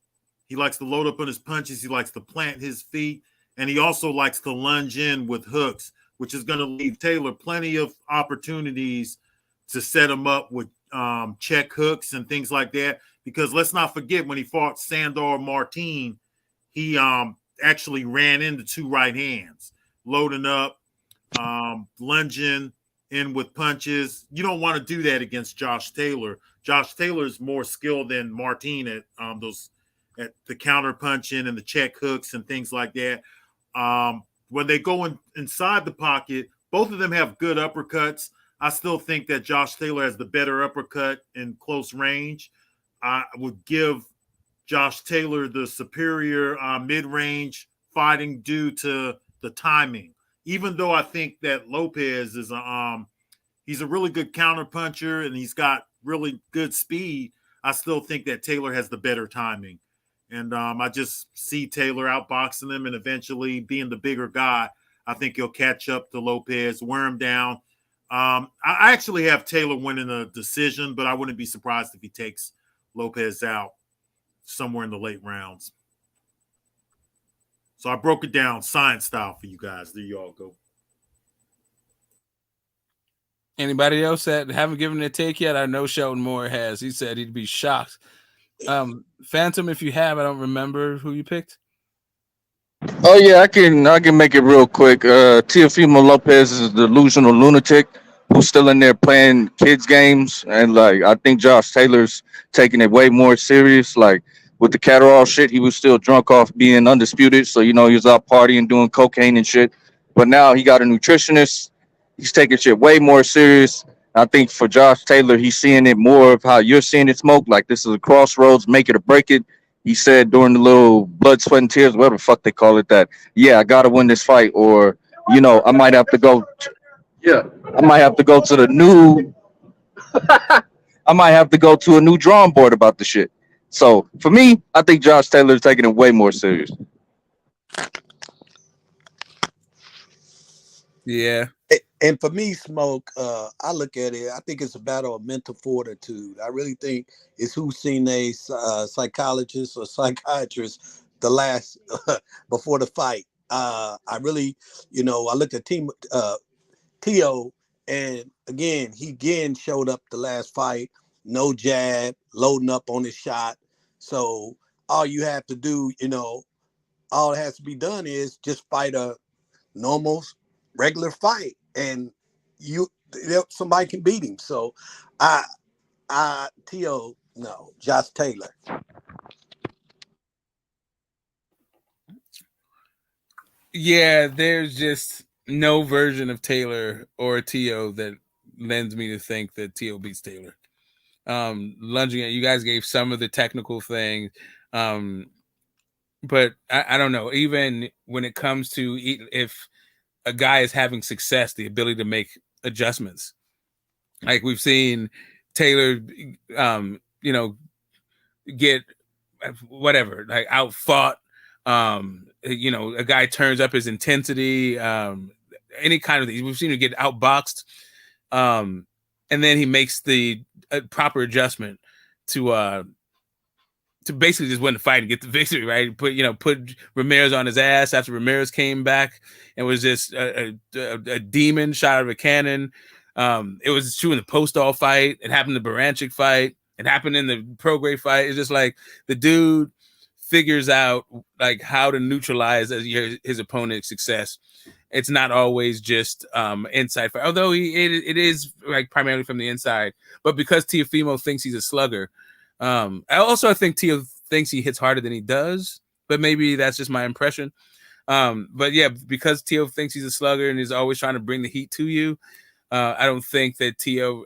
He likes to load up on his punches. He likes to plant his feet. And he also likes to lunge in with hooks, which is going to leave Taylor plenty of opportunities to set him up with check hooks and things like that. Because let's not forget, when he fought Sandor Martin, he actually ran into two right hands, loading up, lunging in with punches. You don't want to do that against Josh Taylor. Josh Taylor is more skilled than Martin at at the counter punching and the check hooks and things like that. When they go inside the pocket, both of them have good uppercuts. I still think that Josh Taylor has the better uppercut in close range. I would give Josh Taylor the superior mid-range fighting due to the timing. Even though I think that Lopez is he's a really good counter puncher and he's got really good speed, I still think that Taylor has the better timing. And I just see Taylor outboxing him and eventually being the bigger guy. I think he'll catch up to Lopez, wear him down. I actually have Taylor winning a decision, but I wouldn't be surprised if he takes Lopez out somewhere in the late rounds. So I broke it down science style for you guys. There you all go. Anybody else that haven't given it a take yet? I know Sheldon Moore has. He said he'd be shocked. Phantom, if you have, I don't remember who you picked. Oh yeah, I can make it real quick. Teofimo Lopez is a delusional lunatic who's still in there playing kids games, and like I think Josh Taylor's taking it way more serious. Like with the Catterall shit, he was still drunk off being undisputed, so he was out partying, doing cocaine and shit. But now he got a nutritionist. He's taking shit way more serious. I think for Josh Taylor, he's seeing it more of how you're seeing it, Smoke. Like this is a crossroads, make it or break it. He said during the little blood, sweat, and tears, whatever the fuck they call it, that I gotta win this fight, or I might have to go. I might have to go to the new. I might have to go to a new drawing board about the shit. So for me, I think Josh Taylor is taking it way more serious. Yeah. And for me, Smoke, I look at it, I think it's a battle of mental fortitude. I really think it's who's seen a psychologist or psychiatrist the last, before the fight. I really, I looked at Tio, and again, he showed up the last fight, no jab, loading up on his shot. So all you have to do, all that has to be done is just fight a normal, regular fight, and somebody can beat him. So Tio, no, Josh Taylor. Yeah, there's just no version of Taylor or Tio that lends me to think that Tio beats Taylor. Lunging at you guys gave some of the technical things, but I don't know. Even when it comes to if a guy is having success, the ability to make adjustments, like we've seen Taylor, get whatever, like outfought. A guy turns up his intensity, any kind of these. We've seen him get outboxed, and then he makes the proper adjustment to basically just win the fight and get the victory, right? Put Ramirez on his ass after Ramirez came back and was just a demon shot out of a cannon. It was true in the Postol fight. It happened in the Baranchik fight. It happened in the Prograis fight. It's just like the dude figures out like how to neutralize his opponent's success. It's not always just inside fight, although it is like primarily from the inside. But because Teofimo thinks he's a slugger, I think Tio thinks he hits harder than he does. But maybe that's just my impression. But yeah, because Teo thinks he's a slugger and is always trying to bring the heat to you, I don't think that Teo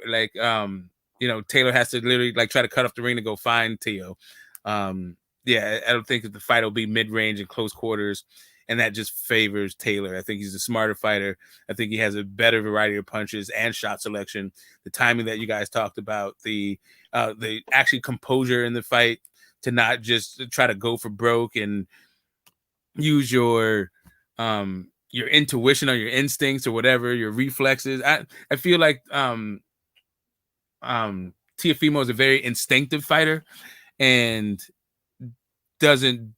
Taylor has to literally like try to cut off the ring to go find Teo. Yeah, I don't think that the fight will be mid-range and close quarters, and that just favors Taylor. I think he's a smarter fighter. I think he has a better variety of punches and shot selection. The timing that you guys talked about, the actually composure in the fight to not just try to go for broke and use your intuition or your instincts or whatever, your reflexes. I feel like Teofimo is a very instinctive fighter and doesn't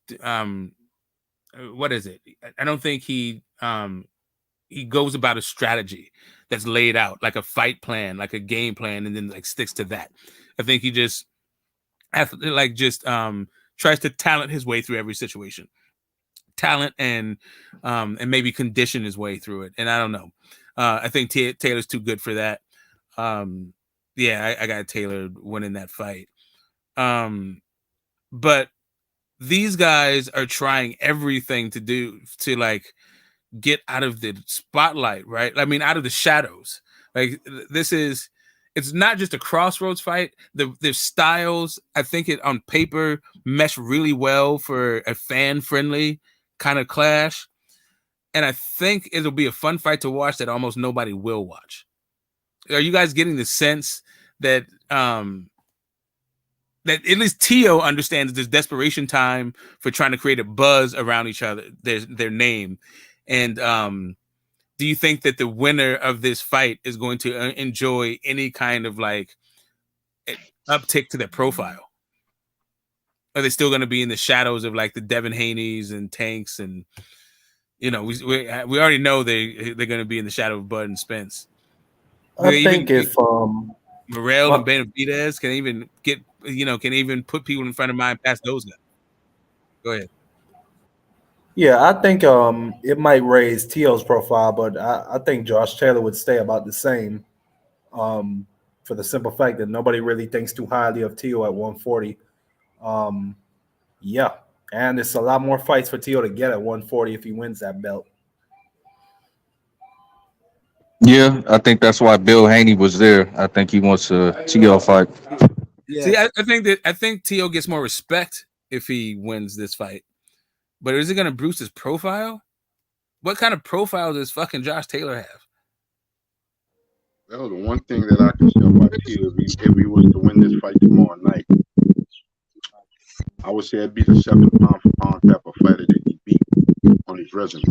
what is it? I don't think he goes about a strategy that's laid out, like a fight plan, like a game plan, and then like sticks to that. I think he just tries to talent his way through every situation. Talent and maybe condition his way through it. And I don't know. I think Taylor's too good for that. Yeah, I got Taylor winning that fight. But these guys are trying everything to like get out of the spotlight, right? I mean, out of the shadows. Like it's not just a Crossroads fight. The styles, I think it on paper mesh really well for a fan-friendly kind of clash. And I think it'll be a fun fight to watch that almost nobody will watch. Are you guys getting the sense that that at least Teo understands this desperation time for trying to create a buzz around each other, their name? And do you think that the winner of this fight is going to enjoy any kind of like uptick to their profile? Are they still going to be in the shadows of like the Devin Haneys and Tanks? And, we already know they're going to be in the shadow of Bud and Spence. I think if Morrell and Benavidez can even put people in front of mine past those guys. Go ahead. Yeah, I think it might raise Teo's profile, but I think Josh Taylor would stay about the same for the simple fact that nobody really thinks too highly of Teo at 140. Yeah, and it's a lot more fights for Teo to get at 140 if he wins that belt. Yeah, I think that's why Bill Haney was there. I think he wants a Teo fight. Yeah. See, I think Teo gets more respect if he wins this fight. But is it going to boost his profile? What kind of profile does fucking Josh Taylor have? Well, the one thing that I can say about Teo, if he was to win this fight tomorrow night, I would say it'd be the second pound for pound type of fighter that he beat on his resume.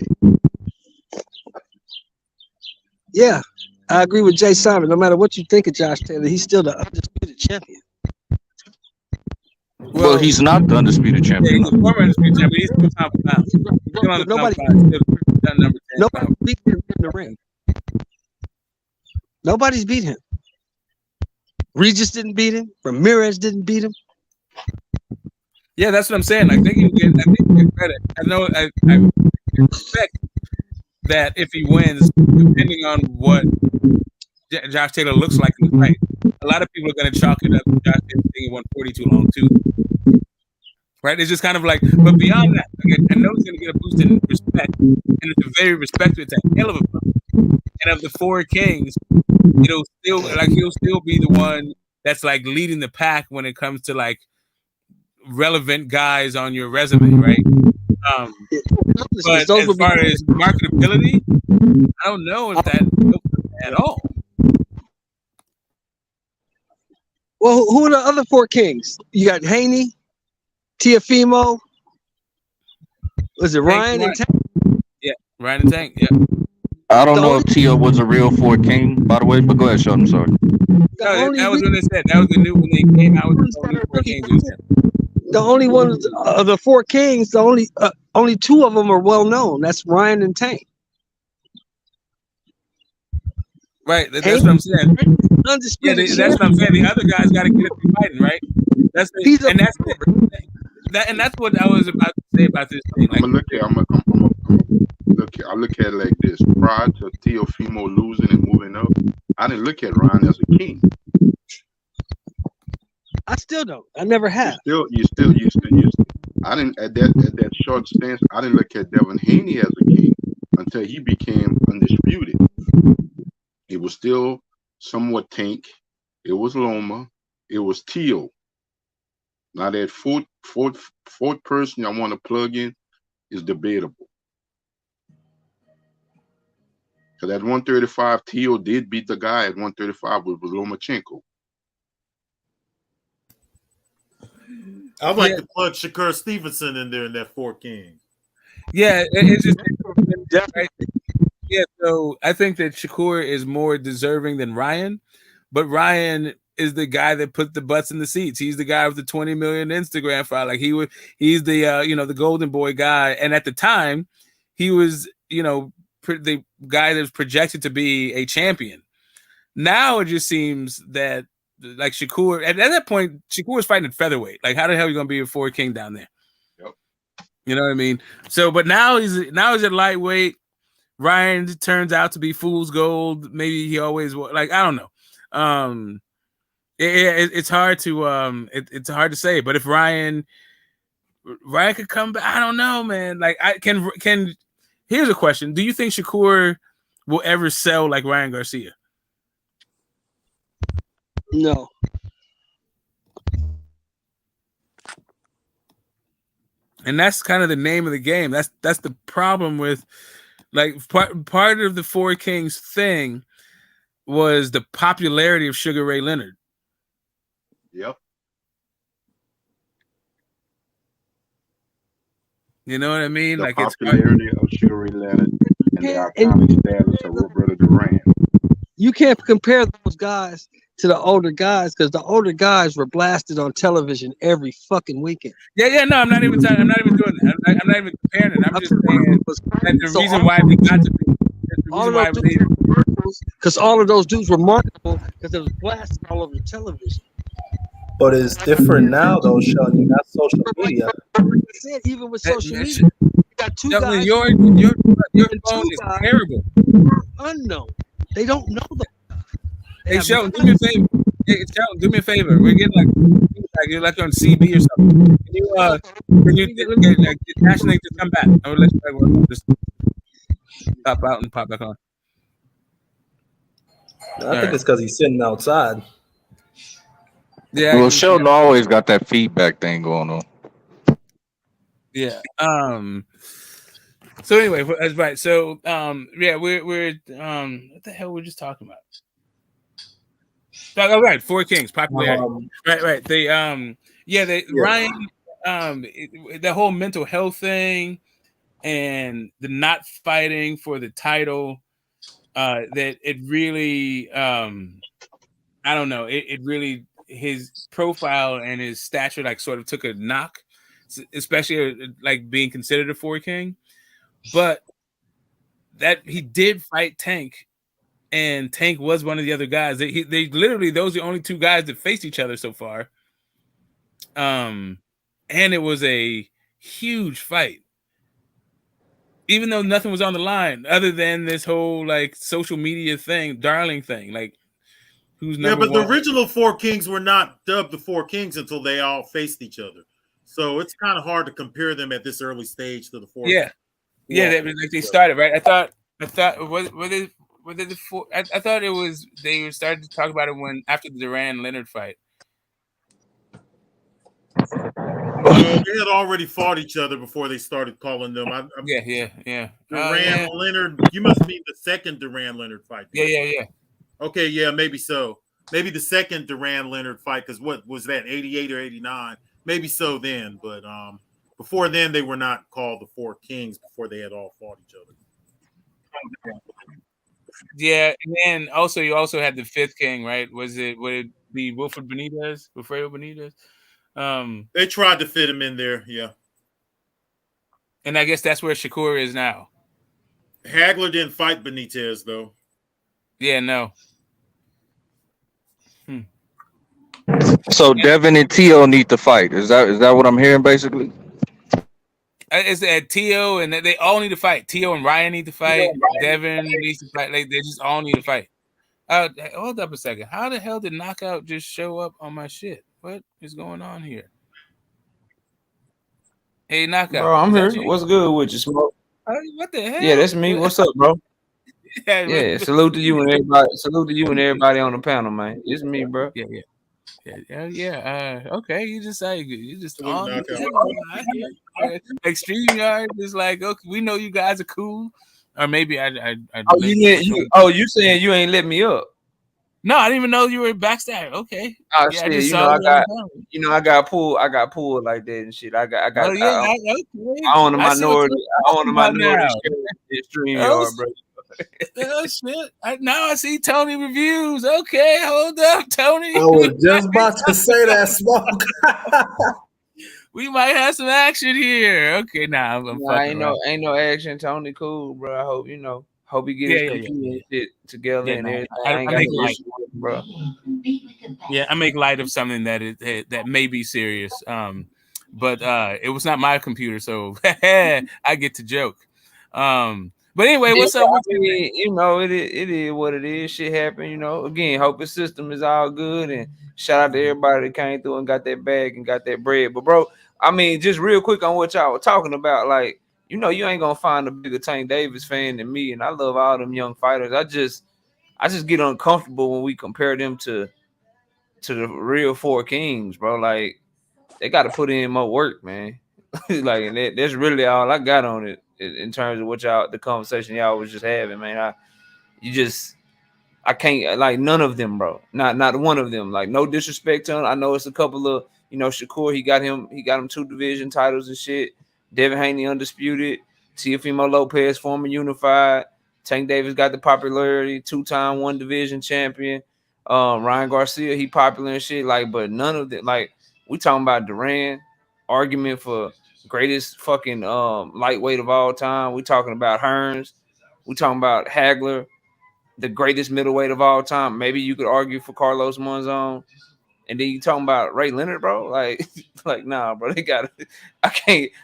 Yeah, I agree with Jay Simon. No matter what you think of Josh Taylor, he's still the undisputed champion. Well, he's not the undisputed champion. Yeah, he's a former undisputed champion. He's still top of pound. Nobody beat him in the ring. Nobody's beat him. Regis didn't beat him. Ramirez didn't beat him. Yeah, that's what I'm saying. I think he get credit. I expect that if he wins, depending on what Josh Taylor looks like in the fight, a lot of people are going to chalk it up to Josh Taylor being 140 too long too. Right? It's just kind of like, but beyond that, I know he's going to get a boost in respect, and it's a very respected, it's a hell of a fight. And of the four kings, he'll still be the one that's like leading the pack when it comes to like relevant guys on your resume, right? But as far as marketability, I don't know if that helps at all. Well, who are the other four kings? You got Haney, Teofimo. Was it Ryan and Tank? Yeah, Ryan and Tank. Yeah. I don't know if Teo was a real four king, by the way, but go ahead, Sean. I'm sorry. No, that was when they said that was the new when they came out with the only four kings. The only one of the four kings, the only two of them are well known. That's Ryan and Tank. Right, that's what I'm saying. That's what I'm saying. The other guys got to get it through fighting, right? That's what I was about to say about this thing. Like, I look at it like this. Prior to Teofimo losing and moving up, I didn't look at Ryan as a king. I still don't. I never have. You still. I didn't at that short stance. I didn't look at Devin Haney as a king until he became undisputed. It was still somewhat Tank. It was Loma. It was Teo. Now that fourth person I want to plug in is debatable. Because at 135, Teo did beat the guy at 135, which was Lomachenko. I'd like to plug Shakur Stevenson in there in that 4 Kings. Yeah, it's just right? Yeah. So I think that Shakur is more deserving than Ryan, but Ryan is the guy that put the butts in the seats. He's the guy with the 20 million Instagram follow. Like he's the the golden boy guy. And at the time, he was the guy that was projected to be a champion. Now it just seems that like Shakur at that point, Shakur was fighting at featherweight. Like how the hell are you gonna be a 4 King down there? Yep. You know what I mean? So, but now he's at lightweight. Ryan turns out to be fool's gold. Maybe he always like I don't know. It's hard to it's hard to say. But if Ryan could come back, I don't know, man. Like I can. Here's a question: do you think Shakur will ever sell like Ryan Garcia? No. And that's kind of the name of the game. That's the problem with like part of the 4 Kings thing was the popularity of Sugar Ray Leonard. Yep. You know what I mean? The like popularity of Sugar Ray Leonard and the iconic status of Roberto Duran. You can't compare those guys to the older guys because the older guys were blasted on television every fucking weekend. Yeah. No, I'm not even doing that. I'm not even comparing it. I'm just saying that the reason why we got to be because all of those dudes were marketable because it was blasted all over television. But it's different now, though, Sean. You got social media. I said, even with social media, you got two guys. Your phone is terrible. Unknown. They don't know them. Hey, Sheldon, do me a favor. Hey, Sheldon, do me a favor. We're getting like you're like on CB or something. Can you get National to come back? I will let you just pop out and pop back on. I think it's because he's sitting outside. Yeah. Well, Sheldon always got that feedback thing going on. Yeah. So anyway, that's right. So we're what the hell were we just talking about? Oh, right, 4 Kings popularity. Right. They Ryan the whole mental health thing and the not fighting for the title that it really I don't know, it really his profile and his stature like sort of took a knock, especially like being considered a 4 King. But that he did fight Tank, and Tank was one of the other guys. They literally those are the only 2 guys that faced each other so far. And it was a huge fight, even though nothing was on the line other than this whole like social media thing, darling thing, like who's number but one. the original 4 Kings were not dubbed the 4 Kings until they all faced each other. So it's kind of hard to compare them at this early stage to the 4. Yeah. They started right. I thought were they the 4? I thought it was they started to talk about it when after the Duran Leonard fight. No, they had already fought each other before they started calling them. Yeah. Duran Leonard. You must mean the second Duran Leonard fight. Yeah. Okay, yeah, maybe so. Maybe the second Duran Leonard fight, because what was that, 88 or 89? Maybe so then, but before then they were not called the 4 Kings before they had all fought each other. Yeah, and then also you also had the 5th King, right? Would it be Wilfred Benitez? Wilfredo Benitez? They tried to fit him in there, yeah. And I guess that's where Shakur is now. Hagler didn't fight Benitez though. Yeah, no. So Devin and Teo need to fight. Is that what I'm hearing basically? It's at Teo and they all need to fight. Teo and Ryan need to fight. Devin needs to fight. Like they just all need to fight. Hold up a second. How the hell did Knockout just show up on my shit? What is going on here? Hey, Knockout. Bro, I'm here. What's good with you, Smoke? What the hell? Yeah, that's me. What's up, bro? Yeah, salute to you and everybody. Salute to you and everybody on the panel, man. It's me, bro. Yeah. Okay, you just on Extreme Yard is like, okay, we know you guys are cool, or maybe I you saying you ain't let me up? No, I didn't even know you were backstage. Okay. Oh shit, I got pulled like that and shit. I own a minority. I own a minority Extreme Yard, bro. Oh shit! Now I see Tony reviews. Okay, hold up, Tony. I was just about to say that, Smoke. We might have some action here. Okay, ain't no action. Tony cool, bro. I hope Hope he gets his computer shit together and everything. I make light, bro. Yeah, I make light of something that may be serious. But it was not my computer, so I get to joke. But anyway, what's up? It is what it is. Shit happen, Again, hope his system is all good, and shout out to everybody that came through and got that bag and got that bread. But bro, I mean, just real quick on what y'all were talking about, like, you ain't gonna find a bigger Tank Davis fan than me, and I love all them young fighters. I just get uncomfortable when we compare them to the real Four Kings, bro. Like, they got to put in more work, man. Like, and that's really all I got on it in terms of what the conversation y'all was just having, man. I can't, like, none of them, bro. Not one of them. Like, no disrespect to him. I know it's a couple of, Shakur, he got him 2 division titles and shit. Devin Haney undisputed. Teofimo Lopez former unified. Tank Davis got the popularity, 2-time 1 division champion. Ryan Garcia, he popular and shit. Like, but none of them, like, we talking about Duran, argument for greatest fucking lightweight of all time. We talking about Hearns. We talking about Hagler, the greatest middleweight of all time. Maybe you could argue for Carlos Monzon. And then you talking about Ray Leonard, bro? Like, nah, bro. I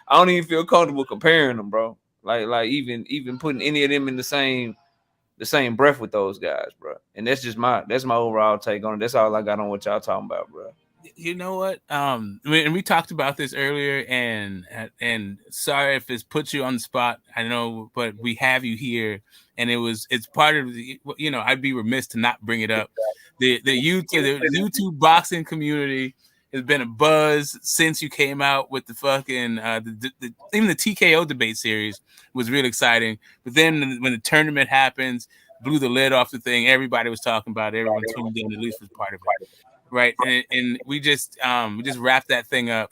don't even feel comfortable comparing them, bro. Like even putting any of them in the same breath with those guys, bro. And that's my overall take on it. That's all I got on what y'all talking about, bro. You know what? And we talked about this earlier, and sorry if it's put you on the spot. I know, but we have you here, and it's part of the. I'd be remiss to not bring it up. The YouTube boxing community has been a buzz since you came out with the fucking even the TKO debate series was really exciting. But then when the tournament happens, blew the lid off the thing. Everybody was talking about it. Everyone tuned in, at least was part of it. Right, and we just wrapped that thing up,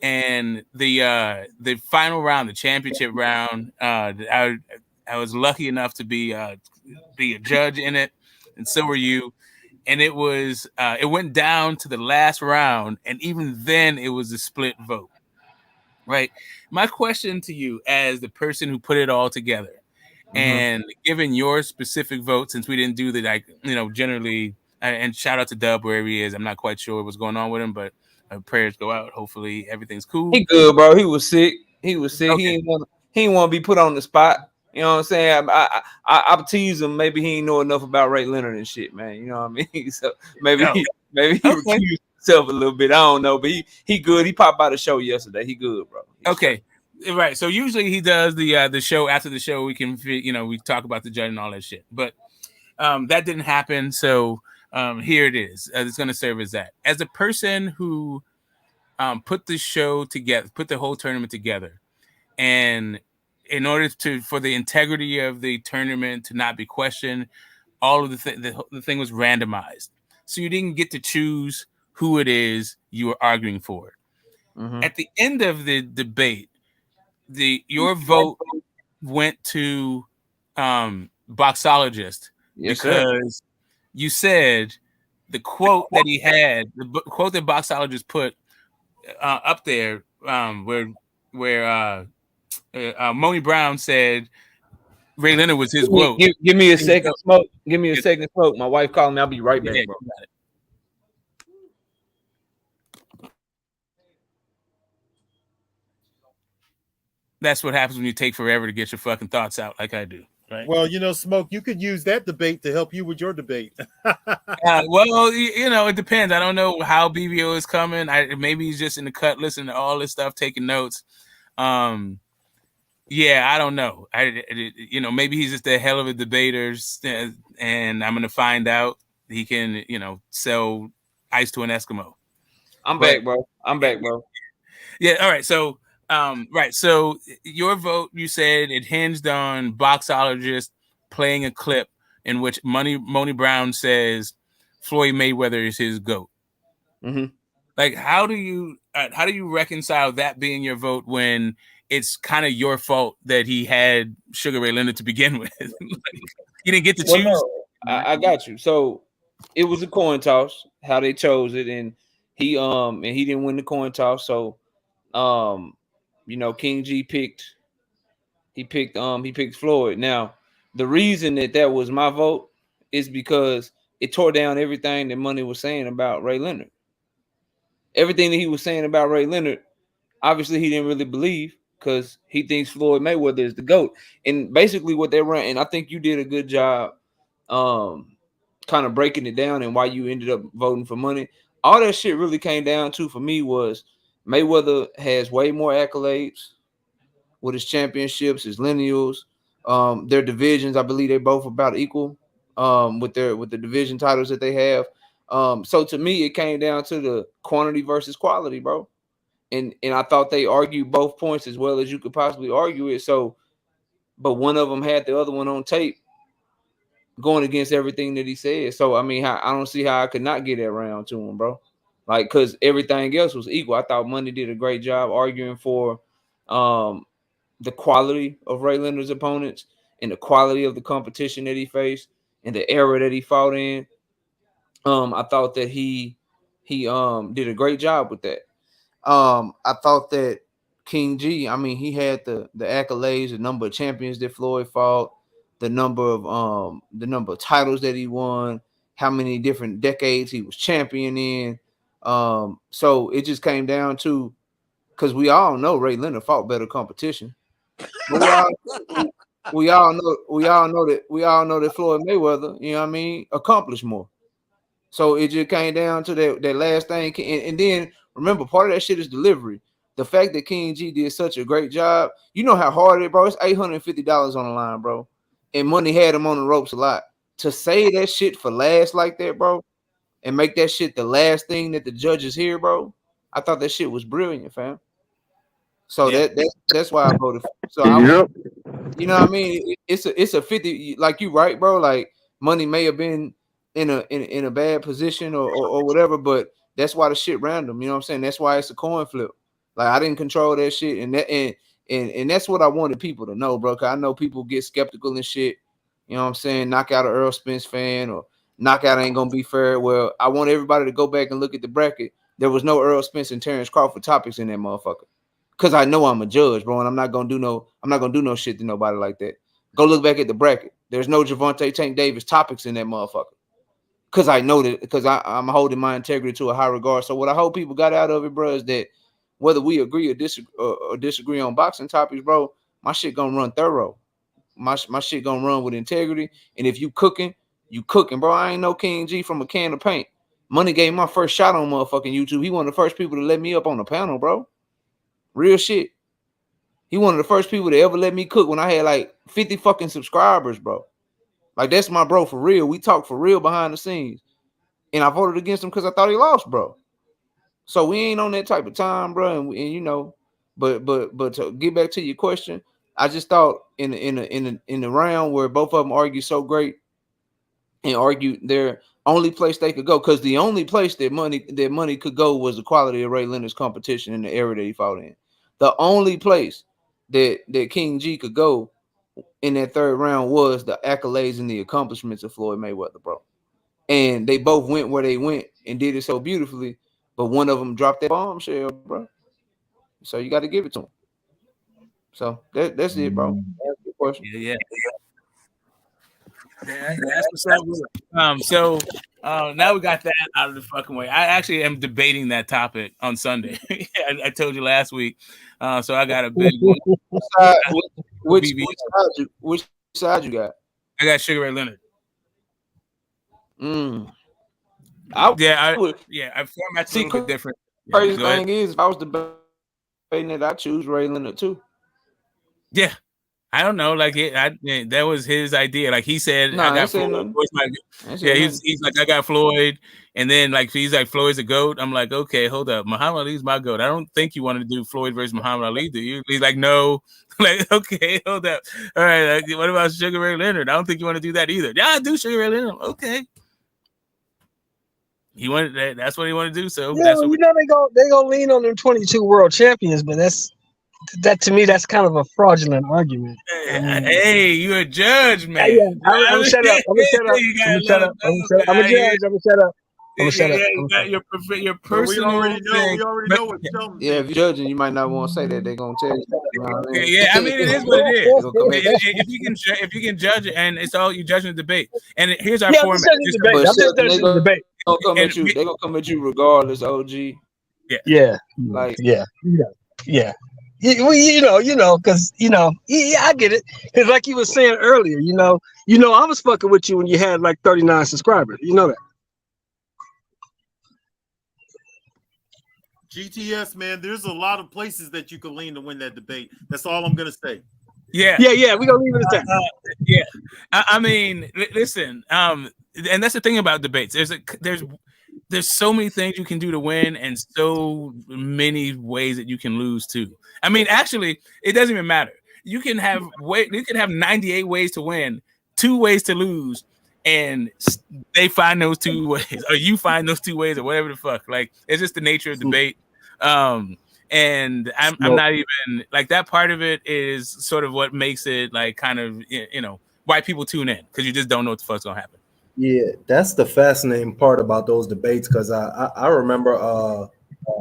and the final round, the championship round, I was lucky enough to be a judge in it, and so were you. And it went down to the last round, and even then, it was a split vote. Right. My question to you, as the person who put it all together, and given your specific vote, since we didn't do the generally. And shout out to Dub wherever he is. I'm not quite sure what's going on with him, but prayers go out. Hopefully everything's cool. He good, bro. He was sick. Okay. He didn't want to be put on the spot. You know what I'm saying? I tease him. Maybe he ain't know enough about Ray Leonard and shit, man. You know what I mean? So maybe he recused himself a little bit. I don't know, but he good. He popped by the show yesterday. He good, bro. Okay. Right. So usually he does the show. After the show, we can we talk about the judge and all that shit. But that didn't happen. So here it is. It's going to serve as that. As a person who put the show together, put the whole tournament together, and in order for the integrity of the tournament to not be questioned, all of the thing was randomized. So you didn't get to choose who it is you were arguing for. At the end of the debate, your vote went to Boxologist because you said the quote that he had, the quote that Boxologist put up there, where Moni Brown said Ray Leonard was his quote. Give me a second, Smoke. Give me a second, Smoke. My wife calling me. I'll be right back, bro. That's what happens when you take forever to get your fucking thoughts out, like I do. Right. Well, Smoke, you could use that debate to help you with your debate. Well, it depends. I don't know how BBO is coming. Maybe he's just in the cut listening to all this stuff, taking notes. Yeah, I don't know. Maybe he's just a hell of a debater, and I'm gonna find out he can, sell ice to an Eskimo. I'm back, bro. Yeah. All right. So, right. So your vote, you said it hinged on Boxologist playing a clip in which Moni Brown says Floyd Mayweather is his GOAT. Mm-hmm. Like, how do you reconcile that being your vote when it's kind of your fault that he had Sugar Ray Leonard to begin with? He didn't get to choose. No, I got you. So it was a coin toss, how they chose it, and he didn't win the coin toss. So King G picked Floyd. Now, the reason that was my vote is because it tore down everything that Money was saying about Ray Leonard. Everything that he was saying about Ray Leonard, obviously he didn't really believe, because he thinks Floyd Mayweather is the GOAT. And basically what they run, and I think you did a good job kind of breaking it down and why you ended up voting for Money. All that shit really came down to, for me, was Mayweather has way more accolades with his championships, his lineals, their divisions. I believe they're both about equal with the division titles that they have. So to me, it came down to the quantity versus quality, bro. And I thought they argued both points as well as you could possibly argue it. So, but one of them had the other one on tape going against everything that he said. So, I mean, I don't see how I could not get that round to him, bro. Like, because everything else was equal. I thought Money did a great job arguing for the quality of Ray Leonard's opponents and the quality of the competition that he faced and the era that he fought in. I thought that he did a great job with that. I thought that King G, I mean, he had the accolades, the number of champions that Floyd fought, the number of titles that he won, how many different decades he was champion in. So it just came down to, because we all know Ray Leonard fought better competition. But we all know that Floyd Mayweather, you know what I mean, accomplished more. So it just came down to that last thing. And then remember, part of that shit is delivery. The fact that King G did such a great job, you know how hard it is, bro. It's $850 on the line, bro. And Money had him on the ropes a lot. To say that shit for last like that, bro, and make that shit the last thing that the judges hear, bro, I thought that shit was brilliant, fam. So that's why I voted. So you know what I mean? It's a 50, like you right, bro. Like Money may have been in a bad position or whatever, but that's why the shit random. You know what I'm saying? That's why it's a coin flip. Like I didn't control that shit, and that's what I wanted people to know, bro. Cause I know people get skeptical and shit. You know what I'm saying? Knockout an Earl Spence fan or knockout ain't gonna be fair. Well, I want everybody to go back and look at the bracket. There was no Earl Spence and Terrence Crawford topics in that motherfucker. Cause I know I'm a judge, bro, and I'm not gonna do no shit to nobody like that. Go look back at the bracket. There's no Gervonta Tank Davis topics in that motherfucker. Cause I know that, because I'm holding my integrity to a high regard. So what I hope people got out of it, bro, is that whether we agree or disagree on boxing topics, bro, my shit gonna run thorough. My shit gonna run with integrity. And if you cooking, bro. I ain't no King G from a can of paint. Money gave my first shot on motherfucking YouTube. He one of the first people to let me up on the panel, bro. Real shit. He one of the first people to ever let me cook when I had like 50 fucking subscribers, bro. Like that's my bro for real. We talk for real behind the scenes. And I voted against him because I thought he lost, bro. So we ain't on that type of time, bro. And you know, but to get back to your question, I just thought in the round where both of them argued so great and argued their only place they could go, because the only place that money could go was the quality of Ray Leonard's competition in the era that he fought in. The only place that King G could go in that third round was the accolades and the accomplishments of Floyd Mayweather, bro. And they both went where they went and did it so beautifully, but one of them dropped that bombshell, bro. So you got to give it to him. So that's it, bro. That's the question. Yeah. That's what's up. So now we got that out of the fucking way. I actually am debating that topic on Sunday. I told you last week. So I got a big one. Which side you got? I got Sugar Ray Leonard. I format a little bit different. Crazy thing is, if I was debating I choose Ray Leonard too. Yeah. I don't know. Like that was his idea. Like he said, Nah, I I got said Floyd. nothing. Yeah, he's like, I got Floyd, and then like he's like Floyd's a GOAT. I'm like, okay, hold up, Muhammad Ali's my GOAT. I don't think you want to do Floyd versus Muhammad Ali, do you? He's like, no. Like, okay, hold up. All right, like, what about Sugar Ray Leonard? I don't think you want to do that either. Yeah, I do Sugar Ray Leonard. Okay. He wanted that. That's what he wanted to do. So Yeah, that's what you know they gonna lean on them 22 world champions, but that to me that's kind of a fraudulent argument. Hey, you're a judge, man. Yeah, I'm gonna shut up. I'm gonna shut up. I'm gonna shut up. I'm a judge. I'm gonna shut up. I'm gonna shut up. You got your personal we already thing. know what Sheldon. Yeah, if you're judging, you might not want to say that. They're gonna tell you. You know what I mean? Yeah, I mean it is what it is. If you can judge it, and it's all you judging the debate. And here's our format. I'm just judging the debate. They're gonna come at you regardless, OG. Yeah. Like yeah. You know, because I get it. Because like you were saying earlier, I was fucking with you when you had like 39 subscribers. You know that. GTS, man, there's a lot of places that you can lean to win that debate. That's all I'm gonna say. Yeah. We're gonna leave it at that. Yeah. I mean, listen, and that's the thing about debates. There's so many things you can do to win, and so many ways that you can lose too. I mean, actually, it doesn't even matter. You can have 98 ways to win, 2 ways to lose, and they find those 2 ways, or you find those 2 ways, or whatever the fuck. Like, it's just the nature of debate. And I'm not even like that. Part of it is sort of what makes it like kind of why people tune in, because you just don't know what the fuck's gonna happen. Yeah, that's the fascinating part about those debates, because I remember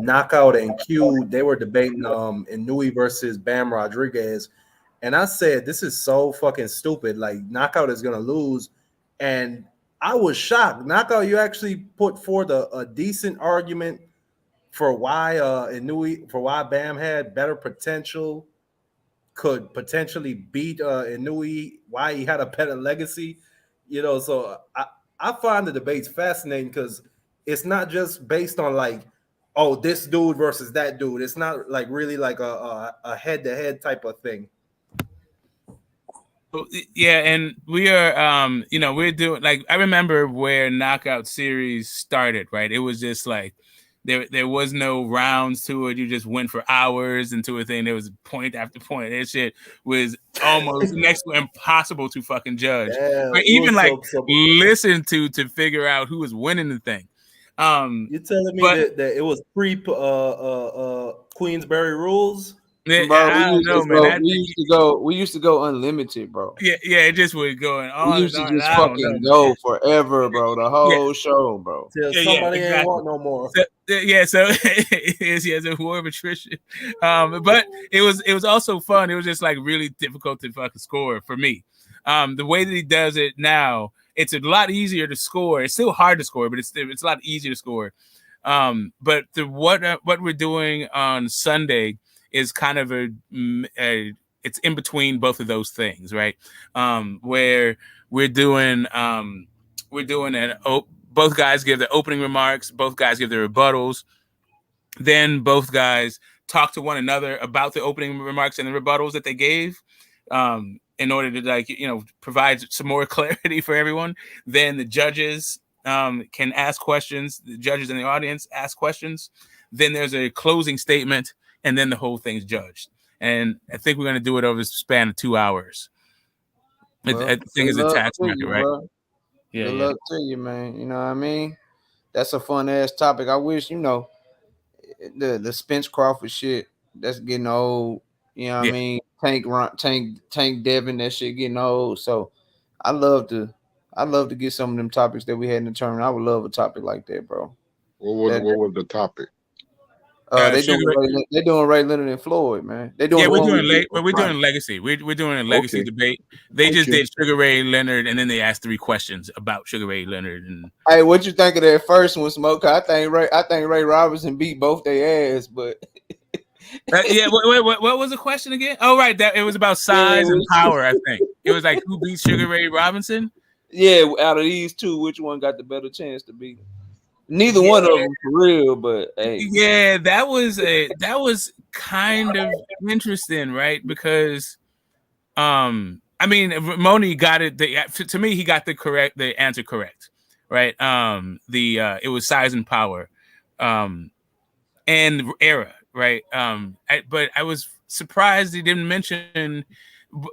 Knockout and Q, they were debating Inouye versus Bam Rodriguez, and I said, this is so fucking stupid. Like, Knockout is gonna lose, and I was shocked. Knockout, you actually put forth a decent argument for why why Bam had better potential, could potentially beat Inouye, why he had a better legacy. So I find the debates fascinating, because it's not just based on like, oh, this dude versus that dude. It's not like really like a head-to-head type of thing. Yeah, and we are we're doing, like, I remember where Knockout series started, right? It was just like there was no rounds to it. You just went for hours into a thing. There was point after point. That shit was almost next to impossible to fucking judge, or even like listen to figure out who was winning the thing. You're telling me that it was pre Queensberry rules? Yeah, we used to go unlimited, bro. Yeah, it just was going on. We used to just fucking go forever, bro. The whole show, bro. Somebody ain't want no more. So it's a war of attrition. But it was also fun. It was just like really difficult to fucking score for me. The way that he does it now, it's a lot easier to score. It's still hard to score, but it's a lot easier to score. But what we're doing on Sunday is kind of it's in between both of those things, right? Where we're doing both guys give their opening remarks, both guys give their rebuttals, then both guys talk to one another about the opening remarks and the rebuttals that they gave, in order to provide some more clarity for everyone. Then the judges can ask questions. The judges in the audience ask questions. Then there's a closing statement, and then the whole thing's judged. And I think we're going to do it over the span of 2 hours. I think it's a tax record, right? Bro. Yeah. Good luck to you, man. You know what I mean? That's a fun ass topic. I wish, the Spence Crawford shit, that's getting old. You know what I mean? Tank Devin, that shit getting old. So I love to get some of them topics that we had in the tournament. I would love a topic like that, bro. What was the topic? They're doing Ray Leonard and Floyd, man. We're doing legacy. We're doing a legacy debate. They just did Sugar Ray Leonard, and then they asked 3 questions about Sugar Ray Leonard. And hey, what you think of that first one, Smoke? I think Ray Robinson beat both their ass, but what was the question again? Oh, right, that it was about size and power. I think it was like, who beat Sugar Ray Robinson? Yeah, out of these 2, which one got the better chance to beat him? Neither one of them for real, but hey. Yeah, that was kind of interesting, right? Because I mean, Moni got it. To me, he got the answer correct, right? It was size and power, and era, right? But I was surprised he didn't mention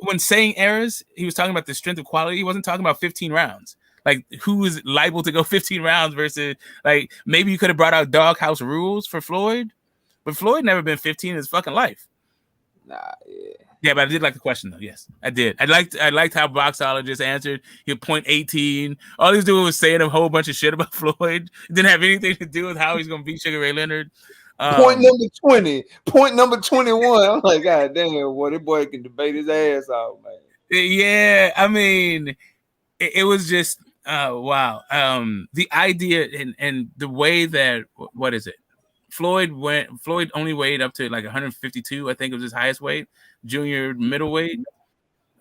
when saying eras. He was talking about the strength of quality. He wasn't talking about 15 rounds. Like, who is liable to go 15 rounds versus, like, maybe you could have brought out doghouse rules for Floyd, but Floyd never been 15 in his fucking life. Nah, yeah. Yeah, but I did like the question though. Yes, I did. I liked how Boxologist answered. He had point 18. All he was doing was saying a whole bunch of shit about Floyd. It didn't have anything to do with how he's gonna beat Sugar Ray Leonard. Point number 20. Point number 21. I'm like, God damn, boy, this boy can debate his ass off, man. Yeah, I mean, it was just wow. The idea and the way that, what is it? Floyd only weighed up to like 152. I think it was his highest weight, junior middleweight.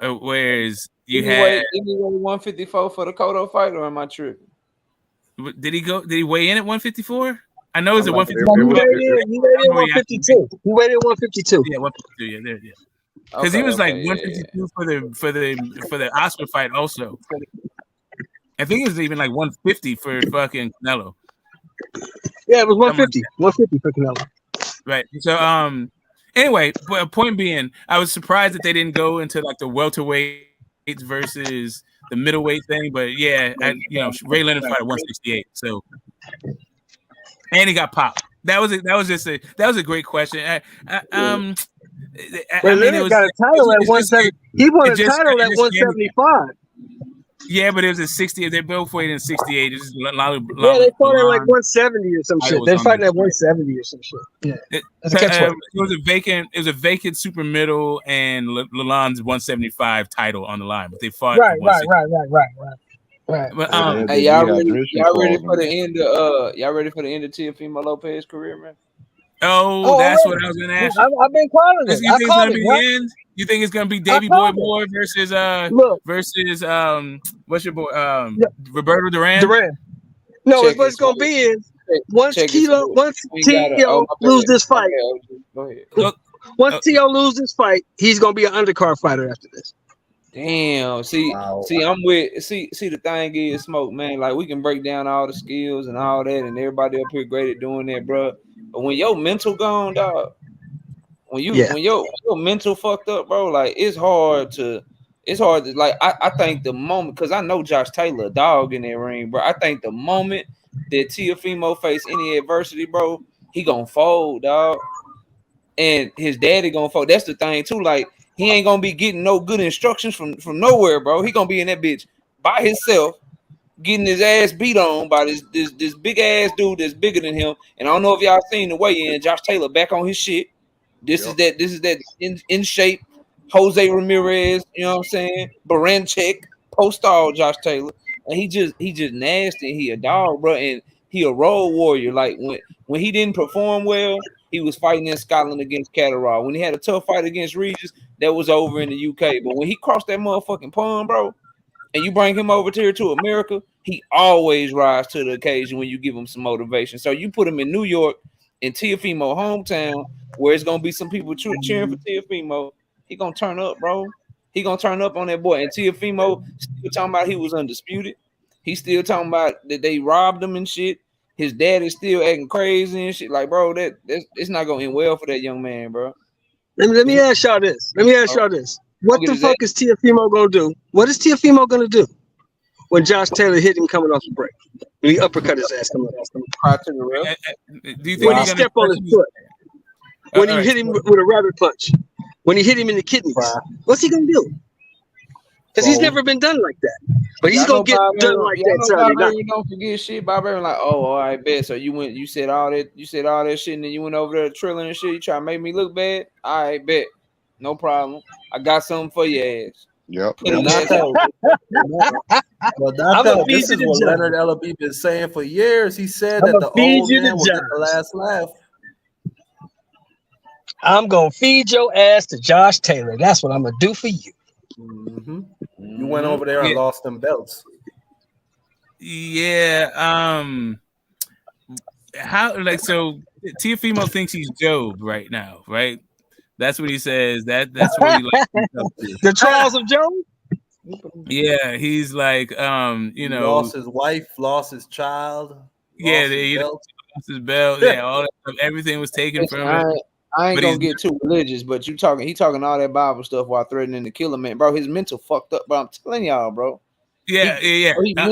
Whereas you had 154 for the Cotto fight, or am I tripping? Did he weigh in at 154? I know it's at 154. He weighed in 152. He weighed in 152. Yeah, 152. Yeah, there. Yeah. Because he was like 152 for the Oscar fight also. I think it was even like 150 for fucking Canelo. Yeah, it was 150. 150 for Canelo. Right. So anyway, point being, I was surprised that they didn't go into like the welterweight versus the middleweight thing, but yeah, Ray Leonard fought at 168. So, and he got popped. That was a great question. Leonard got a title at 170. He won a title at 175. Yeah, but it was at 60. They both weighed in 68. It's just they fought at like 170 or some shit. They're fighting at 170 or some shit. Yeah, it was a vacant super middle, and Lalonde's 175 title on the line, but they fought. Right. But, hey, y'all ready for the end of Teofimo Lopez's career, man? That's what I was going to ask you. I've been calling it. You think it's going to be the end? You think it's going to be Davey Boy Moore versus what's your boy Roberto Duran? No, what's going to be is once Tio lose this fight. Once Tio lose this fight, he's going to be an undercard fighter after this. Damn. See, the thing is, Smoke, man, like, we can break down all the skills and all that, and everybody up here great at doing that, bro. But when your mental gone, dog, when your mental fucked up, bro, like, it's hard to like, I think the moment, because I know Josh Taylor a dog in that ring, bro. I think the moment that Teofimo face any adversity, bro, he gonna fold, dog. And his daddy gonna fold. That's the thing too. Like, he ain't gonna be getting no good instructions from nowhere, bro. He gonna be in that bitch by himself, getting his ass beat on by this big ass dude that's bigger than him. And I don't know if y'all seen the weigh-in. Josh Taylor back on his shit. This is that in shape Jose Ramirez. You know what I'm saying? Baranchek, post-all Josh Taylor, and he just nasty. He a dog, bro, and he a road warrior. Like, when he didn't perform well, he was fighting in Scotland against Catterall. When he had a tough fight against Regis, that was over in the UK. But when he crossed that motherfucking pond, bro, and you bring him over here to America, he always rise to the occasion when you give him some motivation. So you put him in New York, in Teofimo hometown, where it's gonna be some people cheering for Teofimo. He gonna turn up, bro. He gonna turn up on that boy. And Teofimo still talking about he was undisputed. He's still talking about that they robbed him and shit. His dad is still acting crazy and shit. Like, bro, it's not gonna end well for that young man, bro. Let me ask y'all this. What the fuck is Teofimo gonna do? What is Teofimo gonna do when Josh Taylor hit him coming off the break? When he uppercut his ass coming off the break. Do you think when he stepped on his foot? When he hit him with a rabbit punch? When he hit him in the kidneys? What's he gonna do? Because he's never been done like that. But he's gonna get done like that Saturday night. You don't forget shit. Bob Aaron, like, all right, bet. So you said all that shit, and then you went over there trilling and shit. You try to make me look bad. All right, bet. No problem. I got something for your ass. Yep. Well, this is what Leonard Ellaby been saying for years. He said that the old man will get the last laugh. I'm gonna feed your ass to Josh Taylor. That's what I'm gonna do for you. Mm-hmm. You went over there and lost them belts. Yeah. how like so Teofimo thinks he's Job right now, right? That's what he says. That's what he likes himself to. The trials of Job. Yeah, he's like, you know, lost his wife, lost his child, yeah, lost his belt. Lost his belt, yeah, all that stuff, everything was taken Listen, from him. I ain't But gonna he's get too religious, but he talking all that Bible stuff while threatening to kill him, man. Bro, his mental fucked up, bro. I'm telling y'all, bro. yeah. He mentally But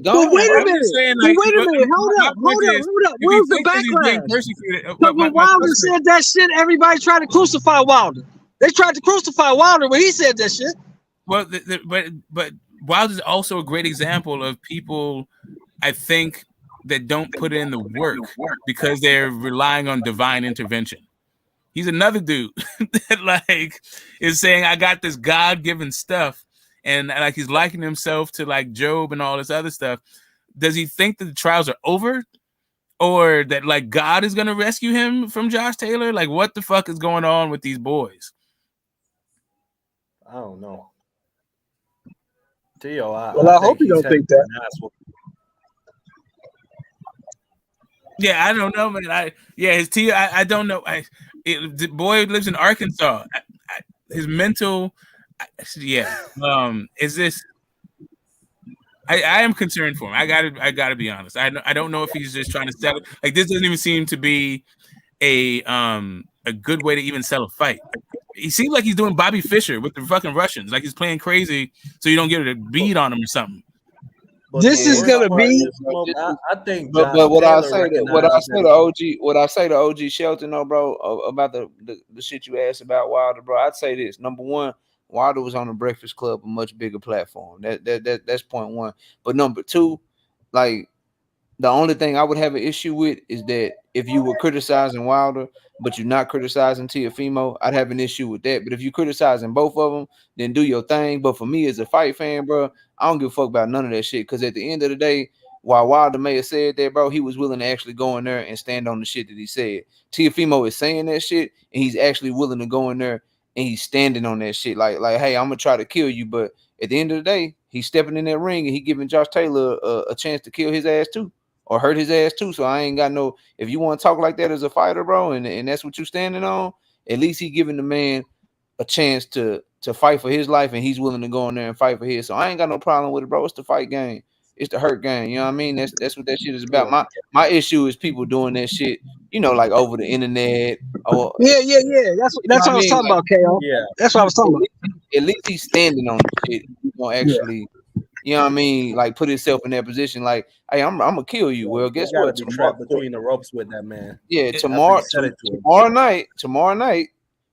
gone. wait a bro. minute. saying, But like, wait a minute. Hold up. Where was the backlash? Because when Wilder said that shit, everybody tried to crucify Wilder. They tried to crucify Wilder when he said that shit. Well, but Wilder's also a great example of people, I think, that don't put in the work because they're relying on divine intervention. He's another dude that like is saying, I got this God-given stuff, and like he's likening himself to like Job and all this other stuff. Does he think that the trials are over? Or that like God is gonna rescue him from Josh Taylor? Like, what the fuck is going on with these boys? I don't know. Tio, I hope you don't think that. Yeah, I don't know, man. His Tio. I don't know. The boy lives in Arkansas. His mental. Is this? I am concerned for him. I gotta be honest. I don't know if he's just trying to sell it. Like, this doesn't even seem to be a good way to even sell a fight. He seems like he's doing Bobby Fischer with the fucking Russians. Like he's playing crazy so you don't get a bead on him or something. But this is gonna be. I think. But what I say to OG Shelton, though, bro, about the shit you asked about Wilder, bro. I'd say this: number one, Wilder was on the Breakfast Club, a much bigger platform. That's point one. But number two, like, the only thing I would have an issue with is that if you were criticizing Wilder, but you're not criticizing Teofimo, I'd have an issue with that. But if you're criticizing both of them, then do your thing. But for me as a fight fan, bro, I don't give a fuck about none of that shit. Because at the end of the day, while Wilder may have said that, bro, he was willing to actually go in there and stand on the shit that he said. Teofimo is saying that shit, and he's actually willing to go in there and he's standing on that shit. Like, hey, I'm gonna try to kill you, but at the end of the day, he's stepping in that ring and he giving Josh Taylor a chance to kill his ass too. Or hurt his ass too. So I ain't got no. If you want to talk like that as a fighter, bro, and that's what you're standing on, at least he giving the man a chance to fight for his life, and he's willing to go in there and fight for his. So I ain't got no problem with it, bro. It's the fight game. It's the hurt game. You know what I mean? That's what that shit is about. My issue is people doing that shit, you know, like over the internet. Or Yeah. That's what I was talking about, KO. Yeah, that's what I was talking about. At least he's standing on the shit. He's gonna actually. You know what I mean? Like, put himself in that position. Like, hey, I'm gonna kill you. Well, guess what? Be trapped between the ropes with that man. Yeah, tomorrow night,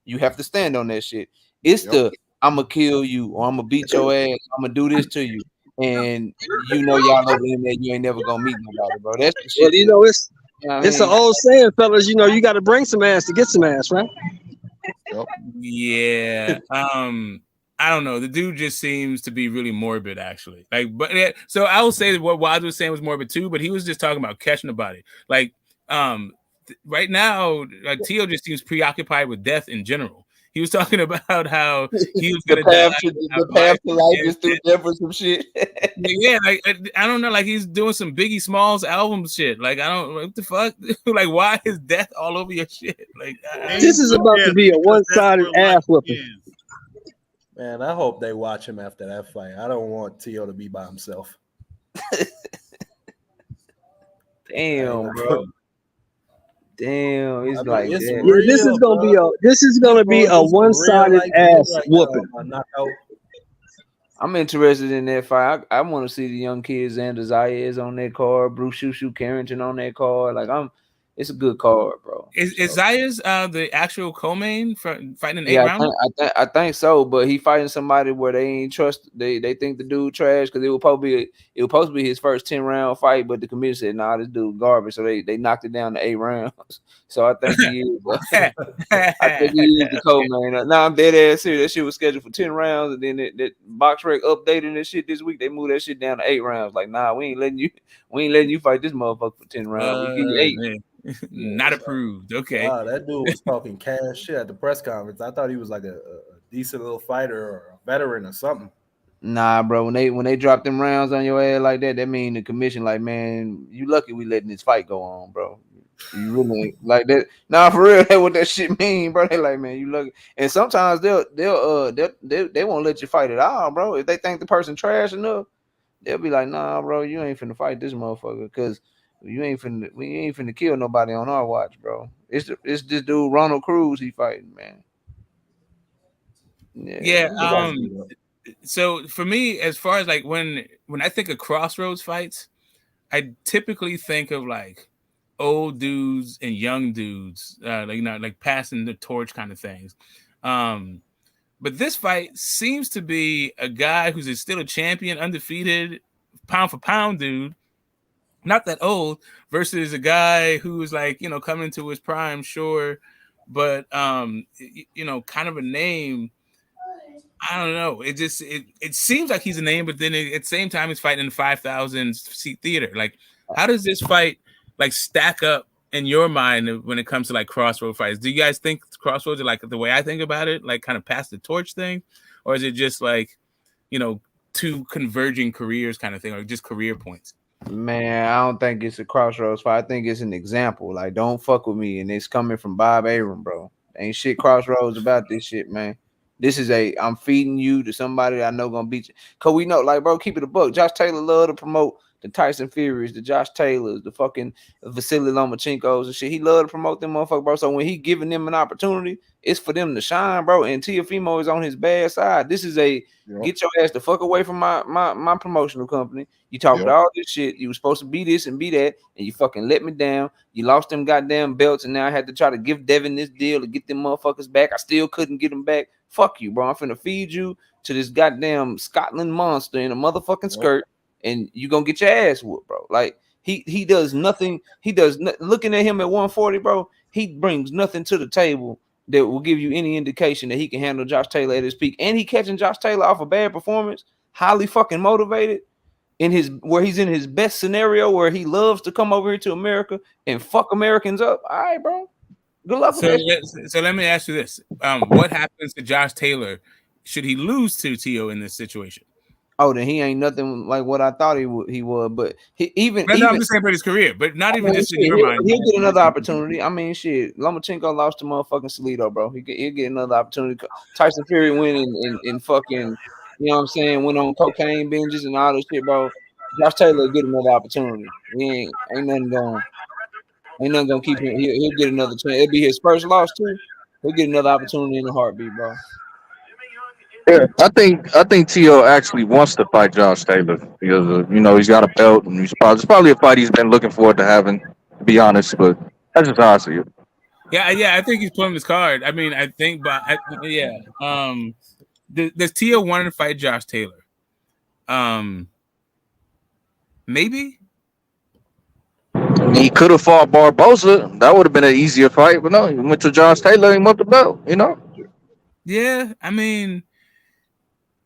you have to stand on that shit. It's I'm gonna kill you, or I'm gonna beat your ass. I'm gonna do this to you, and you know y'all over in there, you ain't never gonna meet nobody, bro. That's the shit. Well, you know, it's an old saying, fellas. You know, you got to bring some ass to get some ass, right? Yeah. I don't know. The dude just seems to be really morbid, actually. Like, but so I will say that what Wilder was saying was morbid too, but he was just talking about catching the body. Like, right now, like Tio just seems preoccupied with death in general. He was talking about how he was gonna die. The path to life is through death or some shit. Yeah, like I don't know, like he's doing some Biggie Smalls album shit. Like, I don't what the fuck. Like, why is death all over your shit? Like, this is about to be a one-sided ass whooping. Man, I hope they watch him after that fight. I don't want Tio to be by himself. Damn, bro. Damn, it's like this is gonna be a one-sided ass whooping. I'm interested in that fight. I want to see the young kids, Xander Zayas on that card, Bruce Shushu Carrington on that card. Like, it's a good card, bro. Is Zayas the actual co-main for fighting an 8 round? I think so, but he fighting somebody where they ain't trust. They think the dude trash because it was supposed to be his first 10-round fight, but the committee said, nah, this dude garbage. So they knocked it down to 8 rounds. So I think he is. I think he is the co-main. Nah, I'm dead ass serious. That shit was scheduled for 10 rounds, and then that BoxRec updated that shit this week. They moved that shit down to 8 rounds. Like, nah, we ain't letting you fight this motherfucker for 10 rounds. We give you 8. Man. Not approved. Okay. Wow, that dude was talking cash shit at the press conference. I thought he was like a decent little fighter or a veteran or something. Nah, bro. When they drop them rounds on your ass like that mean the commission like, man, you lucky we letting this fight go on, bro. You really ain't like that. Nah, for real, that's what that shit mean, bro. They like, man, you lucky. And sometimes they won't let you fight at all, bro. If they think the person trash enough, they'll be like, nah, bro, you ain't finna fight this motherfucker because we ain't finna kill nobody on our watch, bro. It's this dude Ronald Cruz he fighting, man. Yeah. So for me, as far as like when I think of Crossroads fights, I typically think of like old dudes and young dudes, like passing the torch kind of things. But this fight seems to be a guy who's still a champion, undefeated, pound for pound dude, not that old, versus a guy who's like, coming to his prime, sure, but kind of a name. I don't know. It seems like he's a name, but then at the same time, he's fighting in a 5,000 seat theater. Like, how does this fight like stack up in your mind when it comes to like Crossroad fights? Do you guys think Crossroads are like the way I think about it, like kind of pass the torch thing, or is it just like, two converging careers kind of thing, or just career points? Man, I don't think it's a Crossroads fight. I think it's an example. Like, don't fuck with me, and it's coming from Bob Arum, bro. Ain't shit Crossroads about this shit, man. This is I'm feeding you to somebody that I know gonna beat you. Cause we know, like, bro, keep it a buck. Josh Taylor love to promote the Tyson Furies, the Josh Taylors, the fucking Vasily Lomachenkos and shit. He love to promote them motherfuckers, bro. So when he giving them an opportunity, it's for them to shine, bro. And Teofimo is on his bad side. This is get your ass the fuck away from my promotional company. You talked all this shit. You were supposed to be this and be that, and you fucking let me down. You lost them goddamn belts, and now I had to try to give Devin this deal to get them motherfuckers back. I still couldn't get them back. Fuck you, bro. I'm finna feed you to this goddamn Scotland monster in a motherfucking skirt, and you gonna get your ass whooped, bro. Like he does nothing. He does looking at him at 140, bro. He brings nothing to the table that will give you any indication that he can handle Josh Taylor at his peak. And he catching Josh Taylor off a bad performance, highly fucking motivated where he's in his best scenario, where he loves to come over here to America and fuck Americans up. All right, bro. Good luck with that. So let me ask you this: what happens to Josh Taylor should he lose to Tio in this situation? Oh, then he ain't nothing like what I thought he would. But I'm just saying for his career, but not even just in your mind. He'll get another opportunity. I mean, shit, Lomachenko lost to motherfucking Salido, bro. He'll get another opportunity. Tyson Fury went in fucking, you know what I'm saying, went on cocaine binges and all this shit, bro. Josh Taylor get another opportunity. He ain't nothing gonna keep him. He'll get another chance. It'll be his first loss too. He'll get another opportunity in a heartbeat, bro. Yeah, I think Tio actually wants to fight Josh Taylor because he's got a belt and it's probably a fight he's been looking forward to having. To be honest, but that's just how I see it. Yeah, I think he's pulling his card. I mean, I think, but does Tio want to fight Josh Taylor? Maybe. He could have fought Barboza. That would have been an easier fight, but no, he went to Josh Taylor and went the belt. Yeah, I mean,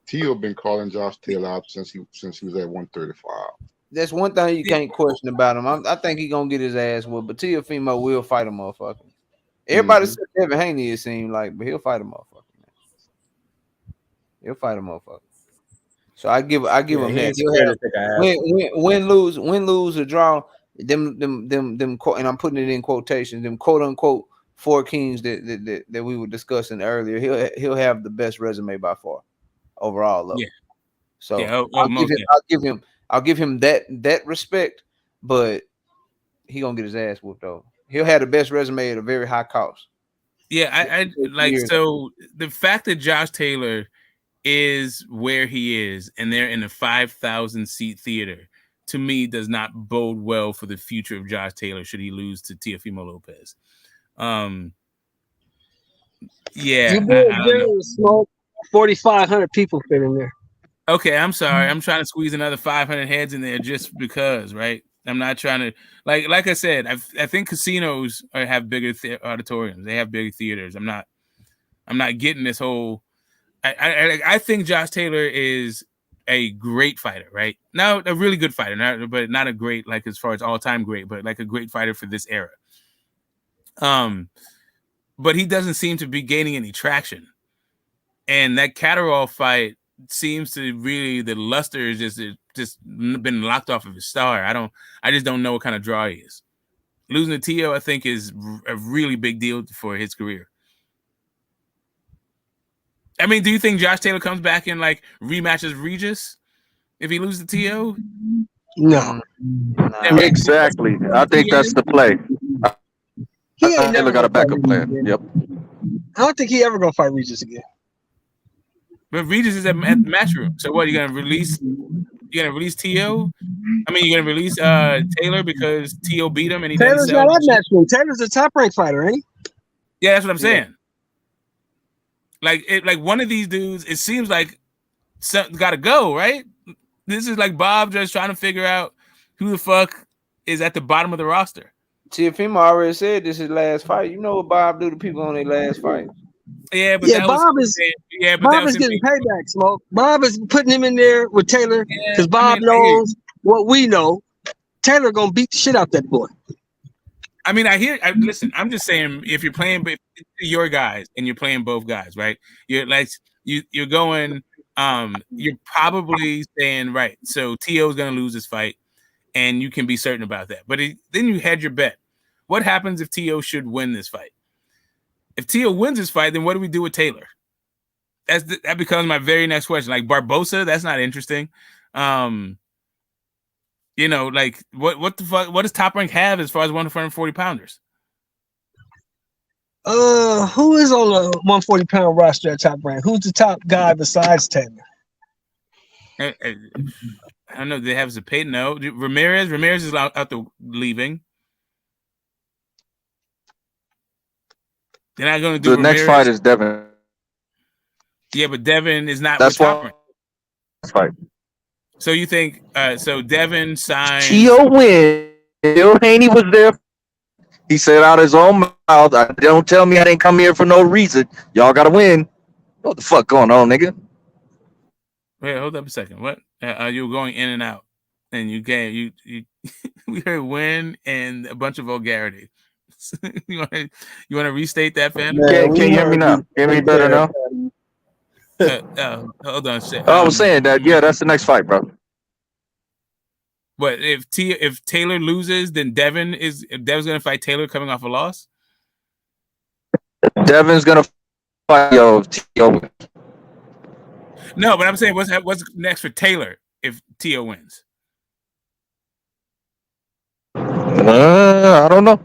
Tio been calling Josh Taylor out since he was at 135. That's one thing you can't question about him. I think he's gonna get his ass whooped, but Teofimo will fight a motherfucker. Everybody said Devin Haney, it seemed like, but he'll fight a motherfucker, man. He'll fight a motherfucker. So I give him that. Win, lose or draw. Them, and I'm putting it in quotations. Them quote unquote four kings that we were discussing earlier. He'll have the best resume by far overall. Level. Yeah. So I'll give him that respect, but he gonna get his ass whooped though. He'll have the best resume at a very high cost. Yeah, I like so the fact that Josh Taylor is where he is and they're in a 5,000 seat theater, to me, does not bode well for the future of Josh Taylor should he lose to Teofimo Lopez. Yeah, you better smoke 4,500 people fit in there. Okay, I'm sorry. I'm trying to squeeze another 500 heads in there just because, right? I'm not trying to like I said. I think casinos have bigger auditoriums. They have bigger theaters. I'm not getting this whole. I think Josh Taylor is a great fighter, right? Now a really good fighter, but not a great like as far as all time great, but like a great fighter for this era. But he doesn't seem to be gaining any traction, and that Catterall fight seems to really the luster is just been locked off of his star. I just don't know what kind of draw he is. Losing to Tio, I think, is a really big deal for his career. I mean, do you think Josh Taylor comes back and like rematches Regis if he loses to Tio? No. Exactly. I think that's the play. He ain't never got a gonna fight backup plan. Regis again. Yep. I don't think he ever gonna fight Regis again. But Regis is at Matchroom. So what? You're gonna release Tio? I mean, you're gonna release Taylor because Tio beat him and he Taylor's doesn't sell. not at Matchroom. Taylor's a top ranked fighter, ain't he? Yeah, that's what I'm saying. Like one of these dudes, it seems like something's got to go, right? This is like Bob just trying to figure out who the fuck is at the bottom of the roster. Teofimo already said this is his last fight. You know what Bob do to people on their last fight? Yeah, but Bob is getting payback, Smoke. Bob is putting him in there with Taylor because Bob knows what we know. Taylor gonna beat the shit out that boy. I mean, listen, I'm just saying, if you're playing your guys and you're playing both guys, right? You're like you're going. You're probably saying, right, so Tio's gonna lose this fight, and you can be certain about that. But then you had your bet. What happens if Tio should win this fight? If Tio wins this fight, then what do we do with Taylor? That becomes my very next question. Like Barbosa, that's not interesting. You know, like what the fuck? What does Top Rank have as far as 140 pounders? Who is on the 140 pound roster at Top Rank? Who's the top guy besides Taylor? I don't know. They have Zapata. No, Ramirez. Ramirez is out the leaving. They're not going to do the next fight is Devin. Yeah, but Devin is not. That's Top Rank. Fight. So you think? So Devin signed. Tio win. Bill Haney was there. He said out his own mouth, "Don't tell me I didn't come here for no reason. Y'all gotta win." What the fuck going on, nigga? Wait, hold up a second. What? You were going in and out, and you we heard win and a bunch of vulgarity. you want to restate that, fam? Can you hear me now? Can you hear me better now? Hold on, shit. I was saying that. Yeah, that's the next fight, bro. But if Taylor loses, then Devin's gonna fight Taylor coming off a loss. Devin's gonna fight Tio. No, but I'm saying what's next for Taylor if Tio wins? I don't know.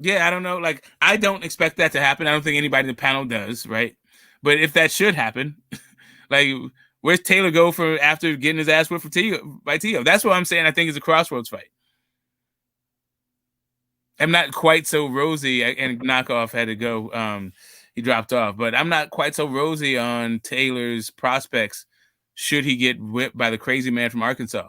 Yeah, I don't know. Like, I don't expect that to happen. I don't think anybody in the panel does, right? But if that should happen, like, where's Taylor go for after getting his ass whipped by Tio? That's what I'm saying. I think it's a Crossroads fight. I'm not quite so rosy, and Knockoff had to go. He dropped off, but I'm not quite so rosy on Taylor's prospects should he get whipped by the crazy man from Arkansas.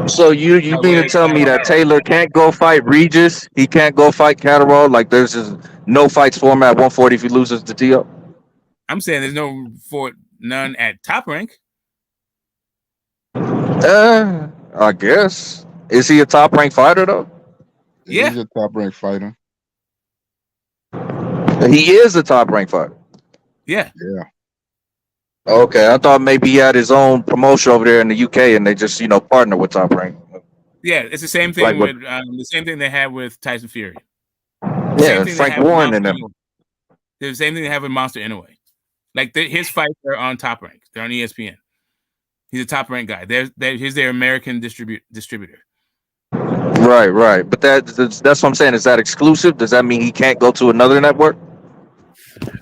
So you mean to tell me that Taylor can't go fight Regis? He can't go fight Catterall? Like there's just no fights for him at 140 if he loses to Tio? I'm saying there's none at Top Rank. I guess. Is he a Top Rank fighter though? Yeah, he's a Top Rank fighter. He is a Top Rank fighter. Yeah. Yeah. Okay, I thought maybe he had his own promotion over there in the UK and they just, partner with Top Rank. Yeah, it's the same thing with the same thing they had with Tyson Fury. Yeah, Frank Warren and them. The same thing they have with Monster Inoue. Like his fights are on Top Rank. They're on ESPN. He's a Top Rank guy. He's their American distributor. Right. But that's what I'm saying. Is that exclusive? Does that mean he can't go to another network?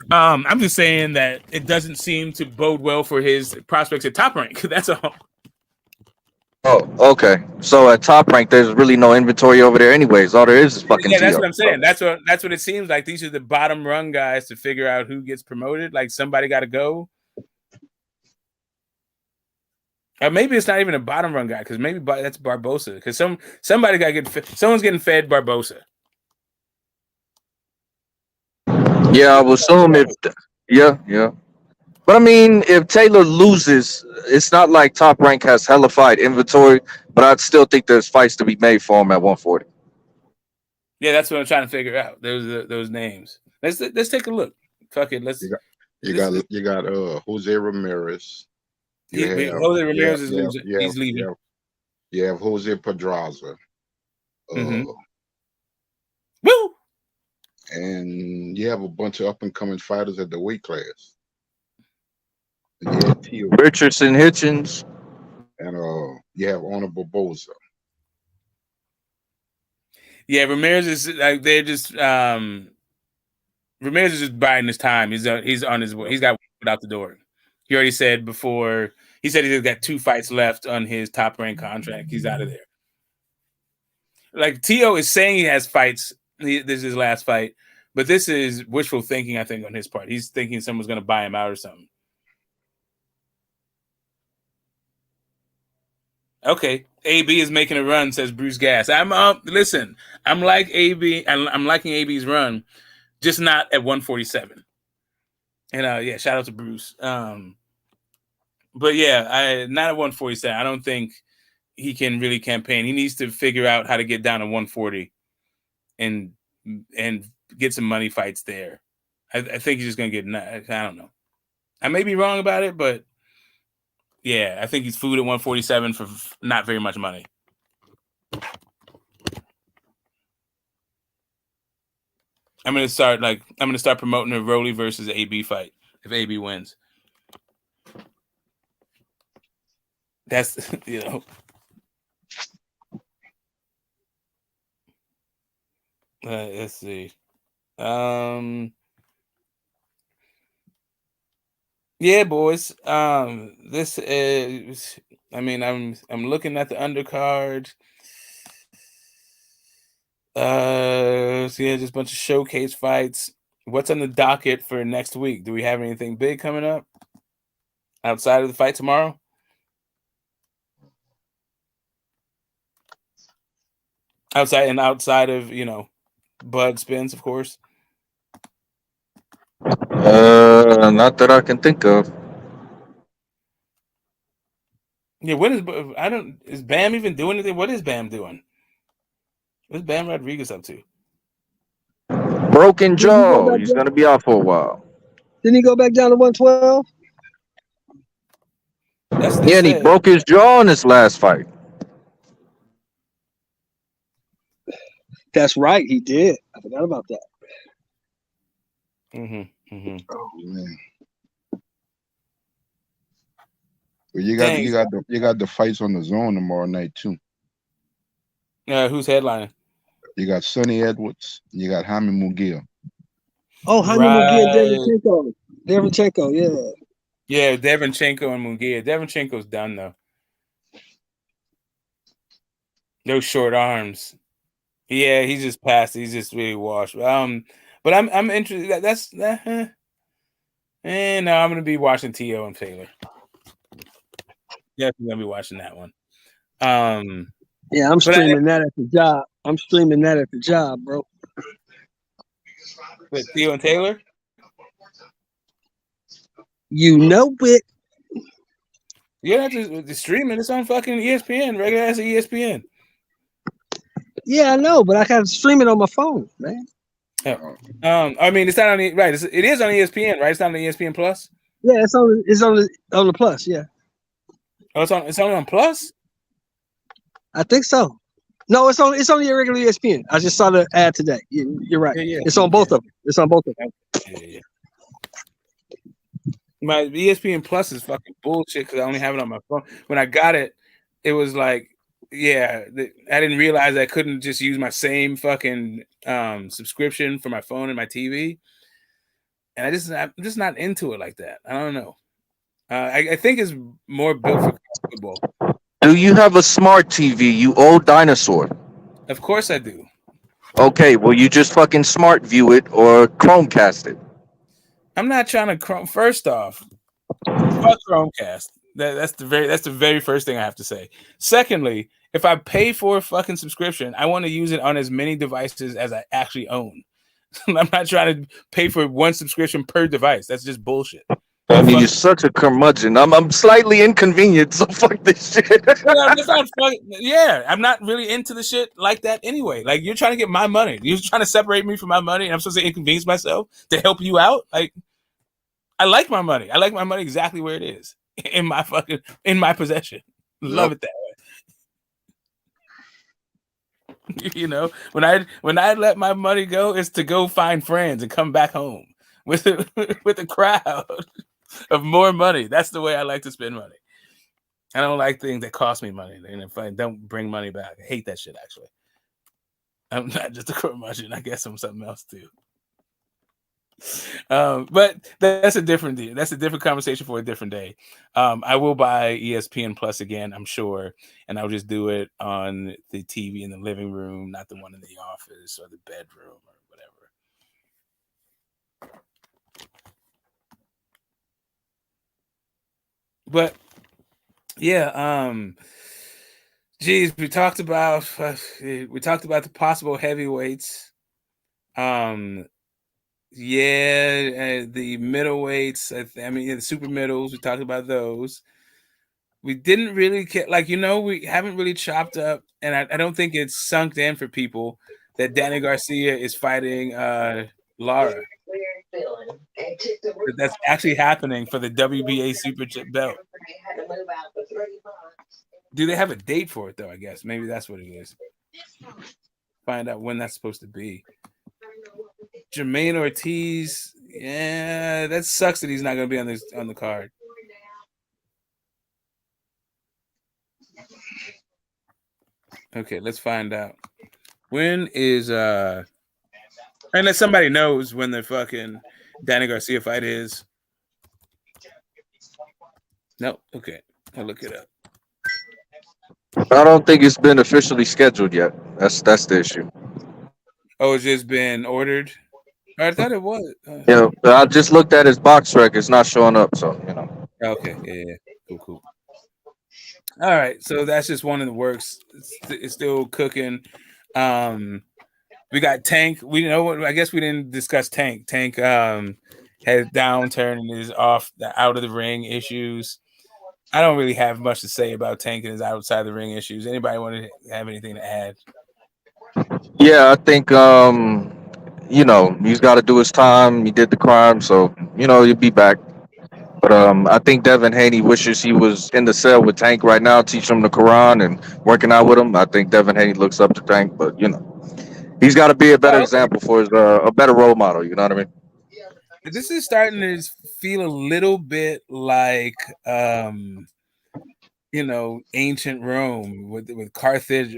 I'm just saying that it doesn't seem to bode well for his prospects at Top Rank. That's all. Oh, okay. So at Top Rank, there's really no inventory over there, anyways. All there is fucking. Yeah, that's Tio. what I'm saying. That's what it seems like. These are the bottom rung guys to figure out who gets promoted. Like somebody got to go. Or maybe it's not even a bottom run guy because maybe that's Barbosa. Because somebody got to get. Someone's getting fed Barbosa. Yeah, I would assume yeah. But I mean, if Taylor loses, it's not like Top Rank has hella fight inventory, but I'd still think there's fights to be made for him at 140. Yeah, that's what I'm trying to figure out. Those names. Let's take a look. Fuck it. You got Jose Ramirez. Jose Ramirez he's leaving. You have Jose Pedraza. Woo! And you have a bunch of up and coming fighters at the weight class. Richardson Hitchens. And you have Honorable Boza. Yeah, Ramirez is like they're just Ramirez is just biding his time. He's on his way. He's got out the door. He already said before. He said he's got 2 fights left on his top rank contract. He's out of there. Like Tio is saying he has fights. This is his last fight, but this is wishful thinking. I think on his part, he's thinking someone's going to buy him out or something. Okay, AB is making a run, says Bruce Gass. Listen, I'm like AB, and I'm liking AB's run, just not at 147. And yeah, shout out to Bruce. But yeah, not at 147. I don't think he can really campaign. He needs to figure out how to get down to 140 and get some money fights there. I think he's just gonna get. I don't know. I may be wrong about it, but. Yeah, I think he's food at 147 for not very much money. I'm gonna start promoting a Rolly versus AB fight if AB wins. That's let's see. Yeah, boys. This is. I mean, I'm looking at the undercard. So yeah, just a bunch of showcase fights. What's on the docket for next week? Do we have anything big coming up outside of the fight tomorrow? Outside of Bud Spence, of course. Not that I can think of. Yeah, is Bam even doing anything? What is Bam doing? What's Bam Rodriguez up to? Broken jaw. He's gonna be out for a while. Didn't he go back down to 112? Yeah, and he broke his jaw in his last fight. That's right, he did. I forgot about that. Oh man. Well, you got the fights on the zone tomorrow night too. Who's headlining? You got Sonny Edwards. You got Jaime Munguia. Oh, Jaime Munguia, Derenchenko, yeah. Yeah, Derenchenko and Munguia. Derenchenko's done though. Those short arms. Yeah, he's just passed. He's just really washed. But I'm interested. No, I'm gonna be watching Tio and Taylor. Definitely gonna be watching that one. Yeah, I'm streaming that at the job. I'm streaming that at the job, bro. With Tio and Taylor? You know it. You're not just streaming. It's on fucking ESPN, regular ass ESPN. Yeah, I know, but I got to stream it on my phone, man. Yeah. I mean, it's not on right. It is on ESPN, right? It's not on ESPN Plus. Yeah, it's on the Plus. Yeah. Oh, it's only on Plus. I think so. No, it's on the regular ESPN. I just saw the ad today. You're right. Yeah. It's on both of them. It's on both of them. Yeah. My ESPN Plus is fucking bullshit because I only have it on my phone. When I got it, it was like, yeah, I didn't realize I couldn't just use my same fucking subscription for my phone and my TV. And I'm just not into it like that. I don't know. I think it's more built for football. Do you have a smart TV, you old dinosaur? Of course I do. Okay, well you just fucking smart view it or Chromecast it. I'm not trying to First off, fuck Chromecast. That's the very first thing I have to say. Secondly, if I pay for a fucking subscription, I want to use it on as many devices as I actually own. I'm not trying to pay for one subscription per device. That's just bullshit. I mean, you're such a curmudgeon. I'm slightly inconvenient, so fuck this shit. No, that's not funny. Yeah, I'm not really into the shit like that anyway. Like, you're trying to get my money. You're trying to separate me from my money, and I'm supposed to inconvenience myself to help you out. Like, I like my money. I like my money exactly where it is in my possession. Love it that way. You know, when I let my money go, it's to go find friends and come back home with a crowd of more money. That's the way I like to spend money. I don't like things that cost me money, and if I don't bring money back, I hate that shit. Actually, I'm not just a curmudgeon. I guess I'm something else too. But that's a different deal. That's a different conversation for a different day. I will buy ESPN Plus again, I'm sure, and I'll just do it on the TV in the living room, not the one in the office or the bedroom or whatever. But yeah, geez, we talked about the possible heavyweights. Yeah, the middleweights. I mean, the super middles. We talked about those. We didn't really we haven't really chopped up, and I don't think it's sunk in for people that Danny Garcia is fighting Lara. That's actually happening for the WBA super belt. Do they have a date for it though? I guess maybe that's what it is. Find out when that's supposed to be. Jermaine Ortiz, yeah, that sucks that he's not going to be on the card. Okay, let's find out. When is unless somebody knows when the fucking Danny Garcia fight is. No, okay, I'll look it up. I don't think it's been officially scheduled yet. That's the issue. Oh, it's just been ordered. I thought it was. Yeah, I just looked at his box rec. It's not showing up, so you know. Okay, yeah, cool. All right, so that's just one in the works. It's still cooking. We got Tank. We know what. I guess we didn't discuss Tank. Tank has downturn and is off the out of the ring issues. I don't really have much to say about Tank and his outside the ring issues. Anybody want to have anything to add? Yeah, I think he's got to do his time. He did the crime, so he'll be back. But I think Devin Haney wishes he was in the cell with Tank right now, teaching him the Quran and working out with him. I think Devin Haney looks up to Tank, but he's got to be a better example for his a better role model. You know what I mean? This is starting to feel a little bit like ancient Rome with Carthage.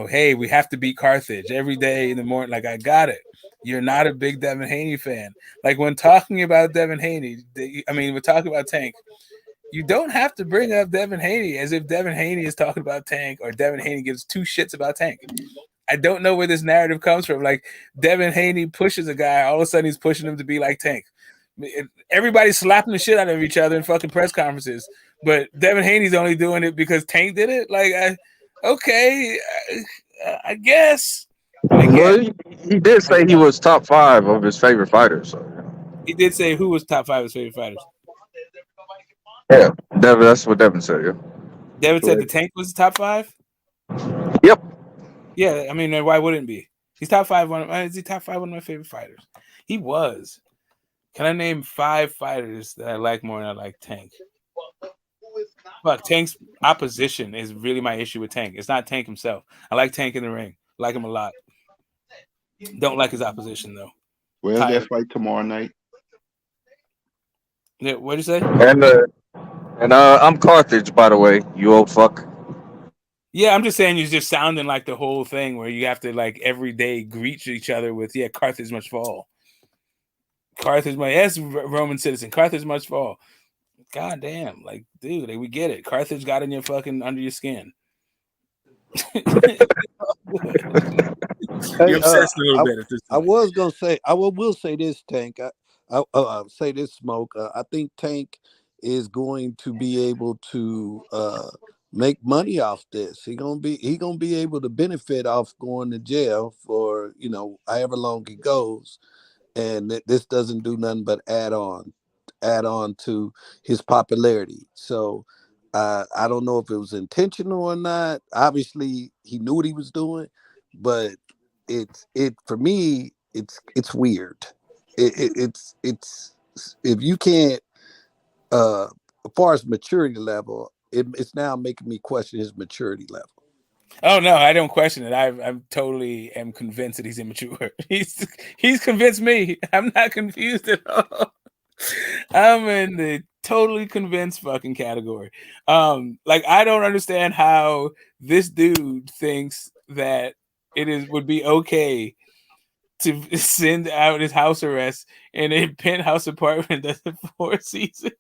Hey, we have to beat Carthage every day in the morning. Like, I got it. You're not a big Devin Haney fan. Like, when talking about Devin Haney, we're talking about Tank. You don't have to bring up Devin Haney as if Devin Haney is talking about Tank or Devin Haney gives two shits about Tank. I don't know where this narrative comes from. Like, Devin Haney pushes a guy, all of a sudden he's pushing him to be like Tank. Everybody's slapping the shit out of each other in fucking press conferences, but Devin Haney's only doing it because Tank did it. Like, I guess. Well, he did say he was top 5 of his favorite fighters. So. He did say who was top 5 of his favorite fighters. Yeah, Devin. That's what Devin said. Yeah. Devin said the Tank was the top 5. Yep. Yeah, why wouldn't it be? He's top 5. Is he top 5 one of my favorite fighters? He was. Can I name 5 fighters that I like more than I like Tank? But Tank's opposition is really my issue with Tank. It's not Tank himself. I like Tank in the ring. Like him a lot. Don't like his opposition though. Where's that fight tomorrow night? Yeah, what'd you say? And I'm Carthage, by the way. You old fuck. Yeah, I'm just saying you're just sounding like the whole thing where you have to like every day greet each other with Carthage must fall. Carthage must, yes, Roman citizen. Carthage must fall. God damn, like, dude, we get it. Carthage got in your fucking under your skin. You're obsessed a little bit at this point. I will say this, Tank. I say this, Smoke. I think Tank is going to be able to make money off this. He gonna be able to benefit off going to jail for however long it goes, and this doesn't do nothing but add on add on to his popularity. So I don't know if it was intentional or not. Obviously, he knew what he was doing, but for me, it's weird. It's if you can't, as far as maturity level, it's now making me question his maturity level. Oh no, I don't question it. I'm totally am convinced that he's immature. He's convinced me. I'm not confused at all. I'm in the totally convinced fucking category. Like I don't understand how this dude thinks that would be okay to send out his house arrest in a penthouse apartment that's 4 seasons.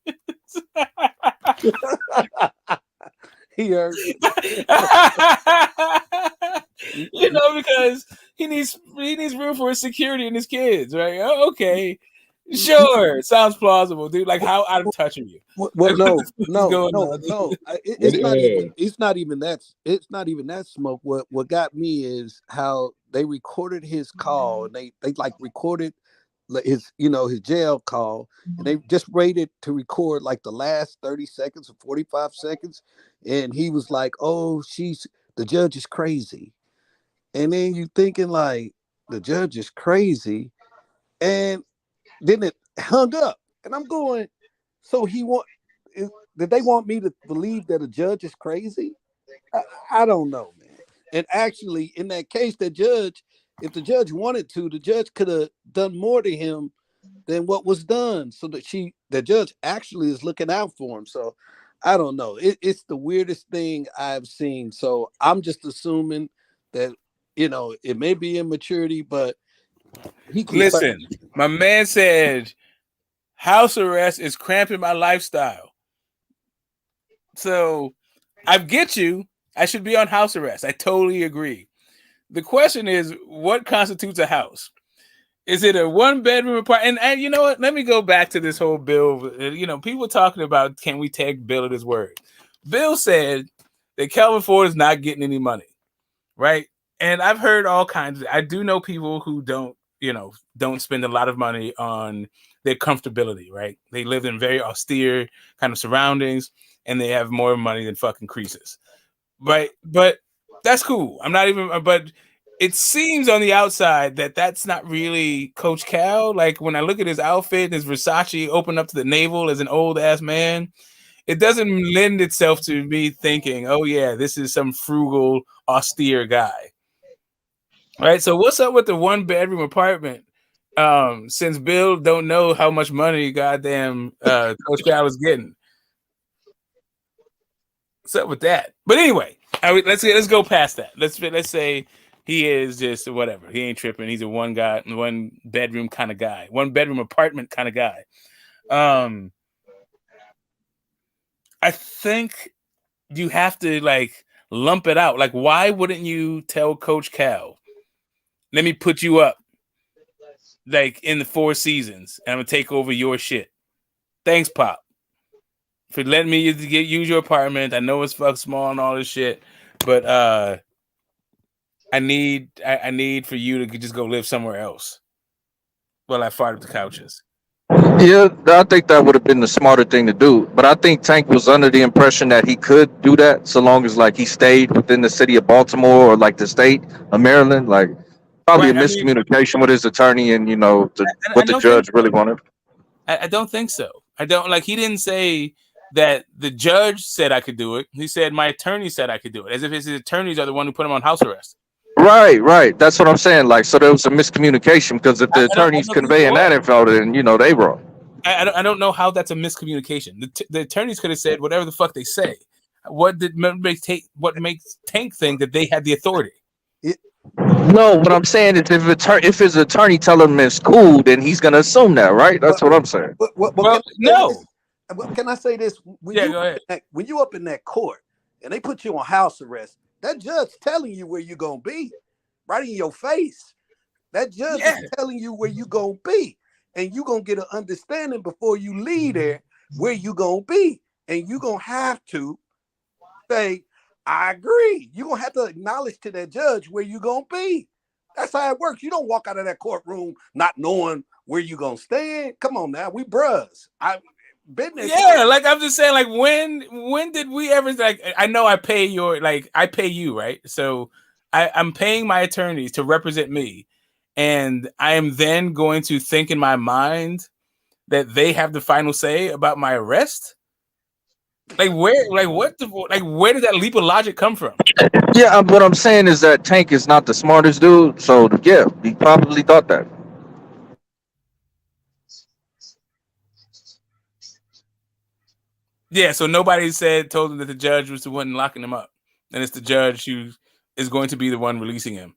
He heard because he needs room for his security and his kids, right? Oh, okay, sure, sounds plausible, dude. Like, how out of touch are you? Well, no. It's not even that smoke. What got me is how they recorded his call, and they like recorded his jail call, and they just waited to record like the last 30 seconds or 45 seconds, and he was like, "Oh, the judge is crazy," and then you thinking like the judge is crazy, and then it hung up, and I'm going, so did they want me to believe that a judge is crazy? I don't know, man. And actually, in that case, if the judge wanted to, the judge could have done more to him than what was done, so that the judge actually is looking out for him. So I don't know. It's the weirdest thing I've seen. So I'm just assuming that, it may be immaturity, but listen, my man said house arrest is cramping my lifestyle. So I get you. I should be on house arrest. I totally agree. The question is, what constitutes a house? Is it a 1-bedroom apartment? And you know what? Let me go back to this whole Bill. People talking about, can we take Bill at his word? Bill said that Kelvin Ford is not getting any money, right? And I've heard all kinds. I do know people who don't spend a lot of money on their comfortability, right? They live in very austere kind of surroundings, and they have more money than fucking creases, right? But that's cool. But it seems on the outside that that's not really Coach Cal. Like when I look at his outfit, his Versace open up to the navel as an old ass man, it doesn't lend itself to me thinking, oh yeah, this is some frugal, austere guy. Right. So what's up with the 1-bedroom apartment? Since Bill don't know how much money goddamn Coach Cal is getting. What's up with that? But anyway, let's go past that. Let's say he is just whatever. He ain't tripping. He's a 1-bedroom kind of guy, 1-bedroom apartment kind of guy. I think you have to like lump it out. Like, why wouldn't you tell Coach Cal, let me put you up like in the 4 seasons, and I'm gonna take over your shit. Thanks, Pop, for letting me use your apartment. I know it's fuck small and all this shit, but I need for you to just go live somewhere else while I fart up the couches. Yeah, I think that would have been the smarter thing to do. But I think Tank was under the impression that he could do that so long as like he stayed within the city of Baltimore or like the state of Maryland. Like probably a miscommunication with his attorney and what the judge really wanted. I don't think so. I don't like. He didn't say that the judge said I could do it. He said my attorney said I could do it, as if his attorneys are the one who put him on house arrest. Right. That's what I'm saying. Like, so there was a miscommunication because if the attorney's conveying that info, then they wrong. I don't know how that's a miscommunication. The attorneys could have said whatever the fuck they say. What makes Tank think that they had the authority? No, what I'm saying is if his attorney tell him it's cool, then he's gonna assume that, right? That's what I'm saying. Can I say this? Go ahead. When you up in that court and they put you on house arrest, that judge telling you where you're gonna be, right in your face. That judge is telling you where you're gonna be, and you're gonna get an understanding before you leave there where you're gonna be, and you're gonna have to say, I agree. You're gonna have to acknowledge to that judge where you're gonna be. That's how it works. You don't walk out of that courtroom not knowing where you're gonna stand. Come on now, we bruhs. business. Yeah, like I'm just saying, like when did we ever like? I know I pay you, right? So I'm paying my attorneys to represent me, and I am then going to think in my mind that they have the final say about my arrest. Like where did that leap of logic come from? Yeah, what I'm saying is that Tank is not the smartest dude, so yeah, he probably thought that. Yeah, so nobody told him that the judge was the one locking him up, and it's the judge who is going to be the one releasing him.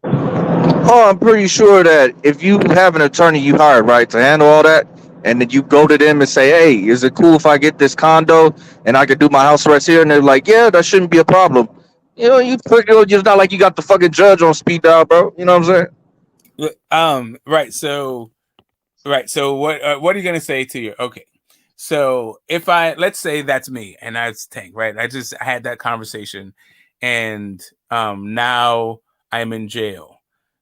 Oh, I'm pretty sure that if you have an attorney you hired, right, to handle all that, and then you go to them and say, hey, is it cool if I get this condo and I could do my house arrest here? And they're like, yeah, that shouldn't be a problem. You know, it's not like you got the fucking judge on speed dial, bro. You know what I'm saying? Right. So what are you gonna say to your okay? So if let's say that's me and that's Tank, right? I just had that conversation, and now I'm in jail,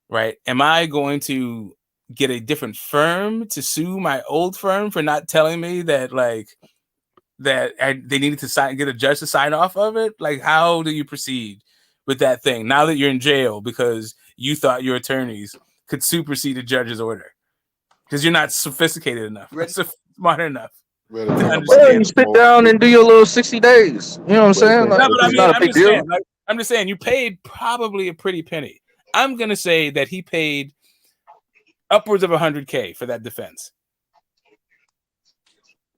right? Am I going to get a different firm to sue my old firm for not telling me that they needed to get a judge to sign off of it? Like, how do you proceed with that thing now that you're in jail because you thought your attorneys could supersede a judge's order because you're not sophisticated enough, smart enough to understand? Well, you sit down and do your little 60 days. You know what I'm saying? Like, No, but it's not a big deal. I'm just saying you paid probably a pretty penny. I'm gonna say that he paid upwards of $100K for that defense,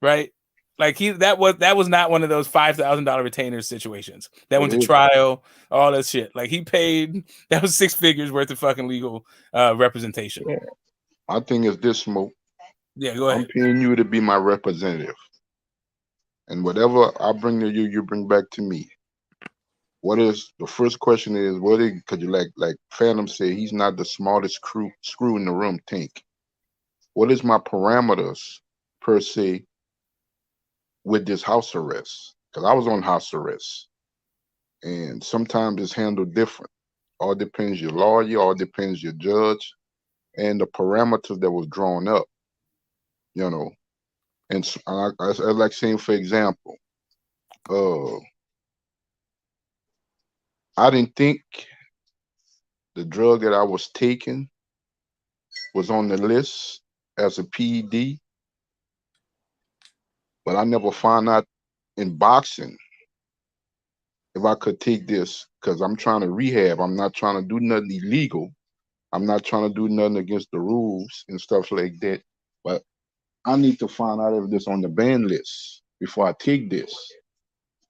right? Like that was not one of those $5,000 retainers situations that went to trial, all that shit. Like he paid, that was 6 figures worth of fucking legal representation. Yeah. My thing is this, Smoke. Yeah, go ahead. I'm paying you to be my representative, and whatever I bring to you, you bring back to me. What is the first question is? Because you like Phantom said, he's not the smartest screw in the room. Tank. What is my parameters per se with this house arrest? Because I was on house arrest, and sometimes it's handled different. All depends your lawyer, all depends your judge, and the parameters that was drawn up. You know, and I like saying, for example, I didn't think the drug that I was taking was on the list as a PED, but I never found out in boxing if I could take this because I'm trying to rehab. I'm not trying to do nothing illegal. I'm not trying to do nothing against the rules and stuff like that. But I need to find out if this on the ban list before I take this,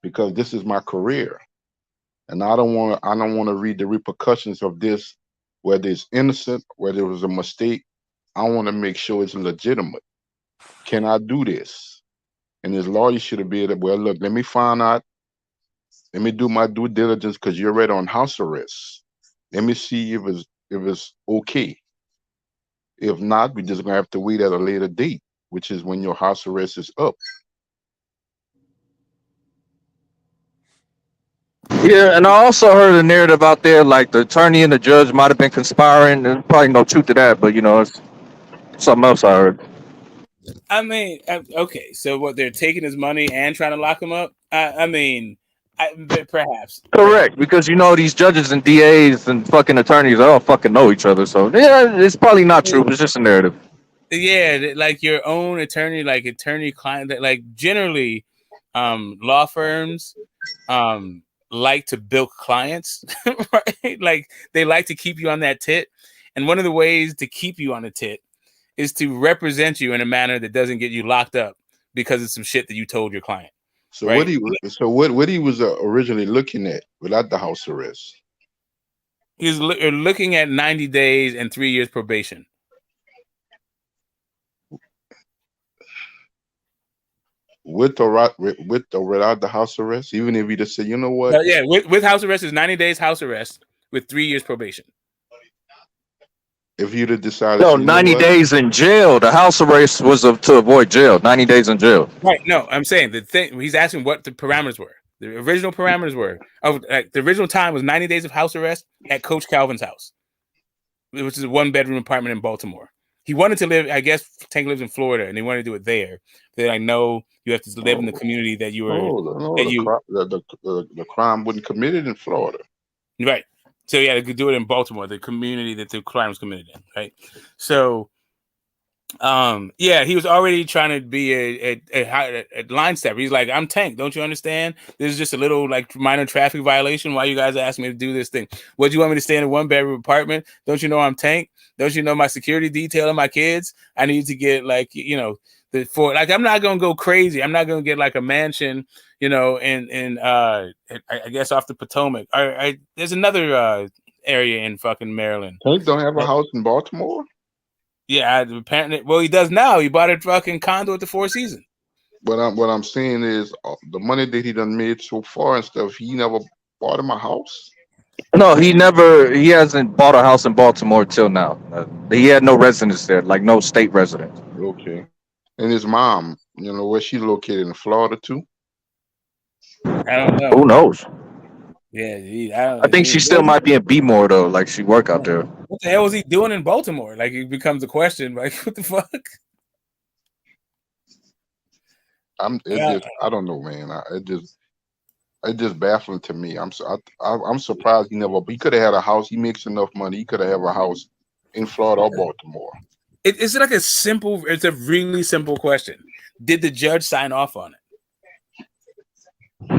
because this is my career. And I don't want to read the repercussions of this, whether it's innocent, whether it was a mistake. I want to make sure it's legitimate. Can I do this? And his lawyer should have been able to, well, look, let me find out. Let me do my due diligence because you're already on house arrest. Let me see if it's okay. If not, we're just gonna have to wait at a later date, which is when your house arrest is up. Yeah, and I also heard a narrative out there like the attorney and the judge might have been conspiring. There's probably no truth to that, but you know, it's something else I heard. I mean, okay, so what, they're taking his money and trying to lock him up? Perhaps. Correct, because you know these judges and DAs and fucking attorneys, they all fucking know each other. So yeah, it's probably not true. It's just a narrative. Yeah, like your own attorney, like attorney-client, like generally, law firms, like to bilk clients, right? Like they like to keep you on that tit, and one of the ways to keep you on the tit is to represent you in a manner that doesn't get you locked up because of some shit that you told your client. So right? what he was originally looking at without the house arrest? He was looking at 90 days and 3 years probation. With or without the house arrest, even if he just said, you know what? Yeah, with house arrest is 90 days house arrest with 3 years probation. If you'd have decided, no, 90 days in jail. The house arrest was to avoid jail. 90 days in jail. Right. No, I'm saying the thing. He's asking what the parameters were. The original parameters were the original time was 90 days of house arrest at Coach Calvin's house, which is a 1-bedroom apartment in Baltimore. he wanted to live. I guess Tank lives in Florida, and they wanted to do it there. They're like, no, you have to live in the community that you were. The crime wasn't committed in Florida. Right. So yeah, they could do it in Baltimore, the community that the crime was committed in. Right. So. Yeah, he was already trying to be a line stepper. He's like, I'm Tank. Don't you understand? This is just a little like minor traffic violation. Why you guys asking me to do this thing? What do you want me to stay in a 1-bedroom apartment? Don't you know I'm Tank? Don't you know my security detail and my kids? I need to get like, I'm not gonna go crazy. I'm not gonna get like a mansion, in I guess off the Potomac. There's another area in fucking Maryland. Tank don't have a house in Baltimore. Yeah, apparently. Well, he does now. He bought a fucking condo at the Four Seasons. What I'm saying is the money that he done made so far and stuff. He never bought him a house. No, he hasn't bought a house in Baltimore till now. He had no residence there, like no state residence. Okay. And his mom, where she located in Florida too? I don't know. Who knows? Yeah, I think she still might be in B-more though. Like she work out there. What the hell was he doing in Baltimore? Like it becomes a question. Like what the fuck? I don't know, man. It's just baffling to me. I'm surprised he could have had a house. He makes enough money. He could have a house in Florida or Baltimore. It's like it's a really simple question. Did the judge sign off on it?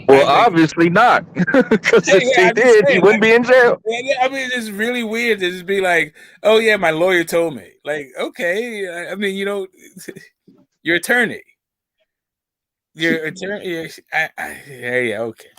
Well, obviously not, because if he did, he wouldn't be in jail. I mean, it's really weird to just be like, "Oh yeah, my lawyer told me." Like, okay, I mean, your attorney, yeah, okay,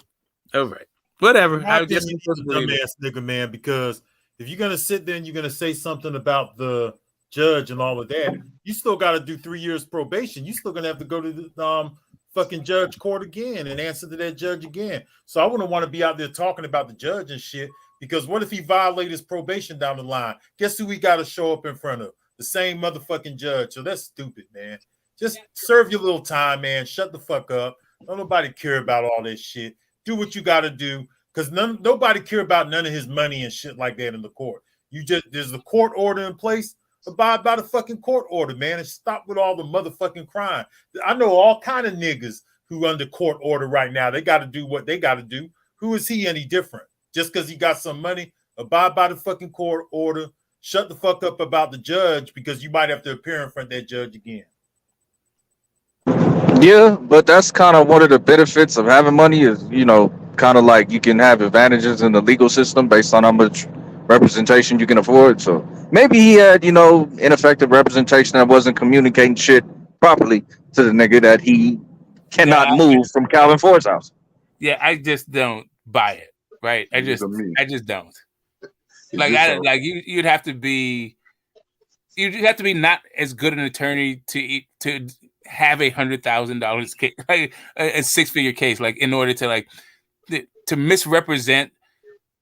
all right, whatever. I guess dumbass nigga, man, because if you're gonna sit there and you're gonna say something about the judge and all of that, you still got to do 3 years probation. You still gonna have to go to the fucking judge court again and answer to that judge again. So I wouldn't want to be out there talking about the judge and shit, because what if he violated his probation down the line? Guess who we got to show up in front of? The same motherfucking judge. So that's stupid, man. Just serve your little time, man. Shut the fuck up. Don't nobody care about all this shit. Do what you got to do, because nobody care about none of his money and shit like that in the court. There's the court order in place. Abide by the fucking court order, man, and stop with all the motherfucking crime. I know all kind of niggas who under court order right now. They got to do what they got to do. Who is he any different? Just because he got some money? Abide by the fucking court order. Shut the fuck up about the judge, because you might have to appear in front of that judge again. Yeah, but that's kind of one of the benefits of having money is, kind of like you can have advantages in the legal system based on how much representation you can afford. So maybe he had, ineffective representation that wasn't communicating shit properly to the nigga that he cannot move from Calvin Ford's house. Yeah, I just don't buy it. Right? I just don't. You'd have to be not as good an attorney to have $100,000 case, like a 6-figure case, like in order to to misrepresent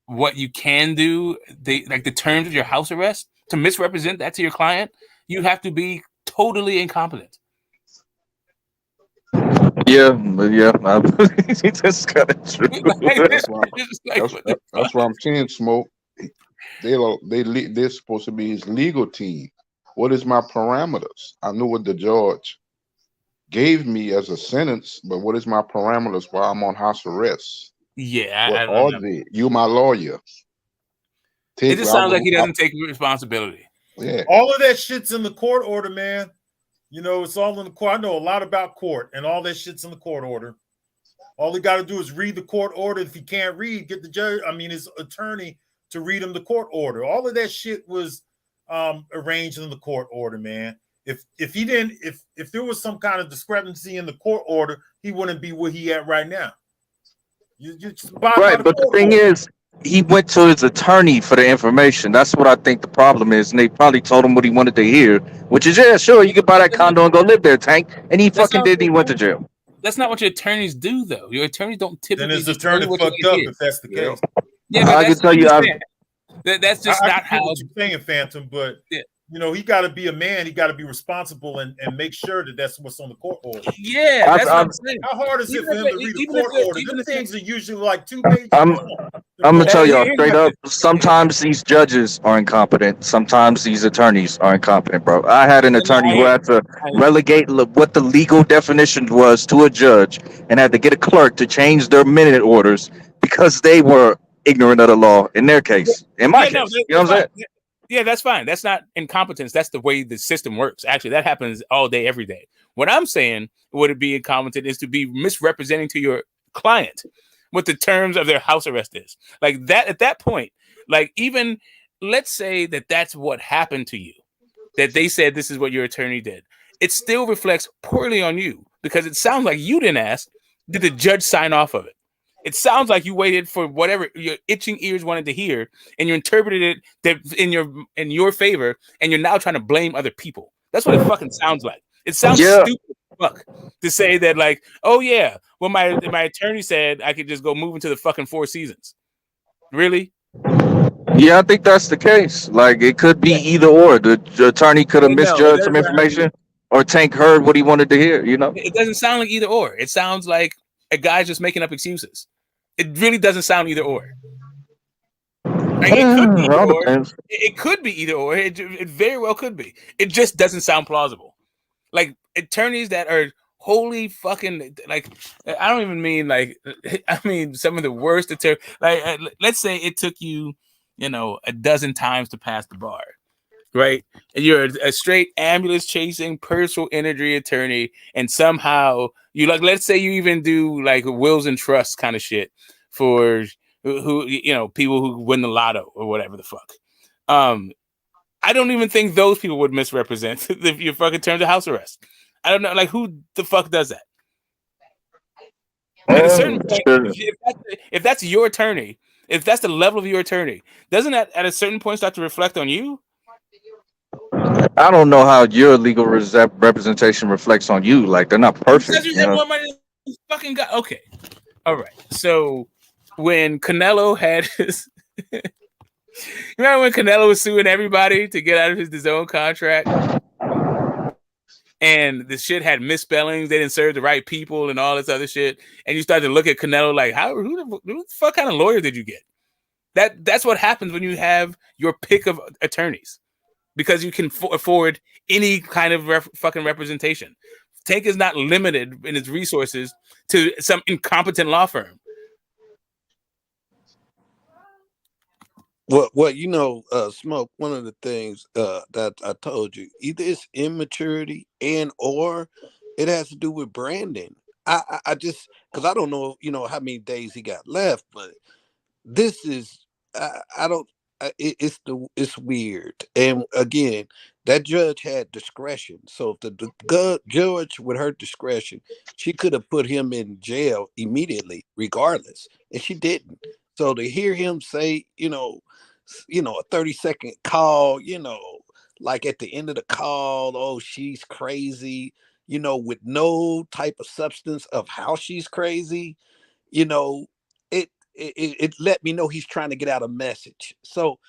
what you can do, the terms of your house arrest, to misrepresent that to your client, you have to be totally incompetent. Yeah, that's kind of true. That's why I'm saying, Smoke. They're supposed to be his legal team. What is my parameters? I know what the judge gave me as a sentence, but what is my parameters while I'm on house arrest? Yeah, what are they? You my lawyer. It just sounds like he doesn't take responsibility. Yeah, all of that shit's in the court order, man. It's all in the court. I know a lot about court, and all that shit's in the court order. All he got to do is read the court order. If he can't read, get the judge, his attorney, to read him the court order. All of that shit was arranged in the court order, man. If there was some kind of discrepancy in the court order, he wouldn't be where he at right now. Right, but the thing is, he went to his attorney for the information. That's what I think the problem is, and they probably told him what he wanted to hear, which is, yeah, sure, you could buy that condo and go live there, Tank, and he fucking did. He went to jail. That's not what your attorneys do, though. Your attorneys don't typically. Then his attorney fucked up if that's the case. Yeah, but I can tell you, that's just not how you're saying, Phantom. But he got to be a man. He got to be responsible and make sure that that's what's on the court order. Yeah, that's what I'm saying. How hard is it for him to read the court order? Them things are usually like 2 pages long. I'm gonna tell y'all straight up. Sometimes these judges are incompetent. Sometimes these attorneys are incompetent, bro. I had an attorney who had to relegate what the legal definition was to a judge, and had to get a clerk to change their minute orders because they were ignorant of the law in their case. In my case, you know what I'm saying? Yeah, that's fine. That's not incompetence. That's the way the system works. Actually, that happens all day, every day. What I'm saying, would it be incompetent, is to be misrepresenting to your client what the terms of their house arrest is. Like that, at that point, like even let's say that that's what happened to you, that they said this is what your attorney did. It still reflects poorly on you because it sounds like you didn't ask. Did the judge sign off of it? It sounds like you waited for whatever your itching ears wanted to hear, and you interpreted it that in your favor, and you're now trying to blame other people. That's what it fucking sounds like. It sounds stupid as fuck to say that, like, oh yeah, well my attorney said I could just go move into the fucking Four Seasons. Really? Yeah, I think that's the case. Like it could be either or. The attorney could have misjudged some information, or Tank heard what he wanted to hear. You know, it doesn't sound like either or. It sounds like a guy's just making up excuses. It really doesn't sound either or. Like, it could be either or. It could be either or. It very well could be. It just doesn't sound plausible. Like attorneys that are wholly fucking, like, I don't even mean like, I mean some of the worst attorneys. Like let's say it took you, a dozen times to pass the bar, right? And you're a straight ambulance chasing personal injury attorney, and somehow you, like, let's say you even do like wills and trusts kind of shit for who people who win the lotto or whatever the fuck. I don't even think those people would misrepresent your fucking terms of house arrest. I don't know, like, who the fuck does that? At a certain point, if that's your attorney, if that's the level of your attorney, doesn't that at a certain point start to reflect on you? I don't know how your legal representation reflects on you. Like they're not perfect. Because you have more money than you fucking got. Okay, all right. So when Canelo had his, remember when Canelo was suing everybody to get out of his DAZN contract? And the shit had misspellings. They didn't serve the right people and all this other shit. And you start to look at Canelo like, who the fuck kind of lawyer did you get? That's what happens when you have your pick of attorneys, because you can afford any kind of fucking representation. Tank is not limited in its resources to some incompetent law firm. Well, Smoke, one of the things that I told you, either it's immaturity and or it has to do with branding. I just, because I don't know, how many days he got left, but this is, I don't, it's weird. And again, that judge had discretion. So if the judge, with her discretion, she could have put him in jail immediately, regardless, and she didn't. So to hear him say, a 30-second call, like at the end of the call, oh, she's crazy, with no type of substance of how she's crazy, it let me know he's trying to get out a message. So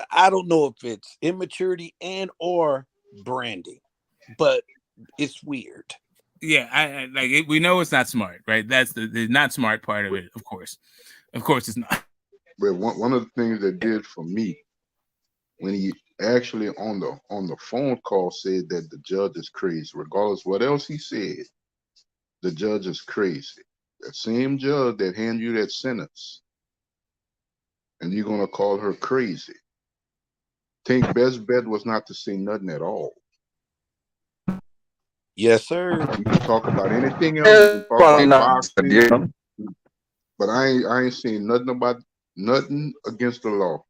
I don't know if it's immaturity and or branding, but it's weird. Yeah, I like it, we know it's not smart, right? That's the not smart part of it, of course. Of course it's not. But one of the things that did for me, when he actually on the phone call said that the judge is crazy, regardless what else he said, the judge is crazy. That same judge that hand you that sentence, and you're gonna call her crazy. Think best bet was not to say nothing at all. Yes, sir. We can talk about anything else. We can talk about boxing, but I ain't saying nothing against the law.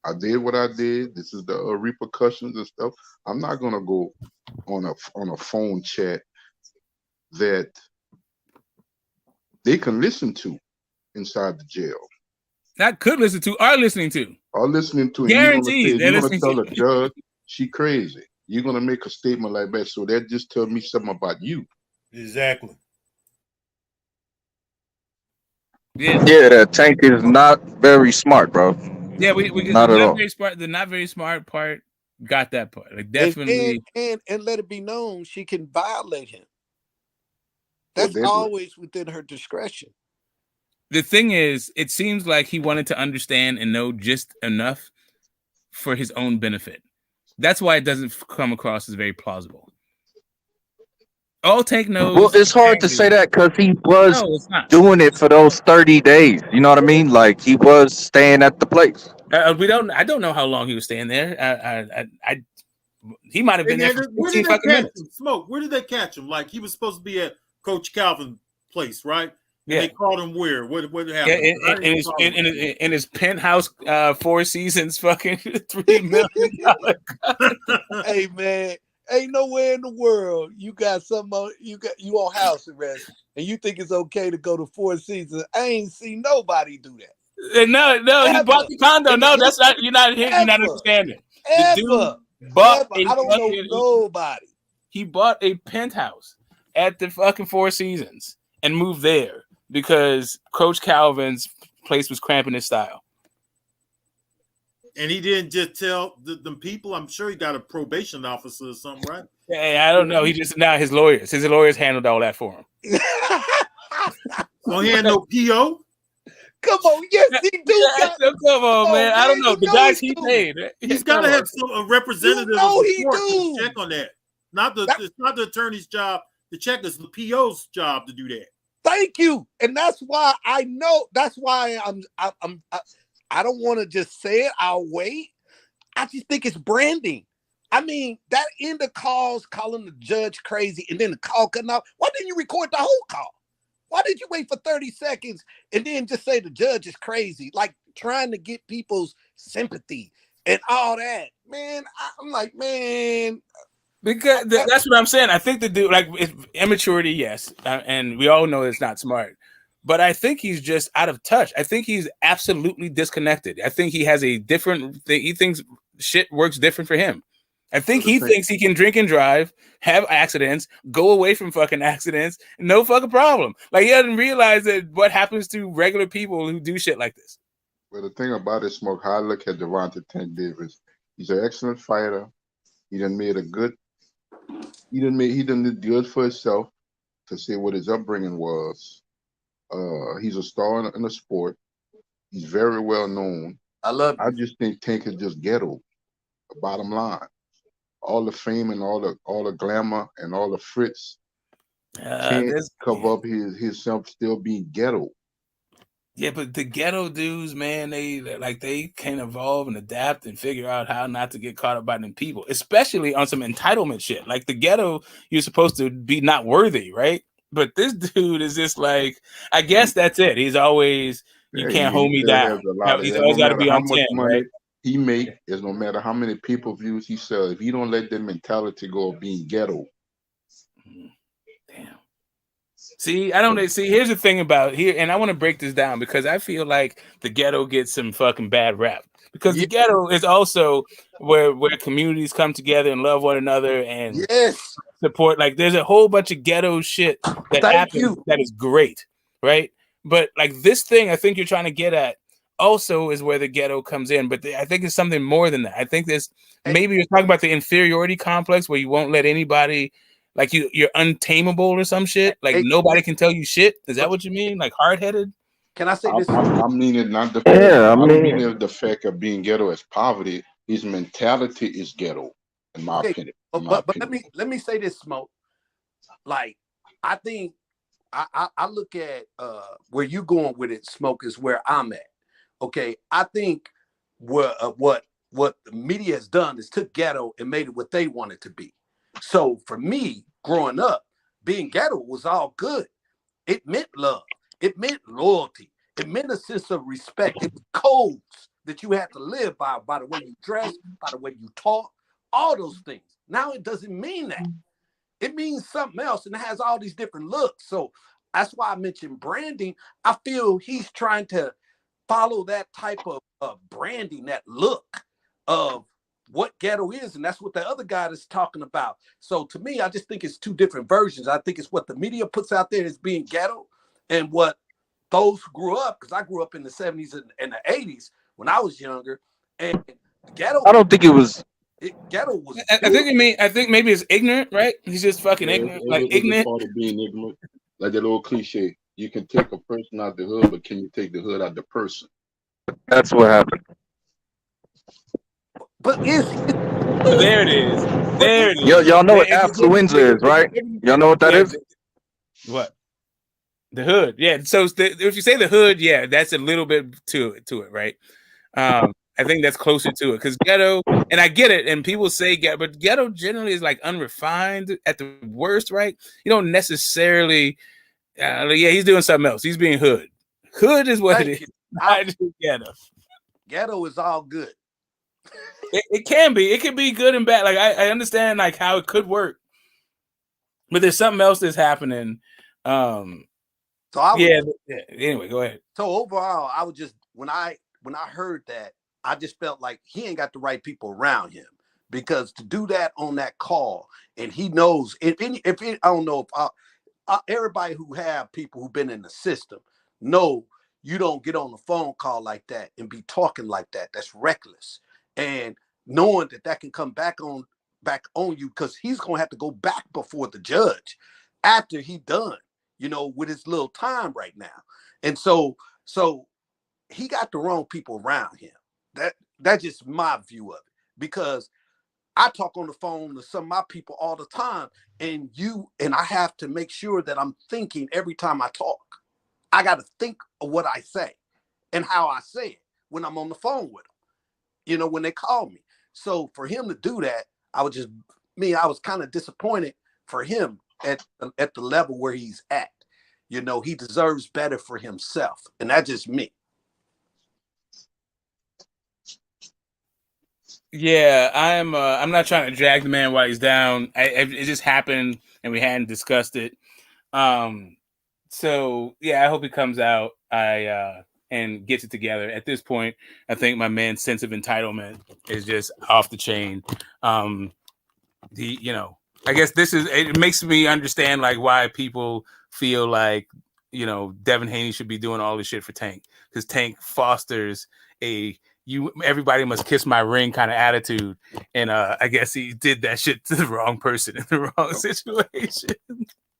I did what I did. This is the repercussions and stuff. I'm not gonna go on a phone chat that they can listen to inside the jail. Not could listen to, are listening to. Are listening to. Guaranteed. You're gonna tell a judge she crazy. You're gonna make a statement like that. So that just tells me something about you. Exactly. Yeah, that Tank is not very smart, bro. Yeah, we not at all. Very smart. The not very smart part got that part. Like definitely, and let it be known she can violate him. That's always within her discretion. the thing is, it seems like he wanted to understand and know just enough for his own benefit. That's why it doesn't come across as very plausible. All Tank knows. Well, it's hard to say that because he was doing it for those 30 days. You know what I mean? Like he was staying at the place. I don't know how long he was staying there. He might have been there for 15 fucking minutes. Smoke. Where did they catch him? Like he was supposed to be at Coach Calvin's place, right? And they caught him where? What happened? In his penthouse, 4 Seasons, fucking $3 million. Hey man, ain't nowhere in the world you got something on, you on house arrest and you think it's okay to go to 4 Seasons. I ain't seen nobody do that. No, he bought the condo. No, that's not. You're not understanding. The dude bought I don't know nobody. He bought a penthouse at the fucking 4 Seasons and moved there because Coach Calvin's place was cramping his style. And he didn't just tell the people. I'm sure he got a probation officer or something, right? Hey, I don't know. He just now his lawyers handled all that for him. So he had no PO. Come on, yes, he do. Come on, man. I don't know the guys he paid. He's got to have a representative. He do. To check on that. It's not the attorney's job to check. It's the PO's job to do that. Thank you, and that's why I know. That's why I don't want to just say it. I'll wait. I just think it's branding. I mean, that end of calls calling the judge crazy and then the call cutting off. Why didn't you record the whole call? Why did you wait for 30 seconds and then just say the judge is crazy? Like trying to get people's sympathy and all that. Man, I'm like, man. Because that's what I'm saying. I think the dude, like, it's immaturity, yes. And we all know it's not smart. But I think he's just out of touch. I think he's absolutely disconnected. I think he has a different thing. He thinks shit works different for him. I think he thinks he can drink and drive, have accidents, go away from fucking accidents, no fucking problem. Like, he doesn't realize that what happens to regular people who do shit like this. Well, the thing about it, Smoke, how I look at Devonta Tank Davis, he's an excellent fighter. He done did good for himself to see what his upbringing was. He's a star in the sport. He's very well known. I just think Tank is just ghetto. Bottom line, all the fame and all the glamour and all the fritz can't cover up his self still being ghetto. Yeah, but the ghetto dudes, man, they can evolve and adapt and figure out how not to get caught up by them people, especially on some entitlement shit. Like the ghetto, you're supposed to be not worthy, right? But this dude is just like, I guess that's it. He's always, you can't hold me down. He's always got to be on 10, right? He make is no matter how many pay-per-views he sells, if he don't let that mentality go of being ghetto. Damn. See, here's the thing about here, and I want to break this down because I feel like the ghetto gets some fucking bad rap. Because the ghetto is also where communities come together and love one another and support. Like, there's a whole bunch of ghetto shit that happens that is great, right? But like this thing, I think you're trying to get at also is where the ghetto comes in. But I think it's something more than that. I think maybe you're talking about the inferiority complex where you won't let anybody, like you're untamable or some shit. Like nobody can tell you shit. Is that what you mean? Like hard-headed? Can I say this? I mean it not the fact. The fact of being ghetto as poverty. His mentality is ghetto, in my opinion. But let me say this, Smoke. Like, I think I look at where you going with it, Smoke, is where I'm at. Okay, I think what the media has done is took ghetto and made it what they want it to be. So for me, growing up, being ghetto was all good. It meant love. It meant loyalty. It meant a sense of respect. It was codes that you had to live by the way you dress, by the way you talk, all those things. Now it doesn't mean that. It means something else, and it has all these different looks. So that's why I mentioned branding. I feel he's trying to follow that type of branding, that look of what ghetto is, and that's what the other guy is talking about. So to me, I just think it's two different versions. I think it's what the media puts out there as being ghetto, and what those who grew up, because I grew up in the 70s and the 80s when I was younger, and ghetto. I don't think it was. Ghetto was. I think maybe it's ignorant, right? He's just fucking ignorant, like ignorant. Part of being ignorant, like that old cliche. You can take a person out the hood, but can you take the hood out the person? That's what happened. But there it is. There it is. Y'all know what affluenza is, right? Y'all know what that is? What? The hood. Yeah. So if you say the hood, yeah, that's a little bit to it, right? I think that's closer to it because ghetto, and I get it, and people say ghetto, but ghetto generally is like unrefined at the worst, right? You don't necessarily, yeah, he's doing something else. He's being hood. Hood is what it is. Not ghetto. Ghetto is all good. It can be. It can be good and bad. Like I understand like how it could work, but there's something else that's happening. Anyway, go ahead. So overall, I was just when I heard that, I just felt like he ain't got the right people around him, because to do that on that call, and he knows I don't know if everybody who have people who've been in the system know you don't get on a phone call like that and be talking like that. That's reckless. And knowing that can come back on you, because he's gonna have to go back before the judge after he done, with his little time right now. And so he got the wrong people around him. That's just my view of it, because I talk on the phone to some of my people all the time, and I have to make sure that I'm thinking every time I talk. I got to think of what I say and how I say it when I'm on the phone with them, when they call me. So for him to do that, I was kind of disappointed for him at the level where he's at. He deserves better for himself, and that's just me. Yeah, I'm not trying to drag the man while he's down. It just happened, and we hadn't discussed it. So yeah, I hope he comes out and gets it together. At this point, I think my man's sense of entitlement is just off the chain. I guess it makes me understand like why people feel like Devin Haney should be doing all this shit for Tank, because Tank fosters everybody must kiss my ring kind of attitude, and I guess he did that shit to the wrong person in the wrong situation.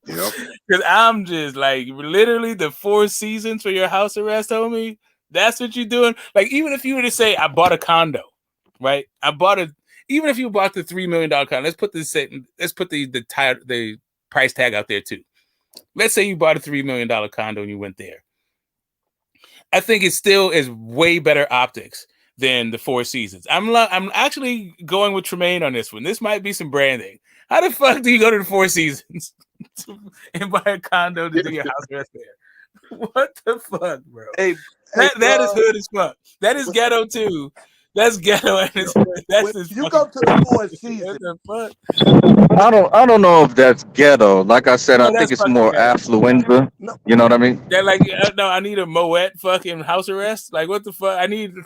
Yep. Because I'm just like, literally the 4 seasons for your house arrest, homie. That's what you're doing. Like, even if you were to say, I bought a condo, right? Even if you bought the $3 million condo, let's put the price tag out there too. Let's say you bought a $3 million condo and you went there. I think it still is way better optics than the 4 seasons. I'm actually going with Tremaine on this one. This might be some branding. How the fuck do you go to the 4 seasons and buy a condo to do your house arrest there? What the fuck, bro? That is hood as fuck. That is ghetto too. That's ghetto. And You go to the 4 seasons. What the fuck? I don't know if that's ghetto. Like I said, I think it's more affluenza. You know what I mean? They're like, no, I need a Moet fucking house arrest. Like, what the fuck? I need a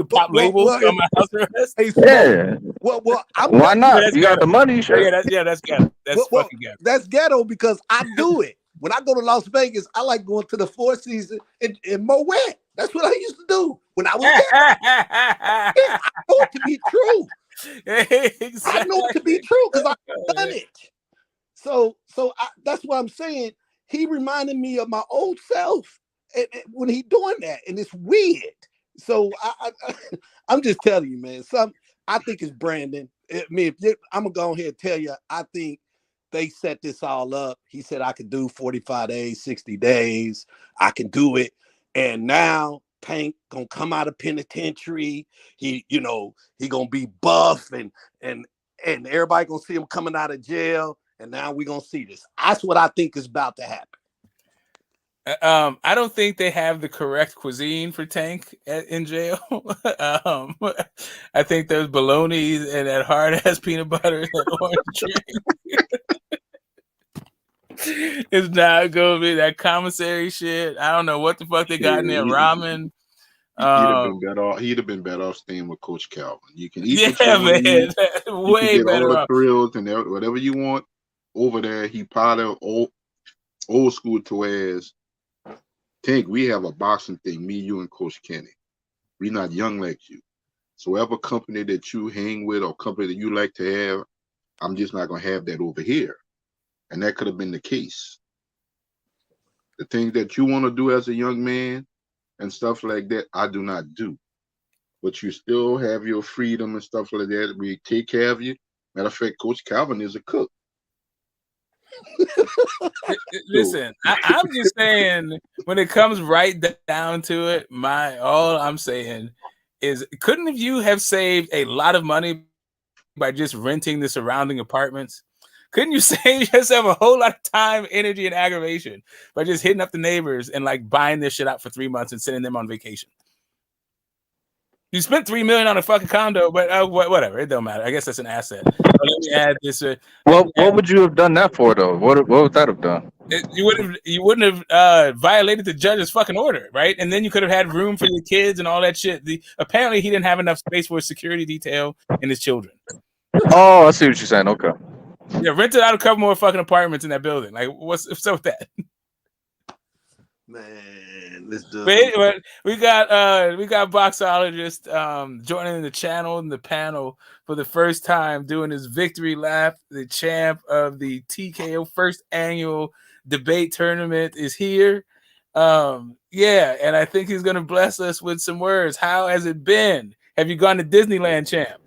pop label on my house arrest. Yeah. Why not? You got the money, sure. Yeah, that's ghetto. That's fucking ghetto. That's ghetto because I do it. When I go to Las Vegas, I like going to the 4 seasons in Moet. That's what I used to do when I was there. I know it to be true. Exactly. I know it to be true because I've done it. So that's what I'm saying. He reminded me of my old self when he doing that, and it's weird. So I'm just telling you, man. I think it's Brandon. I'm gonna go ahead and tell you. I think they set this all up. He said I could do 45 days, 60 days. I can do it. And now Tank gonna come out of penitentiary. He gonna be buff and everybody gonna see him coming out of jail. And now we're gonna see this. That's what I think is about to happen. I don't think they have the correct cuisine for Tank in jail. I think there's bologna and that hard ass peanut butter and that orange drink. It's not gonna be that commissary shit. I don't know what the fuck they got in there. Ramen. He'd have been better off staying with Coach Calvin. You can eat man. Way better all the off. thrills and whatever you want over there. He probably old school to as Tank. We have a boxing thing. Me, you, and Coach Kenny. We're not young like you. So whatever company that you hang with or company that you like to have, I'm just not gonna have that over here. And that could have been the case. The things that you want to do as a young man and stuff like that, I do not do. But you still have your freedom and stuff like that. We take care of you. Matter of fact, Coach Calvin is a cook. Listen, I'm just saying, when it comes right down to it, all I'm saying is, couldn't you have saved a lot of money by just renting the surrounding apartments? Couldn't you save yourself a whole lot of time, energy, and aggravation by just hitting up the neighbors and like buying this shit out for 3 months and sending them on vacation? You spent $3 million on a fucking condo, but whatever, it don't matter. I guess that's an asset. But let me add this. What would you have done that for, though? What would that have done? You wouldn't have violated the judge's fucking order, right? And then you could have had room for your kids and all that shit. Apparently, he didn't have enough space for a security detail and his children. Oh, I see what you're saying. Okay. Yeah, rented out a couple more fucking apartments in that building. Like, what's up with that? Man, let's do it. But we got Boxologist joining the channel and the panel for the first time, doing his victory lap. The champ of the TKO first annual debate tournament is here. Yeah, and I think he's gonna bless us with some words. How has it been? Have you gone to Disneyland, champ?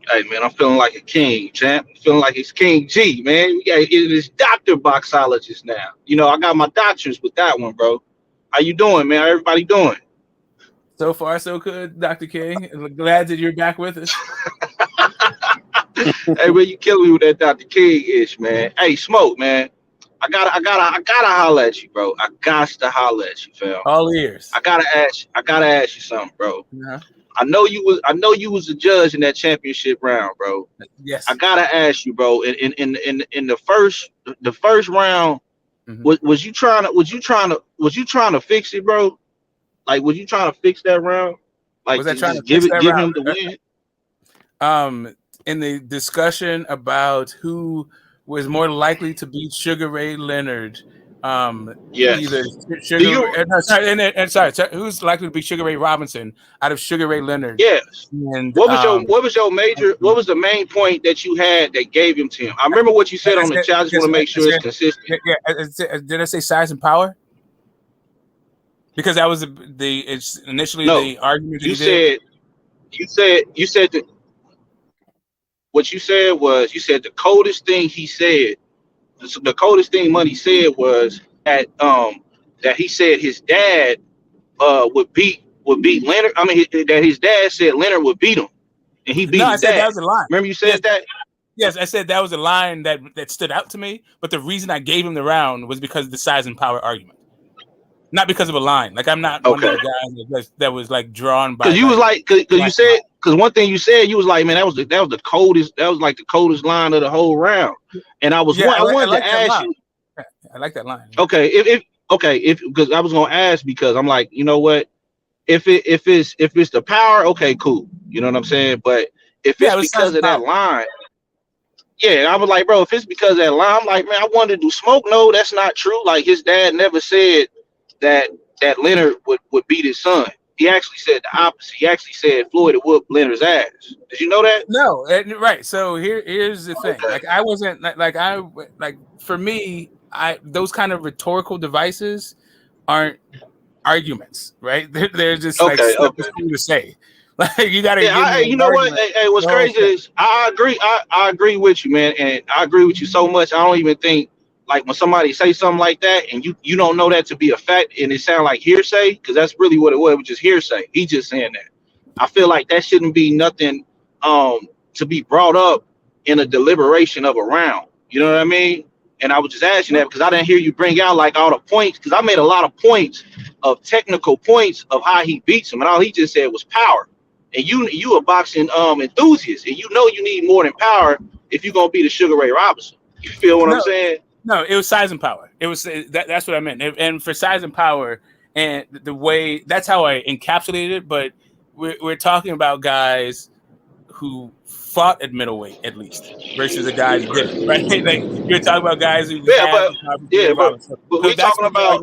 Hey, man, I'm feeling like a king, champ. I'm feeling like it's King G, man. It is Dr. Boxologist now. You know, I got my doctors with that one, bro. How you doing, man? How everybody doing? So far, so good, Dr. King. Glad that you're back with us. Hey, man, you killing me with that Dr. King-ish, man. Hey, Smoke, man. I gotta holler at you, bro. I got to holler at you, fam. All ears. I gotta ask you something, bro. Uh-huh. I know you was a judge in that championship round, bro. Yes. I gotta ask you, bro. In the first round, was you trying to fix it, bro? Like, was you trying to fix that round? Like, was I trying to give him the win? In the discussion about who was more likely to beat Sugar Ray Leonard. Yes. Either who's likely to be Sugar Ray Robinson out of Sugar Ray Leonard? Yes. And what was the main point that you had that gave him to him? I remember what you said on the chat. I just want to make sure it's consistent. Yeah, did I say size and power? Because that was initially the argument. You said that what you said was the coldest thing he said. The coldest thing Money said was that he said his dad would beat Leonard. I mean, that his dad said Leonard would beat him, and he beat his dad. That was a line. Remember you said that? Yes, I said that was a line that stood out to me. But the reason I gave him the round was because of the size and power argument, not because of a line. Like, I'm not one of the guys that was like drawn by. Because you was like, because one thing you said, you was like, man, that was the coldest. That was like the coldest line of the whole round. And I wanted to ask you. I like that line. Okay, because I was gonna ask, because I'm like, you know what? If it's the power, okay, cool. You know what I'm saying? But if it's because of that line, yeah, I was like, bro, if it's because of that line, I'm like, man, I wanted to do Smoke. No, that's not true. Like, his dad never said that Leonard would beat his son. He actually said the opposite. He actually said Floyd would whoop Leonard's ass. Did you know that? No, right. So here's the thing. Like, I wasn't for me, those kind of rhetorical devices aren't arguments, right? They're just stuff to say. Like, you gotta. Yeah, you know what? Hey, what's crazy is I agree. I agree with you, man, and I agree with you so much. I don't even think, like, when somebody say something like that and you don't know that to be a fact and it sound like hearsay, because that's really what it was. It was just hearsay. He just saying that. I feel like that shouldn't be nothing to be brought up in a deliberation of a round. You know what I mean? And I was just asking that because I didn't hear you bring out like all the points, because I made a lot of points of technical points of how he beats him, and all he just said was power. And you a boxing enthusiast, and you know you need more than power if you're gonna beat a Sugar Ray Robinson. You feel what I'm saying? No, it was size and power. It was that's what I meant. And for size and power, and the way, that's how I encapsulated it. But we're talking about guys who fought at middleweight, at least, versus the guys who didn't, right? Like, you're talking about guys who but we're talking about.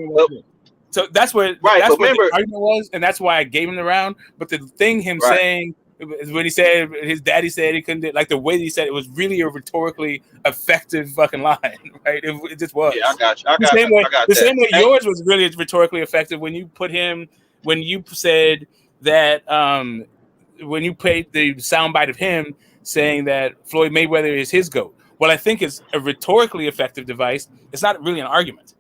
So that's what right. That's but what remember, the argument was, and that's why I gave him the round. But the thing saying when he said his daddy said he couldn't do, like the way he said it was really a rhetorically effective fucking line, right? It just was. Yeah, I got you. The same way yours was really rhetorically effective when you said that when you played the soundbite of him saying that Floyd Mayweather is his GOAT. What I think is a rhetorically effective device. It's not really an argument.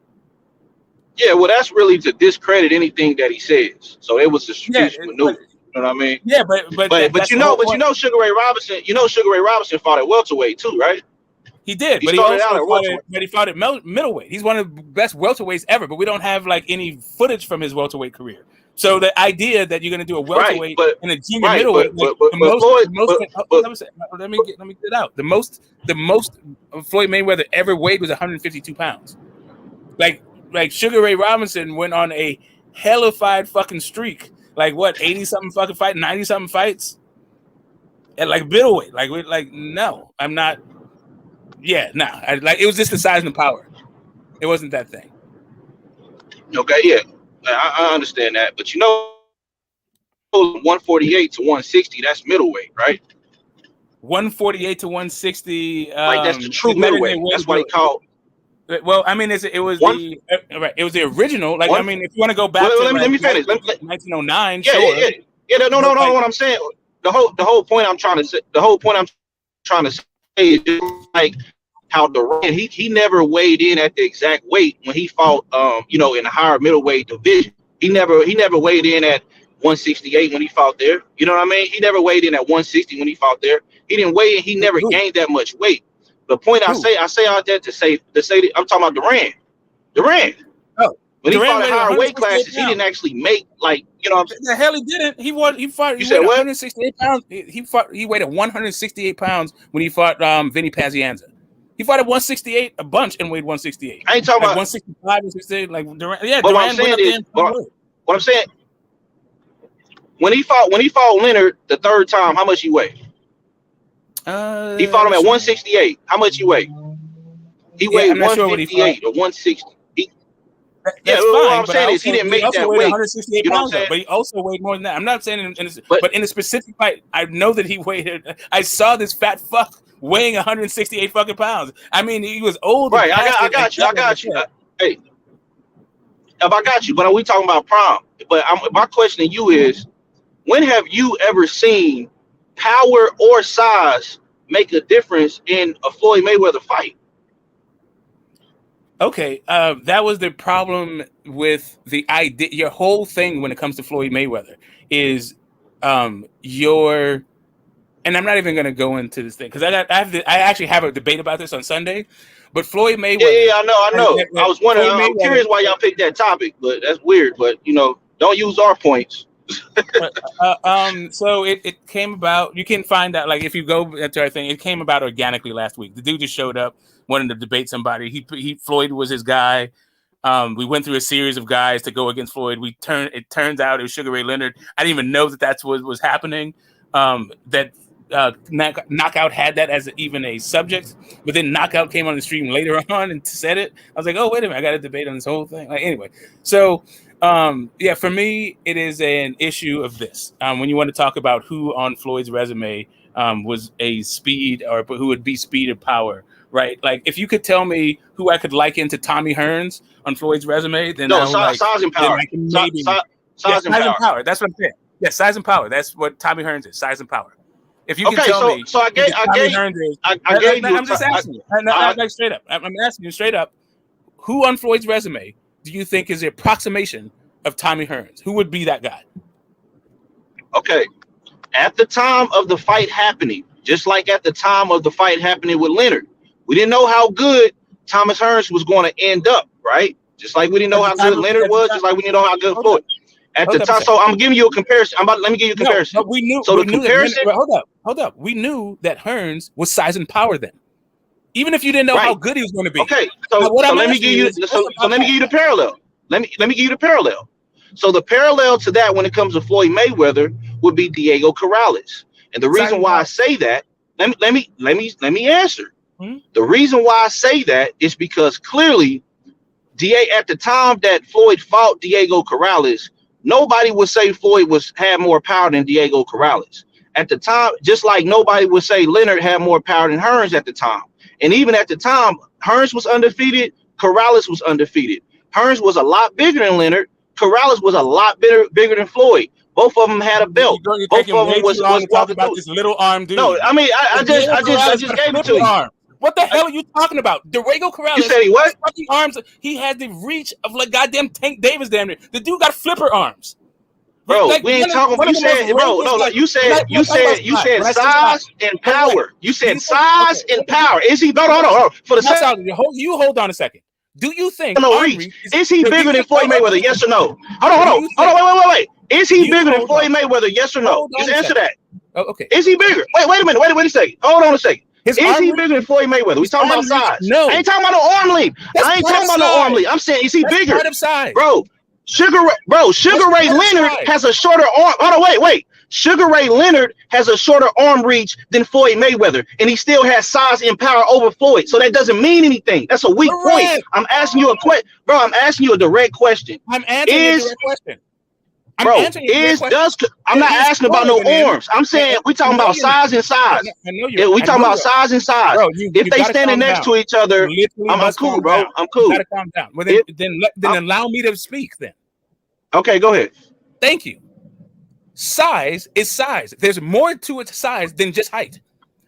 Yeah, well, that's really to discredit anything that he says. So it was a strategic maneuver. You know what I mean? Yeah, but you know, Sugar Ray Robinson. You know, Sugar Ray Robinson fought at welterweight too, right? He did, but he fought at middleweight. He's one of the best welterweights ever, but we don't have like any footage from his welterweight career. So the idea that you're going to do a welterweight and a junior middleweight, let me get it out. The most Floyd Mayweather ever weighed was 152 pounds. Like Sugar Ray Robinson went on a hellified fucking streak. Like what, 80-something fucking fight, 90-something fights at like middleweight. No, I'm not. Yeah, no. It was just the size and the power. It wasn't that thing. Okay, yeah, I understand that, but 148 to 160, that's middleweight, right? 148 to 160. That's the true middleweight. That's what he called. Well, I mean, it was the original. Like, I mean, if you want to go back to let me finish. 1909. Yeah, sure. Yeah. No. What I'm saying, the whole point I'm trying to say, is just like how Durant, he never weighed in at the exact weight when he fought, in the higher middleweight division. He never weighed in at 168 when he fought there. You know what I mean? He never weighed in at 160 when he fought there. He didn't weigh in. He never gained that much weight. The point I say all that to say I'm talking about Durant. Oh, when he fought at higher weight classes, he didn't actually make the hell he didn't. He fought. You said what? 168 pounds. He weighed at 168 pounds when he fought Vinny Pazienza. He fought at 168 a bunch and weighed 168. I ain't talking about 165, 168. Like Durant. Yeah, but Durant what I'm saying, when he fought Leonard the third time, how much he weighed? He fought him at 168. How much he weighed? He weighed 158 or 160. What I'm saying is he didn't make that weight. 168 pounds, but he also weighed more than that. I'm not saying but in a specific fight, I know that he weighed. I saw this fat fuck weighing 168 fucking pounds. I mean, he was old. Right, I got you. Hey, I got you. But are we talking about prime? But my question to you is, when have you ever seen power or size make a difference in a Floyd Mayweather fight? Okay, that was the problem with the idea. Your whole thing when it comes to Floyd Mayweather is and I'm not even going to go into this thing because I actually have a debate about this on Sunday. But Floyd Mayweather. Yeah, I know. I was wondering. I'm curious why y'all picked that topic, but that's weird. But don't use our points. So it came about. You can find out, like, if you go into our thing, it came about organically last week. The dude just showed up, wanted to debate somebody. Floyd was his guy. We went through a series of guys to go against Floyd. It turns out it was Sugar Ray Leonard. I didn't even know that's what was happening. Knockout had that as even a subject, but then Knockout came on the stream later on and said it. I was like, oh, wait a minute, I got a debate on this whole thing. Like, anyway, so for me, it is an issue of this. When you want to talk about who on Floyd's resume was a speed or who would be speed and power, right? Like, if you could tell me who I could liken to Tommy Hearns on Floyd's resume, then size and power. Size and power. That's what I'm saying. Yeah, size and power. That's what Tommy Hearns is. Size and power. If you can tell me, I'm just asking you. Like straight up. I'm asking you straight up. Who on Floyd's resume do you think is the approximation of Tommy Hearns? Who would be that guy? Okay, at the time of the fight happening, just like at the time of the fight happening with Leonard, we didn't know how good Thomas Hearns was going to end up, right? Just like we didn't know how good Leonard was, just like we didn't know how good Floyd. At the time, so I'm giving you a comparison. Let me give you a comparison. No, we knew. So the comparison. Hold up. We knew that Hearns was size and power then, even if you didn't know how good he was going to be. Okay, so let me give you. Let me give you the parallel. Let me give you the parallel. So the parallel to that, when it comes to Floyd Mayweather, would be Diego Corrales. And the reason why I say that, let me answer. The reason why I say that is because clearly, at the time that Floyd fought Diego Corrales, nobody would say Floyd had more power than Diego Corrales. at the time, just like nobody would say Leonard had more power than Hearns at the time. And even at the time, Hearns was undefeated, Corrales was undefeated. Hearns was a lot bigger than Leonard. Corrales was a lot bigger than Floyd. Both of them had a belt. You're Both of them was talking about this little arm dude. No, I mean, I just gave it to you. Arm. What the hell are you talking about? Diego Corrales. You said he what? Fucking arms. He had the reach of like goddamn Tank Davis. Damn near. The dude got flipper arms. Bro, like, we ain't talking about. You said, bro, no, like you said size and power. You said size and power. Is he? Hold on. For the you hold on a second. Do you think is he bigger than Floyd Mayweather? Yes or no? Hold on. Wait. Is he bigger than Floyd Mayweather? Yes or no? Just answer that. Oh, okay. Is he bigger? Wait a minute. Wait a second. Hold on a second. Is he bigger than Floyd Mayweather? We talking about size. No. I ain't talking about no arm length. I ain't talking about no arm length. I'm saying, is he bigger? Part of size. Bro, Sugar Ray Leonard has a shorter arm. Hold on, wait. Sugar Ray Leonard has a shorter arm reach than Floyd Mayweather, and he still has size and power over Floyd. So that doesn't mean anything. That's a weak point. I'm asking you a question, bro. I'm asking you a direct question. I'm answering a direct question. I'm not asking about no arms. I'm saying we talking about size and size. Yeah, we talking about size and size. Bro, if they standing next to each other, I'm cool, bro. I'm cool. You gotta calm down. Well, then allow me to speak. Then. Okay, go ahead. Thank you. Size is size. There's more to its size than just height.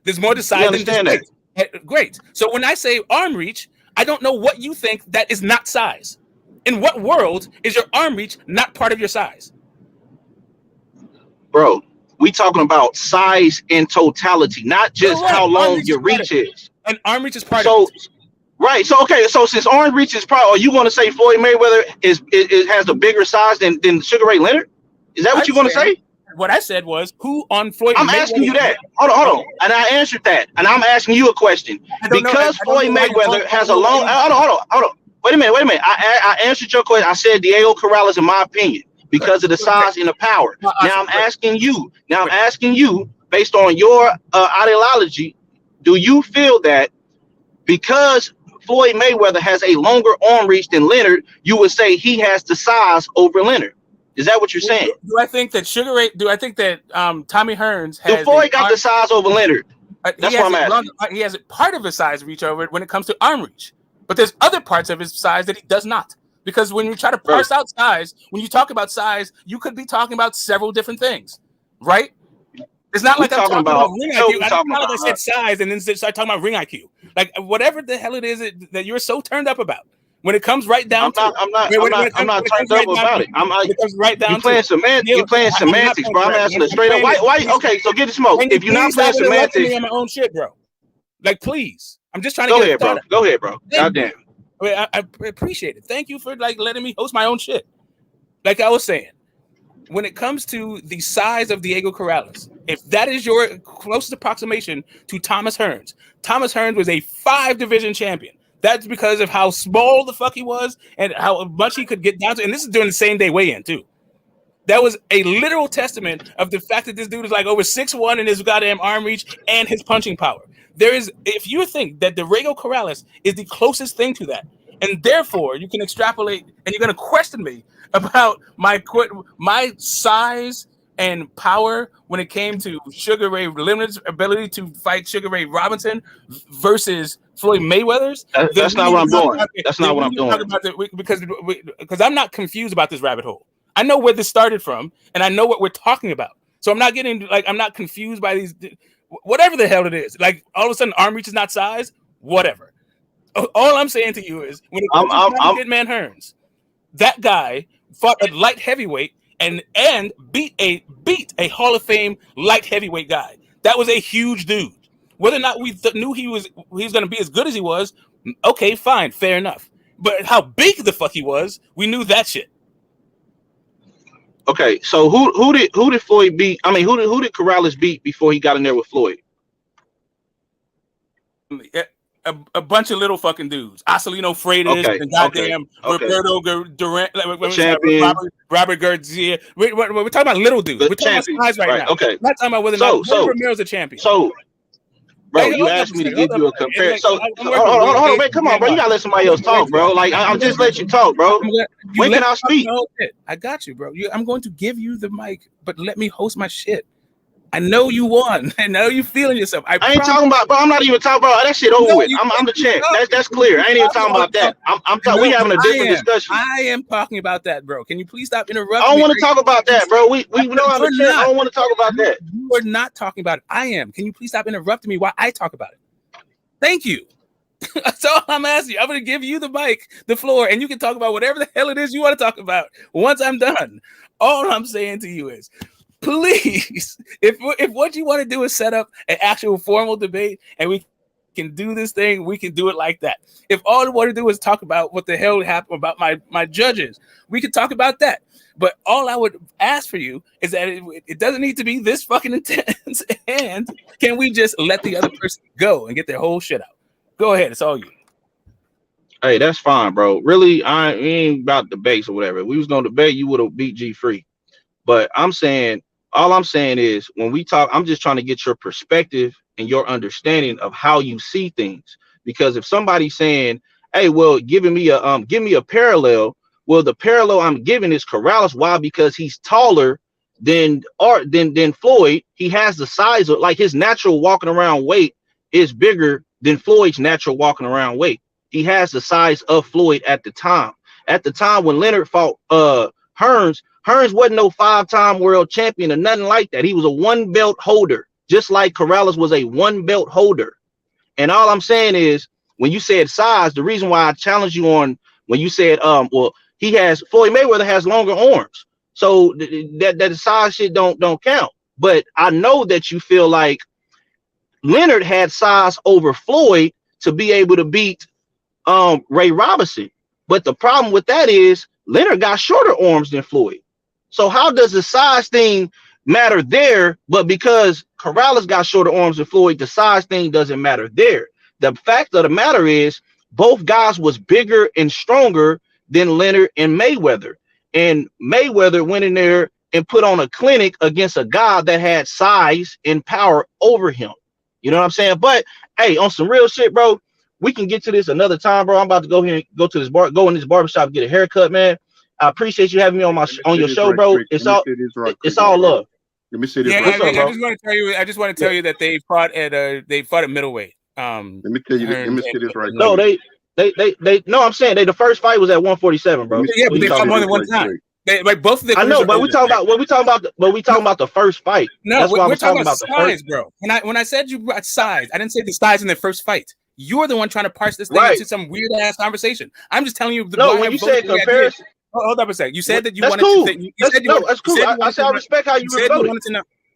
There's more to size than just height. Great. So when I say arm reach, I don't know what you think that is not size. In what world is your arm reach not part of your size? Bro, we talking about size in totality, not just how long your reach is. And arm reach is part of it. Right. So okay. So since arm reach is part, are you going to say Floyd Mayweather has a bigger size than Sugar Ray Leonard? Is that what you're going to say? What I said was who on Floyd. I'm asking you that. Hold on. And I answered that. And I'm asking you a question because Floyd Mayweather has a long. Hold on. Wait a minute. I answered your question. I said Diego Corrales, in my opinion, because of the size and the power. Now I'm asking you, based on your ideology, do you feel that because Floyd Mayweather has a longer arm reach than Leonard, you would say he has the size over Leonard? Is that what you're saying? Do I think that Tommy Hearns has? Floyd got the size over Leonard? That's what I'm asking. He has part of his size reach over it when it comes to arm reach, but there's other parts of his size that he does not. Because when you try to parse out size, when you talk about size, you could be talking about several different things, right? It's not like I'm talking about ring IQ. I don't know like I said size and then start talking about ring IQ. Like whatever the hell it is that you're so turned up about. When it comes right down to I'm not turned up about it. It comes right down. You're playing semantics, bro. I'm asking it straight up. Why? Okay, so get the smoke. If you're not playing semantics, on my own shit, bro. Like, please. I'm just trying to go ahead, bro. Goddamn. I appreciate it. Thank you for like letting me host my own shit. Like I was saying, when it comes to the size of Diego Corrales, if that is your closest approximation to Thomas Hearns was a 5-division champion. That's because of how small the fuck he was and how much he could get down to. And this is during the same day weigh-in too. That was a literal testament of the fact that this dude is like over 6'1" in his goddamn arm reach and his punching power. If you think that Diego Corrales is the closest thing to that, and therefore you can extrapolate, and you're going to question me about my size and power when it came to Sugar Ray Leonard's ability to fight Sugar Ray Robinson versus Floyd Mayweather's. That's not what I'm doing. That's not what I'm doing. Because I'm not confused about this rabbit hole. I know where this started from, and I know what we're talking about. So I'm not confused by these, whatever the hell it is. Like all of a sudden, arm reach is not size. Whatever. All I'm saying to you is when it comes to Hitman Hearns, that guy fought a light heavyweight and beat a Hall of Fame light heavyweight guy. That was a huge dude. Whether or not we knew he was going to be as good as he was, okay, fine, fair enough. But how big the fuck he was, we knew that shit. Okay, so who did Floyd beat? I mean, who did Corrales beat before he got in there with Floyd? A bunch of little fucking dudes. Acelino Freitas, and goddamn Roberto Durant, Robert Garcia. We're talking about little dudes. We're talking about size right now. Okay. We're not talking about whether or not Romero's a champion. So, bro, you asked me to give you a comparison. Hold on, man. Come on, bro. You gotta let somebody else talk, bro. Like, I'm just letting you talk, bro. When can I speak? I got you, bro. I'm going to give you the mic, but let me host my shit. I know you won. I know you feeling yourself. I ain't talking about, bro. I'm not even talking about that shit over with. I'm the champ. That's clear. I ain't even talking about that. I'm talking. We having a different discussion. I am talking about that, bro. Can you please stop interrupting? I don't want to talk about that, bro. We know I'm the champ. I don't want to talk about that. You are not talking about it. I am. Can you please stop interrupting me while I talk about it? Thank you. That's all I'm asking you. I'm going to give you the mic, the floor, and you can talk about whatever the hell it is you want to talk about once I'm done. All I'm saying to you is, please, if what you want to do is set up an actual formal debate and we can do this thing, we can do it like that. If all you want to do is talk about what the hell happened about my judges, we can talk about that. But all I would ask for you is that it doesn't need to be this fucking intense. And can we just let the other person go and get their whole shit out? Go ahead. It's all you. Hey, that's fine, bro. Really, I ain't about debates or whatever. If we was going to debate, you would have beat G-Free. But all I'm saying is when we talk, I'm just trying to get your perspective and your understanding of how you see things. Because if somebody's saying, hey, well, give me a parallel, well, the parallel I'm giving is Corrales. Why? Because he's taller than Floyd. He has the size of, like, his natural walking around weight is bigger than Floyd's natural walking around weight. He has the size of Floyd at the time. At the time when Leonard fought Hearns wasn't no 5-time world champion or nothing like that. He was a 1 belt holder, just like Corrales was a 1 belt holder. And all I'm saying is, when you said size, the reason why I challenged you on when you said, well, Floyd Mayweather has longer arms, so that the size shit don't count. But I know that you feel like Leonard had size over Floyd to be able to beat Ray Robinson. But the problem with that is Leonard got shorter arms than Floyd. So how does the size thing matter there? But because Corrales got shorter arms than Floyd, the size thing doesn't matter there. The fact of the matter is both guys was bigger and stronger than Leonard and Mayweather. And Mayweather went in there and put on a clinic against a guy that had size and power over him. You know what I'm saying? But hey, on some real shit, bro, we can get to this another time, bro. I'm about to go here and go in this barbershop and get a haircut, man. I appreciate you having me on your show, bro. It's all love. Let me say this. Yeah, I just want to tell you that they fought at middleweight. Let me say this right. No, no, I'm saying the first fight was at 147, bro. Yeah, but they fought more than one time. Both of the. I know, but we talking about the first fight. No, that's why we're talking about the size, bro. When I said you brought size, I didn't say the size in the first fight. You're the one trying to parse this thing into some weird ass conversation. I'm just telling you. When you said comparison, hold up a second. You said that you that's wanted cool. to. That's cool. I said I respect how you rebutted.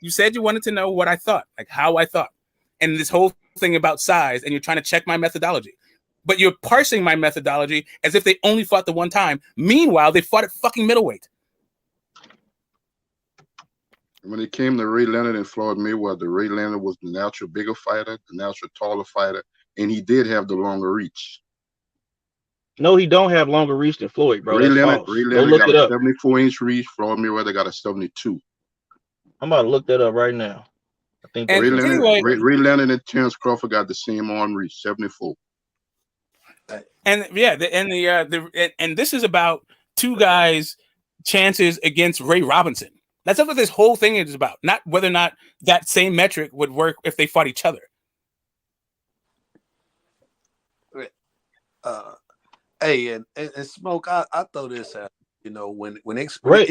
You said you wanted to know what I thought, like how I thought, and this whole thing about size, and you're trying to check my methodology. But you're parsing my methodology as if they only fought the one time. Meanwhile, they fought at fucking middleweight. When it came to Ray Leonard and Floyd Mayweather, Ray Leonard was the natural bigger fighter, the natural taller fighter, and he did have the longer reach. No, he don't have longer reach than Floyd, bro. Ray Leonard got a 74-inch reach. Floyd Mayweather got a 72. I'm about to look that up right now. I think Ray Leonard and Terrence Crawford got the same arm reach, 74. And and this is about two guys' chances against Ray Robinson. That's what this whole thing is about. Not whether or not that same metric would work if they fought each other. Hey, and Smoke, I throw this out. You know, when Ray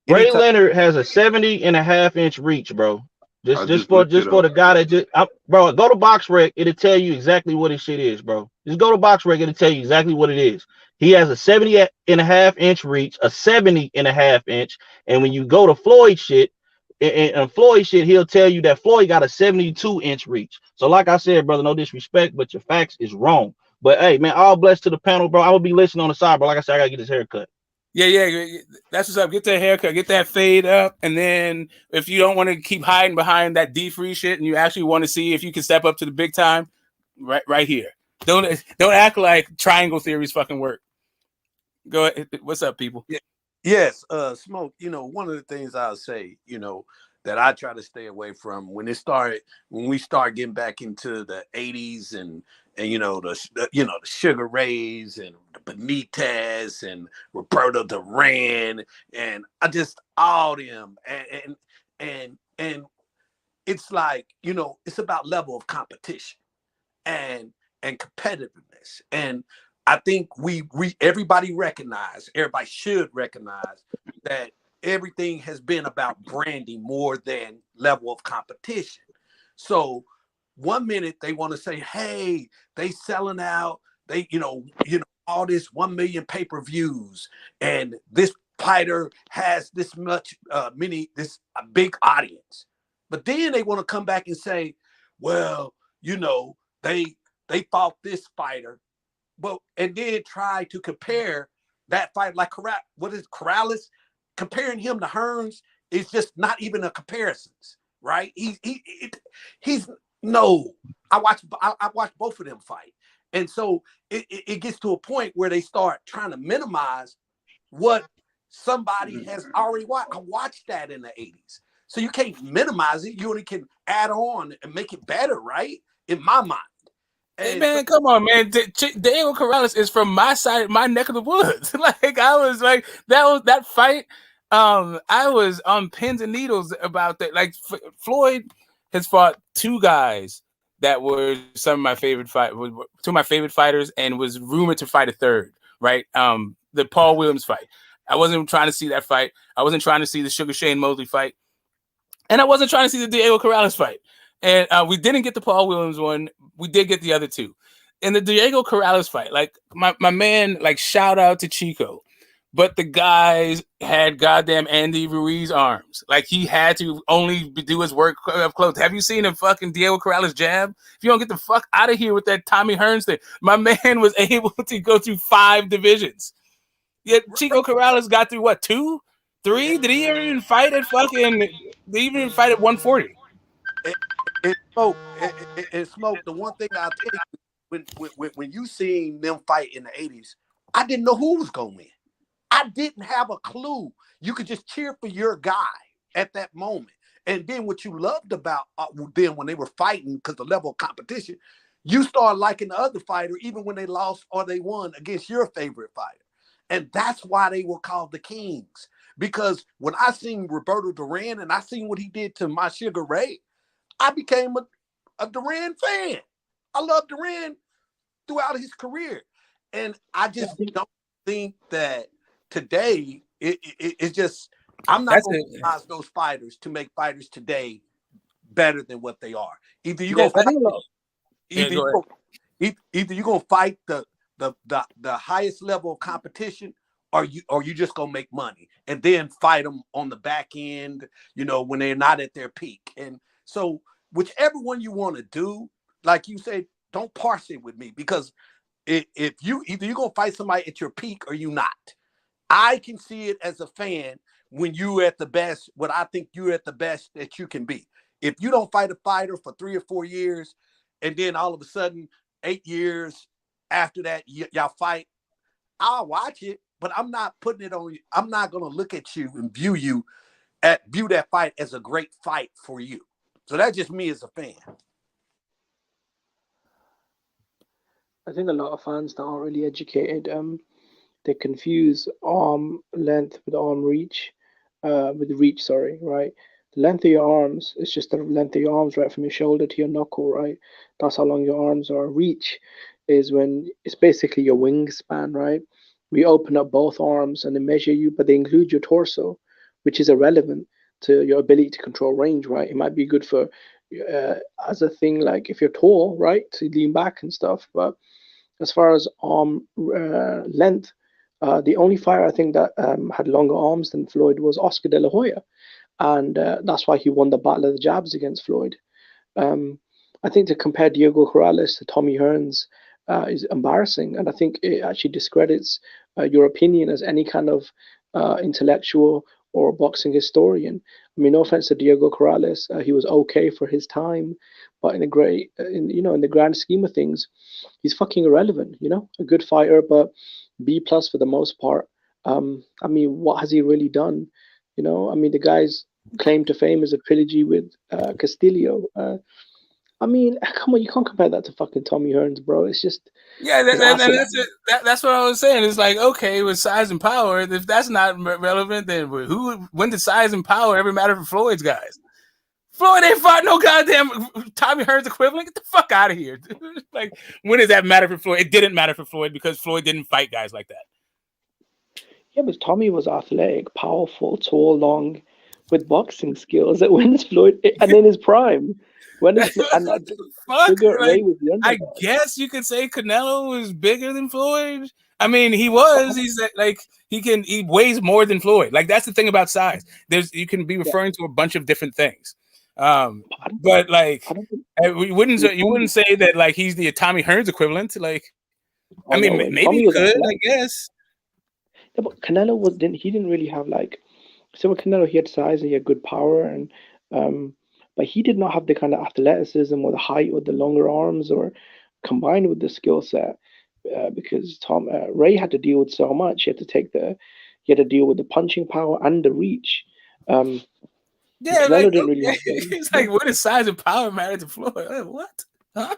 Leonard has a 70.5-inch reach, bro. Just for the guy that bro, go to BoxRec, it'll tell you exactly what his shit is, bro. Just go to BoxRec, it'll tell you exactly what it is. He has a 70.5-inch reach, a 70.5-inch, and when you go to Floyd shit, and Floyd shit, he'll tell you that Floyd got a 72-inch reach. So, like I said, brother, no disrespect, but your facts is wrong. But hey, man, all blessed to the panel, bro. I will be listening on the side, bro. Like I said, I gotta get this haircut. Yeah, that's what's up. Get that haircut, get that fade up, and then if you don't want to keep hiding behind that D-free shit, and you actually want to see if you can step up to the big time, right here. Don't act like triangle theories fucking work. Go ahead. What's up, people? Yes, Smoke. You know, one of the things I'll say, you know, that I try to stay away from when we start getting back into the 80s and you know the Sugar Rays and the Benitez and Roberto Duran and all them and it's like, it's about level of competition and competitiveness. And I think everybody should recognize that everything has been about branding more than level of competition. So 1 minute they want to say, hey, they selling out, they, all this 1 million pay-per-views, and this fighter has this much this big audience. But then they want to come back and say, well, they fought this fighter, and then try to compare that fight like Corrales, comparing him to Hearns is just not even a comparison, right? He's no. I watched both of them fight, and so it gets to a point where they start trying to minimize what somebody has already watched. I watched that in the 80s. So you can't minimize it. You only can add on and make it better, right? In my mind. Hey man, come on, man. Diego Corrales is from my side, my neck of the woods. Like I was like that fight. I was on pins and needles about that. Like Floyd has fought two guys that were some of my favorite two of my favorite fighters, and was rumored to fight a third. Right, the Paul Williams fight. I wasn't trying to see that fight. I wasn't trying to see the Sugar Shane Mosley fight, and I wasn't trying to see the Diego Corrales fight. And we didn't get the Paul Williams one. We did get the other two. In the Diego Corrales fight, like my man, like shout out to Chico, but the guys had goddamn Andy Ruiz arms. Like he had to only do his work up close. Have you seen a fucking Diego Corrales jab? If you don't get the fuck out of here with that Tommy Hearns thing, my man was able to go through 5 divisions. Yet Chico Corrales got through what, 2, 3? Did he even fight at fucking? Did he even fight at 140? And Smoke, the one thing I'll tell you, when you seen them fight in the 80s, I didn't know who was going to win. I didn't have a clue. You could just cheer for your guy at that moment. And then what you loved about them when they were fighting, because the level of competition, you start liking the other fighter even when they lost or they won against your favorite fighter. And that's why they were called the Kings. Because when I seen Roberto Duran and I seen what he did to my Sugar Ray, I became a Duran fan. I loved Duran throughout his career. And I just don't think that today, it's just, I'm not going to utilize those fighters to make fighters today better than what they are. Either you're going to fight the highest level of competition, or you just going to make money and then fight them on the back end, when they're not at their peak. And so whichever one you want to do, like you said, don't parse it with me, because if you're going to fight somebody at your peak or you not. I can see it as a fan when you at the best, what I think you're at the best that you can be. If you don't fight a fighter for 3 or 4 years, and then all of a sudden 8 years after that, y'all fight, I'll watch it, but I'm not putting it on you. I'm not going to look at you and view that fight as a great fight for you. So that's just me as a fan. I think a lot of fans that aren't really educated, they confuse arm length with arm reach, right? The length of your arms is just the length of your arms, right, from your shoulder to your knuckle, right? That's how long your arms are. Reach is when it's basically your wingspan, right? We open up both arms and they measure you, but they include your torso, which is irrelevant to your ability to control range, right? It might be good for as a thing, like if you're tall, right, to lean back and stuff. But as far as arm length, the only fighter I think that had longer arms than Floyd was Oscar De La Hoya, and that's why he won the Battle of the Jabs against Floyd. I think to compare Diego Corrales to Tommy Hearns is embarrassing, and I think it actually discredits your opinion as any kind of intellectual or boxing historian. I mean, no offense to Diego Corrales, he was okay for his time, but in the grand scheme of things, he's fucking irrelevant. A good fighter, but B+ for the most part. I mean, what has he really done? I mean, the guy's claim to fame is a trilogy with Castillo. I mean, come on, you can't compare that to fucking Tommy Hearns, bro. It's just that's it. That's what I was saying. It's like, okay, with size and power, if that's not relevant, then when did size and power ever matter for Floyd's guys? Floyd ain't fought no goddamn Tommy Hearns equivalent. Get the fuck out of here. Like, when does that matter for Floyd? It didn't matter for Floyd because Floyd didn't fight guys like that. Yeah, but Tommy was athletic, powerful, tall, long, with boxing skills that wins Floyd, and in his prime. When is and fuck? Ray was the underdog. I guess you could say Canelo was bigger than Floyd. I mean, he was. He's like he weighs more than Floyd. Like, that's the thing about size. You can be referring to a bunch of different things. But like, you wouldn't say that like he's the Tommy Hearns equivalent. Like, I mean, maybe you could, I guess. Yeah, but Canelo didn't really have like. So with Canelo, he had size and he had good power, and but he did not have the kind of athleticism or the height or the longer arms or combined with the skill set. Because Ray had to deal with so much. He had to deal with the punching power and the reach. Yeah, like, didn't really have it's like, what does size and power matter to Floyd? Like, what? Huh?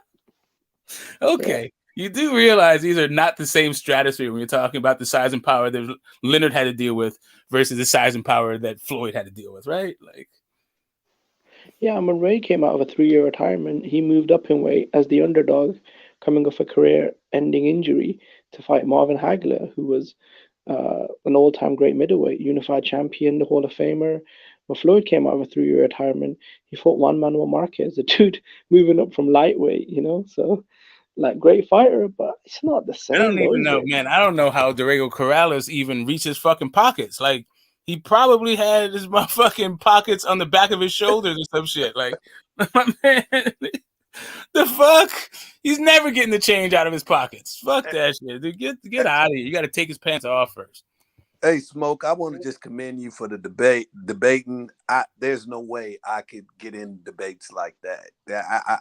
Okay. Yeah. You do realize these are not the same stratosphere when you're talking about the size and power that Leonard had to deal with versus the size and power that Floyd had to deal with, right? Like, yeah, when Ray came out of a 3-year retirement, he moved up in weight as the underdog, coming off a career-ending injury to fight Marvin Hagler, who was an all-time great middleweight, unified champion, the Hall of Famer. When Floyd came out of a 3-year retirement, he fought Juan Manuel Marquez, the dude moving up from lightweight, So, like, great fighter, but it's not the same. I don't even know, man. I don't know how Diego Corrales even reached his fucking pockets. Like, he probably had his motherfucking pockets on the back of his shoulders or some shit. Like, man, the fuck? He's never getting the change out of his pockets. Fuck that shit. Dude, get out of here. You got to take his pants off first. Hey, Smoke, I want to just commend you for the debating. There's no way I could get in debates like that.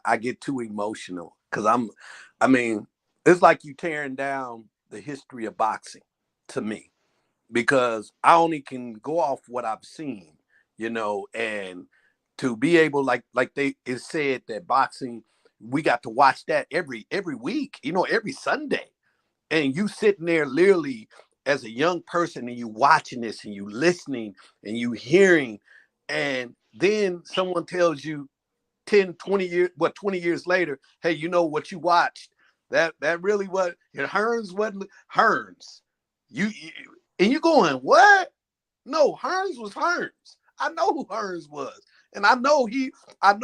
I get too emotional because it's like you tearing down the history of boxing to me, because I only can go off what I've seen, and to be able, like it said that boxing, we got to watch that every week, every Sunday, and you sitting there literally as a young person and you watching this and you listening and you hearing, and then someone tells you 10, 20 years later, hey, what you watched? That really Hearns wasn't Hearns. And you're going, what? No, Hearns was Hearns. I know who Hearns was. And I know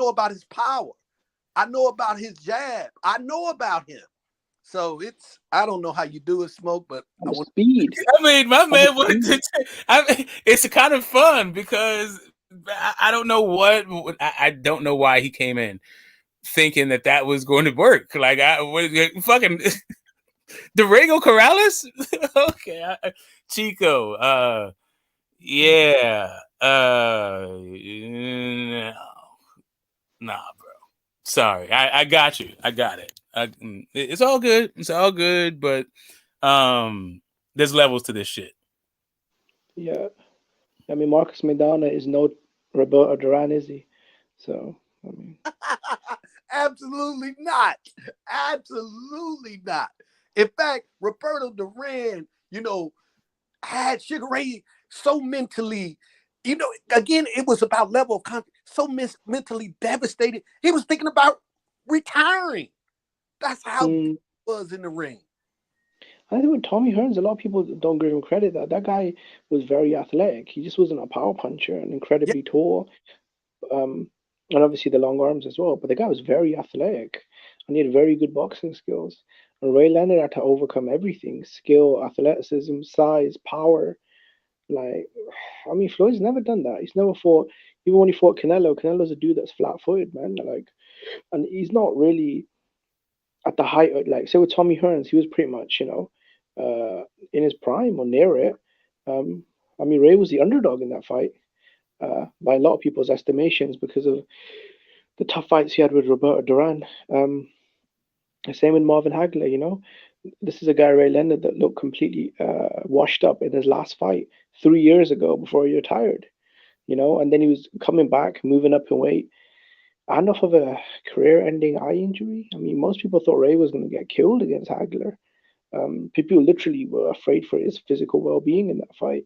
about his power. I know about his jab. I know about him. So I don't know how you do it, Smoke, but speed. I mean, my man wanted to. It's kind of fun because I don't know I don't know why he came in thinking that was going to work. Like, fucking Diego Corrales. Okay, Chico. Yeah. Nah, bro. Sorry. I got you. I got it. It's all good. It's all good, but there's levels to this shit. Yeah. I mean, Marcus Maidana is no Roberto Duran, is he? So, I mean. Absolutely not. Absolutely not. In fact, Roberto Duran, had Sugar Ray so mentally, again, it was about level of confidence, so mentally devastated. He was thinking about retiring. That's how he was in the ring. I think with Tommy Hearns, a lot of people don't give him credit that guy was very athletic. He just wasn't a power puncher and incredibly tall. And obviously the long arms as well. But the guy was very athletic and he had very good boxing skills. And Ray Leonard had to overcome everything: skill, athleticism, size, power. Like, I mean, Floyd's never done that. He's never fought, even when he fought Canelo. Canelo's a dude that's flat-footed, man. Like, and he's not really at the height of, like, say with Tommy Hearns, he was pretty much, in his prime or near it. I mean, Ray was the underdog in that fight by a lot of people's estimations because of the tough fights he had with Roberto Duran. Same with Marvin Hagler, This is a guy, Ray Leonard, that looked completely washed up in his last fight 3 years ago before he retired, and then he was coming back, moving up in weight, and off of a career-ending eye injury. I mean, most people thought Ray was going to get killed against Hagler. People literally were afraid for his physical well-being in that fight.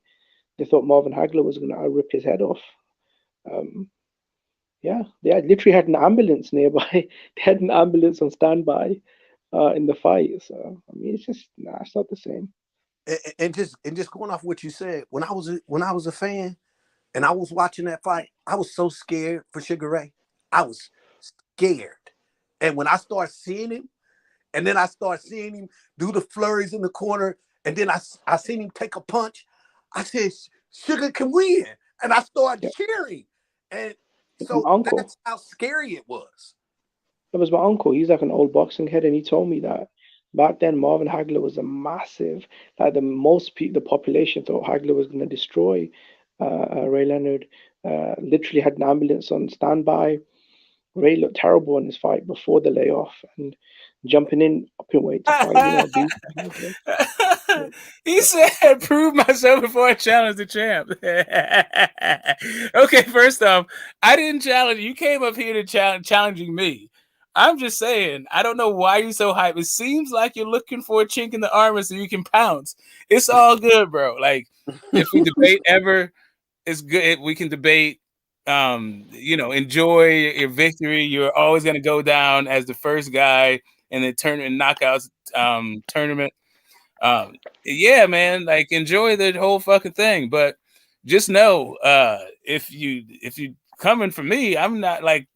They thought Marvin Hagler was going to rip his head off. Yeah, they literally had an ambulance nearby. They had an ambulance on standby in the fight. So I mean, it's just it's not the same. And just going off what you said, when I was a fan and I was watching that fight, I was so scared for Sugar Ray. I was scared, and when I start seeing him, and then I start seeing him do the flurries in the corner, and then I seen him take a punch, I said, Sugar can win, and I started cheering, and so that's how scary it was. It was my uncle. He's like an old boxing head, and he told me that back then Marvin Hagler was a massive, like the population thought Hagler was going to destroy Ray Leonard. Literally had an ambulance on standby. Ray looked terrible in his fight before the layoff, and jumping in up in weight to fight, He said, "Prove myself before I challenge the champ." Okay, first off, I didn't challenge you. You came up here to challenging me. I'm just saying, I don't know why you're so hyped. It seems like you're looking for a chink in the armor so you can pounce. It's all good, bro. Like, if we debate ever, it's good. We can debate. Enjoy your victory. You're always going to go down as the first guy in the tournament knockouts tournament. Yeah, man, like enjoy the whole fucking thing. But just know, if you coming for me, I'm not like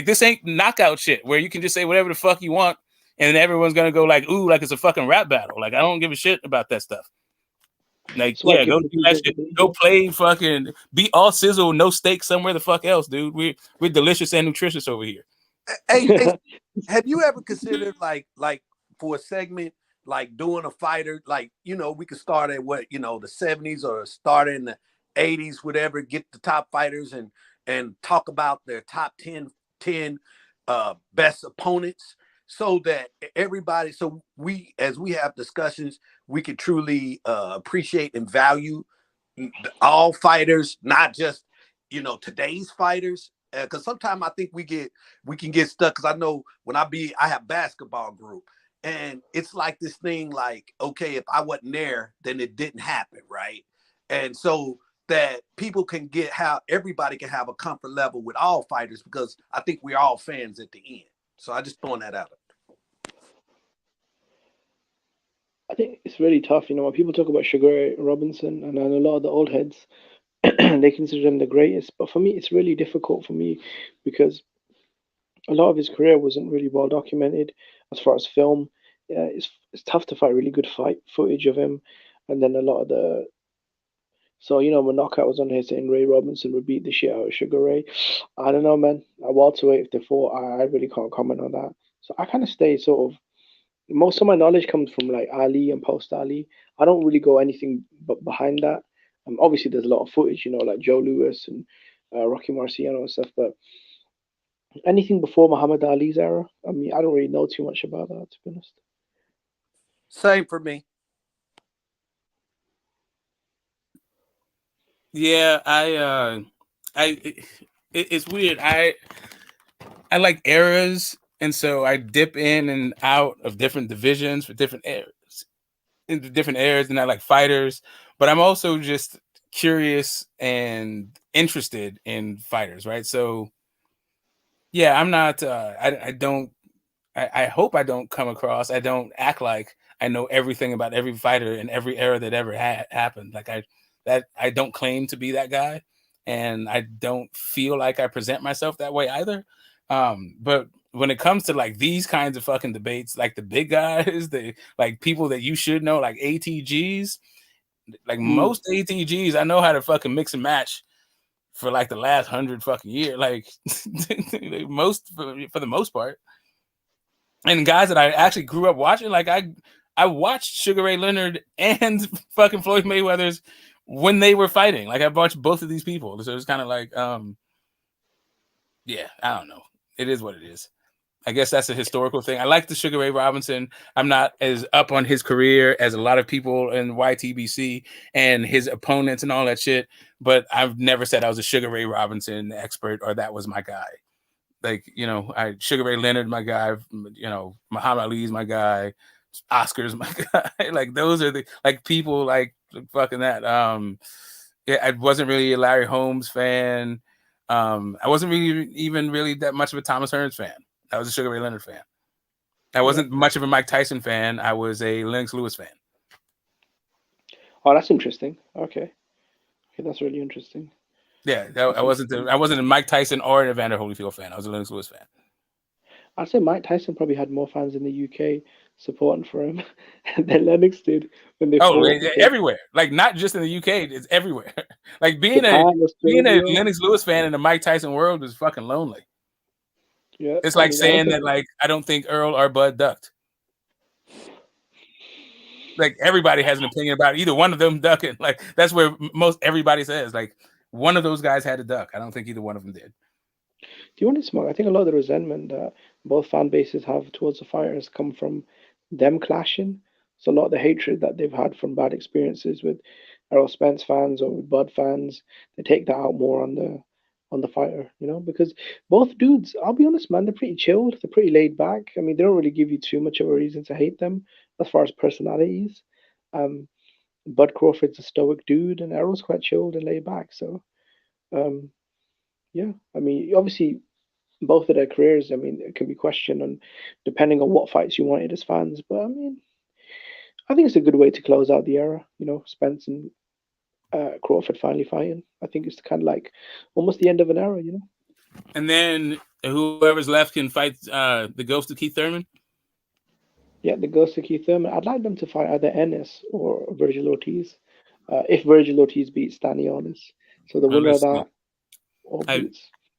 this ain't knockout shit where you can just say whatever the fuck you want and everyone's gonna go like, ooh, like it's a fucking rap battle. Like I don't give a shit about that stuff. Like, yeah, go do that shit. Go play fucking be all sizzle, no steak somewhere the fuck else, dude. We're delicious and nutritious over here. Hey, have you ever considered like for a segment like doing a fighter, like we could start at the 70s or start in the 80s, whatever, get the top fighters and talk about their top 10 best opponents, so that everybody, so we, as we have discussions, we can truly appreciate and value all fighters, not just today's fighters. Because sometimes I think we can get stuck. Because I know when I have basketball group, and it's like this thing like, okay, if I wasn't there, then it didn't happen, right? And so that people can get how everybody can have a comfort level with all fighters, because I think we're all fans at the end. So I just throwing that out. I think it's really tough, when people talk about Sugar Robinson, and I know a lot of the old heads, they consider him the greatest. But for me, it's really difficult for me because a lot of his career wasn't really well documented as far as film. Yeah, it's tough to find really good fight footage of him, and then a lot of the. So when Knockout was on here saying Ray Robinson would beat the shit out of Sugar Ray, I don't know, man. At welterweight, if they fought, I really can't comment on that. So I kind of stay sort of. Most of my knowledge comes from like Ali and post Ali. I don't really go anything but behind that. Obviously, there's a lot of footage, like Joe Louis and Rocky Marciano and stuff, but anything before Muhammad Ali's era, I mean, I don't really know too much about that, to be honest. Same for me. Yeah, it's weird. I like eras, and so I dip in and out of different divisions for different eras, into different eras, and I like fighters, but I'm also just curious and interested in fighters, right? So yeah, I'm not I hope I don't come across, I don't act like I know everything about every fighter in every era that ever happened. Like I don't claim to be that guy, and I don't feel like I present myself that way either. But when it comes to like these kinds of fucking debates, like the big guys, the like people that you should know, like ATGs, like most ATGs, I know how to fucking mix and match for like the last 100 fucking years, like most for the most part. And guys that I actually grew up watching, like I watched Sugar Ray Leonard and fucking Floyd Mayweather's when they were fighting. Like I watched both of these people, so it's kind of like, yeah, I don't know. It is what it is. I guess that's a historical thing. I like the Sugar Ray Robinson. I'm not as up on his career as a lot of people in YTBC and his opponents and all that shit. But I've never said I was a Sugar Ray Robinson expert or that was my guy. Like, Sugar Ray Leonard, my guy, Muhammad Ali's my guy, Oscar's my guy. Like those are the like people like fucking that. Yeah, I wasn't really a Larry Holmes fan. I wasn't really that much of a Thomas Hearns fan. I was a Sugar Ray Leonard fan. I wasn't much of a Mike Tyson fan. I was a Lennox Lewis fan. Oh, that's interesting. Okay, that's really interesting. Yeah, I wasn't a Mike Tyson or an Evander Holyfield fan. I was a Lennox Lewis fan. I'd say Mike Tyson probably had more fans in the UK supporting for him than Lennox did when they fought. Everywhere. Like, not just in the UK, it's everywhere. Like, being a Lennox Lewis fan in the Mike Tyson world is fucking lonely. Yeah, it's like saying that, like, I don't think Earl or Bud ducked. Like, everybody has an opinion about either one of them ducking. Like, that's where most everybody says, like, one of those guys had to duck. I don't think either one of them did. Do you want to smoke? I think a lot of the resentment that both fan bases have towards the fighters come from them clashing. So a lot of the hatred that they've had from bad experiences with Errol Spence fans or with Bud fans, they take that out more on the fighter, you know, because both dudes, I'll be honest, man, they're pretty chilled, they're pretty laid back. I mean, they don't really give you too much of a reason to hate them as far as personalities. Bud Crawford's a stoic dude, and Errol's quite chilled and laid back. So, yeah, I mean, obviously, both of their careers, I mean, it can be questioned on depending on what fights you wanted as fans. But I mean, I think it's a good way to close out the era. You know, Spence and Crawford finally fighting. I think it's kind of like almost the end of an era, you know. And then whoever's left can fight the ghost of Keith Thurman. Yeah, the ghost of Keith Thurman. I'd like them to fight either Ennis or Virgil Ortiz. If Virgil Ortiz beats Stanionis, so the winner of that.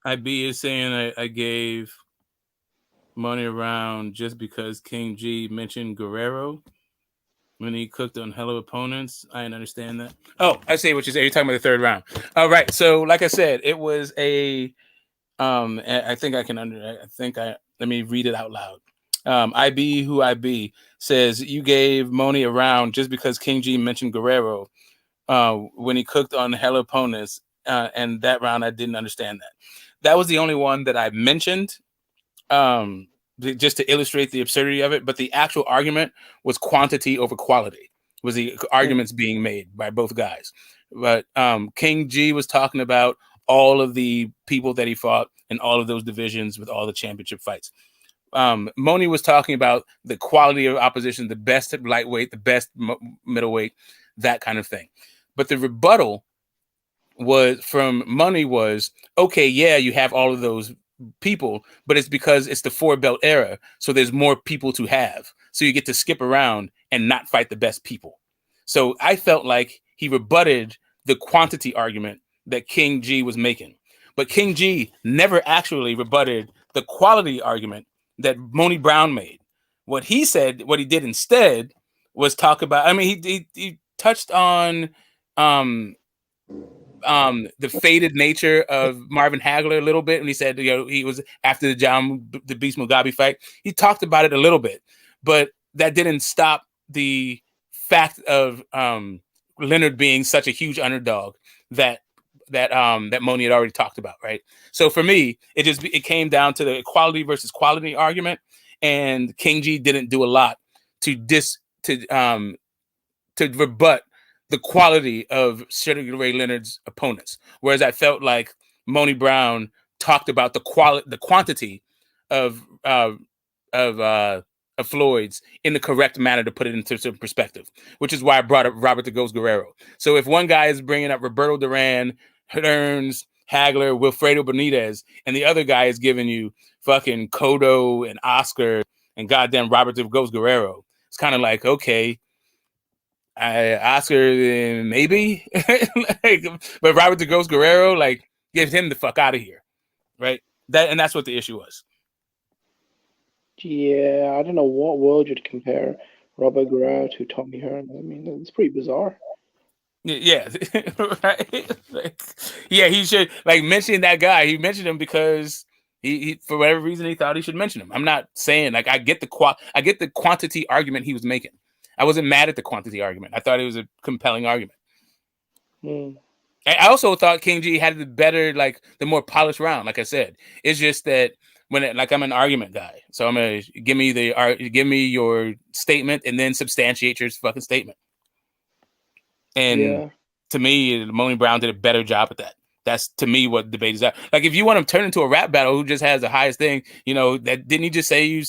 IB is saying I gave money around just because King G mentioned Guerrero when he cooked on hella opponents. I didn't understand that. Oh, I see what you're saying. You're talking about the third round. All right. So, like I said, it was a. I think I can let me read it out loud. IB, who IB says you gave money around just because King G mentioned Guerrero when he cooked on hella opponents, and that round I didn't understand that. That was the only one that I mentioned, just to illustrate the absurdity of it. But the actual argument was quantity over quality. Was the arguments being made by both guys? But King G was talking about all of the people that he fought in all of those divisions with all the championship fights. Moni was talking about the quality of opposition, the best lightweight, the best middleweight, that kind of thing. But the rebuttal was from Money was, okay, yeah, you have all of those people, but it's because it's the 4-belt era, so there's more people to have, so you get to skip around and not fight the best people. So I felt like he rebutted the quantity argument that King G was making, but King G never actually rebutted the quality argument that Moni Brown made. What he said, what he did instead was talk about, I mean, he touched on the faded nature of Marvin Hagler a little bit, and he said, you know, he was after the Beast Mugabe fight. He talked about it a little bit, but that didn't stop the fact of Leonard being such a huge underdog that Moni had already talked about, right? So for me, it came down to the quality versus quality argument, and King G didn't do a lot to rebut the quality of Sugar Ray Leonard's opponents, whereas I felt like Moni Brown talked about the quantity of Floyd's in the correct manner to put it into some perspective, which is why I brought up Robert the Ghost Guerrero. So if one guy is bringing up Roberto Duran, Hearns, Hagler, Wilfredo Benitez, and the other guy is giving you fucking Cotto and Oscar and goddamn Robert the Ghost Guerrero, it's kind of like, okay, Oscar maybe, but Robert the Ghost Guerrero, like, get him the fuck out of here, right? That's what the issue was. Yeah, I don't know what world you'd compare Robert Guerrero to Tommy Hearn. I mean, it's pretty bizarre. Yeah, right. Like, yeah, he should mention that guy. He mentioned him because he for whatever reason he thought he should mention him. I'm not saying I get the quantity argument he was making. I wasn't mad at the quantity argument. I thought it was a compelling argument. I also thought King G had the better, the more polished round. Like I said, it's just that I'm an argument guy, so I'm gonna give me your statement and then substantiate your fucking statement. And to me, Moni Brown did a better job at that. That's to me what debate is at. Like if you want to turn into a rap battle, who just has the highest thing, that didn't he just say you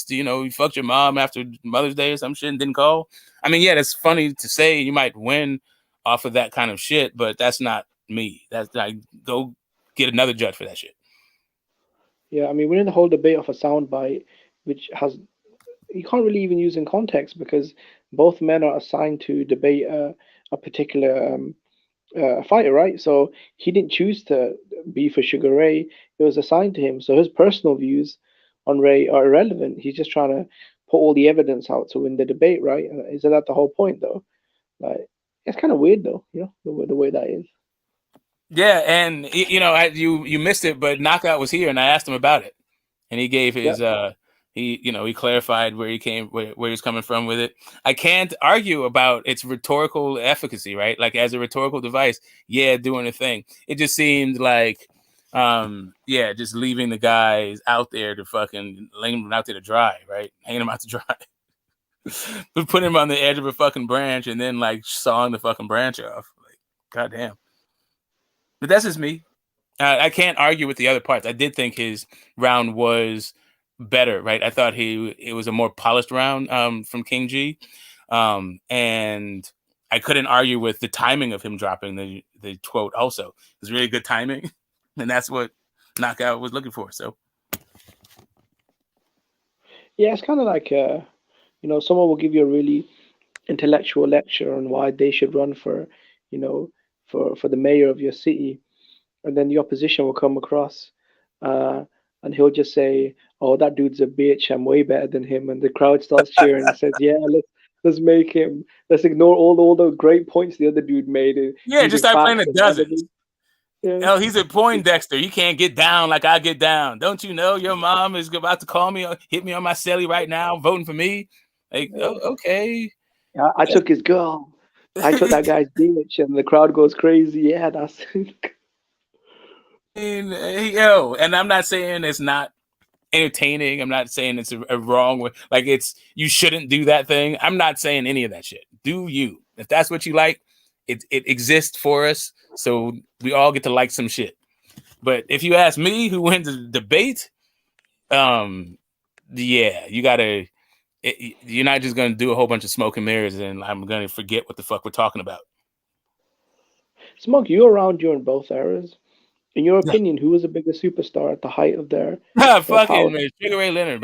fucked your mom after Mother's Day or some shit and didn't call? I mean, yeah, that's funny to say. You might win off of that kind of shit, but that's not me. That's like go get another judge for that shit. Yeah, I mean, we're in the whole debate of a soundbite, which you can't really even use in context because both men are assigned to debate a particular fighter, right? So he didn't choose to be for Sugar Ray; it was assigned to him. So his personal views on Ray are irrelevant. He's just trying to put all the evidence out to win the debate, right? Isn't that the whole point, though? Like, it's kind of weird, though. The way that is. Yeah, and you missed it, but Knockout was here, and I asked him about it, and he gave his he clarified where he was coming from with it. I can't argue about its rhetorical efficacy, right? Like as a rhetorical device, doing a thing. It just seemed like, just leaving the guys out there to fucking laying them out there to dry, right? Hanging them out to dry. But put him on the edge of a fucking branch and then like sawing the fucking branch off. Like, goddamn. But that's just me. I can't argue with the other parts. I did think his round was better, right? I thought it was a more polished round from King G. And I couldn't argue with the timing of him dropping the quote also. It was really good timing. And that's what Knockout was looking for. So yeah, it's kind of like someone will give you a really intellectual lecture on why they should run for the mayor of your city, and then the opposition will come across and he'll just say, oh, that dude's a bitch, I'm way better than him, and the crowd starts cheering and says, yeah, let's ignore all the great points the other dude made. Just start playing the dozens. Oh, he's a Poindexter. You can't get down like I get down. Don't you know your mom is about to call me, hit me on my celly right now, voting for me? Like, okay. I took his girl. I took that guy's bitch, and the crowd goes crazy. Yeah, that's. And I'm not saying it's not entertaining. I'm not saying it's a wrong way. Like you shouldn't do that thing. I'm not saying any of that shit. Do you? If that's what you like, it exists for us. So we all get to like some shit. But if you ask me who wins the debate, you gotta. You're not just gonna do a whole bunch of smoke and mirrors, and I'm gonna forget what the fuck we're talking about. Smoke, you were around during both eras. In your opinion, who was a bigger superstar at the height of their fucking man, Sugar Ray Leonard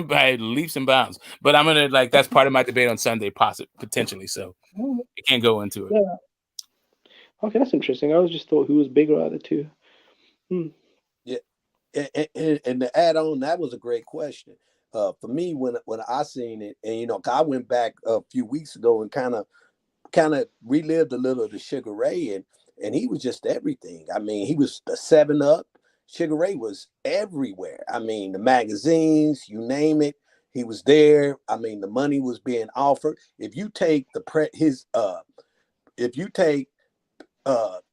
by leaps and bounds. But I'm gonna that's part of my debate on Sunday, potentially. So I can't go into it. Yeah. Okay, that's interesting. I was just thought who was bigger out of the two. Yeah, and to add on, that was a great question. For me, when I seen it, and I went back a few weeks ago and kind of relived a little of the Sugar Ray, and he was just everything. I mean, he was the 7-Up. Sugar Ray was everywhere. I mean, the magazines, you name it, he was there. I mean, the money was being offered. If you take the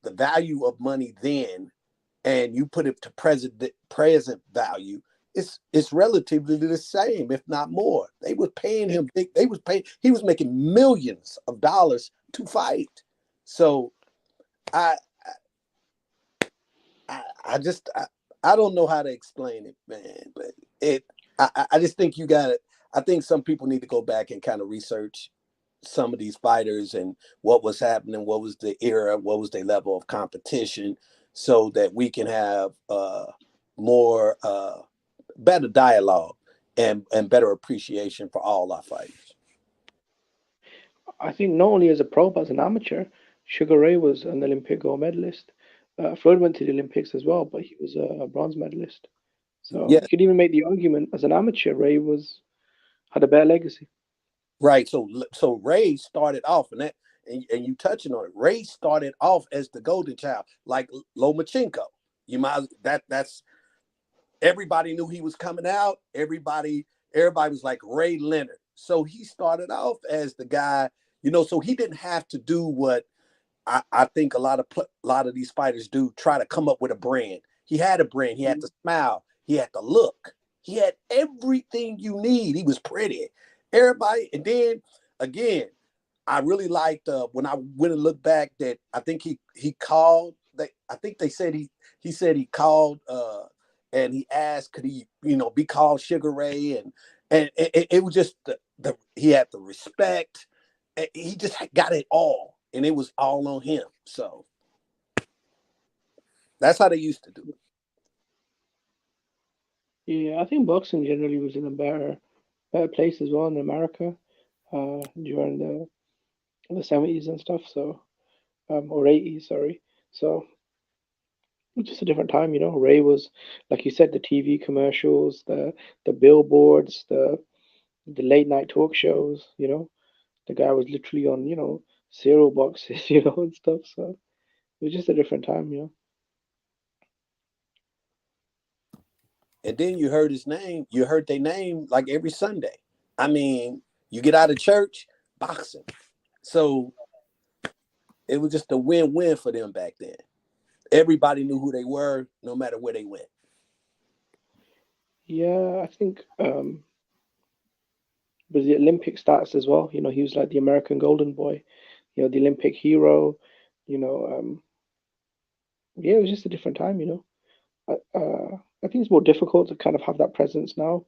value of money then, and you put it to present value, it's relatively the same, if not more. They were paying him big. He was making millions of dollars to fight. So I don't know how to explain it, man. But I just think you got it. I think some people need to go back and kind of research some of these fighters and what was happening, what was the era, what was their level of competition, so that we can have more better dialogue and better appreciation for all our fighters. I think not only as a pro but as an amateur, Sugar Ray was an Olympic gold medalist. Floyd went to the Olympics as well, but he was a bronze medalist. So you could even make the argument as an amateur, Ray had a better legacy. Right. So Ray started off, and you touching on it. Ray started off as the golden child, like Lomachenko. That's everybody knew he was coming out. Everybody was like Ray Leonard. So he started off as the guy, so he didn't have to do what I think a lot of these fighters do, try to come up with a brand. He had a brand. He had the smile. He had the look. He had everything you need. He was pretty. Everybody, and then again, I really liked when I went and looked back that I think he called I think they said he said he called and he asked could he be called Sugar Ray, and it was just the he had the respect. He just got it all, and it was all on him. So that's how they used to do it. Yeah, I think boxing generally was in a better place as well in America during the 70s and stuff. So or 80s, sorry. So it's just a different time, Ray was, like you said, the TV commercials, the billboards, the late night talk shows. The guy was literally on cereal boxes, and stuff. So it was just a different time, And then you heard his name. You heard their name like every Sunday. I mean, you get out of church, boxing. So it was just a win-win for them back then. Everybody knew who they were, no matter where they went. Yeah, I think was the Olympic status as well. He was like the American Golden Boy, the Olympic hero. Yeah, it was just a different time. I think it's more difficult to kind of have that presence now.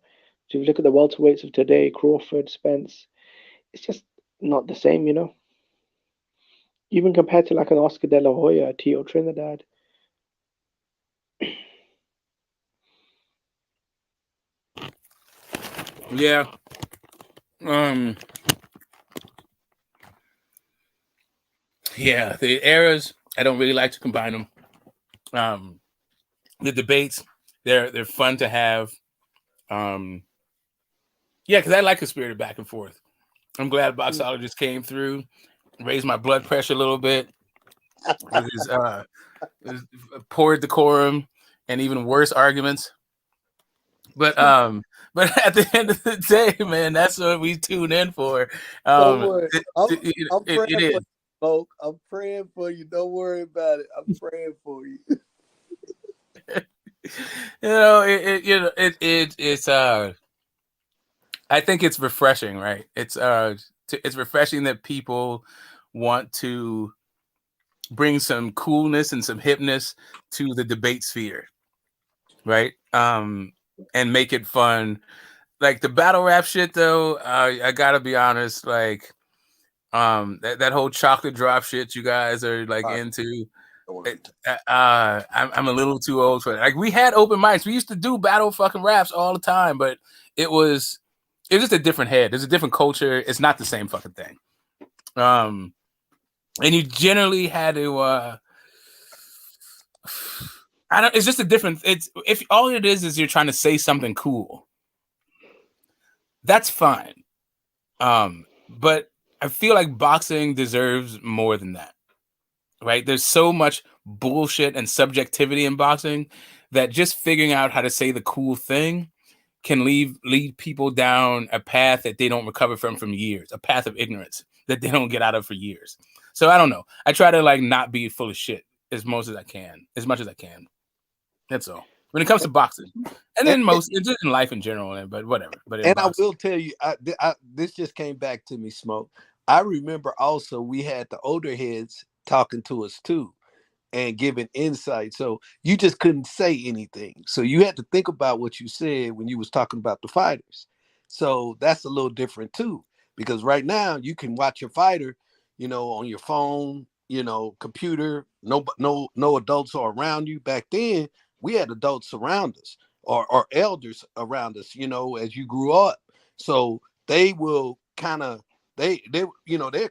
So if you look at the welterweights of today, Crawford, Spence, it's just not the same. Even compared to like an Oscar De La Hoya, Tito Trinidad. Yeah. Yeah, the eras, I don't really like to combine them. The debates, they're fun to have. Yeah, because I like a spirited back and forth. I'm glad Boxologist came through, raised my blood pressure a little bit with his poor decorum and even worse arguments. But at the end of the day, man, that's what we tune in for. Don't worry. I'm praying it is. for you, folks. I'm praying for you. Don't worry about it. I'm praying for you. It's I think it's refreshing, right? It's refreshing that people want to bring some coolness and some hipness to the debate sphere, right? And make it fun. Like the battle rap shit, though, I gotta be honest. Like, that whole chocolate drop shit you guys are like into. I'm a little too old for it. Like we had open mics. We used to do battle fucking raps all the time, but it was just a different head. There's a different culture. It's not the same fucking thing. And you generally had to it's just a different. It's if all it is you're trying to say something cool. That's fine. But I feel like boxing deserves more than that. Right? There's so much bullshit and subjectivity in boxing that just figuring out how to say the cool thing can lead people down a path that they don't recover from years, a path of ignorance that they don't get out of for years. So I don't know. I try to like not be full of shit as much as I can. That's all. When it comes to boxing, and then just in life in general, but whatever. But and I will tell you, this just came back to me, Smoke. I remember also we had the older heads talking to us too and giving insight. So you just couldn't say anything. So you had to think about what you said when you was talking about the fighters. So that's a little different too, because right now you can watch your fighter, on your phone, computer, no adults are around you. Back then we had adults around us or elders around us, as you grew up. So they will kind of, they'll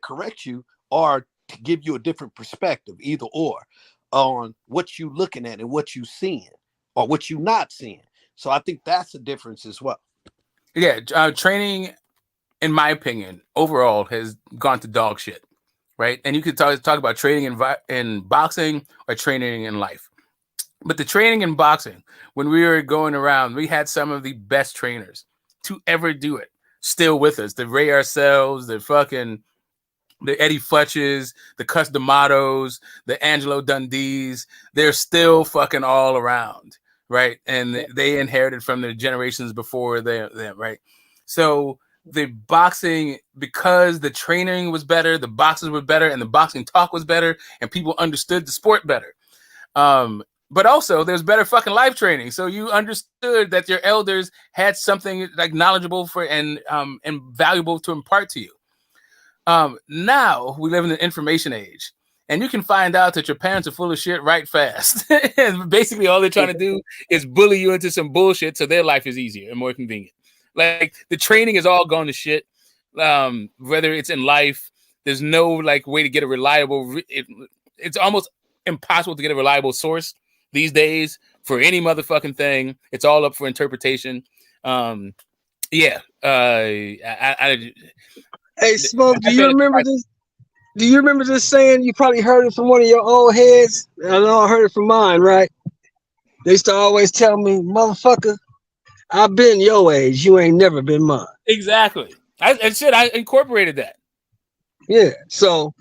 correct you or to give you a different perspective, either or, on what you looking at and what you seeing or what you not seeing. So I think that's a difference as well. Yeah, training, in my opinion, overall has gone to dog shit, right? And you could talk about training in boxing or training in life. But the training in boxing, when we were going around, we had some of the best trainers to ever do it still with us. The Ray Arcells, the Eddie Futches, the Cus D'Amatos, the Angelo Dundees, they're still fucking all around, right? And they inherited from the generations before them, right? So the boxing, because the training was better, the boxers were better, and the boxing talk was better, and people understood the sport better. But also there's better fucking life training. So you understood that your elders had something like knowledgeable for and valuable to impart to you. Now we live in an information age, and you can find out that your parents are full of shit right fast. And basically all they're trying to do is bully you into some bullshit so their life is easier and more convenient. Like the training is all gone to shit. Whether it's in life, there's no like way to get a reliable. It's almost impossible to get a reliable source these days for any motherfucking thing. It's all up for interpretation. Hey, Smoke, do you remember this? Do you remember this saying? You probably heard it from one of your old heads. I know I heard it from mine, right? They used to always tell me, motherfucker, I've been your age. You ain't never been mine. Exactly. I incorporated that. Yeah. So,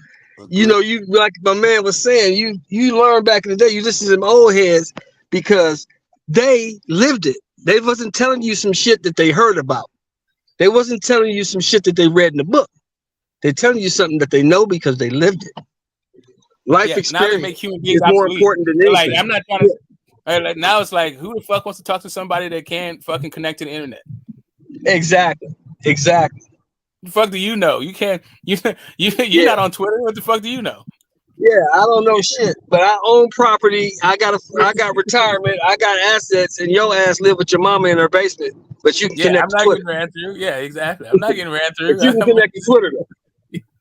you know, you like my man was saying, you learned back in the day, you listen to them old heads because they lived it. They wasn't telling you some shit that they heard about. They wasn't telling you some shit that they read in the book. They're telling you something that they know because they lived it. Life experience now they make human beings is more obsolete. important than anything. Like, I'm not trying to. Like, now it's like, who the fuck wants to talk to somebody that can't fucking connect to the internet? Exactly. The fuck do you know? You can't. You're not on Twitter. What the fuck do you know? Yeah, I don't know shit, but I own property. I got retirement. I got assets, and your ass live with your mama in her basement. But you can connect I'm to not Twitter. getting ran through. Yeah, exactly. I'm not getting ran through. But you can connect to Twitter though.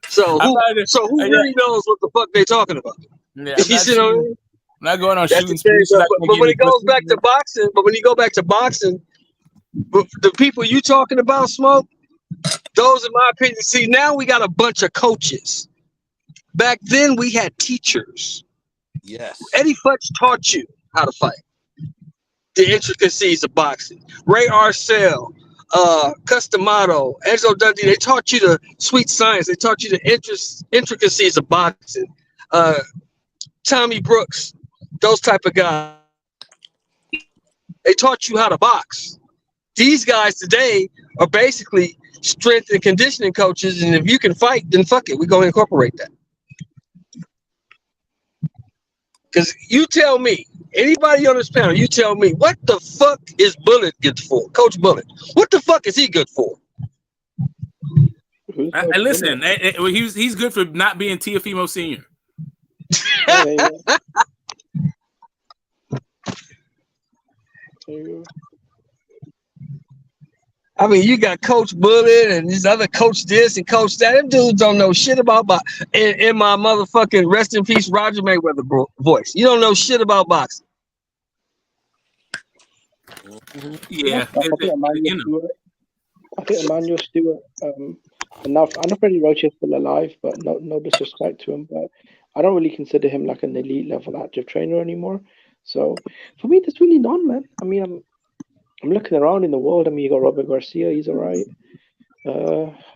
So who really knows what the fuck they talking about? Yeah, I'm not going on That's shooting the sprees. but when it goes back to boxing, the people you talking about, Smoke, those in my opinion, see, now we got a bunch of coaches. Back then we had teachers. Yes. Eddie Futch taught you how to fight. The intricacies of boxing. Ray Arcel, Customato, Enzo Dundee, they taught you the sweet science. They taught you the intricacies of boxing. Tommy Brooks, those type of guys. They taught you how to box. These guys today are basically strength and conditioning coaches, and if you can fight, then fuck it, we're going to incorporate that. Because you tell me, anybody on this panel, you tell me, what the fuck is Bullet good for? Coach Bullet, what the fuck is he good for? Listen, he's good for not being Teofimo Sr. I mean, you got Coach Bullet and this other coach this and coach that. Them dudes don't know shit about boxing. In my motherfucking rest in peace, Roger Mayweather voice. You don't know shit about boxing. Yeah, I think Emmanuel Stewart. Enough. I know Freddie Roach is still alive, but no disrespect to him. But I don't really consider him like an elite level active trainer anymore. So for me, there's really none, man. I mean, I'm looking around in the world. I mean, you got Robert Garcia. He's all right.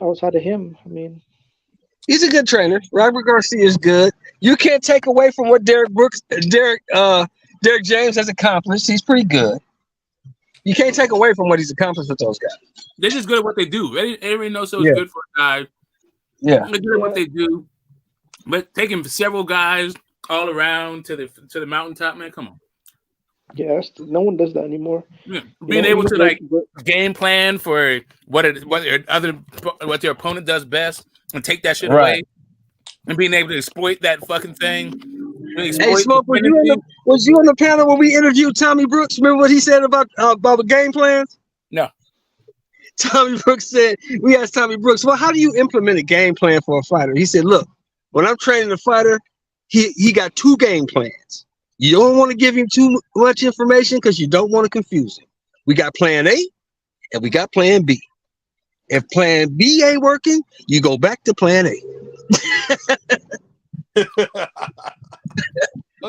Outside of him, I mean, he's a good trainer. Robert Garcia is good. You can't take away from what Derek James has accomplished. He's pretty good. You can't take away from what he's accomplished with those guys. They're just good at what they do. Everybody knows so it's good for a guy. Yeah, they're good at what they do. But taking several guys all around to the mountaintop, man, come on. Yeah, no one does that anymore. Yeah. Being able to like game plan for what your opponent does best and take that shit away, and being able to exploit that fucking thing. Hey, Smoke, was you on the panel when we interviewed Tommy Brooks? Remember what he said about the game plans? No. Tommy Brooks said, we asked Tommy Brooks, well, how do you implement a game plan for a fighter? He said, look, when I'm training a fighter, he got two game plans. You don't want to give him too much information because you don't want to confuse him. We got plan A and we got plan B. If plan B ain't working, you go back to plan A.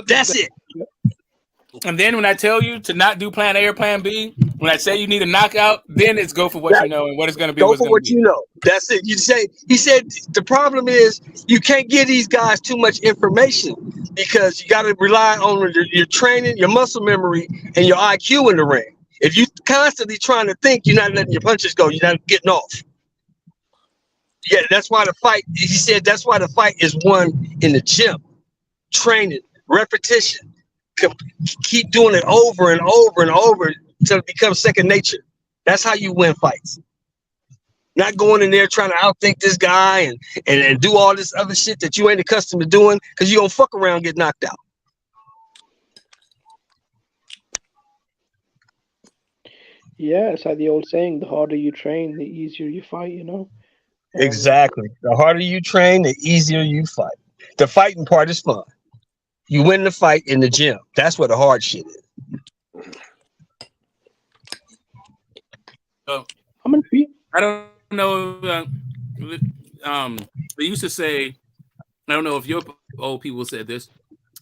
That's it. And then when I tell you to not do plan A or plan B, when I say you need a knockout, then it's go for what you know and what it's going to be. Go for what you know. That's it. He said the problem is you can't give these guys too much information because you got to rely on your training, your muscle memory, and your IQ in the ring. If you constantly trying to think, you're not letting your punches go. You're not getting off. Yeah, that's why the fight. He said that's why the fight is won in the gym, training, repetition, keep doing it over and over and over until it becomes second nature. That's how you win fights. Not going in there trying to outthink this guy and do all this other shit that you ain't accustomed to doing because you're gonna fuck around and get knocked out. Yeah, it's like the old saying, the harder you train, the easier you fight, you know? Exactly. The harder you train, the easier you fight. The fighting part is fun. You win the fight in the gym. That's where the hard shit is. I don't know. They used to say, I don't know if your old people said this,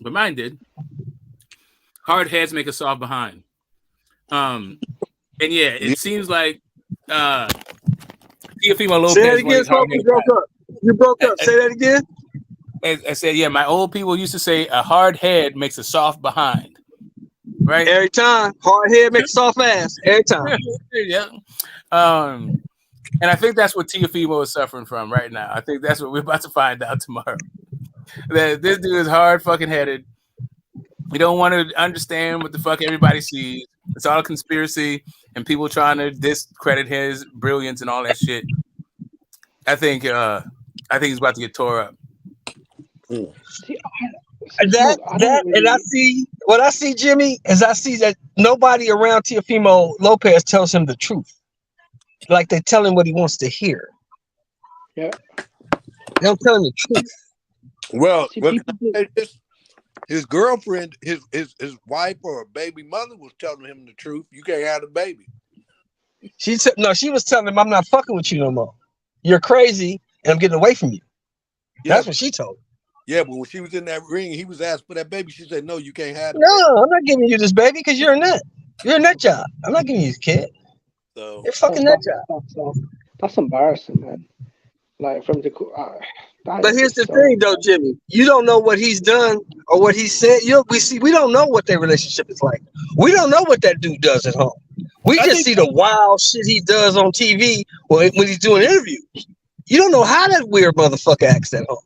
but mine did. Hard heads make a soft behind. And yeah, it seems like Teofimo Lopez. Say that again, Smoke. You broke up. You broke up. Say that again. I said, yeah, my old people used to say a hard head makes a soft behind. Right? Every time. Hard head makes a soft ass. Every time. Yeah. And I think that's what Teofimo is suffering from right now. I think that's what we're about to find out tomorrow. That this dude is hard fucking headed. We don't want to understand what the fuck everybody sees. It's all a conspiracy and people trying to discredit his brilliance and all that shit. I think he's about to get tore up. And I see what I see, Jimmy, is I see that nobody around Teofimo Lopez tells him the truth. Like they tell him what he wants to hear. Yeah. They don't tell him the truth. Well, his girlfriend, his wife or baby mother was telling him the truth. You can't have a baby. She was telling him, I'm not fucking with you no more. You're crazy and I'm getting away from you. Yeah. That's what she told him. Yeah, but when she was in that ring, he was asked for that baby. She said, no, you can't have it. No, I'm not giving you this baby because you're a nut. You're a nut job. I'm not giving you this kid. So you're fucking nut job. That's embarrassing, man. Like from the but here's the thing though, Jimmy. You don't know what he's done or what he said. We don't know what their relationship is like. We don't know what that dude does at home. We just see the wild shit he does on TV when he's doing interviews. You don't know how that weird motherfucker acts at home.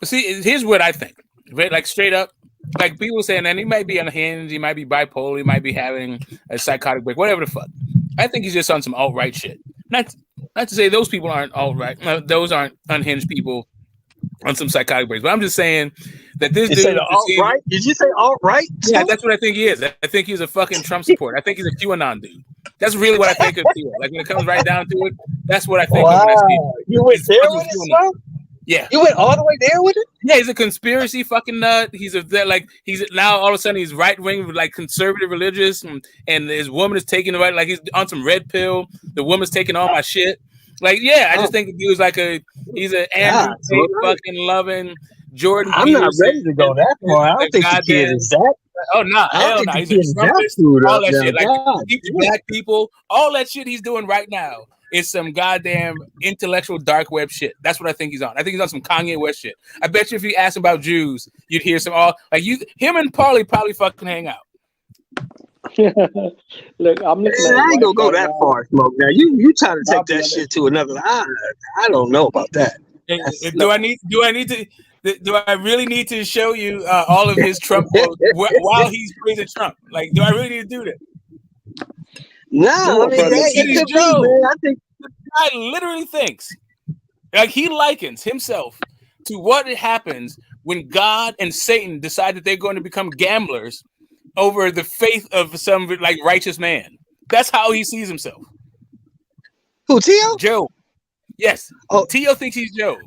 See, here's what I think. Right? Like straight up, like people saying, and he might be unhinged, he might be bipolar, he might be having a psychotic break, whatever the fuck. I think he's just on some alt-right shit. Not to say those people aren't alt-right. Those aren't unhinged people on some psychotic breaks. But I'm just saying that this dude alt-right? Did you say alt-right? Yeah, that's what I think he is. I think he's a fucking Trump supporter. I think he's a QAnon dude. That's really what I think of Theo. Like when it comes right down to it, that's what I think of when I see him. You went there with it, son? Yeah. You went all the way there with it? Yeah, he's a conspiracy fucking nut. He's now all of a sudden he's right wing, like conservative religious, and his woman is taking the right, like he's on some red pill. The woman's taking all my shit. Like, yeah, I just think the dude's like he's an Andrew Tate fucking loving Jordan. I'm not ready to go that far. I don't think the kid is that. Oh no, hell no. He's a Trumpist, all that shit. Like black people, all that shit he's doing right now. It's some goddamn intellectual dark web shit. That's what I think he's on. I think he's on some Kanye West shit. I bet you if you ask him about Jews, you'd hear some him and Paulie probably fucking hang out. Look, I'm looking. I ain't gonna go that far, Smoke. Now you trying to take that shit to another. I don't know about that. Do I really need to show you all of his Trump quotes while he's praising Trump? Like, do I really need to do that? No, I mean, it could be, man. I think the guy literally thinks, like, he likens himself to what happens when God and Satan decide that they're going to become gamblers over the faith of some like righteous man. That's how he sees himself. Who, Teo? Job. Yes. Oh, Teo thinks he's Job.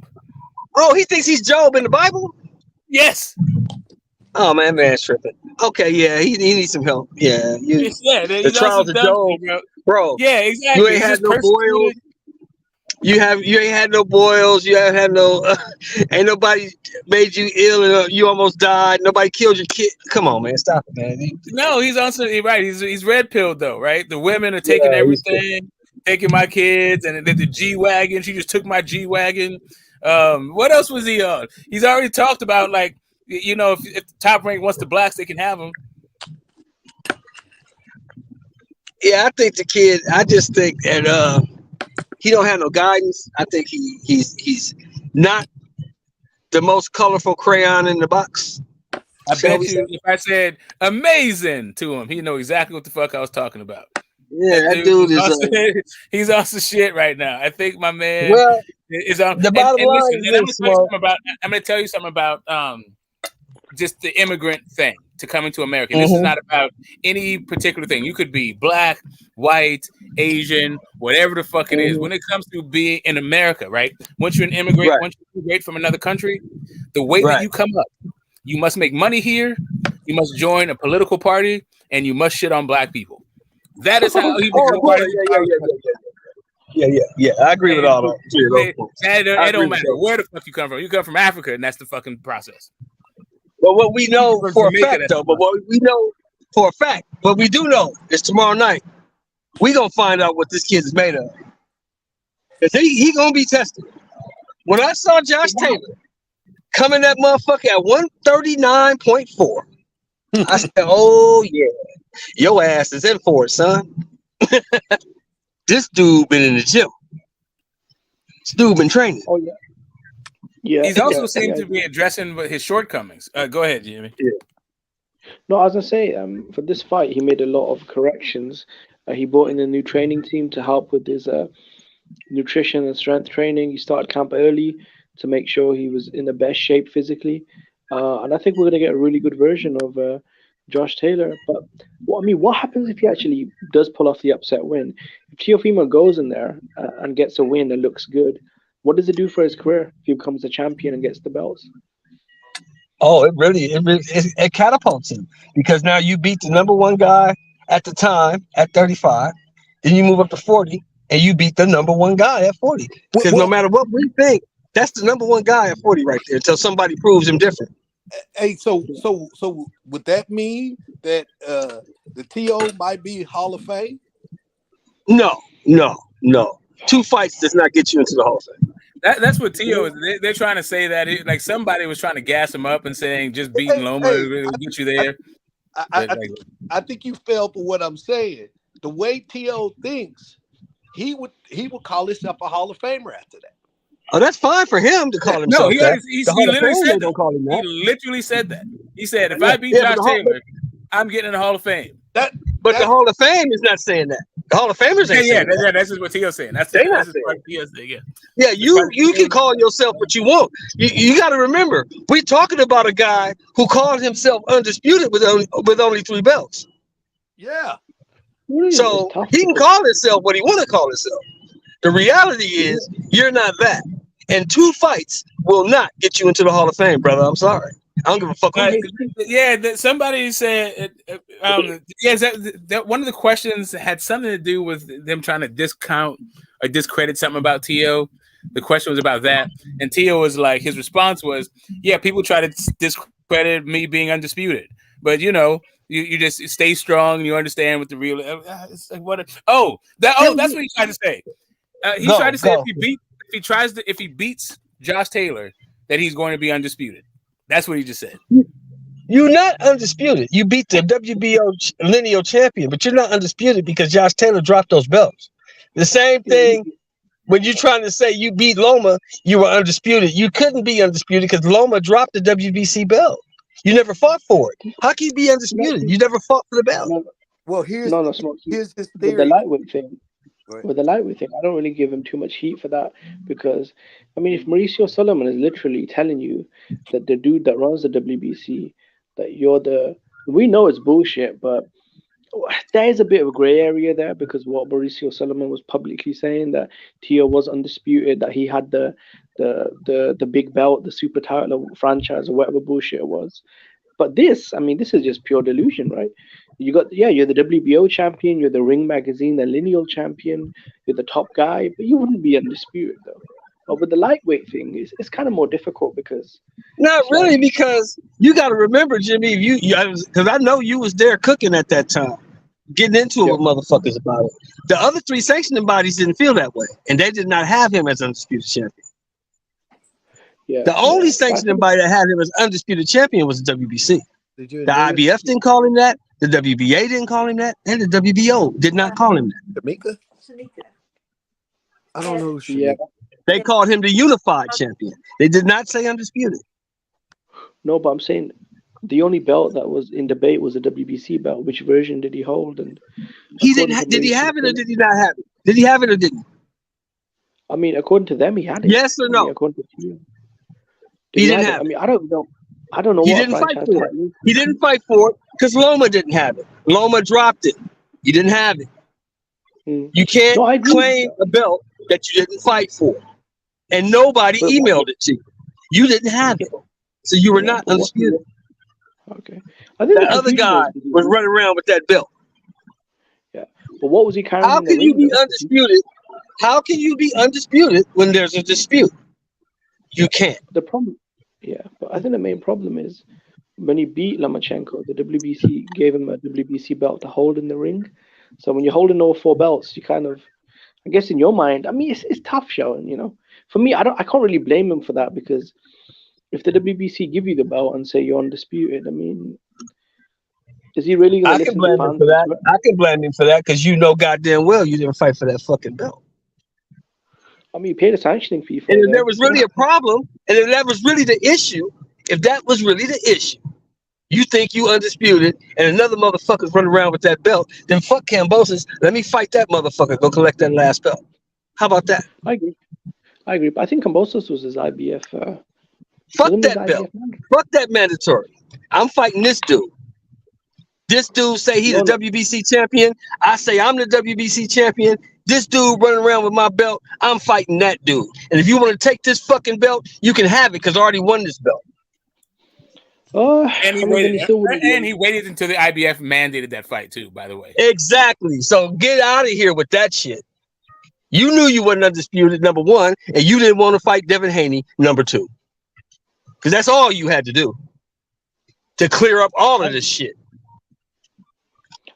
Oh, he thinks he's Job in the Bible? Yes. Oh, man's tripping. Okay, yeah, he needs some help. Yeah, the trials of Job, bro. Yeah, exactly. You ain't had no boils. You ain't had no boils. You haven't had no. Ain't nobody made you ill and you almost died. Nobody killed your kid. Come on, man, stop it, man. No, he's also right. He's red pilled though, right? The women are taking everything, taking my kids, and then the G-Wagon. She just took my G-Wagon. What else was he on? He's already talked about, like, you know, if Top Rank wants the blacks, they can have them. Yeah, I think the kid. I just think that he don't have no guidance. I think he's not the most colorful crayon in the box. I bet you if I said amazing to him, he'd know exactly what the fuck I was talking about. Yeah, that dude is also, he's also shit right now. I think my man well. is on. The bottom line listen, is and this, Smoke. I'm going to tell you something about just the immigrant thing to coming to America. And this is not about any particular thing. You could be black, white, Asian, whatever the fuck it is. When it comes to being in America, right? Once you're an immigrant, once you immigrate from another country, the way that you come up, you must make money here, you must join a political party, and you must shit on black people. That is how you become part of Yeah. I agree with all that. It don't matter where the fuck you come from. You come from Africa, and that's the fucking process. But what we know for a fact, though, what we do know is tomorrow night we gonna find out what this kid is made of. Cause he gonna be tested. When I saw Josh Taylor coming that motherfucker at 139.4, I said, "Oh yeah, your ass is in for it, son." This dude been in the gym. This dude been training. Oh yeah. Yeah. He's also seemed to be addressing his shortcomings. Go ahead, Jimmy. Yeah. No, I was gonna say, for this fight, he made a lot of corrections. He brought in a new training team to help with his nutrition and strength training. He started camp early to make sure he was in the best shape physically. And I think we're gonna get a really good version of Josh Taylor. But what happens if he actually does pull off the upset win? If Teofimo goes in there and gets a win and looks good, what does it do for his career if he becomes a champion and gets the belts? Oh, it catapults him, because now you beat the number one guy at the time at 35, then you move up to 40 and you beat the number one guy at 40. Because no matter what we think, that's the number one guy at 40 right there, until somebody proves him different. Hey, so would that mean that the TO might be Hall of Fame? No. 2 fights does not get you into the Hall of Fame. That's what Tio is. They're trying to say that like somebody was trying to gas him up and saying just beating Loma will get you there. I think you fell for what I'm saying. The way Tio thinks, he would call himself a Hall of Famer after that. Oh, that's fine for him to call himself that. He literally said that. He literally said that. He said, if I beat Josh Taylor, I'm getting in the Hall of Fame. But the Hall of Fame is not saying that. The Hall of Famers ain't saying that. That's just what Tio's saying. That's what Tio's saying. Yeah, you can call yourself what you want. You got to remember, we're talking about a guy who called himself undisputed with only 3 belts. Yeah. So he can call himself what he want to call himself. The reality is, you're not that. And 2 fights will not get you into the Hall of Fame, brother. I'm sorry. I don't give a fuck. Somebody said, that one of the questions had something to do with them trying to discount or discredit something about Tio. The question was about that, and Tio was like, his response was, "Yeah, people try to discredit me being undisputed, but you just stay strong and you understand what the real." It's like what? That's what he tried to say. He tried to say if he beats Josh Taylor, that he's going to be undisputed. That's what he just said. You're not undisputed. You beat the WBO lineal champion, but you're not undisputed because Josh Taylor dropped those belts. The same thing when you're trying to say you beat Loma, you were undisputed. You couldn't be undisputed because Loma dropped the WBC belt. You never fought for it. How can you be undisputed? You never fought for the belt. Well, here's his theory. With the lightweight thing. With the lightweight thing, I don't really give him too much heat for that, because if Mauricio Solomon is literally telling you that the dude that runs the WBC, that we know it's bullshit, but there is a bit of a gray area there, because what Mauricio Solomon was publicly saying, that Tio was undisputed, that he had the big belt, the super title franchise, or whatever bullshit it was. But this is just pure delusion, right? You're the WBO champion, you're the Ring Magazine, the lineal champion, you're the top guy, but you wouldn't be undisputed though. But with the lightweight thing, it's kind of more difficult, because not really, because you got to remember, Jimmy, because I know you was there cooking at that time, getting into it with motherfuckers about it. The other 3 sanctioning bodies didn't feel that way, and they did not have him as undisputed champion. The only sanctioning body that had him as undisputed champion was the WBC. The IBF didn't call him that. The WBA didn't call him that, and the WBO did not call him that. Tamika? I don't know who she is. They called him the unified champion. They did not say undisputed. No, but I'm saying the only belt that was in debate was the WBC belt. Which version did he hold? And he didn't. Did he have it or did he not have it? Did he have it or didn't? I mean, according to them, he had it. Yes or no? I mean, according to you, he didn't have it. I mean, I don't know. I don't know. He what didn't fight for it. He didn't fight for it because Loma didn't have it. Loma dropped it. You didn't have it. You can't claim a belt that you didn't fight for, and nobody emailed it to you. You didn't have it, so you were not undisputed. Okay. I think the other guy was running around with that belt. Yeah, but what was he carrying? How can you be undisputed? How can you be undisputed when there's a dispute? You can't. The problem, yeah, but I think the main problem is when he beat Lomachenko, the WBC gave him a WBC belt to hold in the ring. So when you're holding all 4 belts, you kind of, I guess in your mind, I mean, it's tough showing, you know. For me, I can't really blame him for that, because if the WBC give you the belt and say you're undisputed, I mean, is he really going to listen to fans? I can blame him for that because you know goddamn well you didn't fight for that fucking belt. I mean, you paid a sanctioning fee for it. And it. if there was really a problem, and if that was really the issue, if that was really the issue, you think you undisputed and another motherfucker's running around with that belt, then fuck Kambosos. Let me fight that motherfucker. Go collect that last belt. How about that? I agree. But I think Kambosos was his IBF. Fuck that belt. Fuck that mandatory. I'm fighting this dude. This dude say he's the WBC champion. I say I'm the WBC champion. This dude running around with my belt. I'm fighting that dude. And if you want to take this fucking belt, you can have it because I already won this belt. And he waited until the IBF mandated that fight too, by the way. Exactly. So get out of here with that shit. You knew you wasn't undisputed, number one, and you didn't want to fight Devin Haney, number two. Because that's all you had to do to clear up all of this shit.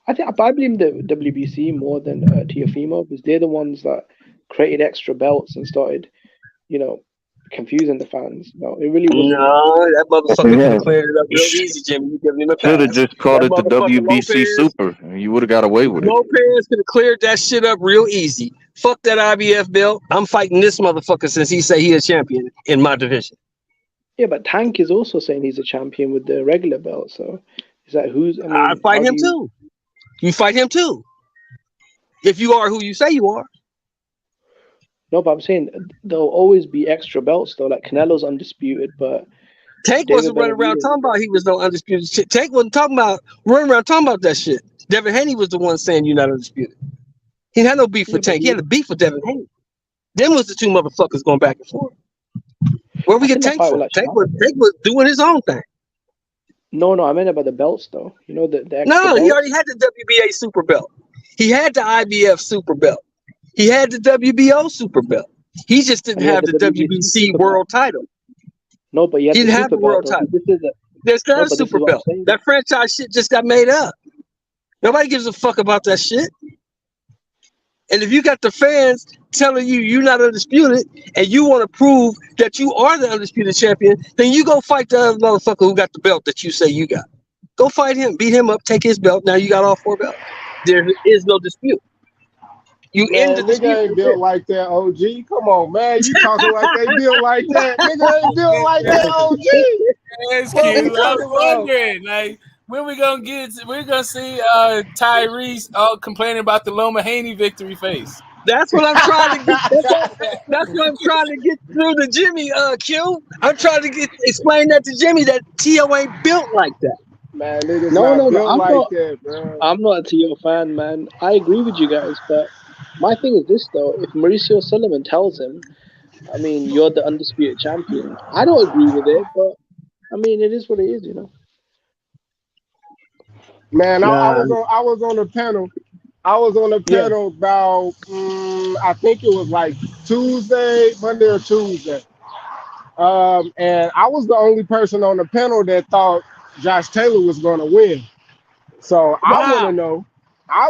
I blame the WBC more than Teofimo, because they're the ones that created extra belts and started, you know, confusing the fans. No, it really wasn't. No, that motherfucker could have cleared it up real easy, Jimmy. You giving him a pass. Should have just called it the WBC Super, and you would have got away with it. Lopez could have cleared that shit up real easy. Fuck that IBF belt. I'm fighting this motherfucker since he say he a champion in my division. Yeah, but Tank is also saying he's a champion with the regular belt. So is that who's? I mean, I fight him too. You fight him too. If you are who you say you are. No, but I'm saying there'll always be extra belts though. Like Canelo's undisputed, but Tank wasn't running around talking about he was no undisputed shit. Tank wasn't talking about running around talking about that shit. Devin Haney was the one saying you're not undisputed. He had no beef with Tank. He had a beef with Devin Haney. Them was the two motherfuckers going back and forth. Where we get Tank from? Tank was doing his own thing. No, I meant about the belts though. You know the extra No, belts? he already had the WBA super belt. He had the IBF super belt. He had the WBO super belt. He just didn't have the WBC world title. No, but he didn't have the world title. There's not a super belt. That franchise shit just got made up. Nobody gives a fuck about that shit. And if you got the fans telling you you're not undisputed and you want to prove that you are the undisputed champion, then you go fight the other motherfucker who got the belt that you say you got. Go fight him, beat him up, take his belt. Now you got all 4 belts. There is no dispute. You end the dispute. Nigga ain't built like that, OG. Come on, man. You talking like they built like that. Nigga ain't built like that, OG. That's cute. I was wondering, like, when we're gonna see Tyrese complaining about the Loma Haney victory face. That's what I'm trying to get. That's what I'm trying to get through to Jimmy. Q. I'm trying to explain that to Jimmy that Tio ain't built like that. Man, niggas not built like that, bro. I'm not a Tio fan, man. I agree with you guys, but my thing is this though: if Mauricio Sullivan tells him, I mean, you're the undisputed champion, I don't agree with it, but I mean, it is what it is, you know. Man, I was on the panel. I was on the panel about I think it was like Monday or Tuesday. And I was the only person on the panel that thought Josh Taylor was gonna win. So I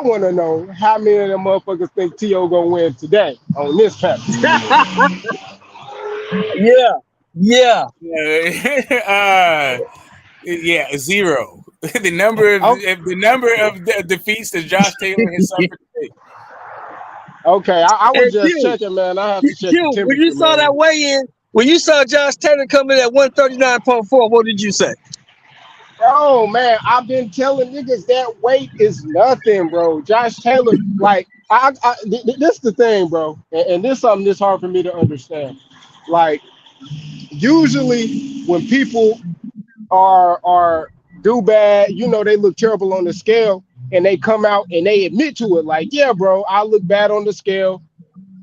wanna know how many of them motherfuckers think T.O. gonna win today on this panel. Yeah, 0. The number of defeats that Josh Taylor has suffered today. Okay, I was just checking, man. I have to check. When you saw that weigh-in, when you saw Josh Taylor coming at 139.4, what did you say? Bro, man, I've been telling niggas that weight is nothing, bro. Josh Taylor, like, this is the thing, bro, and this is something that's hard for me to understand. Like, usually when people are do bad, you know, they look terrible on the scale, and they come out and they admit to it. Like, yeah, bro, I look bad on the scale.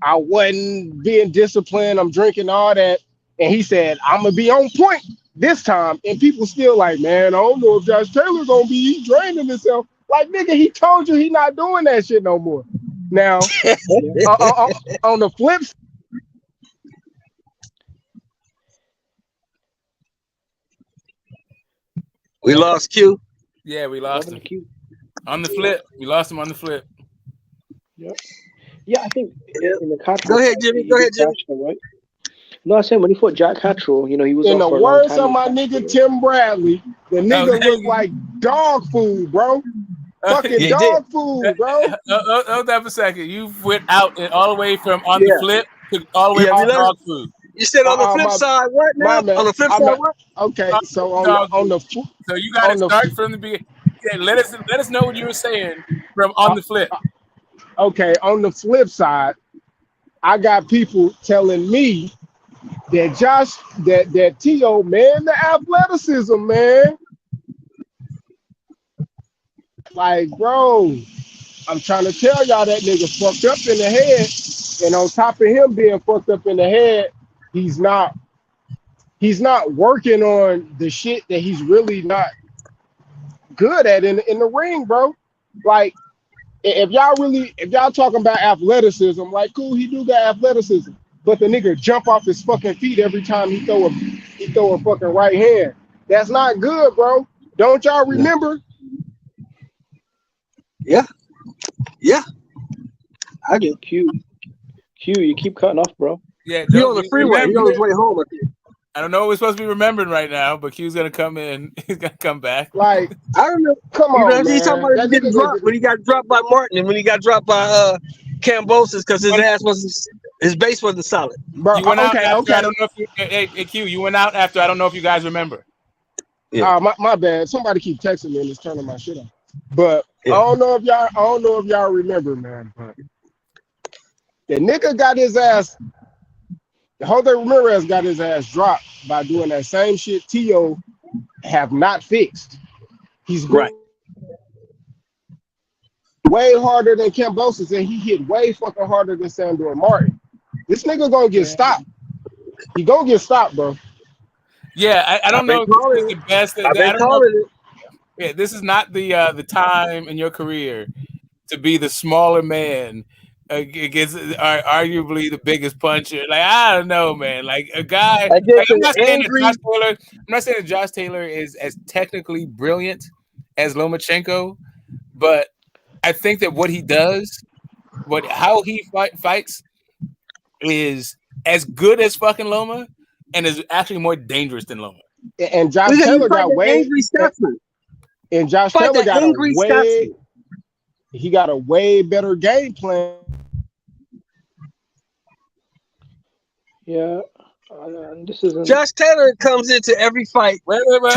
I wasn't being disciplined. I'm drinking all that, and he said, I'm gonna be on point this time. And people still like, man, I don't know if Josh Taylor's gonna be draining himself. Like, nigga, he told you he not doing that shit no more. Now, on the flip side, we lost Q. Yeah, we lost him. On the flip. We lost him on the flip. Yeah. Yeah, I think in the Catterall. Go ahead, Jimmy. Go ahead, Jimmy. Right? No, I said when he fought Jack Catterall, you know, he was in the for a words long time of my nigga Tim Bradley, the nigga looked like dog food, bro. Fucking dog food, bro. Hold that for a second. You went out and all the way from on the flip to all the way to dog food. You said on the flip side, what now? On the flip side, what? Okay, so on the so you got to start from the beginning. Yeah, let us know what you were saying from on the flip. Okay, on the flip side, I got people telling me that that T.O., man, the athleticism, man. Like, bro, I'm trying to tell y'all that nigga fucked up in the head. And on top of him being fucked up in the head, he's not working on the shit that he's really not good at in the ring, bro. Like, if y'all talking about athleticism, like, cool, he do got athleticism, but the nigga jump off his fucking feet every time he throw a fucking right hand. That's not good, bro. Don't y'all remember? Yeah. I get Q, you keep cutting off, bro. Yeah, he on the freeway. He on his way home. I don't know what we're supposed to be remembering right now, but Q's gonna come in. He's gonna come back. Like, I remember. Come on, man. He's talking about getting dropped when he got dropped by Martin and when he got dropped by Cambosis because his base wasn't solid. Bro, you went out after, okay. I don't know if you, hey, Q, you went out after. I don't know if you guys remember. Yeah. My bad. Somebody keep texting me and it's turning my shit off. But I don't know if y'all remember, man. But the nigga got his ass. Jose Ramirez got his ass dropped by doing that same shit T.O. have not fixed. He's right. Way harder than Cambosis, and he hit way fucking harder than Sandor Martin. This nigga gonna get stopped. He gonna get stopped, bro. Yeah, I don't know if this is the best. I don't know. Yeah, this is not the time in your career to be the smaller man against arguably the biggest puncher. Like, I don't know, man. Like a guy. Like, I'm not saying that Josh Taylor is as technically brilliant as Lomachenko, but I think that what he does, how he fights, is as good as fucking Loma, and is actually more dangerous than Loma. And Josh Taylor got way. And Josh Taylor got he got a way better game plan. Yeah, this is Josh Taylor comes into every fight. Wait, I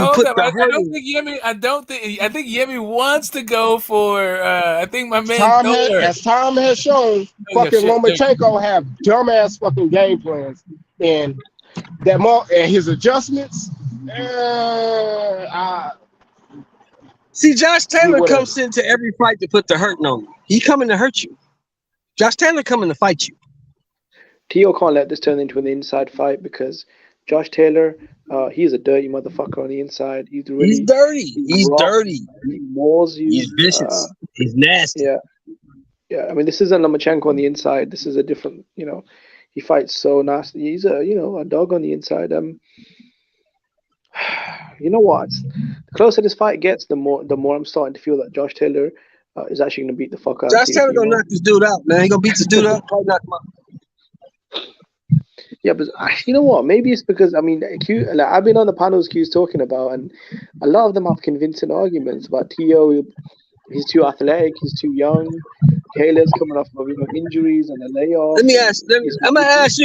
think Yemi wants to go for. I think my man. As time has shown, fucking Lomachenko have dumbass fucking game plans, and and his adjustments. See, Josh Taylor comes into every fight to put the hurting on you. He coming to hurt you. Josh Taylor coming to fight you. T.O. can't let this turn into an inside fight because Josh Taylor, he's a dirty motherfucker on the inside. He's dirty. He's dirty. He mauls you. He's vicious. He's nasty. Yeah. I mean, this isn't Lomachenko on the inside. This is a different, he fights so nasty. He's a dog on the inside. You know what? The closer this fight gets, the more I'm starting to feel that Josh Taylor is actually going to beat the fuck out. Josh Taylor gonna knock this dude out, man. He gonna beat this dude out. Probably knock him out. Yeah, but you know what? Maybe it's because I've been on the panels Q's talking about, and a lot of them have convincing arguments about T.O. He's too athletic. He's too young. Taylor's coming off of injuries and a layoff. I'm gonna ask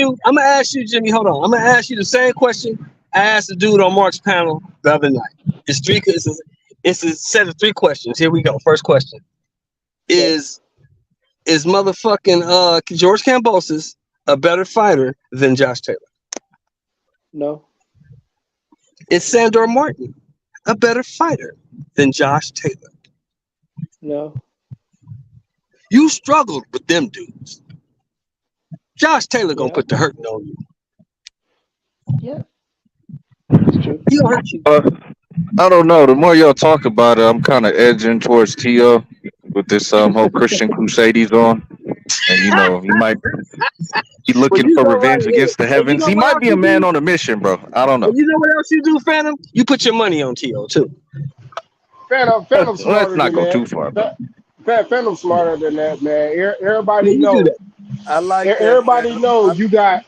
you, Jimmy. Hold on. I'm gonna ask you the same question I asked the dude on Mark's panel the other night. It's a set of 3 questions. Here we go. First question is motherfucking George Kambosos a better fighter than Josh Taylor? No. Is Sandor Martin a better fighter than Josh Taylor? No. You struggled with them dudes. Josh Taylor gonna put the hurting on you. Yeah. That's true. He gonna hurt you. I don't know. The more y'all talk about it, I'm kind of edging towards T.O. with this whole Christian crusade he's on. And, you know, he might be looking for revenge against the heavens. He might be a man on a mission, bro. I don't know. You know what else you do, Phantom? You put your money on T.O. too. Phantom smarter Let's not than go that. too far, bro. Phantom smarter than that, man. Everybody knows. I like Everybody knows you got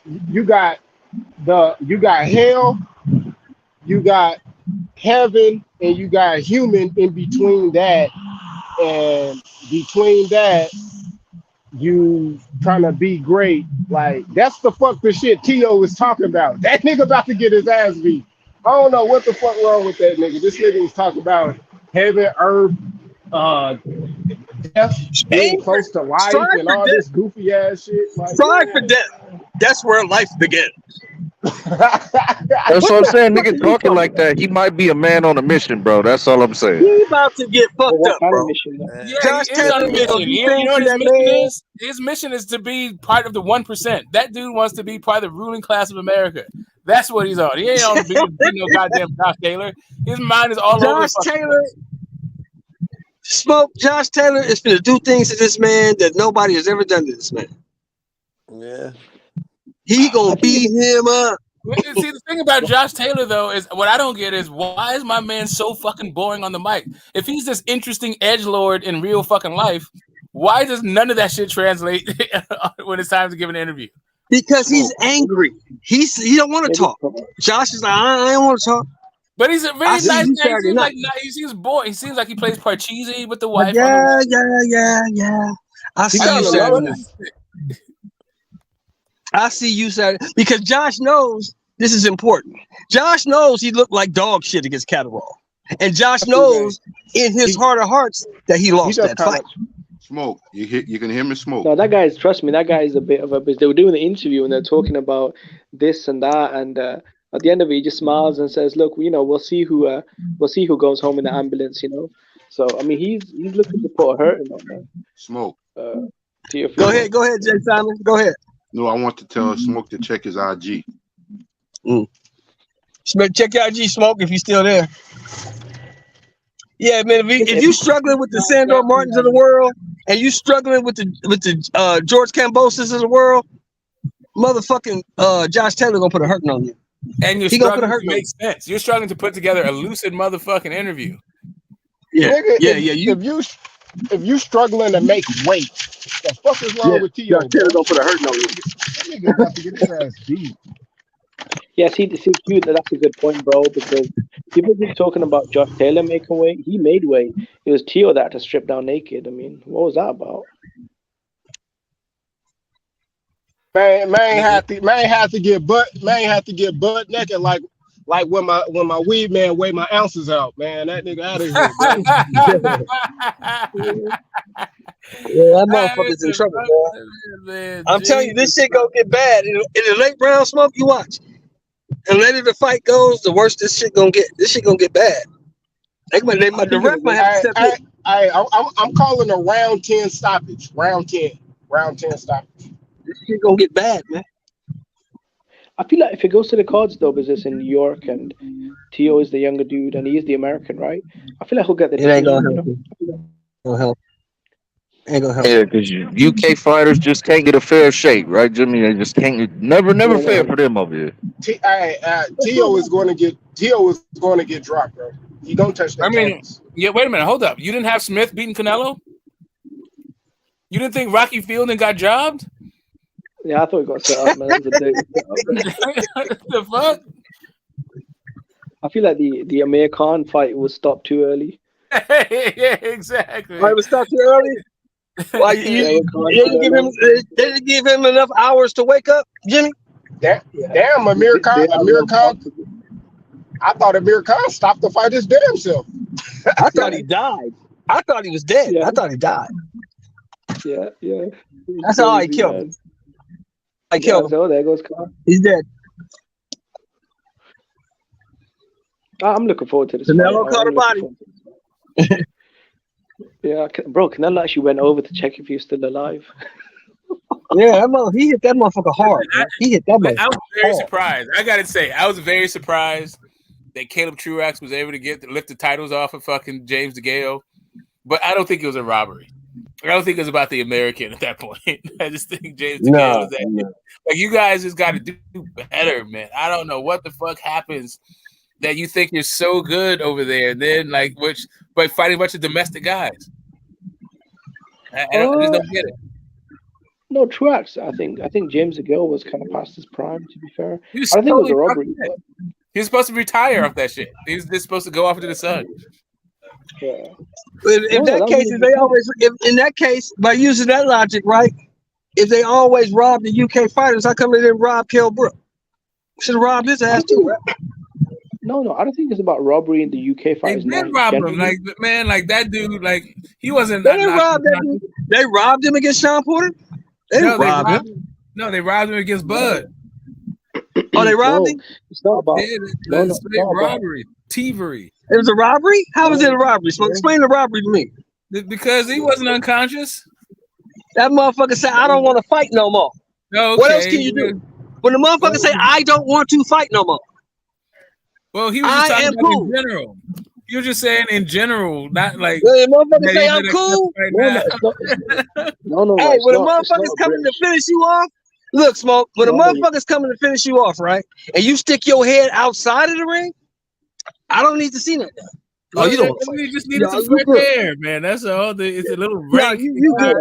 hell, you got heaven, and you got human in between that. And between that, you trying to be great. Like, that's the fuck the shit T.O. is talking about. That nigga about to get his ass beat. I don't know what the fuck wrong with that nigga. This nigga was talking about heaven, earth, death, being close to life, and all this goofy ass shit. Like, strive for death. That's where life begins. That's what I'm saying. Nigga talking like that, he might be a man on a mission, bro. That's all I'm saying. He about to get fucked up, bro. Yeah, Josh he is on Taylor a mission. be You know what his that mission man. is? His mission is to be part of the 1%. That dude wants to be part of the ruling class of America. That's what he's on. He ain't on being no goddamn Josh Taylor. His mind is all over. Josh Taylor, Josh Taylor is going to do things to this man that nobody has ever done to this man. Yeah. He going to beat him up. See, the thing about Josh Taylor, though, is what I don't get is why is my man so fucking boring on the mic? If he's this interesting edgelord in real fucking life, why does none of that shit translate when it's time to give an interview? Because he's angry. He don't want to talk. Josh is like, I don't want to talk. But he's a very nice guy. He seems boring. He seems like he plays Parcheesi with the wife. Yeah. I see you Saturday night. I see you Saturday because Josh knows this is important. Josh knows he looked like dog shit against Catterall. And Josh knows in his heart of hearts that he lost that fight. Smoke. You can hear me smoke. No, that guy is, trust me, that guy is a bit of a bitch. They were doing the interview and they're talking about this and that, and at the end of it, he just smiles and says, "Look, we'll see who goes home in the ambulance." So I mean, he's looking to put a hurting on that. Smoke. Go ahead, Jay Simon. Go ahead. No, I want to tell Smoke to check his IG. Check your IG, Smoke, if he's still there. Yeah, man. If you struggling with the Sandor Martins of the world, and you struggling with the George Kambosos of the world, motherfucking Josh Taylor gonna put a hurting on you. And you're struggling to make sense. You're struggling to put together a lucid motherfucking interview. Yeah. If you struggling to make weight, the fuck is wrong with T.O.? Josh Taylor gonna put a hurting on you. That nigga about to get his ass beat. Yeah, see, that's a good point, bro, because people keep talking about Josh Taylor making weight. He made weight. It was T.O. that had to strip down naked. I mean, what was that about? Man had to get butt naked like when my weed man weigh my ounces out, man. That nigga out of here. Yeah, that motherfucker's in trouble, man. I'm telling you, this shit gonna get bad. In the late round, Smoke, you watch. And later the fight goes, the worse this shit gonna get. This shit gonna get bad. The ref might have to step in. I'm calling a round 10 stoppage. Round 10 stoppage. This shit gonna get bad, man. I feel like if it goes to the cards though, because it's in New York and T.O. is the younger dude and he is the American, right? I feel like he'll get the decision. It ain't gonna help. Gonna help. Ain't gonna help. Yeah, because UK fighters just can't get a fair shake, right, Jimmy? They just can't. Never fair for them over here. T.O. is going to get dropped, bro. He don't touch that. Yeah. Wait a minute. Hold up. You didn't have Smith beating Canelo? You didn't think Rocky Fielding got jobbed? Yeah, I thought he got set up, man. The fuck? I feel like the Amir Khan fight was stopped too early. Yeah, exactly. Why it was stopped too early? Why they didn't give him enough hours to wake up, Jimmy? Damn, Amir Khan. I thought Amir Khan stopped the fight his damn self. I thought he died. I thought he was dead. Yeah. I thought he died. Yeah. That's how I killed him. I killed him. So there goes Khan. He's dead. I'm looking forward to this. Canelo caught a body. Yeah, bro. Canelo actually went over to check if he was still alive. Yeah, he hit that motherfucker hard. Man. He hit that motherfucker. I was very hard. surprised. I gotta say, I was very surprised that Caleb Truax was able to lift the titles off of fucking James DeGale. But I don't think it was a robbery. I don't think it was about the American at that point. I just think James DeGale was that. Like, you guys just got to do better, man. I don't know what the fuck happens that you think you're so good over there, and then but fighting a bunch of domestic guys. I just don't get it. No, Truax. I think James DeGale was kind of past his prime. To be fair, I don't think it was a robbery. He was supposed to retire off that shit. He was supposed to go off into the sun. Yeah. In that case, by using that logic, right? If they always rob the UK fighters, how come they didn't rob Kell Brook? Should have robbed his ass too, right? No, I don't think it's about robbery in the UK fighters. They did rob him, that dude, he wasn't. They didn't rob that dude. They robbed him against Sean Porter. They didn't rob him. No, they robbed him against Bud. Oh, they robbed him? It's not about robbery. Thievery. It was a robbery? How was it a robbery? So explain the robbery to me. Because he wasn't unconscious. That motherfucker said, I don't want to fight no more. Okay. What else can you do? When the motherfucker say, I don't want to fight no more. Well, he was just talking about in general. He was just saying in general, not like. The motherfucker say, I'm cool. No. Hey, when the motherfucker's coming to finish you off, look, Smoke, when the motherfucker's coming to finish you off, right, and you stick your head outside of the ring, I don't need to see that. Oh, you don't. You just needed some fresh air, man. That's all. It's a little rank. You good.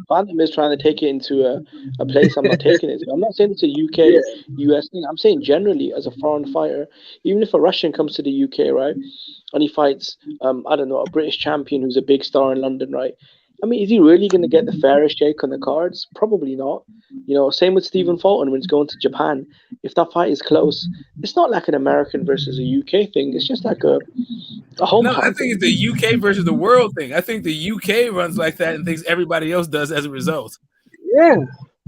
Phantom is trying to take it into a place I'm not taking it to. I'm not saying it's a UK, US thing. I'm saying generally as a foreign fighter, even if a Russian comes to the UK, right, and he fights, I don't know, a British champion who's a big star in London, right? I mean, is he really going to get the fairest shake on the cards? Probably not. Same with Stephen Fulton when he's going to Japan. If that fight is close, it's not like an American versus a UK thing. It's just like a home. No, I think it's the UK versus the world thing. I think the UK runs like that and thinks everybody else does as a result. Yeah.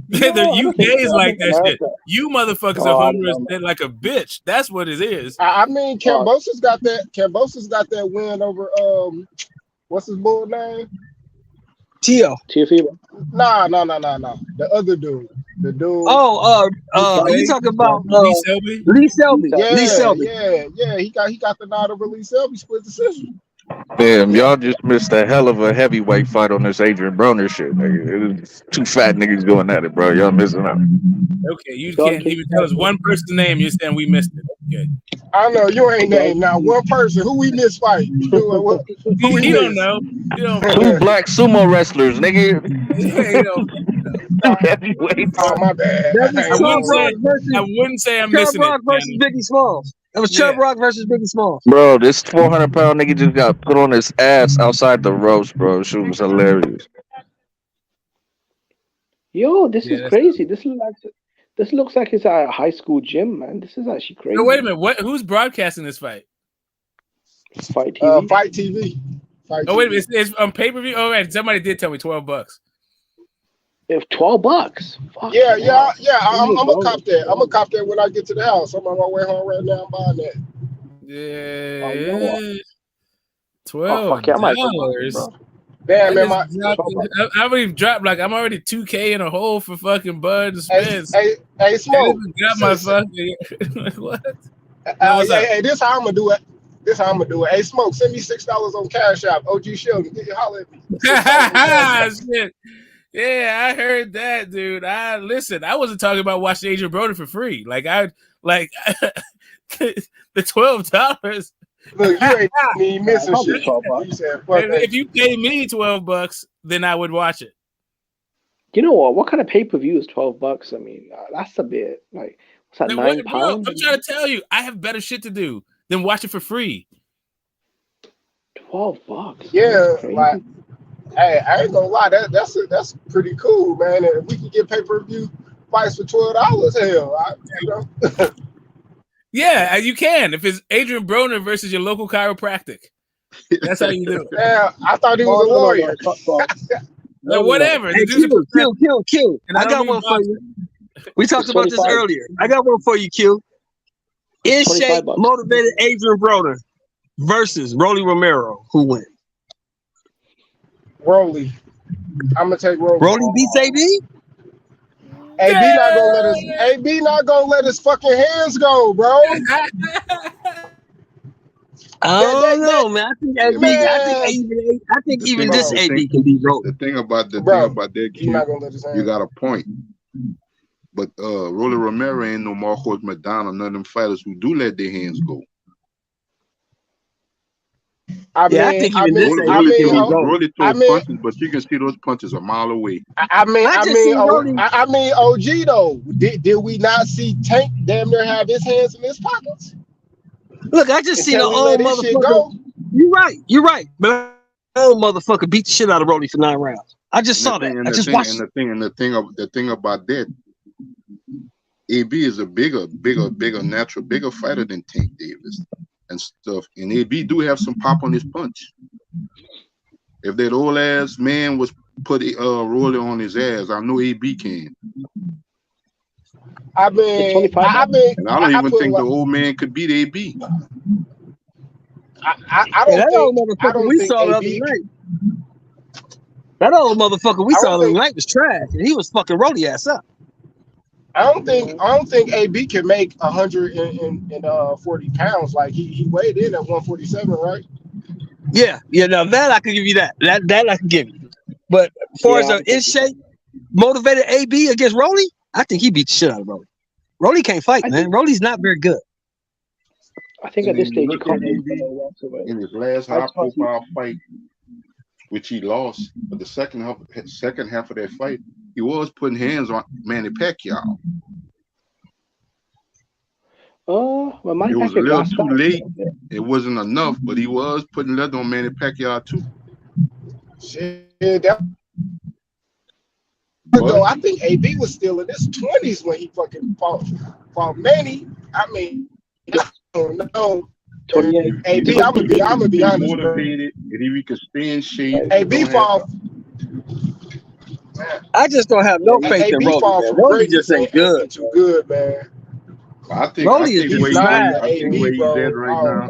The UK is like that shit. You motherfuckers are homeless and like a bitch. That's what it is. I mean, Cambosa's got that. Cambosa's got that win over what's his bull name? Teofimo. Nah. The other dude. The dude. You talking about Lee Selby? Lee Selby. Yeah, Lee Selby. Yeah. He got the nod over Lee Selby split decision. Damn, y'all just missed a hell of a heavyweight fight on this Adrian Broner shit. Nigga. It was two fat niggas going at it, bro. Y'all missing out. Okay, you can't even tell us one person's name. You're saying we missed it. Okay. I know you ain't named now one person. Who we missed fight? He don't know. Two black sumo wrestlers, nigga. Two heavyweights. Oh my bad. I wouldn't say I'm missing Rock it. versus Biggie Smalls. That was Chubb Rock versus Biggie Smalls. Bro, this 400-pound nigga just got put on his ass outside the ropes, bro. Shit was hilarious. Yo, this is crazy. This looks like it's at a high school gym, man. This is actually crazy. No, wait a minute. Who's broadcasting this fight? Fight TV. Fight TV. Wait a minute. It's on pay-per-view? Oh, right. Somebody did tell me $12. If $12. Fuck Yeah. I'm gonna cop that. I'm gonna cop that when I get to the house. I'm on my way home right now. I'm buying that. Yeah. $12. Damn, man, I already dropped I'm already $2K in a hole for fucking Bud and Spence. Hey, Smoke. Got my fucking what? Hey, this how I'm gonna do it. Hey, Smoke, send me $6 on Cash App. OG Sheldon, get your holler at me. Shit. Yeah, I heard that, dude. Listen, I wasn't talking about watching Adrian Broner for free. The $12. Look, you ain't missing shit. If you pay me $12, then I would watch it. You know what? What kind of pay-per-view is $12? I mean, that's a bit what's that, £9? I'm trying to tell you, I have better shit to do than watch it for free. $12. Yeah, hey, I ain't gonna lie, that's pretty cool, man. And if we can get pay-per-view fights for $12, hell, Yeah, you can. If it's Adrian Broner versus your local chiropractic. That's how you do it. Yeah, I thought he was a lawyer. No, whatever. Hey, Q. I got one for you. We talked about this earlier. I got one for you, Q. In shape, motivated Adrian Broner versus Rolly Romero. Who wins? Rolly. I'm gonna take Rolly. Rolly beats AB? AB not gonna let his fucking hands go, bro. I don't know, man. I think even this AB can be Rolly. The thing about that, he's not gonna let his hands. You got a point. But Rolly Romero ain't no Marcos Madonna, none of them fighters who do let their hands go. I think Rolly throws punches, but you can see those punches a mile away. I mean, OG though. Did we not see Tank damn near have his hands in his pockets? Look, I just seen an old motherfucker. You're right. But an old motherfucker beat the shit out of Rolly for 9 rounds. I just saw that. I just watched it. The thing about that, AB is a bigger fighter than Tank Davis and stuff. And AB do have some pop on his punch. If that old ass man was put Rolly on his ass, I know AB can. I mean, and I don't even think the old man could beat AB. I don't think we saw the other night. That old motherfucker we saw the other night was trash, and he was fucking Rolly ass up. I don't think AB can make 140 pounds. Like he weighed in at 147, right? Yeah. Now that I can give you that. That I can give you. But as far as an in shape, motivated AB against Rolly, I think he beat the shit out of Rolly. Rolly can't fight, man. Rolly's not very good. I think at this stage, you can't in his last high-profile fight, which he lost, but the second half of that fight, he was putting hands on Manny Pacquiao. Well, it was a little too late. It wasn't enough, but he was putting leather on Manny Pacquiao too. Shit, I think AB was still in his 20s when he fucking fought Manny. I mean, I don't know. AB, I'm gonna be honest. Motivated, and if he could stay in shape. AB fought. I just don't have no faith in Rolly. Rolly just ain't good. Too good, man. I think where he's at right now,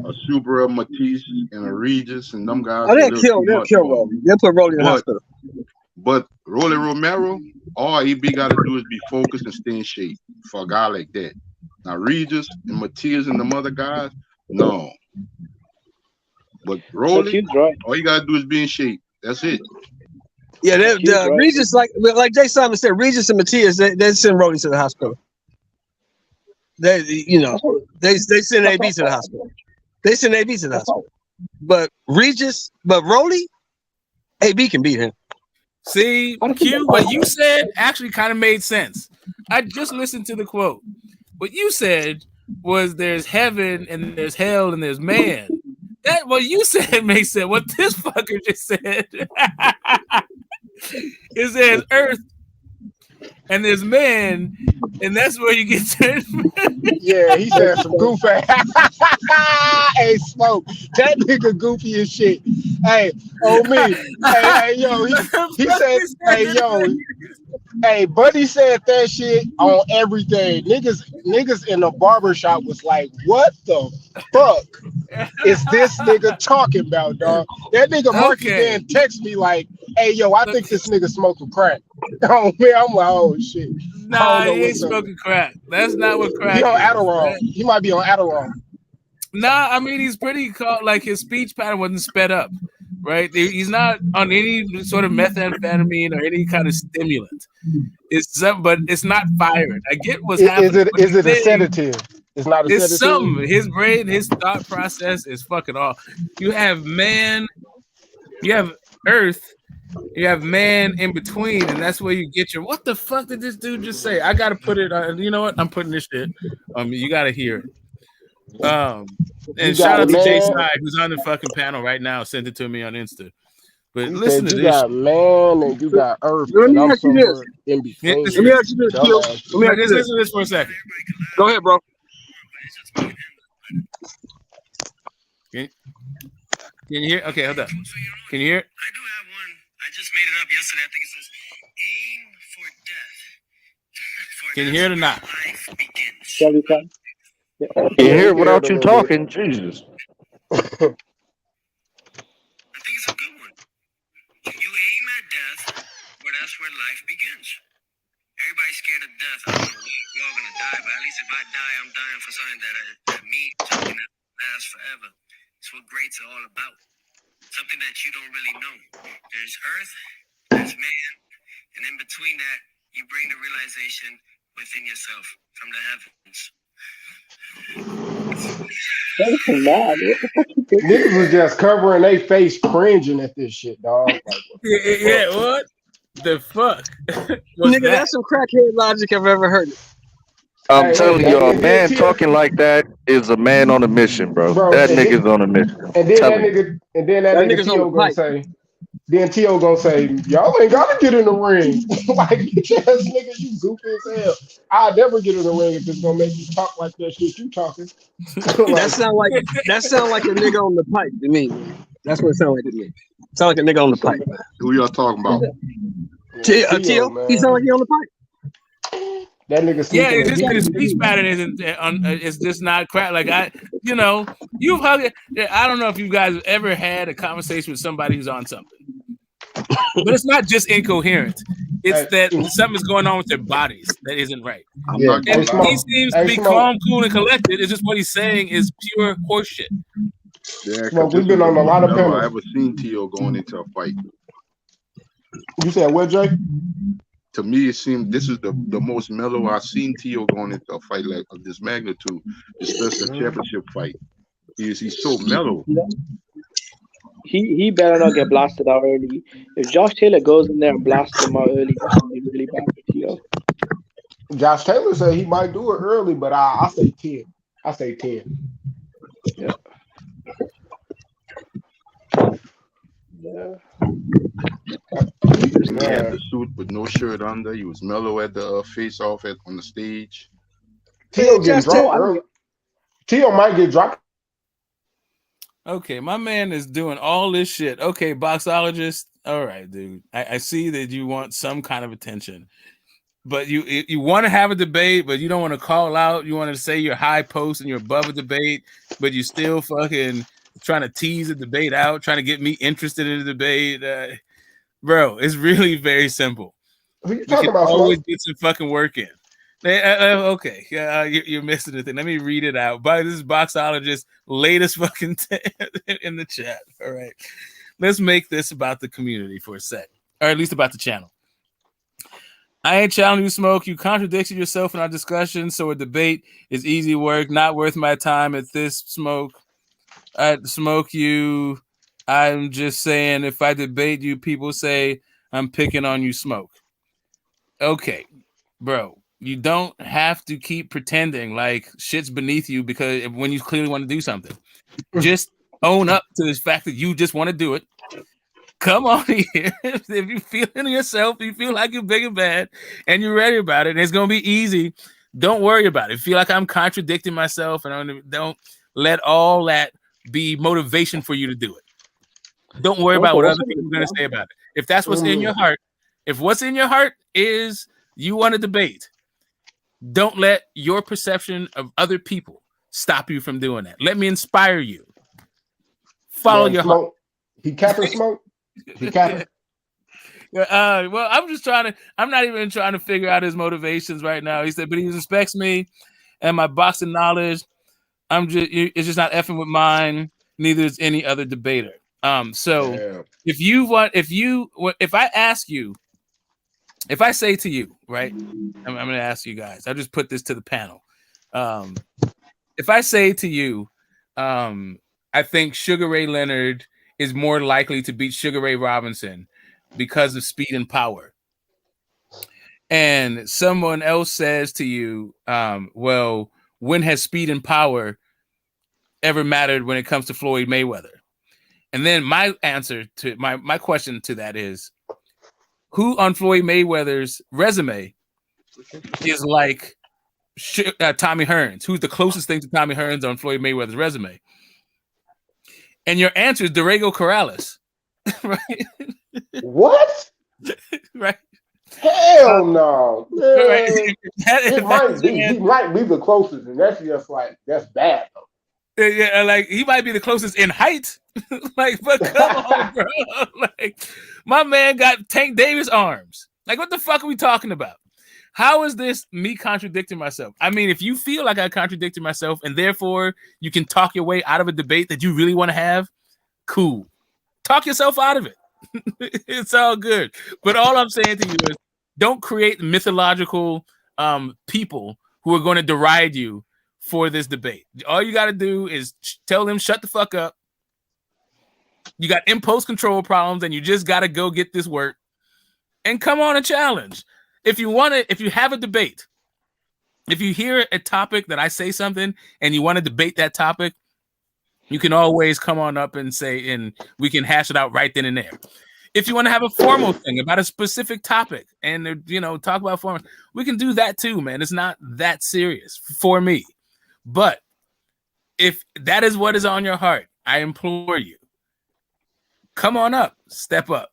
a Subaru, Matisse, and a Regis, and them guys. Oh, they'll kill Rolly. They'll put Rolly in the hospital. But Rolly Romero, all AB got to do is be focused and stay in shape for a guy like that. Now Regis and Matisse and them other guys, no. But Rolly, all you got to do is be in shape. That's it. Yeah, Regis, like Jay Simon said, Regis and Matias, they send Rolly to the hospital. They send AB to the hospital. They send AB to the hospital. But Rolly, AB can beat him. See, Q, what you said actually kind of made sense. I just listened to the quote. What you said was there's heaven and there's hell and there's man. That what you said makes sense. What this fucker just said is there's earth and there's man, and that's where you get to. Yeah, he said some goofy. Hey, Smoke, that nigga goofy as shit. Hey, me. Hey, yo, he said, hey, yo. Hey, Buddy said that shit on everything. Niggas in the barbershop was like, what the fuck is this nigga talking about, dog? That nigga Marky Dan text me like, hey, yo, I think this nigga smoking crack. Oh, man, I'm like, oh, shit. Nah, he ain't smoking crack. That's not what crack is. He on Adderall. He might be on Adderall. Nah, I mean, he's pretty like his speech pattern wasn't sped up, right? He's not on any sort of methamphetamine or any kind of stimulant. But it's not fired. I get what's happening. Is it a sedative? It's not a sedative. It's something. His brain, his thought process is fucking off. You have man, you have earth, you have man in between, and that's where you get your. What the fuck did this dude just say? I gotta put it on. You know what? I'm putting this shit. You gotta hear it. And shout out to Jay Side, who's on the fucking panel right now. Send it to me on Insta. But listen to this. You got man and you got earth. Let me ask you this. Let me ask you this, Q. Listen to this for a second. Go ahead, bro. Can you hear? Okay, hold up. Can you hear it? I do have one. I just made it up yesterday. I think it says, "Aim for death." Can you hear it or not? Yeah, we can. Yeah. You hear it without you talking, Jesus. I think it's a good one. You aim at death, that's where life begins. Everybody's scared of death. I don't know we're all gonna die, but at least if I die, I'm dying for something that means something that lasts forever. It's what greats are all about. Something that you don't really know. There's earth, there's man, and in between that, you bring the realization within yourself from the heavens. That's mad. What the fuck you think? Niggas was just covering their face, cringing at this shit, dog. Like, What the fuck? Nigga, that's some crackhead logic I've ever heard. I'm telling you, a man talking like that is a man on a mission, bro. That nigga's on a mission. And then that nigga Tio gonna say, Tio gonna say, y'all ain't gotta get in the ring. Like, yes, nigga, you goofy as hell. I'll never get in the ring if it's gonna make you talk like that shit you talking. That sound like a nigga on the pipe to me. That's what it sound like to me. Sound like a nigga on the pipe. Who y'all talking about? Tio, he sound like he on the pipe. That nigga. Yeah, it's just his speech pattern isn't. It's just not crap. Like you've hugged. I don't know if you guys have ever had a conversation with somebody who's on something, but it's not just incoherent. It's that something's going on with their bodies that isn't right. Yeah. And he seems to be calm, cool, and collected. It's just what he's saying is pure horseshit. Yeah, well, we've been on a lot of panels. I ever seen Tio going into a fight. You said what, Jay? To me, it seemed this is the most mellow I've seen Tio going into a fight like of this magnitude, especially a championship fight. He's so mellow. He better not get blasted out early. If Josh Taylor goes in there and blasts him out early, that's gonna be really bad for Tio. Josh Taylor said he might do it early, but I say 10. I say 10. Yeah. Yeah. He had the suit with no shirt under. He was mellow at the face-off on the stage. Tio get dropped early. Tio might get dropped. Okay, my man is doing all this shit. Okay, boxologist. All right, dude. I see that you want some kind of attention, but you want to have a debate, but you don't want to call out. You want to say you're high post and you're above a debate, but you still fucking trying to tease the debate out, trying to get me interested in the debate. Bro, it's really very simple. Who you talking about? Always get some fucking work in. Okay, you're missing the thing. Let me read it out. By this boxologist, latest fucking in the chat. All right, let's make this about the community for a sec, or at least about the channel. I ain't challenging you, Smoke. You contradicted yourself in our discussion, so a debate is easy work, not worth my time at this, Smoke. I'd smoke you. I'm just saying, if I debate you, people say I'm picking on you, Smoke. Okay, bro. You don't have to keep pretending like shit's beneath you because when you clearly want to do something, just own up to the fact that you just want to do it. Come on here. If you feel in yourself, you feel like you're big and bad and you're ready about it, and it's going to be easy. Don't worry about it. Feel like I'm contradicting myself, and don't let all that be motivation for you to do it. Don't worry about what other people are going to say about it. If that's what's in your heart, if what's in your heart is you want to debate, don't let your perception of other people stop you from doing that. Let me inspire you. Follow your heart. He capping Smoke. He capping. Well, I'm not even trying to figure out his motivations right now. He said, but he respects me and my boxing knowledge. It's just not effing with mine. Neither is any other debater. So if I ask you, if I say to you, right, I'm going to ask you guys, I'll just put this to the panel. If I say to you, I think Sugar Ray Leonard is more likely to beat Sugar Ray Robinson because of speed and power. And someone else says to you, well, when has speed and power ever mattered when it comes to Floyd Mayweather? And then my answer to my question to that is, who on Floyd Mayweather's resume is like Tommy Hearns? Who's the closest thing to Tommy Hearns on Floyd Mayweather's resume? And your answer is Diego Corrales. Right? What? Right? Hell no. Right. He might be the closest, and that's just like that's bad though. Yeah, like he might be the closest in height. Like, but come on, bro. Like, my man got Tank Davis arms. Like, what the fuck are we talking about? How is this me contradicting myself? I mean, if you feel like I contradicted myself and therefore you can talk your way out of a debate that you really want to have, cool. Talk yourself out of it. It's all good. But all I'm saying to you is don't create mythological people who are going to deride you for this debate. All you got to do is tell them, shut the fuck up. You got impulse control problems and you just got to go get this work and come on a challenge. If you have a debate, if you hear a topic that I say something and you want to debate that topic, you can always come on up and say, and we can hash it out right then and there. If you want to have a formal thing about a specific topic and, talk about formal, we can do that too, man. It's not that serious for me. But if that is what is on your heart, I implore you, come on up, step up.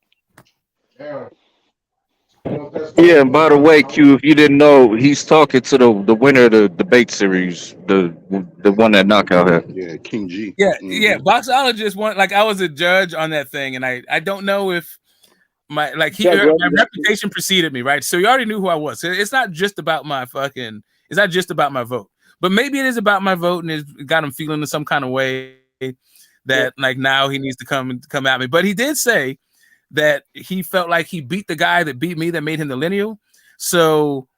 Yeah, and by the way, Q, if you didn't know, he's talking to the winner of the debate series, the one that knockout had. Yeah, King G. Yeah, yeah. Boxologist won. Like, I was a judge on that thing, and I don't know if my reputation preceded me, right? So you already knew who I was. So it's not just about my it's not just about my vote, but maybe it is about my vote, and it got him feeling in some kind of way that like now he needs to come at me. But he did say that he felt like he beat the guy that beat me, that made him the lineal. So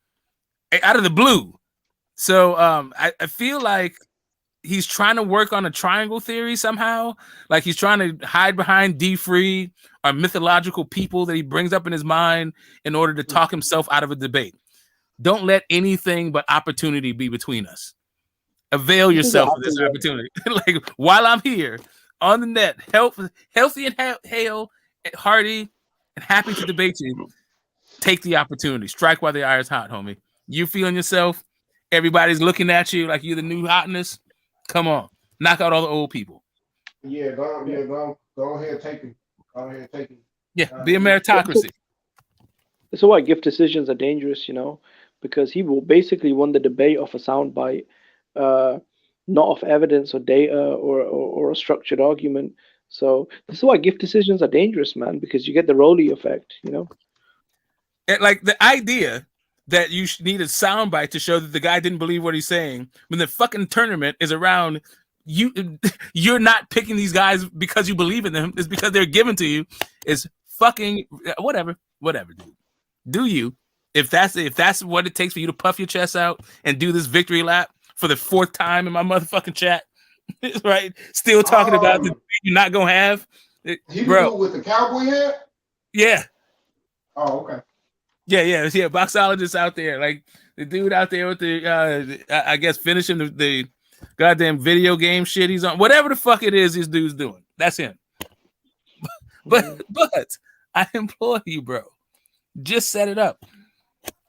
out of the blue. So I feel like he's trying to work on a triangle theory somehow. Like he's trying to hide behind D-Free or mythological people that he brings up in his mind in order to talk himself out of a debate. Don't let anything but opportunity be between us. Avail yourself of this opportunity. Like, while I'm here on the net, healthy and hearty and happy to debate you, take the opportunity. Strike while the iron's hot, homie. You feeling yourself? Everybody's looking at you like you're the new hotness. Come on, knock out all the old people. Yeah, go ahead, take it. Go ahead, take it. Yeah, be a meritocracy. That's why gift decisions are dangerous, because he will basically won the debate off a soundbite, not off evidence or data or a structured argument. So this is why gift decisions are dangerous, man, because you get the Rolly effect, And like the idea that you need a soundbite to show that the guy didn't believe what he's saying when the fucking tournament is around, you're not picking these guys because you believe in them. It's because they're given to you. Is fucking whatever, dude. Do you? If that's what it takes for you to puff your chest out and do this victory lap for the 4th time in my motherfucking chat, right? Still talking about the you're not gonna have, bro. With the cowboy hat? Yeah. Oh, okay. Yeah. Boxologist out there, like the dude out there with the, I guess finishing the goddamn video game shit he's on. Whatever the fuck it is, this dude's doing. That's him. But I implore you, bro, just set it up.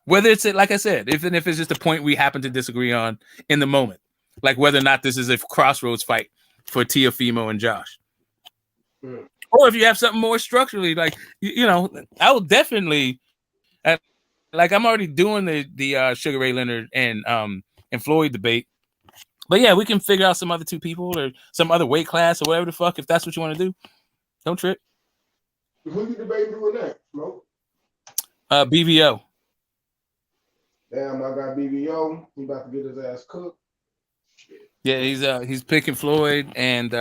Whether it's like I said, even if it's just a point we happen to disagree on in the moment, like whether or not this is a crossroads fight for Teofimo and Josh. Or if you have something more structurally, like I will definitely. Like I'm already doing the Sugar Ray Leonard and Floyd debate, but yeah, we can figure out some other 2 people or some other weight class or whatever the fuck if that's what you want to do. Don't trip. Who you debating doing that, Smoke? BVO. Damn, I got BVO. He about to get his ass cooked. Yeah, he's picking Floyd, and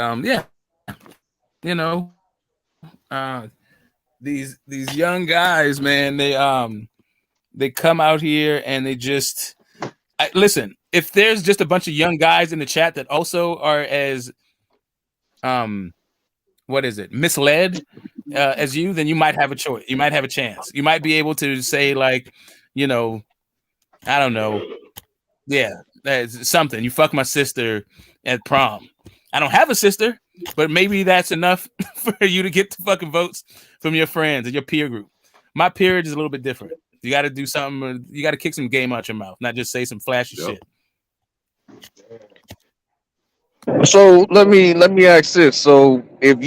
these young guys, man, they come out here and they just listen. If there's just a bunch of young guys in the chat that also are as misled as you, then you might have a choice. You might have a chance. You might be able to say like, I don't know, yeah, that's something. You fuck my sister at prom. I don't have a sister, but maybe that's enough for you to get the fucking votes from your friends and your peer group. My peerage is a little bit different. You got to do something. You got to kick some game out your mouth, not just say some flashy shit. So let me ask this. So if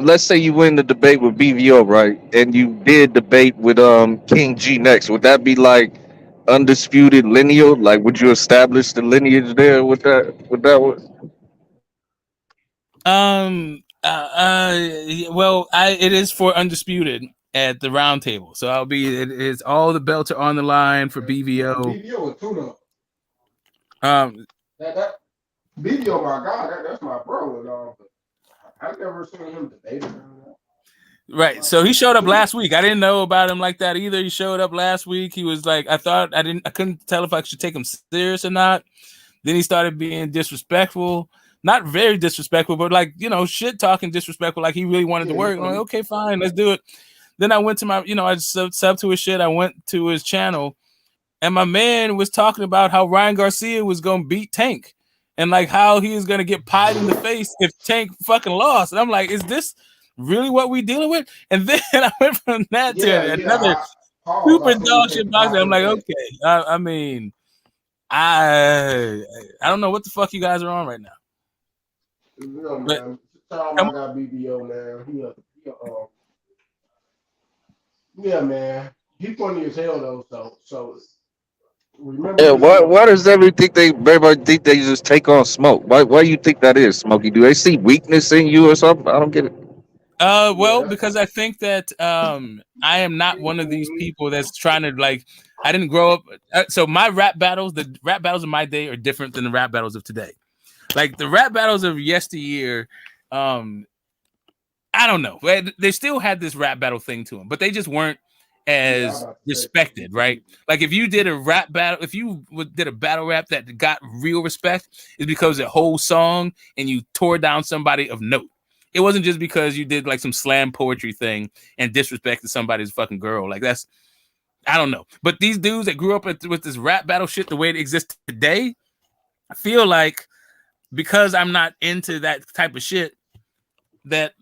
let's say you win the debate with BVO, right, and you did debate with King G next, would that be like undisputed lineal? Like, would you establish the lineage there with that? With that one? Well, it is for undisputed at the round table, so I'll be. It is all the belts are on the line for BVO. BVO is tuna. Um, BVO, my God, that's my bro. And I've never seen him debate. Right. So he showed up last week. I didn't know about him like that either. He showed up last week. He was like, I couldn't tell if I should take him serious or not. Then he started being disrespectful. Not very disrespectful, but like, shit talking disrespectful. Like he really wanted to work. I'm like, okay, fine, let's do it. Then I went to my, I subbed to his shit. I went to his channel and my man was talking about how Ryan Garcia was going to beat Tank and like how he was going to get pied in the face if Tank fucking lost. And I'm like, is this really what we dealing with? And then I went from that to another super dog shit boxing. I'm like, okay. I mean, I don't know what the fuck you guys are on right now. Man. Tell him I got BBO, man. Yeah, man. He funny as hell though. So remember. Yeah. Why does everybody think they just take on Smoke? Why do you think that is, Smokey? Do they see weakness in you or something? I don't get it. Well, because I think that I am not one of these people that's trying to like. I didn't grow up. So my the rap battles of my day are different than the rap battles of today. Like the rap battles of yesteryear, I don't know. They still had this rap battle thing to them, but they just weren't as respected, right? Like if you did a rap battle, if you did a battle rap that got real respect, it's because the whole song and you tore down somebody of note. It wasn't just because you did like some slam poetry thing and disrespected somebody's fucking girl. Like that's, I don't know. But these dudes that grew up with this rap battle shit the way it exists today, I feel like because I'm not into that type of shit, that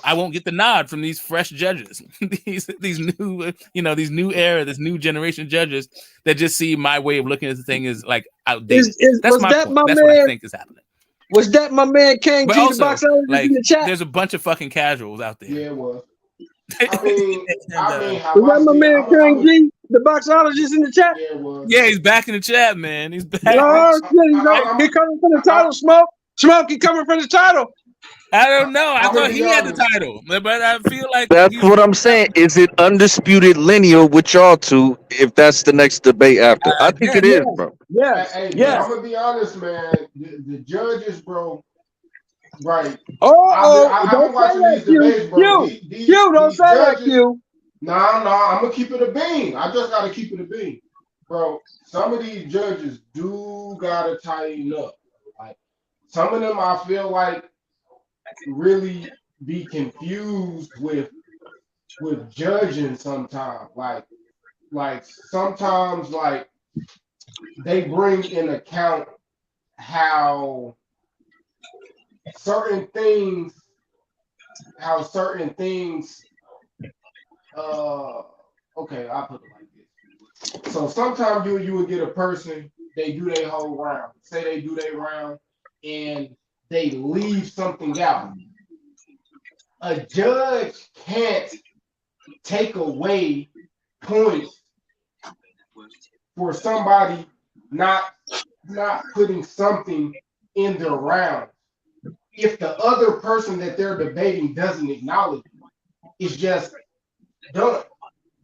I won't get the nod from these fresh judges, these new, these new era, this new generation judges that just see my way of looking at the thing is like outdated. That's my point. That's what I think is happening. Was that my man King G, the boxologist like, in the chat? There's a bunch of fucking casuals out there. Yeah, it was. I mean, was that my man King G, the boxologist in the chat? Yeah, it was. Yeah, he's back in the chat, man. He's back. Oh, he coming from the title, Smoke. Smoke, he coming from the title. I don't know. I thought he had the title, but I feel like that's what I'm saying. Is it undisputed lineal with y'all two? If that's the next debate after, I think it is, bro. Yes, Hey, yes. I'm gonna be honest, man. The judges, bro. Right. I've been watching these debates, bro. You don't say that, Q. No, I'm gonna keep it a bean. I just gotta keep it a bean, bro. Some of these judges do gotta tighten up. Like some of them, I feel like really be confused with judging sometimes. Like sometimes, like they bring in account how certain things okay, I'll put it like this. So sometimes you would get a person, they do their whole round. Say they do their round and they leave something out. A judge can't take away points for somebody not putting something in their round. If the other person that they're debating doesn't acknowledge it, it's just done.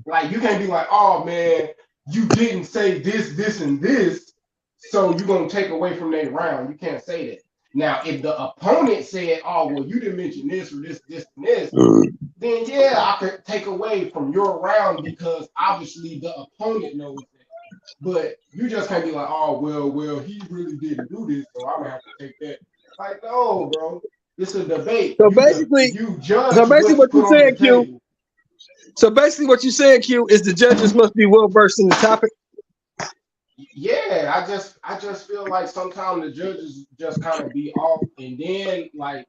Like you can't be like, oh man, you didn't say this, and this, so you're gonna take away from their round. You can't say that. Now, if the opponent said, oh well, you didn't mention this or this, and this, then yeah, I could take away from your round because obviously the opponent knows that. But you just can't be like, oh well, he really didn't do this, so I'm gonna have to take that. Like, no, bro. It's a debate. So basically, what you saying, Q. So basically, what you saying, Q, is the judges must be well versed in the topic. Yeah, I just feel like sometimes the judges just kind of be off, and then like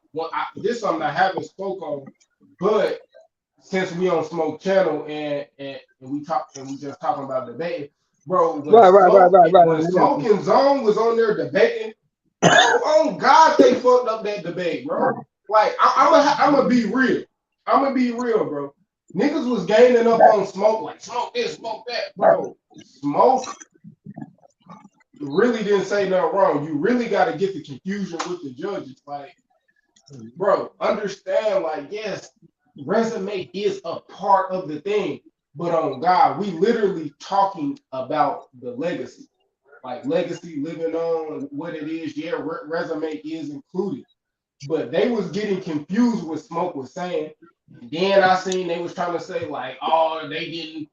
this is something I haven't spoke on, but since we on Smoke Channel and we just talking about debating, bro. When Smoke and Zone was on there debating, bro, oh God, they fucked up that debate, bro. Like I'm gonna be real. I'm gonna be real, bro. Niggas was gaining up on Smoke, like Smoke this, Smoke that, bro. Smoke really didn't say nothing wrong. You really got to get the confusion with the judges. Like, bro, understand, like, yes, resume is a part of the thing, but on God, we literally talking about the legacy. Like, legacy living on, what it is. Yeah, resume is included. But they was getting confused with Smoke was saying. And then I seen they was trying to say, like, oh, they didn't.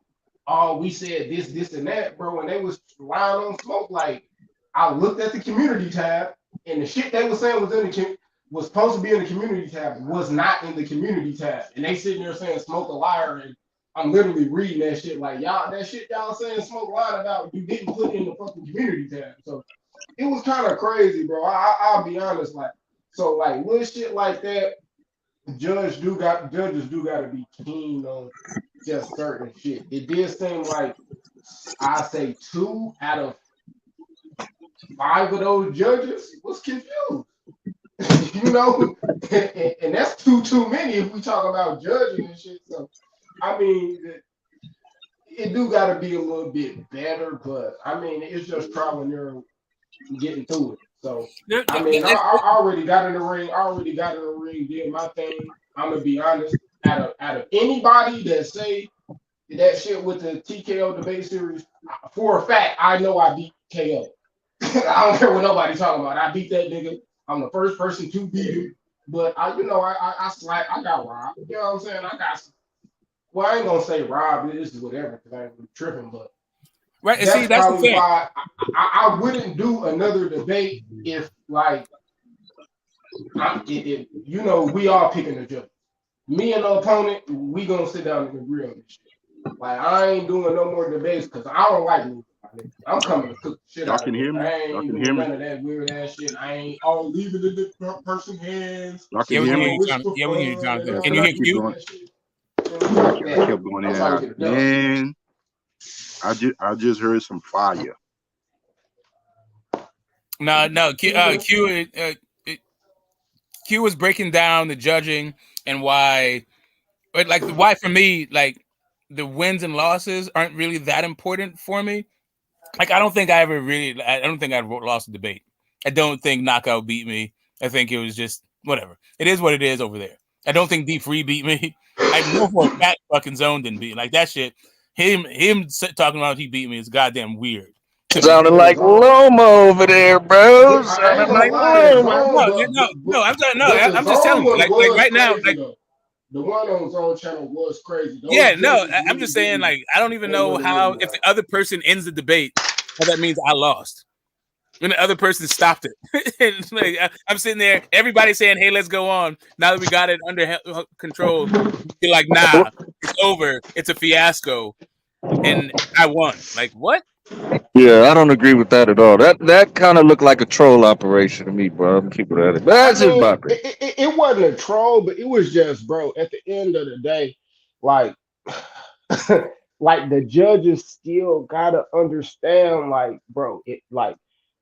Oh, we said this, and that, bro. And they was lying on Smoke. Like, I looked at the community tab, and the shit they was saying was supposed to be in the community tab was not in the community tab. And they sitting there saying Smoke a liar, and I'm literally reading that shit like y'all. That shit y'all saying Smoke lying about, you didn't put in the fucking community tab. So it was kind of crazy, bro. I'll be honest, like, so like little shit like that. Judges do got to be keen on just certain shit. It did seem like I say 2 out of 5 of those judges was confused. You know, and that's too many if we talk about judging and shit. So I mean, it do got to be a little bit better, but I mean, it's just trial and error getting through it. So I mean, I already got in the ring. Did my thing. I'm gonna be honest. Out of anybody that say that shit with the TKO debate series, for a fact, I know I beat KO. I don't care what nobody's talking about. I beat that nigga. I'm the first person to beat him. But I got robbed. You know what I'm saying? I ain't gonna say robbed. This is whatever because I ain't really tripping, but. Right, and that's see, that's probably the thing. why I wouldn't do another debate if, like, you know, we all picking a judge. Me and the opponent, we gonna sit down and agree on this shit. Like, I ain't doing no more debates because I don't like losing. I'm coming to cook the shit out of it. I ain't doing none of that weird ass shit. I ain't all leaving it in the person's hands. Yeah, we can hear you, Jonathan. Can you hear Q? I kept going in and out. Man, I just heard some fire. No. Q was breaking down the judging and why, but like why for me, like the wins and losses aren't really that important for me. Like I don't think I lost a debate. I don't think Knockout beat me. I think it was just whatever. It is what it is over there. I don't think D3 beat me. I know for a fact fucking Zone didn't beat me. Like that shit. Him talking about he beat me is goddamn weird. Sounding like Loma over there, bro. Sounding like Loma. I'm just telling you. Like right now, like the one on Zone channel was crazy. I'm just saying, like, I don't even know how if the other person ends the debate, how that means I lost. When the other person stopped it. And, like, I'm sitting there, everybody saying, hey, let's go on. Now that we got it under control, you're like, nah, it's over. It's a fiasco. And I won. Like, what? Yeah, I don't agree with that at all. That kind of looked like a troll operation to me, bro. I'm keeping it at it. But that's just my opinion. It wasn't a troll, but it was just, bro, at the end of the day, like, like the judges still gotta understand, like, bro,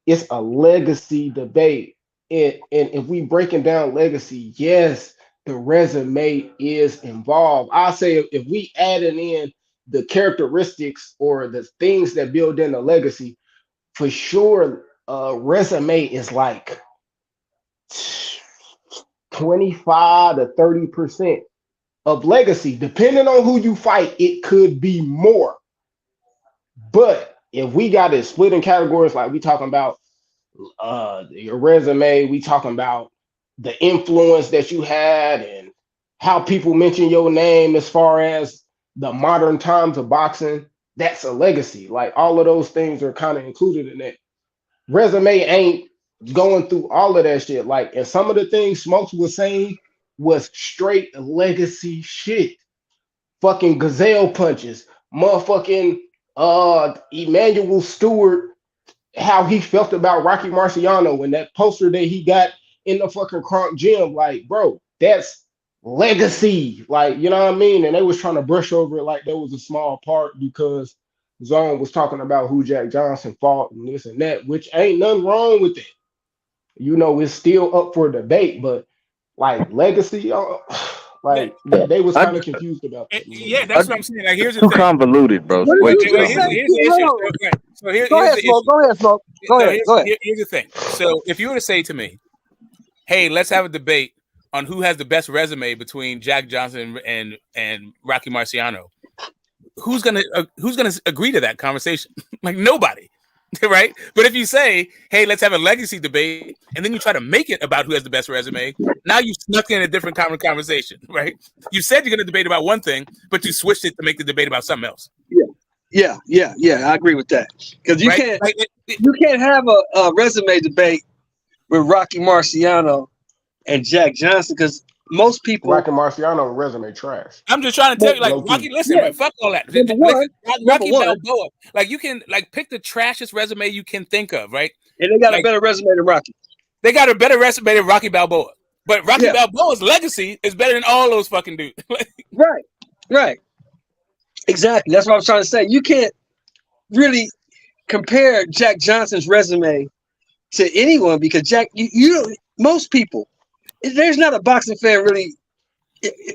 it's a legacy debate. And if we breaking down legacy, yes, the resume is involved. I say if we adding in the characteristics or the things that build in the legacy, for sure, resume is like 25 to 30% of legacy. Depending on who you fight, it could be more. But if we got it split in categories, like we talking about your resume, we talking about the influence that you had and how people mention your name as far as the modern times of boxing, that's a legacy. Like all of those things are kind of included in that. Resume ain't going through all of that shit. Like, and some of the things Smokes was saying was straight legacy shit. Fucking gazelle punches, motherfucking Emmanuel Stewart, how he felt about Rocky Marciano and that poster that he got in the fucking Kronk gym. Like, bro, that's legacy, like, you know what I mean? And they was trying to brush over it like there was a small part because Zone was talking about who Jack Johnson fought and this and that, which ain't nothing wrong with it. You know, it's still up for debate, but like legacy, like they was kind of confused about that. Yeah, that's what I'm saying. Like, here's the Too thing. convoluted, bro. What Way did too you just say? convoluted. Here's the issue. So here's Go ahead, the Smoke. issue. Go ahead, Smoke. Go So ahead. Go ahead. here's the thing. So if you were to say to me, hey, let's have a debate on who has the best resume between Jack Johnson and Rocky Marciano, who's gonna agree to that conversation? Like, nobody. Right? But if you say, hey, let's have a legacy debate, and then you try to make it about who has the best resume, now you snuck in a different conversation, right? You said you're going to debate about one thing, but you switched it to make the debate about something else. Yeah. I agree with that because you Right? can't you can't have a resume debate with Rocky Marciano and Jack Johnson because most people. Rocky Marciano resume trash. I'm just trying to tell you, like, Low key. Rocky, listen, man, fuck all that. Number Rocky one. Balboa, like, you can, like, pick the trashiest resume you can think of, right? And they got like, a better resume than Rocky. They got a better resume than Rocky Balboa. But Rocky Balboa's legacy is better than all those fucking dudes. Right. Exactly. That's what I was trying to say. You can't really compare Jack Johnson's resume to anyone because Jack, you most people, there's not a boxing fan really.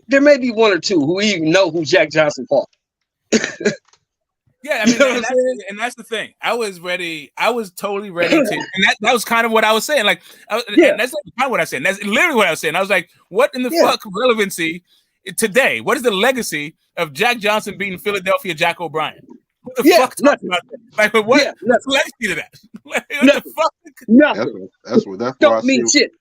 There may be one or two who even know who Jack Johnson fought. Yeah, I mean, and that's the thing. I was totally ready to, and that was kind of what I was saying. Like, and that's not what I said. That's literally what I was saying. I was like, what in the fuck relevancy today? What is the legacy of Jack Johnson beating Philadelphia Jack O'Brien? What the fuck talking about that? Like, what's legacy to that? What the fuck? Nothing. That's why Don't mean shit.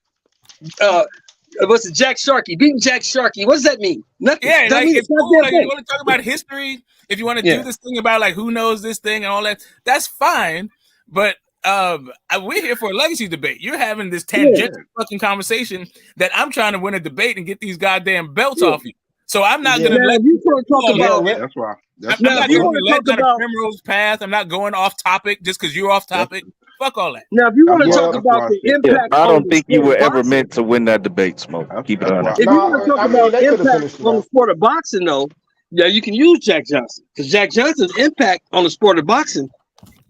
What's it? Jack Sharkey beating Jack Sharkey. What does that mean? Nothing. Yeah, like, mean it's cool. Like, you want to talk about history, if you want to do this thing about like who knows this thing and all that, that's fine. But we're here for a legacy debate. You're having this tangential fucking conversation that I'm trying to win a debate and get these goddamn belts off you. So I'm not gonna let you talk about. That's why. I'm not gonna let down a primrose path. I'm not going off topic just because you're off topic. Fuck all that. Now, if you want to talk about the impact, I don't think you were ever meant to win that debate, Smoke. Keep it honest. If you want to talk about impact on the sport of boxing, though, yeah, you can use Jack Johnson because Jack Johnson's impact on the sport of boxing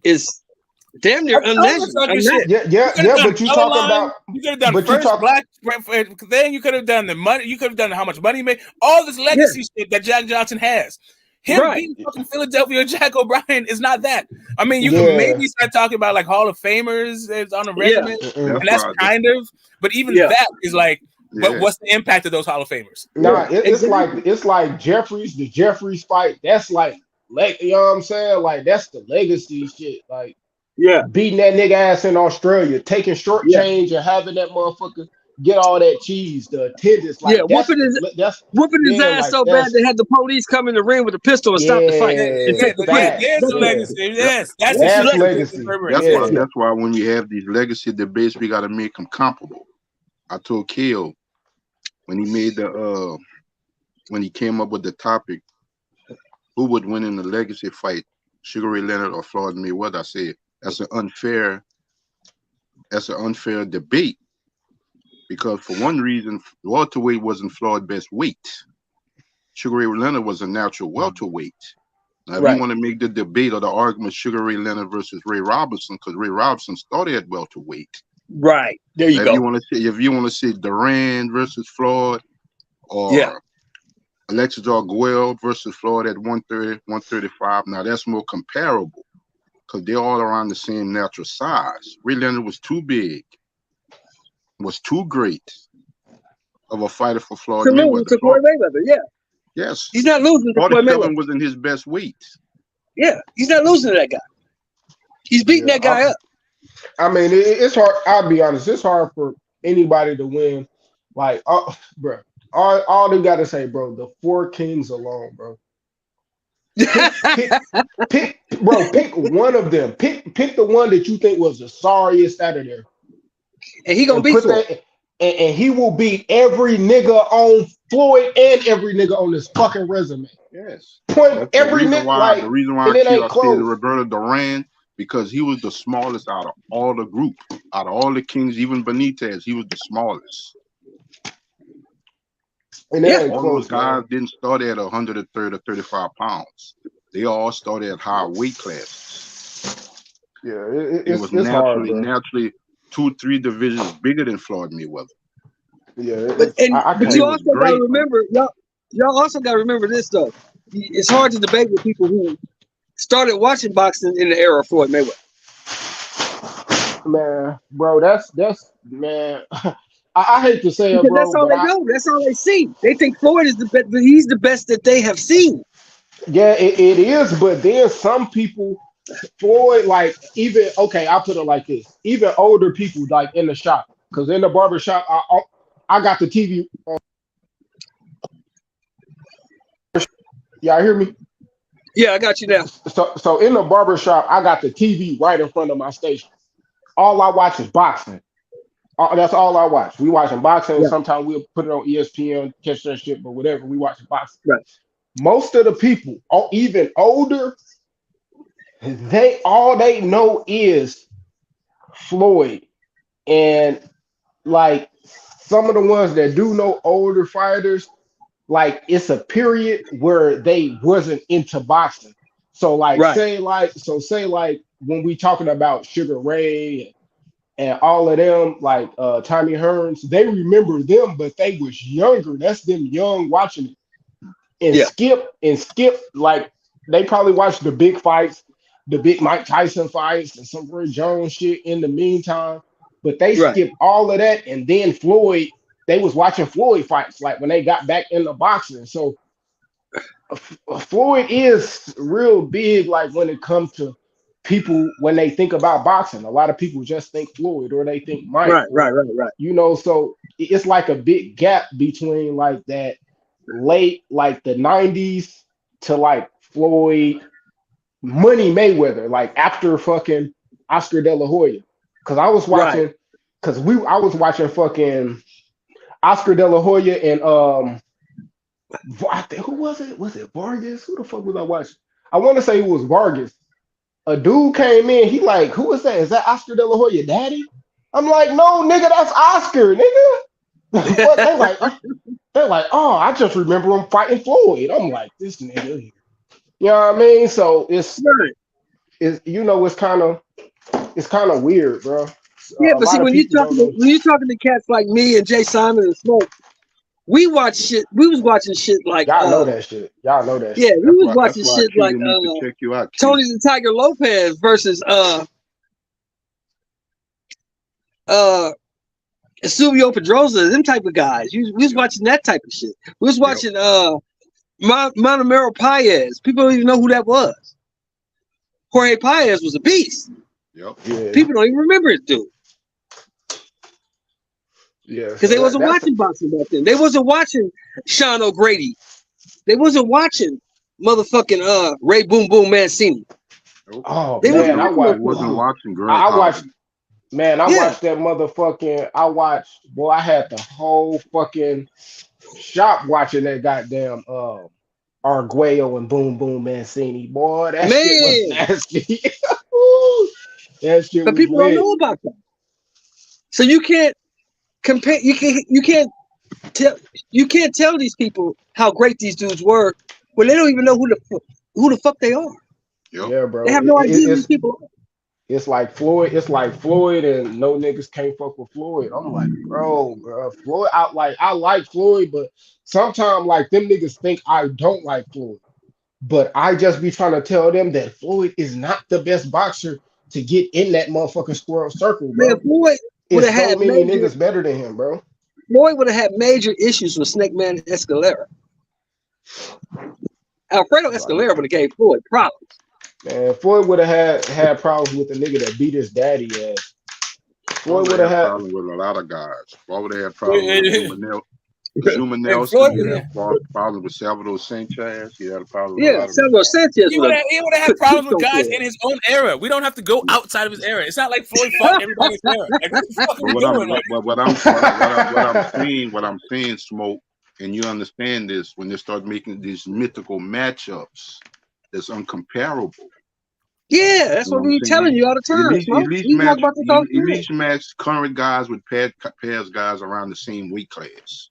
is damn near unmatched. Yeah, but you talking about you could have done first black thing. You could have done the money. You could have done how much money he made. All this legacy shit that Jack Johnson has. Him being fucking Philadelphia Jack O'Brien is not that. I mean, you can maybe start talking about like Hall of Famers on the resume, and that's kind of. But even that is like, but what's the impact of those Hall of Famers? Nah, it's like Jeffries, the Jeffries fight. That's like, you know what I'm saying? Like, that's the legacy shit. Like, beating that nigga ass in Australia, taking short change and having that motherfucker get all that cheese, the attendance, like whooping his ass so bad they had the police come in the ring with a pistol and stop the fight. That's the legacy. Yes, that's legacy. That's why when we have these legacy debates, we got to make them comparable. I told Kale when he made when he came up with the topic, who would win in the legacy fight, Sugar Ray Leonard or Floyd Mayweather? I said that's an unfair debate. Because for one reason, welterweight wasn't Floyd's best weight. Sugar Ray Leonard was a natural welterweight. Now, if you want to make the debate or the argument, Sugar Ray Leonard versus Ray Robinson, because Ray Robinson started at welterweight. Right. There you go. If you want to say Duran versus Floyd, or Alexis Arguello versus Floyd at 130, 135, now that's more comparable because they're all around the same natural size. Ray Leonard was too big. Was too great of a fighter for Floyd Mayweather. To Floyd Mayweather, yes, he's not losing to Floyd Mayweather. Wasn't his best weight. Yeah, he's not losing to that guy. He's beating that guy up. I mean, it's hard. I'll be honest. It's hard for anybody to win. Like, bro, all they got to say, bro, the Four Kings alone, bro. Pick one of them. Pick the one that you think was the sorriest out of there. And he gonna beat Floyd. And he will beat every nigga on Floyd and every nigga on this fucking resume. Yes. Point every nigga. The reason why I said Roberto Duran, because he was the smallest out of all the group. Out of all the kings, even Benitez, he was the smallest. And they ain't All close, those guys man. didn't start at 130 or 35 pounds. They all started at high weight classes. Yeah, It was it's hard, bro. naturally 2-3 divisions bigger than Floyd Mayweather. Yeah, But I And can't. he you was also got to great. remember, y'all also got to remember this though. It's hard to debate with people who started watching boxing in the era of Floyd Mayweather. Man, bro, that's man. I hate to say it, Because that's bro, all but they know. That's all they see. They think Floyd is the best, but he's the best that they have seen. yeah, it is. But there's some people, Floyd, like even okay, I'll put it like this: even older people, like in the shop, because in the barber shop, I got the TV. Y'all hear me? Yeah, I got you now. So in the barber shop, I got the TV right in front of my station. All I watch is boxing. That's all I watch. We watching boxing, and Yeah. sometimes we'll put it on ESPN, catch that shit, but whatever. We watching boxing. Right. Most of the people, even older, all they know is Floyd, and like some of the ones that do know older fighters, like it's a period where they wasn't into boxing. So Right. say like when we talking about Sugar Ray and all of them, like Tommy Hearns, they remember them, but they was younger. That's them young watching it. And Yeah. Skip, like they probably watched the big fights, the big Mike Tyson fights, and some Roy Jones shit in the meantime. But they Right. skipped all of that, and then Floyd, they was watching Floyd fights, like when they got back into boxing. So Floyd is real big, like when it comes to people when they think about boxing. A lot of people just think Floyd or they think Mike, Right. so it's like a big gap between like that late, like the 90s to like Floyd, Money Mayweather, like after fucking Oscar De La Hoya. Cause I was watching, I was watching fucking Oscar De La Hoya and who was it? Was it Vargas? Who the fuck was I watching? I want to say it was Vargas. A dude came in. He like, who is that? Is that Oscar De La Hoya, daddy? I'm like, no, nigga, that's Oscar, nigga. But they're like, oh, I just remember him fighting Floyd. I'm like, this nigga. You know what I mean? So it's kind of weird, bro. Yeah, A but see, lot of when you're people don't know. talking to cats like me and Jay Simon and Smoke, we watch shit. We was watching shit like Y'all know that shit. Y'all know that. Yeah, shit. we was watching shit like need to check you out, Tony the Tiger Lopez versus Silvio Pedrosa, them type of guys. We was watching that type of shit. We was watching Montemero Paez. People don't even know who that was. Jorge Paez was a beast. Yep. Yeah. People don't even remember it, dude. Yeah. Because they wasn't watching boxing back then. They wasn't watching Sean O'Grady. They wasn't watching motherfucking Ray Boom Boom Mancini. Oh they man, I watched that motherfucking. I had the whole fucking shop watching that goddamn Arguello and Boom Boom Mancini. Boy, that shit was nasty. That shit but was people lit. don't know about that. So you can't compare. You can't tell these people how great these dudes were when they don't even know who the fuck they are. Yep. Yeah, bro. They have no idea who these people are. It's like Floyd. It's like Floyd, and no niggas can't fuck with Floyd. I'm like, bro, Floyd. I like Floyd, but sometimes like them niggas think I don't like Floyd. But I just be trying to tell them that Floyd is not the best boxer to get in that motherfucking squirrel circle, bro. Man, Floyd would have had many niggas better than him, bro. Floyd would have had major issues with Snake Man Escalera. Alfredo Escalera would have gave Floyd problems. Man, Floyd would have had problems with the nigga that beat his daddy ass. Floyd would have had problems with a lot of guys. Why would they have problems with Zuma Nelson? He had problems with Salvador Sanchez. He had a problem with a lot of Salvador Sanchez. He would have had problems with guys in his own era. We don't have to go outside of his era. It's not like Floyd fought everybody's era. Like, what I'm saying, Smoke, and you understand this when they start making these mythical matchups that's uncomparable. Yeah, that's what we telling you all the time. At least match current guys with past guys around the same weight class.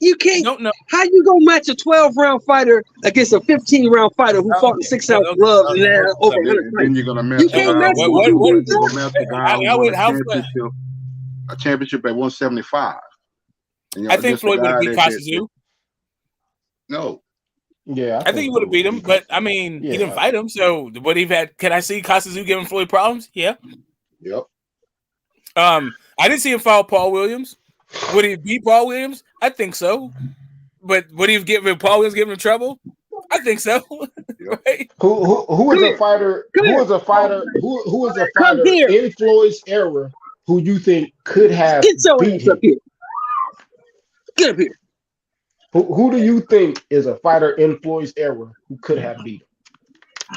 You can't. Don't know. How you gonna match a 12-round fighter against a 15-round fighter who fought in 6-ounce gloves and had over 100 And fights? then you're gonna match You can't match you're gonna match a guy who won a championship at 175. I think Floyd would have beat Costa. No. Yeah, I think he would have beat him, but I mean, he didn't fight him. So what he had? Can I see Costa giving Floyd problems? Yeah. Yep. I didn't see him foul Paul Williams. Would he beat Paul Williams? I think so. But would he give Paul Williams give him trouble? I think so. Right? Who is a fighter? Who is a fighter? Who is a fighter in Floyd's era who you think could have beat him? Up here. Get up here. Who do you think is a fighter in Floyd's era who could have beat him?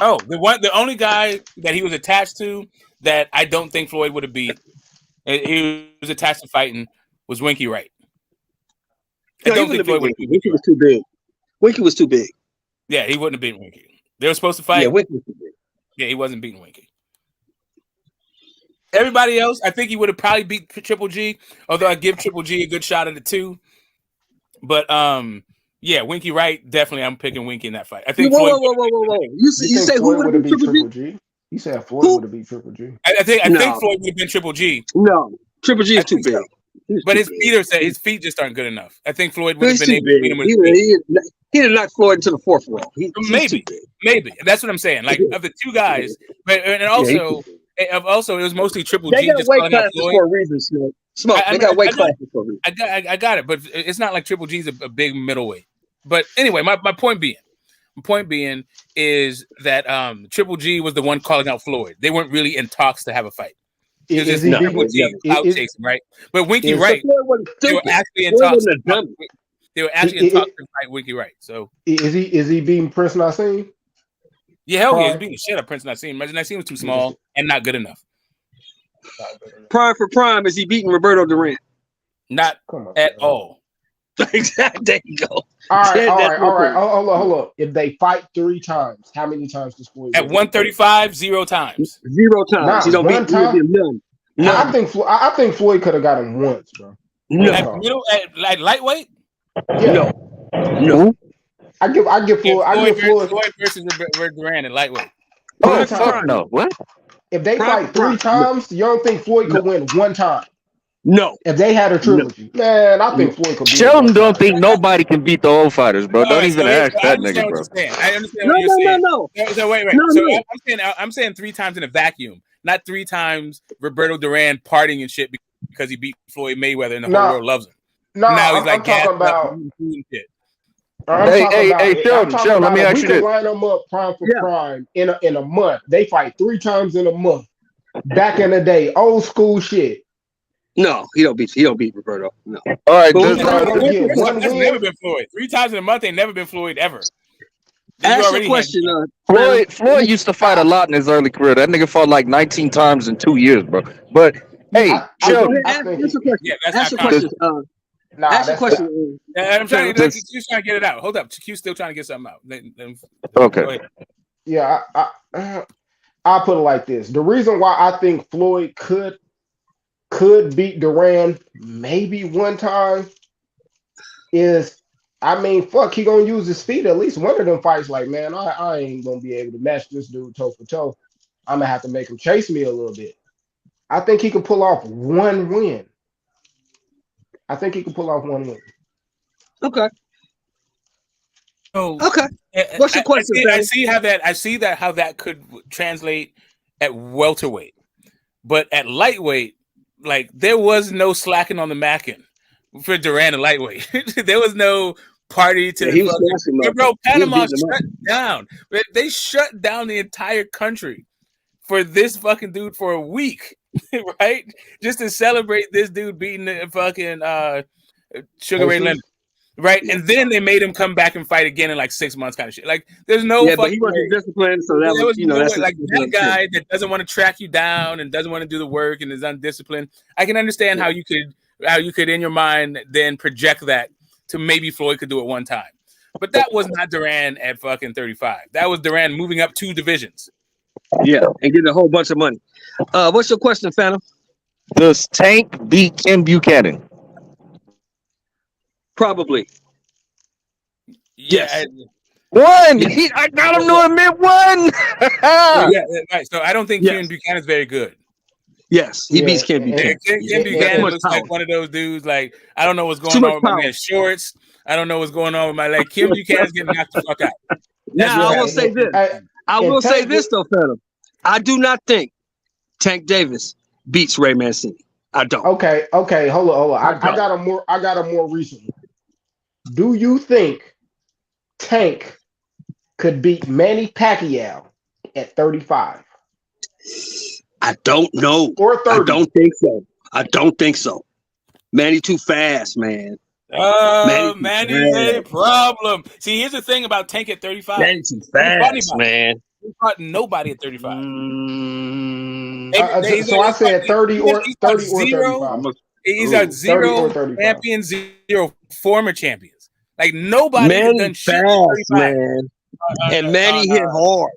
Oh, the only guy that he was attached to that I don't think Floyd would have beat, he was attached to fighting, was Winky Wright. I don't think Floyd would have beat Winky was too big. Winky was too big. Yeah, he wouldn't have beaten Winky. They were supposed to fight. Yeah, Winky was too big. Yeah, he wasn't beating Winky. Everybody else, I think he would have probably beat Triple G, although I give Triple G a good shot at it too. But yeah, Winky Wright, definitely I'm picking Winky in that fight. I think Whoa. You say who would have beat Triple G? You said Floyd would have beat Triple G. I think Floyd would have been Triple G. No, Triple G is too big. But his feet just aren't good enough. I think Floyd would have been able to beat him with he did knock Floyd into the fourth row. Maybe. That's what I'm saying. Like of the two guys, and also it was mostly Triple G. They got just weight calling out classes Floyd. for a reason, Smoke. They got weight classes for a reason. I got it, but it's not like Triple G's a big middleweight. But anyway, my point being is that Triple G was the one calling out Floyd. They weren't really in talks to have a fight. It was just Triple G out chasing, right? But Winky Wright, they were actually in talks. They were actually in talks to fight Winky Wright. So is he beating Prince Nassim? Yeah, hell yeah, he's beating the shit out of Prince Nassim. Nassim was too small and not good enough. Prime for prime, is he beating Roberto Duran? Not at all. Exactly. There you go. All right. Hold up. If they fight 3 times, how many times does Floyd? At 135, 0 times. 0 times. He don't beat none. I think Floyd could have got him once, bro. No. At lightweight? Yeah. No. I give Floyd versus Duran at lightweight. Oh, fuck no. What? If they fight 3 times, you don't think Floyd could win 1 time? No. If they had a trilogy, man, I think Floyd could beat Sheldon don't think nobody can beat the old fighters, bro. Don't even ask that nigga, bro. I understand what you're saying. No. So wait. So I'm saying 3 times in a vacuum, not 3 times Roberto Duran partying and shit because he beat Floyd Mayweather and the whole world loves him. Now he's like talking about shit. Hey, Sheldon, let me ask you this. Line them up prime for prime in a month. They fight 3 times in a month. Back in the day, old school shit. No, he don't beat Roberto. No. All right, that's never been Floyd. 3 times in a month ain't never been Floyd ever. Ask your question. Floyd used to fight a lot in his early career. That nigga fought like 19 times in 2 years, bro. But hey, Sheldon, ask your question. Yeah, ask your question. Ask your question. I'm trying to get it out. Hold up, Q's still trying to get something out. Okay. Yeah, I'll put it like this. The reason why I think Floyd could beat Duran maybe 1 time is, I mean, fuck, he gonna use his feet at least one of them fights. Like, man, I ain't gonna be able to match this dude toe for toe. I'm gonna have to make him chase me a little bit. I think he can pull off 1 win. Okay. Oh, okay. What's your question? I see how that could translate at welterweight, but at lightweight, like there was no slacking on the mackin for Duran at lightweight. There was no party to bro. Panama shut down. They shut down the entire country for this fucking dude for a week, right? Just to celebrate this dude beating the fucking Sugar Ray Leonard. Right, and then they made him come back and fight again in like 6 months, kind of shit. Like, there's no. But he wasn't disciplined, so that was that's like that guy that doesn't want to track you down and doesn't want to do the work and is undisciplined. I can understand how you could in your mind then project that to maybe Floyd could do it 1 time, but that was not Duran at fucking 35. That was Duran moving up 2 divisions. Yeah, and getting a whole bunch of money. What's your question, Phantom? Does Tank beat Ken Buchanan? Probably. Yeah, One. Yes. I got him to admit one. Right. So I don't think Kieran Buchanan is very good. Yes, he beats Ken Buchanan. Ken Buchanan looks like one of those dudes. Like, I don't know what's going on with my man's shorts. I don't know what's going on with my leg. Kim Buchanan's getting knocked the fuck out. Now I will say this. I will say this though, Phantom. I do not think Tank Davis beats Ray Mancini. I don't. Okay. Hold on. I got a more recent one. Do you think Tank could beat Manny Pacquiao at 35? I don't know. Or 30. I don't think so. Manny too fast, man. Manny's a problem. See, here's the thing about Tank at 35. Manny's too fast, man. He fought nobody at 35. So I said 30 or 35. He's at 0 champions, 0 former champions. Like nobody has done shit at 35. Man. And Manny hit hard.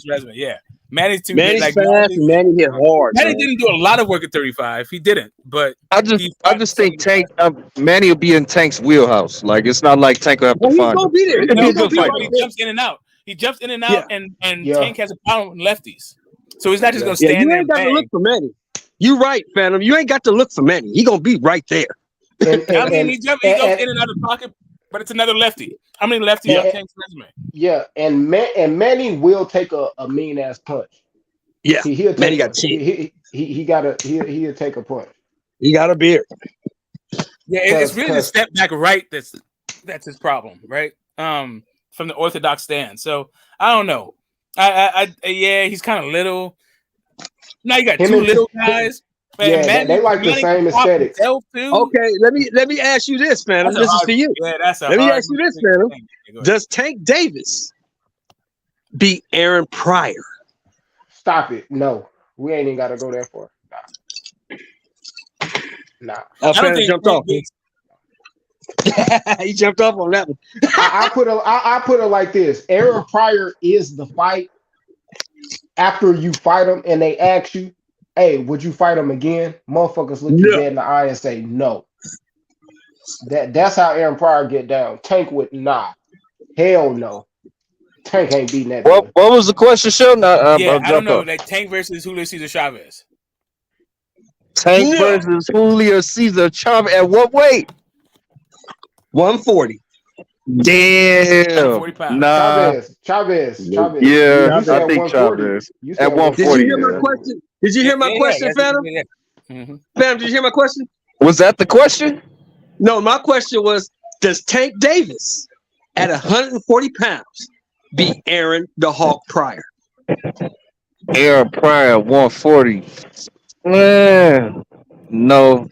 Resume. Yeah. Manny's too Manny's like, fast and Manny hit hard. Manny didn't do a lot of work at 35. He didn't, but I just think Tank Manny will be in Tank's wheelhouse. Like it's not like Tank will have to find. He's be there. He jumps in and out. He jumps in and out, and Tank has a problem with lefties. So he's not just gonna stand there. You ain't got to look for Manny. You right, Phantom. You ain't got to look for Manny. He gonna be right there. He goes in and out of the pocket, but it's another lefty. How many lefties on Tank's resume? Yeah, and Manny will take a mean ass punch. Yeah, he'll Manny got cheated. He'll take a punch. He got a beard. Yeah, it's really the step back right that's his problem, right? From the orthodox stance. So I don't know. Yeah, he's kind of little. Now you got two little guys. Man, they like the same aesthetics. Okay, let me ask you this, man. This is for you. Yeah, let me ask you this, man. Does Tank Davis beat Aaron Pryor? Stop it. No. We ain't even got to go there for. Nah. I don't think jumped off. He jumped off on that one. I put it like this. Aaron Pryor is the fight after you fight him and they ask you, hey, would you fight him again? Motherfuckers look you dead in the eye and say no. That's how Aaron Pryor get down. Tank would not. Hell no. Tank ain't beating that. What was the question, Sheldon? I don't know. Like Tank versus Julio Cesar Chavez. Tank versus Julio Cesar Chavez at what weight? 140. Damn. Nah. Chavez. Yeah, I think Chavez at 140. Did you hear my question? Did you hear my question, Phantom? Phantom, did you hear my question? Was that the question? No, my question was, does Tank Davis at 140 pounds beat Aaron the Hawk Pryor? Aaron Pryor 140. No.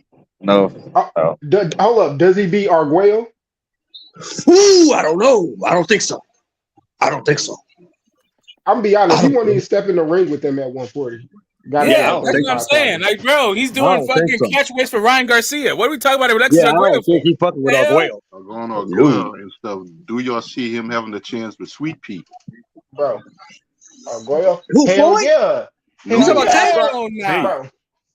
Hold up. Does he beat Arguello? Ooh, I don't know. I don't think so. I'm gonna be honest. He won't even step in the ring with them at 140. That's what I'm saying. Like, bro, he's doing fucking catch weights for Ryan Garcia. What are we talking about? Alexis I don't think he fucking with Arguello. Going on Arguello and stuff. Do y'all see him having a chance with Sweet Pea? Bro, Arguello? Hell yeah. You talking about Tank? Bro.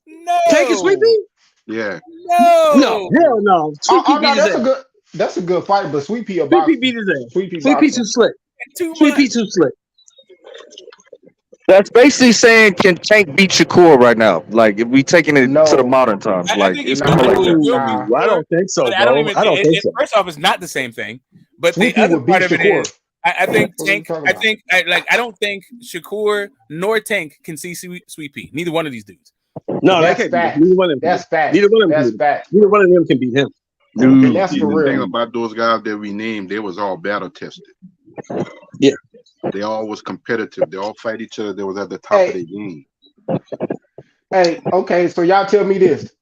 No. Tank and Sweet Pea? Yeah. No. Hell no. Sweet Pea beat his ass. That's a good fight, but Sweet Pea beat his ass. Sweet Pea too slick. Sweet Pea too slick. That's basically saying, can Tank beat Shakur right now? Like, if we taking it to the modern times, like it's kind of like that. I don't think so, bro. I don't think so. First off, it's not the same thing. But the other part of it is, I think Tank. I don't think Shakur nor Tank can see Sweet Pea. Neither one of these dudes. No, that's fact. Neither one of them. That's fact. Neither one of them. Neither one of them can beat him. And that's for real. The thing about those guys that we named, they was all battle tested. Yeah. They all was competitive. They all fight each other. They was at the top of their game. Hey, okay, so y'all tell me this.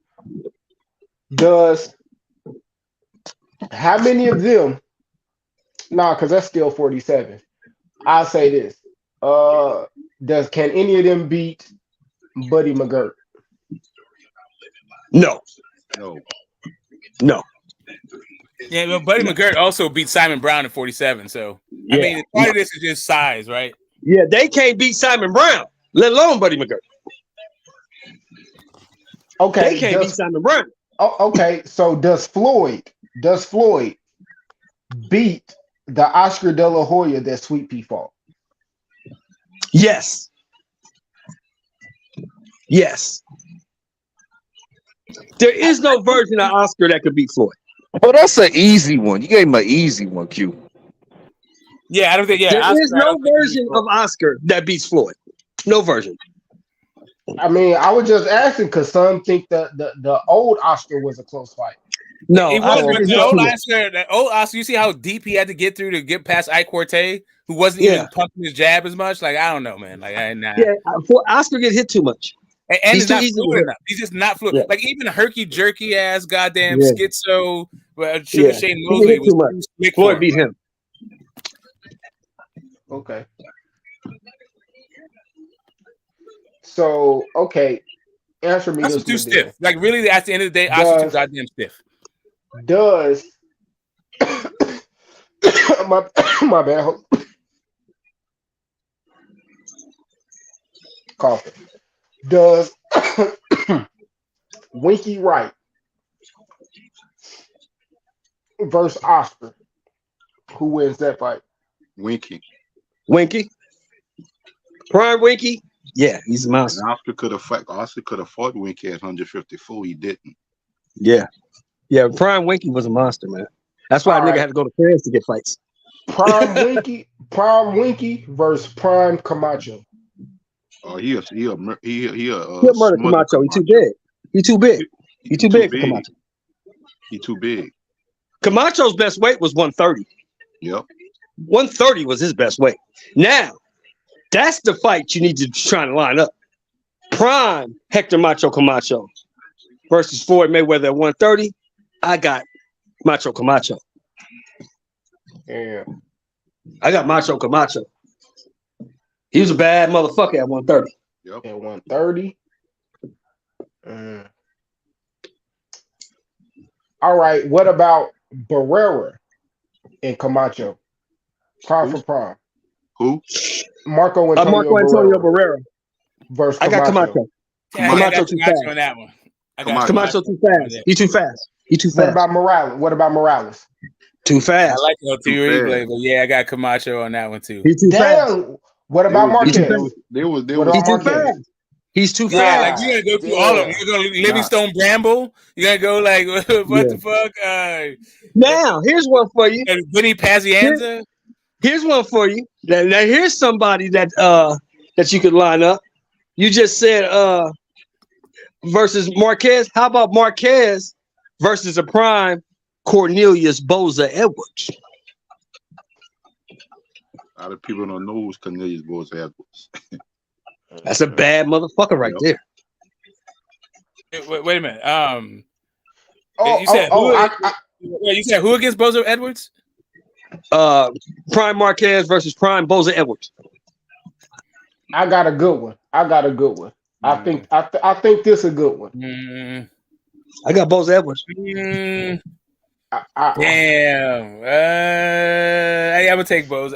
How many of them? Because that's still 47. I'll say this. Can any of them beat Buddy McGirt? No. Yeah, but Buddy McGirt also beat Simon Brown at 47. So I mean, part of this is just size, right? Yeah, they can't beat Simon Brown, let alone Buddy McGirt. Okay, they can't beat Simon Brown. Okay, so does Floyd Does Floyd beat the Oscar De La Hoya that Sweet Pea fought? Yes. Yes. There is no version of Oscar that could beat Floyd. But that's an easy one. You gave him an easy one, Q. Yeah, I don't think. Yeah, there Oscar, is no version of Oscar that beats Floyd. No version. I mean, I was just asking because some think the old Oscar was a close fight. No, it was. But the old Oscar, you see how deep he had to get through to get past Ike Corte, who wasn't even pumping his jab as much. Like, I don't know, man. Like, nah. Yeah, for Oscar get hit too much. And he's not fluid enough. He's just not fluid. Yeah. Like even herky jerky ass goddamn Yeah. schizo Sugar Shane He Mosley hit too much. was too slick Floyd for beat him. Okay. So answer me. That's this too one stiff. then. Like really, at the end of the day, Oscar's too goddamn stiff. Does my bad. Coughing. Does Winky Wright versus Oscar? Who wins that fight? Winky. Prime Winky? Yeah, he's a monster. And Oscar could have fought Winky at 154. He didn't. Yeah. Yeah, Prime Winky was a monster, man. That's why a nigga had to go to France to get fights. Prime Winky versus Prime Camacho. Oh, he a He'll murder Camacho. He too big. He too big. He too big for Camacho. He too big. Camacho's best weight was 130. Yep. 130 was his best weight. Now, that's the fight you need to try to line up. Prime Hector Macho Camacho versus Floyd Mayweather at 130. I got Macho Camacho. Yeah. I got Macho Camacho. He was a bad motherfucker at 130. Yep. At 130. All right. What about Barrera and Camacho? Prime for prime. Who? Marco Antonio Barrera. Versus I got Camacho. Camacho too fast on that one. I got Camacho too fast. He too fast. He too fast. What about Morales? Too fast. I like the replay, but yeah, I got Camacho on that one too. He too fast. What about Marquez? He's too fast. He's too fast. Like you're gonna go through all of them. You're gonna Livingstone Bramble. You're gonna go like what the fuck? Now here's one for you. Vinny Pazienza. Here's one for you. Now here's somebody that that you could line up. You just said versus Marquez. How about Marquez versus a prime Cornelius Boza Edwards? A lot of people don't know who's Cornelius Boza Edwards. That's a bad motherfucker right there. Wait a minute. You said who against Boza Edwards? Prime Marquez versus Prime Boza Edwards. I got a good one. I think this is a good one. I got Boza Edwards. Damn. I'm gonna take Boza.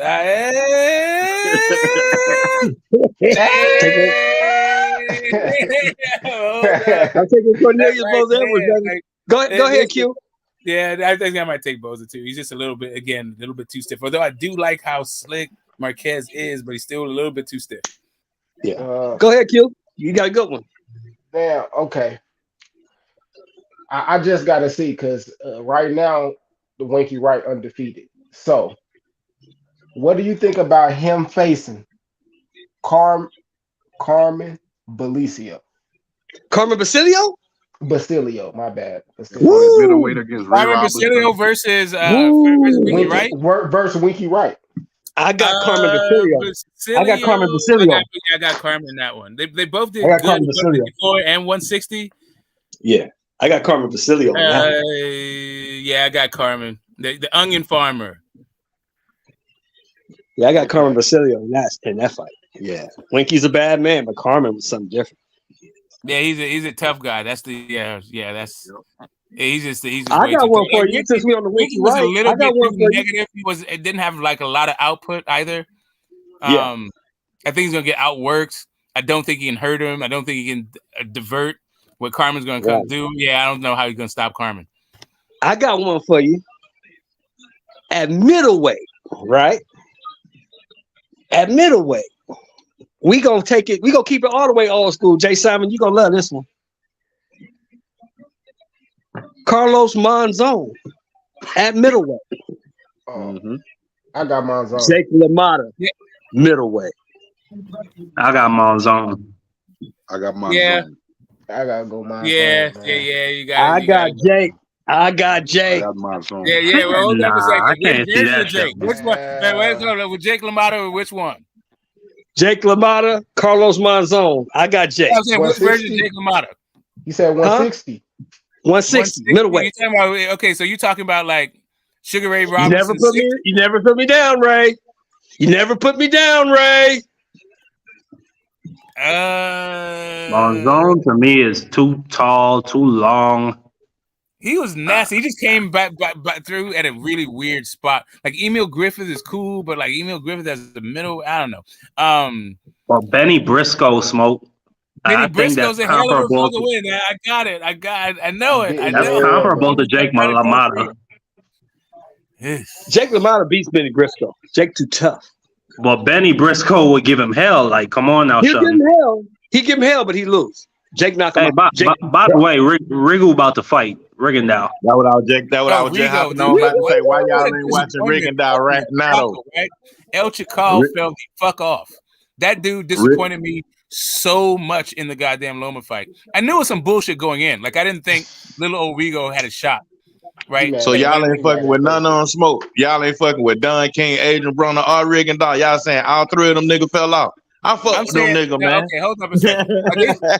I'm taking Cornelius Boza Edwards. Go ahead, Q. Yeah, I think I might take Boza too. He's just a little bit too stiff. Although I do like how slick Marquez is, but he's still a little bit too stiff. Yeah. Go ahead, Q. You got a good one. Damn. Okay. I just got to see because right now the Winky Wright undefeated. So, what do you think about him facing Carmen Basilio? Carmen Basilio? Basilio, my bad. Middleweight against Ray Carmen Basilio versus Winky Wright. Versus Winky Wright. I got Carmen Basilio. I got Carmen Basilio. I got Carmen in that one. They both did I got good. Carmen Basilio. 154 and 160. Yeah, I got Carmen Basilio. Yeah, I got Carmen. The onion farmer. Yeah, I got Carmen Basilio in that fight. Yeah, Winky's a bad man, but Carmen was something different. Yeah, he's a tough guy. That's that's. He's just I got one for you. Since we on the Winky was Wright, a little I got bit one for negative. It didn't have like a lot of output either. Yeah. I think he's gonna get outworked. I don't think he can hurt him. I don't think he can divert what Carmen's gonna come do. Yeah, I don't know how he's gonna stop Carmen. I got one for you. At middleweight, right? At middleweight, we gonna take it. We gonna keep it all the way old school. Jay Simon, you gonna love this one. Carlos Monzon at middleweight. I got Monzon. Jake LaMotta, middleweight. I got Monzon. I got Monzon. Yeah. I gotta go Monzon. Yeah. You got. I got Jake. I got Jake. I got Monzon. Yeah. Well, hold up a second. I can't see that Jake. Which one? Wait, with Jake LaMotta, which one? Jake LaMotta, Carlos Monzon. I got Jake. I was saying, which version of Jake LaMotta? You said 160. 160 middleweight. Okay, so you talking about like Sugar Ray Robinson? You never put me down, Ray. You never put me down, Ray. Monzon to me is too tall, too long. He was nasty. He just came back through at a really weird spot. Like Emil Griffith is cool, but like Emil Griffith as the middle, I don't know. Well, Benny Briscoe smoke. Benny Briscoe's a hell of a fucking win. I got it. I know it. That's comparable to Jake LaMotta. Jake LaMotta beats Benny Briscoe. Jake too tough. Well, Benny Briscoe would give him hell. Like, come on now, He'll give him hell. He give him hell, but he lose. Jake knock him out. By the way, Rigo about to fight Rigondeaux. That what I was just hopping on about to say. Why y'all ain't watching Rigondeaux right now? Right? El Chacal felt the fuck off. That dude disappointed me so much in the goddamn Loma fight. I knew it was some bullshit going in. Like I didn't think little old Rigo had a shot. Right. So y'all ain't fucking with none on smoke. Y'all ain't fucking with Don King, Adrian Broner, or Rigondeaux. Y'all saying all three of them niggas fell off. I fuck with them niggas, man. Okay, hold up a second.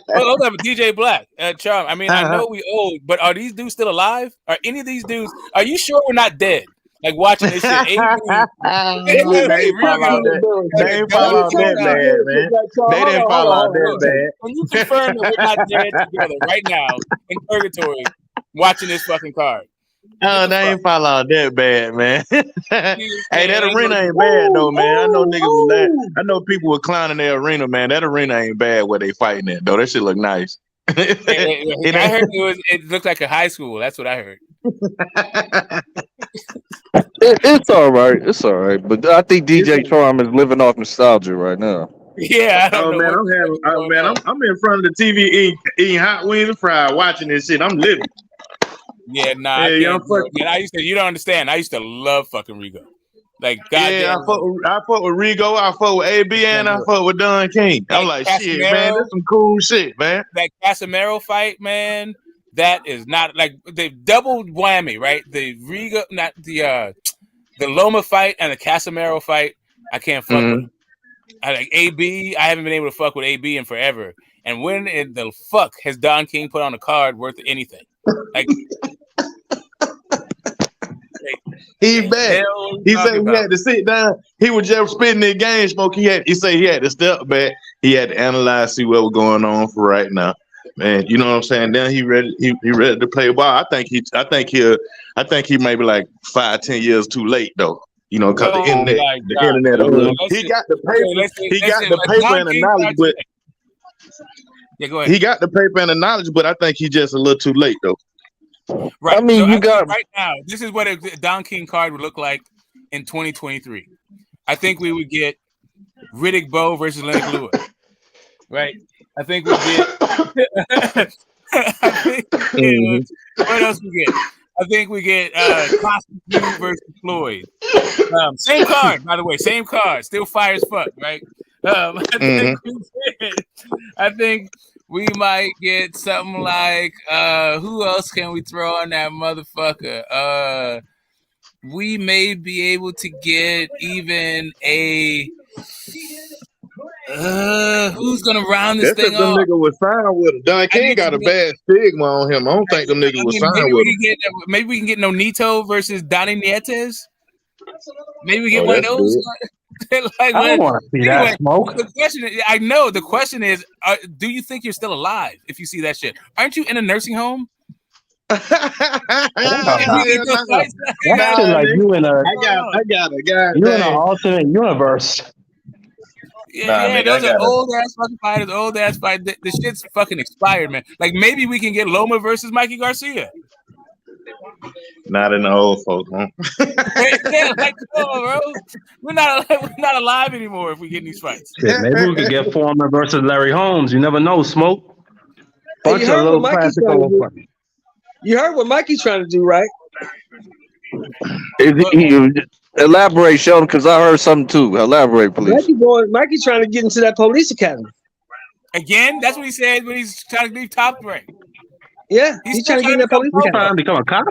Hold up, DJ Black, Charm. I mean, I know we old, but are these dudes still alive? Are any of these dudes? Are you sure we're not dead? Like watching this shit. They ain't fall out that bad, man. They didn't fall out that bad. Can you confirm that we're not dead together right now in purgatory watching this fucking card? Oh, they ain't fall out that bad, man. Hey, that arena ain't bad though, man. I know niggas was laughing. I know people were clowning their arena, man. That arena ain't bad where they fighting at though. That shit look nice. I heard it looked like a high school. That's what I heard. It's all right. It's all right. But I think DJ Charm is living off nostalgia right now. Yeah. I'm in front of the TV eating hot wings and fries, watching this shit. I'm living. Yeah, nah. Yeah, you don't understand. I used to love fucking Rigo. Like, goddamn. Yeah, I fuck with Rigo, I fuck with AB, and I fuck with Don King. I'm like, shit, man, that's some cool shit, man. That Casimiro fight, man, that is not like the double whammy, right? The Rigo, not the Loma fight and the Casimiro fight. I can't fuck with. I like AB. I haven't been able to fuck with AB in forever. And when the fuck has Don King put on a card worth anything? Like. He bad. He said he had to sit down. He was just spitting the game smoke. He said he had to step back. He had to analyze, see what was going on for right now. Man, you know what I'm saying? Then he ready to play ball. I think he may be like 5-10 years too late though. You know, because the internet. He got the paper. He got the paper and the knowledge, but yeah, go ahead. He got the paper and the knowledge, but I think he's just a little too late though. Right. I mean, so you got right now. This is what a Don King card would look like in 2023. I think we would get Riddick Bowe versus Lennox Lewis. Right. I think we get. What else we get? I think we get Cosby versus Floyd. Same card, by the way. Same card. Still fire as fuck. Right. I think we might get something like who else can we throw on that motherfucker? We may be able to get even a who's gonna round this thing them off? niggas was signed with him. Don King got a bad stigma on him. I don't think them niggas was signed with him. Maybe we can get Nonito versus Donnie Nietes. Maybe we get one of those. I don't want to see that smoke. The question is, do you think you're still alive if you see that shit? Aren't you in a nursing home? That's like you in a. I got a guy. You in an alternate universe. Yeah, those are old ass fucking fighters. Old ass fight. The shit's fucking expired, man. Like maybe we can get Loma versus Mikey Garcia. Not in the old folk, huh? Yeah, like, come on, bro. We're not alive anymore if we get in these fights. Shit, maybe we could get Foreman versus Larry Holmes. You never know, Smoke. Hey, you heard what Mikey's trying to do. You heard what Mikey's trying to do, right? Elaborate, Sheldon, because I heard something too. Elaborate, please. Mikey's trying to get into that police academy. Again, that's what he said when he's trying to leave top rank. Yeah, he's trying to get in that police academy. Trying to become a cop?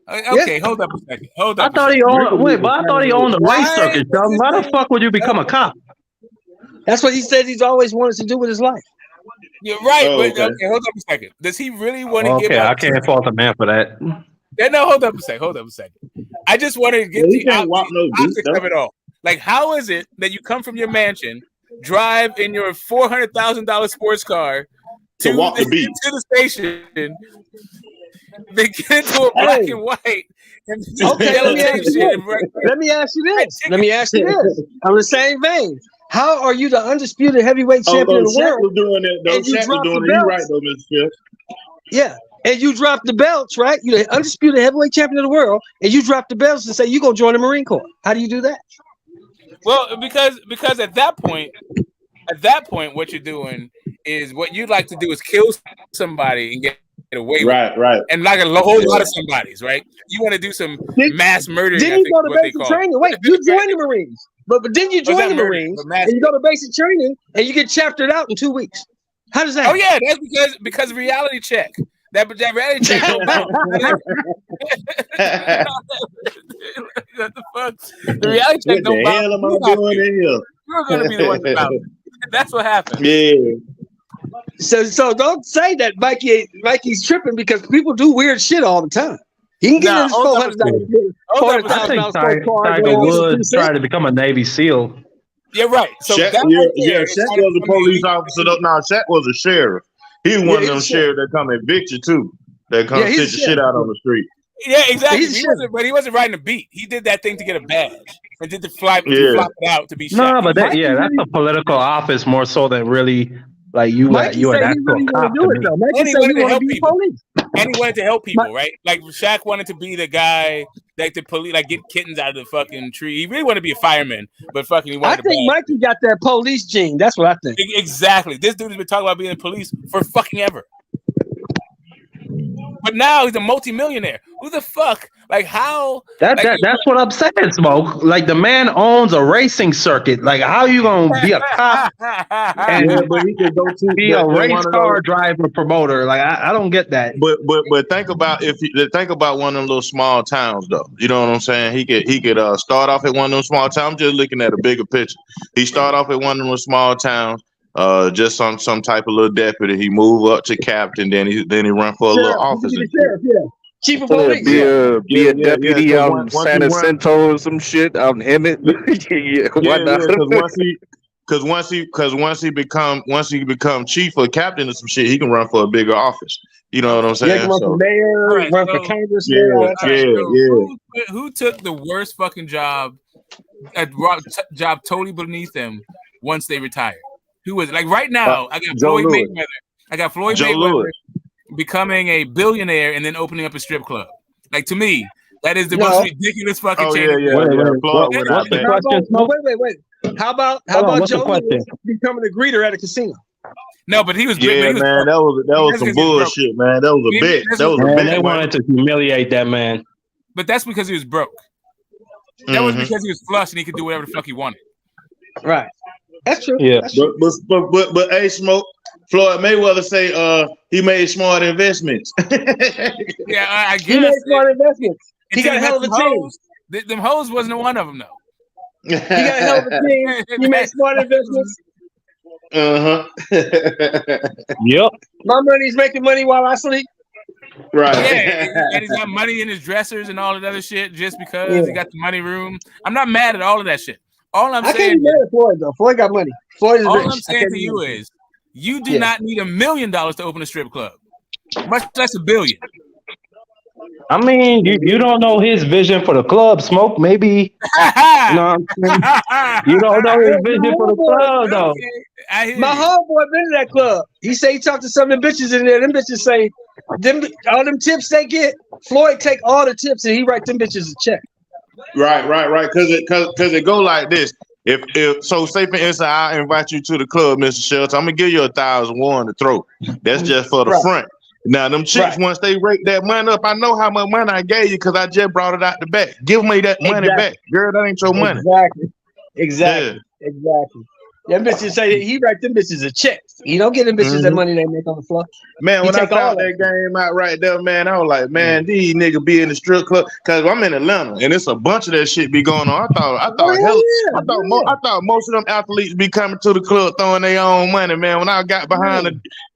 Okay, hold up a second. I thought he owned the race circuit. Why the fuck would you become a cop? That's what he said he's always wanted to do with his life. You're right, but okay, hold up a second. Does he really want to get? Okay, I can't fault the man for that. Yeah, no, hold up a second. I just wanted to get the optics of it all. Like, how is it that you come from your mansion, drive in your $400,000 sports car to the station, then get into a black and white? And okay, let me ask you this. On the same vein. How are you the undisputed heavyweight champion of the world? Was doing it. Those Shaq was doing it. You're right, though, Mr. Phipps. Yeah, and you dropped the belts, right? You're the undisputed heavyweight champion of the world, and you dropped the belts and say you're gonna join the Marine Corps. How do you do that? Well, because at that point, what you're doing is what you'd like to do is kill somebody and get away with it. Right. And like a whole lot of somebody's, right? You want to do some mass murder. Didn't you go to basic training? Wait, you joined the Marines. But then you join the Marines and you go to basic training and you get chaptered out in 2 weeks. How does that? Oh yeah, that's because reality check. That reality check. What the fuck? The reality check don't bother you. You're going to be the one about it. That's what happened. Yeah. So don't say that Mikey's tripping because people do weird shit all the time. He can get his $400,000. I think Tiger Woods tried to become a Navy SEAL. Yeah, right. So Shaq, Shaq was a police officer. No, Shaq was a sheriff. He was one of them sheriffs that come evict you too. That come sit the shit out on the street. Yeah, exactly. He wasn't riding a beat. He did that thing to get a badge and did the flop it out to be Shaq. No, but that's a political office more so than really like you an actual cop. And he wanted to help people. And he wanted to help people, right? Like Shaq wanted to be the guy that the police like get kittens out of the fucking tree. He really wanted to be a fireman, but fucking he wanted. I think Mikey got that police gene. That's what I think. Exactly. This dude has been talking about being in police for fucking ever. But now he's a multimillionaire. Who the fuck? Like how? That's what I'm saying, Smoke. Like the man owns a racing circuit. Like how you gonna be a cop and he could go to be a race car driver promoter? Like I don't get that. But think about one of them little small towns though. You know what I'm saying? He could start off at one of them small towns. I'm just looking at a bigger picture. He start off at one of them small towns. Just some type of little deputy. He moved up to captain, then he run for a little office. Chief of police. Be a deputy out in San Jacinto or some shit out in Emmett. Why not? Because once he become chief or captain or some shit, he can run for a bigger office. You know what I'm saying? Yeah, run for mayor, run for Congress. Who took the worst fucking job totally beneath them once they retired? Who was it? Like right now, I got Floyd Mayweather. I got Floyd Mayweather becoming a billionaire and then opening up a strip club. Like to me, that is the most ridiculous fucking change. Wait. How about Joe Louis becoming a greeter at a casino? No, but he was. Man, that was some bullshit, man. That was a bit. They wanted to humiliate that man. But that's because he was broke. That was because he was flush and he could do whatever the fuck he wanted. Right. That's true. Yeah. That's true. But hey, Smoke, Floyd Mayweather say he made smart investments. Yeah, I guess he made smart investments. He got a hell of a team. Them hoes wasn't one of them though. He got a hell of a team. He made smart investments. Yep. My money's making money while I sleep. Right. Yeah, and he's got money in his dressers and all that other shit just because he got the money room. I'm not mad at all of that shit. All I'm saying, can't be mad at Floyd though. Floyd got money. Floyd is all rich. I'm saying to you is, you do not need $1 million to open a strip club, much less $1 billion. I mean, you don't know his vision for the club, Smoke. Maybe you know what I'm saying? You don't know his vision for the club, though. My homeboy been to that club. He say he talked to some of them bitches in there. Them bitches say all them tips they get, Floyd take all the tips and he write them bitches a check. Right. Because it go like this. If so, say for instance, I invite you to the club, Mr. Shelton. I'm gonna give you 1,001 to throw. That's just for the front. Now, them chicks, once they rake that money up, I know how much money I gave you because I just brought it out the back. Give me that money back. Girl, that ain't your money. Exactly. Them bitches say he write them bitches a check. You don't get them bitches that money they make on the floor. Man, when I found that game out right there, man, I was like, man, these niggas be in the strip club because I'm in Atlanta and it's a bunch of that shit be going on. I thought most of them athletes be coming to the club throwing their own money, man. When I got behind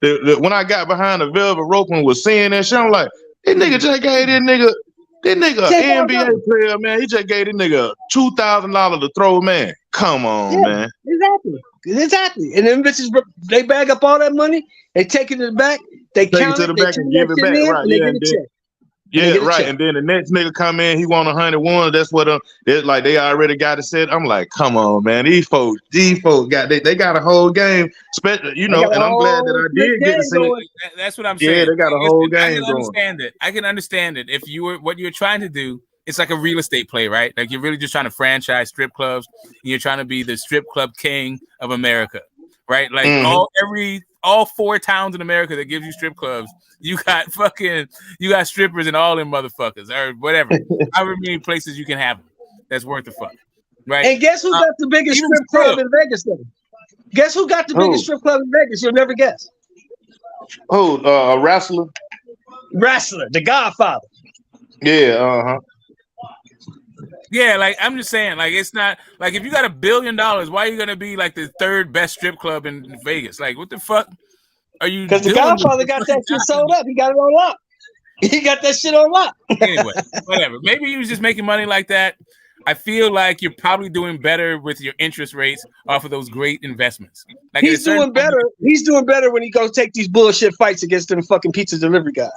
the velvet rope and was seeing that shit, I'm like, this nigga just gave this nigga NBA player, man. He just gave this nigga $2,000 to throw, man. Come on, man. Exactly. And them bitches, they bag up all that money, they take it to the back, they count it, they back and give it back, right? and they get a check. Yeah, right. And then the next nigga come in, he want 101. That's what like they already got it set. I'm like, come on, man. These folks got they got a whole game, you know. And I'm glad that I did get to see it. That's what I'm saying. Yeah, they got a whole game going. I can understand it. If what you're trying to do, it's like a real estate play, right? Like you're really just trying to franchise strip clubs. And you're trying to be the strip club king of America, right? Like all 4 towns in America that gives you strip clubs, you got strippers in all them motherfuckers or whatever. However many places you can have them, that's worth the fuck, right? And guess who got the biggest strip club in Vegas? Then? Guess who got the biggest strip club in Vegas? You'll never guess. Who? A wrestler? Wrestler, the Godfather. Yeah. Yeah, like I'm just saying, like it's not like if you got $1 billion, why are you gonna be like the 3rd best strip club in Vegas? Like, what the fuck are you? Because the Godfather got that shit sold up. He got it on lock. He got that shit on lock. Anyway, whatever. Maybe he was just making money like that. I feel like you're probably doing better with your interest rates off of those great investments. Like he's doing better. He's doing better when he goes take these bullshit fights against them fucking pizza delivery guys.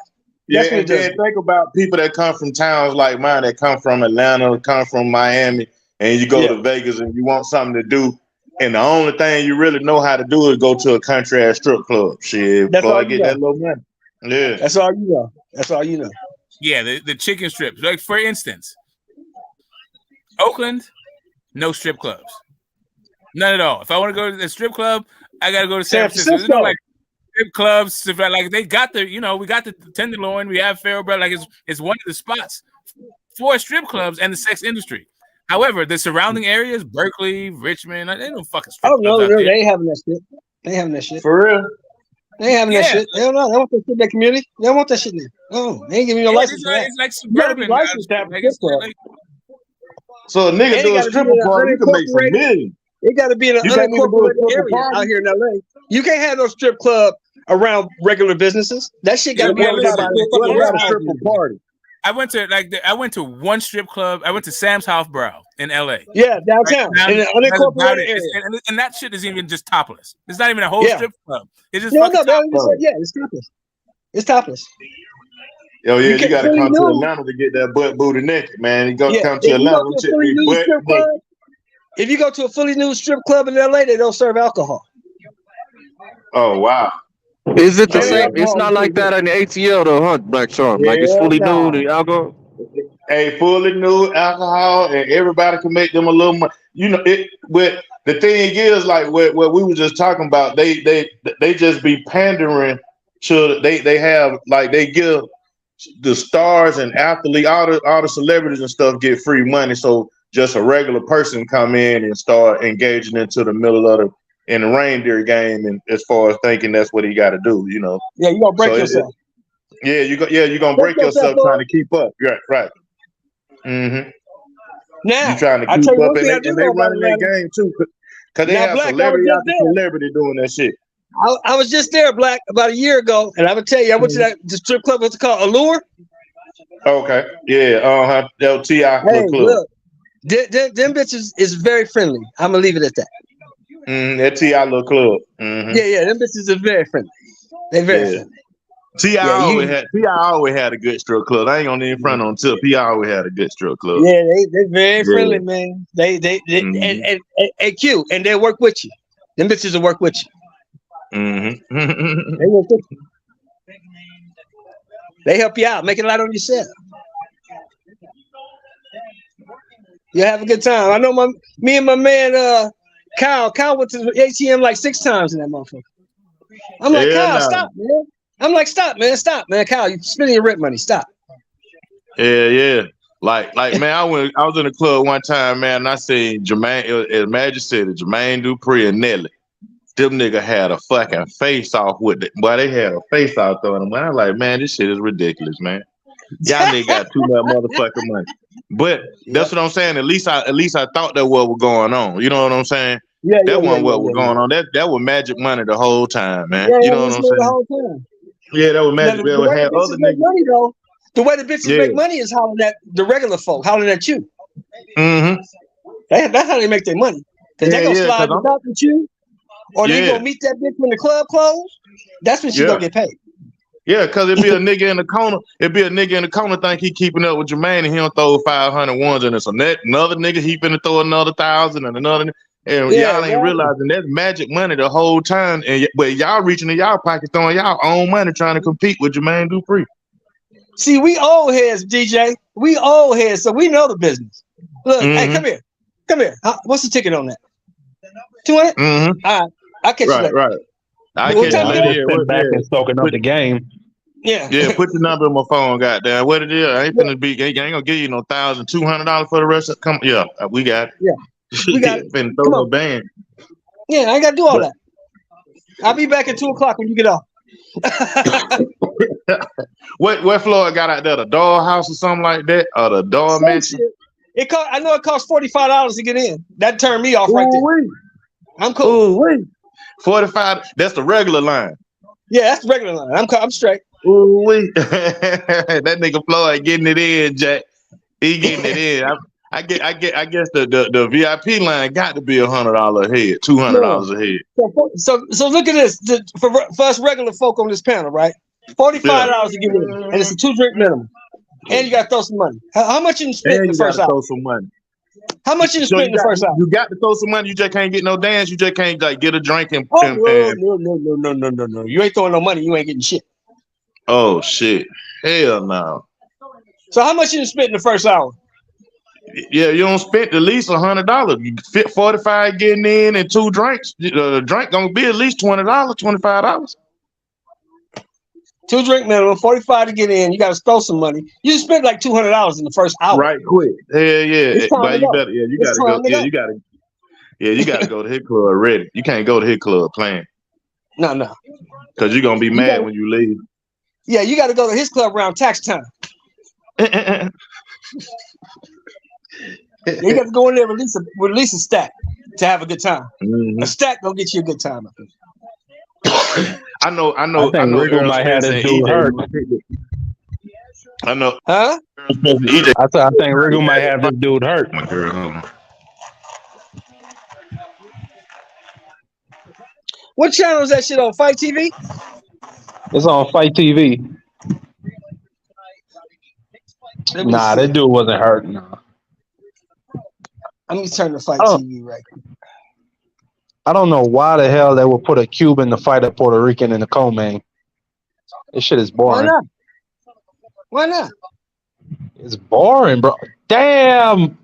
Yeah, and then think about people that come from towns like mine, that come from Atlanta, come from Miami, and you go to Vegas and you want something to do, and the only thing you really know how to do is go to a country ass strip club. Shit, that's all you get that little money. Yeah, that's all you know. That's all you know. Yeah, the chicken strips. Like for instance, Oakland, no strip clubs, none at all. If I want to go to the strip club, I gotta go to San Francisco. There's no like strip clubs, like they got the, we got the Tenderloin, we have Thoroughbred, like it's one of the spots for strip clubs and the sex industry. However, the surrounding areas, Berkeley, Richmond, they don't fucking strip clubs. No, they ain't having that shit. They ain't having that shit. For real? They ain't having that shit. They don't know. They want that shit in their community. They don't want that shit in there. No, they ain't giving you a license. It's like suburban. So a nigga do a stripper party, you can make some million. It got to be in an unincorporated area out here in LA. You can't have no strip club around regular businesses. That shit got to be a stripper party. I went to one strip club. I went to Sam's House Brow in LA. Yeah, downtown. Right? In an unincorporated area. And that shit is even just topless. It's not even a whole strip club. It's just it's topless. It's topless. Yo, yeah, you got to come to Atlanta to get that butt booty naked, man. You got to come to Atlanta. If you go to a fully nude strip club in LA, they don't serve alcohol. Oh, wow. Is it the same? It's not like that in the ATL though, huh, Black Charm? Like it's fully nude and alcohol? Hey, fully nude, alcohol, and everybody can make them a little more. But the thing is, like what we were just talking about, they just be pandering to they have like they give the stars and athletes, all the celebrities and stuff get free money. So just a regular person come in and start engaging into the middle of the reindeer game, and as far as thinking that's what he got to do, Yeah, you gonna break yourself. You're gonna break yourself trying to keep up. Right. Mm-hmm. Now you're trying to keep up, and they running that game too, because they have celebrity after celebrity doing that shit. I was just there, Black, about a year ago, and I would tell you, I went to the strip club. What's it called? Allure. Okay. Yeah. LTI club. Look, them bitches is very friendly. I'm gonna leave it at that. That T.I. little club. Mm-hmm. Yeah, them bitches are very friendly. They're very friendly. T.I. always had a good strip club. I ain't gonna even front on Tip. He always had a good strip club. Yeah, they're very friendly, man. They and Q, and they work with you. Them bitches will work with you. Mm-hmm. They work with you. They help you out. Make it light on yourself. You have a good time. I know me and my man Kyle went to the ATM like 6 times in that motherfucker. I'm like, Kyle, stop, man. I'm like, stop, man. Kyle, you spending your rent money. Stop. Yeah. Like, man, I was in the club one time, man, and I seen Jermaine at Magic City, Jermaine Dupri and Nelly. Them nigga had a fucking face off with it. Boy, they had a face off throwing them. I was like, man, this shit is ridiculous, man. Y'all nigga got too much motherfucking money. But that's what I'm saying. At least I thought that what was going on. You know what I'm saying? That wasn't what was going on. That was magic money the whole time, man. You know what I'm saying? The whole time. Yeah, that was magic. The way the bitches make money, though. The way the bitches make money is hollering at the regular folk, hollering at you. Mm-hmm. That's how they make their money. Because they gonna slide the back with you, or they gonna meet that bitch when the club closed. That's when she gonna get paid. Yeah, because it'd be a nigga in the corner. It'd be a nigga in the corner think he keeping up with Jermaine and he don't throw 500 ones in it. So another nigga he finna throw another 1,000 and another. And y'all ain't realizing that's magic money the whole time. And but y'all reaching in y'all pocket throwing y'all own money trying to compete with Jermaine Dupri. See, we old heads, DJ. We old heads, so we know the business. Look, hey, come here. What's the ticket on that? 200. Mm-hmm. All right, I'll catch you later. Right. I can't sit back and soaking up the game. Yeah, put the number in my phone, goddamn. What it is? I ain't gonna give you no $1,200 for the rest of come. Yeah, we got it. Yeah, we got it. Finna throw no band. Yeah, I ain't gotta do all that. I'll be back at 2:00 when you get off. What Floyd got out there? The dollhouse or something like that, or the doll mansion? I know it costs $45 to get in. That turned me off right there. I'm cool. 45. That's the regular line. Yeah, that's the regular line. I'm straight. That nigga Floyd getting it in, Jack. He getting it in. I guess the VIP line got to be $100 a head, $200 a head. So look at this. For us regular folk on this panel, right? $45 to get in, and it's a 2-drink minimum. And you got to throw some money. How much you spend in the first hour? Throw some money. How much you spend in the first hour? You got to throw some money. You just can't get no dance. You just can't like get a drink and. No. You ain't throwing no money. You ain't getting shit. Oh shit! Hell no. So how much you spent in the first hour? Yeah, you don't spend at least $100. You fit 45 getting in and 2 drinks. The drink gonna be at least $20, $25. 2-drink minimum, 45 to get in. You got to throw some money. You spent like $200 in the first hour. Right, quick. Yeah. But you better. Yeah, you gotta go. Yeah, you gotta. Yeah, you gotta go to his club ready. You can't go to his club playing. No. Because you're gonna be mad when you leave. Yeah, you got to go to his club around tax time. You got to go in there and release a stack to have a good time. Mm-hmm. A stack gonna get you a good time. I know. I think Riggle might have this dude hurt. I know. Huh? I think Riggle might have this dude hurt. My girl. What channel is that shit on? Fight TV? It's on Fight TV. Nah, that dude wasn't hurt. Nah. I'm gonna turn to Fight TV right quick. I don't know why the hell they would put a Cuban to fight a Puerto Rican in the co-main. This shit is boring. Why not? It's boring, bro. Damn.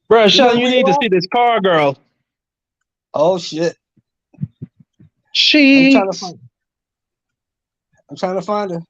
Bro, Sean, you need to see this car, girl. Oh, shit. She. I'm trying to find her.